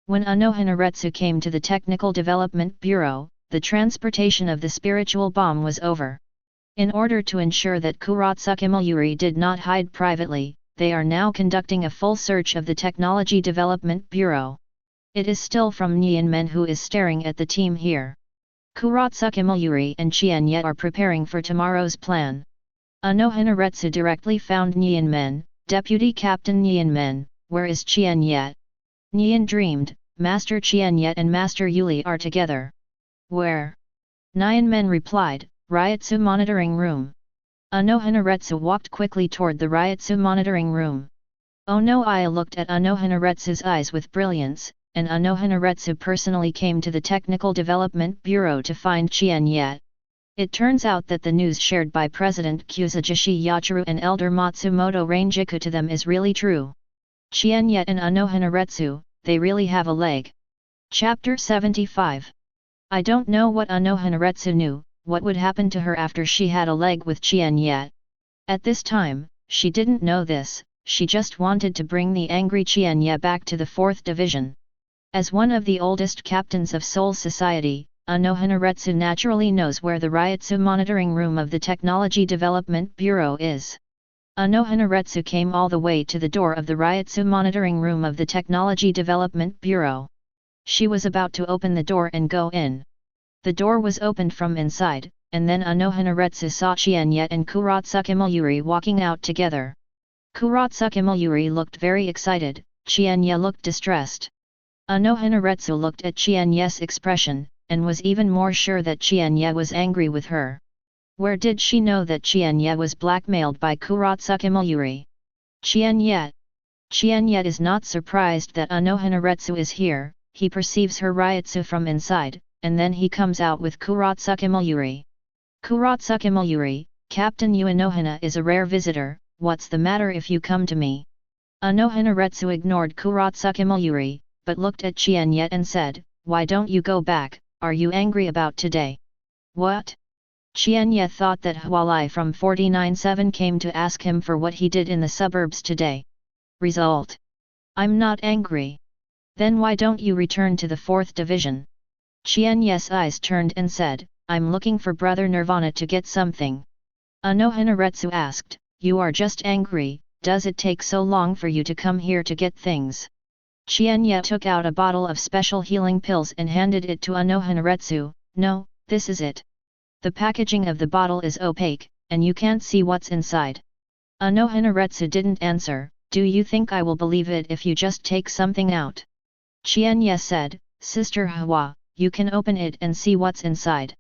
When Unohana Retsu came to the Technical Development Bureau, the transportation of the spiritual bomb was over. In order to ensure that Kuratsuka Mayuri did not hide privately, they are now conducting a full search of the Technology Development Bureau. It is still from Nyan Men who is staring at the team here. Kuratsuka Mayuri and Qian Ye are preparing for tomorrow's plan. Unohana Retsu directly found Nyan Men, Deputy Captain Nyan Men, "Where is Qian Ye?" Nyan dreamed, "Master Qian Ye and Master Yuli are together." "Where?" Nyan Men replied, "Ryotsu monitoring room." Unohana Retsu walked quickly toward the Ryotsu monitoring room. Oh no! I looked at Unohana Retsu's eyes with brilliance, and Unohana Retsu personally came to the Technical Development Bureau to find Qian Ye. It turns out that the news shared by President Kuzujishi Yachiru and Elder Matsumoto Rangiku to them is really true. Qian Ye and Unohana Retsu, they really have a leg. Chapter 75. I don't know what Unohana Retsu knew, what would happen to her after she had a leg with Qian Ye. At this time, she didn't know this, she just wanted to bring the angry Qian Ye back to the 4th Division. As one of the oldest captains of Soul Society, Unohana Retsu naturally knows where the Ryotsu monitoring room of the Technology Development Bureau is. Unohana Retsu came all the way to the door of the Ryotsu monitoring room of the Technology Development Bureau. She was about to open the door and go in. The door was opened from inside, and then Unohana Retsu saw Qian Ye and Kuratsuka Mayuri walking out together. Kuratsuka Mayuri looked very excited, Qian Ye looked distressed. Unohana Retsu looked at Qian Ye's expression, and was even more sure that Qian Ye was angry with her. Where did she know that Qian Ye was blackmailed by Kurotsuke Mayuri? Qian Ye. Qian Ye is not surprised that Unohana Retsu is here. He perceives her Ryutsu from inside, and then he comes out with Kurotsuke Mayuri. Kurotsuke Mayuri, Captain Unohana is a rare visitor, what's the matter if you come to me? Unohana Retsu ignored Kurotsuke Mayuri, but looked at Qian Ye and said, why don't you go back, are you angry about today? What? Qian Ye thought that Hualai from 49-7 came to ask him for what he did in the suburbs today. Result. I'm not angry. Then why don't you return to the 4th division? Qian Ye's eyes turned and said, I'm looking for Brother Nirvana to get something. Unohana Retsu asked, you are just angry, does it take so long for you to come here to get things? Qian Ye took out a bottle of special healing pills and handed it to Unohana Retsu. No, this is it. The packaging of the bottle is opaque, and you can't see what's inside. Unohana Retsu didn't answer. Do you think I will believe it if you just take something out? Qian Ye said, Sister Hwa, you can open it and see what's inside.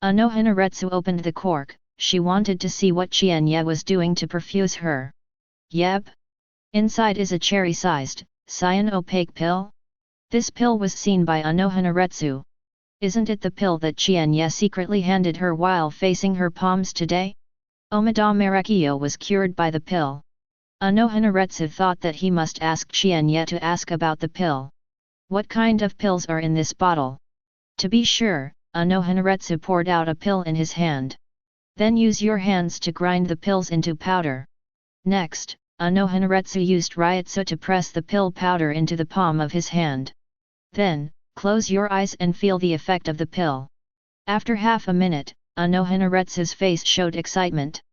Unohana Retsu opened the cork, she wanted to see what Qian Ye was doing to perfuse her. Yep. Inside is a cherry-sized, cyan opaque pill? This pill was seen by Unohana Retsu. Isn't it the pill that Qian Ye secretly handed her while facing her palms today? Omida Marekio was cured by the pill. Unohana Retsu thought that he must ask Qian Ye to ask about the pill. What kind of pills are in this bottle? To be sure, Unohana Retsu poured out a pill in his hand. Then use your hands to grind the pills into powder. Next, Unohana Retsu used Ryutsu to press the pill powder into the palm of his hand. Then, close your eyes and feel the effect of the pill. After half a minute, Unohana Retsu's face showed excitement.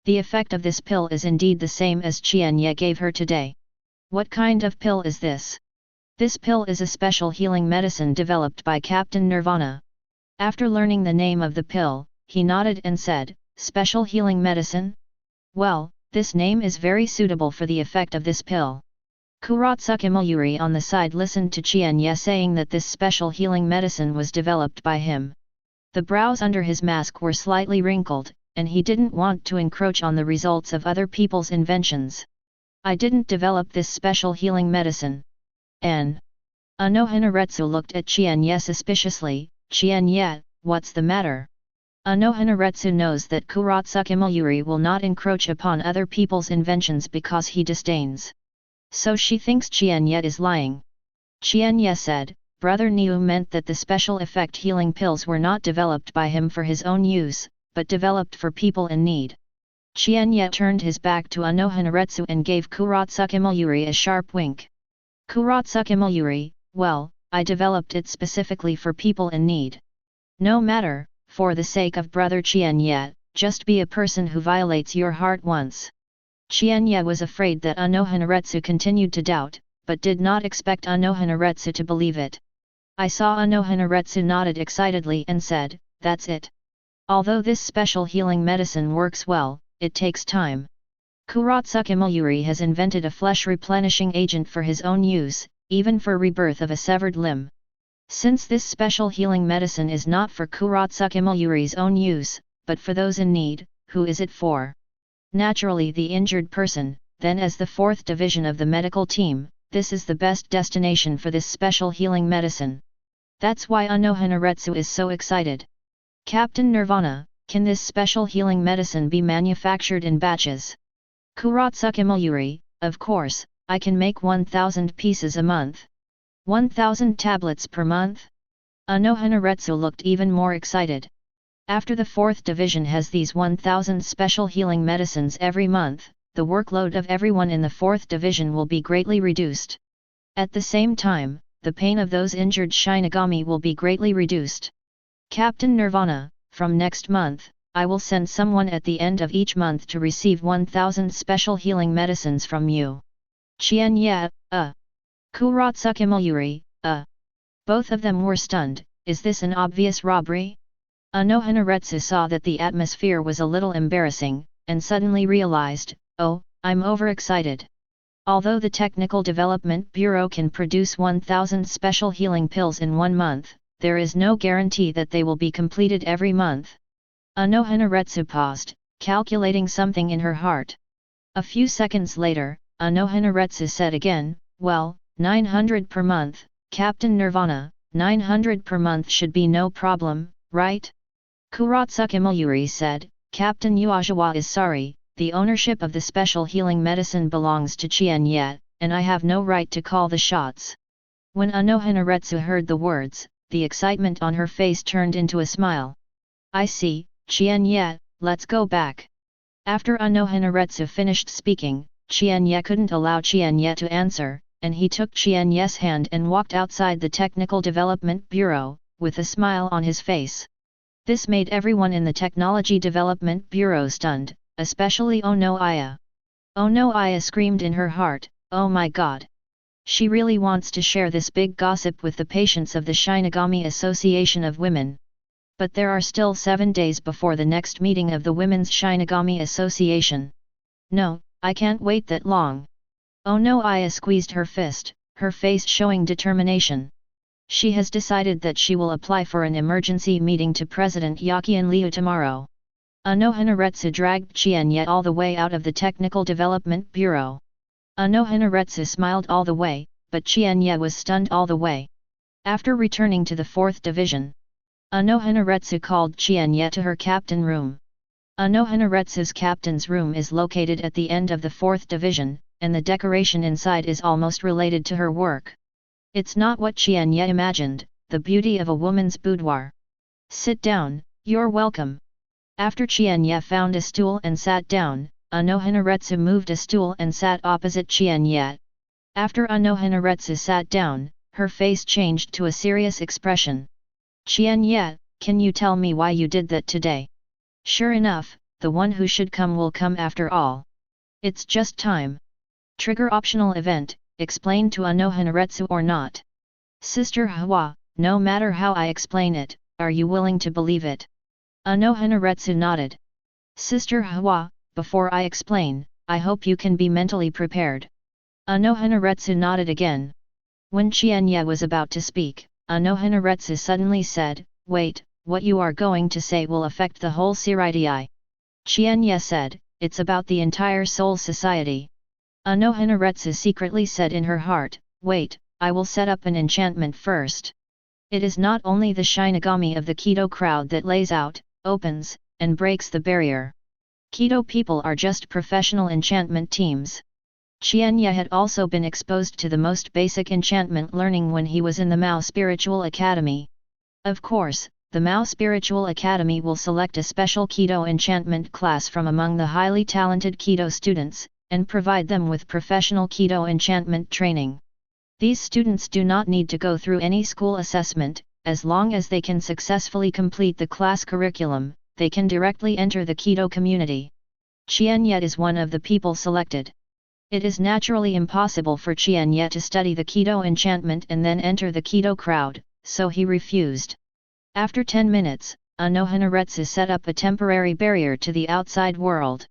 The effect of this pill is indeed the same as Qian Ye gave her today. What kind of pill is this? This pill is a special healing medicine developed by Captain Nirvana. After learning the name of the pill, he nodded and said, Special healing medicine? Well, this name is very suitable for the effect of this pill. Kurotsuke Mayuri on the side listened to Qian Ye saying that this special healing medicine was developed by him. The brows under his mask were slightly wrinkled, and he didn't want to encroach on the results of other people's inventions. I didn't develop this special healing medicine. Unohana Retsu looked at Qian Ye suspiciously. Qian Ye, what's the matter? Unohana Retsu knows that Kurotsuke Mayuri will not encroach upon other people's inventions because he disdains. So she thinks Qian Ye is lying. Qian Ye said, Brother Niu meant that the special effect healing pills were not developed by him for his own use, but developed for people in need. Qian Ye turned his back to Unohana Retsu and gave Kurotsuke Mayuri a sharp wink. Kurotsuke Mayuri, well, I developed it specifically for people in need. No matter, for the sake of Brother Qian Ye, just be a person who violates your heart once. Qian Ye was afraid that Unohana Retsu continued to doubt, but did not expect Unohana Retsu to believe it. I saw Unohana Retsu nodded excitedly and said, that's it. Although this special healing medicine works well, it takes time. Kurotsuke Mayuri has invented a flesh-replenishing agent for his own use, even for rebirth of a severed limb. Since this special healing medicine is not for Kurotsuke Mayuri's own use, but for those in need, who is it for? Naturally the injured person, then as the 4th division of the medical team, this is the best destination for this special healing medicine. That's why Unohana Retsu is so excited. Captain Nirvana, can this special healing medicine be manufactured in batches? Kurotsuke Mayuri, of course, I can make 1,000 pieces a month. 1,000 tablets per month? Unohana Retsu looked even more excited. After the 4th division has these 1,000 special healing medicines every month, the workload of everyone in the 4th division will be greatly reduced. At the same time, the pain of those injured Shinigami will be greatly reduced. Captain Nirvana, from next month, I will send someone at the end of each month to receive 1,000 special healing medicines from you. Qian Ye, Kurotsuke Mayuri, Both of them were stunned. Is this an obvious robbery? Unohana Retsu saw that the atmosphere was a little embarrassing, and suddenly realized, oh, I'm overexcited. Although the Technical Development Bureau can produce 1,000 special healing pills in 1 month, there is no guarantee that they will be completed every month. Unohana Retsu paused, calculating something in her heart. A few seconds later, Unohana Retsu said again, well, 900 per month, Captain Nirvana, 900 per month should be no problem, right? Kuratsuka Mayuri said, Captain Yhwach is sorry, the ownership of the special healing medicine belongs to Qian Ye, and I have no right to call the shots. When Unohana Retsu heard the words, the excitement on her face turned into a smile. I see, Qian Ye, let's go back. After Unohana Retsu finished speaking, Qian Ye couldn't allow Qian Ye to answer, and he took Qian Ye's hand and walked outside the Technical Development Bureau, with a smile on his face. This made everyone in the Technology Development Bureau stunned, especially Ono Aya. Ono Aya screamed in her heart, oh my god! She really wants to share this big gossip with the patients of the Shinigami Association of Women. But there are still 7 days before the next meeting of the Women's Shinigami Association. No, I can't wait that long. Ono Aya squeezed her fist, her face showing determination. She has decided that she will apply for an emergency meeting to President Qian Liu tomorrow. Unohana Retsu dragged Qian Ye all the way out of the Technical Development Bureau. Unohana Retsu smiled all the way, but Qian Ye was stunned all the way. After returning to the 4th Division, Unohana Retsu called Qian Ye to her captain room. Unohana Retsu's captain's room is located at the end of the 4th Division, and the decoration inside is almost related to her work. It's not what Qian Ye imagined, the beauty of a woman's boudoir. Sit down, you're welcome. After Qian Ye found a stool and sat down, Unohana Retsu moved a stool and sat opposite Qian Ye. After Unohana Retsu sat down, her face changed to a serious expression. Qian Ye, can you tell me why you did that today? Sure enough, the one who should come will come after all. It's just time. Trigger optional event, explain to Unohana Retsu or not. Sister Hwa, no matter how I explain it, are you willing to believe it? Unohana Retsu nodded. Sister Hwa, before I explain, I hope you can be mentally prepared. Unohana Retsu nodded again. When Qian Ye was about to speak, Unohana Retsu suddenly said, wait, what you are going to say will affect the whole Seirai. Qian Ye said, it's about the entire Soul Society. Unohana Retsu secretly said in her heart, wait, I will set up an enchantment first. It is not only the Shinigami of the Kido crowd that lays out, opens, and breaks the barrier. Kido people are just professional enchantment teams. Qian Ye had also been exposed to the most basic enchantment learning when he was in the Mao Spiritual Academy. Of course, the Mao Spiritual Academy will select a special Kido enchantment class from among the highly talented Kido students, and provide them with professional Kido enchantment training. These students do not need to go through any school assessment, as long as they can successfully complete the class curriculum, they can directly enter the Kido community. Qian Ye is one of the people selected. It is naturally impossible for Qian Ye to study the Kido enchantment and then enter the Kido crowd, so he refused. After 10 minutes, Unohana Retsu set up a temporary barrier to the outside world.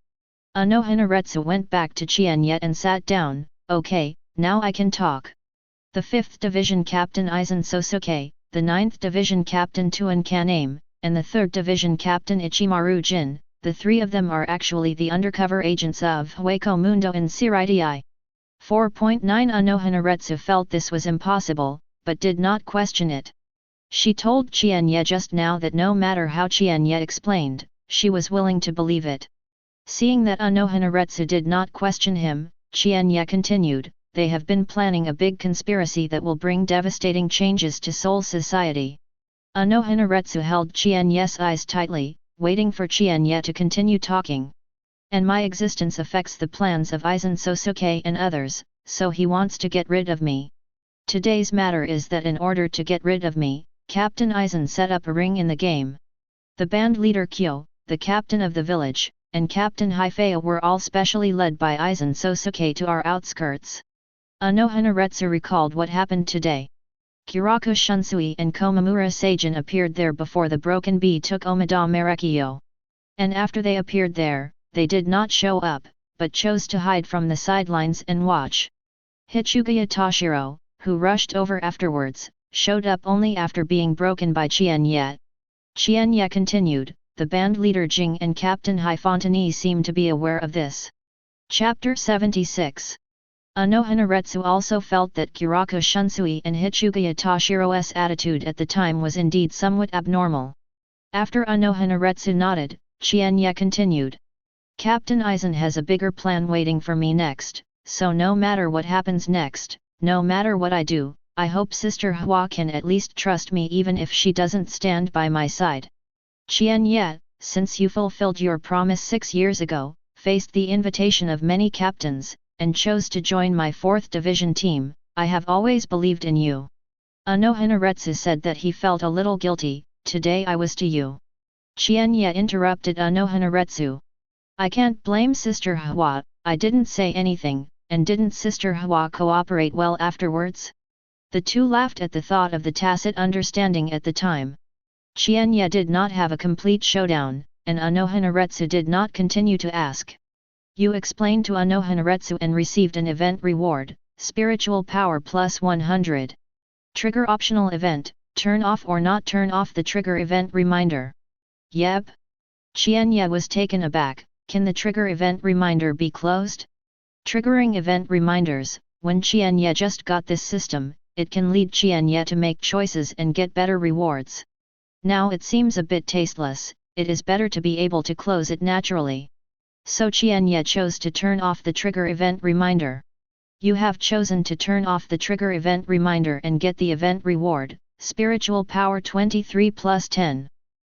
Unohana Retsu went back to Qian Ye and sat down, okay, now I can talk. The 5th Division Captain Aizen Sōsuke, the 9th Division Captain Tuan Kaname, and the 3rd Division Captain Ichimaru Jin, the 3 of them are actually the undercover agents of Hueco Mundo in Seirai. 4.9 Unohana Retsu felt this was impossible, but did not question it. She told Qian Ye just now that no matter how Qian Ye explained, she was willing to believe it. Seeing that Unohana Retsu did not question him, Qian Ye continued, they have been planning a big conspiracy that will bring devastating changes to Soul Society. Unohana Retsu held Qian Ye's eyes tightly, waiting for Qian Ye to continue talking. And my existence affects the plans of Aizen Sōsuke and others, so he wants to get rid of me. Today's matter is that in order to get rid of me, Captain Aizen set up a ring in the game. The band leader Kyo, the captain of the village, and Captain Haifei were all specially led by Aizen Sōsuke to our outskirts. Unohana Retsu recalled what happened today. Kiraku Shunsui and Komamura Seijin appeared there before the Broken Bee took Omida Marekyo. And after they appeared there, they did not show up, but chose to hide from the sidelines and watch. Hichugaya Toshiro, who rushed over afterwards, showed up only after being broken by Qian Ye. Qian Ye continued, the band leader Jing and Captain Haifontani seem to be aware of this. Chapter 76. Unohana Retsu also felt that Kiraku Shunsui and Hichuga Tashiro's attitude at the time was indeed somewhat abnormal. After Unohana Retsu nodded, Qian Ye continued. Captain Aizen has a bigger plan waiting for me next, so no matter what happens next, no matter what I do, I hope Sister Yhwach can at least trust me even if she doesn't stand by my side. Qian Ye, since you fulfilled your promise 6 years ago, faced the invitation of many captains, and chose to join my 4th Division team, I have always believed in you. Unohana Retsu said that he felt a little guilty. Today I was to you. Qian Ye interrupted Unohana Retsu. I can't blame Sister Yhwach, I didn't say anything, and didn't Sister Yhwach cooperate well afterwards? The two laughed at the thought of the tacit understanding at the time. Qian Ye did not have a complete showdown, and Unohana Retsu did not continue to ask. You explained to Unohana Retsu and received an event reward, spiritual power plus 100. Trigger optional event, turn off or not turn off the trigger event reminder. Yep. Qian Ye was taken aback, can the trigger event reminder be closed? Triggering event reminders, when Qian Ye just got this system, it can lead Qian Ye to make choices and get better rewards. Now it seems a bit tasteless, it is better to be able to close it naturally. So Qian Ye chose to turn off the trigger event reminder. You have chosen to turn off the trigger event reminder and get the event reward, spiritual power 23 plus 10.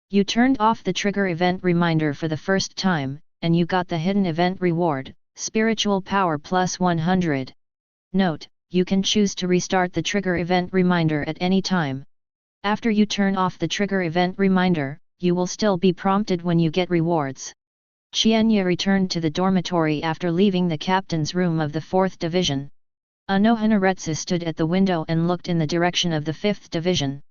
You turned off the trigger event reminder for the first time, and you got the hidden event reward, spiritual power plus 100. Note, you can choose to restart the trigger event reminder at any time. After you turn off the trigger event reminder, you will still be prompted when you get rewards. Qian Ye returned to the dormitory after leaving the captain's room of the 4th Division. Unohana Retsu stood at the window and looked in the direction of the 5th Division.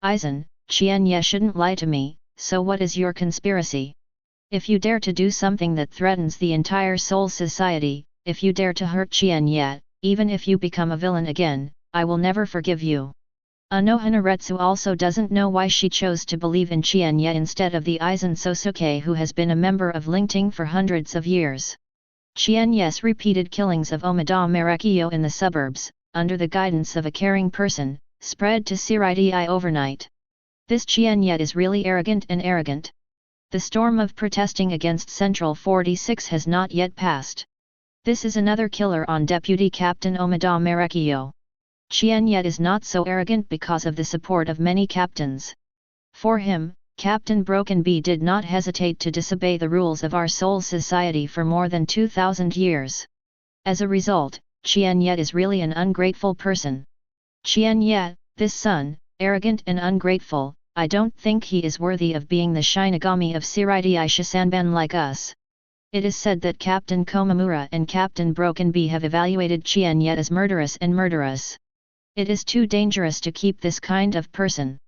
Aizen, Qian Ye shouldn't lie to me, so what is your conspiracy? If you dare to do something that threatens the entire Soul Society, if you dare to hurt Qian Ye, even if you become a villain again, I will never forgive you. Unohana Retsu also doesn't know why she chose to believe in Qian Ye instead of the Aizen Sōsuke who has been a member of Lingting for hundreds of years. Qian Ye's repeated killings of Omada Marekyo in the suburbs, under the guidance of a caring person, spread to Shirai overnight. This Qian Ye is really arrogant and arrogant. The storm of protesting against Central 46 has not yet passed. This is another killer on Deputy Captain Omada Marekyo. Qian Ye is not so arrogant because of the support of many captains. For him, Captain Broken Bee did not hesitate to disobey the rules of our Soul Society for more than 2,000 years. As a result, Qian Ye is really an ungrateful person. Qian Ye, this son, arrogant and ungrateful, I don't think he is worthy of being the Shinigami of Shirai Shisanban like us. It is said that Captain Komamura and Captain Broken Bee have evaluated Qian Ye as murderous and murderous. It is too dangerous to keep this kind of person.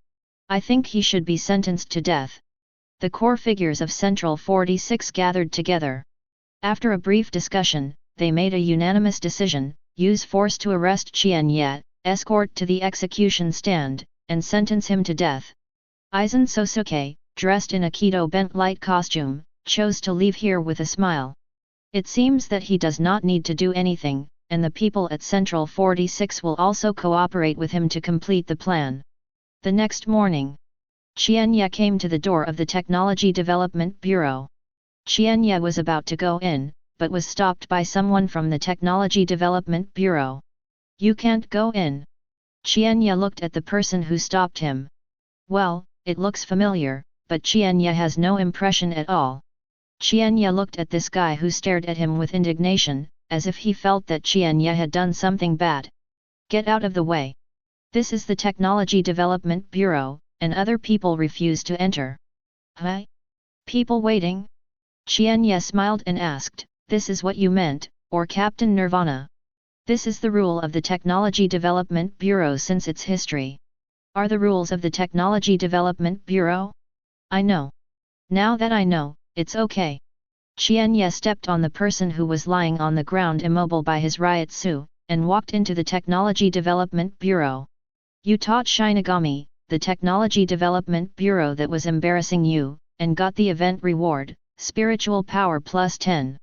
I think he should be sentenced to death. The core figures of Central 46 gathered together. After a brief discussion, they made a unanimous decision: use force to arrest Qian Ye, escort to the execution stand, and sentence him to death. Aizen Sōsuke, dressed in a Kido bent light costume, chose to leave here with a smile. It seems that he does not need to do anything, and the people at Central 46 will also cooperate with him to complete the plan. The next morning, Qian Ye came to the door of the Technology Development Bureau. Qian Ye was about to go in, but was stopped by someone from the Technology Development Bureau. You can't go in. Qian Ye looked at the person who stopped him. Well, it looks familiar, but Qian Ye has no impression at all. Qian Ye looked at this guy who stared at him with indignation, as if he felt that Qian Ye had done something bad. Get out of the way. This is the Technology Development Bureau, and other people refuse to enter. Huh? People waiting? Qian Ye smiled and asked, this is what you meant, or Captain Nirvana. This is the rule of the Technology Development Bureau since its history. Are the rules of the Technology Development Bureau? I know. Now that I know, it's okay. Qian Ye stepped on the person who was lying on the ground immobile by his ryotsu, and walked into the Technology Development Bureau. You taught Shinigami, the Technology Development Bureau that was embarrassing you, and got the event reward, Spiritual Power plus 10.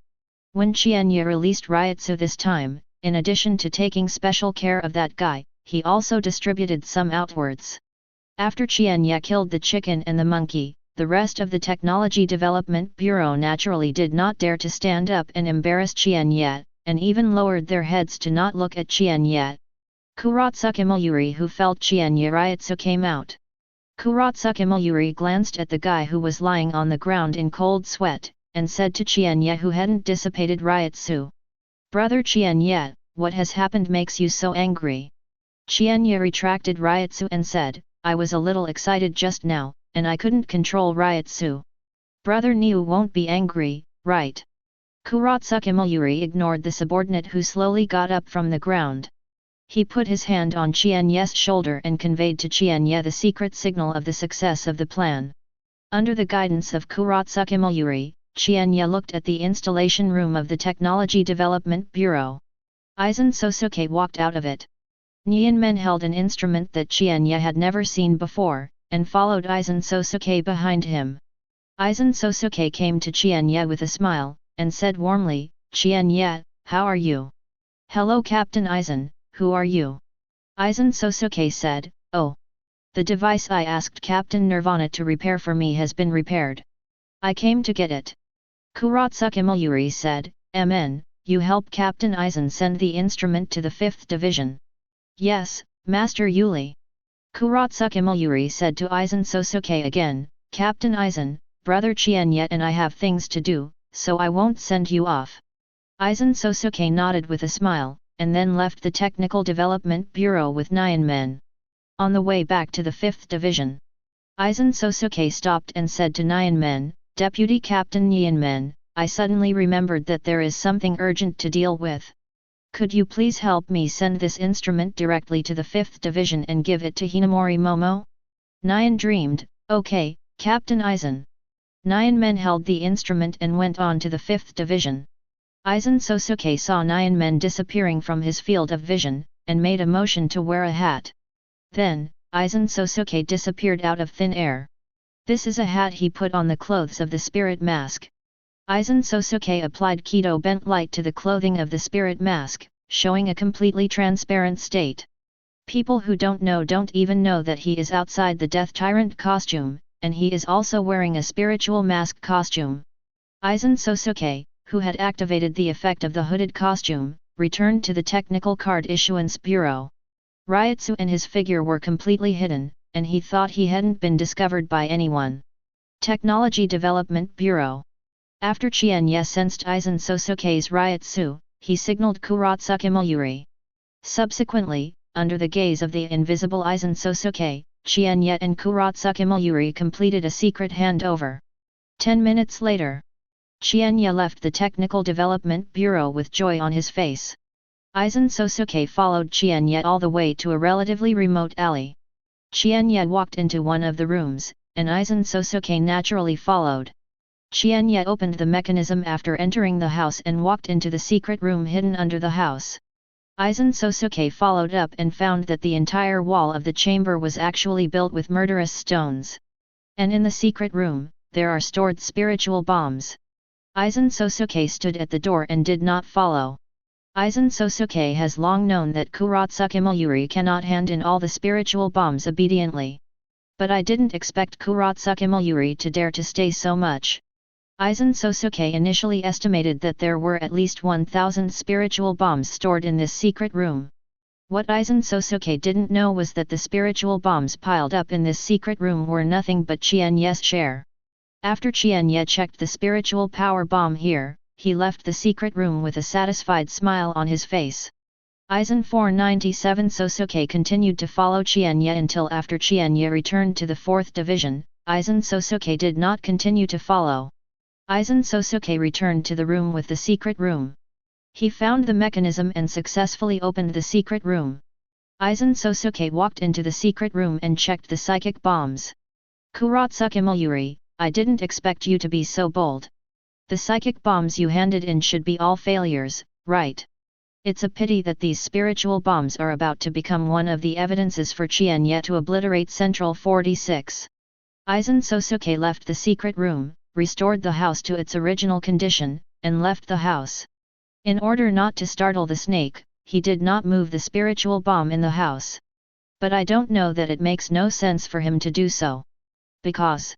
When Qian Ye released Ryutsu this time, in addition to taking special care of that guy, he also distributed some outwards. After Qian Ye killed the chicken and the monkey, the rest of the Technology Development Bureau naturally did not dare to stand up and embarrass Qian Ye, and even lowered their heads to not look at Qian Ye. Kuratsuke Mayuri, who felt Qian Ye Ryutsu, came out. Kuratsuke Mayuri glanced at the guy who was lying on the ground in cold sweat, and said to Qian Ye, who hadn't dissipated Ryutsu, "Brother Qian Ye, what has happened makes you so angry?" Qian Ye retracted Ryutsu and said, "I was a little excited just now, and I couldn't control Ryutsu." "Brother Niu won't be angry, right?" Kuratsuke Mayuri ignored the subordinate who slowly got up from the ground. He put his hand on Qian Ye's shoulder and conveyed to Qian Ye the secret signal of the success of the plan. Under the guidance of Kuratsuke Mayuri, Qian Ye looked at the installation room of the Technology Development Bureau. Aizen Sōsuke walked out of it. Nyan Men held an instrument that Qian Ye had never seen before, and followed Aizen Sōsuke behind him. Aizen Sōsuke came to Qian Ye with a smile, and said warmly, "Qian Ye, how are you?" "Hello Captain Aizen, who are you?" Aizen Sōsuke said, "Oh. The device I asked Captain Nirvana to repair for me has been repaired. I came to get it." Kuratsuke Mayuri said, "MN, you help Captain Aizen send the instrument to the 5th Division." "Yes, Master Yuli." Kuratsuke Mayuri said to Aizen Sōsuke again, "Captain Aizen, Brother Qian Ye and I have things to do, so I won't send you off." Aizen Sōsuke nodded with a smile, and then left the Technical Development Bureau with 9 men. On the way back to the 5th Division, Aizen Sōsuke stopped and said to 9 men, "Deputy Captain Nyan Men, I suddenly remembered that there is something urgent to deal with. Could you please help me send this instrument directly to the 5th Division and give it to Hinamori Momo?" Nyan dreamed, "Okay, Captain Aizen." 9 men held the instrument and went on to the 5th Division. Aizen Sōsuke saw 9 men disappearing from his field of vision, and made a motion to wear a hat. Then, Aizen Sōsuke disappeared out of thin air. "This is a hat," he put on the clothes of the spirit mask. Aizen Sōsuke applied Kido bent light to the clothing of the spirit mask, showing a completely transparent state. People who don't even know that he is outside the Death Tyrant costume, and he is also wearing a spiritual mask costume. Aizen Sōsuke, who had activated the effect of the hooded costume, returned to the Technical Card Issuance Bureau. Ryutsu and his figure were completely hidden, and he thought he hadn't been discovered by anyone. Technology Development Bureau. After Qian Ye sensed Aizen Sōsuke's Ryutsu, he signaled Kuratsuke Mayuri. Subsequently, under the gaze of the invisible Aizen Sōsuke, Qian Ye and Kuratsuke Mayuri completed a secret handover. 10 minutes later, Qian Ye left the Technical Development Bureau with joy on his face. Aizen Sōsuke followed Qian Ye all the way to a relatively remote alley. Qian Ye walked into one of the rooms, and Aizen Sōsuke naturally followed. Qian Ye opened the mechanism after entering the house and walked into the secret room hidden under the house. Aizen Sōsuke followed up and found that the entire wall of the chamber was actually built with murderous stones. And in the secret room, there are stored spiritual bombs. Aizen Sōsuke stood at the door and did not follow. Aizen Sōsuke has long known that Kuratsuke Mayuri cannot hand in all the spiritual bombs obediently. But I didn't expect Kuratsuke Mayuri to dare to stay so much. Aizen Sōsuke initially estimated that there were at least 1,000 spiritual bombs stored in this secret room. What Aizen Sōsuke didn't know was that the spiritual bombs piled up in this secret room were nothing but Qian Ye's share. After Qian Ye checked the spiritual power bomb here, he left the secret room with a satisfied smile on his face. Aizen 497 Sōsuke continued to follow Qian Ye until after Qian Ye returned to the 4th Division. Aizen Sōsuke did not continue to follow. Aizen Sōsuke returned to the room with the secret room. He found the mechanism and successfully opened the secret room. Aizen Sōsuke walked into the secret room and checked the psychic bombs. Kuratsuke Mayuri, I didn't expect you to be so bold. The psychic bombs you handed in should be all failures, right? It's a pity that these spiritual bombs are about to become one of the evidences for Qian Ye to obliterate Central 46. Aizen Sōsuke left the secret room, restored the house to its original condition, and left the house. In order not to startle the snake, he did not move the spiritual bomb in the house. But I don't know that it makes no sense for him to do so. Because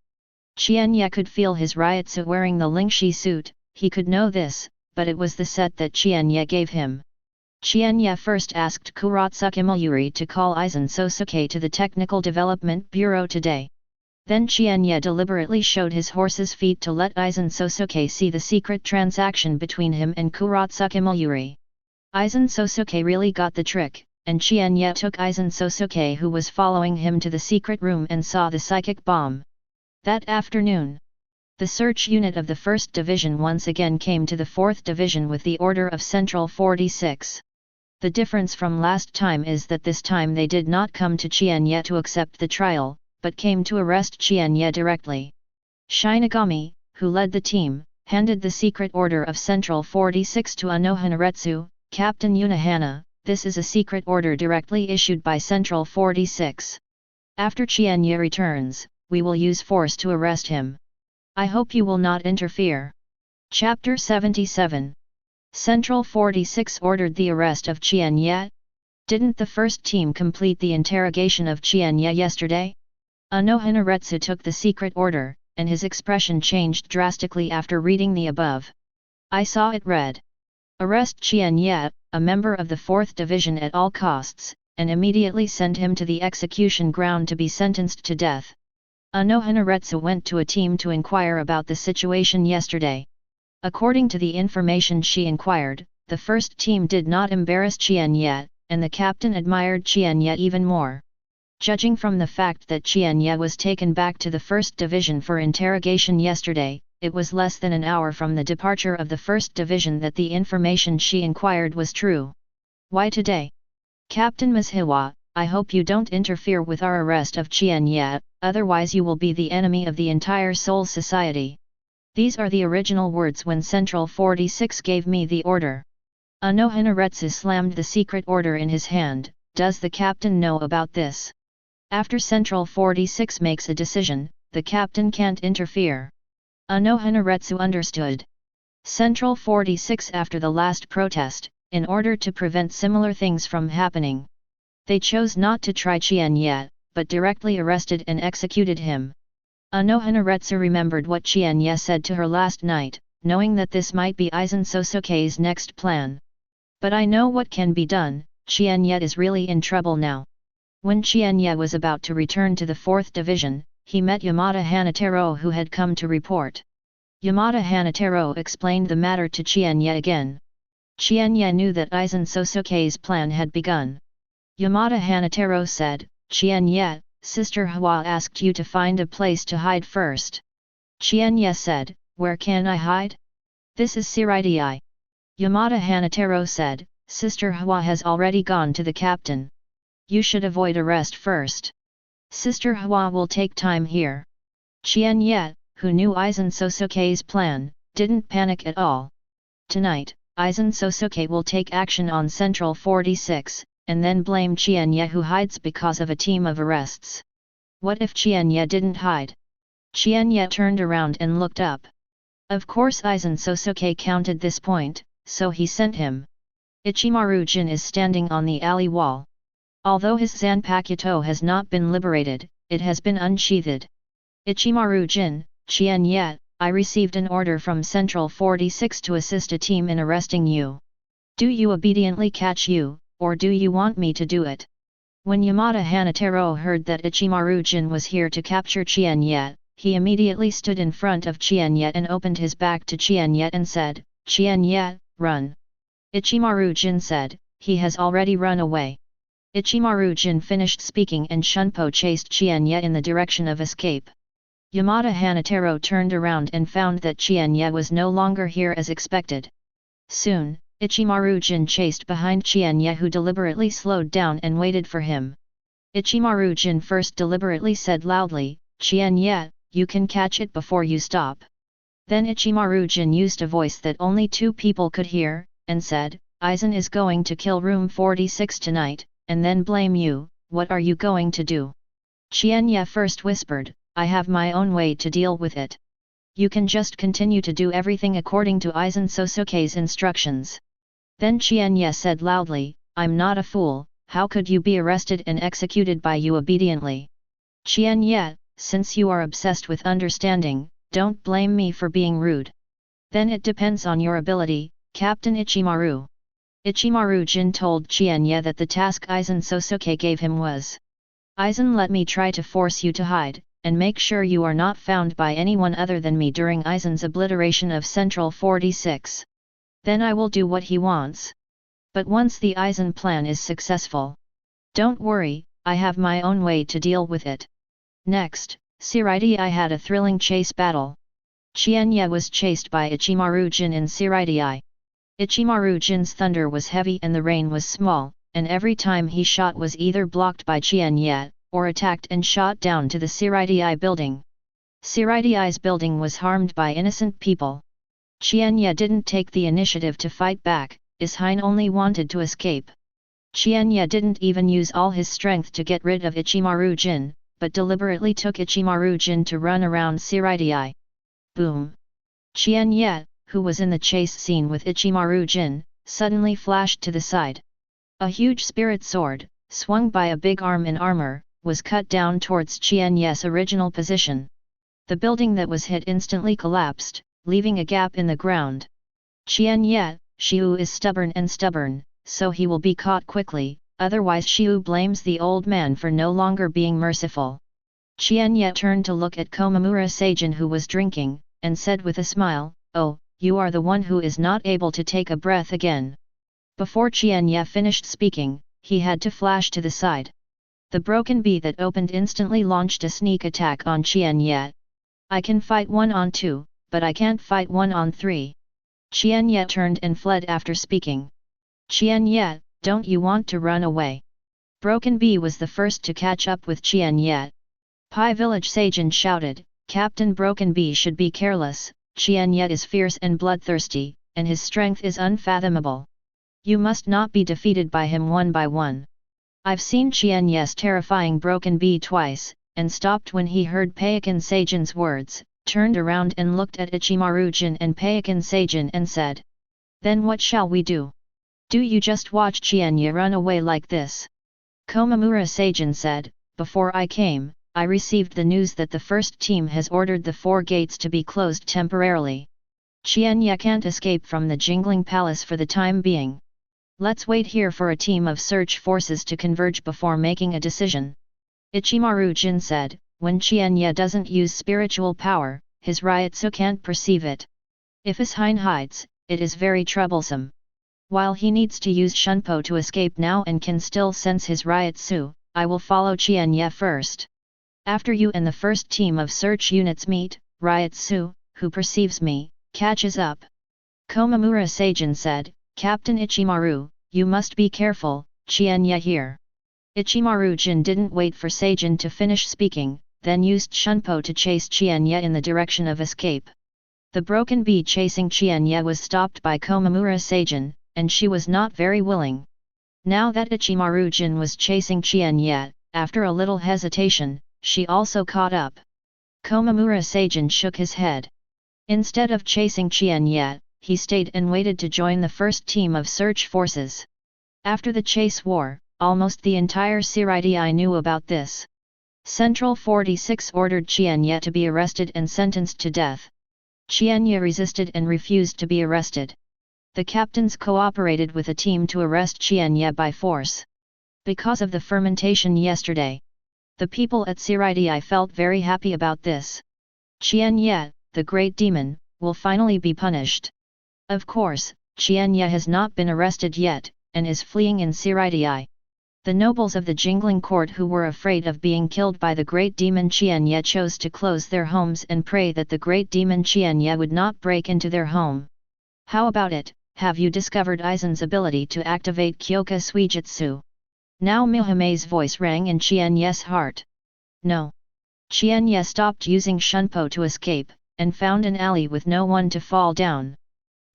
Qian Ye could feel his Ryutsu wearing the Lingxi suit, he could know this, but it was the set that Qian Ye gave him. Qian Ye first asked Kuratsuka Mayuri to call Aizen Sōsuke to the Technical Development Bureau today. Then Qian Ye deliberately showed his horse's feet to let Aizen Sōsuke see the secret transaction between him and Kuratsuka Mayuri. Aizen Sōsuke really got the trick, and Qian Ye took Aizen Sōsuke, who was following him, to the secret room and saw the psychic bomb. That afternoon, the search unit of the 1st Division once again came to the 4th Division with the order of Central 46. The difference from last time is that this time they did not come to Qian Ye to accept the trial, but came to arrest Qian Ye directly. Shinigami, who led the team, handed the secret order of Central 46 to Unohana Retsu, Captain Unohana. This is a secret order directly issued by Central 46. After Qian Ye returns, we will use force to arrest him. I hope you will not interfere. Chapter 77. Central 46 ordered the arrest of Qian Ye. Didn't the first team complete the interrogation of Qian Ye yesterday? Unohana Retsu took the secret order, and his expression changed drastically after reading the above. I saw it read. Arrest Qian Ye, a member of the 4th Division, at all costs, and immediately send him to the execution ground to be sentenced to death. Unohana Retsu went to a team to inquire about the situation yesterday. According to the information she inquired, the first team did not embarrass Qian Ye, and the captain admired Qian Ye even more. Judging from the fact that Qian Ye was taken back to the 1st Division for interrogation yesterday, it was less than an hour from the departure of the 1st Division that the information she inquired was true. Why today? Captain Ms. Yhwach, I hope you don't interfere with our arrest of Qian Ye, otherwise you will be the enemy of the entire Soul Society. These are the original words when Central 46 gave me the order. Unohana Retsu slammed the secret order in his hand. Does the captain know about this? After Central 46 makes a decision, the captain can't interfere. Unohana Retsu understood. Central 46, after the last protest, in order to prevent similar things from happening, they chose not to try Qian Ye, but directly arrested and executed him. Unohana Retsu remembered what Qian Ye said to her last night, knowing that this might be Aizen Sōsuke's next plan. But I know what can be done. Qian Ye is really in trouble now. When Qian Ye was about to return to the 4th Division, he met Yamato Hanataro, who had come to report. Yamato Hanataro explained the matter to Qian Ye again. Qian Ye knew that Aizen Sōsuke's plan had begun. Yamato Hanataro said, Qian Ye, Sister Yhwach asked you to find a place to hide first. Qian Ye said, where can I hide? This is Siridii. Yamato Hanataro said, Sister Yhwach has already gone to the captain. You should avoid arrest first. Sister Yhwach will take time here. Qian Ye, who knew Aizen Sōsuke's plan, didn't panic at all. Tonight, Aizen Sōsuke will take action on Central 46, and then blame Qian Ye, who hides because of a team of arrests. What if Qian Ye didn't hide? Qian Ye turned around and looked up. Of course Aizen Sōsuke counted this point, so he sent him. Ichimaru-jin is standing on the alley wall. Although his Zanpakuto has not been liberated, it has been unsheathed. Ichimaru-jin, Qian Ye, I received an order from Central 46 to assist a team in arresting you. Do you obediently catch you, or do you want me to do it? When Yamato Hanataro heard that Ichimaru-jin was here to capture Qian Ye, he immediately stood in front of Qian Ye and opened his back to Qian Ye and said, Qian Ye, run. Ichimaru-jin said, he has already run away. Ichimaru-jin finished speaking and Shunpo chased Qian Ye in the direction of escape. Yamato Hanataro turned around and found that Qian Ye was no longer here as expected. Soon, Ichimaru-jin chased behind Qian Ye, who deliberately slowed down and waited for him. Ichimaru-jin first deliberately said loudly, Qian Ye, you can catch it before you stop. Then Ichimaru-jin used a voice that only two people could hear, and said, Aizen is going to kill room 46 tonight, and then blame you. What are you going to do? Qian Ye first whispered, I have my own way to deal with it. You can just continue to do everything according to Aizen Sōsuke's instructions. Then Qian Ye said loudly, I'm not a fool, how could you be arrested and executed by you obediently? Qian Ye, since you are obsessed with understanding, don't blame me for being rude. Then it depends on your ability, Captain Ichimaru. Ichimaru Jin told Qian Ye that the task Aizen Sōsuke gave him was, Aizen, let me try to force you to hide, and make sure you are not found by anyone other than me during Aizen's obliteration of Central 46. Then I will do what he wants. But once the Aizen plan is successful, don't worry, I have my own way to deal with it. Next, Siraidai had a thrilling chase battle. Qian Ye was chased by Ichimaru Jin in Siraidai. Ichimaru Jin's thunder was heavy and the rain was small, and every time he shot was either blocked by Qian Ye, or attacked and shot down to the Siraidai building. Siraidai's building was harmed by innocent people. Qian Ye didn't take the initiative to fight back, Ishine only wanted to escape. Qian Ye didn't even use all his strength to get rid of Ichimaru Jin, but deliberately took Ichimaru Jin to run around Siraidai. Boom! Qian Ye, who was in the chase scene with Ichimaru Jin, suddenly flashed to the side. A huge spirit sword, swung by a big arm in armor, was cut down towards Qian Ye's original position. The building that was hit instantly collapsed, leaving a gap in the ground. Qian Ye, Xiu is stubborn, so he will be caught quickly, otherwise Xiu blames the old man for no longer being merciful. Qian Ye turned to look at Komamura Seijin who was drinking, and said with a smile, oh, you are the one who is not able to take a breath again. Before Qian Ye finished speaking, he had to flash to the side. The broken bee that opened instantly launched a sneak attack on Qian Ye. I can fight 1-on-2, but I can't fight 1-on-3. Qian Ye turned and fled after speaking. Qian Ye, don't you want to run away? Broken bee was the first to catch up with Qian Ye. Pai Village Seijin shouted, Captain Broken Bee should be careless, Qian Ye is fierce and bloodthirsty, and his strength is unfathomable. You must not be defeated by him one by one. I've seen Qian Ye's terrifying Broken Bee twice, and stopped when he heard Paikin Seijin's words, turned around and looked at Ichimaru Jin and Paikin Seijin and said, then what shall we do? Do you just watch Qian Ye run away like this? Komamura Seijin said, before I came, I received the news that the first team has ordered the 4 gates to be closed temporarily. Qian Ye can't escape from the Jingling Palace for the time being. Let's wait here for a team of search forces to converge before making a decision. Ichimaru Jin said, when Qian Ye doesn't use spiritual power, his Ryutsu can't perceive it. If Ishine hides, it is very troublesome. While he needs to use Shunpo to escape now and can still sense his Ryutsu, I will follow Qian Ye first. After you and the first team of search units meet, Ryutsu, who perceives me, catches up. Komamura Seijin said, Captain Ichimaru, you must be careful, Qian Ye here. Ichimaru Jin didn't wait for Seijin to finish speaking, then used Shunpo to chase Qian Ye in the direction of escape. The broken bee chasing Qian Ye was stopped by Komamura Seijin, and she was not very willing. Now that Ichimaru Jin was chasing Qian Ye, after a little hesitation, she also caught up. Komamura Seijin shook his head. Instead of chasing Qian Ye, he stayed and waited to join the first team of search forces. After the chase war, almost the entire Siraidai knew about this. Central 46 ordered Qian Ye to be arrested and sentenced to death. Qian Ye resisted and refused to be arrested. The captains cooperated with a team to arrest Qian Ye by force. Because of the fermentation yesterday, the people at Siraidai felt very happy about this. Qian Ye, the great demon, will finally be punished. Of course, Qian Ye has not been arrested yet, and is fleeing in Siraidai. The nobles of the Jingling court who were afraid of being killed by the great demon Qian Ye chose to close their homes and pray that the great demon Qian Ye would not break into their home. How about it, have you discovered Aizen's ability to activate Kyoka Suijutsu? Now Mihame's voice rang in Qian Ye's heart. No. Qian Ye stopped using Shunpo to escape, and found an alley with no one to fall down.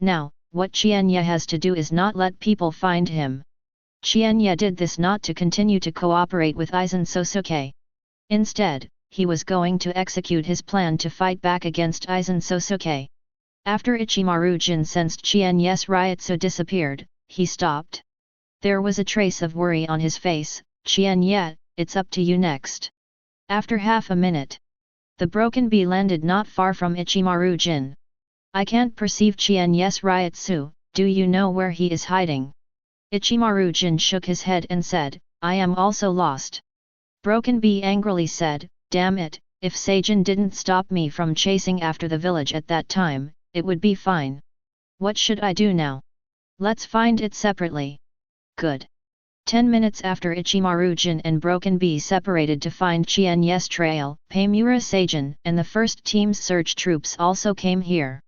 Now, what Qian Ye has to do is not let people find him. Qian Ye did this not to continue to cooperate with Aizen Sōsuke. Instead, he was going to execute his plan to fight back against Aizen Sōsuke. After Ichimaru-jin sensed Qian Ye's Ryutsu disappeared, he stopped. There was a trace of worry on his face. "Qian Ye, it's up to you next." After half a minute, the broken bee landed not far from Ichimaru-jin. "I can't perceive Qian Ye's Ryutsu, do you know where he is hiding?" Ichimaru-jin shook his head and said, "I am also lost." Broken bee angrily said, "Damn it, if Seijin didn't stop me from chasing after the village at that time, it would be fine. What should I do now? Let's find it separately." "Good." 10 minutes after Ichimaru-jin and Broken Bee separated to find Qian Ye's trail, Paimura Seijin and the first team's search troops also came here.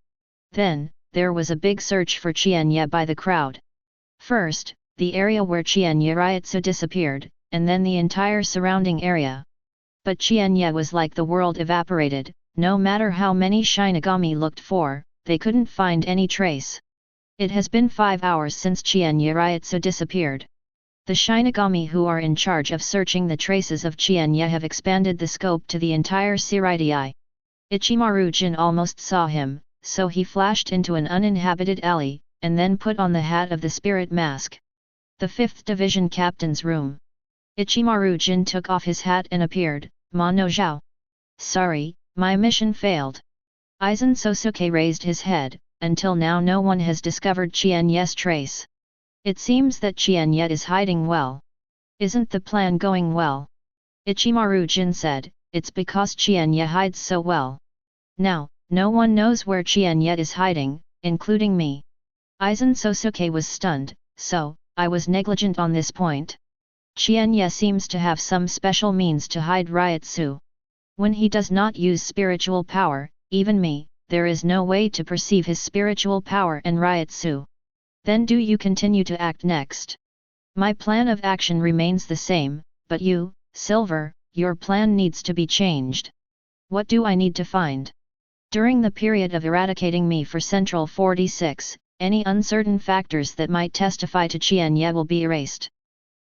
Then, there was a big search for Qian Ye by the crowd. First, the area where Qian Ye Ryutsu disappeared, and then the entire surrounding area. But Qian Ye was like the world evaporated. No matter how many Shinigami looked for, they couldn't find any trace. It has been 5 hours since Qian Ye Ryutsu disappeared. The Shinigami who are in charge of searching the traces of Qian Ye have expanded the scope to the entire Seireitei. Ichimaru-jin almost saw him, so he flashed into an uninhabited alley, and then put on the hat of the spirit mask. The 5th Division Captain's room. Ichimaru-jin took off his hat and appeared. "Ma no Zhao. Sorry, my mission failed." Aizen Sōsuke raised his head. "Until now no one has discovered Qian Ye's trace. It seems that Qian Ye is hiding well. Isn't the plan going well?" Ichimaru-jin said, "It's because Qian Ye hides so well. Now, no one knows where Qian Ye is hiding, including me." Aizen Sōsuke was stunned, "So, I was negligent on this point. Qian Ye seems to have some special means to hide Ryutsu. When he does not use spiritual power, even me, there is no way to perceive his spiritual power and Ryutsu. Then do you continue to act next? My plan of action remains the same, but you, Silver, your plan needs to be changed. What do I need to find? During the period of eradicating me for Central 46, any uncertain factors that might testify to Qian Ye will be erased.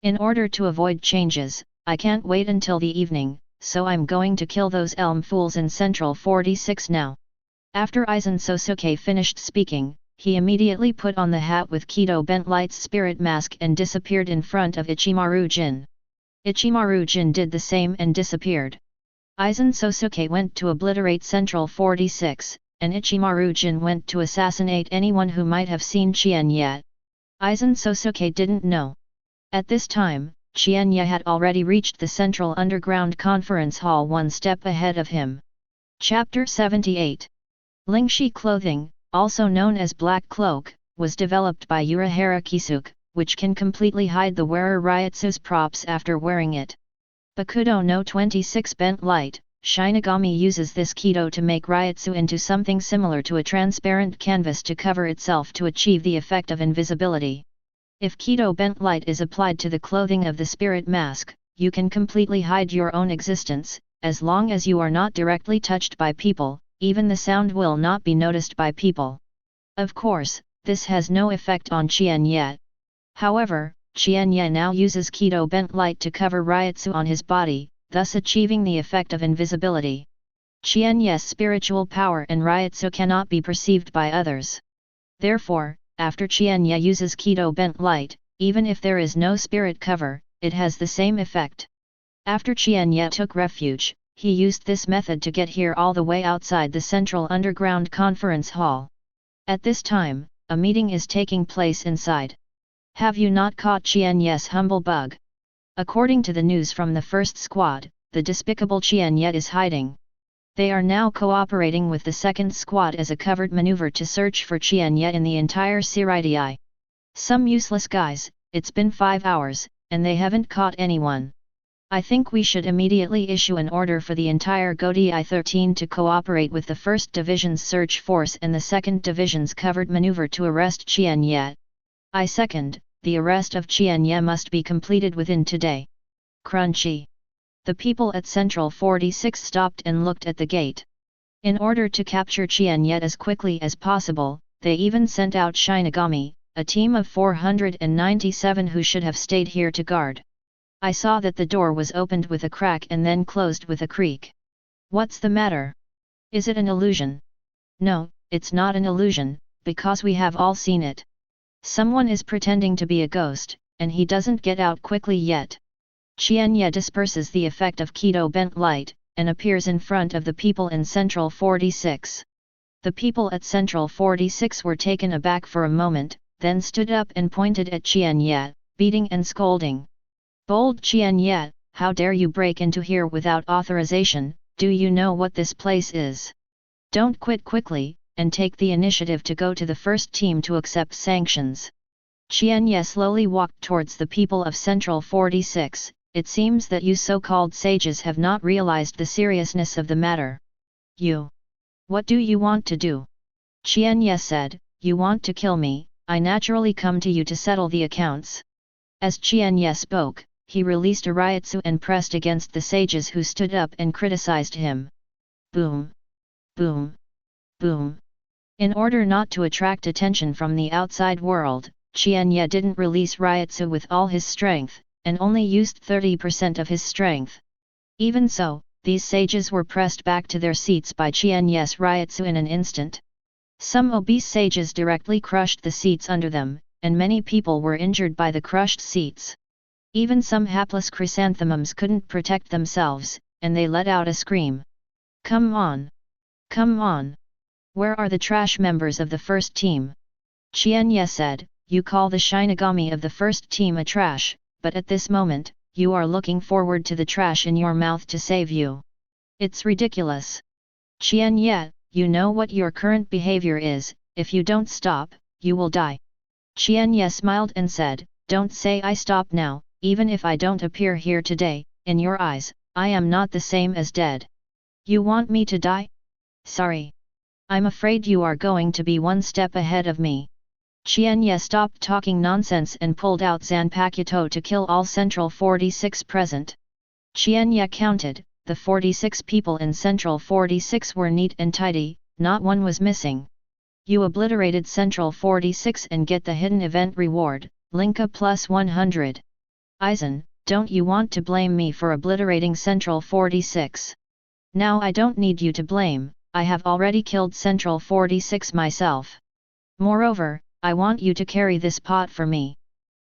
In order to avoid changes, I can't wait until the evening, so I'm going to kill those elm fools in Central 46 now." After Aizen Sōsuke finished speaking, he immediately put on the hat with Kido Bent Light's spirit mask and disappeared in front of Ichimaru-jin. Ichimaru-jin did the same and disappeared. Aizen Sōsuke went to obliterate Central 46, and Ichimaru-jin went to assassinate anyone who might have seen Qian Ye. Aizen Sōsuke didn't know. At this time, Qian Ye had already reached the Central Underground Conference Hall one step ahead of him. Chapter 78. Lingshi clothing, also known as black cloak, was developed by Unohana Retsu, which can completely hide the wearer Ryutsu's props after wearing it. Bakudo no 26 Bent Light, Shinigami uses this Kido to make Ryutsu into something similar to a transparent canvas to cover itself to achieve the effect of invisibility. If Kido Bent Light is applied to the clothing of the spirit mask, you can completely hide your own existence. As long as you are not directly touched by people, even the sound will not be noticed by people. Of course, this has no effect on Qian Ye. However, Qian Ye now uses Kido Bent Light to cover Ryutsu on his body, thus achieving the effect of invisibility. Qian Ye's spiritual power and Ryutsu cannot be perceived by others. Therefore, after Qian Ye uses Kido Bent Light, even if there is no spirit cover, it has the same effect. After Qian Ye took refuge, he used this method to get here all the way outside the Central Underground Conference Hall. At this time, a meeting is taking place inside. Have you not caught Qian Ye's humble bug? According to the news from the first squad, the despicable Qian Ye is hiding. They are now cooperating with the second squad as a covert maneuver to search for Qian Ye in the entire Seireitei. Some useless guys, it's been 5 hours, and they haven't caught anyone. I think we should immediately issue an order for the entire Gotei 13 to cooperate with the 1st Division's search force and the 2nd Division's covert maneuver to arrest Qian Ye. I second, the arrest of Qian Ye must be completed within today. Crunchy. The people at Central 46 stopped and looked at the gate. In order to capture Qian Ye as quickly as possible, they even sent out Shinigami, a team of 497 who should have stayed here to guard. I saw that the door was opened with a crack and then closed with a creak. What's the matter? Is it an illusion? No, it's not an illusion, because we have all seen it. Someone is pretending to be a ghost, and he doesn't get out quickly yet. Qian Ye disperses the effect of Keto bent light, and appears in front of the people in Central 46. The people at Central 46 were taken aback for a moment, then stood up and pointed at Qian Ye, beating and scolding. Bold Qian Ye, how dare you break into here without authorization, do you know what this place is? Don't quit quickly, and take the initiative to go to the first team to accept sanctions. Qian Ye slowly walked towards the people of Central 46, it seems that you so-called sages have not realized the seriousness of the matter. You. What do you want to do? Qian Ye said, you want to kill me, I naturally come to you to settle the accounts. As Qian Ye spoke, he released a Ryatsu and pressed against the sages who stood up and criticized him. Boom! Boom! Boom! In order not to attract attention from the outside world, Qian Ye didn't release Ryatsu with all his strength, and only used 30% of his strength. Even so, these sages were pressed back to their seats by Qian Ye's Ryatsu in an instant. Some obese sages directly crushed the seats under them, and many people were injured by the crushed seats. Even some hapless chrysanthemums couldn't protect themselves, and they let out a scream. Come on! Come on! Where are the trash members of the first team? Qian Ye said, you call the Shinigami of the first team a trash, but at this moment, you are looking forward to the trash in your mouth to save you. It's ridiculous. Qian Ye, you know what your current behavior is, if you don't stop, you will die. Qian Ye smiled and said, don't say I stop now, even if I don't appear here today, in your eyes, I am not the same as dead. You want me to die? Sorry. I'm afraid you are going to be one step ahead of me. Qian Ye stopped talking nonsense and pulled out Zanpakuto to kill all Central 46 present. Qian Ye counted, the 46 people in Central 46 were neat and tidy, not one was missing. You obliterated Central 46 and get the hidden event reward, Linka plus 100. Aizen, don't you want to blame me for obliterating Central 46? Now I don't need you to blame, I have already killed Central 46 myself. Moreover, I want you to carry this pot for me.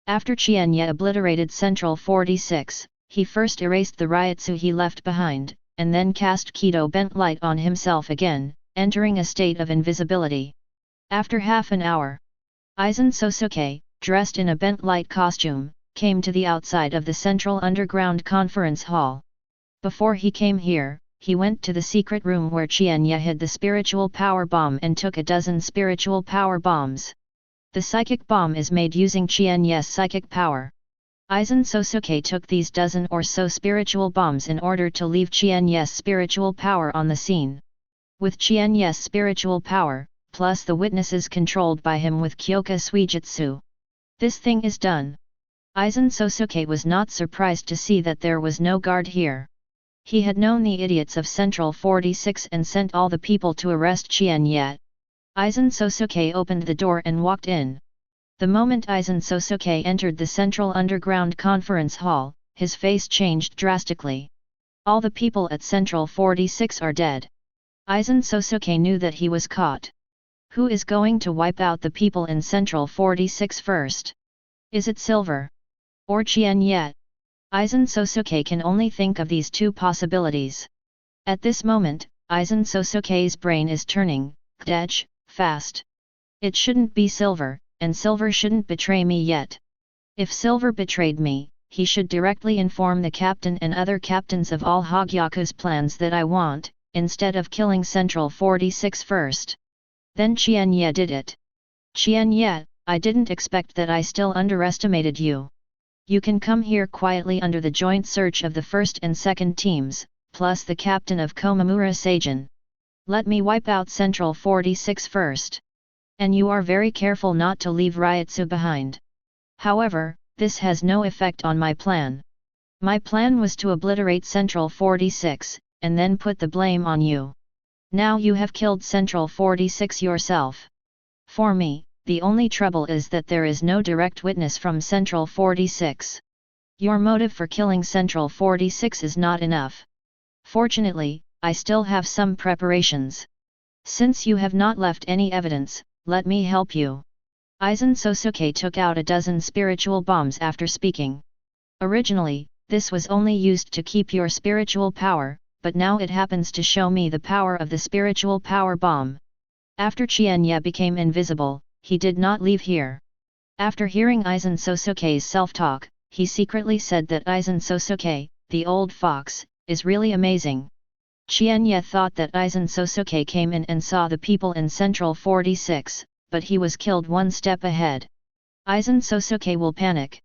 After Qian Ye obliterated Central 46, he first erased the Ryatsu he left behind, and then cast Keto bent light on himself again, entering a state of invisibility. After half an hour, Aizen Sōsuke, dressed in a bent light costume, came to the outside of the central underground conference hall. Before he came here, he went to the secret room where Qian Ye hid the spiritual power bomb and took a dozen spiritual power bombs. The psychic bomb is made using Qian Ye's psychic power. Aizen Sōsuke took these dozen or so spiritual bombs in order to leave Qian Ye's spiritual power on the scene. With Qian Ye's spiritual power, plus the witnesses controlled by him with Kyoka Suijutsu, this thing is done. Aizen Sōsuke was not surprised to see that there was no guard here. He had known the idiots of Central 46 and sent all the people to arrest Qian Ye. Aizen Sōsuke opened the door and walked in. The moment Aizen Sōsuke entered the central underground conference hall, his face changed drastically. All the people at Central 46 are dead. Aizen Sōsuke knew that he was caught. Who is going to wipe out the people in Central 46 first? Is it Silver? Or Qian Ye? Aizen Sōsuke can only think of these two possibilities. At this moment, Aizen Sōsuke's brain is turning, fast. It shouldn't be Silver, and Silver shouldn't betray me yet. If Silver betrayed me, he should directly inform the captain and other captains of all Hōgyoku's plans that I want, instead of killing Central 46 first. Then Qian Ye did it. Qian Ye, I didn't expect that I still underestimated you. You can come here quietly under the joint search of the first and second teams, plus the captain of Komamura Seijin. Let me wipe out Central 46 first. And you are very careful not to leave Ryatsu behind. However, this has no effect on my plan. My plan was to obliterate Central 46, and then put the blame on you. Now you have killed Central 46 yourself. For me, the only trouble is that there is no direct witness from Central 46. Your motive for killing Central 46 is not enough. Fortunately, I still have some preparations. Since you have not left any evidence, let me help you. Aizen Sōsuke took out a dozen spiritual bombs after speaking. Originally, this was only used to keep your spiritual power, but now it happens to show me the power of the spiritual power bomb. After Qian Ye became invisible, he did not leave here. After hearing Aizen Sōsuke's self-talk, he secretly said that Aizen Sōsuke, the old fox, is really amazing. Qian Ye thought that Aizen Sōsuke came in and saw the people in Central 46, but he was killed one step ahead. Aizen Sōsuke will panic.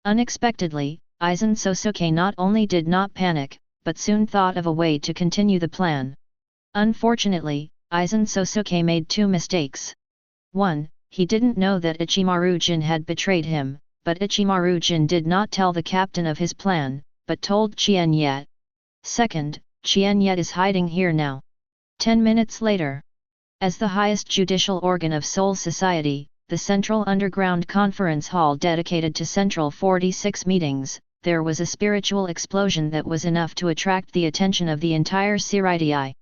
Unexpectedly, Aizen Sōsuke not only did not panic, but soon thought of a way to continue the plan. Unfortunately, Aizen Sōsuke made two mistakes. 1. He didn't know that Ichimaru-jin had betrayed him, but Ichimaru-jin did not tell the captain of his plan, but told Qian Ye. 2. Qian Ye is hiding here now. 10 minutes later. As the highest judicial organ of Seoul society, the Central Underground Conference Hall dedicated to Central 46 meetings, there was a spiritual explosion that was enough to attract the attention of the entire Siritii.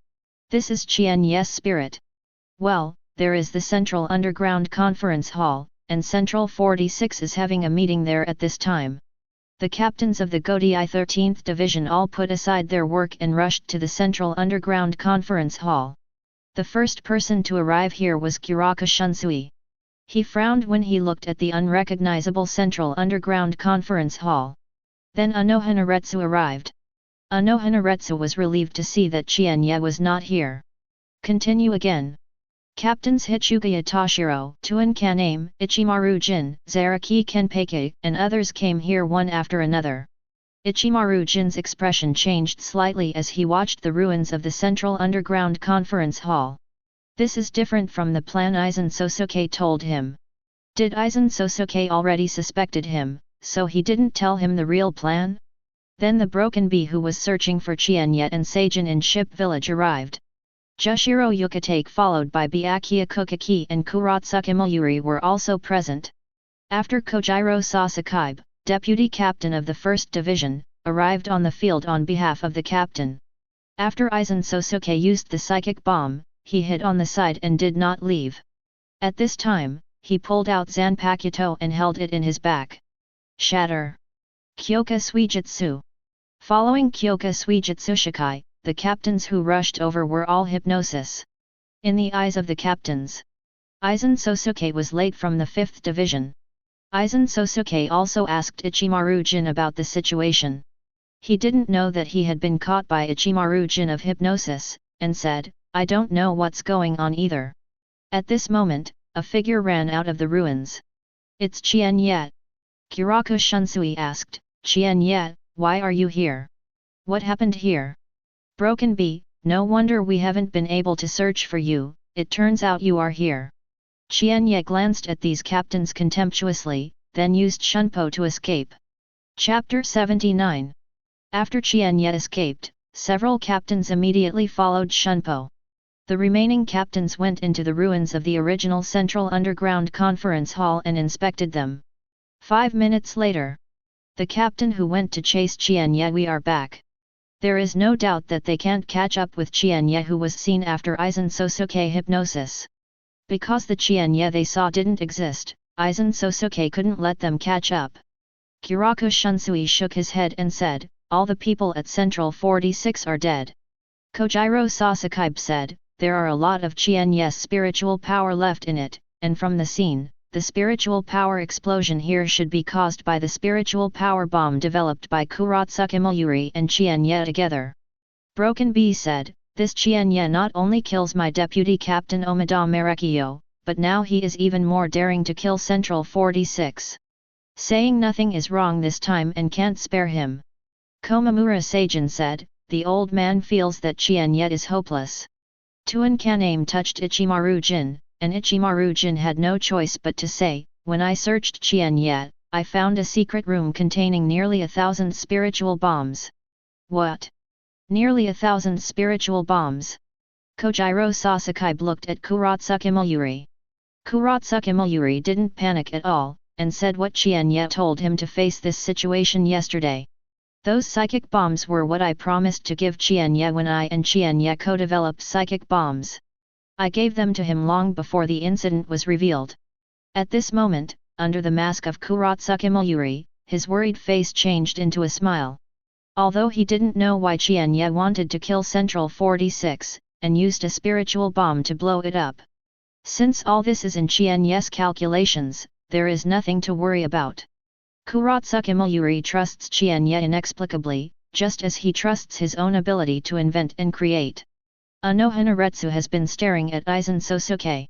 This is Qian Ye's spirit. Well, there is the Central Underground Conference Hall, and Central 46 is having a meeting there at this time. The captains of the Gotei 13th Division all put aside their work and rushed to the Central Underground Conference Hall. The first person to arrive here was Kyoraku Shunsui. He frowned when he looked at the unrecognizable Central Underground Conference Hall. Then Unohana Retsu arrived. Unohana Retsu was relieved to see that Qian Ye was not here. Continue again. Captains Hichuga Toshiro, Tuan Kaname, Ichimaru-jin, Zaraki Kenpei, and others came here one after another. Ichimaru-jin's expression changed slightly as he watched the ruins of the Central Underground Conference Hall. This is different from the plan Aizen Sōsuke told him. Did Aizen Sōsuke already suspected him, so he didn't tell him the real plan? Then the broken bee who was searching for Qian Ye and Seijin in Ship Village arrived. Jushiro Yukitake followed by Byakuya Kukaki and Kuratsuka Mayuri were also present. After Kojiro Sasuke, deputy captain of the 1st Division, arrived on the field on behalf of the captain. After Aizen Sōsuke used the psychic bomb, he hid on the side and did not leave. At this time, he pulled out Zanpakuto and held it in his back. Shatter. Kyoka Suijutsu. Following Kyoka Suijutsu Shikai, the captains who rushed over were all hypnosis. In the eyes of the captains, Aizen Sōsuke was late from the 5th Division. Aizen Sōsuke also asked Ichimaru-jin about the situation. He didn't know that he had been caught by Ichimaru-jin of hypnosis, and said, "I don't know what's going on either." At this moment, a figure ran out of the ruins. "It's Qian Ye." Kyoraku Shunsui asked, "Qian Ye, why are you here? What happened here?" "Broken bee, no wonder we haven't been able to search for you, it turns out you are here." Qian Ye glanced at these captains contemptuously, then used Shunpo to escape. Chapter 79. After Qian Ye escaped, several captains immediately followed Shunpo. The remaining captains went into the ruins of the original Central Underground Conference Hall and inspected them. 5 minutes later, the captain who went to chase Qian Ye, "We are back." There is no doubt that they can't catch up with Qian Ye who was seen after Aizen Sōsuke hypnosis. Because the Qian Ye they saw didn't exist, Aizen Sōsuke couldn't let them catch up. Kyoraku Shunsui shook his head and said, "All the people at Central 46 are dead." Kojiro Sasuke said, "There are a lot of Qian Ye's spiritual power left in it, and from the scene, the spiritual power explosion here should be caused by the spiritual power bomb developed by Kuratsuka Mayuri and Qian Ye together." Broken Bee said, "This Qian Ye not only kills my deputy captain Omida Marekiyo, but now he is even more daring to kill Central 46. Saying nothing is wrong this time and can't spare him." Komamura Seijin said, "The old man feels that Qian Ye is hopeless." Tuan Kaname touched Ichimaru-jin, and Ichimaru-jin had no choice but to say, "When I searched Qian Ye, I found a secret room containing nearly 1,000 spiritual bombs." "What? Nearly 1,000 spiritual bombs?" Kojiro Sasuke looked at Kuratsuka Mayuri. Kuratsuka Mayuri didn't panic at all, and said what Qian Ye told him to face this situation yesterday. Those psychic bombs were what I promised to give Qian Ye when I and Qian Ye co-developed psychic bombs. I gave them to him long before the incident was revealed. At this moment, under the mask of Kurotsuke Mayuri, his worried face changed into a smile. Although he didn't know why Qian Ye wanted to kill Central 46, and used a spiritual bomb to blow it up. Since all this is in Qian Ye's calculations, there is nothing to worry about. Kurotsuke Mayuri trusts Qian Ye inexplicably, just as he trusts his own ability to invent and create. Unohana Retsu has been staring at Aizen Sōsuke.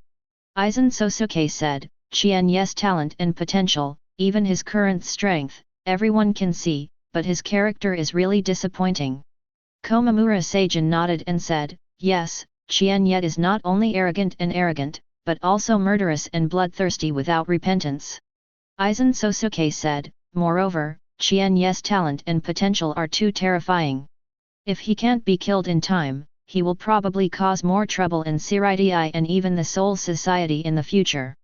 Aizen Sōsuke said, Qian Ye's talent and potential, even his current strength, everyone can see, but his character is really disappointing. Komamura Seijin nodded and said, yes, Qian Ye is not only arrogant, but also murderous and bloodthirsty without repentance. Aizen Sōsuke said, moreover, Qian Ye's talent and potential are too terrifying. If he can't be killed in time, he will probably cause more trouble in Shirai and even the Soul Society in the future.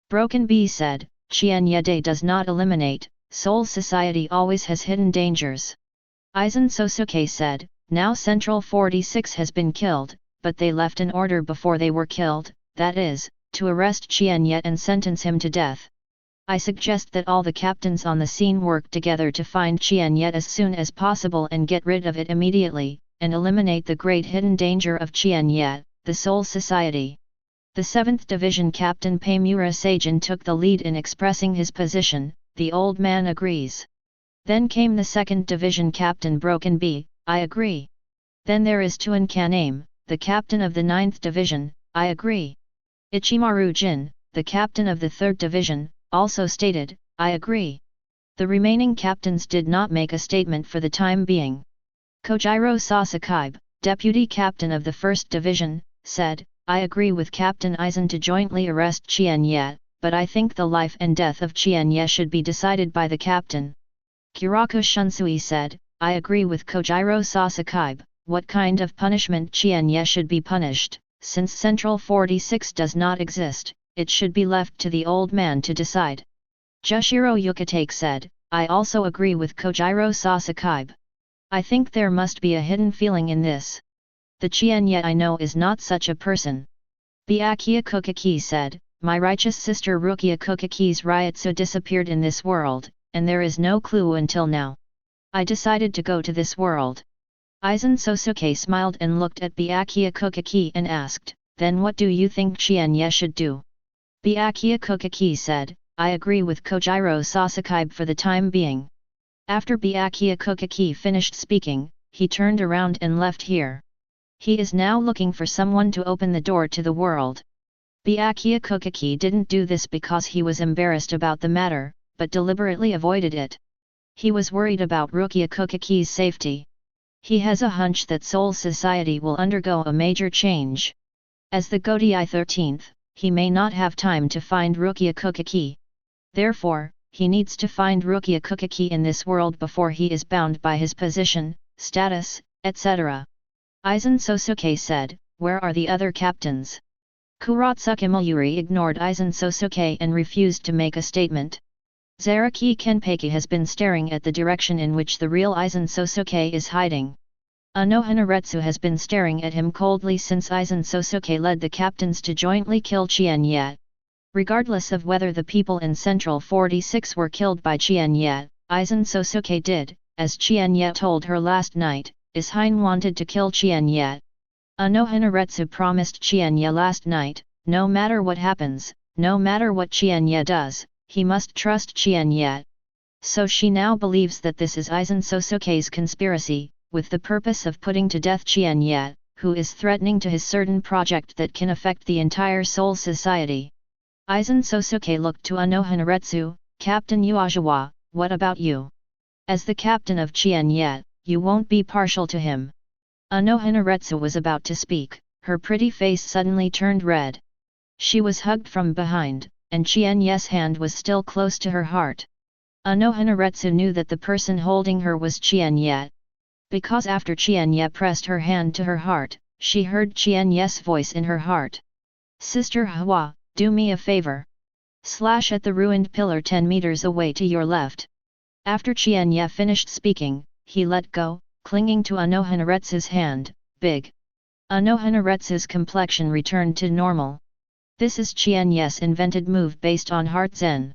Broken Bee said, Qian Ye does not eliminate, Soul Society always has hidden dangers. Aizen Sōsuke said, now Central 46 has been killed, but they left an order before they were killed, that is, to arrest Qian Ye and sentence him to death. I suggest that all the captains on the scene work together to find Qian Ye as soon as possible and get rid of it immediately, and eliminate the great hidden danger of Qian Ye, the Soul Society. The 7th Division Captain Paimura Seijin took the lead in expressing his position, the old man agrees. Then came the 2nd Division Captain Broken Bee, I agree. Then there is Tuan Kaname, the captain of the 9th Division, I agree. Ichimaru Jin, the captain of the 3rd Division, also stated, I agree. The remaining captains did not make a statement for the time being. Kojiro Sasakaibe, deputy captain of the 1st Division, said, I agree with Captain Aizen to jointly arrest Qian Ye, but I think the life and death of Qian Ye should be decided by the captain. Kiraku Shunsui said, I agree with Kojiro Sasakaibe, what kind of punishment Qian Ye should be punished, since Central 46 does not exist, it should be left to the old man to decide. Jushiro Yukitake said, I also agree with Kojiro Sasakaibe. I think there must be a hidden feeling in this. The Qian Ye I know is not such a person. Byakuya Kokaki said, my righteous sister Rukia Kokaki's Ryotsu disappeared in this world, and there is no clue until now. I decided to go to this world. Aizen Sōsuke smiled and looked at Byakuya Kokaki and asked, then what do you think Qian Ye should do? Byakuya Kokaki said, I agree with Kojiro Sasakaibe for the time being. After Byakuya Kokaki finished speaking, he turned around and left here. He is now looking for someone to open the door to the world. Byakuya Kokaki didn't do this because he was embarrassed about the matter, but deliberately avoided it. He was worried about Rukia Kokaki's safety. He has a hunch that Soul Society will undergo a major change. As the Gotei 13th, he may not have time to find Rukia Kokaki. Therefore, he needs to find Rukia Kokaki in this world before he is bound by his position, status, etc. Aizen Sōsuke said, where are the other captains? Kurotsuke Mayuri ignored Aizen Sōsuke and refused to make a statement. Zaraki Kenpeki has been staring at the direction in which the real Aizen Sōsuke is hiding. Unohana Retsu has been staring at him coldly since Aizen Sōsuke led the captains to jointly kill Qian Ye. Regardless of whether the people in Central 46 were killed by Qian Ye, Aizen Sōsuke did, as Qian Ye told her last night, Ishine wanted to kill Qian Ye. Unohana Retsu promised Qian Ye last night, no matter what happens, no matter what Qian Ye does, he must trust Qian Ye. So she now believes that this is Aizen Sōsuke's conspiracy, with the purpose of putting to death Qian Ye, who is threatening to his certain project that can affect the entire Soul Society. Aizen Sōsuke looked to Unohana Retsu, Captain Yhwach, what about you? As the captain of Qian Ye, you won't be partial to him. Unohana Retsu was about to speak, her pretty face suddenly turned red. She was hugged from behind, and Qian Ye's hand was still close to her heart. Unohana Retsu knew that the person holding her was Qian Ye. Because after Qian Ye pressed her hand to her heart, she heard Qian Ye's voice in her heart. Sister Hwa, do me a favor. Slash at the ruined pillar 10 meters away to your left. After Qian Ye finished speaking, he let go, clinging to Unohana Retsu's hand. Big. Unohana Retsu's complexion returned to normal. This is Qian Ye's invented move based on heart zen.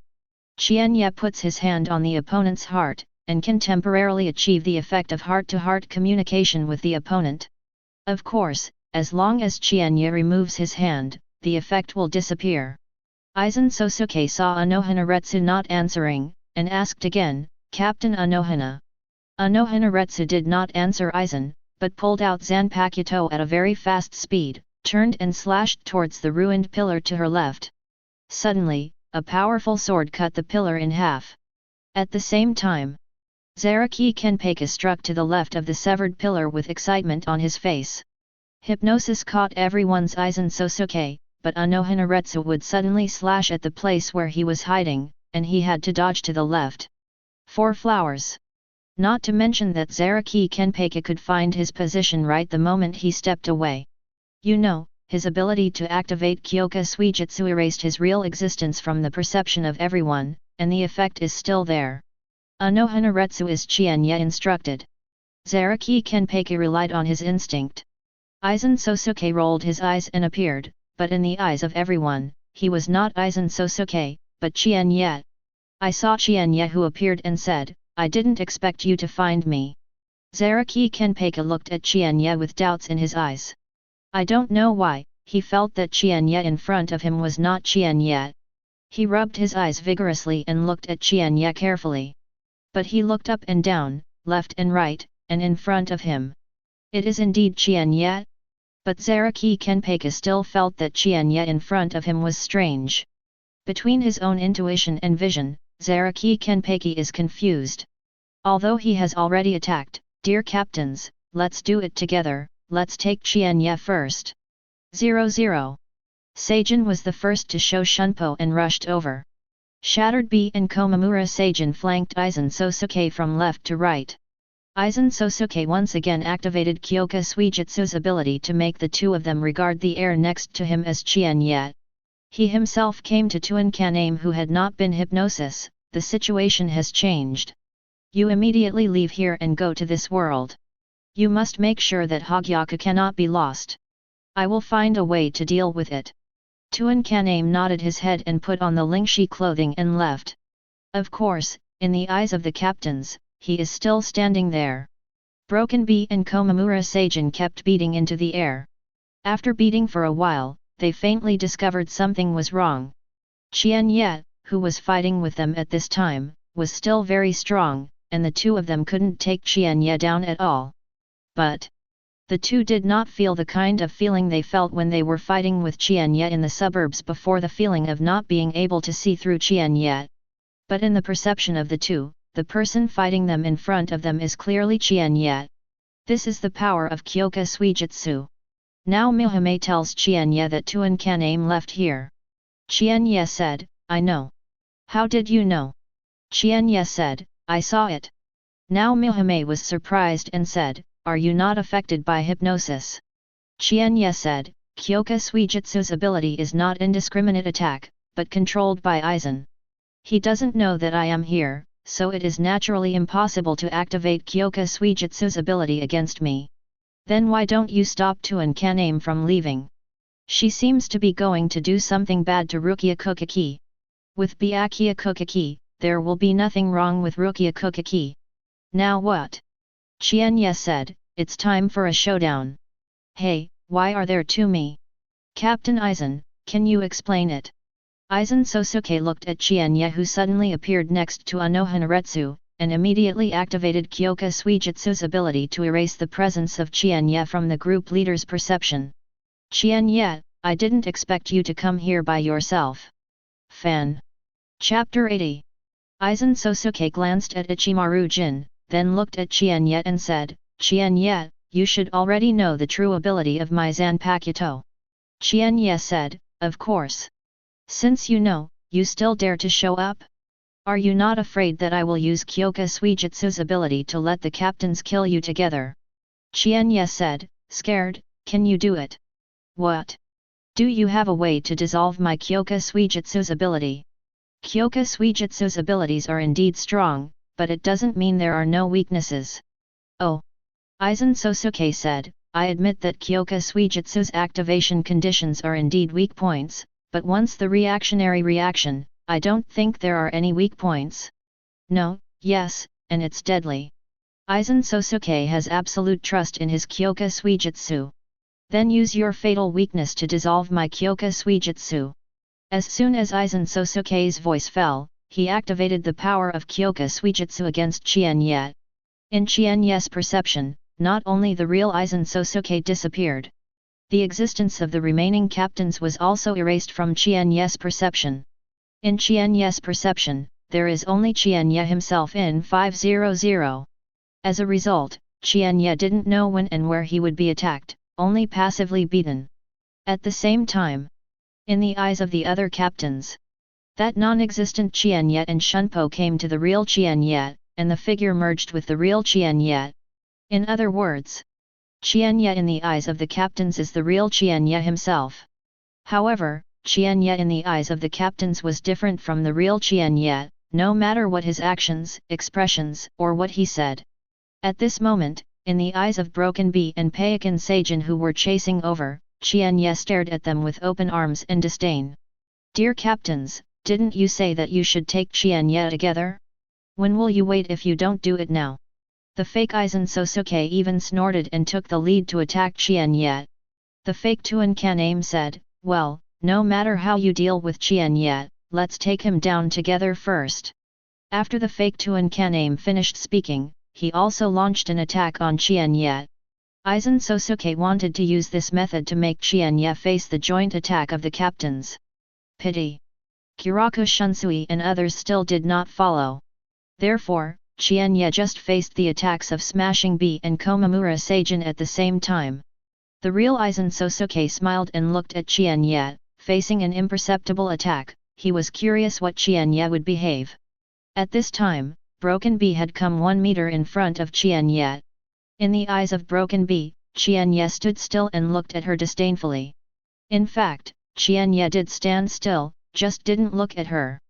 Qian Ye puts his hand on the opponent's heart, and can temporarily achieve the effect of heart-to-heart communication with the opponent. Of course, as long as Qian Ye removes his hand, the effect will disappear. Aizen Sōsuke saw Unohana Retsu not answering, and asked again, "Captain Unohana." Unohana Retsu did not answer Aizen, but pulled out Zanpakuto at a very fast speed, turned and slashed towards the ruined pillar to her left. Suddenly, a powerful sword cut the pillar in half. At the same time, Zaraki Kenpeiga struck to the left of the severed pillar with excitement on his face. Hypnosis caught everyone's eyes in Sōsuke, but Unohana Retsu would suddenly slash at the place where he was hiding, and he had to dodge to the left. 4 flowers. Not to mention that Zaraki Kenpeiga could find his position right the moment he stepped away. You know, his ability to activate Kyoka Suijutsu erased his real existence from the perception of everyone, and the effect is still there. Unohana Retsu is Qian Ye instructed. Zaraki Kenpeiga relied on his instinct. Aizen Sōsuke rolled his eyes and appeared, but in the eyes of everyone, he was not Aizen Sōsuke, but Qian Ye. I saw Qian Ye who appeared and said, "I didn't expect you to find me." Zaraki Kenpeiga looked at Qian Ye with doubts in his eyes. I don't know why, he felt that Qian Ye in front of him was not Qian Ye. He rubbed his eyes vigorously and looked at Qian Ye carefully. But he looked up and down, left and right, and in front of him. It is indeed Qian Ye? But Zaraki Kenpeiga still felt that Qian Ye in front of him was strange. Between his own intuition and vision, Zaraki Kenpeiga is confused. Although he has already attacked, "Dear captains, let's do it together, let's take Qian Ye first." 00. Seijin was the first to show Shunpo and rushed over. Shattered B and Komamura Seijin flanked Aizen Sōsuke from left to right. Aizen Sōsuke once again activated Kyoka Suijutsu's ability to make the two of them regard the air next to him as Qian Ye. He himself came to Tuan Kaname who had not been hypnosis. The situation has changed. You immediately leave here and go to this world. You must make sure that Hōgyoku cannot be lost. I will find a way to deal with it. Tuan Kaname nodded his head and put on the Lingshi clothing and left. Of course, in the eyes of the captains, he is still standing there. Broken B and Komamura Seijin kept beating into the air. After beating for a while, they faintly discovered something was wrong. Qian Ye, who was fighting with them at this time, was still very strong, and the two of them couldn't take Qian Ye down at all. But the two did not feel the kind of feeling they felt when they were fighting with Qian Ye in the suburbs before, the feeling of not being able to see through Qian Ye. But in the perception of the two, the person fighting them in front of them is clearly Qian Ye. This is the power of Kyoka Suijutsu. Now Mihime tells Qian Ye that Tuan Kaname left here. Qian Ye said, "I know." "How did you know?" Qian Ye said, "I saw it." Now Mihime was surprised and said, "Are you not affected by hypnosis?" Qian Ye said, "Kyoka Suijutsu's ability is not indiscriminate attack, but controlled by Aizen. He doesn't know that I am here, so it is naturally impossible to activate Kyoka Suijutsu's ability against me. Then why don't you stop Tuan Kaname from leaving? She seems to be going to do something bad to Rukia Kukiki. With Byakuya Kukiki, there will be nothing wrong with Rukia Kukiki. Now what?" Qian Ye said, "It's time for a showdown." "Hey, why are there two me? Captain Aizen, can you explain it?" Aizen Sōsuke looked at Qian Ye, who suddenly appeared next to Unohana Retsu, and immediately activated Kyoka Suijutsu's ability to erase the presence of Qian Ye from the group leader's perception. "Qian Ye, I didn't expect you to come here by yourself." Fan. Chapter 80. Aizen Sōsuke glanced at Ichimaru Jin, then looked at Qian Ye and said, "Qian Ye, you should already know the true ability of my Zanpakuto." Qian Ye said, "Of course. Since you know, you still dare to show up? Are you not afraid that I will use Kyoka Suijutsu's ability to let the captains kill you together?" Qian Ye said, "Scared? Can you do it?" "What? Do you have a way to dissolve my Kyoka Suijutsu's ability?" Kyoka Suijutsu's abilities are indeed strong, but it doesn't mean there are no weaknesses. Oh. Aizen Sōsuke said, I admit that Kyoka Suijutsu's activation conditions are indeed weak points, but once the reactionary reaction, I don't think there are any weak points. No, yes, and it's deadly. Aizen Sōsuke has absolute trust in his Kyoka Suijutsu. Then use your fatal weakness to dissolve my Kyoka Suijutsu. As soon as Aizen Sōsuke's voice fell, he activated the power of Kyoka Suijutsu against Qian Ye. In Qian Ye's perception, not only the real Aizen Sōsuke disappeared. The existence of the remaining captains was also erased from Qian Ye's perception. In Qian Ye's perception, there is only Qian Ye himself in 500. As a result, Qian Ye didn't know when and where he would be attacked, only passively beaten. At the same time, in the eyes of the other captains, that non-existent Qian Ye and Shunpo came to the real Qian Ye, and the figure merged with the real Qian Ye. In other words, Qian Ye in the eyes of the captains is the real Qian Ye himself. However, Qian Ye in the eyes of the captains was different from the real Qian Ye, no matter what his actions, expressions, or what he said. At this moment, in the eyes of Broken Bee and Payakan Seijin who were chasing over, Qian Ye stared at them with open arms and disdain. Dear captains, didn't you say that you should take Qian Ye together? When will you wait if you don't do it now? The fake Aizen Sōsuke even snorted and took the lead to attack Qian Ye. The fake Tuan Kaname said, well, no matter how you deal with Qian Ye, let's take him down together first. After the fake Tuan Kaname finished speaking, he also launched an attack on Qian Ye. Aizen Sōsuke wanted to use this method to make Qian Ye face the joint attack of the captains. Pity. Kiraku Shunsui and others still did not follow. Therefore, Qian Ye just faced the attacks of Smashing Bee and Komamura Seijin at the same time. The real Aizen Sōsuke smiled and looked at Qian Ye, facing an imperceptible attack. He was curious what Qian Ye would behave. At this time, Broken Bee had come 1 meter in front of Qian Ye. In the eyes of Broken Bee, Qian Ye stood still and looked at her disdainfully. In fact, Qian Ye did stand still, just didn't look at her.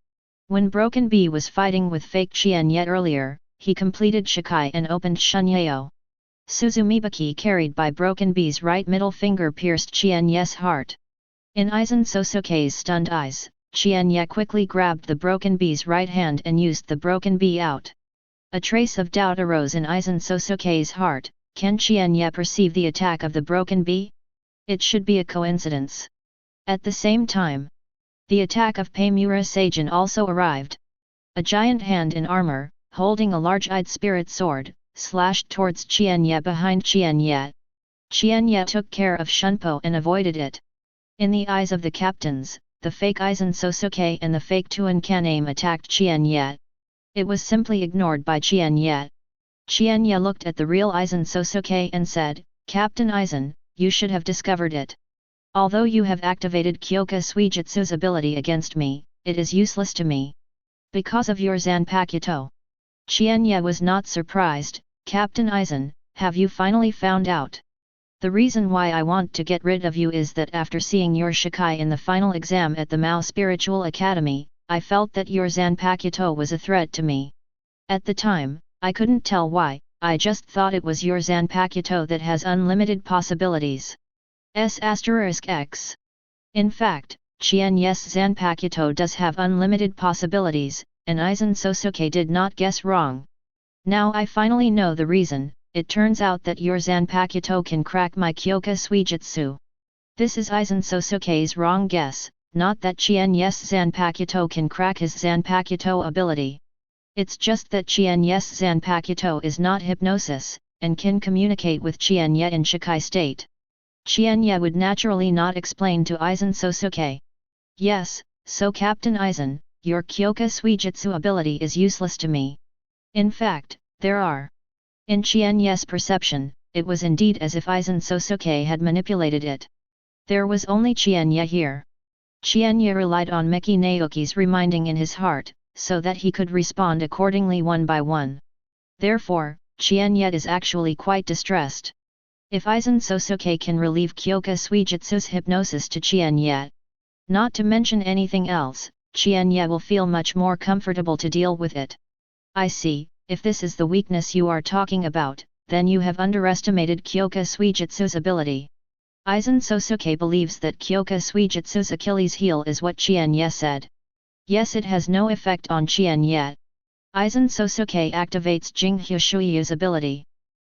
When Broken Bee was fighting with fake Qian Ye earlier, he completed Shikai and opened Shunyeo. Suzumibaki carried by Broken Bee's right middle finger pierced Qian Ye's heart. In Aizen Sōsuke's stunned eyes, Qian Ye quickly grabbed the Broken Bee's right hand and used the Broken Bee out. A trace of doubt arose in Aizen Sōsuke's heart. Can Qian Ye perceive the attack of the Broken Bee? It should be a coincidence. At the same time, the attack of Paimura Seijin also arrived. A giant hand in armor, holding a large-eyed spirit sword, slashed towards Qian Ye behind Qian Ye. Qian Ye took care of Shunpo and avoided it. In the eyes of the captains, the fake Aizen Sōsuke and the fake Tuan Kaname attacked Qian Ye. It was simply ignored by Qian Ye. Qian Ye looked at the real Aizen Sōsuke and said, Captain Aizen, you should have discovered it. Although you have activated Kyoka Suijutsu's ability against me, it is useless to me. Because of your Zanpakuto. Qian Ye was not surprised. Captain Aizen, have you finally found out? The reason why I want to get rid of you is that after seeing your Shikai in the final exam at the Mao Spiritual Academy, I felt that your Zanpakuto was a threat to me. At the time, I couldn't tell why, I just thought it was your Zanpakuto that has unlimited possibilities. S**X. In fact, Qian Ye's Zanpakuto does have unlimited possibilities, and Aizen Sōsuke did not guess wrong. Now I finally know the reason. It turns out that your Zanpakuto can crack my Kyoka Suijutsu. This is Aizen Sōsuke's wrong guess, not that Qian Ye's Zanpakuto can crack his Zanpakuto ability. It's just that Qian Ye's Zanpakuto is not hypnosis, and can communicate with Qian Ye in Shikai state. Qian Ye would naturally not explain to Aizen Sōsuke. Yes, so Captain Aizen, your Kyoka Suijutsu ability is useless to me. In fact, there are. In Qian Ye's perception, it was indeed as if Aizen Sōsuke had manipulated it. There was only Qian Ye here. Qian Ye relied on Miki Naoki's reminding in his heart, so that he could respond accordingly one by one. Therefore, Qian Ye is actually quite distressed. If Aizen Sōsuke can relieve Kyoka Suijutsu's hypnosis to Qian Ye, not to mention anything else, Qian Ye will feel much more comfortable to deal with it. I see, if this is the weakness you are talking about, then you have underestimated Kyoka Suijutsu's ability. Aizen Sōsuke believes that Kyoka Suijutsu's Achilles heel is what Qian Ye said. Yes, it has no effect on Qian Ye. Aizen Sōsuke activates Jinghu Shuiyu's ability.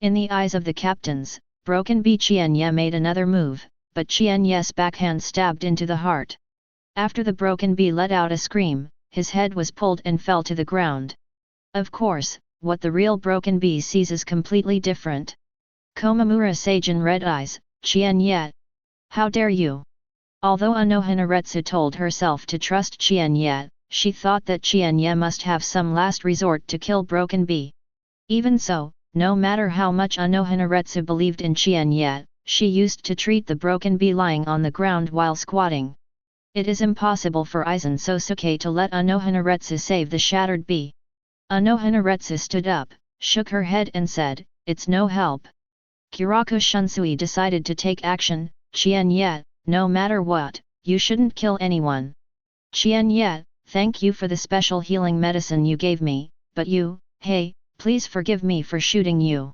In the eyes of the captains, Broken B Qian Ye made another move, but Qian Ye's backhand stabbed into the heart. After the Broken B let out a scream, his head was pulled and fell to the ground. Of course, what the real Broken B sees is completely different. Komamura Seijin red eyes, Qian Ye. How dare you? Although Unohana Retsu told herself to trust Qian Ye, she thought that Qian Ye must have some last resort to kill Broken B. Even so, no matter how much Unohana Retsu believed in Qian Ye, she used to treat the Broken B lying on the ground while squatting. It is impossible for Aizen Sōsuke to let Unohana Retsu save the shattered B. Unohana Retsu stood up, shook her head and said, "It's no help." Kiraku Shunsui decided to take action. Qian Ye, no matter what, you shouldn't kill anyone. Qian Ye, thank you for the special healing medicine you gave me, but you, hey, please forgive me for shooting you.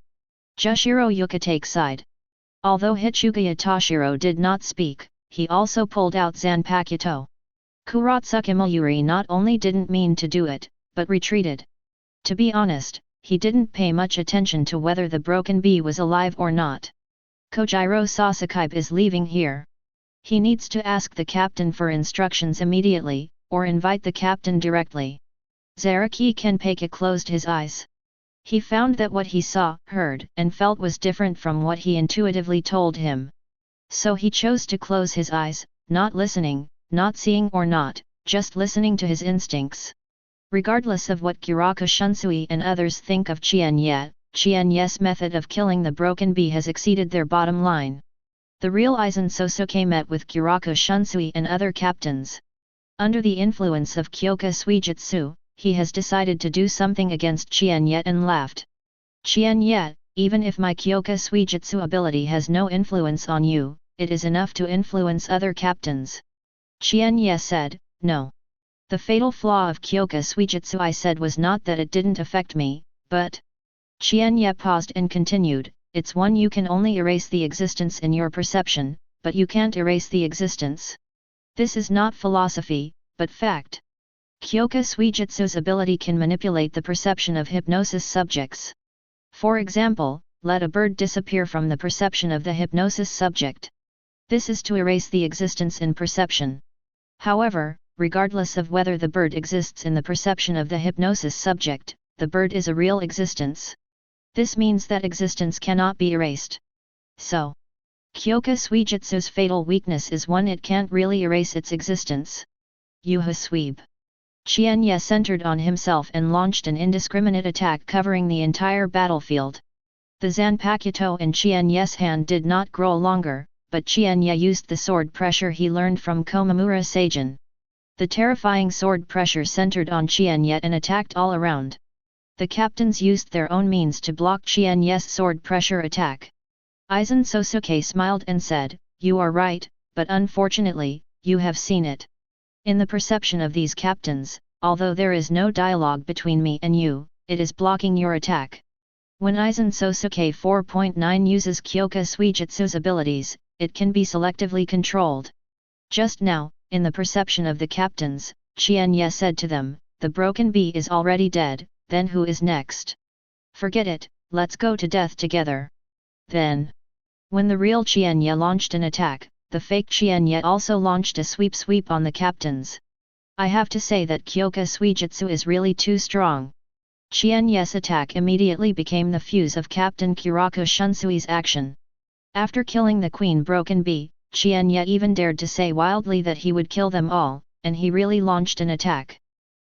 Jushiro Yukitake sighed. Although Hichugaya Toshiro did not speak, he also pulled out Zanpakuto. Kuratsuka Mayuri not only didn't mean to do it, but retreated. To be honest, he didn't pay much attention to whether the Broken B was alive or not. Kojiro Sasuke is leaving here. He needs to ask the captain for instructions immediately, or invite the captain directly. Zaraki Kenpeki closed his eyes. He found that what he saw, heard, and felt was different from what he intuitively told him. So he chose to close his eyes, not listening, not seeing or not, just listening to his instincts. Regardless of what Kiraku Shunsui and others think of Qian Ye, Qian Ye's method of killing the Broken B has exceeded their bottom line. The real Aizen Sōsuke met with Kiraku Shunsui and other captains. Under the influence of Kyoka Suijutsu, he has decided to do something against Qian Ye and laughed. Qian Ye, even if my Kyoka Suijutsu ability has no influence on you, it is enough to influence other captains. Qian Ye said, no. The fatal flaw of Kyoka Suijutsu I said was not that it didn't affect me, but... Qian Ye paused and continued, it's one you can only erase the existence in your perception, but you can't erase the existence. This is not philosophy, but fact. Kyoka Suijutsu's ability can manipulate the perception of hypnosis subjects. For example, let a bird disappear from the perception of the hypnosis subject. This is to erase the existence in perception. However, regardless of whether the bird exists in the perception of the hypnosis subject, the bird is a real existence. This means that existence cannot be erased. So, Kyoka Suijutsu's fatal weakness is one it can't really erase its existence. Yuha Sweep. Qian Ye centered on himself and launched an indiscriminate attack covering the entire battlefield. The Zanpakuto in Qian Ye's hand did not grow longer, but Qian Ye used the sword pressure he learned from Komamura Seijin. The terrifying sword pressure centered on Qian Ye and attacked all around. The captains used their own means to block Qian Ye's sword pressure attack. Aizen Sōsuke smiled and said, you are right, but unfortunately, you have seen it. In the perception of these captains, although there is no dialogue between me and you, it is blocking your attack. When Aizen Sōsuke 4.9 uses Kyoka Suijutsu's abilities, it can be selectively controlled. Just now, in the perception of the captains, Qian Ye said to them, the Broken B is already dead, then who is next? Forget it, let's go to death together. Then, when the real Qian Ye launched an attack, the fake Qian Ye also launched a sweep on the captains. I have to say that Kyoka Suijutsu is really too strong. Qian Ye's attack immediately became the fuse of Captain Kiraku Shunsui's action. After killing the Queen Broken B, Qian Ye even dared to say wildly that he would kill them all, and he really launched an attack.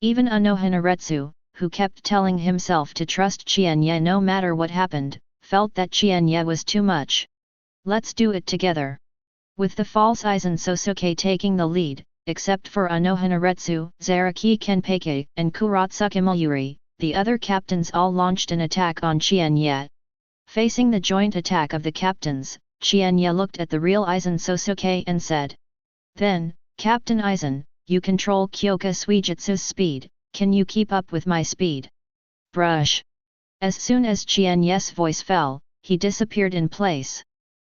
Even Unohana Retsu, who kept telling himself to trust Qian Ye no matter what happened, felt that Qian Ye was too much. Let's do it together. With the false Aizen Sōsuke taking the lead, except for Unohana Retsu, Zaraki Kenpeki, and Kuratsuka Mayuri, the other captains all launched an attack on Qian Ye. Facing the joint attack of the captains, Qian Ye looked at the real Aizen Sōsuke and said, then, Captain Aizen, you control Kyoka Suijutsu's speed, can you keep up with my speed? Brush. As soon as Qian Ye's voice fell, he disappeared in place.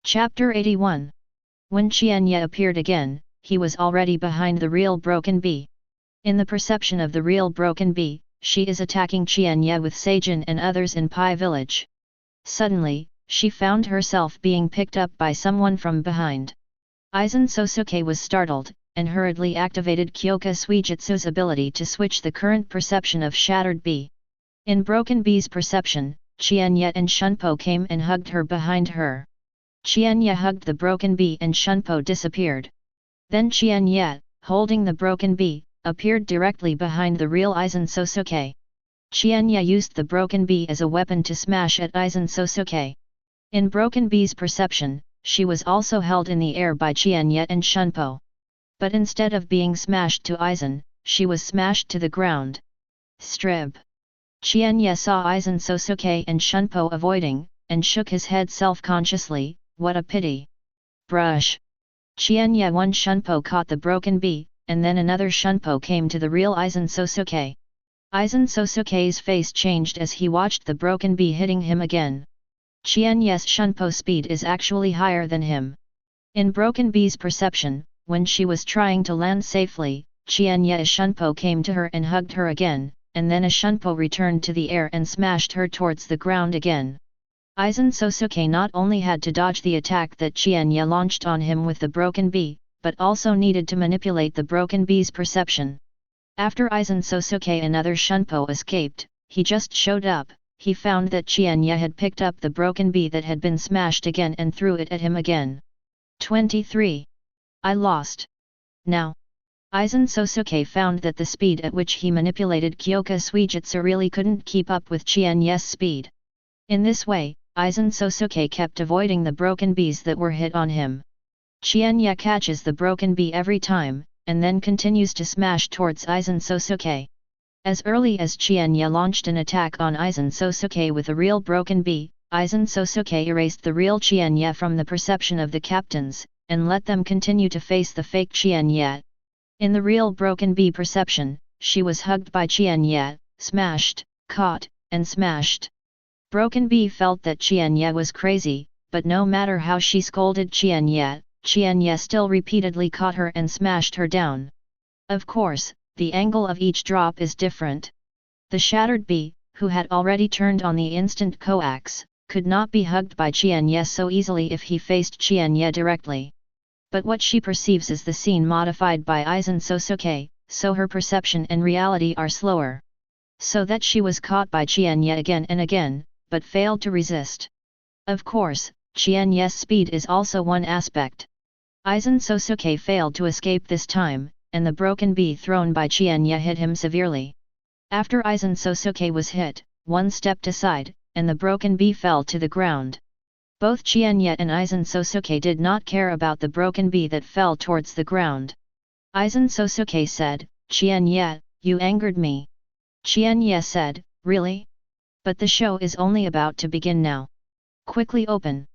Chapter 81. When Qian Ye appeared again, he was already behind the real broken bee. In the perception of the real broken bee, she is attacking Qian Ye with Seijin and others in Pai village. Suddenly, she found herself being picked up by someone from behind. Aizen Sōsuke was startled, and hurriedly activated Kyoka Suijutsu's ability to switch the current perception of Shattered Bee. In Broken Bee's perception, Qian Ye and Shunpo came and hugged her behind her. Qian Ye hugged the Broken Bee and Shunpo disappeared. Then Qian Ye, holding the Broken Bee, appeared directly behind the real Aizen Sōsuke. Qian Ye used the Broken Bee as a weapon to smash at Aizen Sōsuke. In Broken Bee's perception, she was also held in the air by Qian Ye and Shunpo. But instead of being smashed to Aizen, she was smashed to the ground. Strib. Qian Ye saw Aizen Sōsuke and Shunpo avoiding, and shook his head self-consciously. What a pity. Brush. Qian Ye one Shunpo caught the Broken Bee, and then another Shunpo came to the real Aizen Sōsuke. Aizen Sōsuke's face changed as he watched the Broken Bee hitting him again. Qian Ye's Shunpo speed is actually higher than him. In Broken Bee's perception, when she was trying to land safely, Qian Ye's Shunpo came to her and hugged her again, and then a Shunpo returned to the air and smashed her towards the ground again. Aizen Sōsuke not only had to dodge the attack that Qian Ye launched on him with the Broken Bee, but also needed to manipulate the Broken Bee's perception. After Aizen Sōsuke another Shunpo escaped, he just showed up. He found that Qian Ye had picked up the Broken Bee that had been smashed again and threw it at him again. 23. I lost. Now. Aizen Sōsuke found that the speed at which he manipulated Kyoka Suijutsu really couldn't keep up with Qian Ye's speed. In this way, Aizen Sōsuke kept avoiding the Broken Bees that were hit on him. Qian Ye catches the Broken Bee every time, and then continues to smash towards Aizen Sōsuke. As early as Qian Ye launched an attack on Aizen Sōsuke with a real Broken Bee, Aizen Sōsuke erased the real Qian Ye from the perception of the captains, and let them continue to face the fake Qian Ye. In the real Broken Bee perception, she was hugged by Qian Ye, smashed, caught, and smashed. Broken Bee felt that Qian Ye was crazy, but no matter how she scolded Qian Ye still repeatedly caught her and smashed her down. Of course, the angle of each drop is different. The Shattered Bee, who had already turned on the instant coax, could not be hugged by Qian Ye so easily if he faced Qian Ye directly. But what she perceives is the scene modified by Aizen Sōsuke, so her perception and reality are slower. So that she was caught by Qian Ye again and again, but failed to resist. Of course, Qian Ye's speed is also one aspect. Aizen Sōsuke failed to escape this time, and the Broken Bee thrown by Qian Ye hit him severely. After Aizen Sōsuke was hit, one stepped aside, and the Broken Bee fell to the ground. Both Qian Ye and Aizen Sōsuke did not care about the Broken Bee that fell towards the ground. Aizen Sōsuke said, "Qian Ye, you angered me." Qian Ye said, "Really? But the show is only about to begin now. Quickly open."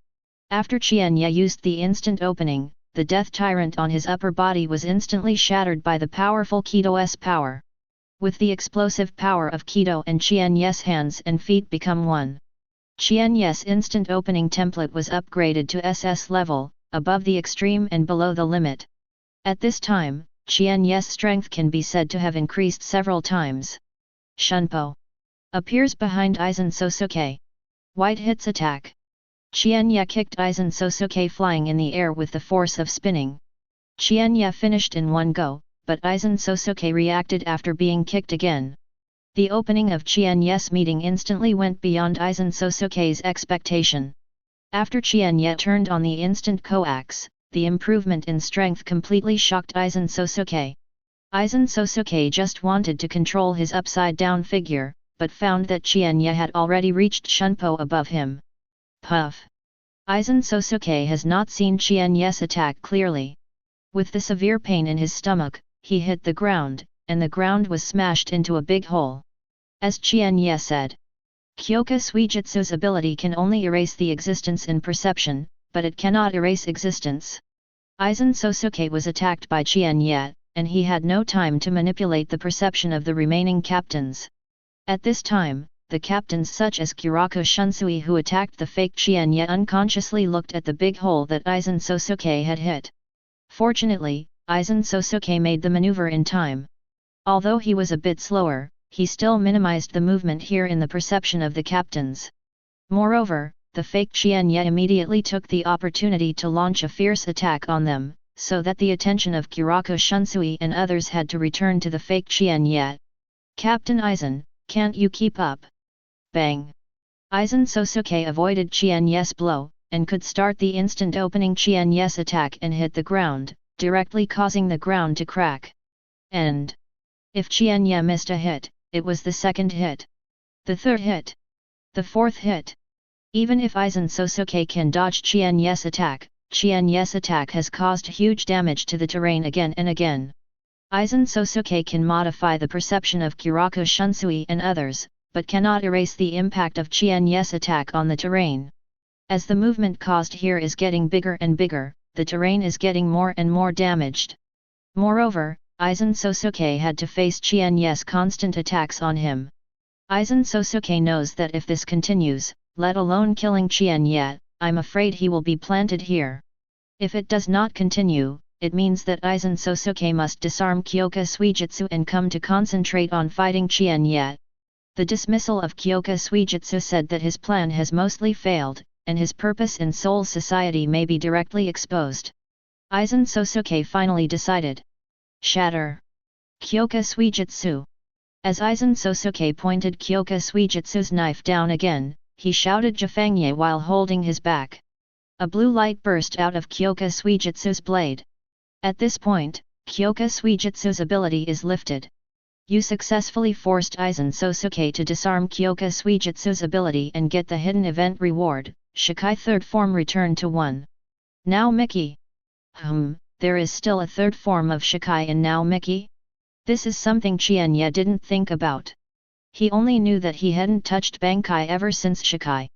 After Qian Ye used the instant opening, the death tyrant on his upper body was instantly shattered by the powerful Kido's power. With the explosive power of Kido and Qian Ye's hands and feet become one. Qian Ye's instant opening template was upgraded to SS level, above the extreme and below the limit. At this time, Qian Ye's strength can be said to have increased several times. Shunpo appears behind Aizen Sōsuke. White hits attack. Qian Ye kicked Aizen Sōsuke flying in the air with the force of spinning. Qian Ye finished in one go, but Aizen Sōsuke reacted after being kicked again. The opening of Qian Ye's meeting instantly went beyond Aizen Sōsuke's expectation. After Qian Ye turned on the instant coax, the improvement in strength completely shocked Aizen Sōsuke. Aizen Sōsuke just wanted to control his upside-down figure, but found that Qian Ye had already reached Shunpo above him. Puff! Aizen Sōsuke has not seen Qian Ye's attack clearly. With the severe pain in his stomach, he hit the ground, and the ground was smashed into a big hole. As Qian Ye said, Kyoka Suijutsu's ability can only erase the existence in perception, but it cannot erase existence. Aizen Sōsuke was attacked by Qian Ye, and he had no time to manipulate the perception of the remaining captains. At this time, the captains such as Kurako Shunsui who attacked the fake Qian Ye unconsciously looked at the big hole that Aizen Sōsuke had hit. Fortunately, Aizen Sōsuke made the maneuver in time. Although he was a bit slower, he still minimized the movement here in the perception of the captains. Moreover, the fake Qian Ye immediately took the opportunity to launch a fierce attack on them, so that the attention of Kurako Shunsui and others had to return to the fake Qian Ye. "Captain Aizen, can't you keep up?" Bang! Aizen Sōsuke avoided Qian Ye's blow, and could start the instant opening Qian Ye's attack and hit the ground, directly causing the ground to crack. And if Qian Ye missed a hit, it was the second hit, the third hit, the fourth hit. Even if Aizen Sōsuke can dodge Qian Ye's attack has caused huge damage to the terrain again and again. Aizen Sōsuke can modify the perception of Kurako Shunsui and others, but cannot erase the impact of Qian Ye's attack on the terrain. As the movement caused here is getting bigger and bigger, the terrain is getting more and more damaged. Moreover, Aizen Sōsuke had to face Qian Ye's constant attacks on him. Aizen Sōsuke knows that if this continues, let alone killing Qian Ye, I'm afraid he will be planted here. If it does not continue, it means that Aizen Sōsuke must disarm Kyoka Suijutsu and come to concentrate on fighting Qian Ye. The dismissal of Kyoka Suijutsu said that his plan has mostly failed, and his purpose in Soul Society may be directly exposed. Aizen Sōsuke finally decided. Shatter! Kyoka Suijutsu! As Aizen Sōsuke pointed Kyoka Suijutsu's knife down again, he shouted Jafangye while holding his back. A blue light burst out of Kyoka Suijutsu's blade. At this point, Kyoka Suijutsu's ability is lifted. You successfully forced Aizen Sōsuke to disarm Kyoka Suijutsu's ability and get the hidden event reward, Shikai third form returned to 1. Now Mickey. There is still a third form of Shikai in Now Mickey? This is something Qian Ye didn't think about. He only knew that he hadn't touched Bankai ever since Shikai.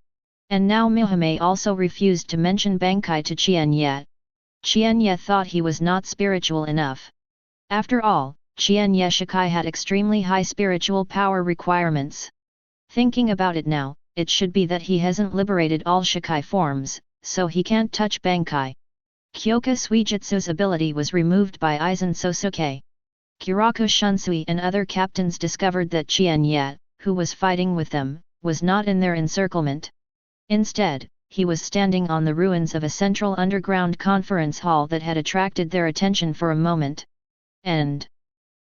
And now Mihime also refused to mention Bankai to Qian Ye. Qian Ye thought he was not spiritual enough. After all, Qian Ye Shikai had extremely high spiritual power requirements. Thinking about it now, it should be that he hasn't liberated all Shikai forms, so he can't touch Bankai. Kyoka Suijutsu's ability was removed by Aizen Sōsuke. Kurako Shunsui and other captains discovered that Qian Ye, who was fighting with them, was not in their encirclement. Instead, he was standing on the ruins of a central underground conference hall that had attracted their attention for a moment. And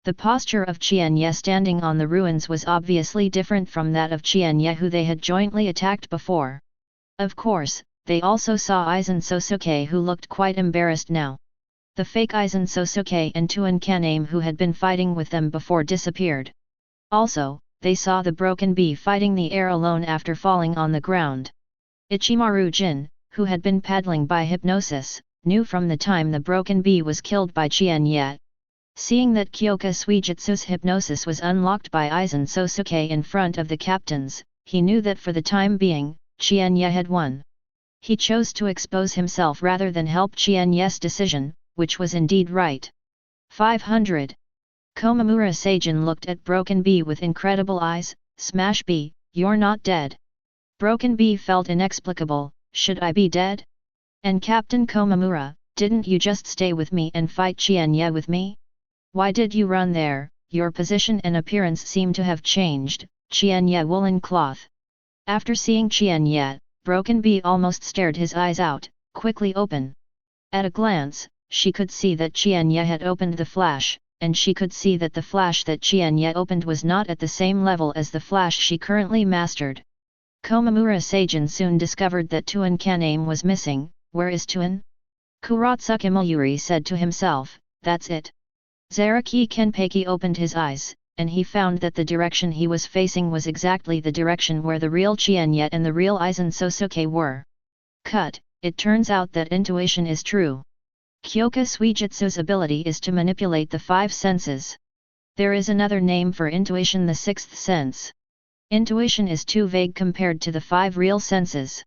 the posture of Qian Ye standing on the ruins was obviously different from that of Qian Ye who they had jointly attacked before. Of course, they also saw Aizen Sōsuke who looked quite embarrassed now. The fake Aizen Sōsuke and Tuan Kaname who had been fighting with them before disappeared. Also, they saw the broken bee fighting the air alone after falling on the ground. Ichimaru Jin, who had been paddling by hypnosis, knew from the time the broken bee was killed by Qian Ye. Seeing that Kyoka Suijutsu's hypnosis was unlocked by Aizen Sōsuke in front of the captains, he knew that for the time being, Qian Ye had won. He chose to expose himself rather than help Qian Ye's decision, which was indeed right. 500. Komamura Seijin looked at Broken Bee with incredible eyes. Smash Bee, you're not dead. Broken Bee felt inexplicable, should I be dead? And Captain Komamura, didn't you just stay with me and fight Qian Ye with me? Why did you run there? Your position and appearance seem to have changed. Qian Ye woolen cloth. After seeing Qian Ye, Broken Bee almost stared his eyes out, quickly open. At a glance, she could see that Qian Ye had opened the flash, and she could see that the flash that Qian Ye opened was not at the same level as the flash she currently mastered. Komamura Seijin soon discovered that Tuan Kaname was missing. Where is Tuan? Kuratsuka Mayuri said to himself, that's it. Zaraki Kenpeki opened his eyes, and he found that the direction he was facing was exactly the direction where the real Qian Ye and the real Aizen Sōsuke were. Cut, it turns out that intuition is true. Kyoka Suijutsu's ability is to manipulate the 5 senses. There is another name for intuition, the 6th sense. Intuition is too vague compared to the 5 real senses.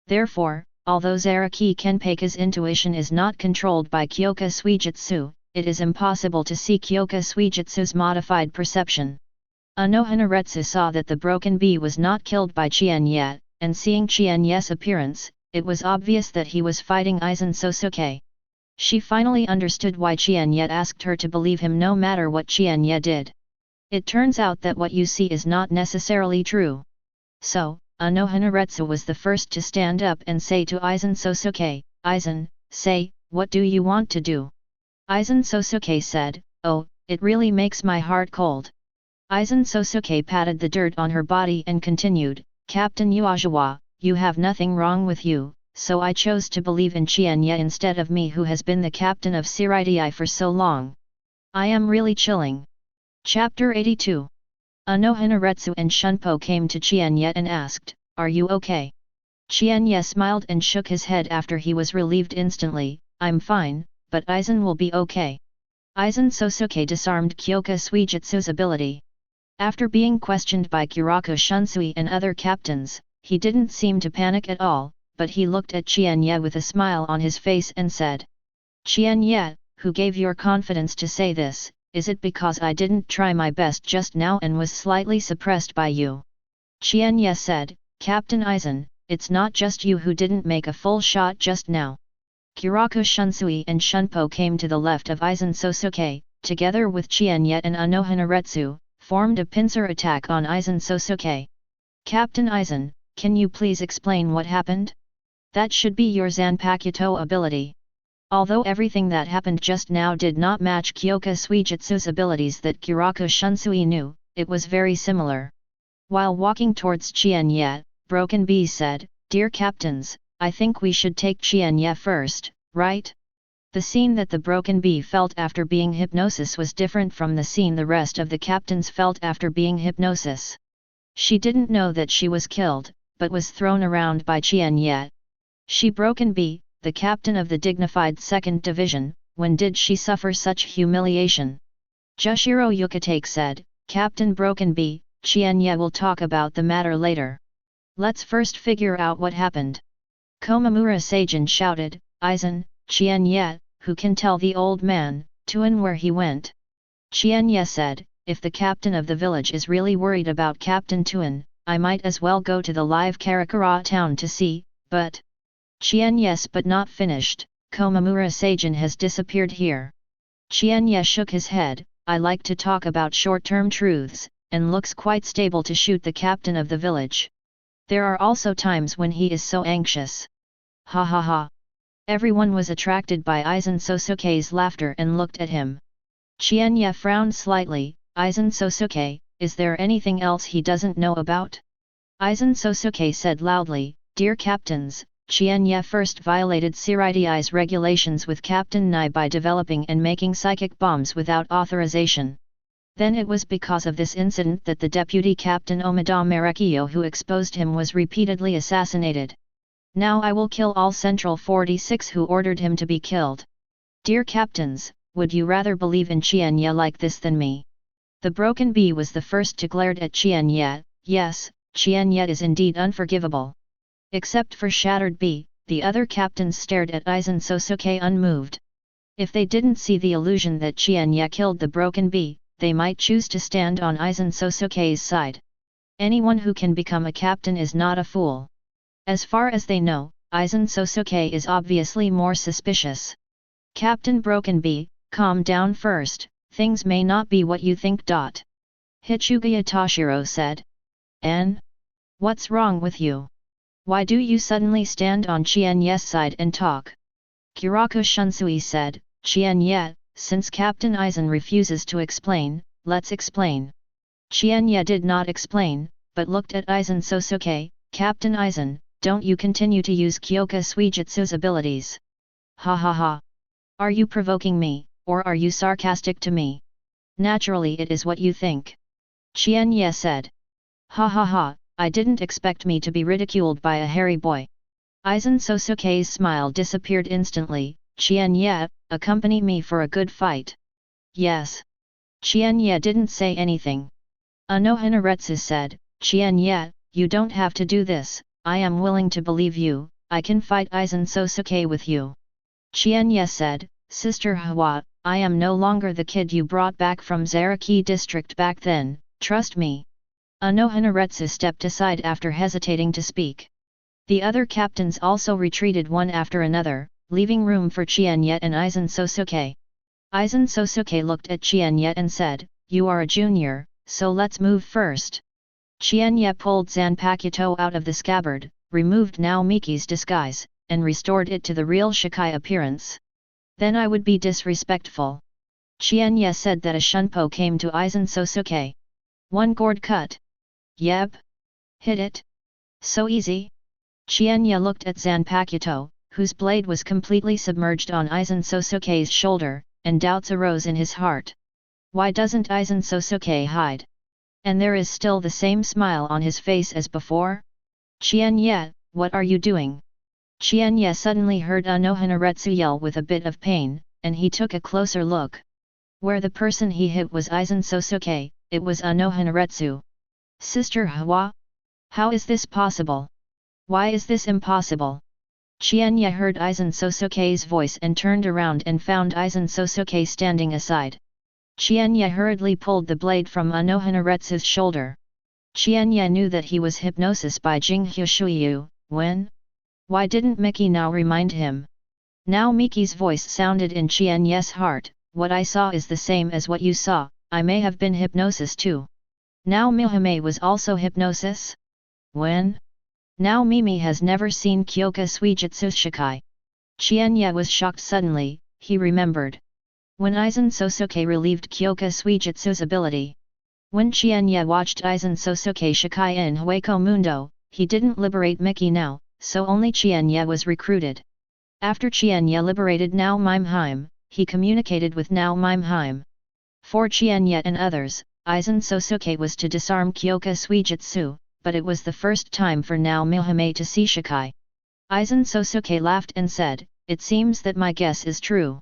Therefore, although Zaraki Kenpeka's intuition is not controlled by Kyoka Suijutsu, it is impossible to see Kyoka Suijutsu's modified perception. Unohana Retsu saw that the broken bee was not killed by Qian Ye, and seeing Qian Ye's appearance, it was obvious that he was fighting Aizen Sōsuke. She finally understood why Qian Ye asked her to believe him no matter what Qian Ye did. It turns out that what you see is not necessarily true. So, Unohana Retsu was the first to stand up and say to Aizen Sōsuke, "Aizen, say, what do you want to do?" Aizen Sōsuke said, "Oh, it really makes my heart cold." Aizen Sōsuke patted the dirt on her body and continued, "Captain Yhwach, you have nothing wrong with you, so I chose to believe in Qian Ye instead of me who has been the captain of Zaraki for so long. I am really chilling." Chapter 82. Unohana Retsu and Shunpo came to Qian Ye and asked, "Are you okay?" Qian Ye smiled and shook his head after he was relieved instantly, "I'm fine, but Aizen will be okay." Aizen Sōsuke disarmed Kyoka Suijutsu's ability. After being questioned by Kyoraku Shunsui and other captains, he didn't seem to panic at all, but he looked at Qian Ye with a smile on his face and said, "Qian Ye, who gave your confidence to say this? Is it because I didn't try my best just now and was slightly suppressed by you?" Qian Ye said, "Captain Aizen, it's not just you who didn't make a full shot just now." Kyoraku Shunsui and Shunpo came to the left of Aizen Sōsuke, together with Qian Ye and Unohana Retsu, formed a pincer attack on Aizen Sōsuke. "Captain Aizen, can you please explain what happened? That should be your Zanpakuto ability." Although everything that happened just now did not match Kyoka Suijutsu's abilities that Kyoraku Shunsui knew, it was very similar. While walking towards Qian Ye, Broken Bee said, "Dear captains, I think we should take Qian Ye first, right?" The scene that the Broken Bee felt after being hypnosis was different from the scene the rest of the captains felt after being hypnosis. She didn't know that she was killed, but was thrown around by Qian Ye. She Broken Bee, the captain of the dignified 2nd Division, when did she suffer such humiliation? Jushiro Yukitake said, "Captain Broken Bee, Qian Ye will talk about the matter later. Let's first figure out what happened." Komamura Seijin shouted, "Aizen, Qian Ye, who can tell the old man, Tuan where he went?" Qian Ye said, "If the captain of the village is really worried about Captain Tuan, I might as well go to the live Karakura town to see, but..." Qian Yes but not finished, "Komamura Seijin has disappeared here." Qian Ye shook his head, "I like to talk about short-term truths, and looks quite stable to shoot the captain of the village. There are also times when he is so anxious." Ha ha ha. Everyone was attracted by Aizen Sōsuke's laughter and looked at him. Qian Ye frowned slightly, "Aizen Sōsuke, is there anything else he doesn't know about?" Aizen Sōsuke said loudly, "Dear captains, Qian Ye first violated Zarai's regulations with Captain Nai by developing and making psychic bombs without authorization. Then it was because of this incident that the deputy captain Omida Marekio who exposed him was repeatedly assassinated. Now I will kill all Central 46 who ordered him to be killed. Dear captains, would you rather believe in Qian Ye like this than me?" The Broken Bee was the first to glare at Qian Ye. "Yes, Qian Ye is indeed unforgivable." Except for Shattered Bee, the other captains stared at Aizen Sōsuke unmoved. If they didn't see the illusion that Qian Ye killed the Broken Bee, they might choose to stand on Aizen Sōsuke's side. Anyone who can become a captain is not a fool. As far as they know, Aizen Sōsuke is obviously more suspicious. "Captain Broken Bee, calm down first, things may not be what you think. Hichugaya Toshiro said. "An? What's wrong with you? Why do you suddenly stand on Qian Ye's side and talk?" Kyoraku Shunsui said, "Qian Ye, since Captain Aizen refuses to explain, let's explain." Qian Ye did not explain, but looked at Aizen Sōsuke. "Captain Aizen, don't you continue to use Kyoka Suijutsu's abilities." Ha ha ha. Are you provoking me, or are you sarcastic to me? Naturally it is what you think. Qian Ye said. Ha ha ha, I didn't expect me to be ridiculed by a hairy boy. Aizen Sōsuke's smile disappeared instantly. "Qian Ye, accompany me for a good fight." "Yes." Qian Ye didn't say anything. Unohana Retsu said, "Qian Ye, you don't have to do this, I am willing to believe you, I can fight Aizen Sōsuke with you." Qian Ye said, "Sister Hwa, I am no longer the kid you brought back from Zaraki district back then, Trust me. Unohana Retsu stepped aside after hesitating to speak. The other captains also retreated one after another, leaving room for Qian Ye and Aizen Sōsuke. Aizen Sōsuke looked at Qian Ye and said, "You are a junior, so let's move first." Qian Ye pulled Zanpakuto out of the scabbard, removed Naomiki's disguise, and restored it to the real Shikai appearance. "Then I would be disrespectful." Qian Ye said that a shunpo came to Aizen Sōsuke. "One gourd cut." "Yep. Hit it. So easy." Qian Ye looked at Zanpakuto, whose blade was completely submerged on Aizen Sōsuke's shoulder, and doubts arose in his heart. Why doesn't Aizen Sōsuke hide? And there is still the same smile on his face as before? "Qian Ye, what are you doing?" Qian Ye suddenly heard Unohana Retsu yell with a bit of pain, and he took a closer look. Where the person he hit was Aizen Sōsuke, it was Unohana Retsu. "Sister Hwa? How is this possible? Why is this impossible?" Qian Ye heard Aizen Sōsuke's voice and turned around and found Aizen Sōsuke standing aside. Qian Ye hurriedly pulled the blade from Unohana Retsu's shoulder. Qian Ye knew that he was hypnosis by Jinghu Shuiyu, when? Why didn't Miki now remind him? Now Miki's voice sounded in Qian Ye's heart, "What I saw is the same as what you saw, I may have been hypnosis too." Now Mihime was also hypnosis? When? Now Mimi has never seen Kyoka Suijutsu Shikai. Qian Ye was shocked suddenly, he remembered. When Aizen Sōsuke relieved Kyoka Suijutsu's ability. When Qian Ye watched Aizen Sōsuke Shikai in Hueco Mundo, he didn't liberate Miki now, so only Qian Ye was recruited. After Qian Ye liberated Nao Mimheim, he communicated with Nao Mimheim. For Qian Ye and others, Aizen Sōsuke was to disarm Kyoka Suijutsu, but it was the first time for Nao Mihime to see Shikai. Aizen Sōsuke laughed and said, "It seems that my guess is true."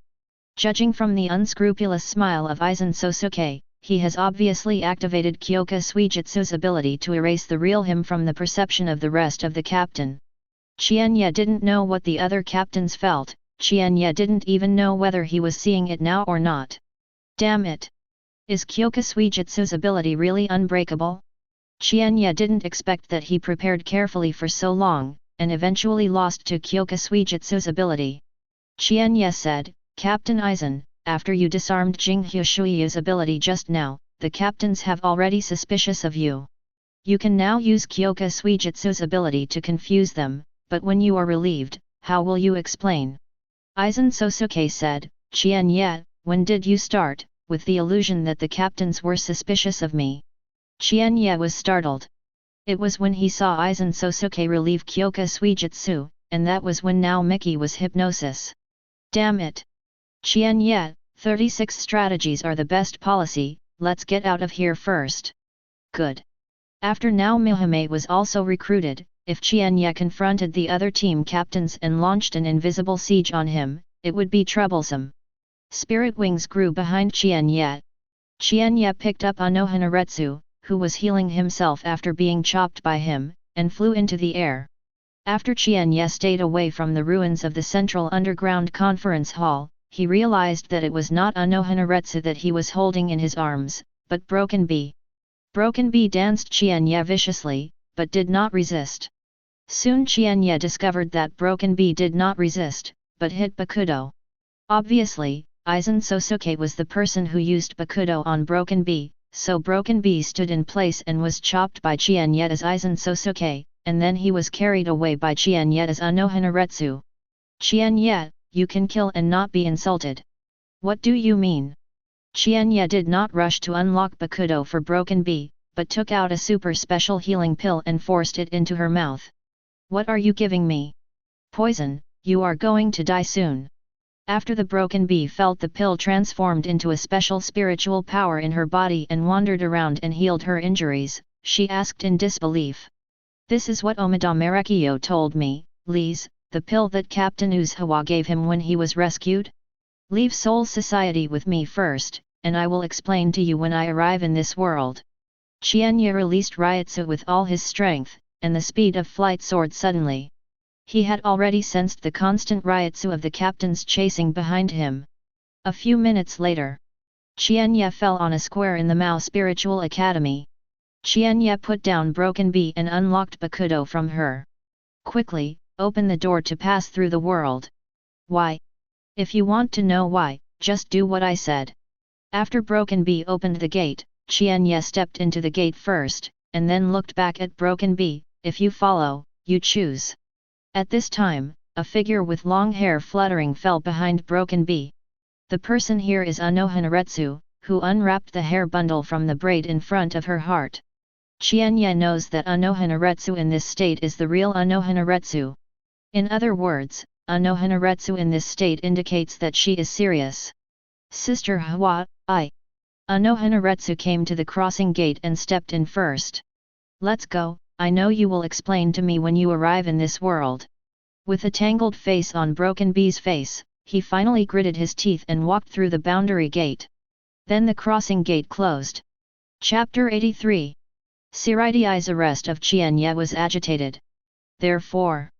Judging from the unscrupulous smile of Aizen Sōsuke, he has obviously activated Kyoka Suijutsu's ability to erase the real him from the perception of the rest of the captain. Qian Ye didn't know what the other captains felt, Qian Ye didn't even know whether he was seeing it now or not. Damn it! Is Kyoka Suijutsu's ability really unbreakable? Qian Ye didn't expect that he prepared carefully for so long, and eventually lost to Kyoka Suijutsu's ability. Qian Ye said, "Captain Aizen, after you disarmed Jinghu Shuiyu's ability just now, the captains have already suspicious of you. You can now use Kyoka Suijutsu's ability to confuse them, but when you are relieved, how will you explain?" Aizen Sōsuke said, "Qian Ye, when did you start, with the illusion that the captains were suspicious of me?" Qian Ye was startled. It was when he saw Aizen Sōsuke relieve Kyoka Suijutsu, and that was when now Miki was hypnosis. Damn it! Qian Ye, 36 strategies are the best policy, let's get out of here first. Good. After Nao Mihime was also recruited, if Qian Ye confronted the other team captains and launched an invisible siege on him, it would be troublesome. Spirit wings grew behind Qian Ye. Qian Ye picked up Unohana Retsu, who was healing himself after being chopped by him, and flew into the air. After Qian Ye stayed away from the ruins of the central underground conference hall, he realized that it was not Unohana Retsu that he was holding in his arms, but Broken Bee. Broken Bee danced Qian Ye viciously, but did not resist. Soon Qian Ye discovered that Broken Bee did not resist, but hit Bakudo. Obviously, Aizen Sōsuke was the person who used Bakudo on Broken Bee, so Broken Bee stood in place and was chopped by Qian Ye as Aizen Sōsuke, and then he was carried away by Qian Ye as Unohana Retsu. "Qian Ye, you can kill and not be insulted. What do you mean?" Qian Ye did not rush to unlock Bakudo for Broken Bee, but took out a super special healing pill and forced it into her mouth. "What are you giving me? Poison, you are going to die soon." After the Broken Bee felt the pill transformed into a special spiritual power in her body and wandered around and healed her injuries, she asked in disbelief. "This is what Omadame Rekio told me, Lise, the pill that Captain Uzawa gave him when he was rescued? Leave Soul Society with me first, and I will explain to you when I arrive in this world." Qian Ye released Ryutsu with all his strength, and the speed of flight soared suddenly. He had already sensed the constant Ryutsu of the captains chasing behind him. A few minutes later, Qian Ye fell on a square in the Mao Spiritual Academy. Qian Ye put down Broken Bee and unlocked Bakudo from her. Quickly, open the door to pass through the world. Why? If you want to know why, just do what I said. After Broken Bee opened the gate, Qian Ye stepped into the gate first, and then looked back at Broken Bee. If you follow, you choose. At this time, a figure with long hair fluttering fell behind Broken Bee. The person here is Unohana Retsu, who unwrapped the hair bundle from the braid in front of her heart. Qian Ye knows that Unohana Retsu in this state is the real Unohana Retsu. In other words, Unohana Retsu in this state indicates that she is serious. Sister Yhwach, Unohana Retsu came to the crossing gate and stepped in first. Let's go, I know you will explain to me when you arrive in this world. With a tangled face on Broken Bee's face, he finally gritted his teeth and walked through the boundary gate. Then the crossing gate closed. Chapter 83. Siraidi's arrest of Qian Ye was agitated. Therefore,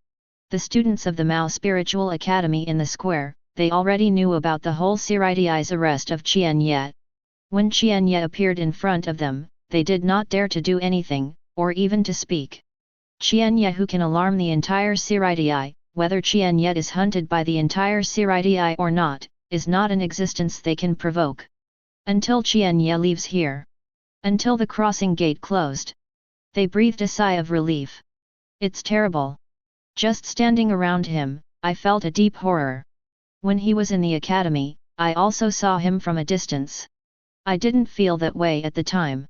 the students of the Mao Spiritual Academy in the square, they already knew about the whole Siraidi's arrest of Qian Ye. When Qian Ye appeared in front of them, they did not dare to do anything, or even to speak. Qian Ye, who can alarm the entire Siraidii, whether Qian Ye is hunted by the entire Siraidii or not, is not an existence they can provoke. Until Qian Ye leaves here. Until the crossing gate closed. They breathed a sigh of relief. It's terrible. Just standing around him, I felt a deep horror. When he was in the academy, I also saw him from a distance. I didn't feel that way at the time.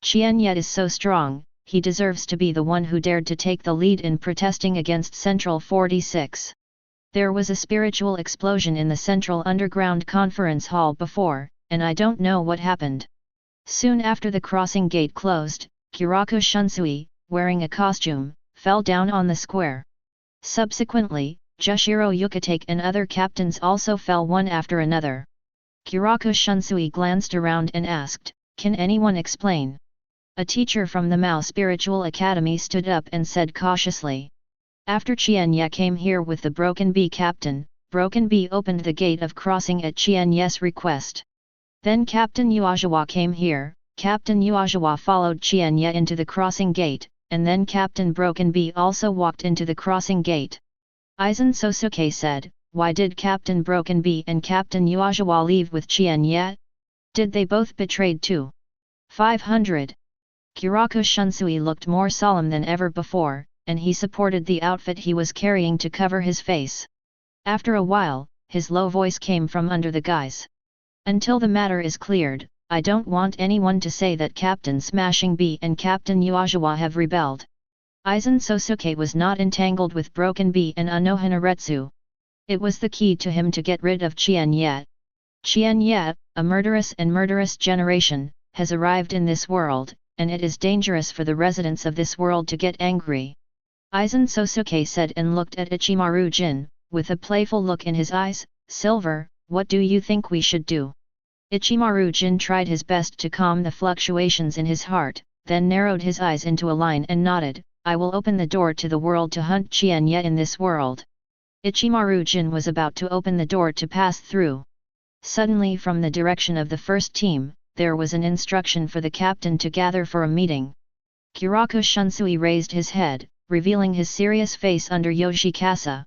Qian Ye is so strong, he deserves to be the one who dared to take the lead in protesting against Central 46. There was a spiritual explosion in the Central Underground Conference Hall before, and I don't know what happened. Soon after the crossing gate closed, Kiraku Shunsui, wearing a costume, fell down on the square. Subsequently, Jushiro Yukitake and other captains also fell one after another. Kiraku Shunsui glanced around and asked, "Can anyone explain?" A teacher from the Mao Spiritual Academy stood up and said cautiously. After Qian Ye came here with the Broken Bee captain, Broken Bee opened the gate of crossing at Qian Ye's request. Then Captain Yhwach came here, Captain Yhwach followed Qian Ye into the crossing gate, and then Captain Broken Bee also walked into the crossing gate. Aizen Sōsuke said, "Why did Captain Broken Bee and Captain Yhwach leave with Qian Ye? Did they both betrayed too?" 500. Kiraku Shunsui looked more solemn than ever before, and he supported the outfit he was carrying to cover his face. After a while, his low voice came from under the guise. "Until the matter is cleared, I don't want anyone to say that Captain Smashing Bee and Captain Yhwach have rebelled." Aizen Sōsuke was not entangled with Broken Bee and Unohana Retsu. It was the key to him to get rid of Qian Ye. Qian Ye, a murderous generation, has arrived in this world, and it is dangerous for the residents of this world to get angry. Aizen Sōsuke said and looked at Ichimaru Jin, with a playful look in his eyes. "Silver, what do you think we should do?" Ichimaru Jin tried his best to calm the fluctuations in his heart, then narrowed his eyes into a line and nodded, "I will open the door to the world to hunt Qian Ye in this world." Ichimaru Jin was about to open the door to pass through. Suddenly from the direction of the first team, there was an instruction for the captain to gather for a meeting. Kiraku Shunsui raised his head, revealing his serious face under Yoshikasa.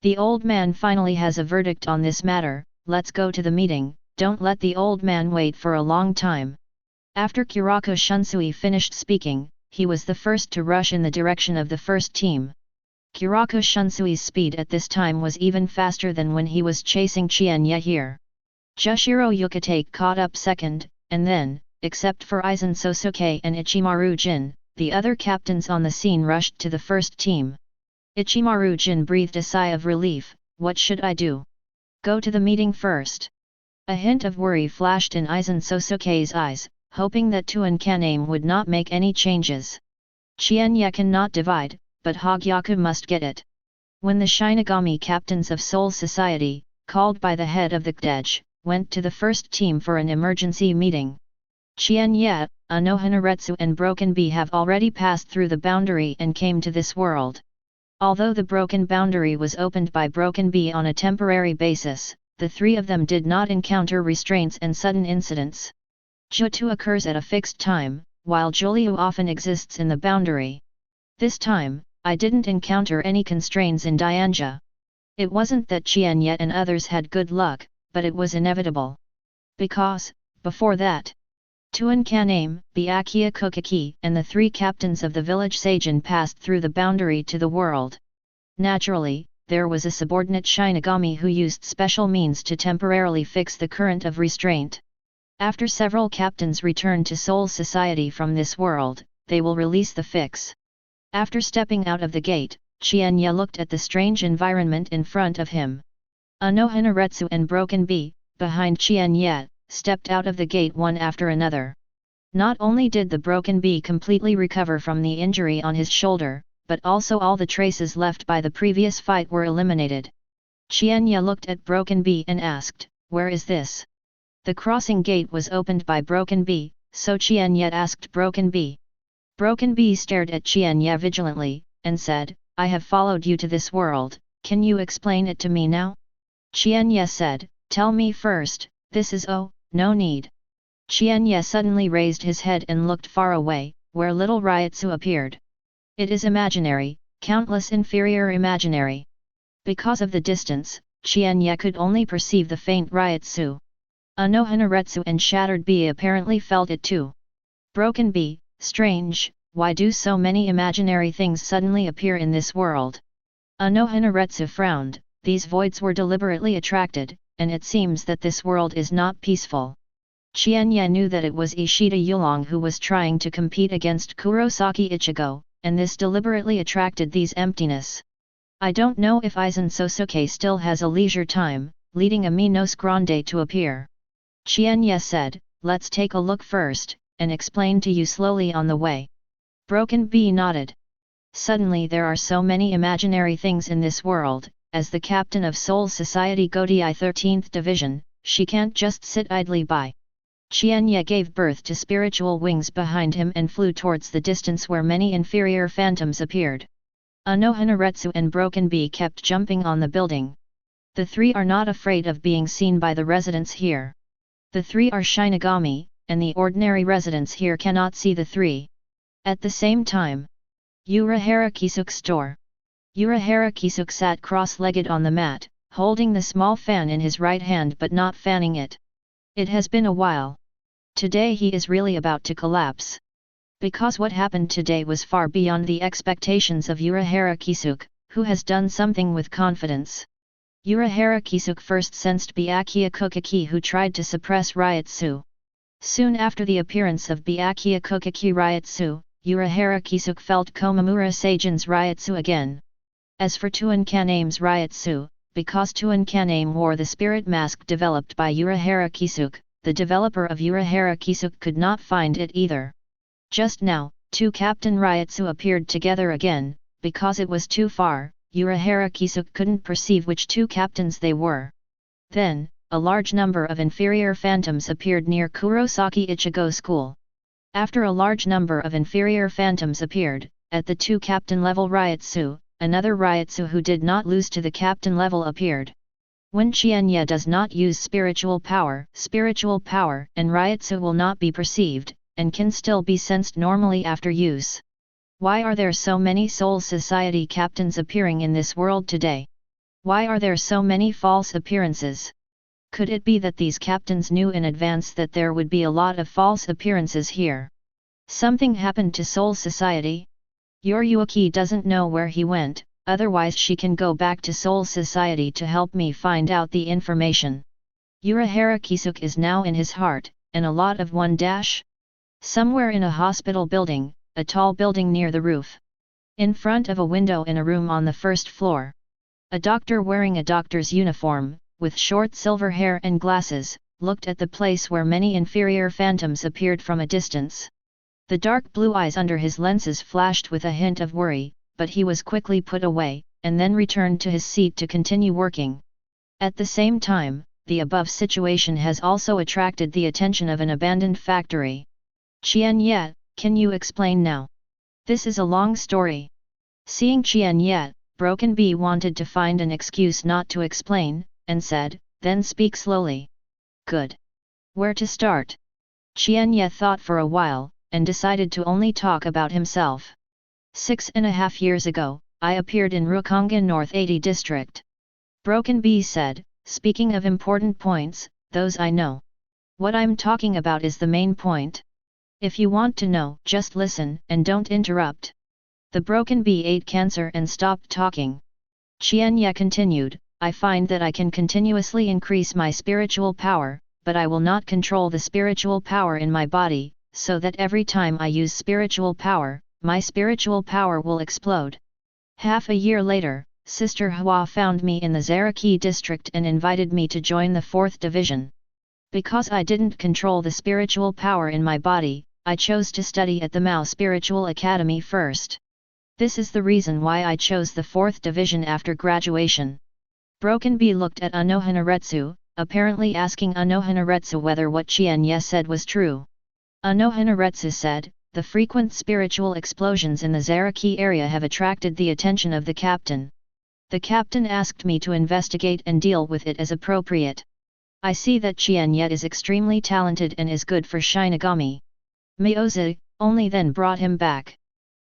"The old man finally has a verdict on this matter, let's go to the meeting, don't let the old man wait for a long time." After Kiraku Shunsui finished speaking, he was the first to rush in the direction of the first team. Kiraku Shunsui's speed at this time was even faster than when he was chasing Qian Ye here. Jushiro Yukitake caught up second, and then, except for Aizen Sōsuke and Ichimaru Jin, the other captains on the scene rushed to the first team. Ichimaru Jin breathed a sigh of relief. "What should I do? Go to the meeting first?" A hint of worry flashed in Aizen Sōsuke's eyes, hoping that Tuan Kaname would not make any changes. Qian Ye cannot divide, but Hōgyoku must get it. When the Shinigami captains of Soul Society, called by the head of the Gotei, went to the first team for an emergency meeting. Qian Ye, Unohana Retsu and Broken Bee have already passed through the boundary and came to this world. Although the broken boundary was opened by Broken Bee on a temporary basis, the three of them did not encounter restraints and sudden incidents. Jiutu occurs at a fixed time, while Jiuliu often exists in the boundary. This time, I didn't encounter any constraints in Dianja. It wasn't that Qian Ye and others had good luck, but it was inevitable. Because, before that, Tuan Kaname, Byakuya Kokaki and the three captains of the village Seijin passed through the boundary to the world. Naturally, there was a subordinate Shinigami who used special means to temporarily fix the current of restraint. After several captains return to Soul Society from this world, they will release the fix. After stepping out of the gate, Qian Ye looked at the strange environment in front of him. Unohana Retsu and Broken Bee, behind Qian Ye, stepped out of the gate one after another. Not only did the Broken Bee completely recover from the injury on his shoulder, but also all the traces left by the previous fight were eliminated. Qian Ye looked at Broken Bee and asked, "Where is this?" The crossing gate was opened by Broken Bee, so Qian Ye asked Broken Bee. Broken Bee stared at Qian Ye vigilantly, and said, "I have followed you to this world, can you explain it to me now?" Qian Ye said, "Tell me first, this is no need." Qian Ye suddenly raised his head and looked far away, where little Ryotsu appeared. "It is imaginary, countless inferior imaginary." Because of the distance, Qian Ye could only perceive the faint Ryotsu. Unohana Retsu and Shattered Bee apparently felt it too. Broken Bee, strange, why do so many imaginary things suddenly appear in this world? Unohana Retsu frowned, these voids were deliberately attracted, and it seems that this world is not peaceful. Qian Ye knew that it was Ishida Yulong who was trying to compete against Kurosaki Ichigo, and this deliberately attracted these emptiness. I don't know if Aizen Sōsuke still has a leisure time, leading a Minos Grande to appear. Qian Ye said, "Let's take a look first, and explain to you slowly on the way." Broken Bee nodded. Suddenly there are so many imaginary things in this world. As the captain of Soul Society Gotei 13th Division, she can't just sit idly by. Qian Ye gave birth to spiritual wings behind him and flew towards the distance where many inferior phantoms appeared. Unohana Retsu and Broken Bee kept jumping on the building. The three are not afraid of being seen by the residents here. The three are Shinigami, and the ordinary residents here cannot see the three. At the same time, Urahara Kisuk's store. Urahara Kisuk sat cross-legged on the mat, holding the small fan in his right hand but not fanning it. It has been a while. Today he is really about to collapse. Because what happened today was far beyond the expectations of Urahara Kisuk, who has done something with confidence. Urahara Kisuk first sensed Byakuya Kokaki who tried to suppress Ryotsu. Soon after the appearance of Byakuya Kokaki Ryotsu, Urahara Kisuk felt Komamura Seijin's Ryotsu again. As for Tuan Kaname's Ryotsu, because Tuan Kaname wore the spirit mask developed by Urahara Kisuk, the developer of Urahara Kisuk could not find it either. Just now, two Captain Ryotsu appeared together again, because it was too far, Urahara Kisuk couldn't perceive which two captains they were. Then, a large number of inferior phantoms appeared near Kurosaki Ichigo School. After a large number of inferior phantoms appeared, at the two captain level Ryotsu, another Ryotsu who did not lose to the captain level appeared. When Qian Ye does not use spiritual power and Ryotsu will not be perceived, and can still be sensed normally after use. Why are there so many Soul Society captains appearing in this world today? Why are there so many false appearances? Could it be that these captains knew in advance that there would be a lot of false appearances here? Something happened to Soul Society? Your Yhwach doesn't know where he went, otherwise she can go back to Soul Society to help me find out the information. Urahara Kisuk is now in his heart, and a lot of one dash? Somewhere in a hospital building, a tall building near the roof. In front of a window in a room on the first floor. A doctor wearing a doctor's uniform, with short silver hair and glasses, looked at the place where many inferior phantoms appeared from a distance. The dark blue eyes under his lenses flashed with a hint of worry, but he was quickly put away, and then returned to his seat to continue working. At the same time, the above situation has also attracted the attention of an abandoned factory. Qian Ye, can you explain now? This is a long story. Seeing Qian Ye, Broken Bee wanted to find an excuse not to explain, and said, then speak slowly. Good. Where to start? Qian Ye thought for a while, and decided to only talk about himself. 6.5 years ago, I appeared in Rukonga North 80 District. Broken Bee said, speaking of important points, those I know. What I'm talking about is the main point. If you want to know, just listen, and don't interrupt. The Broken Bee ate cancer and stopped talking. Qian Ye continued, I find that I can continuously increase my spiritual power, but I will not control the spiritual power in my body, so that every time I use spiritual power, my spiritual power will explode. Half a year later, Sister Hua found me in the Zaraki district and invited me to join the 4th division. Because I didn't control the spiritual power in my body, I chose to study at the Mao Spiritual Academy first. This is the reason why I chose the 4th division after graduation. Broken Bee looked at Unohana Retsu, apparently asking Unohana Retsu whether what Qian Ye said was true. Unohana Retsu said, the frequent spiritual explosions in the Zaraki area have attracted the attention of the captain. The captain asked me to investigate and deal with it as appropriate. I see that Qian Ye is extremely talented and is good for Shinigami. Miozi only then brought him back.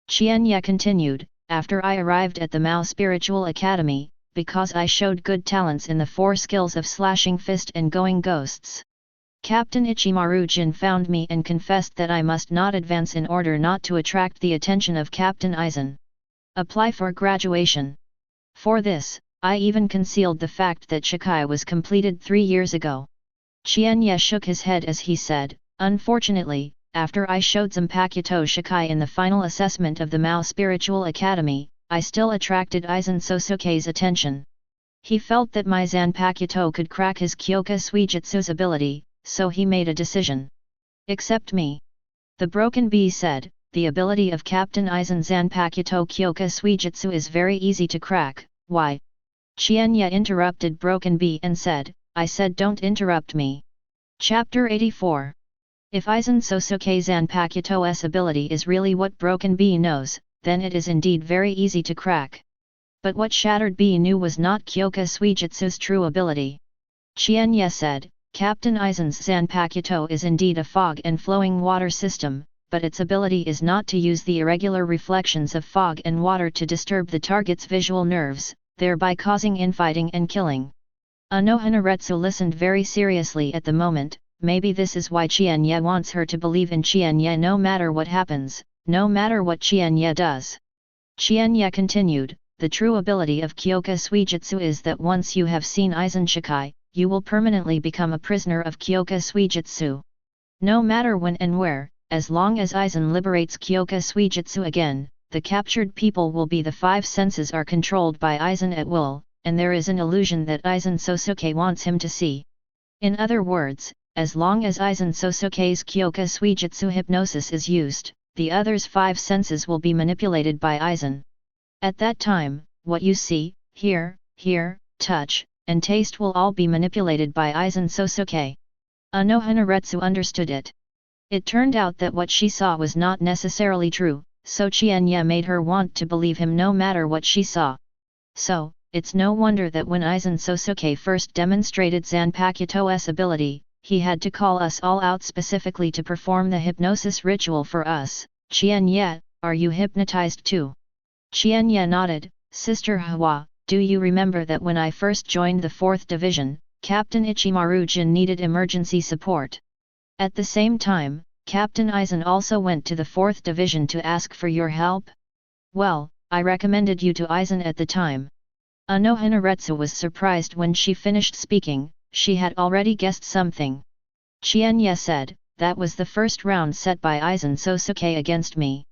Qian Ye continued, after I arrived at the Mao Spiritual Academy, because I showed good talents in the 4 skills of slashing fist and going ghosts. Captain Ichimaru Jin found me and confessed that I must not advance in order not to attract the attention of Captain Aizen. Apply for graduation. For this, I even concealed the fact that Shikai was completed 3 years ago. Qian Ye shook his head as he said, unfortunately, after I showed Zanpakuto Shikai in the final assessment of the Mao Spiritual Academy, I still attracted Aizen Sōsuke's attention. He felt that my Zanpakuto could crack his Kyoka Suijutsu's ability, so he made a decision. Accept me. The Broken Bee said, the ability of Captain Aizen Zanpakuto Kyoka Suijutsu is very easy to crack, why? Qian Ye interrupted Broken Bee and said, I said don't interrupt me. Chapter 84. If Aizen Sōsuke Zanpakuto's ability is really what Broken Bee knows, then it is indeed very easy to crack. But what Shattered Bee knew was not Kyoka Suijutsu's true ability. Qian Ye said, Captain Aizen's Zanpakuto is indeed a fog and flowing water system, but its ability is not to use the irregular reflections of fog and water to disturb the target's visual nerves, thereby causing infighting and killing. Unohana Retsu listened very seriously at the moment. Maybe this is why Qian Ye wants her to believe in Qian Ye no matter what happens, no matter what Qian Ye does. Qian Ye continued, the true ability of Kyoka Suijutsu is that once you have seen Aizen Shikai, you will permanently become a prisoner of Kyoka Suijutsu. No matter when and where, as long as Aizen liberates Kyoka Suijutsu again, the captured people will be the 5 senses are controlled by Aizen at will, and there is an illusion that Aizen Sōsuke wants him to see. In other words, as long as Aizen Sōsuke's Kyoka Suijutsu hypnosis is used, the others 5 senses will be manipulated by Aizen. At that time, what you see, hear, touch, and taste will all be manipulated by Aizen Sōsuke. Unohana Retsu understood it. It turned out that what she saw was not necessarily true, so Qian Ye made her want to believe him no matter what she saw. So, it's no wonder that when Aizen Sōsuke first demonstrated Zanpakuto's ability, he had to call us all out specifically to perform the hypnosis ritual for us. Qian Ye, are you hypnotized too? Qian Ye nodded, Sister Hua, do you remember that when I first joined the 4th division, Captain Ichimaru Jin needed emergency support? At the same time, Captain Aizen also went to the 4th division to ask for your help? Well, I recommended you to Aizen at the time. Unohana Retsu was surprised when she finished speaking. She had already guessed something. Qian Ye said, that was the first round set by Aizen Sōsuke against me.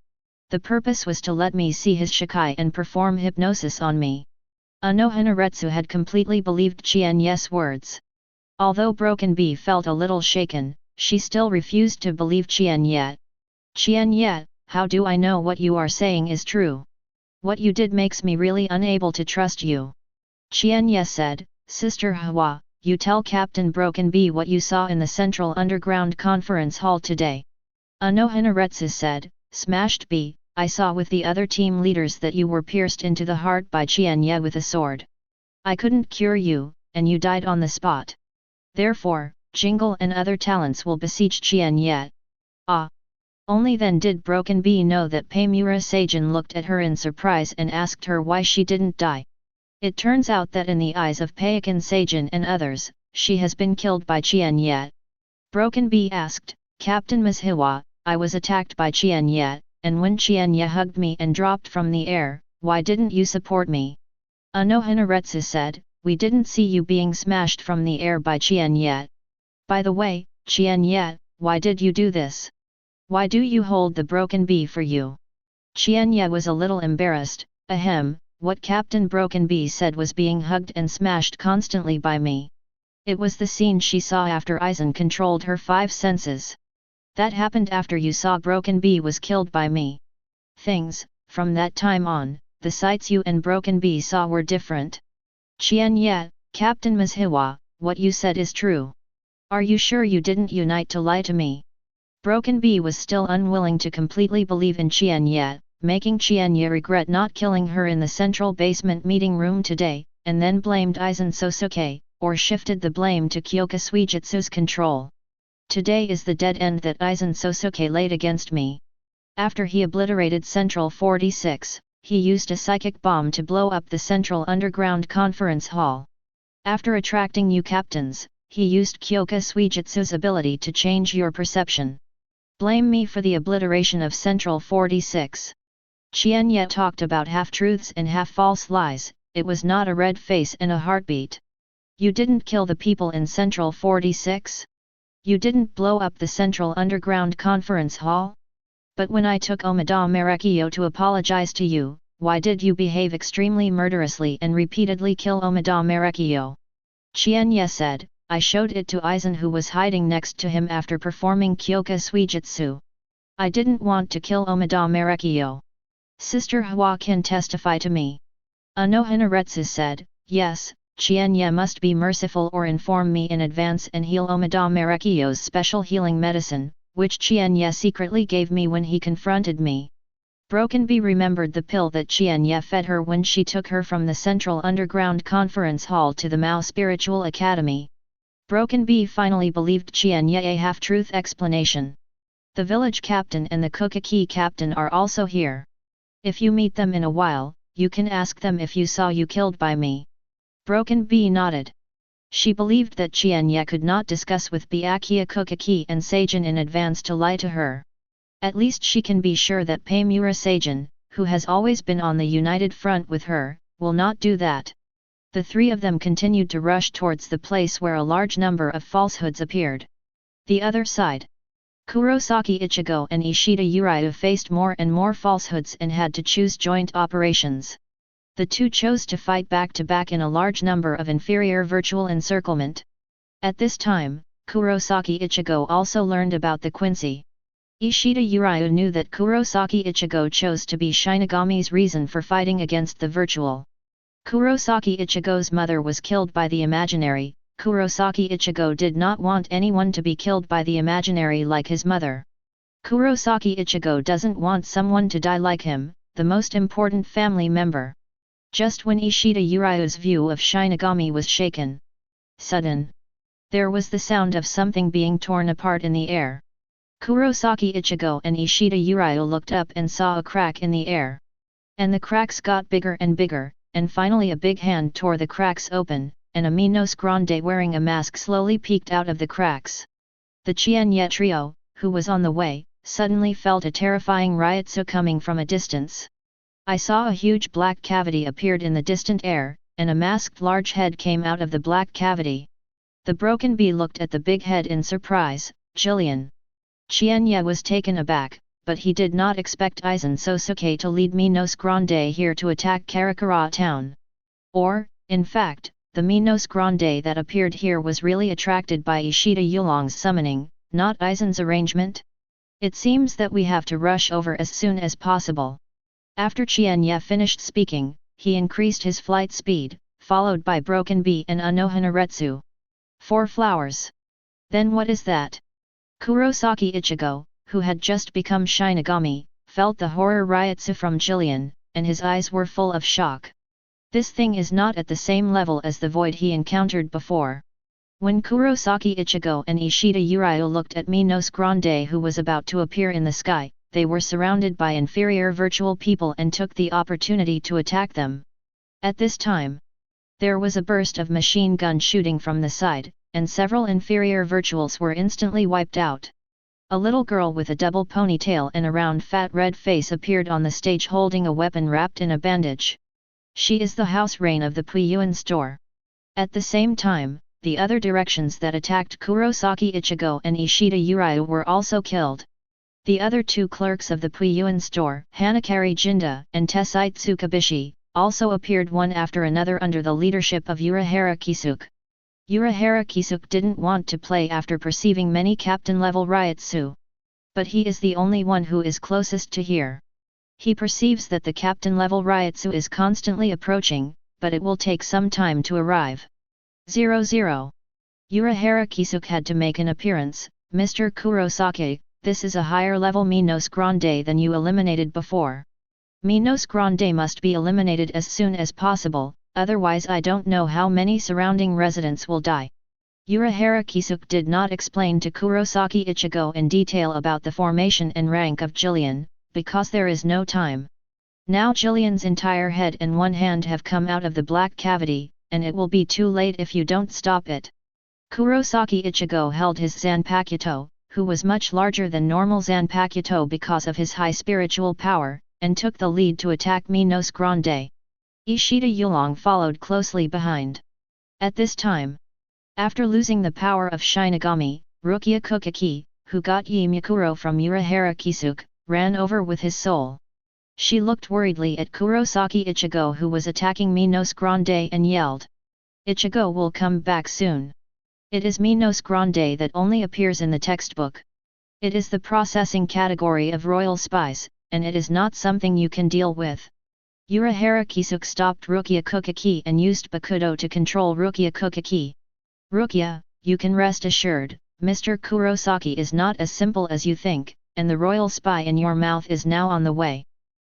The purpose was to let me see his Shikai and perform hypnosis on me. Unohana Retsu had completely believed Qian Ye's words. Although Broken Bee felt a little shaken, she still refused to believe Qian Ye. Qian Ye, how do I know what you are saying is true? What you did makes me really unable to trust you. Qian Ye said, Sister Hua, you tell Captain Broken Bee what you saw in the Central Underground Conference Hall today. Unohana Retsu said, Smashed Bee, I saw with the other team leaders that you were pierced into the heart by Qian Ye with a sword. I couldn't cure you, and you died on the spot. Therefore, Jingle and other talents will besiege Qian Ye. Ah! Only then did Broken Bee know that Paimura Seijin looked at her in surprise and asked her why she didn't die. It turns out that in the eyes of Payakan Seijin and others, she has been killed by Qian Ye. Broken Bee asked, Captain Ms. Yhwach, I was attacked by Qian Ye, and when Qian Ye hugged me and dropped from the air, why didn't you support me? Unohana Retsu said, we didn't see you being smashed from the air by Qian Ye. By the way, Qian Ye, why did you do this? Why do you hold the Broken Bee for you? Qian Ye was a little embarrassed. Ahem, what Captain Broken Bee said was being hugged and smashed constantly by me. It was the scene she saw after Aizen controlled her 5 senses. That happened after you saw Broken Bee was killed by me. Things, from that time on, the sights you and Broken Bee saw were different. Qian Ye, Captain Ms. Yhwach, what you said is true. Are you sure you didn't unite to lie to me? Broken Bee was still unwilling to completely believe in Qian Ye, making Qian Ye regret not killing her in the central basement meeting room today, and then blamed Aizen Sōsuke, or shifted the blame to Kyoka Suijutsu's control. Today is the dead end that Aizen Sōsuke laid against me. After he obliterated Central 46, he used a psychic bomb to blow up the Central Underground Conference Hall. After attracting you captains, he used Kyoka Suijutsu's ability to change your perception. Blame me for the obliteration of Central 46. Qian Ye talked about half-truths and half-false lies, it was not a red face and a heartbeat. You didn't kill the people in Central 46? You didn't blow up the Central Underground Conference Hall? But when I took Omida Merekio to apologize to you, why did you behave extremely murderously and repeatedly kill Omida Merekio? Qian Ye said, I showed it to Aizen who was hiding next to him after performing Kyoka Suijutsu. I didn't want to kill Omida Merekio. Sister Yhwach can testify to me. Unohana Retsu said, yes, Qian Ye must be merciful or inform me in advance and heal Omida Merekio's special healing medicine, which Qian Ye secretly gave me when he confronted me. Broken Bee remembered the pill that Qian Ye fed her when she took her from the Central Underground Conference Hall to the Mao Spiritual Academy. Broken Bee finally believed Qian Ye a half-truth explanation. The village captain and the Kokaki captain are also here. If you meet them in a while, you can ask them if you saw you killed by me. Broken Bee nodded. She believed that Qian Ye could not discuss with Byakuya Kokaki and Seijin in advance to lie to her. At least she can be sure that Paimura Seijin, who has always been on the united front with her, will not do that. The 3 of them continued to rush towards the place where a large number of falsehoods appeared. The other side. Kurosaki Ichigo and Ishida Uryu faced more and more falsehoods and had to choose joint operations. The 2 chose to fight back-to-back in a large number of inferior virtual encirclement. At this time, Kurosaki Ichigo also learned about the Quincy. Ishida Uryu knew that Kurosaki Ichigo chose to be Shinigami's reason for fighting against the virtual. Kurosaki Ichigo's mother was killed by the imaginary. Kurosaki Ichigo did not want anyone to be killed by the imaginary like his mother. Kurosaki Ichigo doesn't want someone to die like him, the most important family member. Just when Ishida Uryu's view of Shinigami was shaken. Sudden. There was the sound of something being torn apart in the air. Kurosaki Ichigo and Ishida Uryu looked up and saw a crack in the air. And the cracks got bigger and bigger, and finally a big hand tore the cracks open, and a Minos Grande wearing a mask slowly peeked out of the cracks. The Qian Ye trio, who was on the way, suddenly felt a terrifying ryotsu coming from a distance. I saw a huge black cavity appeared in the distant air, and a masked large head came out of the black cavity. The Broken Bee looked at the big head in surprise. Jillian. Qian Ye was taken aback, but he did not expect Aizen Sōsuke to lead Minos Grande here to attack Karakura town. Or, in fact, the Minos Grande that appeared here was really attracted by Ishida Yulong's summoning, not Aizen's arrangement. It seems that we have to rush over as soon as possible. After Qian Ye finished speaking, he increased his flight speed, followed by Broken Bee and Unohana Retsu. 4 flowers. Then what is that? Kurosaki Ichigo, who had just become Shinigami, felt the horror ryotsu from Jillian, and his eyes were full of shock. This thing is not at the same level as the void he encountered before. When Kurosaki Ichigo and Ishida Uraio looked at Minos Grande who was about to appear in the sky, they were surrounded by inferior virtual people and took the opportunity to attack them. At this time, there was a burst of machine gun shooting from the side, and several inferior virtuals were instantly wiped out. A little girl with a double ponytail and a round fat red face appeared on the stage holding a weapon wrapped in a bandage. She is the house reign of the Puiyuan store. At the same time, the other directions that attacked Kurosaki Ichigo and Ishida Uraio were also killed. The other two clerks of the Puiyuan store, Hanakari Jinda and Tessai Tsukabishi, also appeared one after another under the leadership of Urahara Kisuke. Urahara Kisuke didn't want to play after perceiving many captain-level Ryutsu. But he is the only one who is closest to here. He perceives that the captain-level Ryutsu is constantly approaching, but it will take some time to arrive. 00. Urahara Kisuke had to make an appearance. Mr. Kurosaki, this is a higher level Minos Grande than you eliminated before. Minos Grande must be eliminated as soon as possible, otherwise I don't know how many surrounding residents will die. Urahara Kisuke did not explain to Kurosaki Ichigo in detail about the formation and rank of Jillian, because there is no time. Now Jillian's entire head and one hand have come out of the black cavity, and it will be too late if you don't stop it. Kurosaki Ichigo held his Zanpakuto, who was much larger than normal Zanpakuto because of his high spiritual power, and took the lead to attack Minos Grande. Ishida Yulong followed closely behind. At this time, after losing the power of Shinigami, Rukia Kokaki, who got Yi Mikuro from Urahara Kisuke, ran over with his soul. She looked worriedly at Kurosaki Ichigo who was attacking Minos Grande and yelled, "Ichigo will come back soon." It is Minos Grande that only appears in the textbook. It is the processing category of royal spice, and it is not something you can deal with. Urahara Kisuke stopped Rukia Kokaki and used Bakudo to control Rukia Kokaki. Rukia, you can rest assured, Mr. Kurosaki is not as simple as you think, and the royal spy in your mouth is now on the way.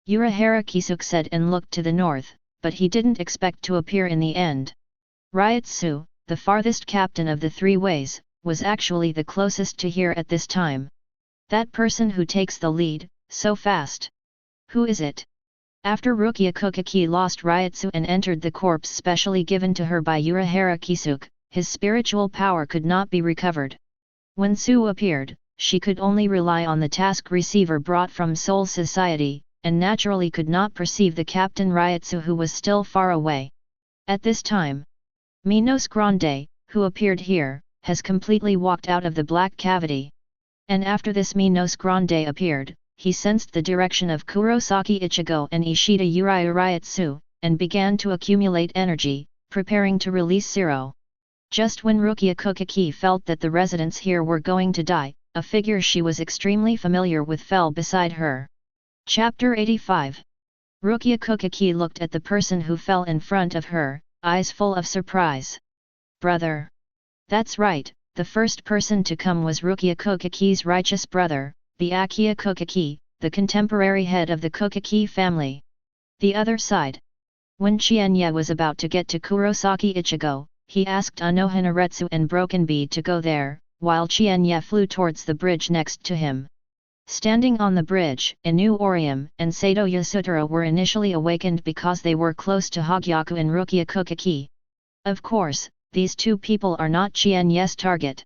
Urahara Kisuke said and looked to the north, but he didn't expect to appear in the end. Ryutsu, the farthest captain of the three ways, was actually the closest to here at this time. That person who takes the lead, so fast. Who is it? After Rukia Kokaki lost Ryutsu and entered the corpse specially given to her by Urahara Kisuke, his spiritual power could not be recovered. When Su appeared, she could only rely on the task receiver brought from Soul Society, and naturally could not perceive the Captain Ryutsu who was still far away. At this time, Minos Grande, who appeared here, has completely walked out of the black cavity. And after this Minos Grande appeared, he sensed the direction of Kurosaki Ichigo and Ishida Uraio Ryutsu, and began to accumulate energy, preparing to release Zero. Just when Rukia Kokaki felt that the residents here were going to die, a figure she was extremely familiar with fell beside her. Chapter 85. Rukia Kokaki looked at the person who fell in front of her, eyes full of surprise. Brother. That's right, the first person to come was Rukia Kokaki's righteous brother, Byakuya Kokaki, the contemporary head of the Kokaki family. The other side. When Qian Ye was about to get to Kurosaki Ichigo, he asked Unohana Retsu and Broken Bee to go there, while Qian Ye flew towards the bridge next to him. Standing on the bridge, Inu Orium and Sato Yasutara were initially awakened because they were close to Hōgyoku and Rukia Kokaki. Of course, these two people are not Qian Ye's target.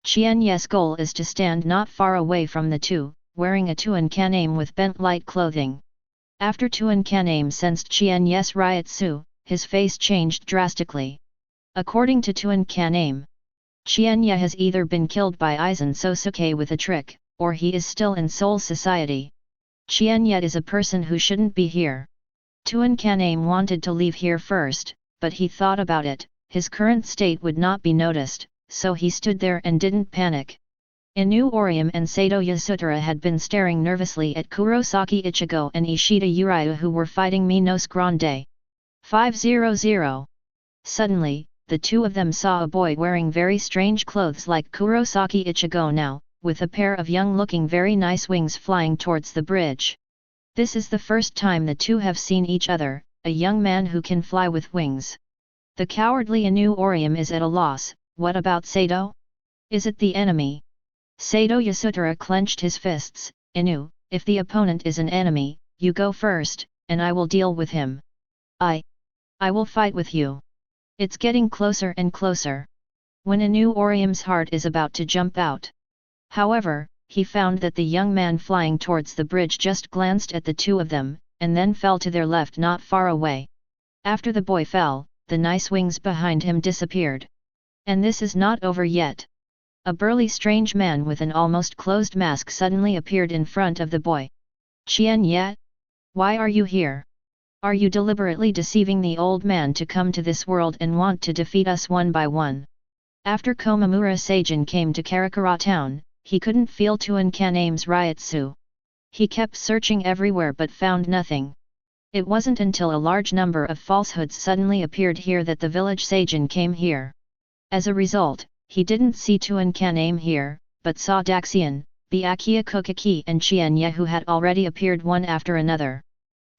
Qian Ye's goal is to stand not far away from the two, wearing a Tuan Kaname with bent light clothing. After Tuan Kaname sensed Qian Ye's Ryutsu, his face changed drastically. According to Tuan Kaname, Qian Ye has either been killed by Aizen Sōsuke with a trick, or he is still in Soul Society. Qian Ye is a person who shouldn't be here. Tuan Kaname wanted to leave here first, but he thought about it, his current state would not be noticed, so he stood there and didn't panic. Inu Orium and Sato Yasutara had been staring nervously at Kurosaki Ichigo and Ishida Uraio who were fighting Minos Grande. 500. Suddenly, the two of them saw a boy wearing very strange clothes like Kurosaki Ichigo now, with a pair of young-looking very nice wings flying towards the bridge. This is the first time the two have seen each other, a young man who can fly with wings. The cowardly Inu Orium is at a loss. What about Sato? Is it the enemy? Sato Yasutara clenched his fists. Inu, if the opponent is an enemy, you go first, and I will deal with him. I will fight with you. It's getting closer and closer. When Inu Orium's heart is about to jump out. However, he found that the young man flying towards the bridge just glanced at the two of them, and then fell to their left not far away. After the boy fell, the nice wings behind him disappeared. And this is not over yet. A burly strange man with an almost closed mask suddenly appeared in front of the boy. Qian Ye? Why are you here? Are you deliberately deceiving the old man to come to this world and want to defeat us one by one? After Komamura Seijin came to Karakura town, he couldn't feel Tuankaneme's Ryatsu. He kept searching everywhere but found nothing. It wasn't until a large number of falsehoods suddenly appeared here that the village Seijin came here. As a result, he didn't see Tuankaname here, but saw Daxian, Byakuya Kokaki and Qian Ye who had already appeared one after another.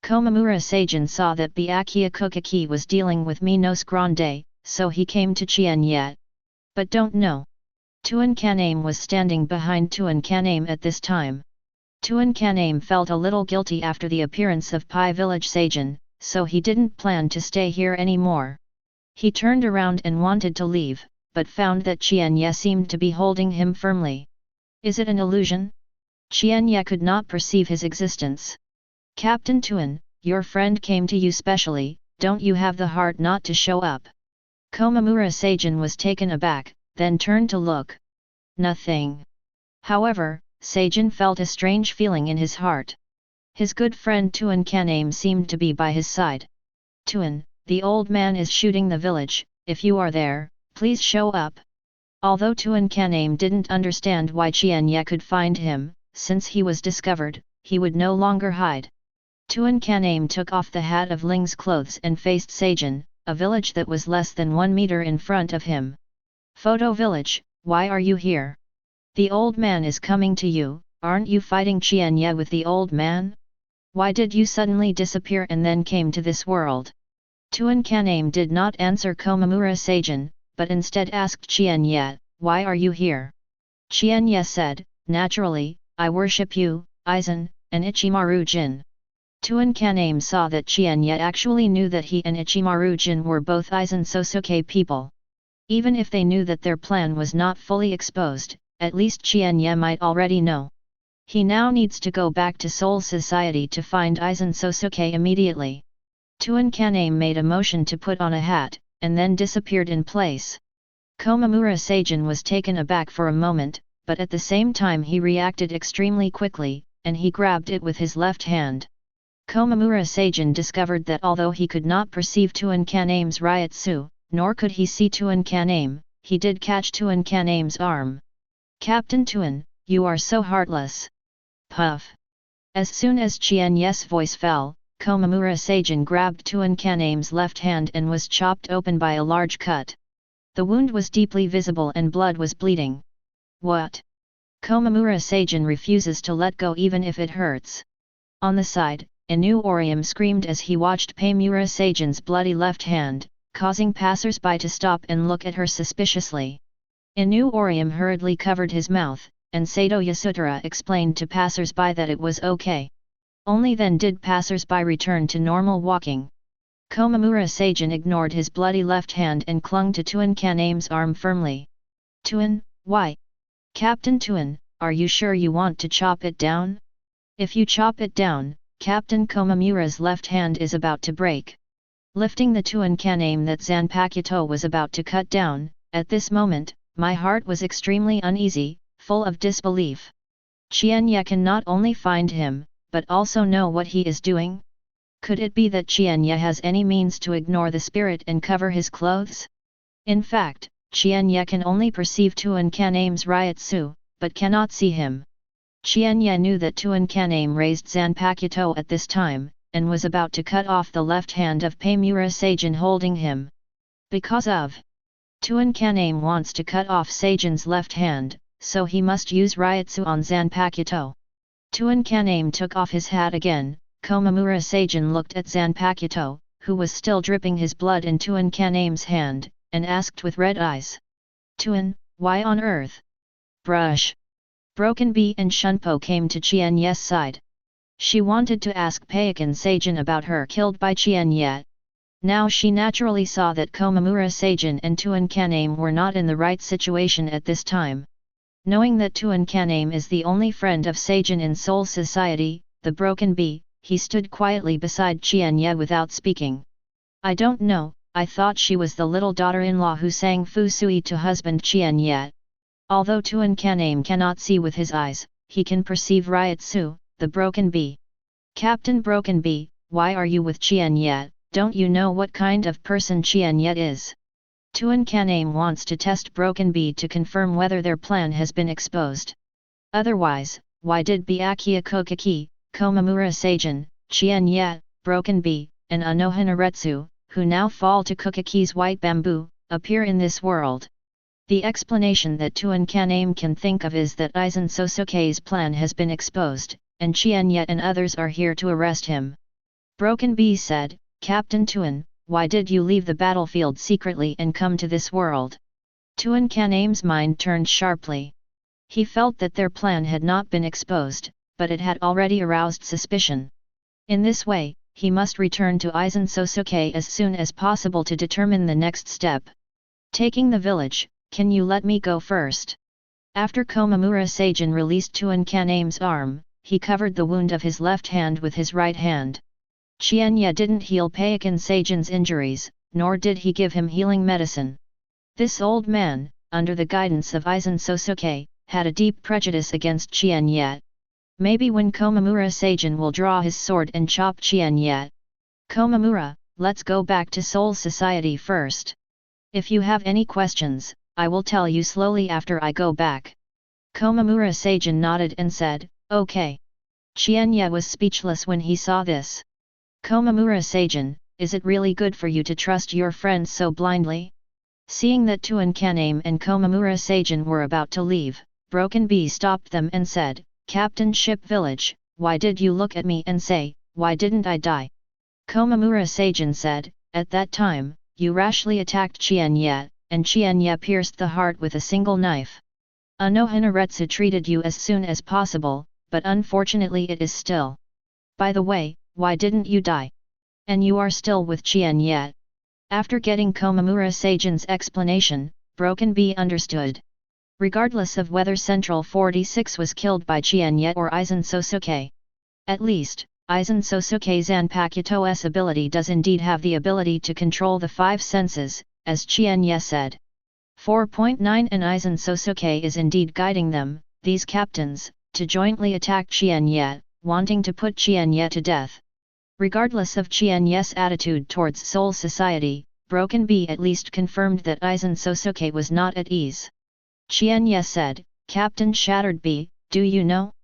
Komamura Seijin saw that Byakuya Kokaki was dealing with Minos Grande, so he came to Qian Ye. But don't know. Tuankaname was standing behind Tuankaname at this time. Tuankaname felt a little guilty after the appearance of Pai Village Seijin, so he didn't plan to stay here anymore. He turned around and wanted to leave, but found that Qian Ye seemed to be holding him firmly. Is it an illusion? Qian Ye could not perceive his existence. Captain Tuan, your friend came to you specially, don't you have the heart not to show up? Komamura Seijin was taken aback, then turned to look. Nothing. However, Seijin felt a strange feeling in his heart. His good friend Tuankaname seemed to be by his side. Tuan, the old man is shooting the village, if you are there, please show up. Although Tuankaname didn't understand why Qian Ye could find him, since he was discovered, he would no longer hide. Tuankaname took off the hat of Ling's clothes and faced Seijin, a village that was less than 1 meter in front of him. Photo village, why are you here? The old man is coming to you, aren't you fighting Qian Ye with the old man? Why did you suddenly disappear and then came to this world? Tuankaname did not answer Komamura Seijin, but instead asked Qian Ye, why are you here? Qian Ye said, naturally, I worship you, Aizen, and Ichimaru Jin. Tuankaname saw that Qian Ye actually knew that he and Ichimaru Jin were both Aizen Sōsuke people. Even if they knew that their plan was not fully exposed, at least Qian Ye might already know. He now needs to go back to Soul Society to find Aizen Sōsuke immediately. Tuankaname made a motion to put on a hat, and then disappeared in place. Komamura Seijin was taken aback for a moment, but at the same time he reacted extremely quickly, and he grabbed it with his left hand. Komamura Seijin discovered that although he could not perceive Tuankaname's Ryatsu, nor could he see Tuankaname, he did catch Tuankaname's arm. Captain Tuan, you are so heartless. Puff. As soon as Qian Ye's voice fell, Komamura Seijin grabbed Tuankaname's left hand and was chopped open by a large cut. The wound was deeply visible and blood was bleeding. What? Komamura Seijin refuses to let go even if it hurts. On the side, Inu Orium screamed as he watched Komamura Seijin's bloody left hand, causing passers-by to stop and look at her suspiciously. Inu Orium hurriedly covered his mouth, and Sato Yasutara explained to passers-by that it was okay. Only then did passers-by return to normal walking. Komamura Seijin ignored his bloody left hand and clung to Tuankaname's arm firmly. Tuan, why? Captain Tuan, are you sure you want to chop it down? If you chop it down, Captain Komamura's left hand is about to break. Lifting the Tuankaname that Zanpakuto was about to cut down, at this moment, my heart was extremely uneasy, full of disbelief. Qian Ye can not only find him, but also know what he is doing? Could it be that Qian Ye has any means to ignore the spirit and cover his clothes? In fact, Qian Ye can only perceive Tuankaname's Ryatsu, but cannot see him. Qian Ye knew that Tuankaname raised Zanpakuto at this time, and was about to cut off the left hand of Komamura Seijin holding him. Because of Tuankaname wants to cut off Seijin's left hand, so he must use Ryatsu on Zanpakuto. Tuankaname took off his hat again. Komamura Seijin looked at Zanpakuto, who was still dripping his blood in Tuan Kaname's hand, and asked with red eyes. Tuan, why on earth? Brush. Broken Bee and Shunpo came to Qian Ye's side. She wanted to ask Payakan Seijin about her killed by Qian Ye. Now she naturally saw that Komamura Seijin and Tuan Kaname were not in the right situation at this time. Knowing that Tuan Kaname is the only friend of Seijin in Soul Society, the Broken Bee, he stood quietly beside Qian Ye without speaking. I don't know, I thought she was the little daughter-in-law who sang Fu Sui to husband Qian Ye. Although Tuan Kaname cannot see with his eyes, he can perceive Ryatsu, the Broken Bee. Captain Broken Bee, why are you with Qian Ye? Don't you know what kind of person Qian Ye is? Tuan Kaname wants to test Broken Bee to confirm whether their plan has been exposed. Otherwise, why did Byakuya Kokaki, Komamura Seijin, Qian Ye, Broken Bee, and Unohana Retsu, who now fall to Kokaki's white bamboo, appear in this world? The explanation that Tuan Kaname can think of is that Aizen Sōsuke's plan has been exposed, and Qian Ye and others are here to arrest him. Broken Bee said, Captain Tuan, why did you leave the battlefield secretly and come to this world? Tuan Kaname's mind turned sharply. He felt that their plan had not been exposed, but it had already aroused suspicion. In this way, he must return to Aizen Sōsuke as soon as possible to determine the next step. Taking the village, can you let me go first? After Komamura Seijin released Tuan Kaname's arm, he covered the wound of his left hand with his right hand. Qian Ye didn't heal Payakan Seijin's injuries, nor did he give him healing medicine. This old man, under the guidance of Aizen Sōsuke, had a deep prejudice against Qian Ye. Maybe when Komamura Seijin will draw his sword and chop Qian Ye. Komamura, let's go back to Soul Society first. If you have any questions, I will tell you slowly after I go back. Komamura Seijin nodded and said, okay. Qian Ye was speechless when he saw this. Komamura Seijin, is it really good for you to trust your friends so blindly? Seeing that Tuan Kaname and Komamura Seijin were about to leave, Broken Bee stopped them and said, Captain Ship Village, why did you look at me and say, why didn't I die? Komamura Seijin said, at that time, you rashly attacked Qian Ye, and Qian Ye pierced the heart with a single knife. Unohana Retsu treated you as soon as possible, but unfortunately it is still. By the way, why didn't you die? And you are still with Qian Ye. After getting Komamura Seijin's explanation, Broken Bee understood. Regardless of whether Central 46 was killed by Qian Ye or Aizen Sōsuke. At least, Aizen Sōsuke Zanpakuto's ability does indeed have the ability to control the five senses, as Qian Ye said. 4.9 and Aizen Sōsuke is indeed guiding them, these captains, to jointly attack Qian Ye, wanting to put Qian Ye to death. Regardless of Qian Ye's attitude towards Soul Society, Broken Bee at least confirmed that Aizen Sōsuke was not at ease. Qian Ye said, Captain Shattered Bee, do you know?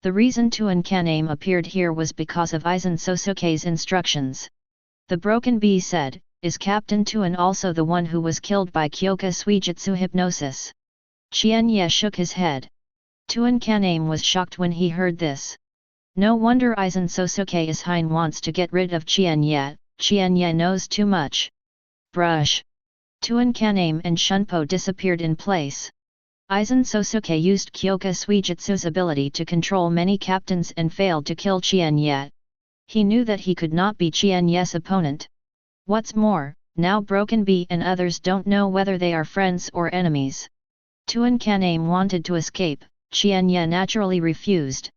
The reason Tuan Kaname appeared here was because of Aizen Sōsuke's instructions. The Broken Bee said, is Captain Tuan also the one who was killed by Kyoka Suijutsu hypnosis? Qian Ye shook his head. Tuan Kaname was shocked when he heard this. No wonder Aizen Sōsuke's Hein wants to get rid of Qian Ye knows too much. Brush. Tuan Kaname and Shunpo disappeared in place. Aizen Sōsuke used Kyoka Suijutsu's ability to control many captains and failed to kill Qian Ye. He knew that he could not be Qian Ye's opponent. What's more, now Broken Bee and others don't know whether they are friends or enemies. Tuan Kaname wanted to escape, Qian Ye naturally refused.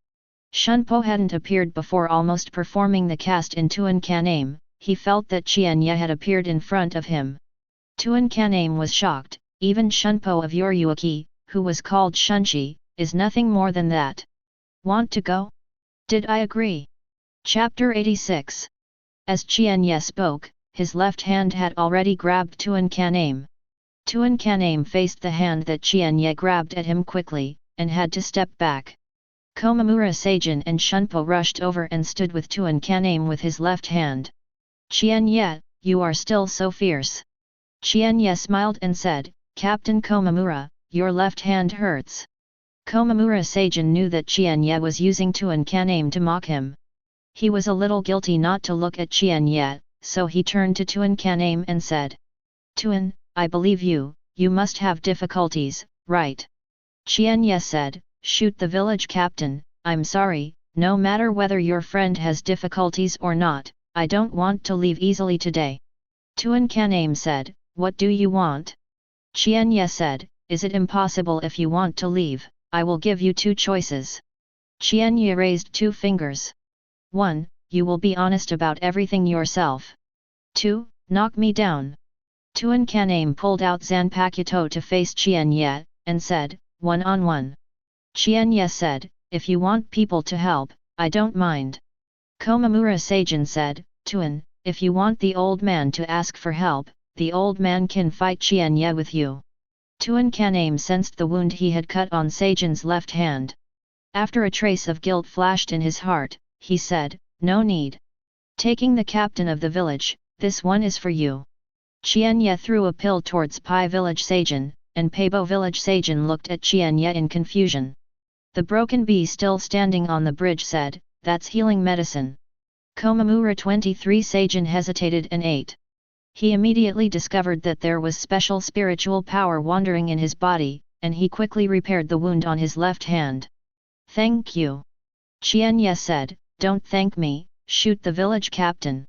Shunpo hadn't appeared before almost performing the cast in Tuan Kaname, he felt that Qian Ye had appeared in front of him. Tuan Kaname was shocked, even Shunpo of Yhwach, who was called Shunshi, is nothing more than that. Want to go? Did I agree? Chapter 86. As Qian Ye spoke, his left hand had already grabbed Tuan Kaname. Tuan Kaname faced the hand that Qian Ye grabbed at him quickly, and had to step back. Komamura Seijin and Shunpo rushed over and stood with Tuan Kaname with his left hand. Qian Ye, you are still so fierce. Qian Ye smiled and said, Captain Komamura, your left hand hurts. Komamura Seijin knew that Qian Ye was using Tuan Kaname to mock him. He was a little guilty not to look at Qian Ye, so he turned to Tuan Kaname and said, Tuan, I believe you must have difficulties, right? Qian Ye said, shoot the village captain, I'm sorry, no matter whether your friend has difficulties or not, I don't want to leave easily today. Tuan Kaname said, what do you want? Qian Ye said, is it impossible if you want to leave, I will give you two choices. Qian Ye raised two fingers. 1. You will be honest about everything yourself. 2. Knock me down. Tuan Kaname pulled out Zanpakuto to face Qian Ye, and said, one-on-one. Qian Ye said, if you want people to help, I don't mind. Komamura Seijin said, Tuan, if you want the old man to ask for help, the old man can fight Qian Ye with you. Tuan Kaname sensed the wound he had cut on Seijin's left hand. After a trace of guilt flashed in his heart, he said, no need. Taking the captain of the village, this one is for you. Qian Ye threw a pill towards Pai village Seijin, and Peibo village Seijin looked at Qian Ye in confusion. The broken bee still standing on the bridge said, that's healing medicine. Komamura 23 Seijin hesitated and ate. He immediately discovered that there was special spiritual power wandering in his body, and he quickly repaired the wound on his left hand. Thank you. Qian Ye said, don't thank me, shoot the village captain.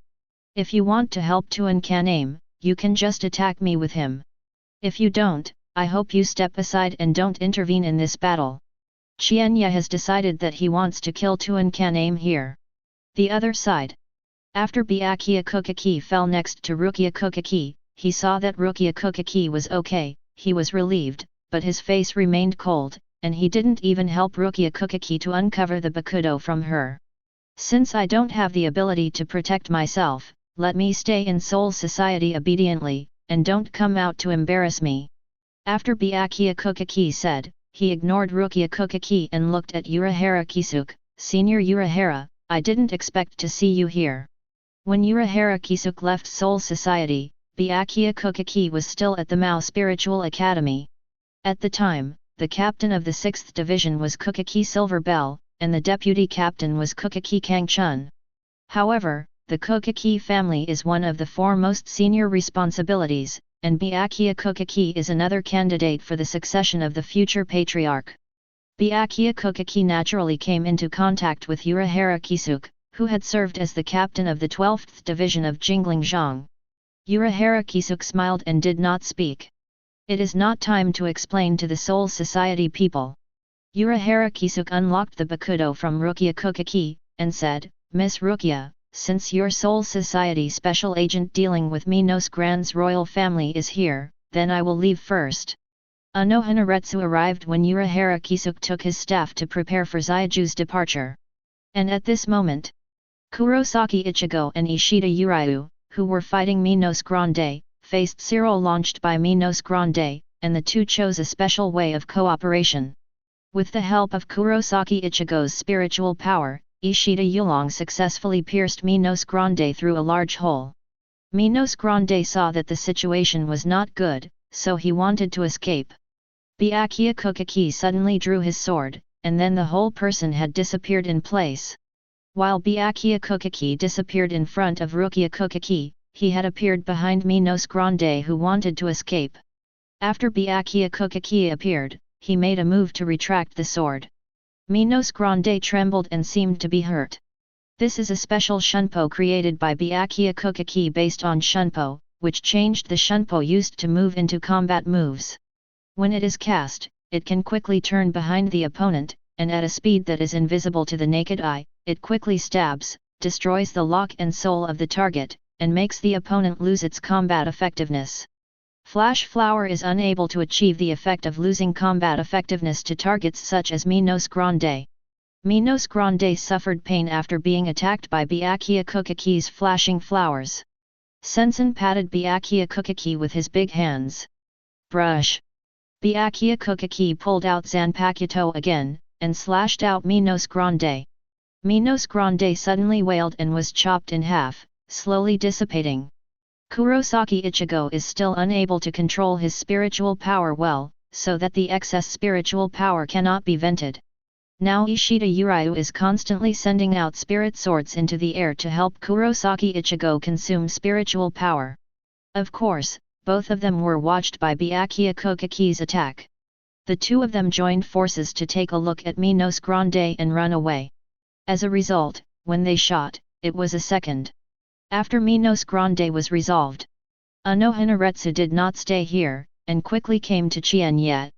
If you want to help Tuan Kaname, you can just attack me with him. If you don't, I hope you step aside and don't intervene in this battle. Qian Ye has decided that he wants to kill Tuan Kaname here. The other side. After Byakuya Kokaki fell next to Rukia Kokaki, he saw that Rukia Kokaki was okay, he was relieved, but his face remained cold, and he didn't even help Rukia Kokaki to uncover the Bakudo from her. Since I don't have the ability to protect myself, let me stay in Soul Society obediently, and don't come out to embarrass me. After Byakuya Kokaki said, he ignored Rukia Kokaki and looked at Unohana Retsu. Senior Unohana, I didn't expect to see you here. When Unohana Retsu left Soul Society, Byakuya Kokaki was still at the Mao Spiritual Academy. At the time, the captain of the 6th Division was Kokaki Silver Bell, and the deputy captain was Kokaki Kangchun. However, the Kokaki family is one of the 4 most senior responsibilities, and Byakuya Kokaki is another candidate for the succession of the future patriarch. Byakuya Kokaki naturally came into contact with Unohana Retsu, who had served as the captain of the 12th Division of Jingling. Unohana Retsu smiled and did not speak. It is not time to explain to the Soul Society people. Unohana Retsu unlocked the Bakudo from Rukia Kokaki, and said, Miss Rukia, since your Soul Society special agent dealing with Minos Grand's royal family is here, then I will leave first. Unohana Retsu arrived when Unohana Retsu took his staff to prepare for Zaiju's departure. And at this moment, Kurosaki Ichigo and Ishida Uryu, who were fighting Minos Grande, faced Cyril launched by Minos Grande, and the two chose a special way of cooperation. With the help of Kurosaki Ichigo's spiritual power, Ishida Yulong successfully pierced Minos Grande through a large hole. Minos Grande saw that the situation was not good, so he wanted to escape. Byakuya Kokaki suddenly drew his sword, and then the whole person had disappeared in place. While Byakuya Kokaki disappeared in front of Rukia Kokaki, he had appeared behind Minos Grande who wanted to escape. After Byakuya Kokaki appeared, he made a move to retract the sword. Minos Grande trembled and seemed to be hurt. This is a special shunpo created by Byakuya Kokaki based on shunpo, which changed the shunpo used to move into combat moves. When it is cast, it can quickly turn behind the opponent, and at a speed that is invisible to the naked eye, it quickly stabs, destroys the lock and soul of the target, and makes the opponent lose its combat effectiveness. Flash Flower is unable to achieve the effect of losing combat effectiveness to targets such as Minos Grande. Minos Grande suffered pain after being attacked by Byakuya Kokaki's flashing flowers. Sensen patted Byakuya Kokaki with his big hands. Brush! Byakuya Kokaki pulled out Zanpakuto again, and slashed out Minos Grande. Minos Grande suddenly wailed and was chopped in half, slowly dissipating. Kurosaki Ichigo is still unable to control his spiritual power well, so that the excess spiritual power cannot be vented. Now Ishida Uryu is constantly sending out spirit swords into the air to help Kurosaki Ichigo consume spiritual power. Of course, both of them were watched by Byakuya Kokaki's attack. The two of them joined forces to take a look at Minos Grande and run away. As a result, when they shot, it was a second. After Minos Grande was resolved, Unohana Retsu did not stay here, and quickly came to Qian Ye.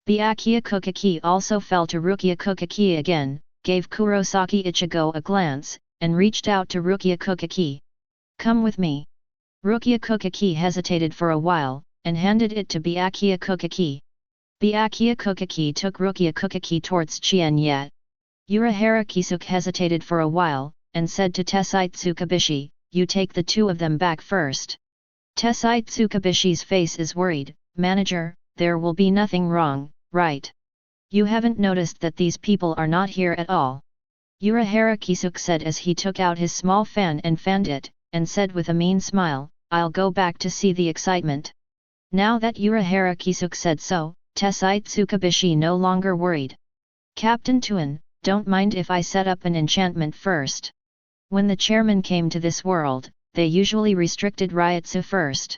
Byakuya Kokaki also fell to Rukia Kokaki again, gave Kurosaki Ichigo a glance, and reached out to Rukia Kokaki. "Come with me." Rukia Kokaki hesitated for a while, and handed it to Byakuya Kokaki. Byakuya Kokaki took Rukia Kokaki towards Qian Ye. Urahara Kisuke hesitated for a while, and said to Tessai Tsukabishi, "You take the two of them back first." Tessai Tsukabishi's face is worried. "Manager, there will be nothing wrong, right? You haven't noticed that these people are not here at all?" Urahara Kisuke said as he took out his small fan and fanned it, and said with a mean smile, "I'll go back to see the excitement." Now that Urahara Kisuke said so, Tessai Tsukabishi no longer worried. "Captain Tuan, don't mind if I set up an enchantment first." When the chairman came to this world, they usually restricted Ryutsu first.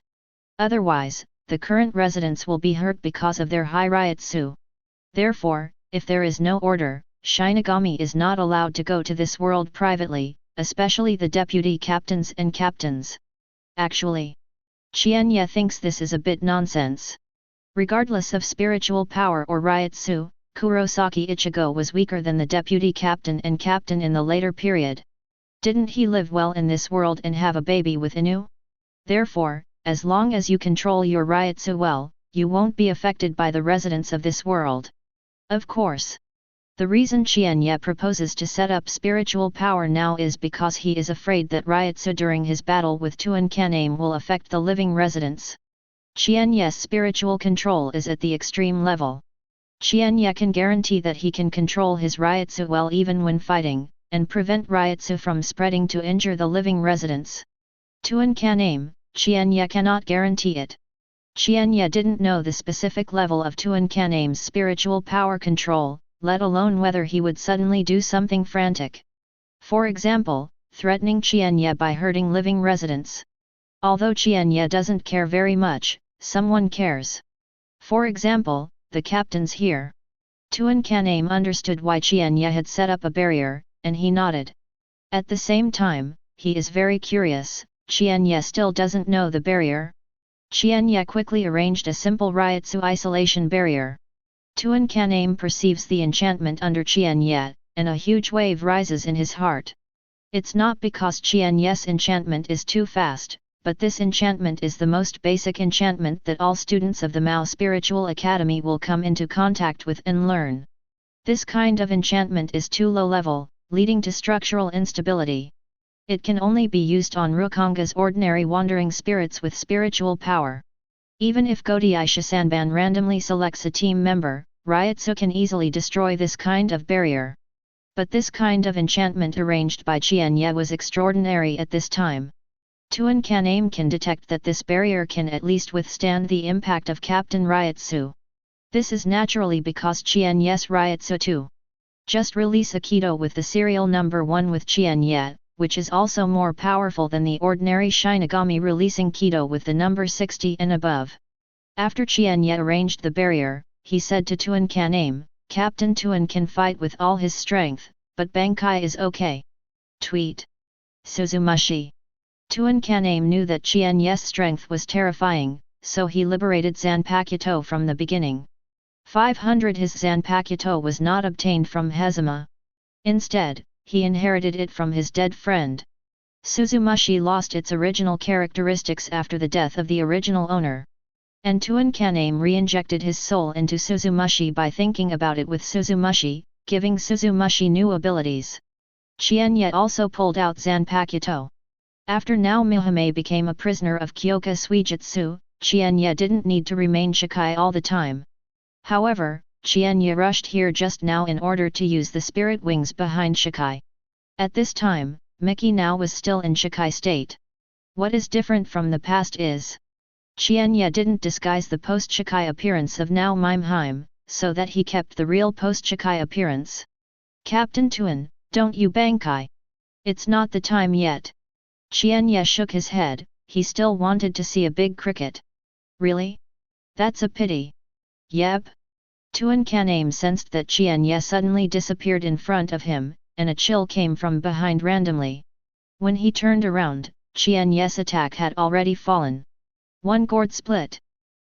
Otherwise, the current residents will be hurt because of their high Ryutsu. Therefore, if there is no order, Shinigami is not allowed to go to this world privately, especially the deputy captains and captains. Actually, Qian Ye thinks this is a bit nonsense. Regardless of spiritual power or Ryutsu, Kurosaki Ichigo was weaker than the deputy captain and captain in the later period. Didn't he live well in this world and have a baby with Inu? Therefore, as long as you control your Ryutsu well, you won't be affected by the residents of this world. Of course. The reason Qian Ye proposes to set up spiritual power now is because he is afraid that Ryutsu during his battle with Tuan Kaname will affect the living residents. Qian Ye's spiritual control is at the extreme level. Qian Ye can guarantee that he can control his Ryutsu well even when fighting, and prevent Ryutsu from spreading to injure the living residents. Tuan Kaname, Qian Ye cannot guarantee it. Qian Ye didn't know the specific level of Tuan Kaname's spiritual power control, let alone whether he would suddenly do something frantic. For example, threatening Qian Ye by hurting living residents. Although Qian Ye doesn't care very much, someone cares. For example, the captains here. Tuan Kaname understood why Qian Ye had set up a barrier, and he nodded. At the same time, he is very curious. Qian Ye still doesn't know the barrier. Qian Ye quickly arranged a simple Ryutsu isolation barrier. Tuan Kaname perceives the enchantment under Qian Ye, and a huge wave rises in his heart. It's not because Qian Ye's enchantment is too fast, but this enchantment is the most basic enchantment that all students of the Mao Spiritual Academy will come into contact with and learn. This kind of enchantment is too low level, leading to structural instability. It can only be used on Rukonga's ordinary wandering spirits with spiritual power. Even if Gotei Shisanban randomly selects a team member, Ryutsu can easily destroy this kind of barrier. But this kind of enchantment arranged by Qian Ye was extraordinary at this time. Tuan Kaname can detect that this barrier can at least withstand the impact of Captain Ryutsu. This is naturally because Qian Ye's Ryutsu 2. Just release a Kido with the serial number 1 with Qian Ye, which is also more powerful than the ordinary Shinigami releasing Kido with the number 60 and above. After Qian Ye arranged the barrier, he said to Tuan Kaname, "Captain Tuan can fight with all his strength, but Bankai is okay." Tweet. Suzumashi. Tuan Kaname knew that Qian Ye's strength was terrifying, so he liberated Zanpakuto from the beginning. 500 His Zanpakuto was not obtained from Hazama. Instead, he inherited it from his dead friend. Suzumashi lost its original characteristics after the death of the original owner. And Tuan Kaname re-injected his soul into Suzumashi by thinking about it with Suzumashi, giving Suzumashi new abilities. Qian Ye also pulled out Zanpakuto. After Nao Mihime became a prisoner of Kyoka Suijutsu, Qian Ye didn't need to remain Shikai all the time. However, Qian Ye rushed here just now in order to use the spirit wings behind Shikai. At this time, Miki now was still in Shikai state. What is different from the past is, Qian Ye didn't disguise the post-Shikai appearance of Nao Mimheim, so that he kept the real post-Shikai appearance. Captain Tuan, don't you bankai? It's not the time yet. Qian Ye shook his head, he still wanted to see a big cricket. Really? That's a pity. Yep. Tuan Kaname sensed that Qian Ye suddenly disappeared in front of him, and a chill came from behind randomly. When he turned around, Qian Ye's attack had already fallen. One gourd split.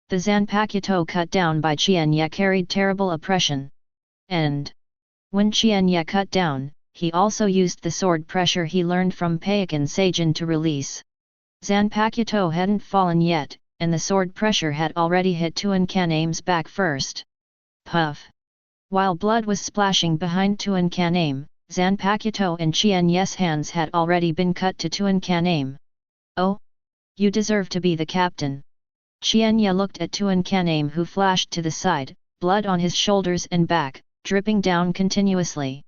The Zanpakuto cut down by Qian Ye carried terrible oppression. And when Qian Ye cut down, he also used the sword pressure he learned from Payakan Seijin to release. Zanpakuto hadn't fallen yet, and the sword pressure had already hit Tuan Kaname's back first. Puff! While blood was splashing behind Tuan Kaname, Zanpakuto and Qian Ye's hands had already been cut to Tuan Kaname. Oh? You deserve to be the captain. Qian Ye looked at Tuan Kaname, who flashed to the side, blood on his shoulders and back, dripping down continuously.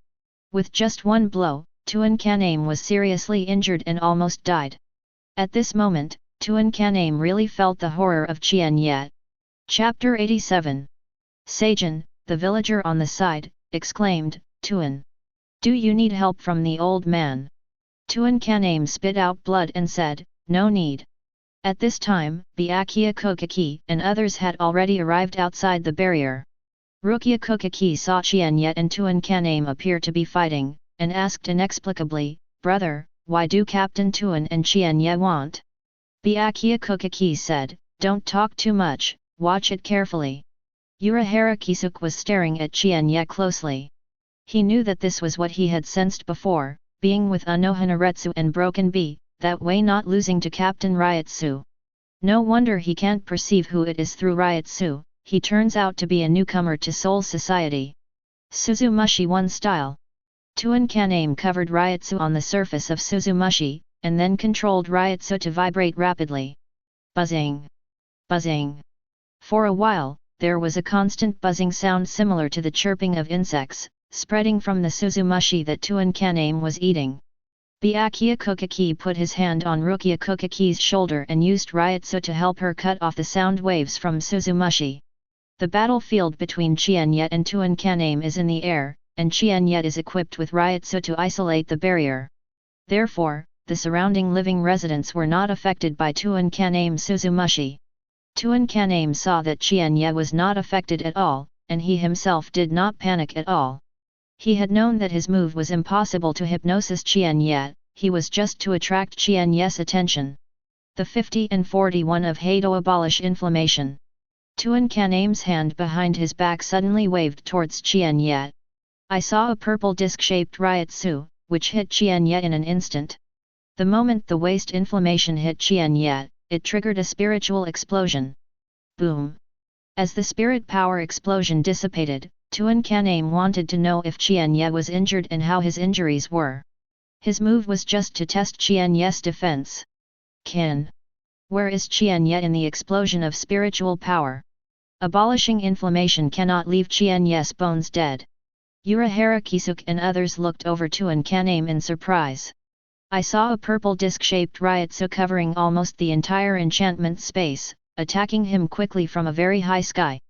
With just one blow, Tuan Kaname was seriously injured and almost died. At this moment, Tuan Kaname really felt the horror of Qian Ye. Chapter 87. Seijin, the villager on the side, exclaimed, Tuan. Do you need help from the old man? Tuan Kaname spit out blood and said, no need. At this time, Byakuya Kokaki and others had already arrived outside the barrier. Rukia Kokaki saw Qian Ye and Tuan Kaname appear to be fighting, and asked inexplicably, brother, why do Captain Tuan and Qian Ye want? Byakuya Kokaki said, don't talk too much, watch it carefully. Unohana Retsu was staring at Qian Ye closely. He knew that this was what he had sensed before, being with Unohana Retsu and Broken Bee, that way not losing to Captain Ryotsu. No wonder he can't perceive who it is through Ryotsu, he turns out to be a newcomer to Soul Society. Suzumushi 1 style. Tuan Kaname covered Ryotsu on the surface of Suzumushi, and then controlled Ryotsu to vibrate rapidly. Buzzing! Buzzing! For a while, there was a constant buzzing sound similar to the chirping of insects, spreading from the Suzumushi that Tuan Kaname was eating. Byakuya Kokaki put his hand on Rukia Kokaki's shoulder and used Ryotsu to help her cut off the sound waves from Suzumushi. The battlefield between Qian Ye and Tuan Kaname is in the air, and Qian Ye is equipped with Ryotsu to isolate the barrier. Therefore, the surrounding living residents were not affected by Tuan Kaname's Suzumushi. Tuan Kaname saw that Qian Ye was not affected at all, and he himself did not panic at all. He had known that his move was impossible to hypnosis Qian Ye, he was just to attract Qian Ye's attention. The 50 and 41 of Hado abolish inflammation. Tuan Kaname's hand behind his back suddenly waved towards Qian Ye. I saw a purple disc-shaped Ryotsu, which hit Qian Ye in an instant. The moment the waist inflammation hit Qian Ye, it triggered a spiritual explosion. Boom! As the spirit power explosion dissipated, Tuan Kaname wanted to know if Qian Ye was injured and how his injuries were. His move was just to test Qian Ye's defense. Where is Qian Ye in the explosion of spiritual power? Abolishing inflammation cannot leave Qian Ye's bones dead. Unohana Retsu and others looked over Tuan Kaname in surprise. I saw a purple disc-shaped Ryotsu covering almost the entire enchantment space, attacking him quickly from a very high sky.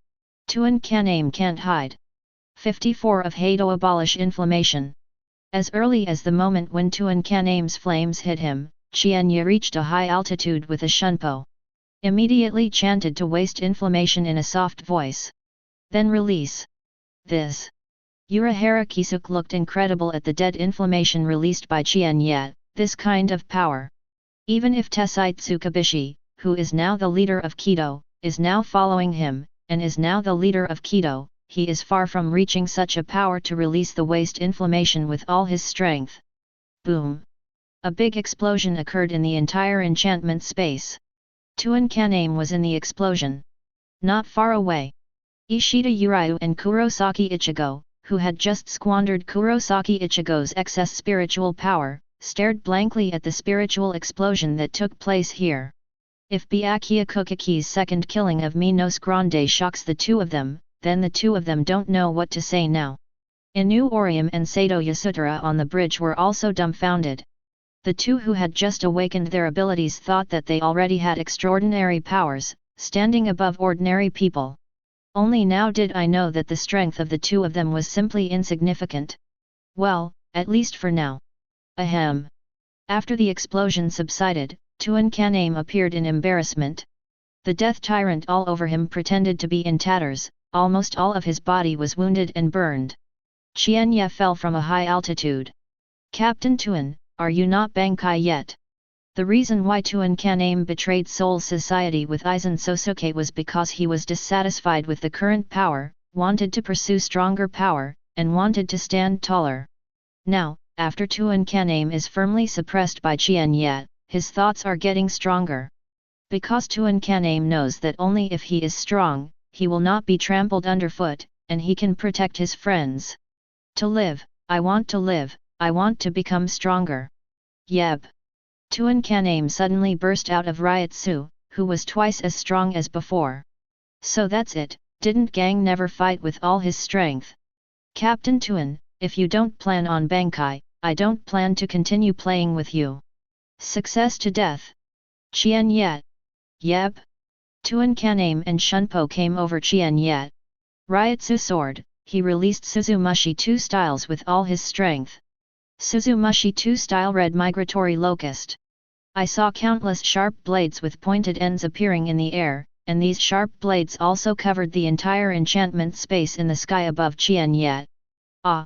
Tuan Kaname can't hide. 54 of Hado abolish inflammation. As early as the moment when Tuan Kaname's flames hit him, Qian Ye reached a high altitude with a shunpo. Immediately chanted to waste inflammation in a soft voice. Then release. This. Unohana Retsu looked incredible at the dead inflammation released by Qian Ye, this kind of power. Even if Tessai Tsukabishi, who is now the leader of Kido, is now following him, and is now the leader of Kido, he is far from reaching such a power to release the waste inflammation with all his strength. Boom! A big explosion occurred in the entire enchantment space. Tuan Kaname was in the explosion. Not far away. Ishida Uryu and Kurosaki Ichigo, who had just squandered Kurosaki Ichigo's excess spiritual power, stared blankly at the spiritual explosion that took place here. If Byakuya Kokaki's second killing of Minos Grande shocks the two of them, then the two of them don't know what to say now. Inu Orium and Sato Yasutara on the bridge were also dumbfounded. The two who had just awakened their abilities thought that they already had extraordinary powers, standing above ordinary people. Only now did I know that the strength of the two of them was simply insignificant. Well, at least for now. Ahem. After the explosion subsided, Tuan Kaname appeared in embarrassment. The death tyrant all over him pretended to be in tatters, almost all of his body was wounded and burned. Qian Ye fell from a high altitude. Captain Tuan, are you not Bankai yet? The reason why Tuan Kaname betrayed Soul Society with Aizen Sōsuke was because he was dissatisfied with the current power, wanted to pursue stronger power, and wanted to stand taller. Now, after Tuan Kaname is firmly suppressed by Qian Ye, his thoughts are getting stronger. Because Tuan Kaname knows that only if he is strong, he will not be trampled underfoot, and he can protect his friends. To live, I want to live, I want to become stronger. Yep. Tuan Kaname suddenly burst out of Ryatsu, who was twice as strong as before. So that's it, didn't Gang never fight with all his strength? Captain Tuan, if you don't plan on Bankai, I don't plan to continue playing with you. Success to death. Qian Ye. Yep. Tuan Kaname and Shunpo came over Qian Ye. Ryatsu sword, he released Suzumushi 2 styles with all his strength. Suzumushi 2 style red migratory locust. I saw countless sharp blades with pointed ends appearing in the air, and these sharp blades also covered the entire enchantment space in the sky above Qian Ye. Ah!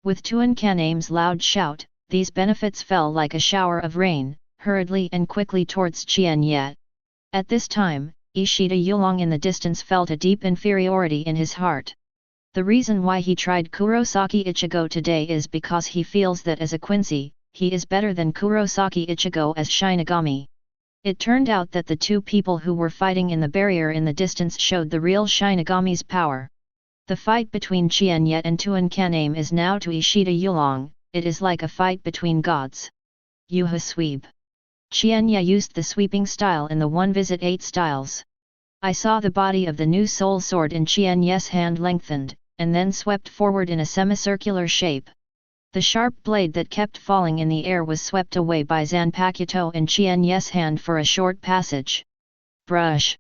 With Tuan Kaname's loud shout, these benefits fell like a shower of rain, hurriedly and quickly towards Qian Ye. At this time, Ishida Yulong in the distance felt a deep inferiority in his heart. The reason why he tried Kurosaki Ichigo today is because he feels that as a Quincy, he is better than Kurosaki Ichigo as Shinigami. It turned out that the two people who were fighting in the barrier in the distance showed the real Shinigami's power. The fight between Qian Ye and Tuan Kaname is now to Ishida Yulong, it is like a fight between gods. Yuha sweep. Qian Ye used the sweeping style in the 1-visit-8 styles. I saw the body of the new soul sword in Qian Ye's hand lengthened, and then swept forward in a semicircular shape. The sharp blade that kept falling in the air was swept away by Zanpakuto in Qian Ye's hand for a short passage. Brush.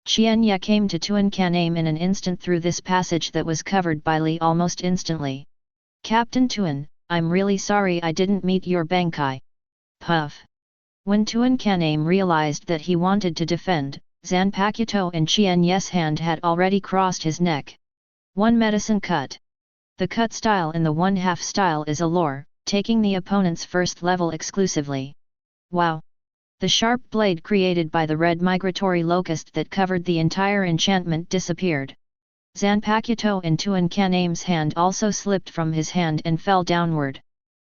Qian Ye came to Tuan Kaname in an instant through this passage that was covered by Li almost instantly. Captain Tuan, I'm really sorry I didn't meet your Bankai. Puff. When Tuan Kaname realized that he wanted to defend, Zanpakuto in Qian Ye's hand had already crossed his neck. One medicine cut. The cut style in the 1/2 style is a lore, taking the opponent's first level exclusively. Wow! The sharp blade created by the red migratory locust that covered the entire enchantment disappeared. Zanpakuto in Tuan Kaname's hand also slipped from his hand and fell downward.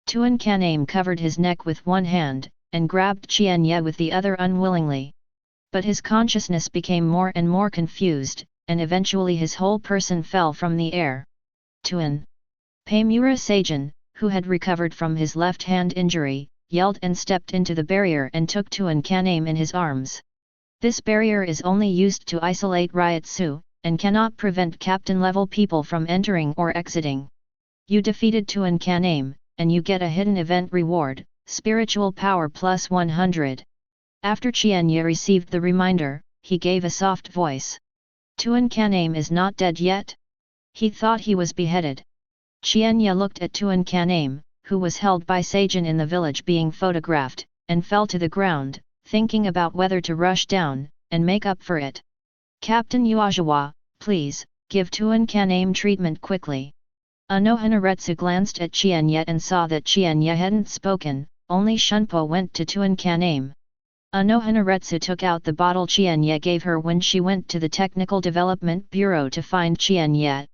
Tuan Kaname covered his neck with one hand, and grabbed Qian Ye with the other unwillingly. But his consciousness became more and more confused, and eventually his whole person fell from the air. Tuan Paimura Seijin, who had recovered from his left hand injury, yelled and stepped into the barrier and took Tuan Kaname in his arms. This barrier is only used to isolate Ryatsu, and cannot prevent captain-level people from entering or exiting. You defeated Tuan Kaname, and you get a hidden event reward, Spiritual Power plus 100. After Qian Ye received the reminder, he gave a soft voice. Tuan Kaname is not dead yet? He thought he was beheaded. Qian Ye looked at Tuan Kaname, who was held by Seijin in the village being photographed, and fell to the ground, thinking about whether to rush down, and make up for it. Captain Yuajawa, please, give Tuan Kaname treatment quickly. Unohana Retsu glanced at Qian Ye and saw that Qian Ye hadn't spoken, only Shunpo went to Tuan Kaname. Unohana Retsu took out the bottle Qian Ye gave her when she went to the Technical Development Bureau to find Qian Ye.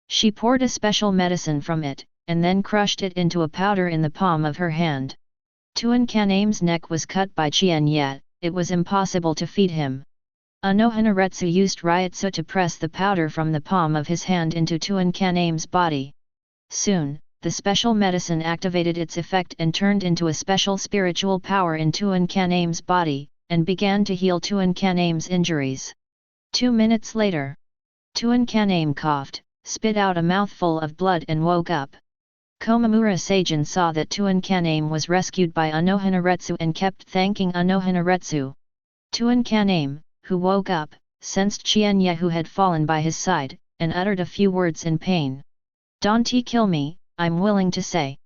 She poured a special medicine from it, and then crushed it into a powder in the palm of her hand. Tuan Kaname's neck was cut by Qian Ye, it was impossible to feed him. Unohana Retsu used Ryatsu to press the powder from the palm of his hand into Tuan Kaname's body. Soon, the special medicine activated its effect and turned into a special spiritual power in Tuan Kaname's body, and began to heal Tuan Kaname's injuries. 2 minutes later, Tuan Kaname coughed, spit out a mouthful of blood and woke up. Komamura Seijin saw that Tuan Kaname was rescued by Unohana Retsu and kept thanking Unohana Retsu. Tuan Kaname, who woke up, sensed Qian Ye who had fallen by his side, and uttered a few words in pain. Don't kill me, I'm willing to say.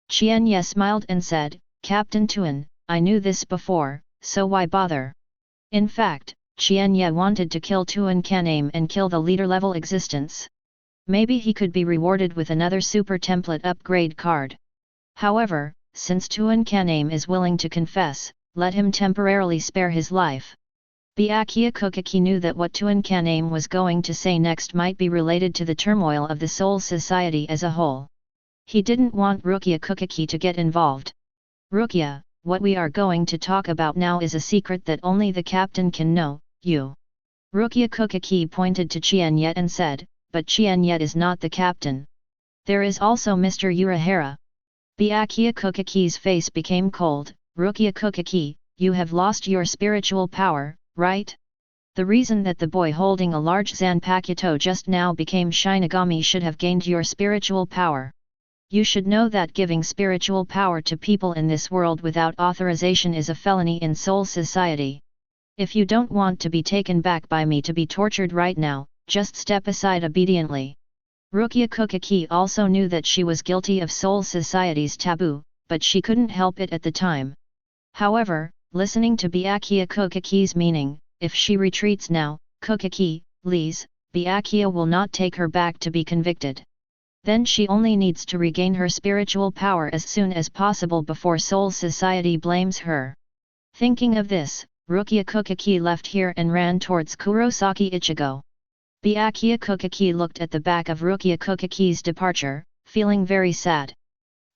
Qian Ye smiled and said, Captain Tuan, I knew this before, so why bother? In fact, Qian Ye wanted to kill Tuan Kaname and kill the leader-level existence. Maybe he could be rewarded with another super template upgrade card. However, since Tuan Kaname is willing to confess, let him temporarily spare his life. Byakuya Kokaki knew that what Tuan Kaname was going to say next might be related to the turmoil of the Soul Society as a whole. He didn't want Rukia Kokaki to get involved. Rukia, what we are going to talk about now is a secret that only the captain can know, you. Rukia Kokaki pointed to Qian Ye and said, but Qian Ye is not the captain. There is also Mr. Unohana. Byakuya Kokaki's face became cold. Rukia Kokaki, you have lost your spiritual power, right? The reason that the boy holding a large Zanpakuto just now became Shinigami should have gained your spiritual power. You should know that giving spiritual power to people in this world without authorization is a felony in Soul Society. If you don't want to be taken back by me to be tortured right now, just step aside obediently. Rukia Kokaki also knew that she was guilty of Soul Society's taboo, but she couldn't help it at the time. However, listening to Byakuya Kokaki's meaning, if she retreats now, Kokaki, leaves, Byakuya will not take her back to be convicted. Then she only needs to regain her spiritual power as soon as possible before Soul Society blames her. Thinking of this, Rukia Kokaki left here and ran towards Kurosaki Ichigo. Byakuya Kokaki looked at the back of Rukia Kokaki's departure, feeling very sad.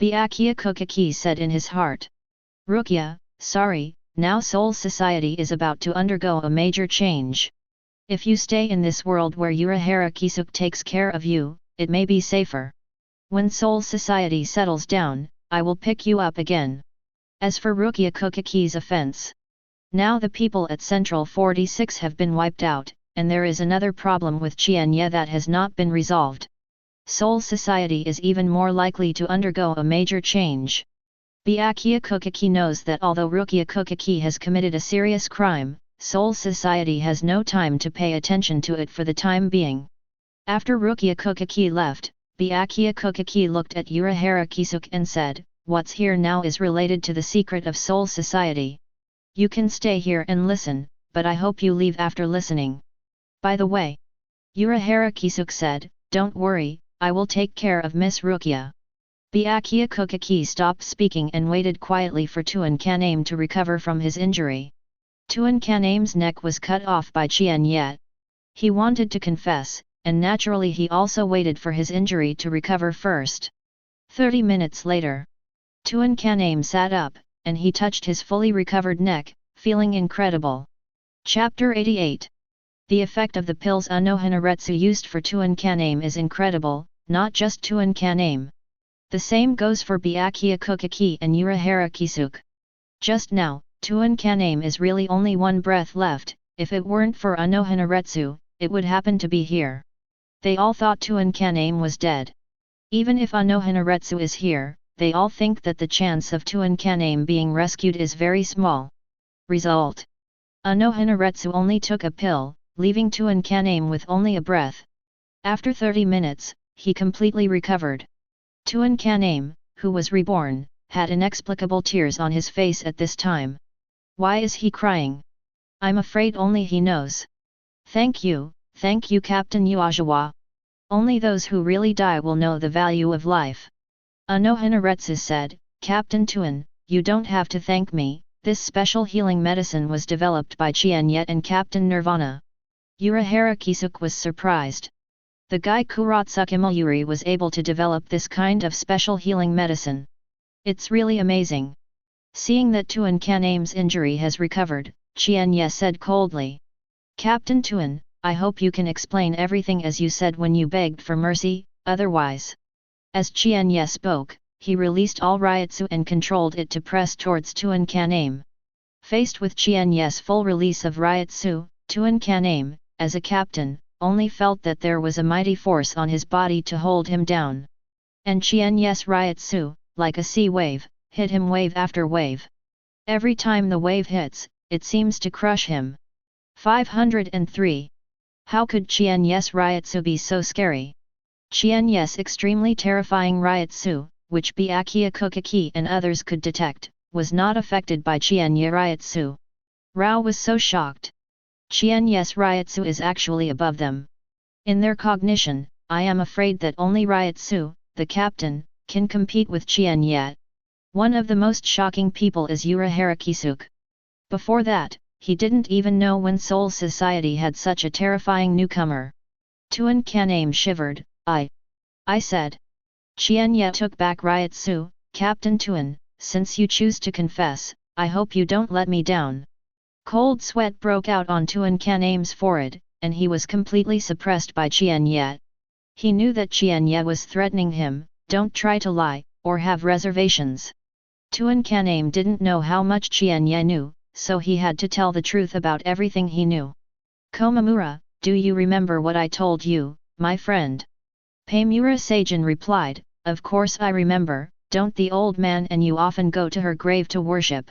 Byakuya Kokaki said in his heart, Rukia, sorry, now Soul Society is about to undergo a major change. If you stay in this world where Unohana Retsu takes care of you, it may be safer. When Soul Society settles down, I will pick you up again. As for Rukia Kokaki's offense, now the people at Central 46 have been wiped out, and there is another problem with Qian Ye that has not been resolved. Soul Society is even more likely to undergo a major change. Byakuya Kokaki knows that although Rukia Kokaki has committed a serious crime, Soul Society has no time to pay attention to it for the time being. After Rukia Kokaki left, Byakuya Kokaki looked at Unohana Retsu and said, what's here now is related to the secret of Soul Society. You can stay here and listen, but I hope you leave after listening. By the way, Unohana Retsu said, don't worry, I will take care of Miss Rukia. Byakuya Kokaki stopped speaking and waited quietly for Tuan Kaname to recover from his injury. Tuan Kaname's neck was cut off by Qian Ye. He wanted to confess, and naturally he also waited for his injury to recover first. 30 minutes later, Tuan Kaname sat up, and he touched his fully recovered neck, feeling incredible. Chapter 88. The effect of the pills Unohana Retsu used for Tuan Kaname is incredible, not just Tuan Kaname. The same goes for Byakuya Kokaki and Unohana Retsu. Just now, Tuan Kaname is really only one breath left. If it weren't for Unohana Retsu, it would happen to be here. They all thought Tuan Kaname was dead. Even if Unohana Retsu is here, they all think that the chance of Tuan Kaname being rescued is very small. Result: Unohana Retsu only took a pill, leaving Tuan Kaname with only a breath. After 30 minutes, he completely recovered. Tuan Kaname, who was reborn, had inexplicable tears on his face at this time. Why is he crying? I'm afraid only he knows. Thank you Captain Yhwach. Only those who really die will know the value of life. Unohana Retsu said, Captain Tuan, you don't have to thank me, this special healing medicine was developed by Qian Ye and Captain Nirvana. Unohana Retsu was surprised. The guy Kurotsuke Mayuri was able to develop this kind of special healing medicine. It's really amazing. Seeing that Tuan Kaname's injury has recovered, Qian Ye said coldly. Captain Tuan, I hope you can explain everything as you said when you begged for mercy, otherwise. As Qian Ye spoke, he released all Ryutsu and controlled it to press towards Tuan Kaname. Faced with Qian Ye's full release of Ryutsu, Tuan Kaname, as a captain, only felt that there was a mighty force on his body to hold him down. And Qian Ye's Ryutsu, like a sea wave, hit him wave after wave. Every time the wave hits, it seems to crush him. 503. How could Qian Ye's Ryutsu be so scary? Qian Ye's extremely terrifying Ryutsu, which Byakuya Kokaki and others could detect, was not affected by Qian Ye Ryutsu. Rao was so shocked. Qian Ye's Ryutsu is actually above them. In their cognition, I am afraid that only Ryutsu, the captain, can compete with Qian Ye. One of the most shocking people is Unohana Retsu. Before that, he didn't even know when Soul Society had such a terrifying newcomer. Tuan Kaname shivered. I said. Qian Ye took back Ryutsu, Captain Tuan, since you choose to confess, I hope you don't let me down. Cold sweat broke out on Tuan Kaname's forehead, and he was completely suppressed by Qian Ye. He knew that Qian Ye was threatening him, don't try to lie, or have reservations. Tuan Kaname didn't know how much Qian Ye knew, so he had to tell the truth about everything he knew. Komamura, do you remember what I told you, my friend? Paimura Seijin replied, of course I remember, don't the old man and you often go to her grave to worship.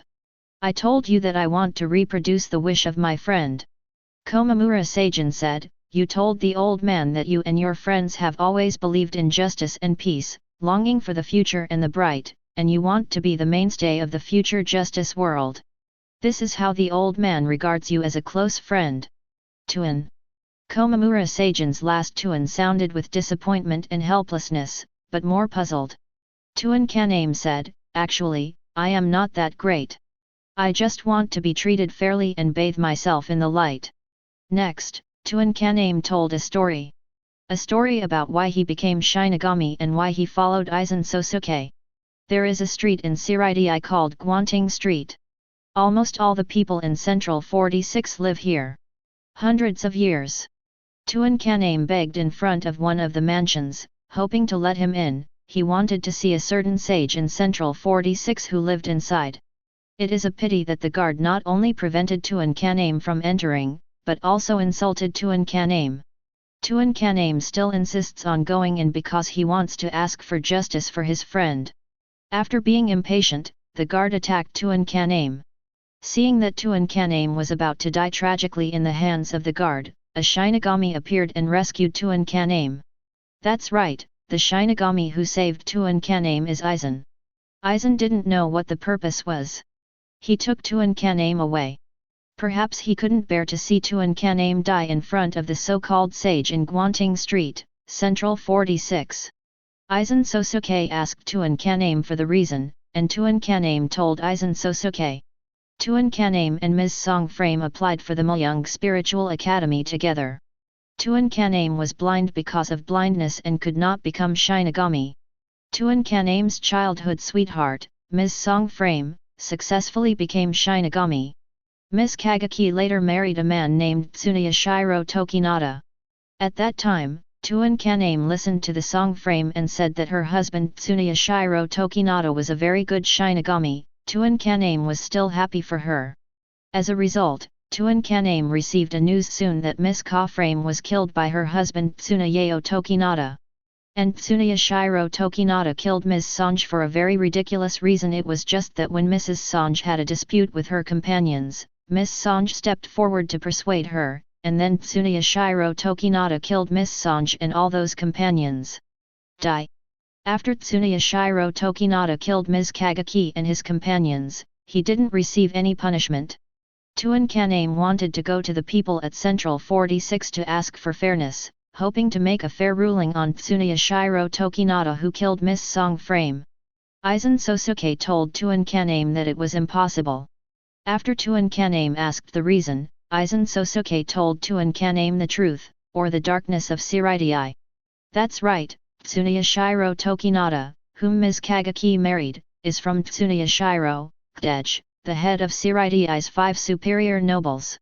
I told you that I want to reproduce the wish of my friend. Komamura Seijin said, you told the old man that you and your friends have always believed in justice and peace, longing for the future and the bright, and you want to be the mainstay of the future justice world. This is how the old man regards you as a close friend. Tuan. Komamura Seijin's last Tuan sounded with disappointment and helplessness, but more puzzled. Tuan Kaname said, actually, I am not that great. I just want to be treated fairly and bathe myself in the light. Next, Tuan Kaname told a story. A story about why he became Shinigami and why he followed Aizen Sōsuke. There is a street in Siraidai called Guanting Street. Almost all the people in Central 46 live here. Hundreds of years. Tuan Kaname begged in front of one of the mansions, hoping to let him in. He wanted to see a certain sage in Central 46 who lived inside. It is a pity that the guard not only prevented Tuan Kaname from entering, but also insulted Tuan Kaname. Tuan Kaname still insists on going in because he wants to ask for justice for his friend. After being impatient, the guard attacked Tuan Kaname. Seeing that Tuan Kaname was about to die tragically in the hands of the guard, a Shinigami appeared and rescued Tuan Kaname. That's right, the Shinigami who saved Tuan Kaname is Aizen. Aizen didn't know what the purpose was. He took Tuan Kaname away. Perhaps he couldn't bear to see Tuan Kaname die in front of the so-called sage in Guanting Street, Central 46. Aizen Sōsuke asked Tuan Kaname for the reason, and Tuan Kaname told Aizen Sōsuke. Tuan Kaname and Ms. Song Frame applied for the Mao Spiritual Academy together. Tuan Kaname was blind because of blindness and could not become Shinigami. Tuan Kaname's childhood sweetheart, Ms. Song Frame, successfully became Shinigami. Ms. Kagaki later married a man named Tsuneya Shiro Tokinata. At that time, Tuan Kaname listened to the Song Frame and said that her husband Tsuneya Shiro Tokinata was a very good Shinigami. Tuan Kaname was still happy for her. As a result, Tuan Kaname received a news soon that Miss Ka Frame was killed by her husband Tsuneya Tokinata. And Tsuneya Shiro Tokinata killed Ms. Sanj for a very ridiculous reason. It was just that when Mrs. Sanj had a dispute with her companions, Miss Sanj stepped forward to persuade her, and then Tsuneya Shiro Tokinata killed Miss Sanj and all those companions. Die. After Tsuneya Shiro Tokinata killed Ms. Kagaki and his companions, he didn't receive any punishment. Tuan Kaname wanted to go to the people at Central 46 to ask for fairness, hoping to make a fair ruling on Tsuneya Shiro Tokinata who killed Miss Song Frame. Aizen Sōsuke told Tuan Kaname that it was impossible. After Tuan Kaname asked the reason, Aizen Sōsuke told Tuan Kaname the truth, or the darkness of Siraidai. That's right. Tsuneya Shiro Tokinata, whom Ms. Kagaki married, is from Tsuneya Shiro, Gotei, the head of Siraidai's 5 superior nobles.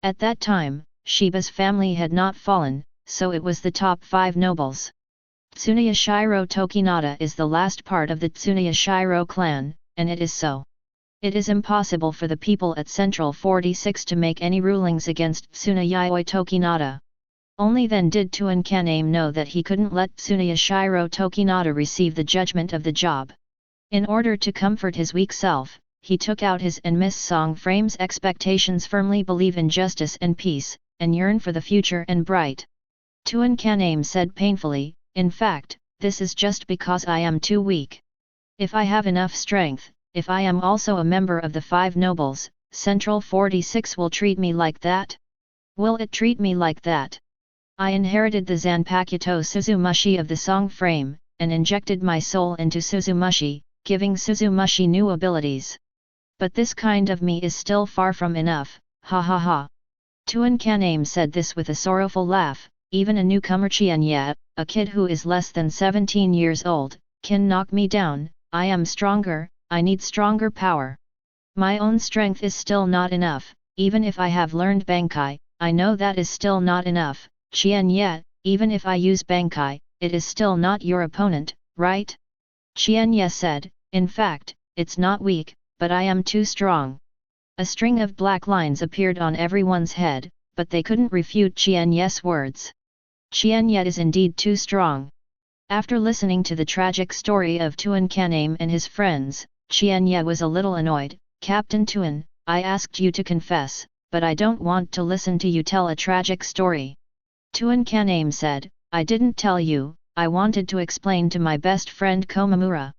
At that time, Shiba's family had not fallen, so it was the top 5 nobles. Tsuneya Shiro Tokinata is the last part of the Tsuneya Shiro clan, and it is so. It is impossible for the people at Central 46 to make any rulings against Tsuneya Tokinata. Only then did Tuan Kaname know that he couldn't let Tsuneya Shiro Tokinata receive the judgment of the job. In order to comfort his weak self, he took out his and Miss Song Frame's expectations, firmly believe in justice and peace, and yearn for the future and bright. Tuan Kaname said painfully, In fact, this is just because I am too weak. If I have enough strength, if I am also a member of the 5 nobles, Central 46 will treat me like that? Will it treat me like that? I inherited the Zanpakuto Suzumushi of the Song frame, and injected my soul into Suzumushi, giving Suzumushi new abilities. But this kind of me is still far from enough, ha ha ha. Tuan Kaname said this with a sorrowful laugh. Even a newcomer Qian Ye, a kid who is less than 17 years old, can knock me down. I am stronger, I need stronger power. My own strength is still not enough, even if I have learned Bankai, I know that is still not enough. Qian Ye, even if I use Bankai, it is still not your opponent, right? Qian Ye said, in fact, it's not weak, but I am too strong. A string of black lines appeared on everyone's head, but they couldn't refute Qian Ye's words. Qian Ye is indeed too strong. After listening to the tragic story of Tuan Kaname and his friends, Qian Ye was a little annoyed. Captain Tuan, I asked you to confess, but I don't want to listen to you tell a tragic story. Tuan Kaname said, I didn't tell you, I wanted to explain to my best friend Komamura.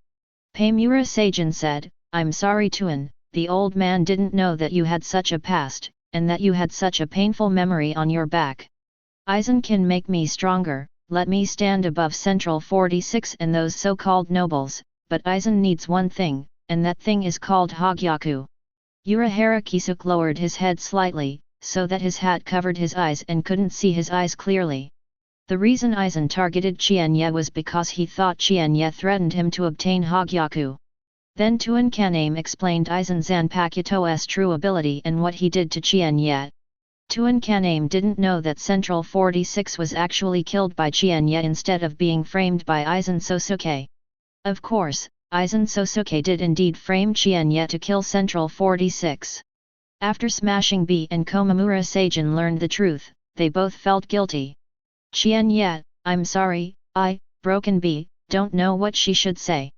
Paimura Seijin said, I'm sorry Tuan, the old man didn't know that you had such a past, and that you had such a painful memory on your back. Aizen can make me stronger, let me stand above Central 46 and those so-called nobles, but Aizen needs one thing, and that thing is called Hōgyoku. Urahara Kisuke lowered his head slightly, so that his hat covered his eyes and couldn't see his eyes clearly. The reason Aizen targeted Qian Ye was because he thought Qian Ye threatened him to obtain Hōgyoku. Then Tuan Kaname explained Aizen Zanpakuto's true ability and what he did to Qian Ye. Tuan Kaname didn't know that Central 46 was actually killed by Qian Ye instead of being framed by Aizen Sōsuke. Of course, Aizen Sōsuke did indeed frame Qian Ye to kill Central 46. After smashing B and Komamura Seijin learned the truth, they both felt guilty. Qian Ye, I'm sorry, broken B, don't know what she should say.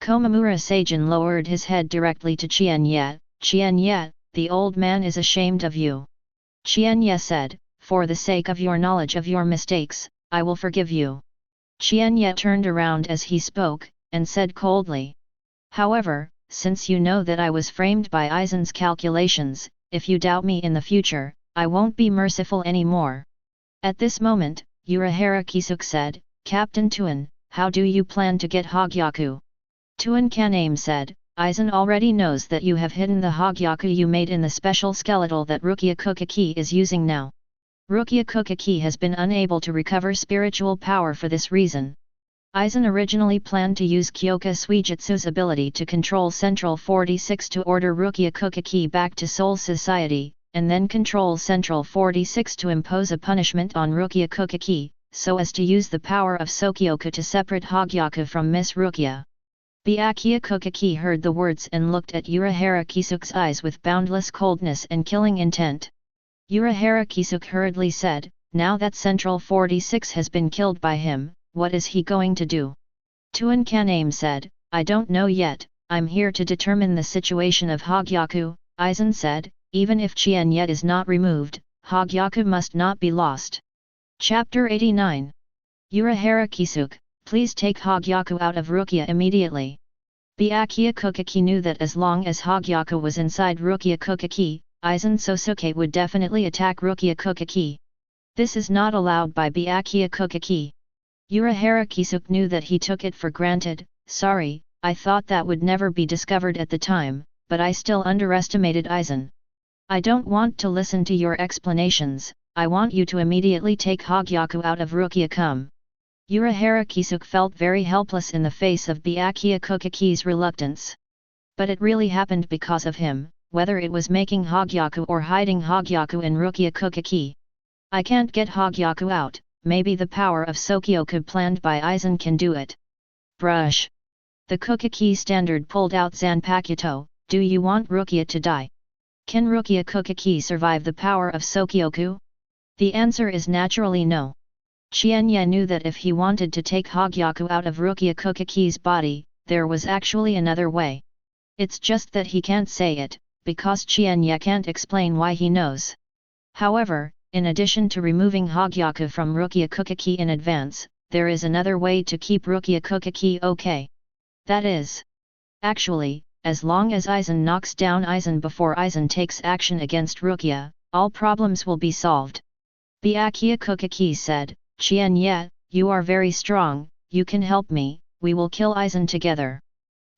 Komamura Seijin lowered his head directly to Qian Ye. Qian Ye, the old man is ashamed of you. Qian Ye said, for the sake of your knowledge of your mistakes, I will forgive you. Qian Ye turned around as he spoke, and said coldly. However, since you know that I was framed by Aizen's calculations, if you doubt me in the future, I won't be merciful anymore. At this moment, Urahara Kisuke said, Captain Tuan, how do you plan to get Hōgyoku? Tuan Kaname said, Aizen already knows that you have hidden the Hōgyoku you made in the special skeletal that Rukia Kukaki is using now. Rukia Kukaki has been unable to recover spiritual power for this reason. Aizen originally planned to use Kyoka Suijutsu's ability to control Central 46 to order Rukia Kukaki back to Soul Society, and then control Central 46 to impose a punishment on Rukia Kukaki, so as to use the power of Sokyoku to separate Hōgyoku from Miss Rukia. Byakuya Kukaki heard the words and looked at Urahara Kisuke's eyes with boundless coldness and killing intent. Urahara Kisuke hurriedly said, now that Central 46 has been killed by him, what is he going to do? Tuan Kaname said, I don't know yet, I'm here to determine the situation of Hōgyoku. Aizen said, even if Qian Ye is not removed, Hōgyoku must not be lost. Chapter 89. Urahara Kisuke, please take Hōgyoku out of Rukia immediately. Byakuya Kukaki knew that as long as Hōgyoku was inside Rukia Kukaki, Aizen Sōsuke would definitely attack Rukia Kukaki. This is not allowed by Byakuya Kukaki. Urahara Kisuke knew that he took it for granted. Sorry, I thought that would never be discovered at the time, but I still underestimated Aizen. I don't want to listen to your explanations, I want you to immediately take Hōgyoku out of Rukia. Come. Urahara Kisuke felt very helpless in the face of Byakuya Kukaki's reluctance. But it really happened because of him, whether it was making Hōgyoku or hiding Hōgyoku in Rukia Kukaki. I can't get Hōgyoku out, maybe the power of Sokyoku planned by Aizen can do it. Brush. The Kukaki standard pulled out Zanpakuto, do you want Rukia to die? Can Rukia Kukaki survive the power of Sokyoku? The answer is naturally no. Qian Ye knew that if he wanted to take Hōgyoku out of Rukia Kukaki's body, there was actually another way. It's just that he can't say it, because Qian Ye can't explain why he knows. However, in addition to removing Hōgyoku from Rukia Kukaki in advance, there is another way to keep Hueco okay. That is. Actually, as long as Aizen knocks down Aizen before Aizen takes action against Hueco, all problems will be solved. Hueco said, Qian Ye, you are very strong, you can help me, we will kill Aizen together.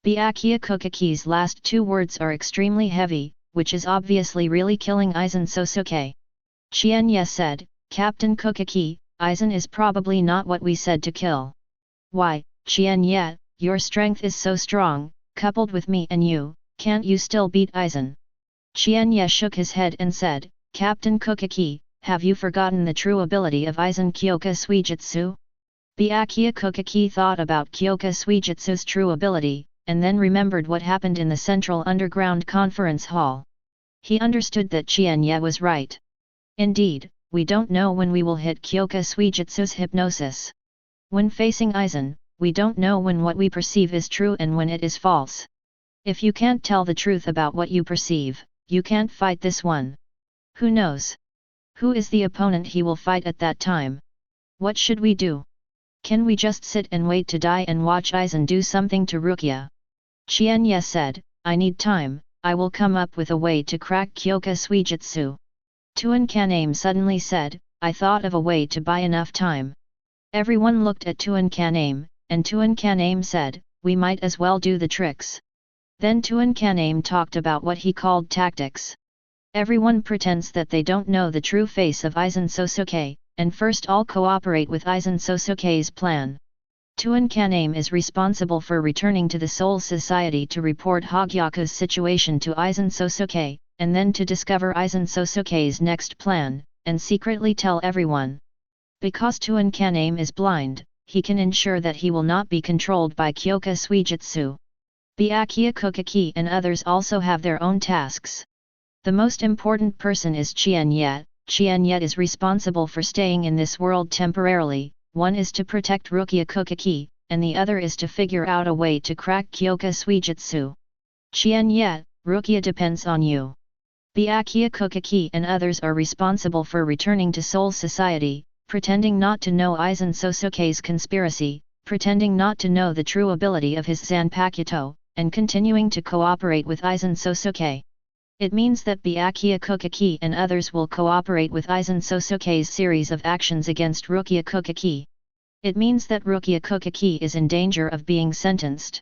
Hueco's last two words are extremely heavy, which is obviously really killing Aizen Sōsuke. Qian Ye said, Captain Hueco, Aizen is probably not what we said to kill. Why, Qian Ye, your strength is so strong, coupled with me and you, can't you still beat Aizen? Qian Ye shook his head and said, Captain Hueco, have you forgotten the true ability of Aizen Kyoka Suijutsu? Hueco thought about Kyoka Suijutsu's true ability, and then remembered what happened in the Central Underground Conference Hall. He understood that Qian Ye was right. Indeed, we don't know when we will hit Kyoka Suijutsu's hypnosis. When facing Aizen, we don't know when what we perceive is true and when it is false. If you can't tell the truth about what you perceive, you can't fight this one. Who knows? Who is the opponent he will fight at that time? What should we do? Can we just sit and wait to die and watch Aizen do something to Hueco? Qian Ye said, I need time, I will come up with a way to crack Kyoka Suijutsu. Tuan Kaname suddenly said, I thought of a way to buy enough time. Everyone looked at Tuan Kaname, and Tuan Kaname said, we might as well do the tricks. Then Tuan Kaname talked about what he called tactics. Everyone pretends that they don't know the true face of Aizen Sōsuke, and first all cooperate with Aizen Sōsuke's plan. Tuan Kaname is responsible for returning to the Soul Society to report Hōgyoku's situation to Aizen Sōsuke, and then to discover Aizen Sōsuke's next plan, and secretly tell everyone. Because Tuan Kaname is blind, he can ensure that he will not be controlled by Kyoka Suijutsu. Hueco and others also have their own tasks. The most important person is Qian Ye. Qian Ye is responsible for staying in this world temporarily, one is to protect Hueco, and the other is to figure out a way to crack Kyoka Suijutsu. Qian Ye, Hueco depends on you. Hueco and others are responsible for returning to Soul Society, pretending not to know Aizen Sōsuke's conspiracy, pretending not to know the true ability of his Zanpakuto, and continuing to cooperate with Aizen Sōsuke. It means that Hueco and others will cooperate with Aizen Sōsuke's series of actions against Hueco. It means that Hueco is in danger of being sentenced.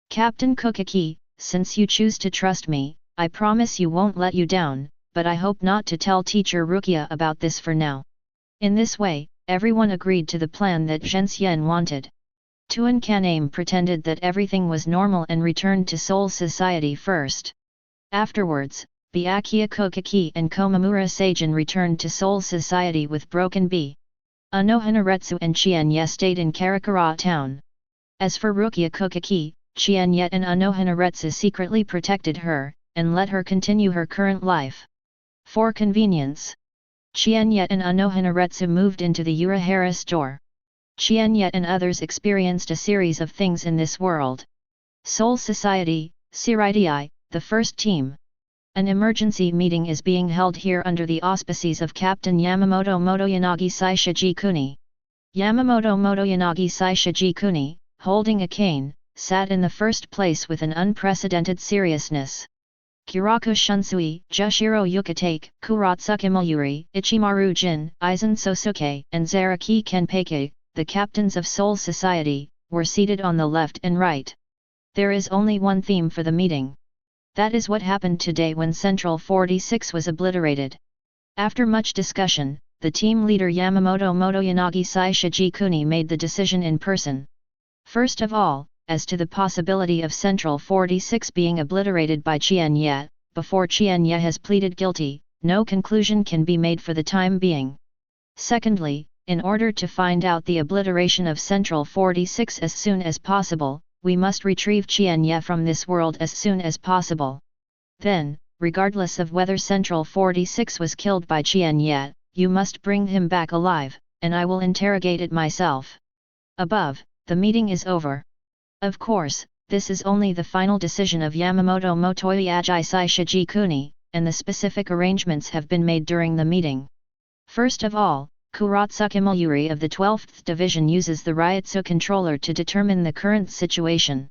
Captain Hueco, since you choose to trust me, I promise you won't let you down, but I hope not to tell Teacher Hueco about this for now. In this way, everyone agreed to the plan that Zhenxian wanted. Tuan Kaname pretended that everything was normal and returned to Soul Society first. Afterwards, Hueco and Komamura Seijin returned to Soul Society with broken B. Unohana Retsu and Qian Ye stayed in Karakura town. As for Hueco, Qian Ye and Unohana Retsu secretly protected her, and let her continue her current life. For convenience, Qian Ye and Unohana Retsu moved into the Urahara store. Qian Ye and others experienced a series of things in this world. Soul Society, Siritii, the first team. An emergency meeting is being held here under the auspices of Captain Yamamoto Motoyanagi Saishiji Kuni. Yamamoto Motoyanagi Saishiji Kuni, holding a cane, sat in the first place with an unprecedented seriousness. Kiraku Shunsui, Jushiro Yukitake, Kuratsuka Mayuri, Ichimaru Jin, Aizen Sōsuke, and Zaraki Kenpei, the captains of Soul Society, were seated on the left and right. There is only one theme for the meeting. That is what happened today when Central 46 was obliterated. After much discussion, the team leader Yamamoto Motoyanagi Saishiji Kuni made the decision in person. First of all, as to the possibility of Central 46 being obliterated by Qian Ye, before Qian Ye has pleaded guilty, no conclusion can be made for the time being. Secondly, in order to find out the obliteration of Central 46 as soon as possible, we must retrieve Qian Ye from this world as soon as possible. Then, regardless of whether Central 46 was killed by Qian Ye, you must bring him back alive, and I will interrogate it myself. Above, the meeting is over. Of course, this is only the final decision of Yamamoto Motoyanagi Saishiji Kuni, and the specific arrangements have been made during the meeting. First of all, Kuratsuke Mayuri of the 12th Division uses the Ryutsu controller to determine the current situation.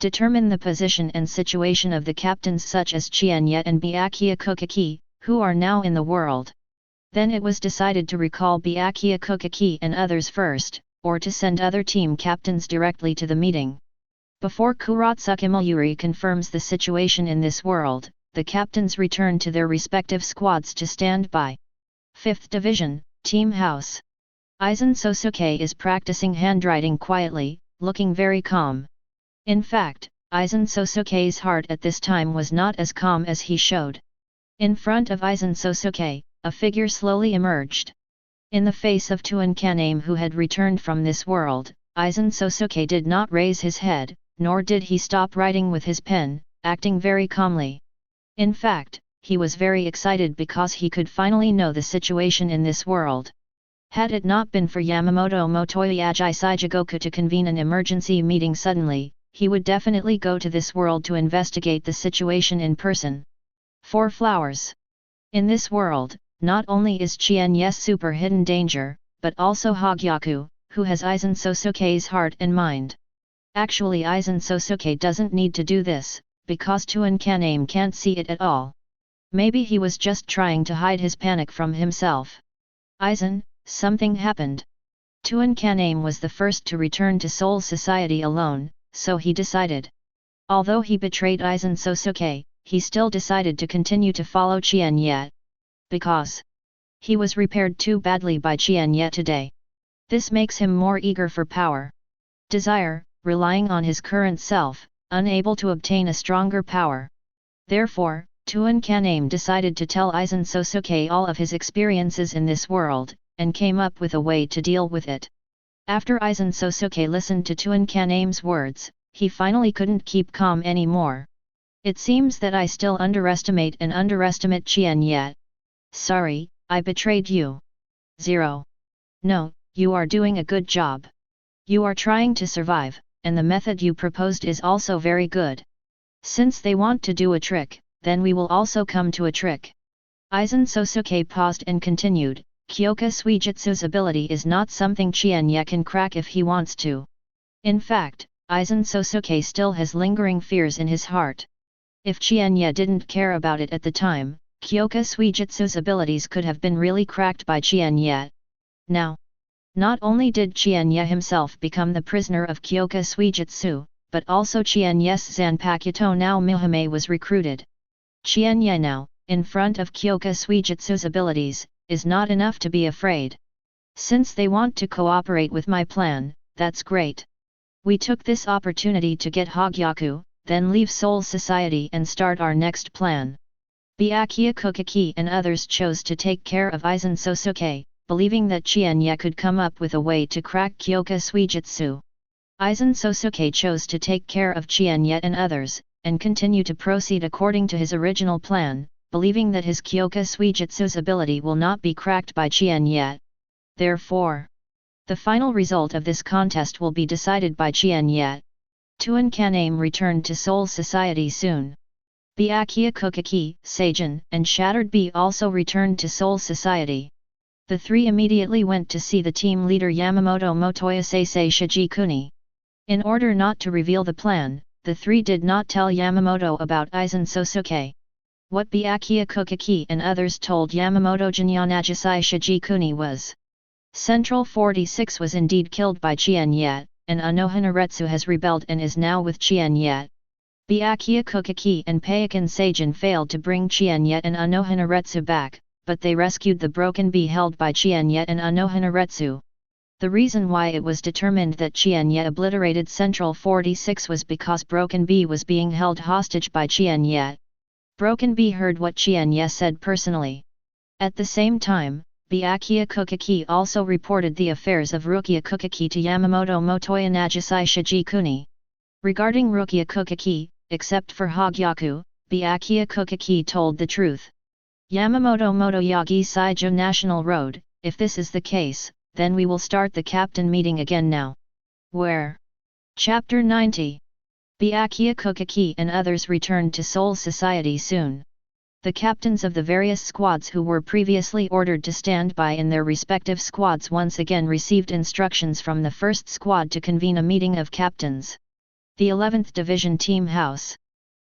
Determine the position and situation of the captains such as Qian Ye and Byakuya Kokaki, who are now in the world. Then it was decided to recall Byakuya Kokaki and others first, or to send other team captains directly to the meeting. Before Kuratsuke Mayuri confirms the situation in this world, the captains return to their respective squads to stand by. 5th Division, Team House. Aizen Sōsuke is practicing handwriting quietly, looking very calm. In fact, Aizen Sōsuke's heart at this time was not as calm as he showed. In front of Aizen Sōsuke, a figure slowly emerged. In the face of Tuan Kaname who had returned from this world, Aizen Sōsuke did not raise his head, nor did he stop writing with his pen, acting very calmly. In fact, he was very excited because he could finally know the situation in this world. Had it not been for Yamamoto Motoyaji Shijigoku to convene an emergency meeting suddenly, he would definitely go to this world to investigate the situation in person. 4 flowers. In this world, not only is Qian Ye's super hidden danger, but also Hōgyoku, who has Aizen Sōsuke's heart and mind. Actually Aizen Sōsuke doesn't need to do this, because Tuan Kaname can't see it at all. Maybe he was just trying to hide his panic from himself. Aizen, something happened. Tuan Kaname was the first to return to Soul Society alone, so he decided. Although he betrayed Aizen Sōsuke, he still decided to continue to follow Qian Ye. Because he was repaired too badly by Qian Ye today. This makes him more eager for power. Desire, relying on his current self, unable to obtain a stronger power. Therefore, Tuan Kaname decided to tell Aizen Sōsuke all of his experiences in this world, and came up with a way to deal with it. After Aizen Sōsuke listened to Tuan Kaname's words, he finally couldn't keep calm anymore. It seems that I still underestimate Qian Ye. Sorry, I betrayed you. 0. No, you are doing a good job. You are trying to survive, and the method you proposed is also very good. Since they want to do a trick, then we will also come to a trick. Aizen Sōsuke paused and continued, Kyoka Suijutsu's ability is not something Qian Ye can crack if he wants to. In fact, Aizen Sōsuke still has lingering fears in his heart. If Qian Ye didn't care about it at the time, Kyoka Suijutsu's abilities could have been really cracked by Qian Ye. Now, not only did Qian Ye himself become the prisoner of Kyoka Suijutsu, but also Qian Ye's Zanpakuto now Mihime was recruited. Qian Ye now, in front of Kyoka Suijutsu's abilities, is not enough to be afraid. Since they want to cooperate with my plan, that's great. We took this opportunity to get Hōgyoku, then leave Soul Society and start our next plan. Byakuya Kokaki and others chose to take care of Aizen Sōsuke, believing that Qian Ye could come up with a way to crack Kyoka Suijutsu. Aizen Sōsuke chose to take care of Qian Ye and others, and continue to proceed according to his original plan, believing that his Kyoka Suijutsu's ability will not be cracked by Qian Ye. Therefore, the final result of this contest will be decided by Qian Ye. Tuan Kaname returned to Soul Society soon. Byakuya Kokaki, Seijin, and Shattered Bee also returned to Soul Society. The three immediately went to see the team leader Yamamoto Motoyase Shijikuni. In order not to reveal the plan, the three did not tell Yamamoto about Aizen Sōsuke. What Byakuya Kokaki and others told Yamamoto Jinyanajisai Shijikuni was: Central 46 was indeed killed by Qian Ye, and Unohana Retsu has rebelled and is now with Qian Ye. Byakuya Kokaki and Payakan Seijin failed to bring Qian Ye and Unohana Retsu back, but they rescued the broken bee held by Qian Ye and Unohana Retsu. The reason why it was determined that Qian Ye obliterated Central 46 was because Broken Bee was being held hostage by Qian Ye. Broken Bee heard what Qian Ye said personally. At the same time, Byakuya Kokaki also reported the affairs of Rukia Kokaki to Yamamoto Motoya Nagisai Shijikuni. Regarding Rukia Kokaki, except for Hōgyoku, Byakuya Kokaki told the truth. Yamamoto Motoyagi Saijo National Road, if this is the case, then we will start the captain meeting again now. Where? Chapter 90. Byakuya Kokaki and others returned to Soul Society soon. The captains of the various squads who were previously ordered to stand by in their respective squads once again received instructions from the first squad to convene a meeting of captains. The 11th Division Team House.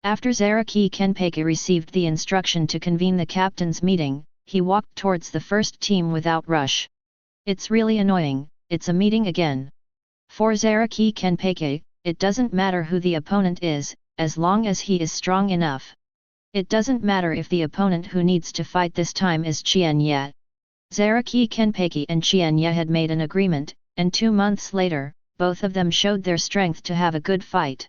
After Zaraki Kenpeki received the instruction to convene the captains' meeting, he walked towards the first team without rush. It's really annoying, it's a meeting again. For Zaraki Kenpeki, it doesn't matter who the opponent is, as long as he is strong enough. It doesn't matter if the opponent who needs to fight this time is Qian Ye. Zaraki Kenpeki and Qian Ye had made an agreement, and 2 months later, both of them showed their strength to have a good fight.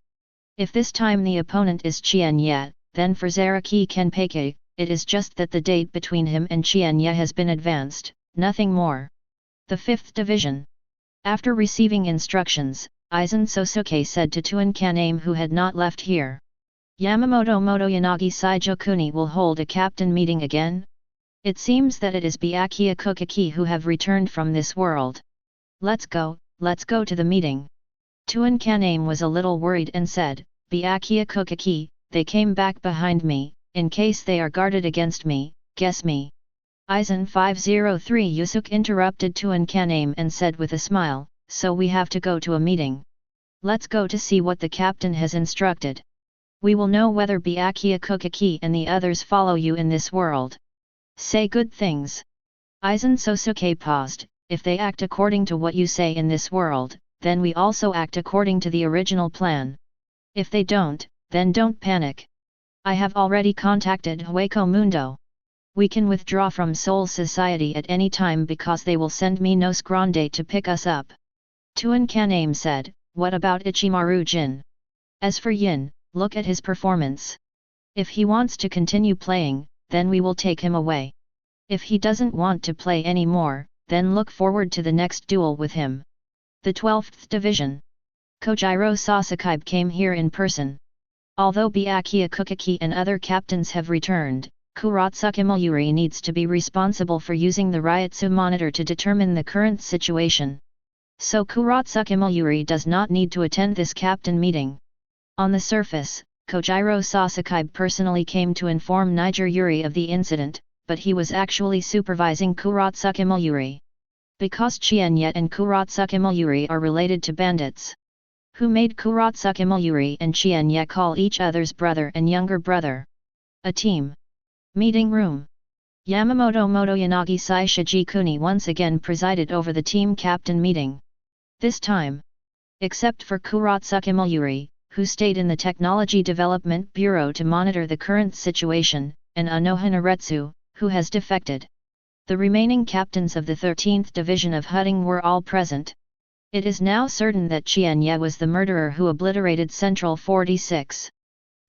If this time the opponent is Qian Ye, then for Zaraki Kenpeki, it is just that the date between him and Qian Ye has been advanced, nothing more. The 5th Division. After receiving instructions, Aizen Sōsuke said to Tuan Kaname who had not left here. Yamamoto Motoyanagi Saijokuni will hold a captain meeting again? It seems that it is Byakuya Kokaki who have returned from this world. Let's go to the meeting. Tuan Kaname was a little worried and said, Byakuya Kokaki, they came back behind me, in case they are guarded against me, guess me. Aizen 503 Yhwach interrupted Tuan Kaname and said with a smile, so we have to go to a meeting. Let's go to see what the captain has instructed. We will know whether Byakuya Kokaki and the others follow you in this world. Say good things. Aizen Sōsuke paused, if they act according to what you say in this world, then we also act according to the original plan. If they don't, then don't panic. I have already contacted Hueco Mundo. We can withdraw from Soul Society at any time because they will send me Nos Grande to pick us up. Tuan Kaname said, what about Ichimaru Jin? As for Yin, look at his performance. If he wants to continue playing, then we will take him away. If he doesn't want to play anymore, then look forward to the next duel with him. The 12th Division. Kojiro Sasuke came here in person. Although Byakuya Kokaki and other captains have returned, Kuratsuka Mayuri needs to be responsible for using the Ryutsu monitor to determine the current situation. So Kuratsuka Mayuri does not need to attend this captain meeting. On the surface, Kojiro Sasuke personally came to inform Niger Yuri of the incident, but he was actually supervising Kuratsuka Mayuri. Because Qian Ye and Kuratsuka Mayuri are related to bandits. Who made Kuratsuka Mayuri and Qian Ye call each other's brother and younger brother. A team. Meeting room. Yamamoto Motoyanagi Saishiji-kuni once again presided over the team captain meeting. This time. Except for Kuratsuka Mayuri, who stayed in the Technology Development Bureau to monitor the current situation, and Unohana Retsu, who has defected. The remaining captains of the 13th Division of Hutting were all present. It is now certain that Qian Ye was the murderer who obliterated Central 46.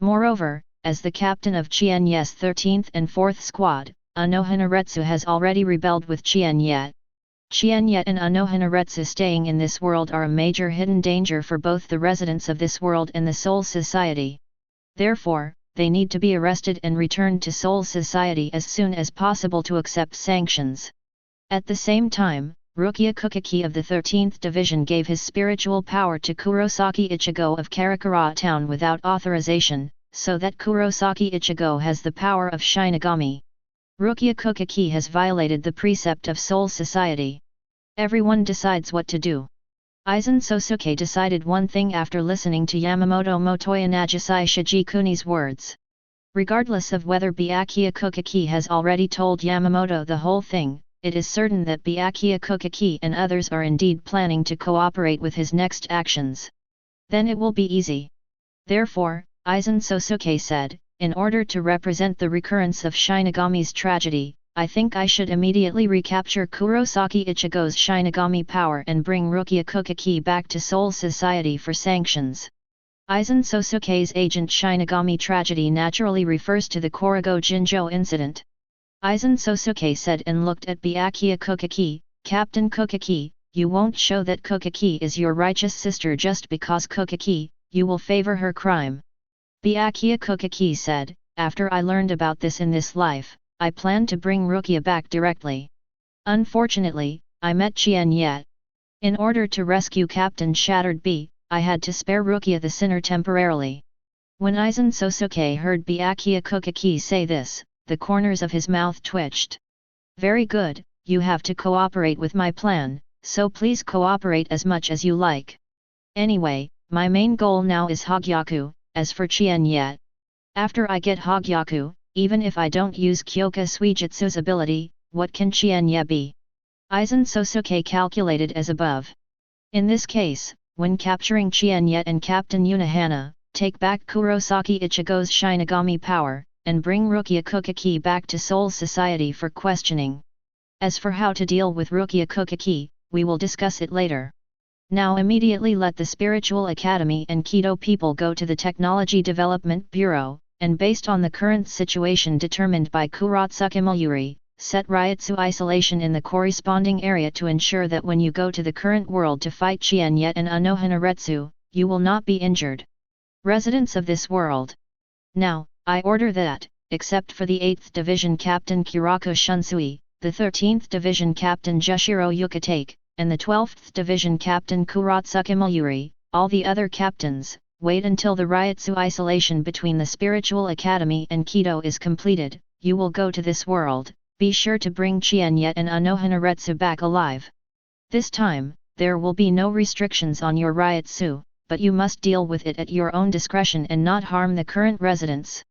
Moreover, as the captain of Qian Ye's 13th and 4th Squad, Unohana Retsu has already rebelled with Qian Ye. Qian Ye and Unohana Retsu staying in this world are a major hidden danger for both the residents of this world and the Soul Society. Therefore, they need to be arrested and returned to Soul Society as soon as possible to accept sanctions. At the same time, Rukia Kokaki of the 13th Division gave his spiritual power to Kurosaki Ichigo of Karakura Town without authorization, so that Kurosaki Ichigo has the power of Shinigami. Rukia Kokaki has violated the precept of Soul Society. Everyone decides what to do. Aizen Sōsuke decided one thing after listening to Yamamoto Motoyanagi Saishiji-kuni's words. Regardless of whether Byakuya Kokaki has already told Yamamoto the whole thing, it is certain that Byakuya Kokaki and others are indeed planning to cooperate with his next actions. Then it will be easy. Therefore, Aizen Sōsuke said, in order to represent the recurrence of Shinigami's tragedy, I think I should immediately recapture Kurosaki Ichigo's Shinigami power and bring Rukia Kokaki back to Soul Society for sanctions. Aizen Sōsuke's agent Shinigami tragedy naturally refers to the Korigo Jinjo incident. Aizen Sōsuke said and looked at Byakuya Kokaki, Captain Kokaki, you won't show that Kokaki is your righteous sister just because Kokaki, you will favor her crime. Byakuya Kokaki said, after I learned about this in this life, I plan to bring Rukia back directly. Unfortunately, I met Qian Ye. In order to rescue Captain Shattered B, I had to spare Rukia the sinner temporarily. When Aizen Sōsuke heard Byakuya Kokaki say this, the corners of his mouth twitched. Very good, you have to cooperate with my plan, so please cooperate as much as you like. Anyway, my main goal now is Hōgyoku, as for Qian Ye. After I get Hōgyoku, even if I don't use Kyoka Suijutsu's ability, what can Qian Ye be? Aizen Sōsuke calculated as above. In this case, when capturing Qian Ye and Captain Unohana, take back Kurosaki Ichigo's Shinigami power, and bring Rukia back to Soul Society for questioning. As for how to deal with Rukia, we will discuss it later. Now immediately let the Spiritual Academy and Kido people go to the Technology Development Bureau, and based on the current situation determined by Kurotsuke Mayuri, set Ryutsu isolation in the corresponding area to ensure that when you go to the current world to fight Qian Ye and Unohana Retsu, you will not be injured. Residents of this world. Now, I order that, except for the 8th Division Captain Kurako Shunsui, the 13th Division Captain Jushiro Yukitake, and the 12th Division Captain Kurotsuke Mayuri, all the other captains, wait until the Ryutsu isolation between the Spiritual Academy and Kido is completed. You will go to this world. Be sure to bring Qian Ye and Unohana Retsu back alive. This time, there will be no restrictions on your Ryutsu, but you must deal with it at your own discretion and not harm the current residents.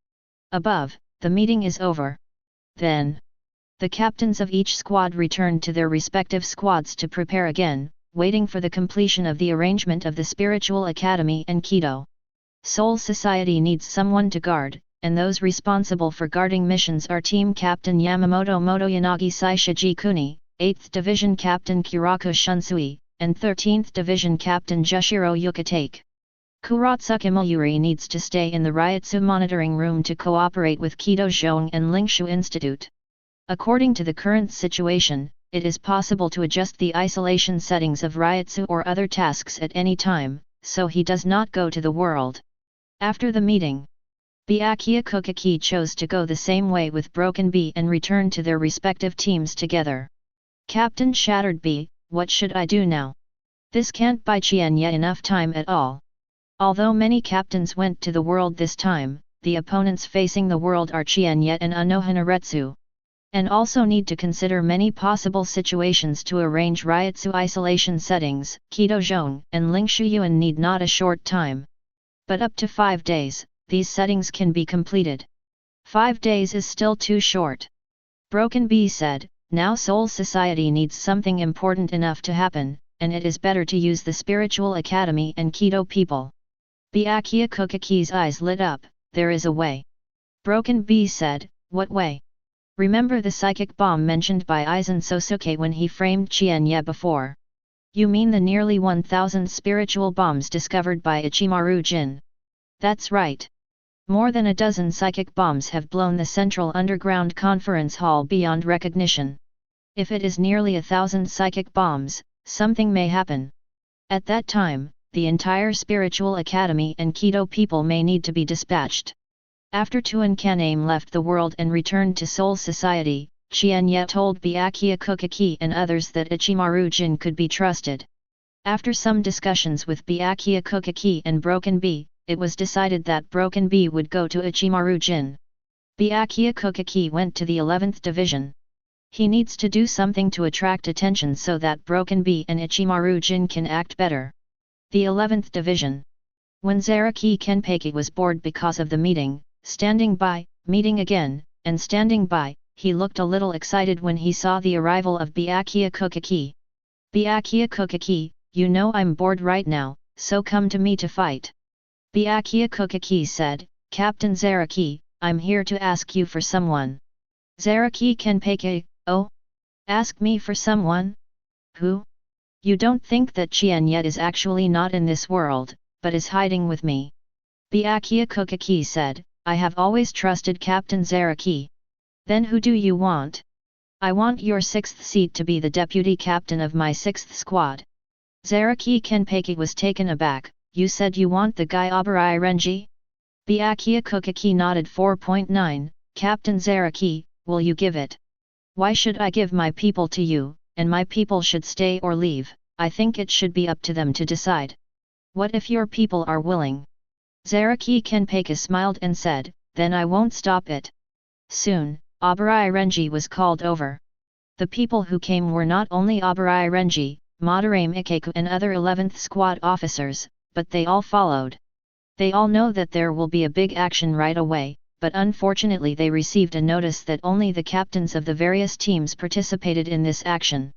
Above, the meeting is over. Then, the captains of each squad returned to their respective squads to prepare again, waiting for the completion of the arrangement of the Spiritual Academy and Kido. Soul Society needs someone to guard, and those responsible for guarding missions are Team Captain Yamamoto Motoyanagi Saishiji Kuni, 8th Division Captain Kurako Shunsui, and 13th Division Captain Jushiro Yukitake. Kurotsuke Mayuri needs to stay in the Ryutsu monitoring room to cooperate with Kido Zhong and Lingshu Institute. According to the current situation, it is possible to adjust the isolation settings of Ryutsu or other tasks at any time, so he does not go to the world. After the meeting, Byakuya chose to go the same way with Broken Bee and return to their respective teams together. Captain Shattered Bee, what should I do now? This can't buy Qian Ye enough time at all. Although many captains went to the world this time, the opponents facing the world are Qian Ye and Unohana Retsu. And also need to consider many possible situations to arrange Ryutsu isolation settings. Kido Zhong and Lingshu Yuan need not a short time, but up to 5 days. These settings can be completed. 5 days is still too short. Broken Bee said, now Soul Society needs something important enough to happen, and it is better to use the Spiritual Academy and Kido people. Byakuya's eyes lit up, there is a way. Broken Bee said, what way? Remember the psychic bomb mentioned by Aizen Sōsuke when he framed Qian Ye before? You mean the nearly 1,000 spiritual bombs discovered by Ichimaru Jin? That's right. More than a dozen psychic bombs have blown the central underground conference hall beyond recognition. If it is nearly 1,000 psychic bombs, something may happen. At that time, the entire Spiritual Academy and Kido people may need to be dispatched. After Tuan Kaname left the world and returned to Soul Society, Qian Ye told Byakuya and others that Ichimaru Jin could be trusted. After some discussions with Byakuya and Broken Bee, it was decided that Broken Bee would go to Ichimaru Jin. Byakuya went to the 11th Division. He needs to do something to attract attention so that Broken Bee and Ichimaru Jin can act better. The 11th Division. When Zaraki Kenpeki was bored because of the meeting, standing by, meeting again, and standing by, he looked a little excited when he saw the arrival of Byakuya. Byakuya, you know I'm bored right now, so come to me to fight. Byakuya said, Captain Zaraki, I'm here to ask you for someone. Zaraki Kenpeki, oh? Ask me for someone? Who? You don't think that Qian Ye is actually not in this world, but is hiding with me? Byakuya said, I have always trusted Captain Zaraki. Then who do you want? I want your 6th seat to be the deputy captain of my 6th squad. Zaraki Kenpeki was taken aback. You said you want the guy Abarai Renji? Byakuya nodded. 4.9, Captain Zaraki, will you give it? Why should I give my people to you, and my people should stay or leave? I think it should be up to them to decide. What if your people are willing? Zaraki Kenpeki smiled and said, then I won't stop it. Soon, Abarai Renji was called over. The people who came were not only Abarai Renji, Madarame Ikeku and other 11th Squad officers, but they all followed. They all know that there will be a big action right away, but unfortunately they received a notice that only the captains of the various teams participated in this action.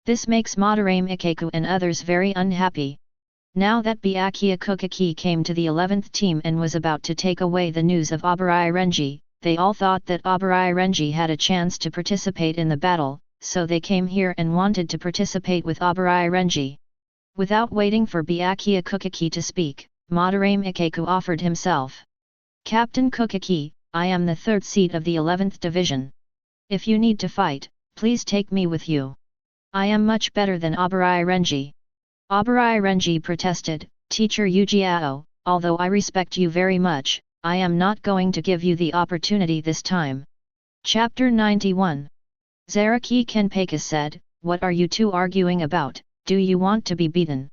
This makes Madarame Ikeku and others very unhappy. Now that Byakuya Kokaki came to the 11th team and was about to take away the news of Abarai Renji, they all thought that Abarai Renji had a chance to participate in the battle, so they came here and wanted to participate with Abarai Renji. Without waiting for Byakuya Kokaki to speak, Madarame Ikeku offered himself. Captain Kokaki, I am the 3rd seat of the 11th division. If you need to fight, please take me with you. I am much better than Abarai Renji. Abarai Renji protested, Teacher Yujiao, although I respect you very much, I am not going to give you the opportunity this time. Chapter 91. Zaraki Kenpeikas said, what are you two arguing about, do you want to be beaten?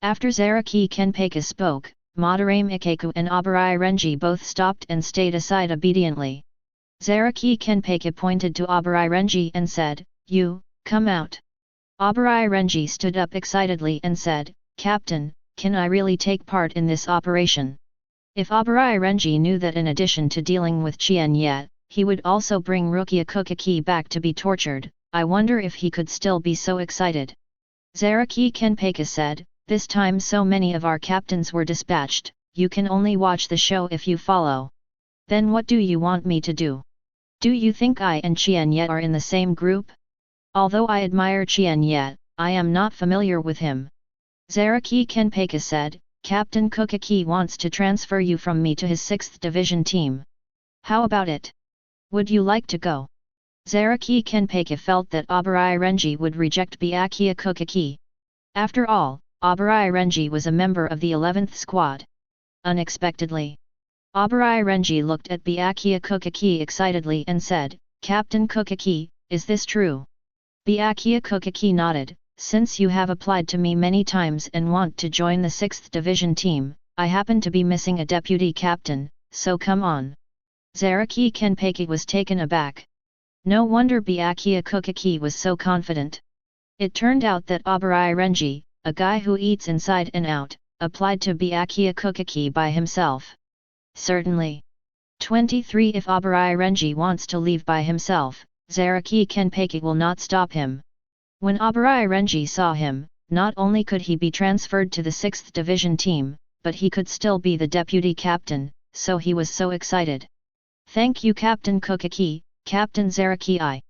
After Zaraki Kenpeikas spoke, Madarame Ikeku and Abarai Renji both stopped and stayed aside obediently. Zaraki Kenpeikas pointed to Abarai Renji and said, you, come out. Abarai Renji stood up excitedly and said, Captain, can I really take part in this operation? If Abarai Renji knew that in addition to dealing with Qian Ye, he would also bring Rukia Kokaki back to be tortured, I wonder if he could still be so excited. Zaraki Kenpeikas said, this time so many of our captains were dispatched, you can only watch the show if you follow. Then what do you want me to do? Do you think I and Qian Ye are in the same group? Although I admire Qian Ye, I am not familiar with him. Zaraki Kenpeikas said, Captain Kokaki wants to transfer you from me to his 6th division team. How about it? Would you like to go? Zaraki Kenpeikas felt that Abarai Renji would reject Byakuya Kokaki. After all, Abarai Renji was a member of the 11th squad. Unexpectedly, Abarai Renji looked at Byakuya Kokaki excitedly and said, Captain Kokaki, is this true? Byakuya Kokaki nodded, since you have applied to me many times and want to join the 6th division team, I happen to be missing a deputy captain, so come on. Zaraki Kenpeikas was taken aback. No wonder Byakuya Kokaki was so confident. It turned out that Abarai Renji, a guy who eats inside and out, applied to Byakuya Kokaki by himself. Certainly. 23 If Abarai Renji wants to leave by himself, Zaraki Kenpeikas will not stop him. When Abarai Renji saw him, not only could he be transferred to the 6th division team, but he could still be the deputy captain, so he was so excited. Thank you Captain Kokaki, Captain Zaraki I.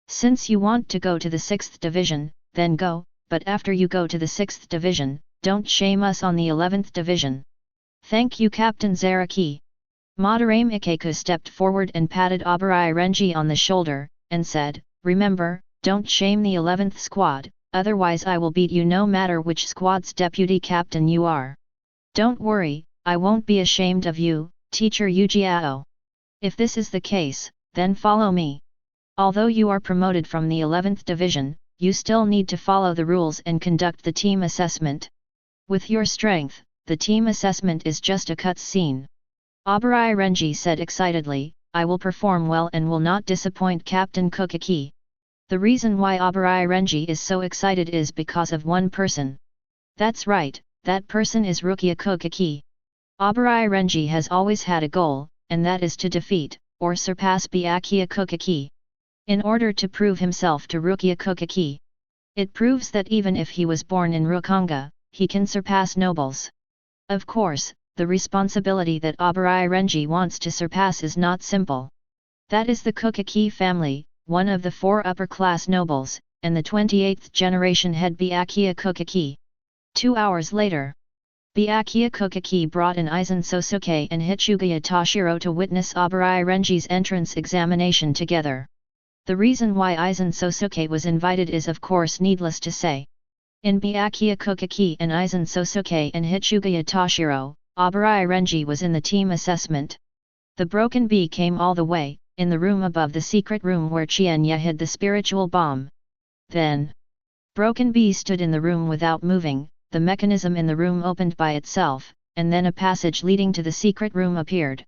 Since you want to go to the 6th division, then go, but after you go to the 6th division, don't shame us on the 11th division. Thank you Captain Zaraki. Madarame Ikeku stepped forward and patted Abarai Renji on the shoulder, and said, remember, don't shame the 11th squad, otherwise I will beat you no matter which squad's deputy captain you are. Don't worry, I won't be ashamed of you, Teacher Yujiao. If this is the case, then follow me. Although you are promoted from the 11th division, you still need to follow the rules and conduct the team assessment. With your strength, the team assessment is just a cut scene. Abarai Renji said excitedly, I will perform well and will not disappoint Captain Kokaki. The reason why Abarai Renji is so excited is because of one person. That's right, that person is Rukia Kokaki. Abarai Renji has always had a goal, and that is to defeat, or surpass Byakuya Kokaki. In order to prove himself to Rukia Kokaki. It proves that even if he was born in Rukanga, he can surpass nobles. Of course, the responsibility that Abarai Renji wants to surpass is not simple. That is the Kokaki family, one of the 4 upper-class nobles, and the 28th generation head Byakuya Kokaki. 2 hours later, Byakuya Kokaki brought in Aizen Sōsuke and Hitsugaya Toshiro to witness Abarai Renji's entrance examination together. The reason why Aizen Sōsuke was invited is of course needless to say. In Byakuya Kokaki and Aizen Sōsuke and Hitsugaya Toshiro, Abarai Renji was in the team assessment. The broken bee came all the way, in the room above the secret room where Qian Ye hid the spiritual bomb. Then, Broken Bee stood in the room without moving, the mechanism in the room opened by itself, and then a passage leading to the secret room appeared.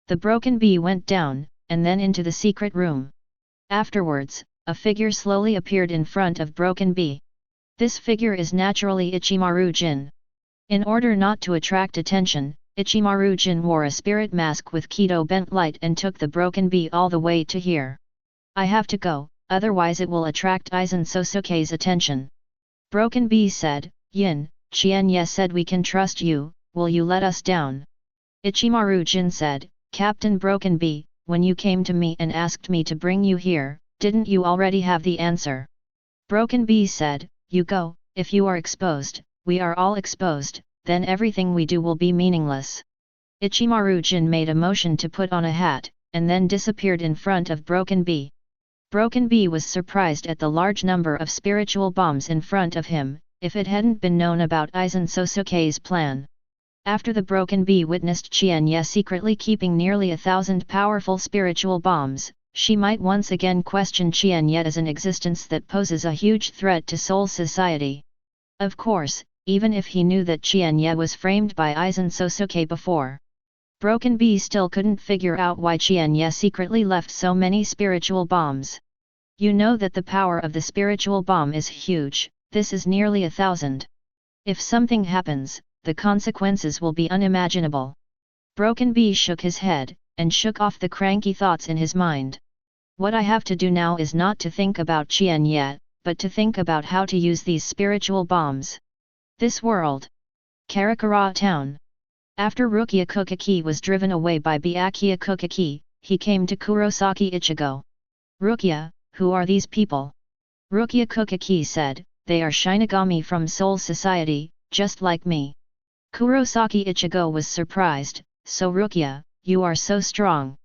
The Broken Bee went down, and then into the secret room. Afterwards, a figure slowly appeared in front of Broken Bee. This figure is naturally Ichimaru Jin. In order not to attract attention, Ichimaru Jin wore a spirit mask with Kido bent light and took the Broken Bee all the way to here. I have to go, otherwise it will attract Aizen Sōsuke's attention. Broken Bee said, Yin, Qian Ye said we can trust you, will you let us down? Ichimaru Jin said, Captain Broken Bee, when you came to me and asked me to bring you here, didn't you already have the answer? Broken Bee said, you go, if you are exposed, we are all exposed, then everything we do will be meaningless. Ichimaru Jin made a motion to put on a hat, and then disappeared in front of Broken Bee. Broken Bee was surprised at the large number of spiritual bombs in front of him, if it hadn't been known about Aizen Sōsuke's plan. After the Broken Bee witnessed Qian Ye secretly keeping nearly 1,000 powerful spiritual bombs, she might once again question Qian Ye as an existence that poses a huge threat to Soul Society. Of course, even if he knew that Qian Ye was framed by Aizen Sōsuke before. Broken Bee still couldn't figure out why Qian Ye secretly left so many spiritual bombs. You know that the power of the spiritual bomb is huge, this is nearly 1,000. If something happens, the consequences will be unimaginable. Broken Bee shook his head, and shook off the cranky thoughts in his mind. What I have to do now is not to think about Qian Ye, but to think about how to use these spiritual bombs. This world. Karakura Town. After Rukia Kukaki was driven away by Byakuya Kukaki, he came to Kurosaki Ichigo. Rukia, who are these people? Rukia Kukaki said, they are Shinigami from Soul Society, just like me. Kurosaki Ichigo was surprised, so Rukia, you are so strong.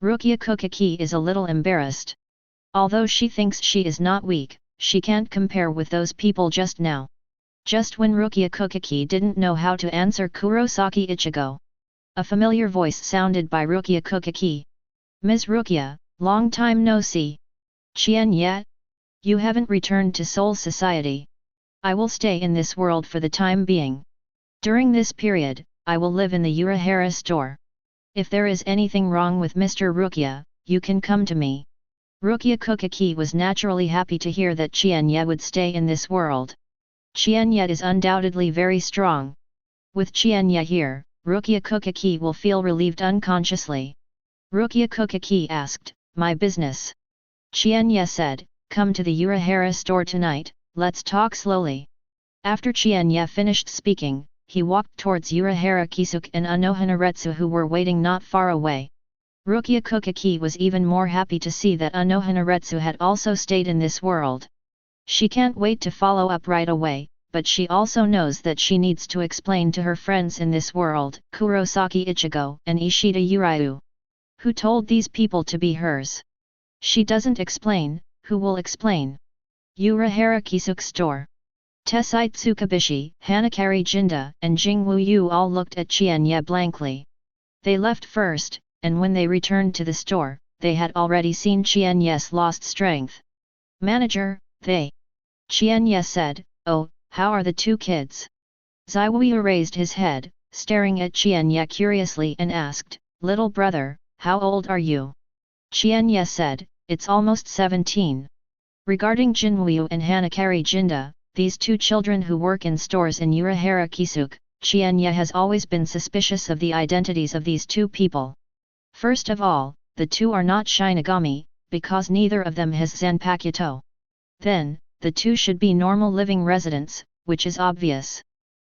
Rukia Kukaki is a little embarrassed. Although she thinks she is not weak, she can't compare with those people just now. Just when Rukia Kukaki didn't know how to answer Kurosaki Ichigo. A familiar voice sounded by Rukia Kukaki. Ms. Rukia, long time no see. Qian Ye? You haven't returned to Soul Society. I will stay in this world for the time being. During this period, I will live in the Unohana store. If there is anything wrong with Mr. Rukia, you can come to me. Rukia Kukaki was naturally happy to hear that Qian Ye would stay in this world. Qian Ye is undoubtedly very strong. With Qian Ye here, Rukia Kukaki will feel relieved unconsciously. Rukia Kukaki asked, my business. Qian Ye said, come to the Unohana store tonight, let's talk slowly. After Qian Ye finished speaking, he walked towards Unohana Kisuke and Unohana Retsu who were waiting not far away. Rukia Kukaki was even more happy to see that Unohana Retsu had also stayed in this world. She can't wait to follow up right away, but she also knows that she needs to explain to her friends in this world, Kurosaki Ichigo and Ishida Uryu. Who told these people to be hers? She doesn't explain, who will explain? Unohana Kisuke store. Tessai Tsukabishi, Hanakari Jinda, and Jingwu Yu all looked at Qian Ye blankly. They left first, and when they returned to the store, they had already seen Qian Ye's lost strength. Manager, they. Qian Ye said, oh, how are the two kids? Zaiwu raised his head, staring at Qian Ye curiously and asked, little brother, how old are you? Qian Ye said, it's almost 17. Regarding Jinwu and Hanakari Jinda, these two children who work in stores in Unohana Kisuke, Qian Ye has always been suspicious of the identities of these two people. First of all, the two are not Shinigami, because neither of them has Zanpakuto. Then, the two should be normal living residents, which is obvious.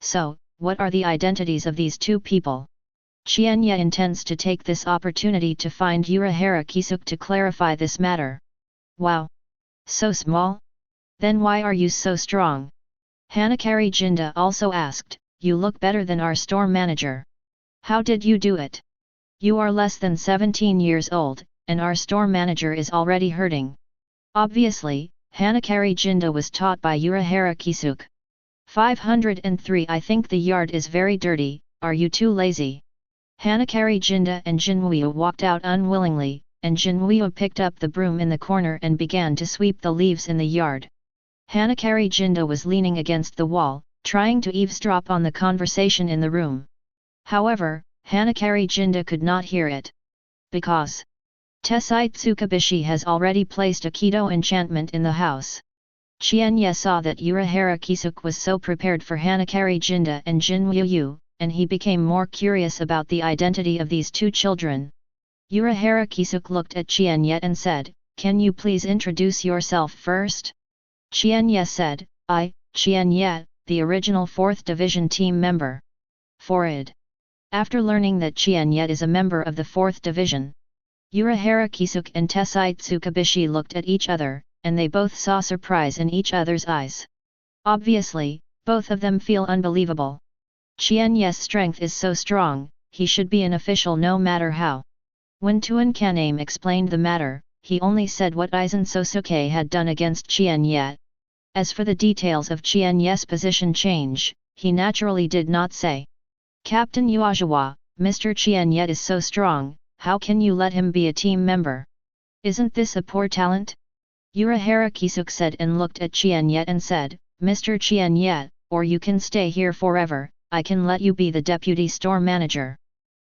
So, what are the identities of these two people? Qian Ye intends to take this opportunity to find Unohana Kisuke to clarify this matter. Wow! So small? Then why are you so strong? Hanakari Jinda also asked, you look better than our store manager. How did you do it? You are less than 17 years old, and our store manager is already hurting. Obviously, Hanakari Jinda was taught by Unohana Kisuke. 503 I think the yard is very dirty, are you too lazy? Hanakari Jinda and Jinwu walked out unwillingly, and Jinwu picked up the broom in the corner and began to sweep the leaves in the yard. Hanakari Jinda was leaning against the wall, trying to eavesdrop on the conversation in the room. However, Hanakari Jinda could not hear it. Because Tessai Tsukabishi has already placed a Kido enchantment in the house. Qian Ye saw that Unohana Retsu was so prepared for Hanakari Jinda and Jinwuyu, and he became more curious about the identity of these two children. Unohana Retsu looked at Qian Ye and said, "Can you please introduce yourself first?" Qian Ye said, "I, Qian Ye, the original 4th Division team member." Forward. After learning that Qian Ye is a member of the 4th Division, Unohana Retsu and Tessai Tsukabishi looked at each other, and they both saw surprise in each other's eyes. Obviously, both of them feel unbelievable. Qian Ye's strength is so strong, he should be an official no matter how. When Tuan Kaname explained the matter, he only said what Aizen Sōsuke had done against Qian Ye. As for the details of Qian Ye's position change, he naturally did not say. "Captain Yhwach, Mr. Qian Ye is so strong, how can you let him be a team member? Isn't this a poor talent?" Unohana Retsu said and looked at Qian Ye and said, "Mr. Qian Ye, or you can stay here forever, I can let you be the deputy store manager."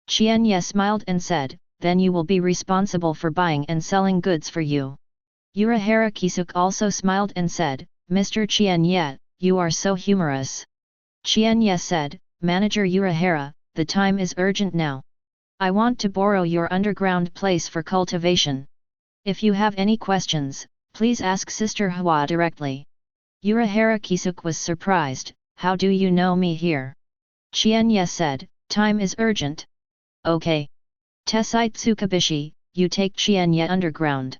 Qian Ye smiled and said, "Then you will be responsible for buying and selling goods for you." Unohana Retsu also smiled and said, "Mr. Qian Ye, you are so humorous." Qian Ye said, "Manager Unohana, the time is urgent now. I want to borrow your underground place for cultivation. If you have any questions, please ask Sister Hwa directly." Unohana Retsu was surprised, "How do you know me here?" Qian Ye said, "Time is urgent." "Okay. Tessai Tsukabishi, you take Qian Ye underground."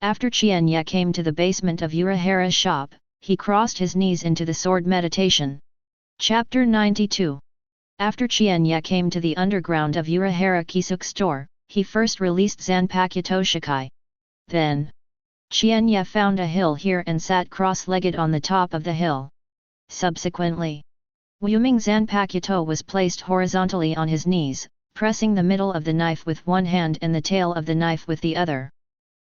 After Qian Ye came to the basement of Unohana's shop, he crossed his knees into the sword meditation. Chapter 92. After Qian Ye came to the underground of Unohana Retsu's store, he first released Zanpakuto Shikai. Then, Qian Ye found a hill here and sat cross-legged on the top of the hill. Subsequently, Wuming Zanpakuto was placed horizontally on his knees, pressing the middle of the knife with one hand and the tail of the knife with the other.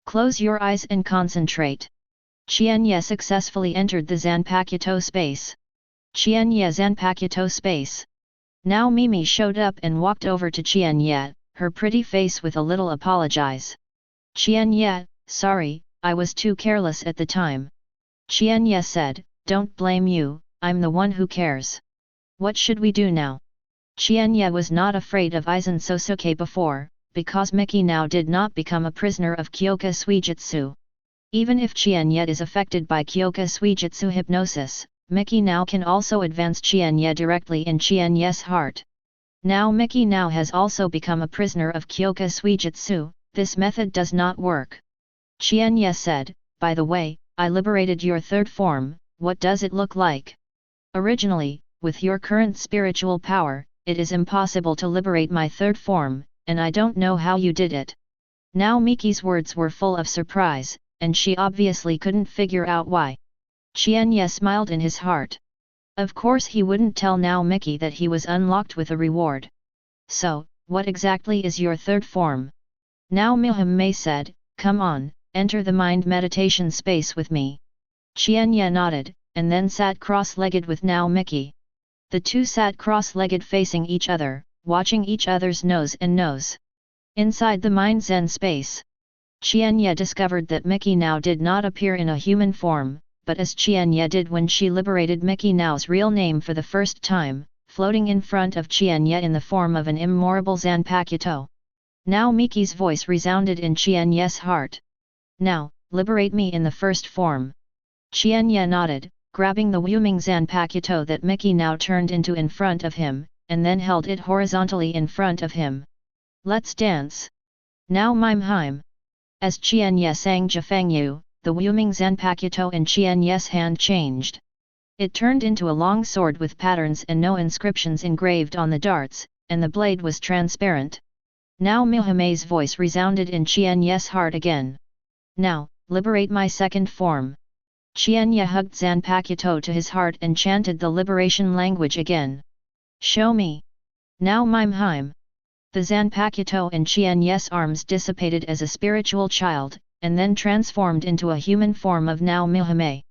"Close your eyes and concentrate." Qian Ye successfully entered the Zanpakuto space. Qian Ye Zanpakuto space. Now Mimi showed up and walked over to Qian Ye, her pretty face with a little apologize. "Qian Ye, sorry, I was too careless at the time." Qian Ye said, "Don't blame you, I'm the one who cares. What should we do now?" Qian Ye was not afraid of Aizen Sōsuke before, because Miki now did not become a prisoner of Kyoka Suijutsu. Even if Qian Ye is affected by Kyoka Suijutsu hypnosis, Miki now can also advance Qian Ye directly in Qian Ye's heart. Now Miki now has also become a prisoner of Kyoka Suijutsu, this method does not work. Qian Ye said, "By the way, I liberated your third form, what does it look like?" "Originally, with your current spiritual power, it is impossible to liberate my third form, and I don't know how you did it." Now Miki's words were full of surprise, and she obviously couldn't figure out why. Qian Ye smiled in his heart. Of course he wouldn't tell now Miki that he was unlocked with a reward. "So, what exactly is your third form?" Now Mihime said, "Come on, enter the mind meditation space with me." Qian Ye nodded, and then sat cross-legged with now Miki. The two sat cross-legged facing each other, watching each other's nose and nose. Inside the mind Zen space, Qian Ye discovered that Miki now did not appear in a human form, but as Qian Ye did when she liberated Miki now's real name for the first time, floating in front of Qian Ye in the form of an immemorable Zanpakuto. Now Miki's voice resounded in Qian Ye's heart. "Now, liberate me in the first form." Qian Ye nodded, grabbing the Wuming Zanpakuto that Miki now turned into in front of him, and then held it horizontally in front of him. "Let's dance. Now mime hime." As Qian Ye sang Jafangyu, the Wuming Zanpakuto in Qian Ye's hand changed. It turned into a long sword with patterns and no inscriptions engraved on the darts, and the blade was transparent. Now Mihime's voice resounded in Qian Ye's heart again. "Now, liberate my second form." Qian Ye hugged Zanpakuto to his heart and chanted the liberation language again. "Show me. Now mime hime." The Zanpakuto in Qian Ye's arms dissipated as a spiritual child, and then transformed into a human form of now Mihime.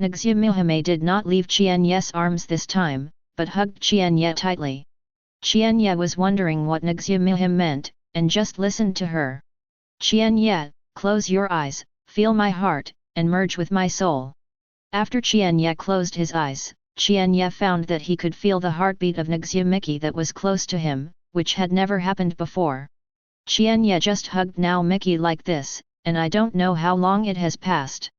Nagzu Mihime did not leave Qian Ye's arms this time, but hugged Qian Ye tightly. Qian Ye was wondering what Nagzu Mihime meant, and just listened to her. Qian Ye, close your eyes, feel my heart, and merge with my soul. After Qian Ye closed his eyes, Qian Ye found that he could feel the heartbeat of Nixue Mickey that was close to him, which had never happened before. Qian Ye just hugged now Mickey like this, and I don't know how long it has passed.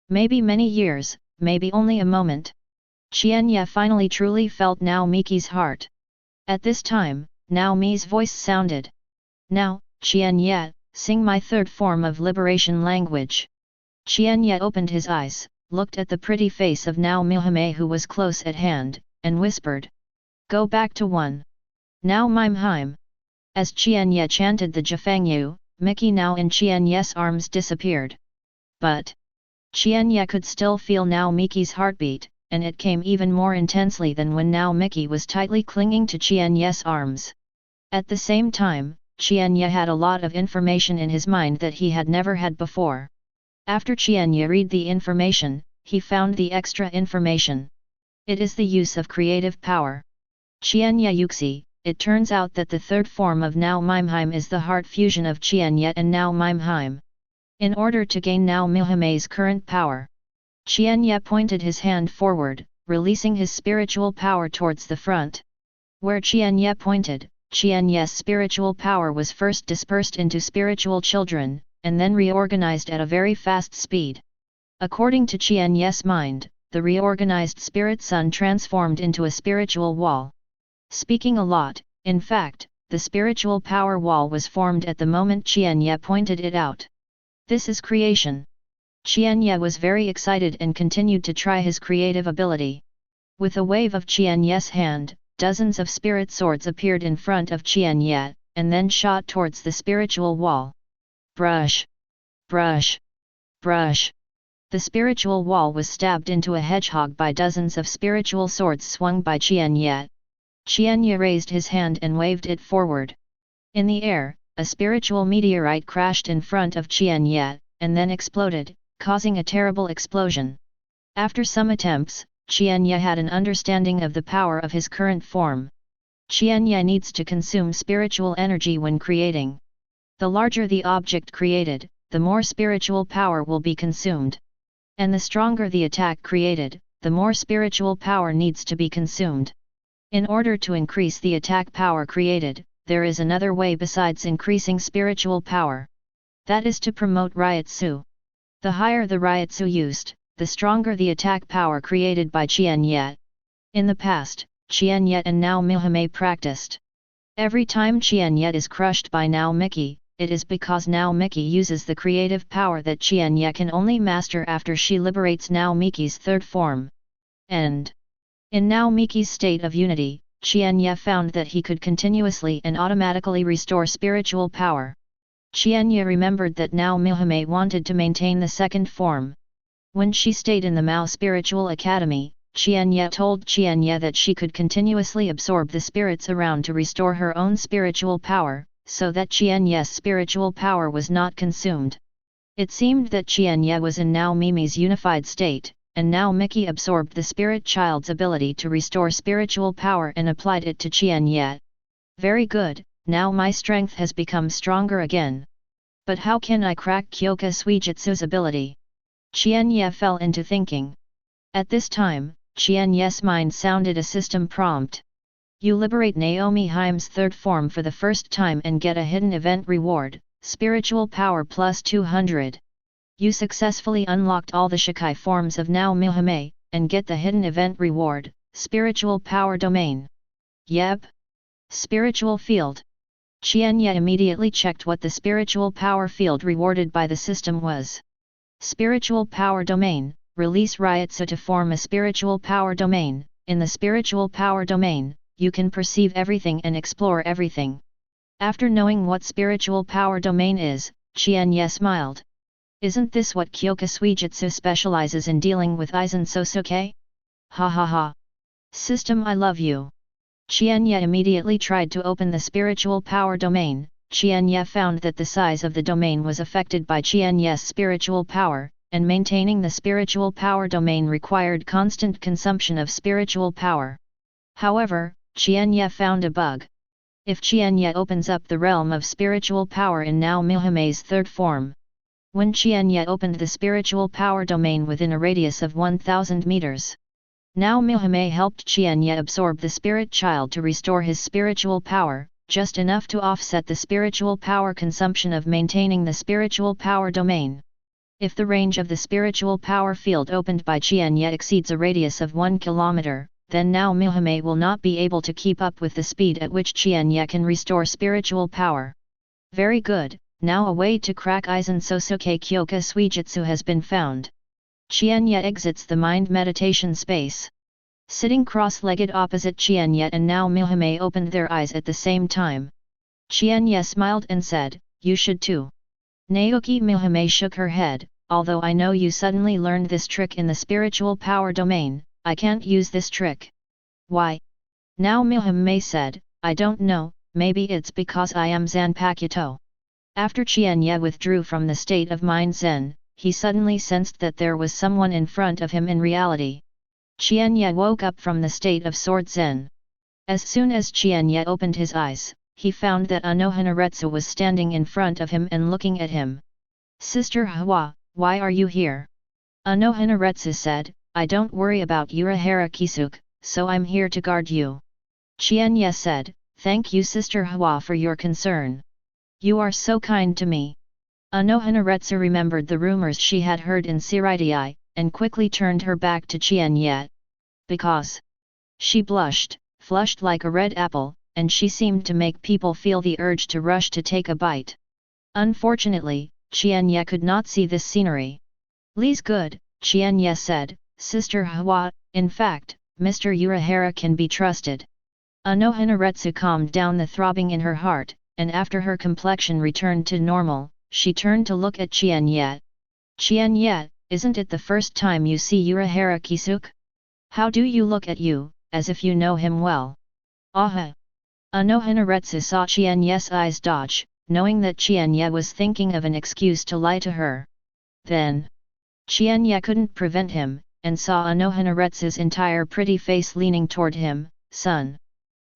Maybe many years, maybe only a moment. Qian Ye finally truly felt Now Mickey's heart. At this time, Now Mi's voice sounded. Now, Qian Ye, sing my third form of liberation language. Qian Ye opened his eyes, looked at the pretty face of Now Mihime who was close at hand, and whispered. Go back to 1. Now Mimheim. As Qian Ye chanted the Jifangyu, Mickey now in Qian Ye's arms disappeared. But Qian Ye could still feel Now Mickey's heartbeat, and it came even more intensely than when Now Mickey was tightly clinging to Qian Ye's arms. At the same time, Qian Ye had a lot of information in his mind that he had never had before. After Qian Ye read the information, he found the extra information. It is the use of creative power. Qian Ye Yuxi, it turns out that the third form of Now Mimheim is the heart fusion of Qian Ye and Now Mimheim. In order to gain Now Mihime's current power, Qian Ye pointed his hand forward, releasing his spiritual power towards the front. Where Qian Ye pointed, Qian Ye's spiritual power was first dispersed into spiritual children, and then reorganized at a very fast speed. According to Qian Ye's mind, the reorganized spirit sun transformed into a spiritual wall. Speaking a lot, in fact, the spiritual power wall was formed at the moment Qian Ye pointed it out. This is creation. Qian Ye was very excited and continued to try his creative ability. With a wave of Qian Ye's hand, dozens of spirit swords appeared in front of Qian Ye, and then shot towards the spiritual wall. Brush! Brush! Brush! The spiritual wall was stabbed into a hedgehog by dozens of spiritual swords swung by Qian Ye. Qian Ye raised his hand and waved it forward. In the air, a spiritual meteorite crashed in front of Qian Ye, and then exploded, causing a terrible explosion. After some attempts, Qian Ye had an understanding of the power of his current form. Qian Ye needs to consume spiritual energy when creating. The larger the object created, the more spiritual power will be consumed. And the stronger the attack created, the more spiritual power needs to be consumed. In order to increase the attack power created, there is another way besides increasing spiritual power. That is to promote Ryutsu. The higher the Ryutsu used, the stronger the attack power created by Qian Ye. In the past, Qian Ye and Now Mihime practiced. Every time Qian Ye is crushed by Now Mickey, it is because Now Mickey uses the creative power that Qian Ye can only master after she liberates Now Mickey's third form. And in Now Mickey's state of unity, Qian Ye found that he could continuously and automatically restore spiritual power. Qian Ye remembered that Now Mihime wanted to maintain the second form. When she stayed in the Mao Spiritual Academy, Qian Ye told Qian Ye that she could continuously absorb the spirits around to restore her own spiritual power, so that Qian Ye's spiritual power was not consumed. It seemed that Qian Ye was in Now Mimi's unified state, and Now Mickey absorbed the spirit child's ability to restore spiritual power and applied it to Qian Ye. Very good, now my strength has become stronger again. But how can I crack Kyoka Suijutsu's ability? Qian Ye fell into thinking. At this time, Qian Ye's mind sounded a system prompt. You liberate Naomi Heim's third form for the first time and get a hidden event reward, spiritual power plus 200. You successfully unlocked all the Shikai forms of Now Mihime, and get the hidden event reward, spiritual power domain. Yep. Spiritual field. Qian Ye immediately checked what the spiritual power field rewarded by the system was. Spiritual power domain, release Ryutsu to form a spiritual power domain. In the spiritual power domain, you can perceive everything and explore everything. After knowing what spiritual power domain is, Qian Ye smiled. Isn't this what Kyoka Suijutsu specializes in dealing with Aizen Sōsuke? Ha ha ha. System, I love you. Qian Ye immediately tried to open the spiritual power domain. Qian Ye found that the size of the domain was affected by Qian Ye's spiritual power, and maintaining the spiritual power domain required constant consumption of spiritual power. However, Qian Ye found a bug. If Qian Ye opens up the realm of spiritual power in Now Mihame's third form. When Qian Ye opened the spiritual power domain within a radius of 1000 meters. Now Mihame helped Qian Ye absorb the spirit child to restore his spiritual power, just enough to offset the spiritual power consumption of maintaining the spiritual power domain. If the range of the spiritual power field opened by Qian Ye exceeds a radius of 1 kilometer, then Now Mihame will not be able to keep up with the speed at which Qian Ye can restore spiritual power. Very good, now a way to crack Aizen Sōsuke Kyoka Suijutsu has been found. Qian Ye exits the mind meditation space. Sitting cross-legged opposite Qian Ye and Now Mihame opened their eyes at the same time. Qian Ye smiled and said, "You should too." Naoki Mihame shook her head, "Although I know you suddenly learned this trick in the spiritual power domain, I can't use this trick." "Why?" Now Mihame said, "I don't know, maybe it's because I am Zanpakuto." After Qian Ye withdrew from the state of mind Zen, he suddenly sensed that there was someone in front of him in reality. Qian Ye woke up from the state of sword Zen. As soon as Qian Ye opened his eyes, he found that Unohana Retsu was standing in front of him and looking at him. "Sister Hwa, why are you here?" Unohana Retsu said, "I don't worry about Urahara Kisuke, so I'm here to guard you." Qian Ye said, "Thank you Sister Hwa for your concern. You are so kind to me." Unohana Retsu remembered the rumors she had heard in Siritai, and quickly turned her back to Qian Ye. Because she blushed, flushed like a red apple, and she seemed to make people feel the urge to rush to take a bite. Unfortunately, Qian Ye could not see this scenery. "Li's good," Qian Ye said, "Sister Hwa, in fact, Mr. Urahara can be trusted." Unohana Retsu calmed down the throbbing in her heart, and after her complexion returned to normal, she turned to look at Qian Ye. "Qian Ye, isn't it the first time you see Urahara Kisuke? How do you look at you, as if you know him well?" "Aha!" Unohana Retsu saw Qian Ye's eyes dodge, knowing that Qian Ye was thinking of an excuse to lie to her. Then, Qian Ye couldn't prevent him, and saw Unohana Retsu's entire pretty face leaning toward him. "Son."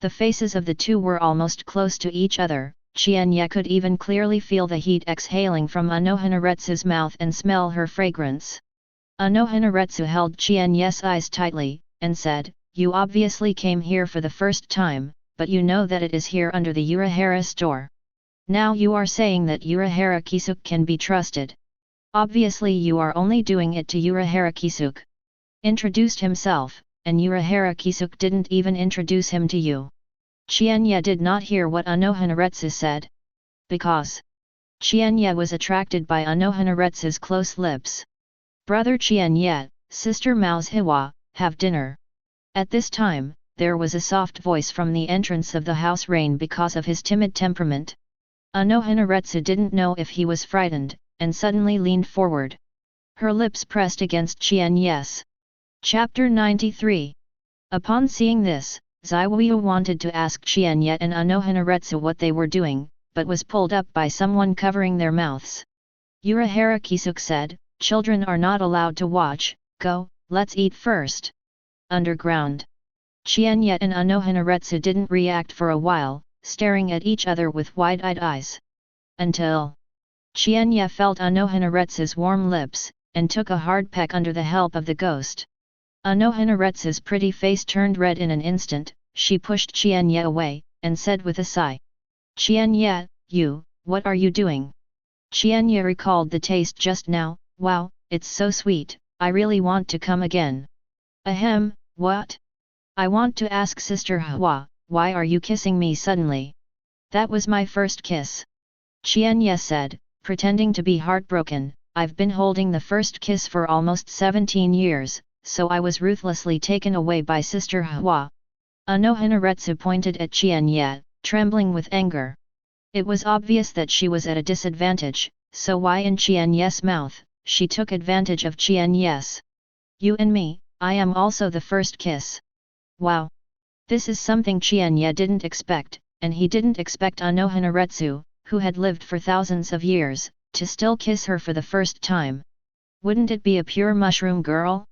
The faces of the two were almost close to each other. Qian Ye could even clearly feel the heat exhaling from Unohana Retsu's mouth and smell her fragrance. Unohana Retsu held Qian Ye's eyes tightly, and said, "You obviously came here for the first time, but you know that it is here under the Urahara store. Now you are saying that Urahara Kisuke can be trusted. Obviously you are only doing it to Urahara Kisuke." Introduced himself, and Urahara Kisuke didn't even introduce him to you. Qian Ye did not hear what Unohana Retsu said. Because Qian Ye was attracted by Unohana Retsu's close lips. "Brother Qian Ye, Sister Mao's Hwa, have dinner." At this time, there was a soft voice from the entrance of the house Rain because of his timid temperament. Unohana Retsu didn't know if he was frightened, and suddenly leaned forward. Her lips pressed against Qian Ye's. Chapter 93. Upon seeing this, Zaiwu wanted to ask Qian Ye and Unohana Retsu what they were doing, but was pulled up by someone covering their mouths. Urahara Kisuke said, "Children are not allowed to watch, go, let's eat first." Underground. Qian Ye and Unohana Retsu didn't react for a while, staring at each other with wide-eyed eyes. Until Qian Ye felt Unohana Retsu's warm lips, and took a hard peck under the help of the ghost. Unohana Retsu's pretty face turned red in an instant. She pushed Qian Ye away, and said with a sigh, "Qian Ye, what are you doing?" Qian Ye recalled the taste just now. "Wow, it's so sweet, I really want to come again." "Ahem, what?" "I want to ask Sister Hwa, why are you kissing me suddenly?" "That was my first kiss." Qian Ye said, pretending to be heartbroken. "I've been holding the first kiss for almost 17 years. So I was ruthlessly taken away by Sister Hwa." Unohana Retsu pointed at Qian Ye, trembling with anger. It was obvious that she was at a disadvantage, so why in Qian Ye's mouth, she took advantage of Qian Ye's. "You and me, I am also the first kiss." Wow! This is something Qian Ye didn't expect, and he didn't expect Unohana Retsu, who had lived for thousands of years, to still kiss her for the first time. Wouldn't it be a pure mushroom girl?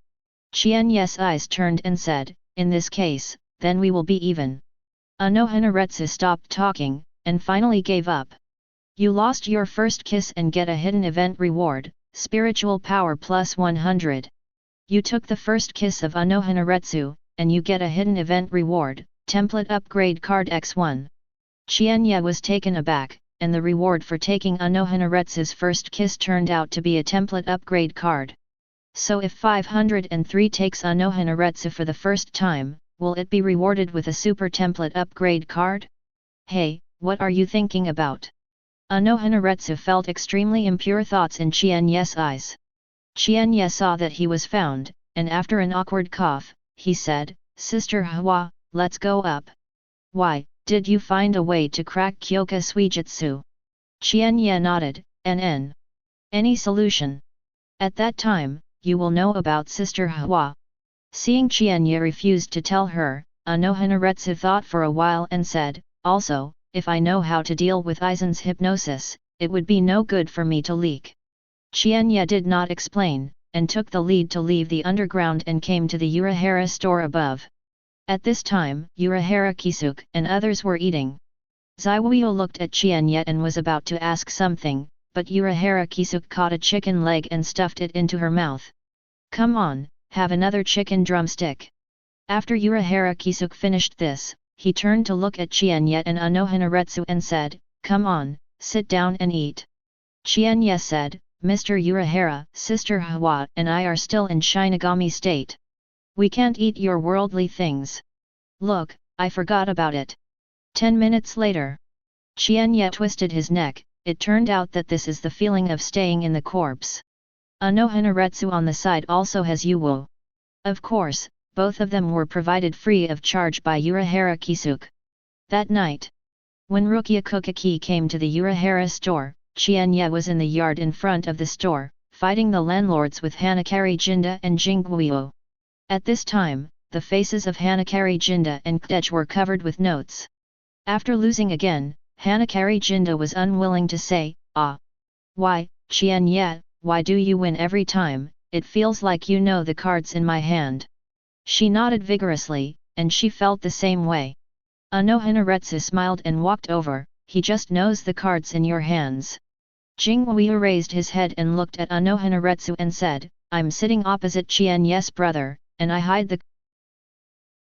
Qian Ye's eyes turned and said, "In this case, then we will be even." Unohana Retsu stopped talking, and finally gave up. You lost your first kiss and get a hidden event reward, spiritual power plus 100. You took the first kiss of Unohana Retsu, and you get a hidden event reward, template upgrade card x1. Qian Ye was taken aback, and the reward for taking Unohana Retsu's first kiss turned out to be a template upgrade card. So if 503 takes Unohana Retsu for the first time, will it be rewarded with a super template upgrade card? Hey, what are you thinking about? Unohana Retsu felt extremely impure thoughts in Qian Ye's eyes. Qian Ye saw that he was found, and after an awkward cough, he said, Sister Hwa, let's go up. Why, did you find a way to crack Kyoka Suijutsu? Qian Ye nodded, NN. Any solution? At that time, you will know about Sister Hwa. Seeing Qian Ye refused to tell her, Unohana Retsu thought for a while and said, also, if I know how to deal with Aizen's hypnosis, it would be no good for me to leak. Qian Ye did not explain, and took the lead to leave the underground and came to the Unohana store above. At this time, Unohana Kisuke and others were eating. Zaiwuyo looked at Qian Ye and was about to ask something, but Unohana Kisuke caught a chicken leg and stuffed it into her mouth. Come on, have another chicken drumstick. After Unohana Kisuke finished this, he turned to look at Qian Ye and Unohana Retsu and said, come on, sit down and eat. Qian Ye said, Mr. Unohana, Sister Hwa and I are still in Shinigami state. We can't eat your worldly things. Look, I forgot about it. 10 minutes later. Qian Ye twisted his neck, it turned out that this is the feeling of staying in the corpse. Unohana Retsu on the side also has Yhwach. Of course, both of them were provided free of charge by Unohana Kisuke. That night, when Rukia Kukaki came to the Unohana store, Qian Ye was in the yard in front of the store, fighting the landlords with Hanakari Jinda and Jingguo. At this time, the faces of Hanakari Jinda and Kdej were covered with notes. After losing again, Hanakari Jinda was unwilling to say, ah. Why, Qian Ye, why do you win every time, it feels like you know the cards in my hand. She nodded vigorously, and she felt the same way. Unohana Retsu smiled and walked over, he just knows the cards in your hands. Jingguo raised his head and looked at Unohana Retsu and said, I'm sitting opposite Qian Ye's brother, and I hide the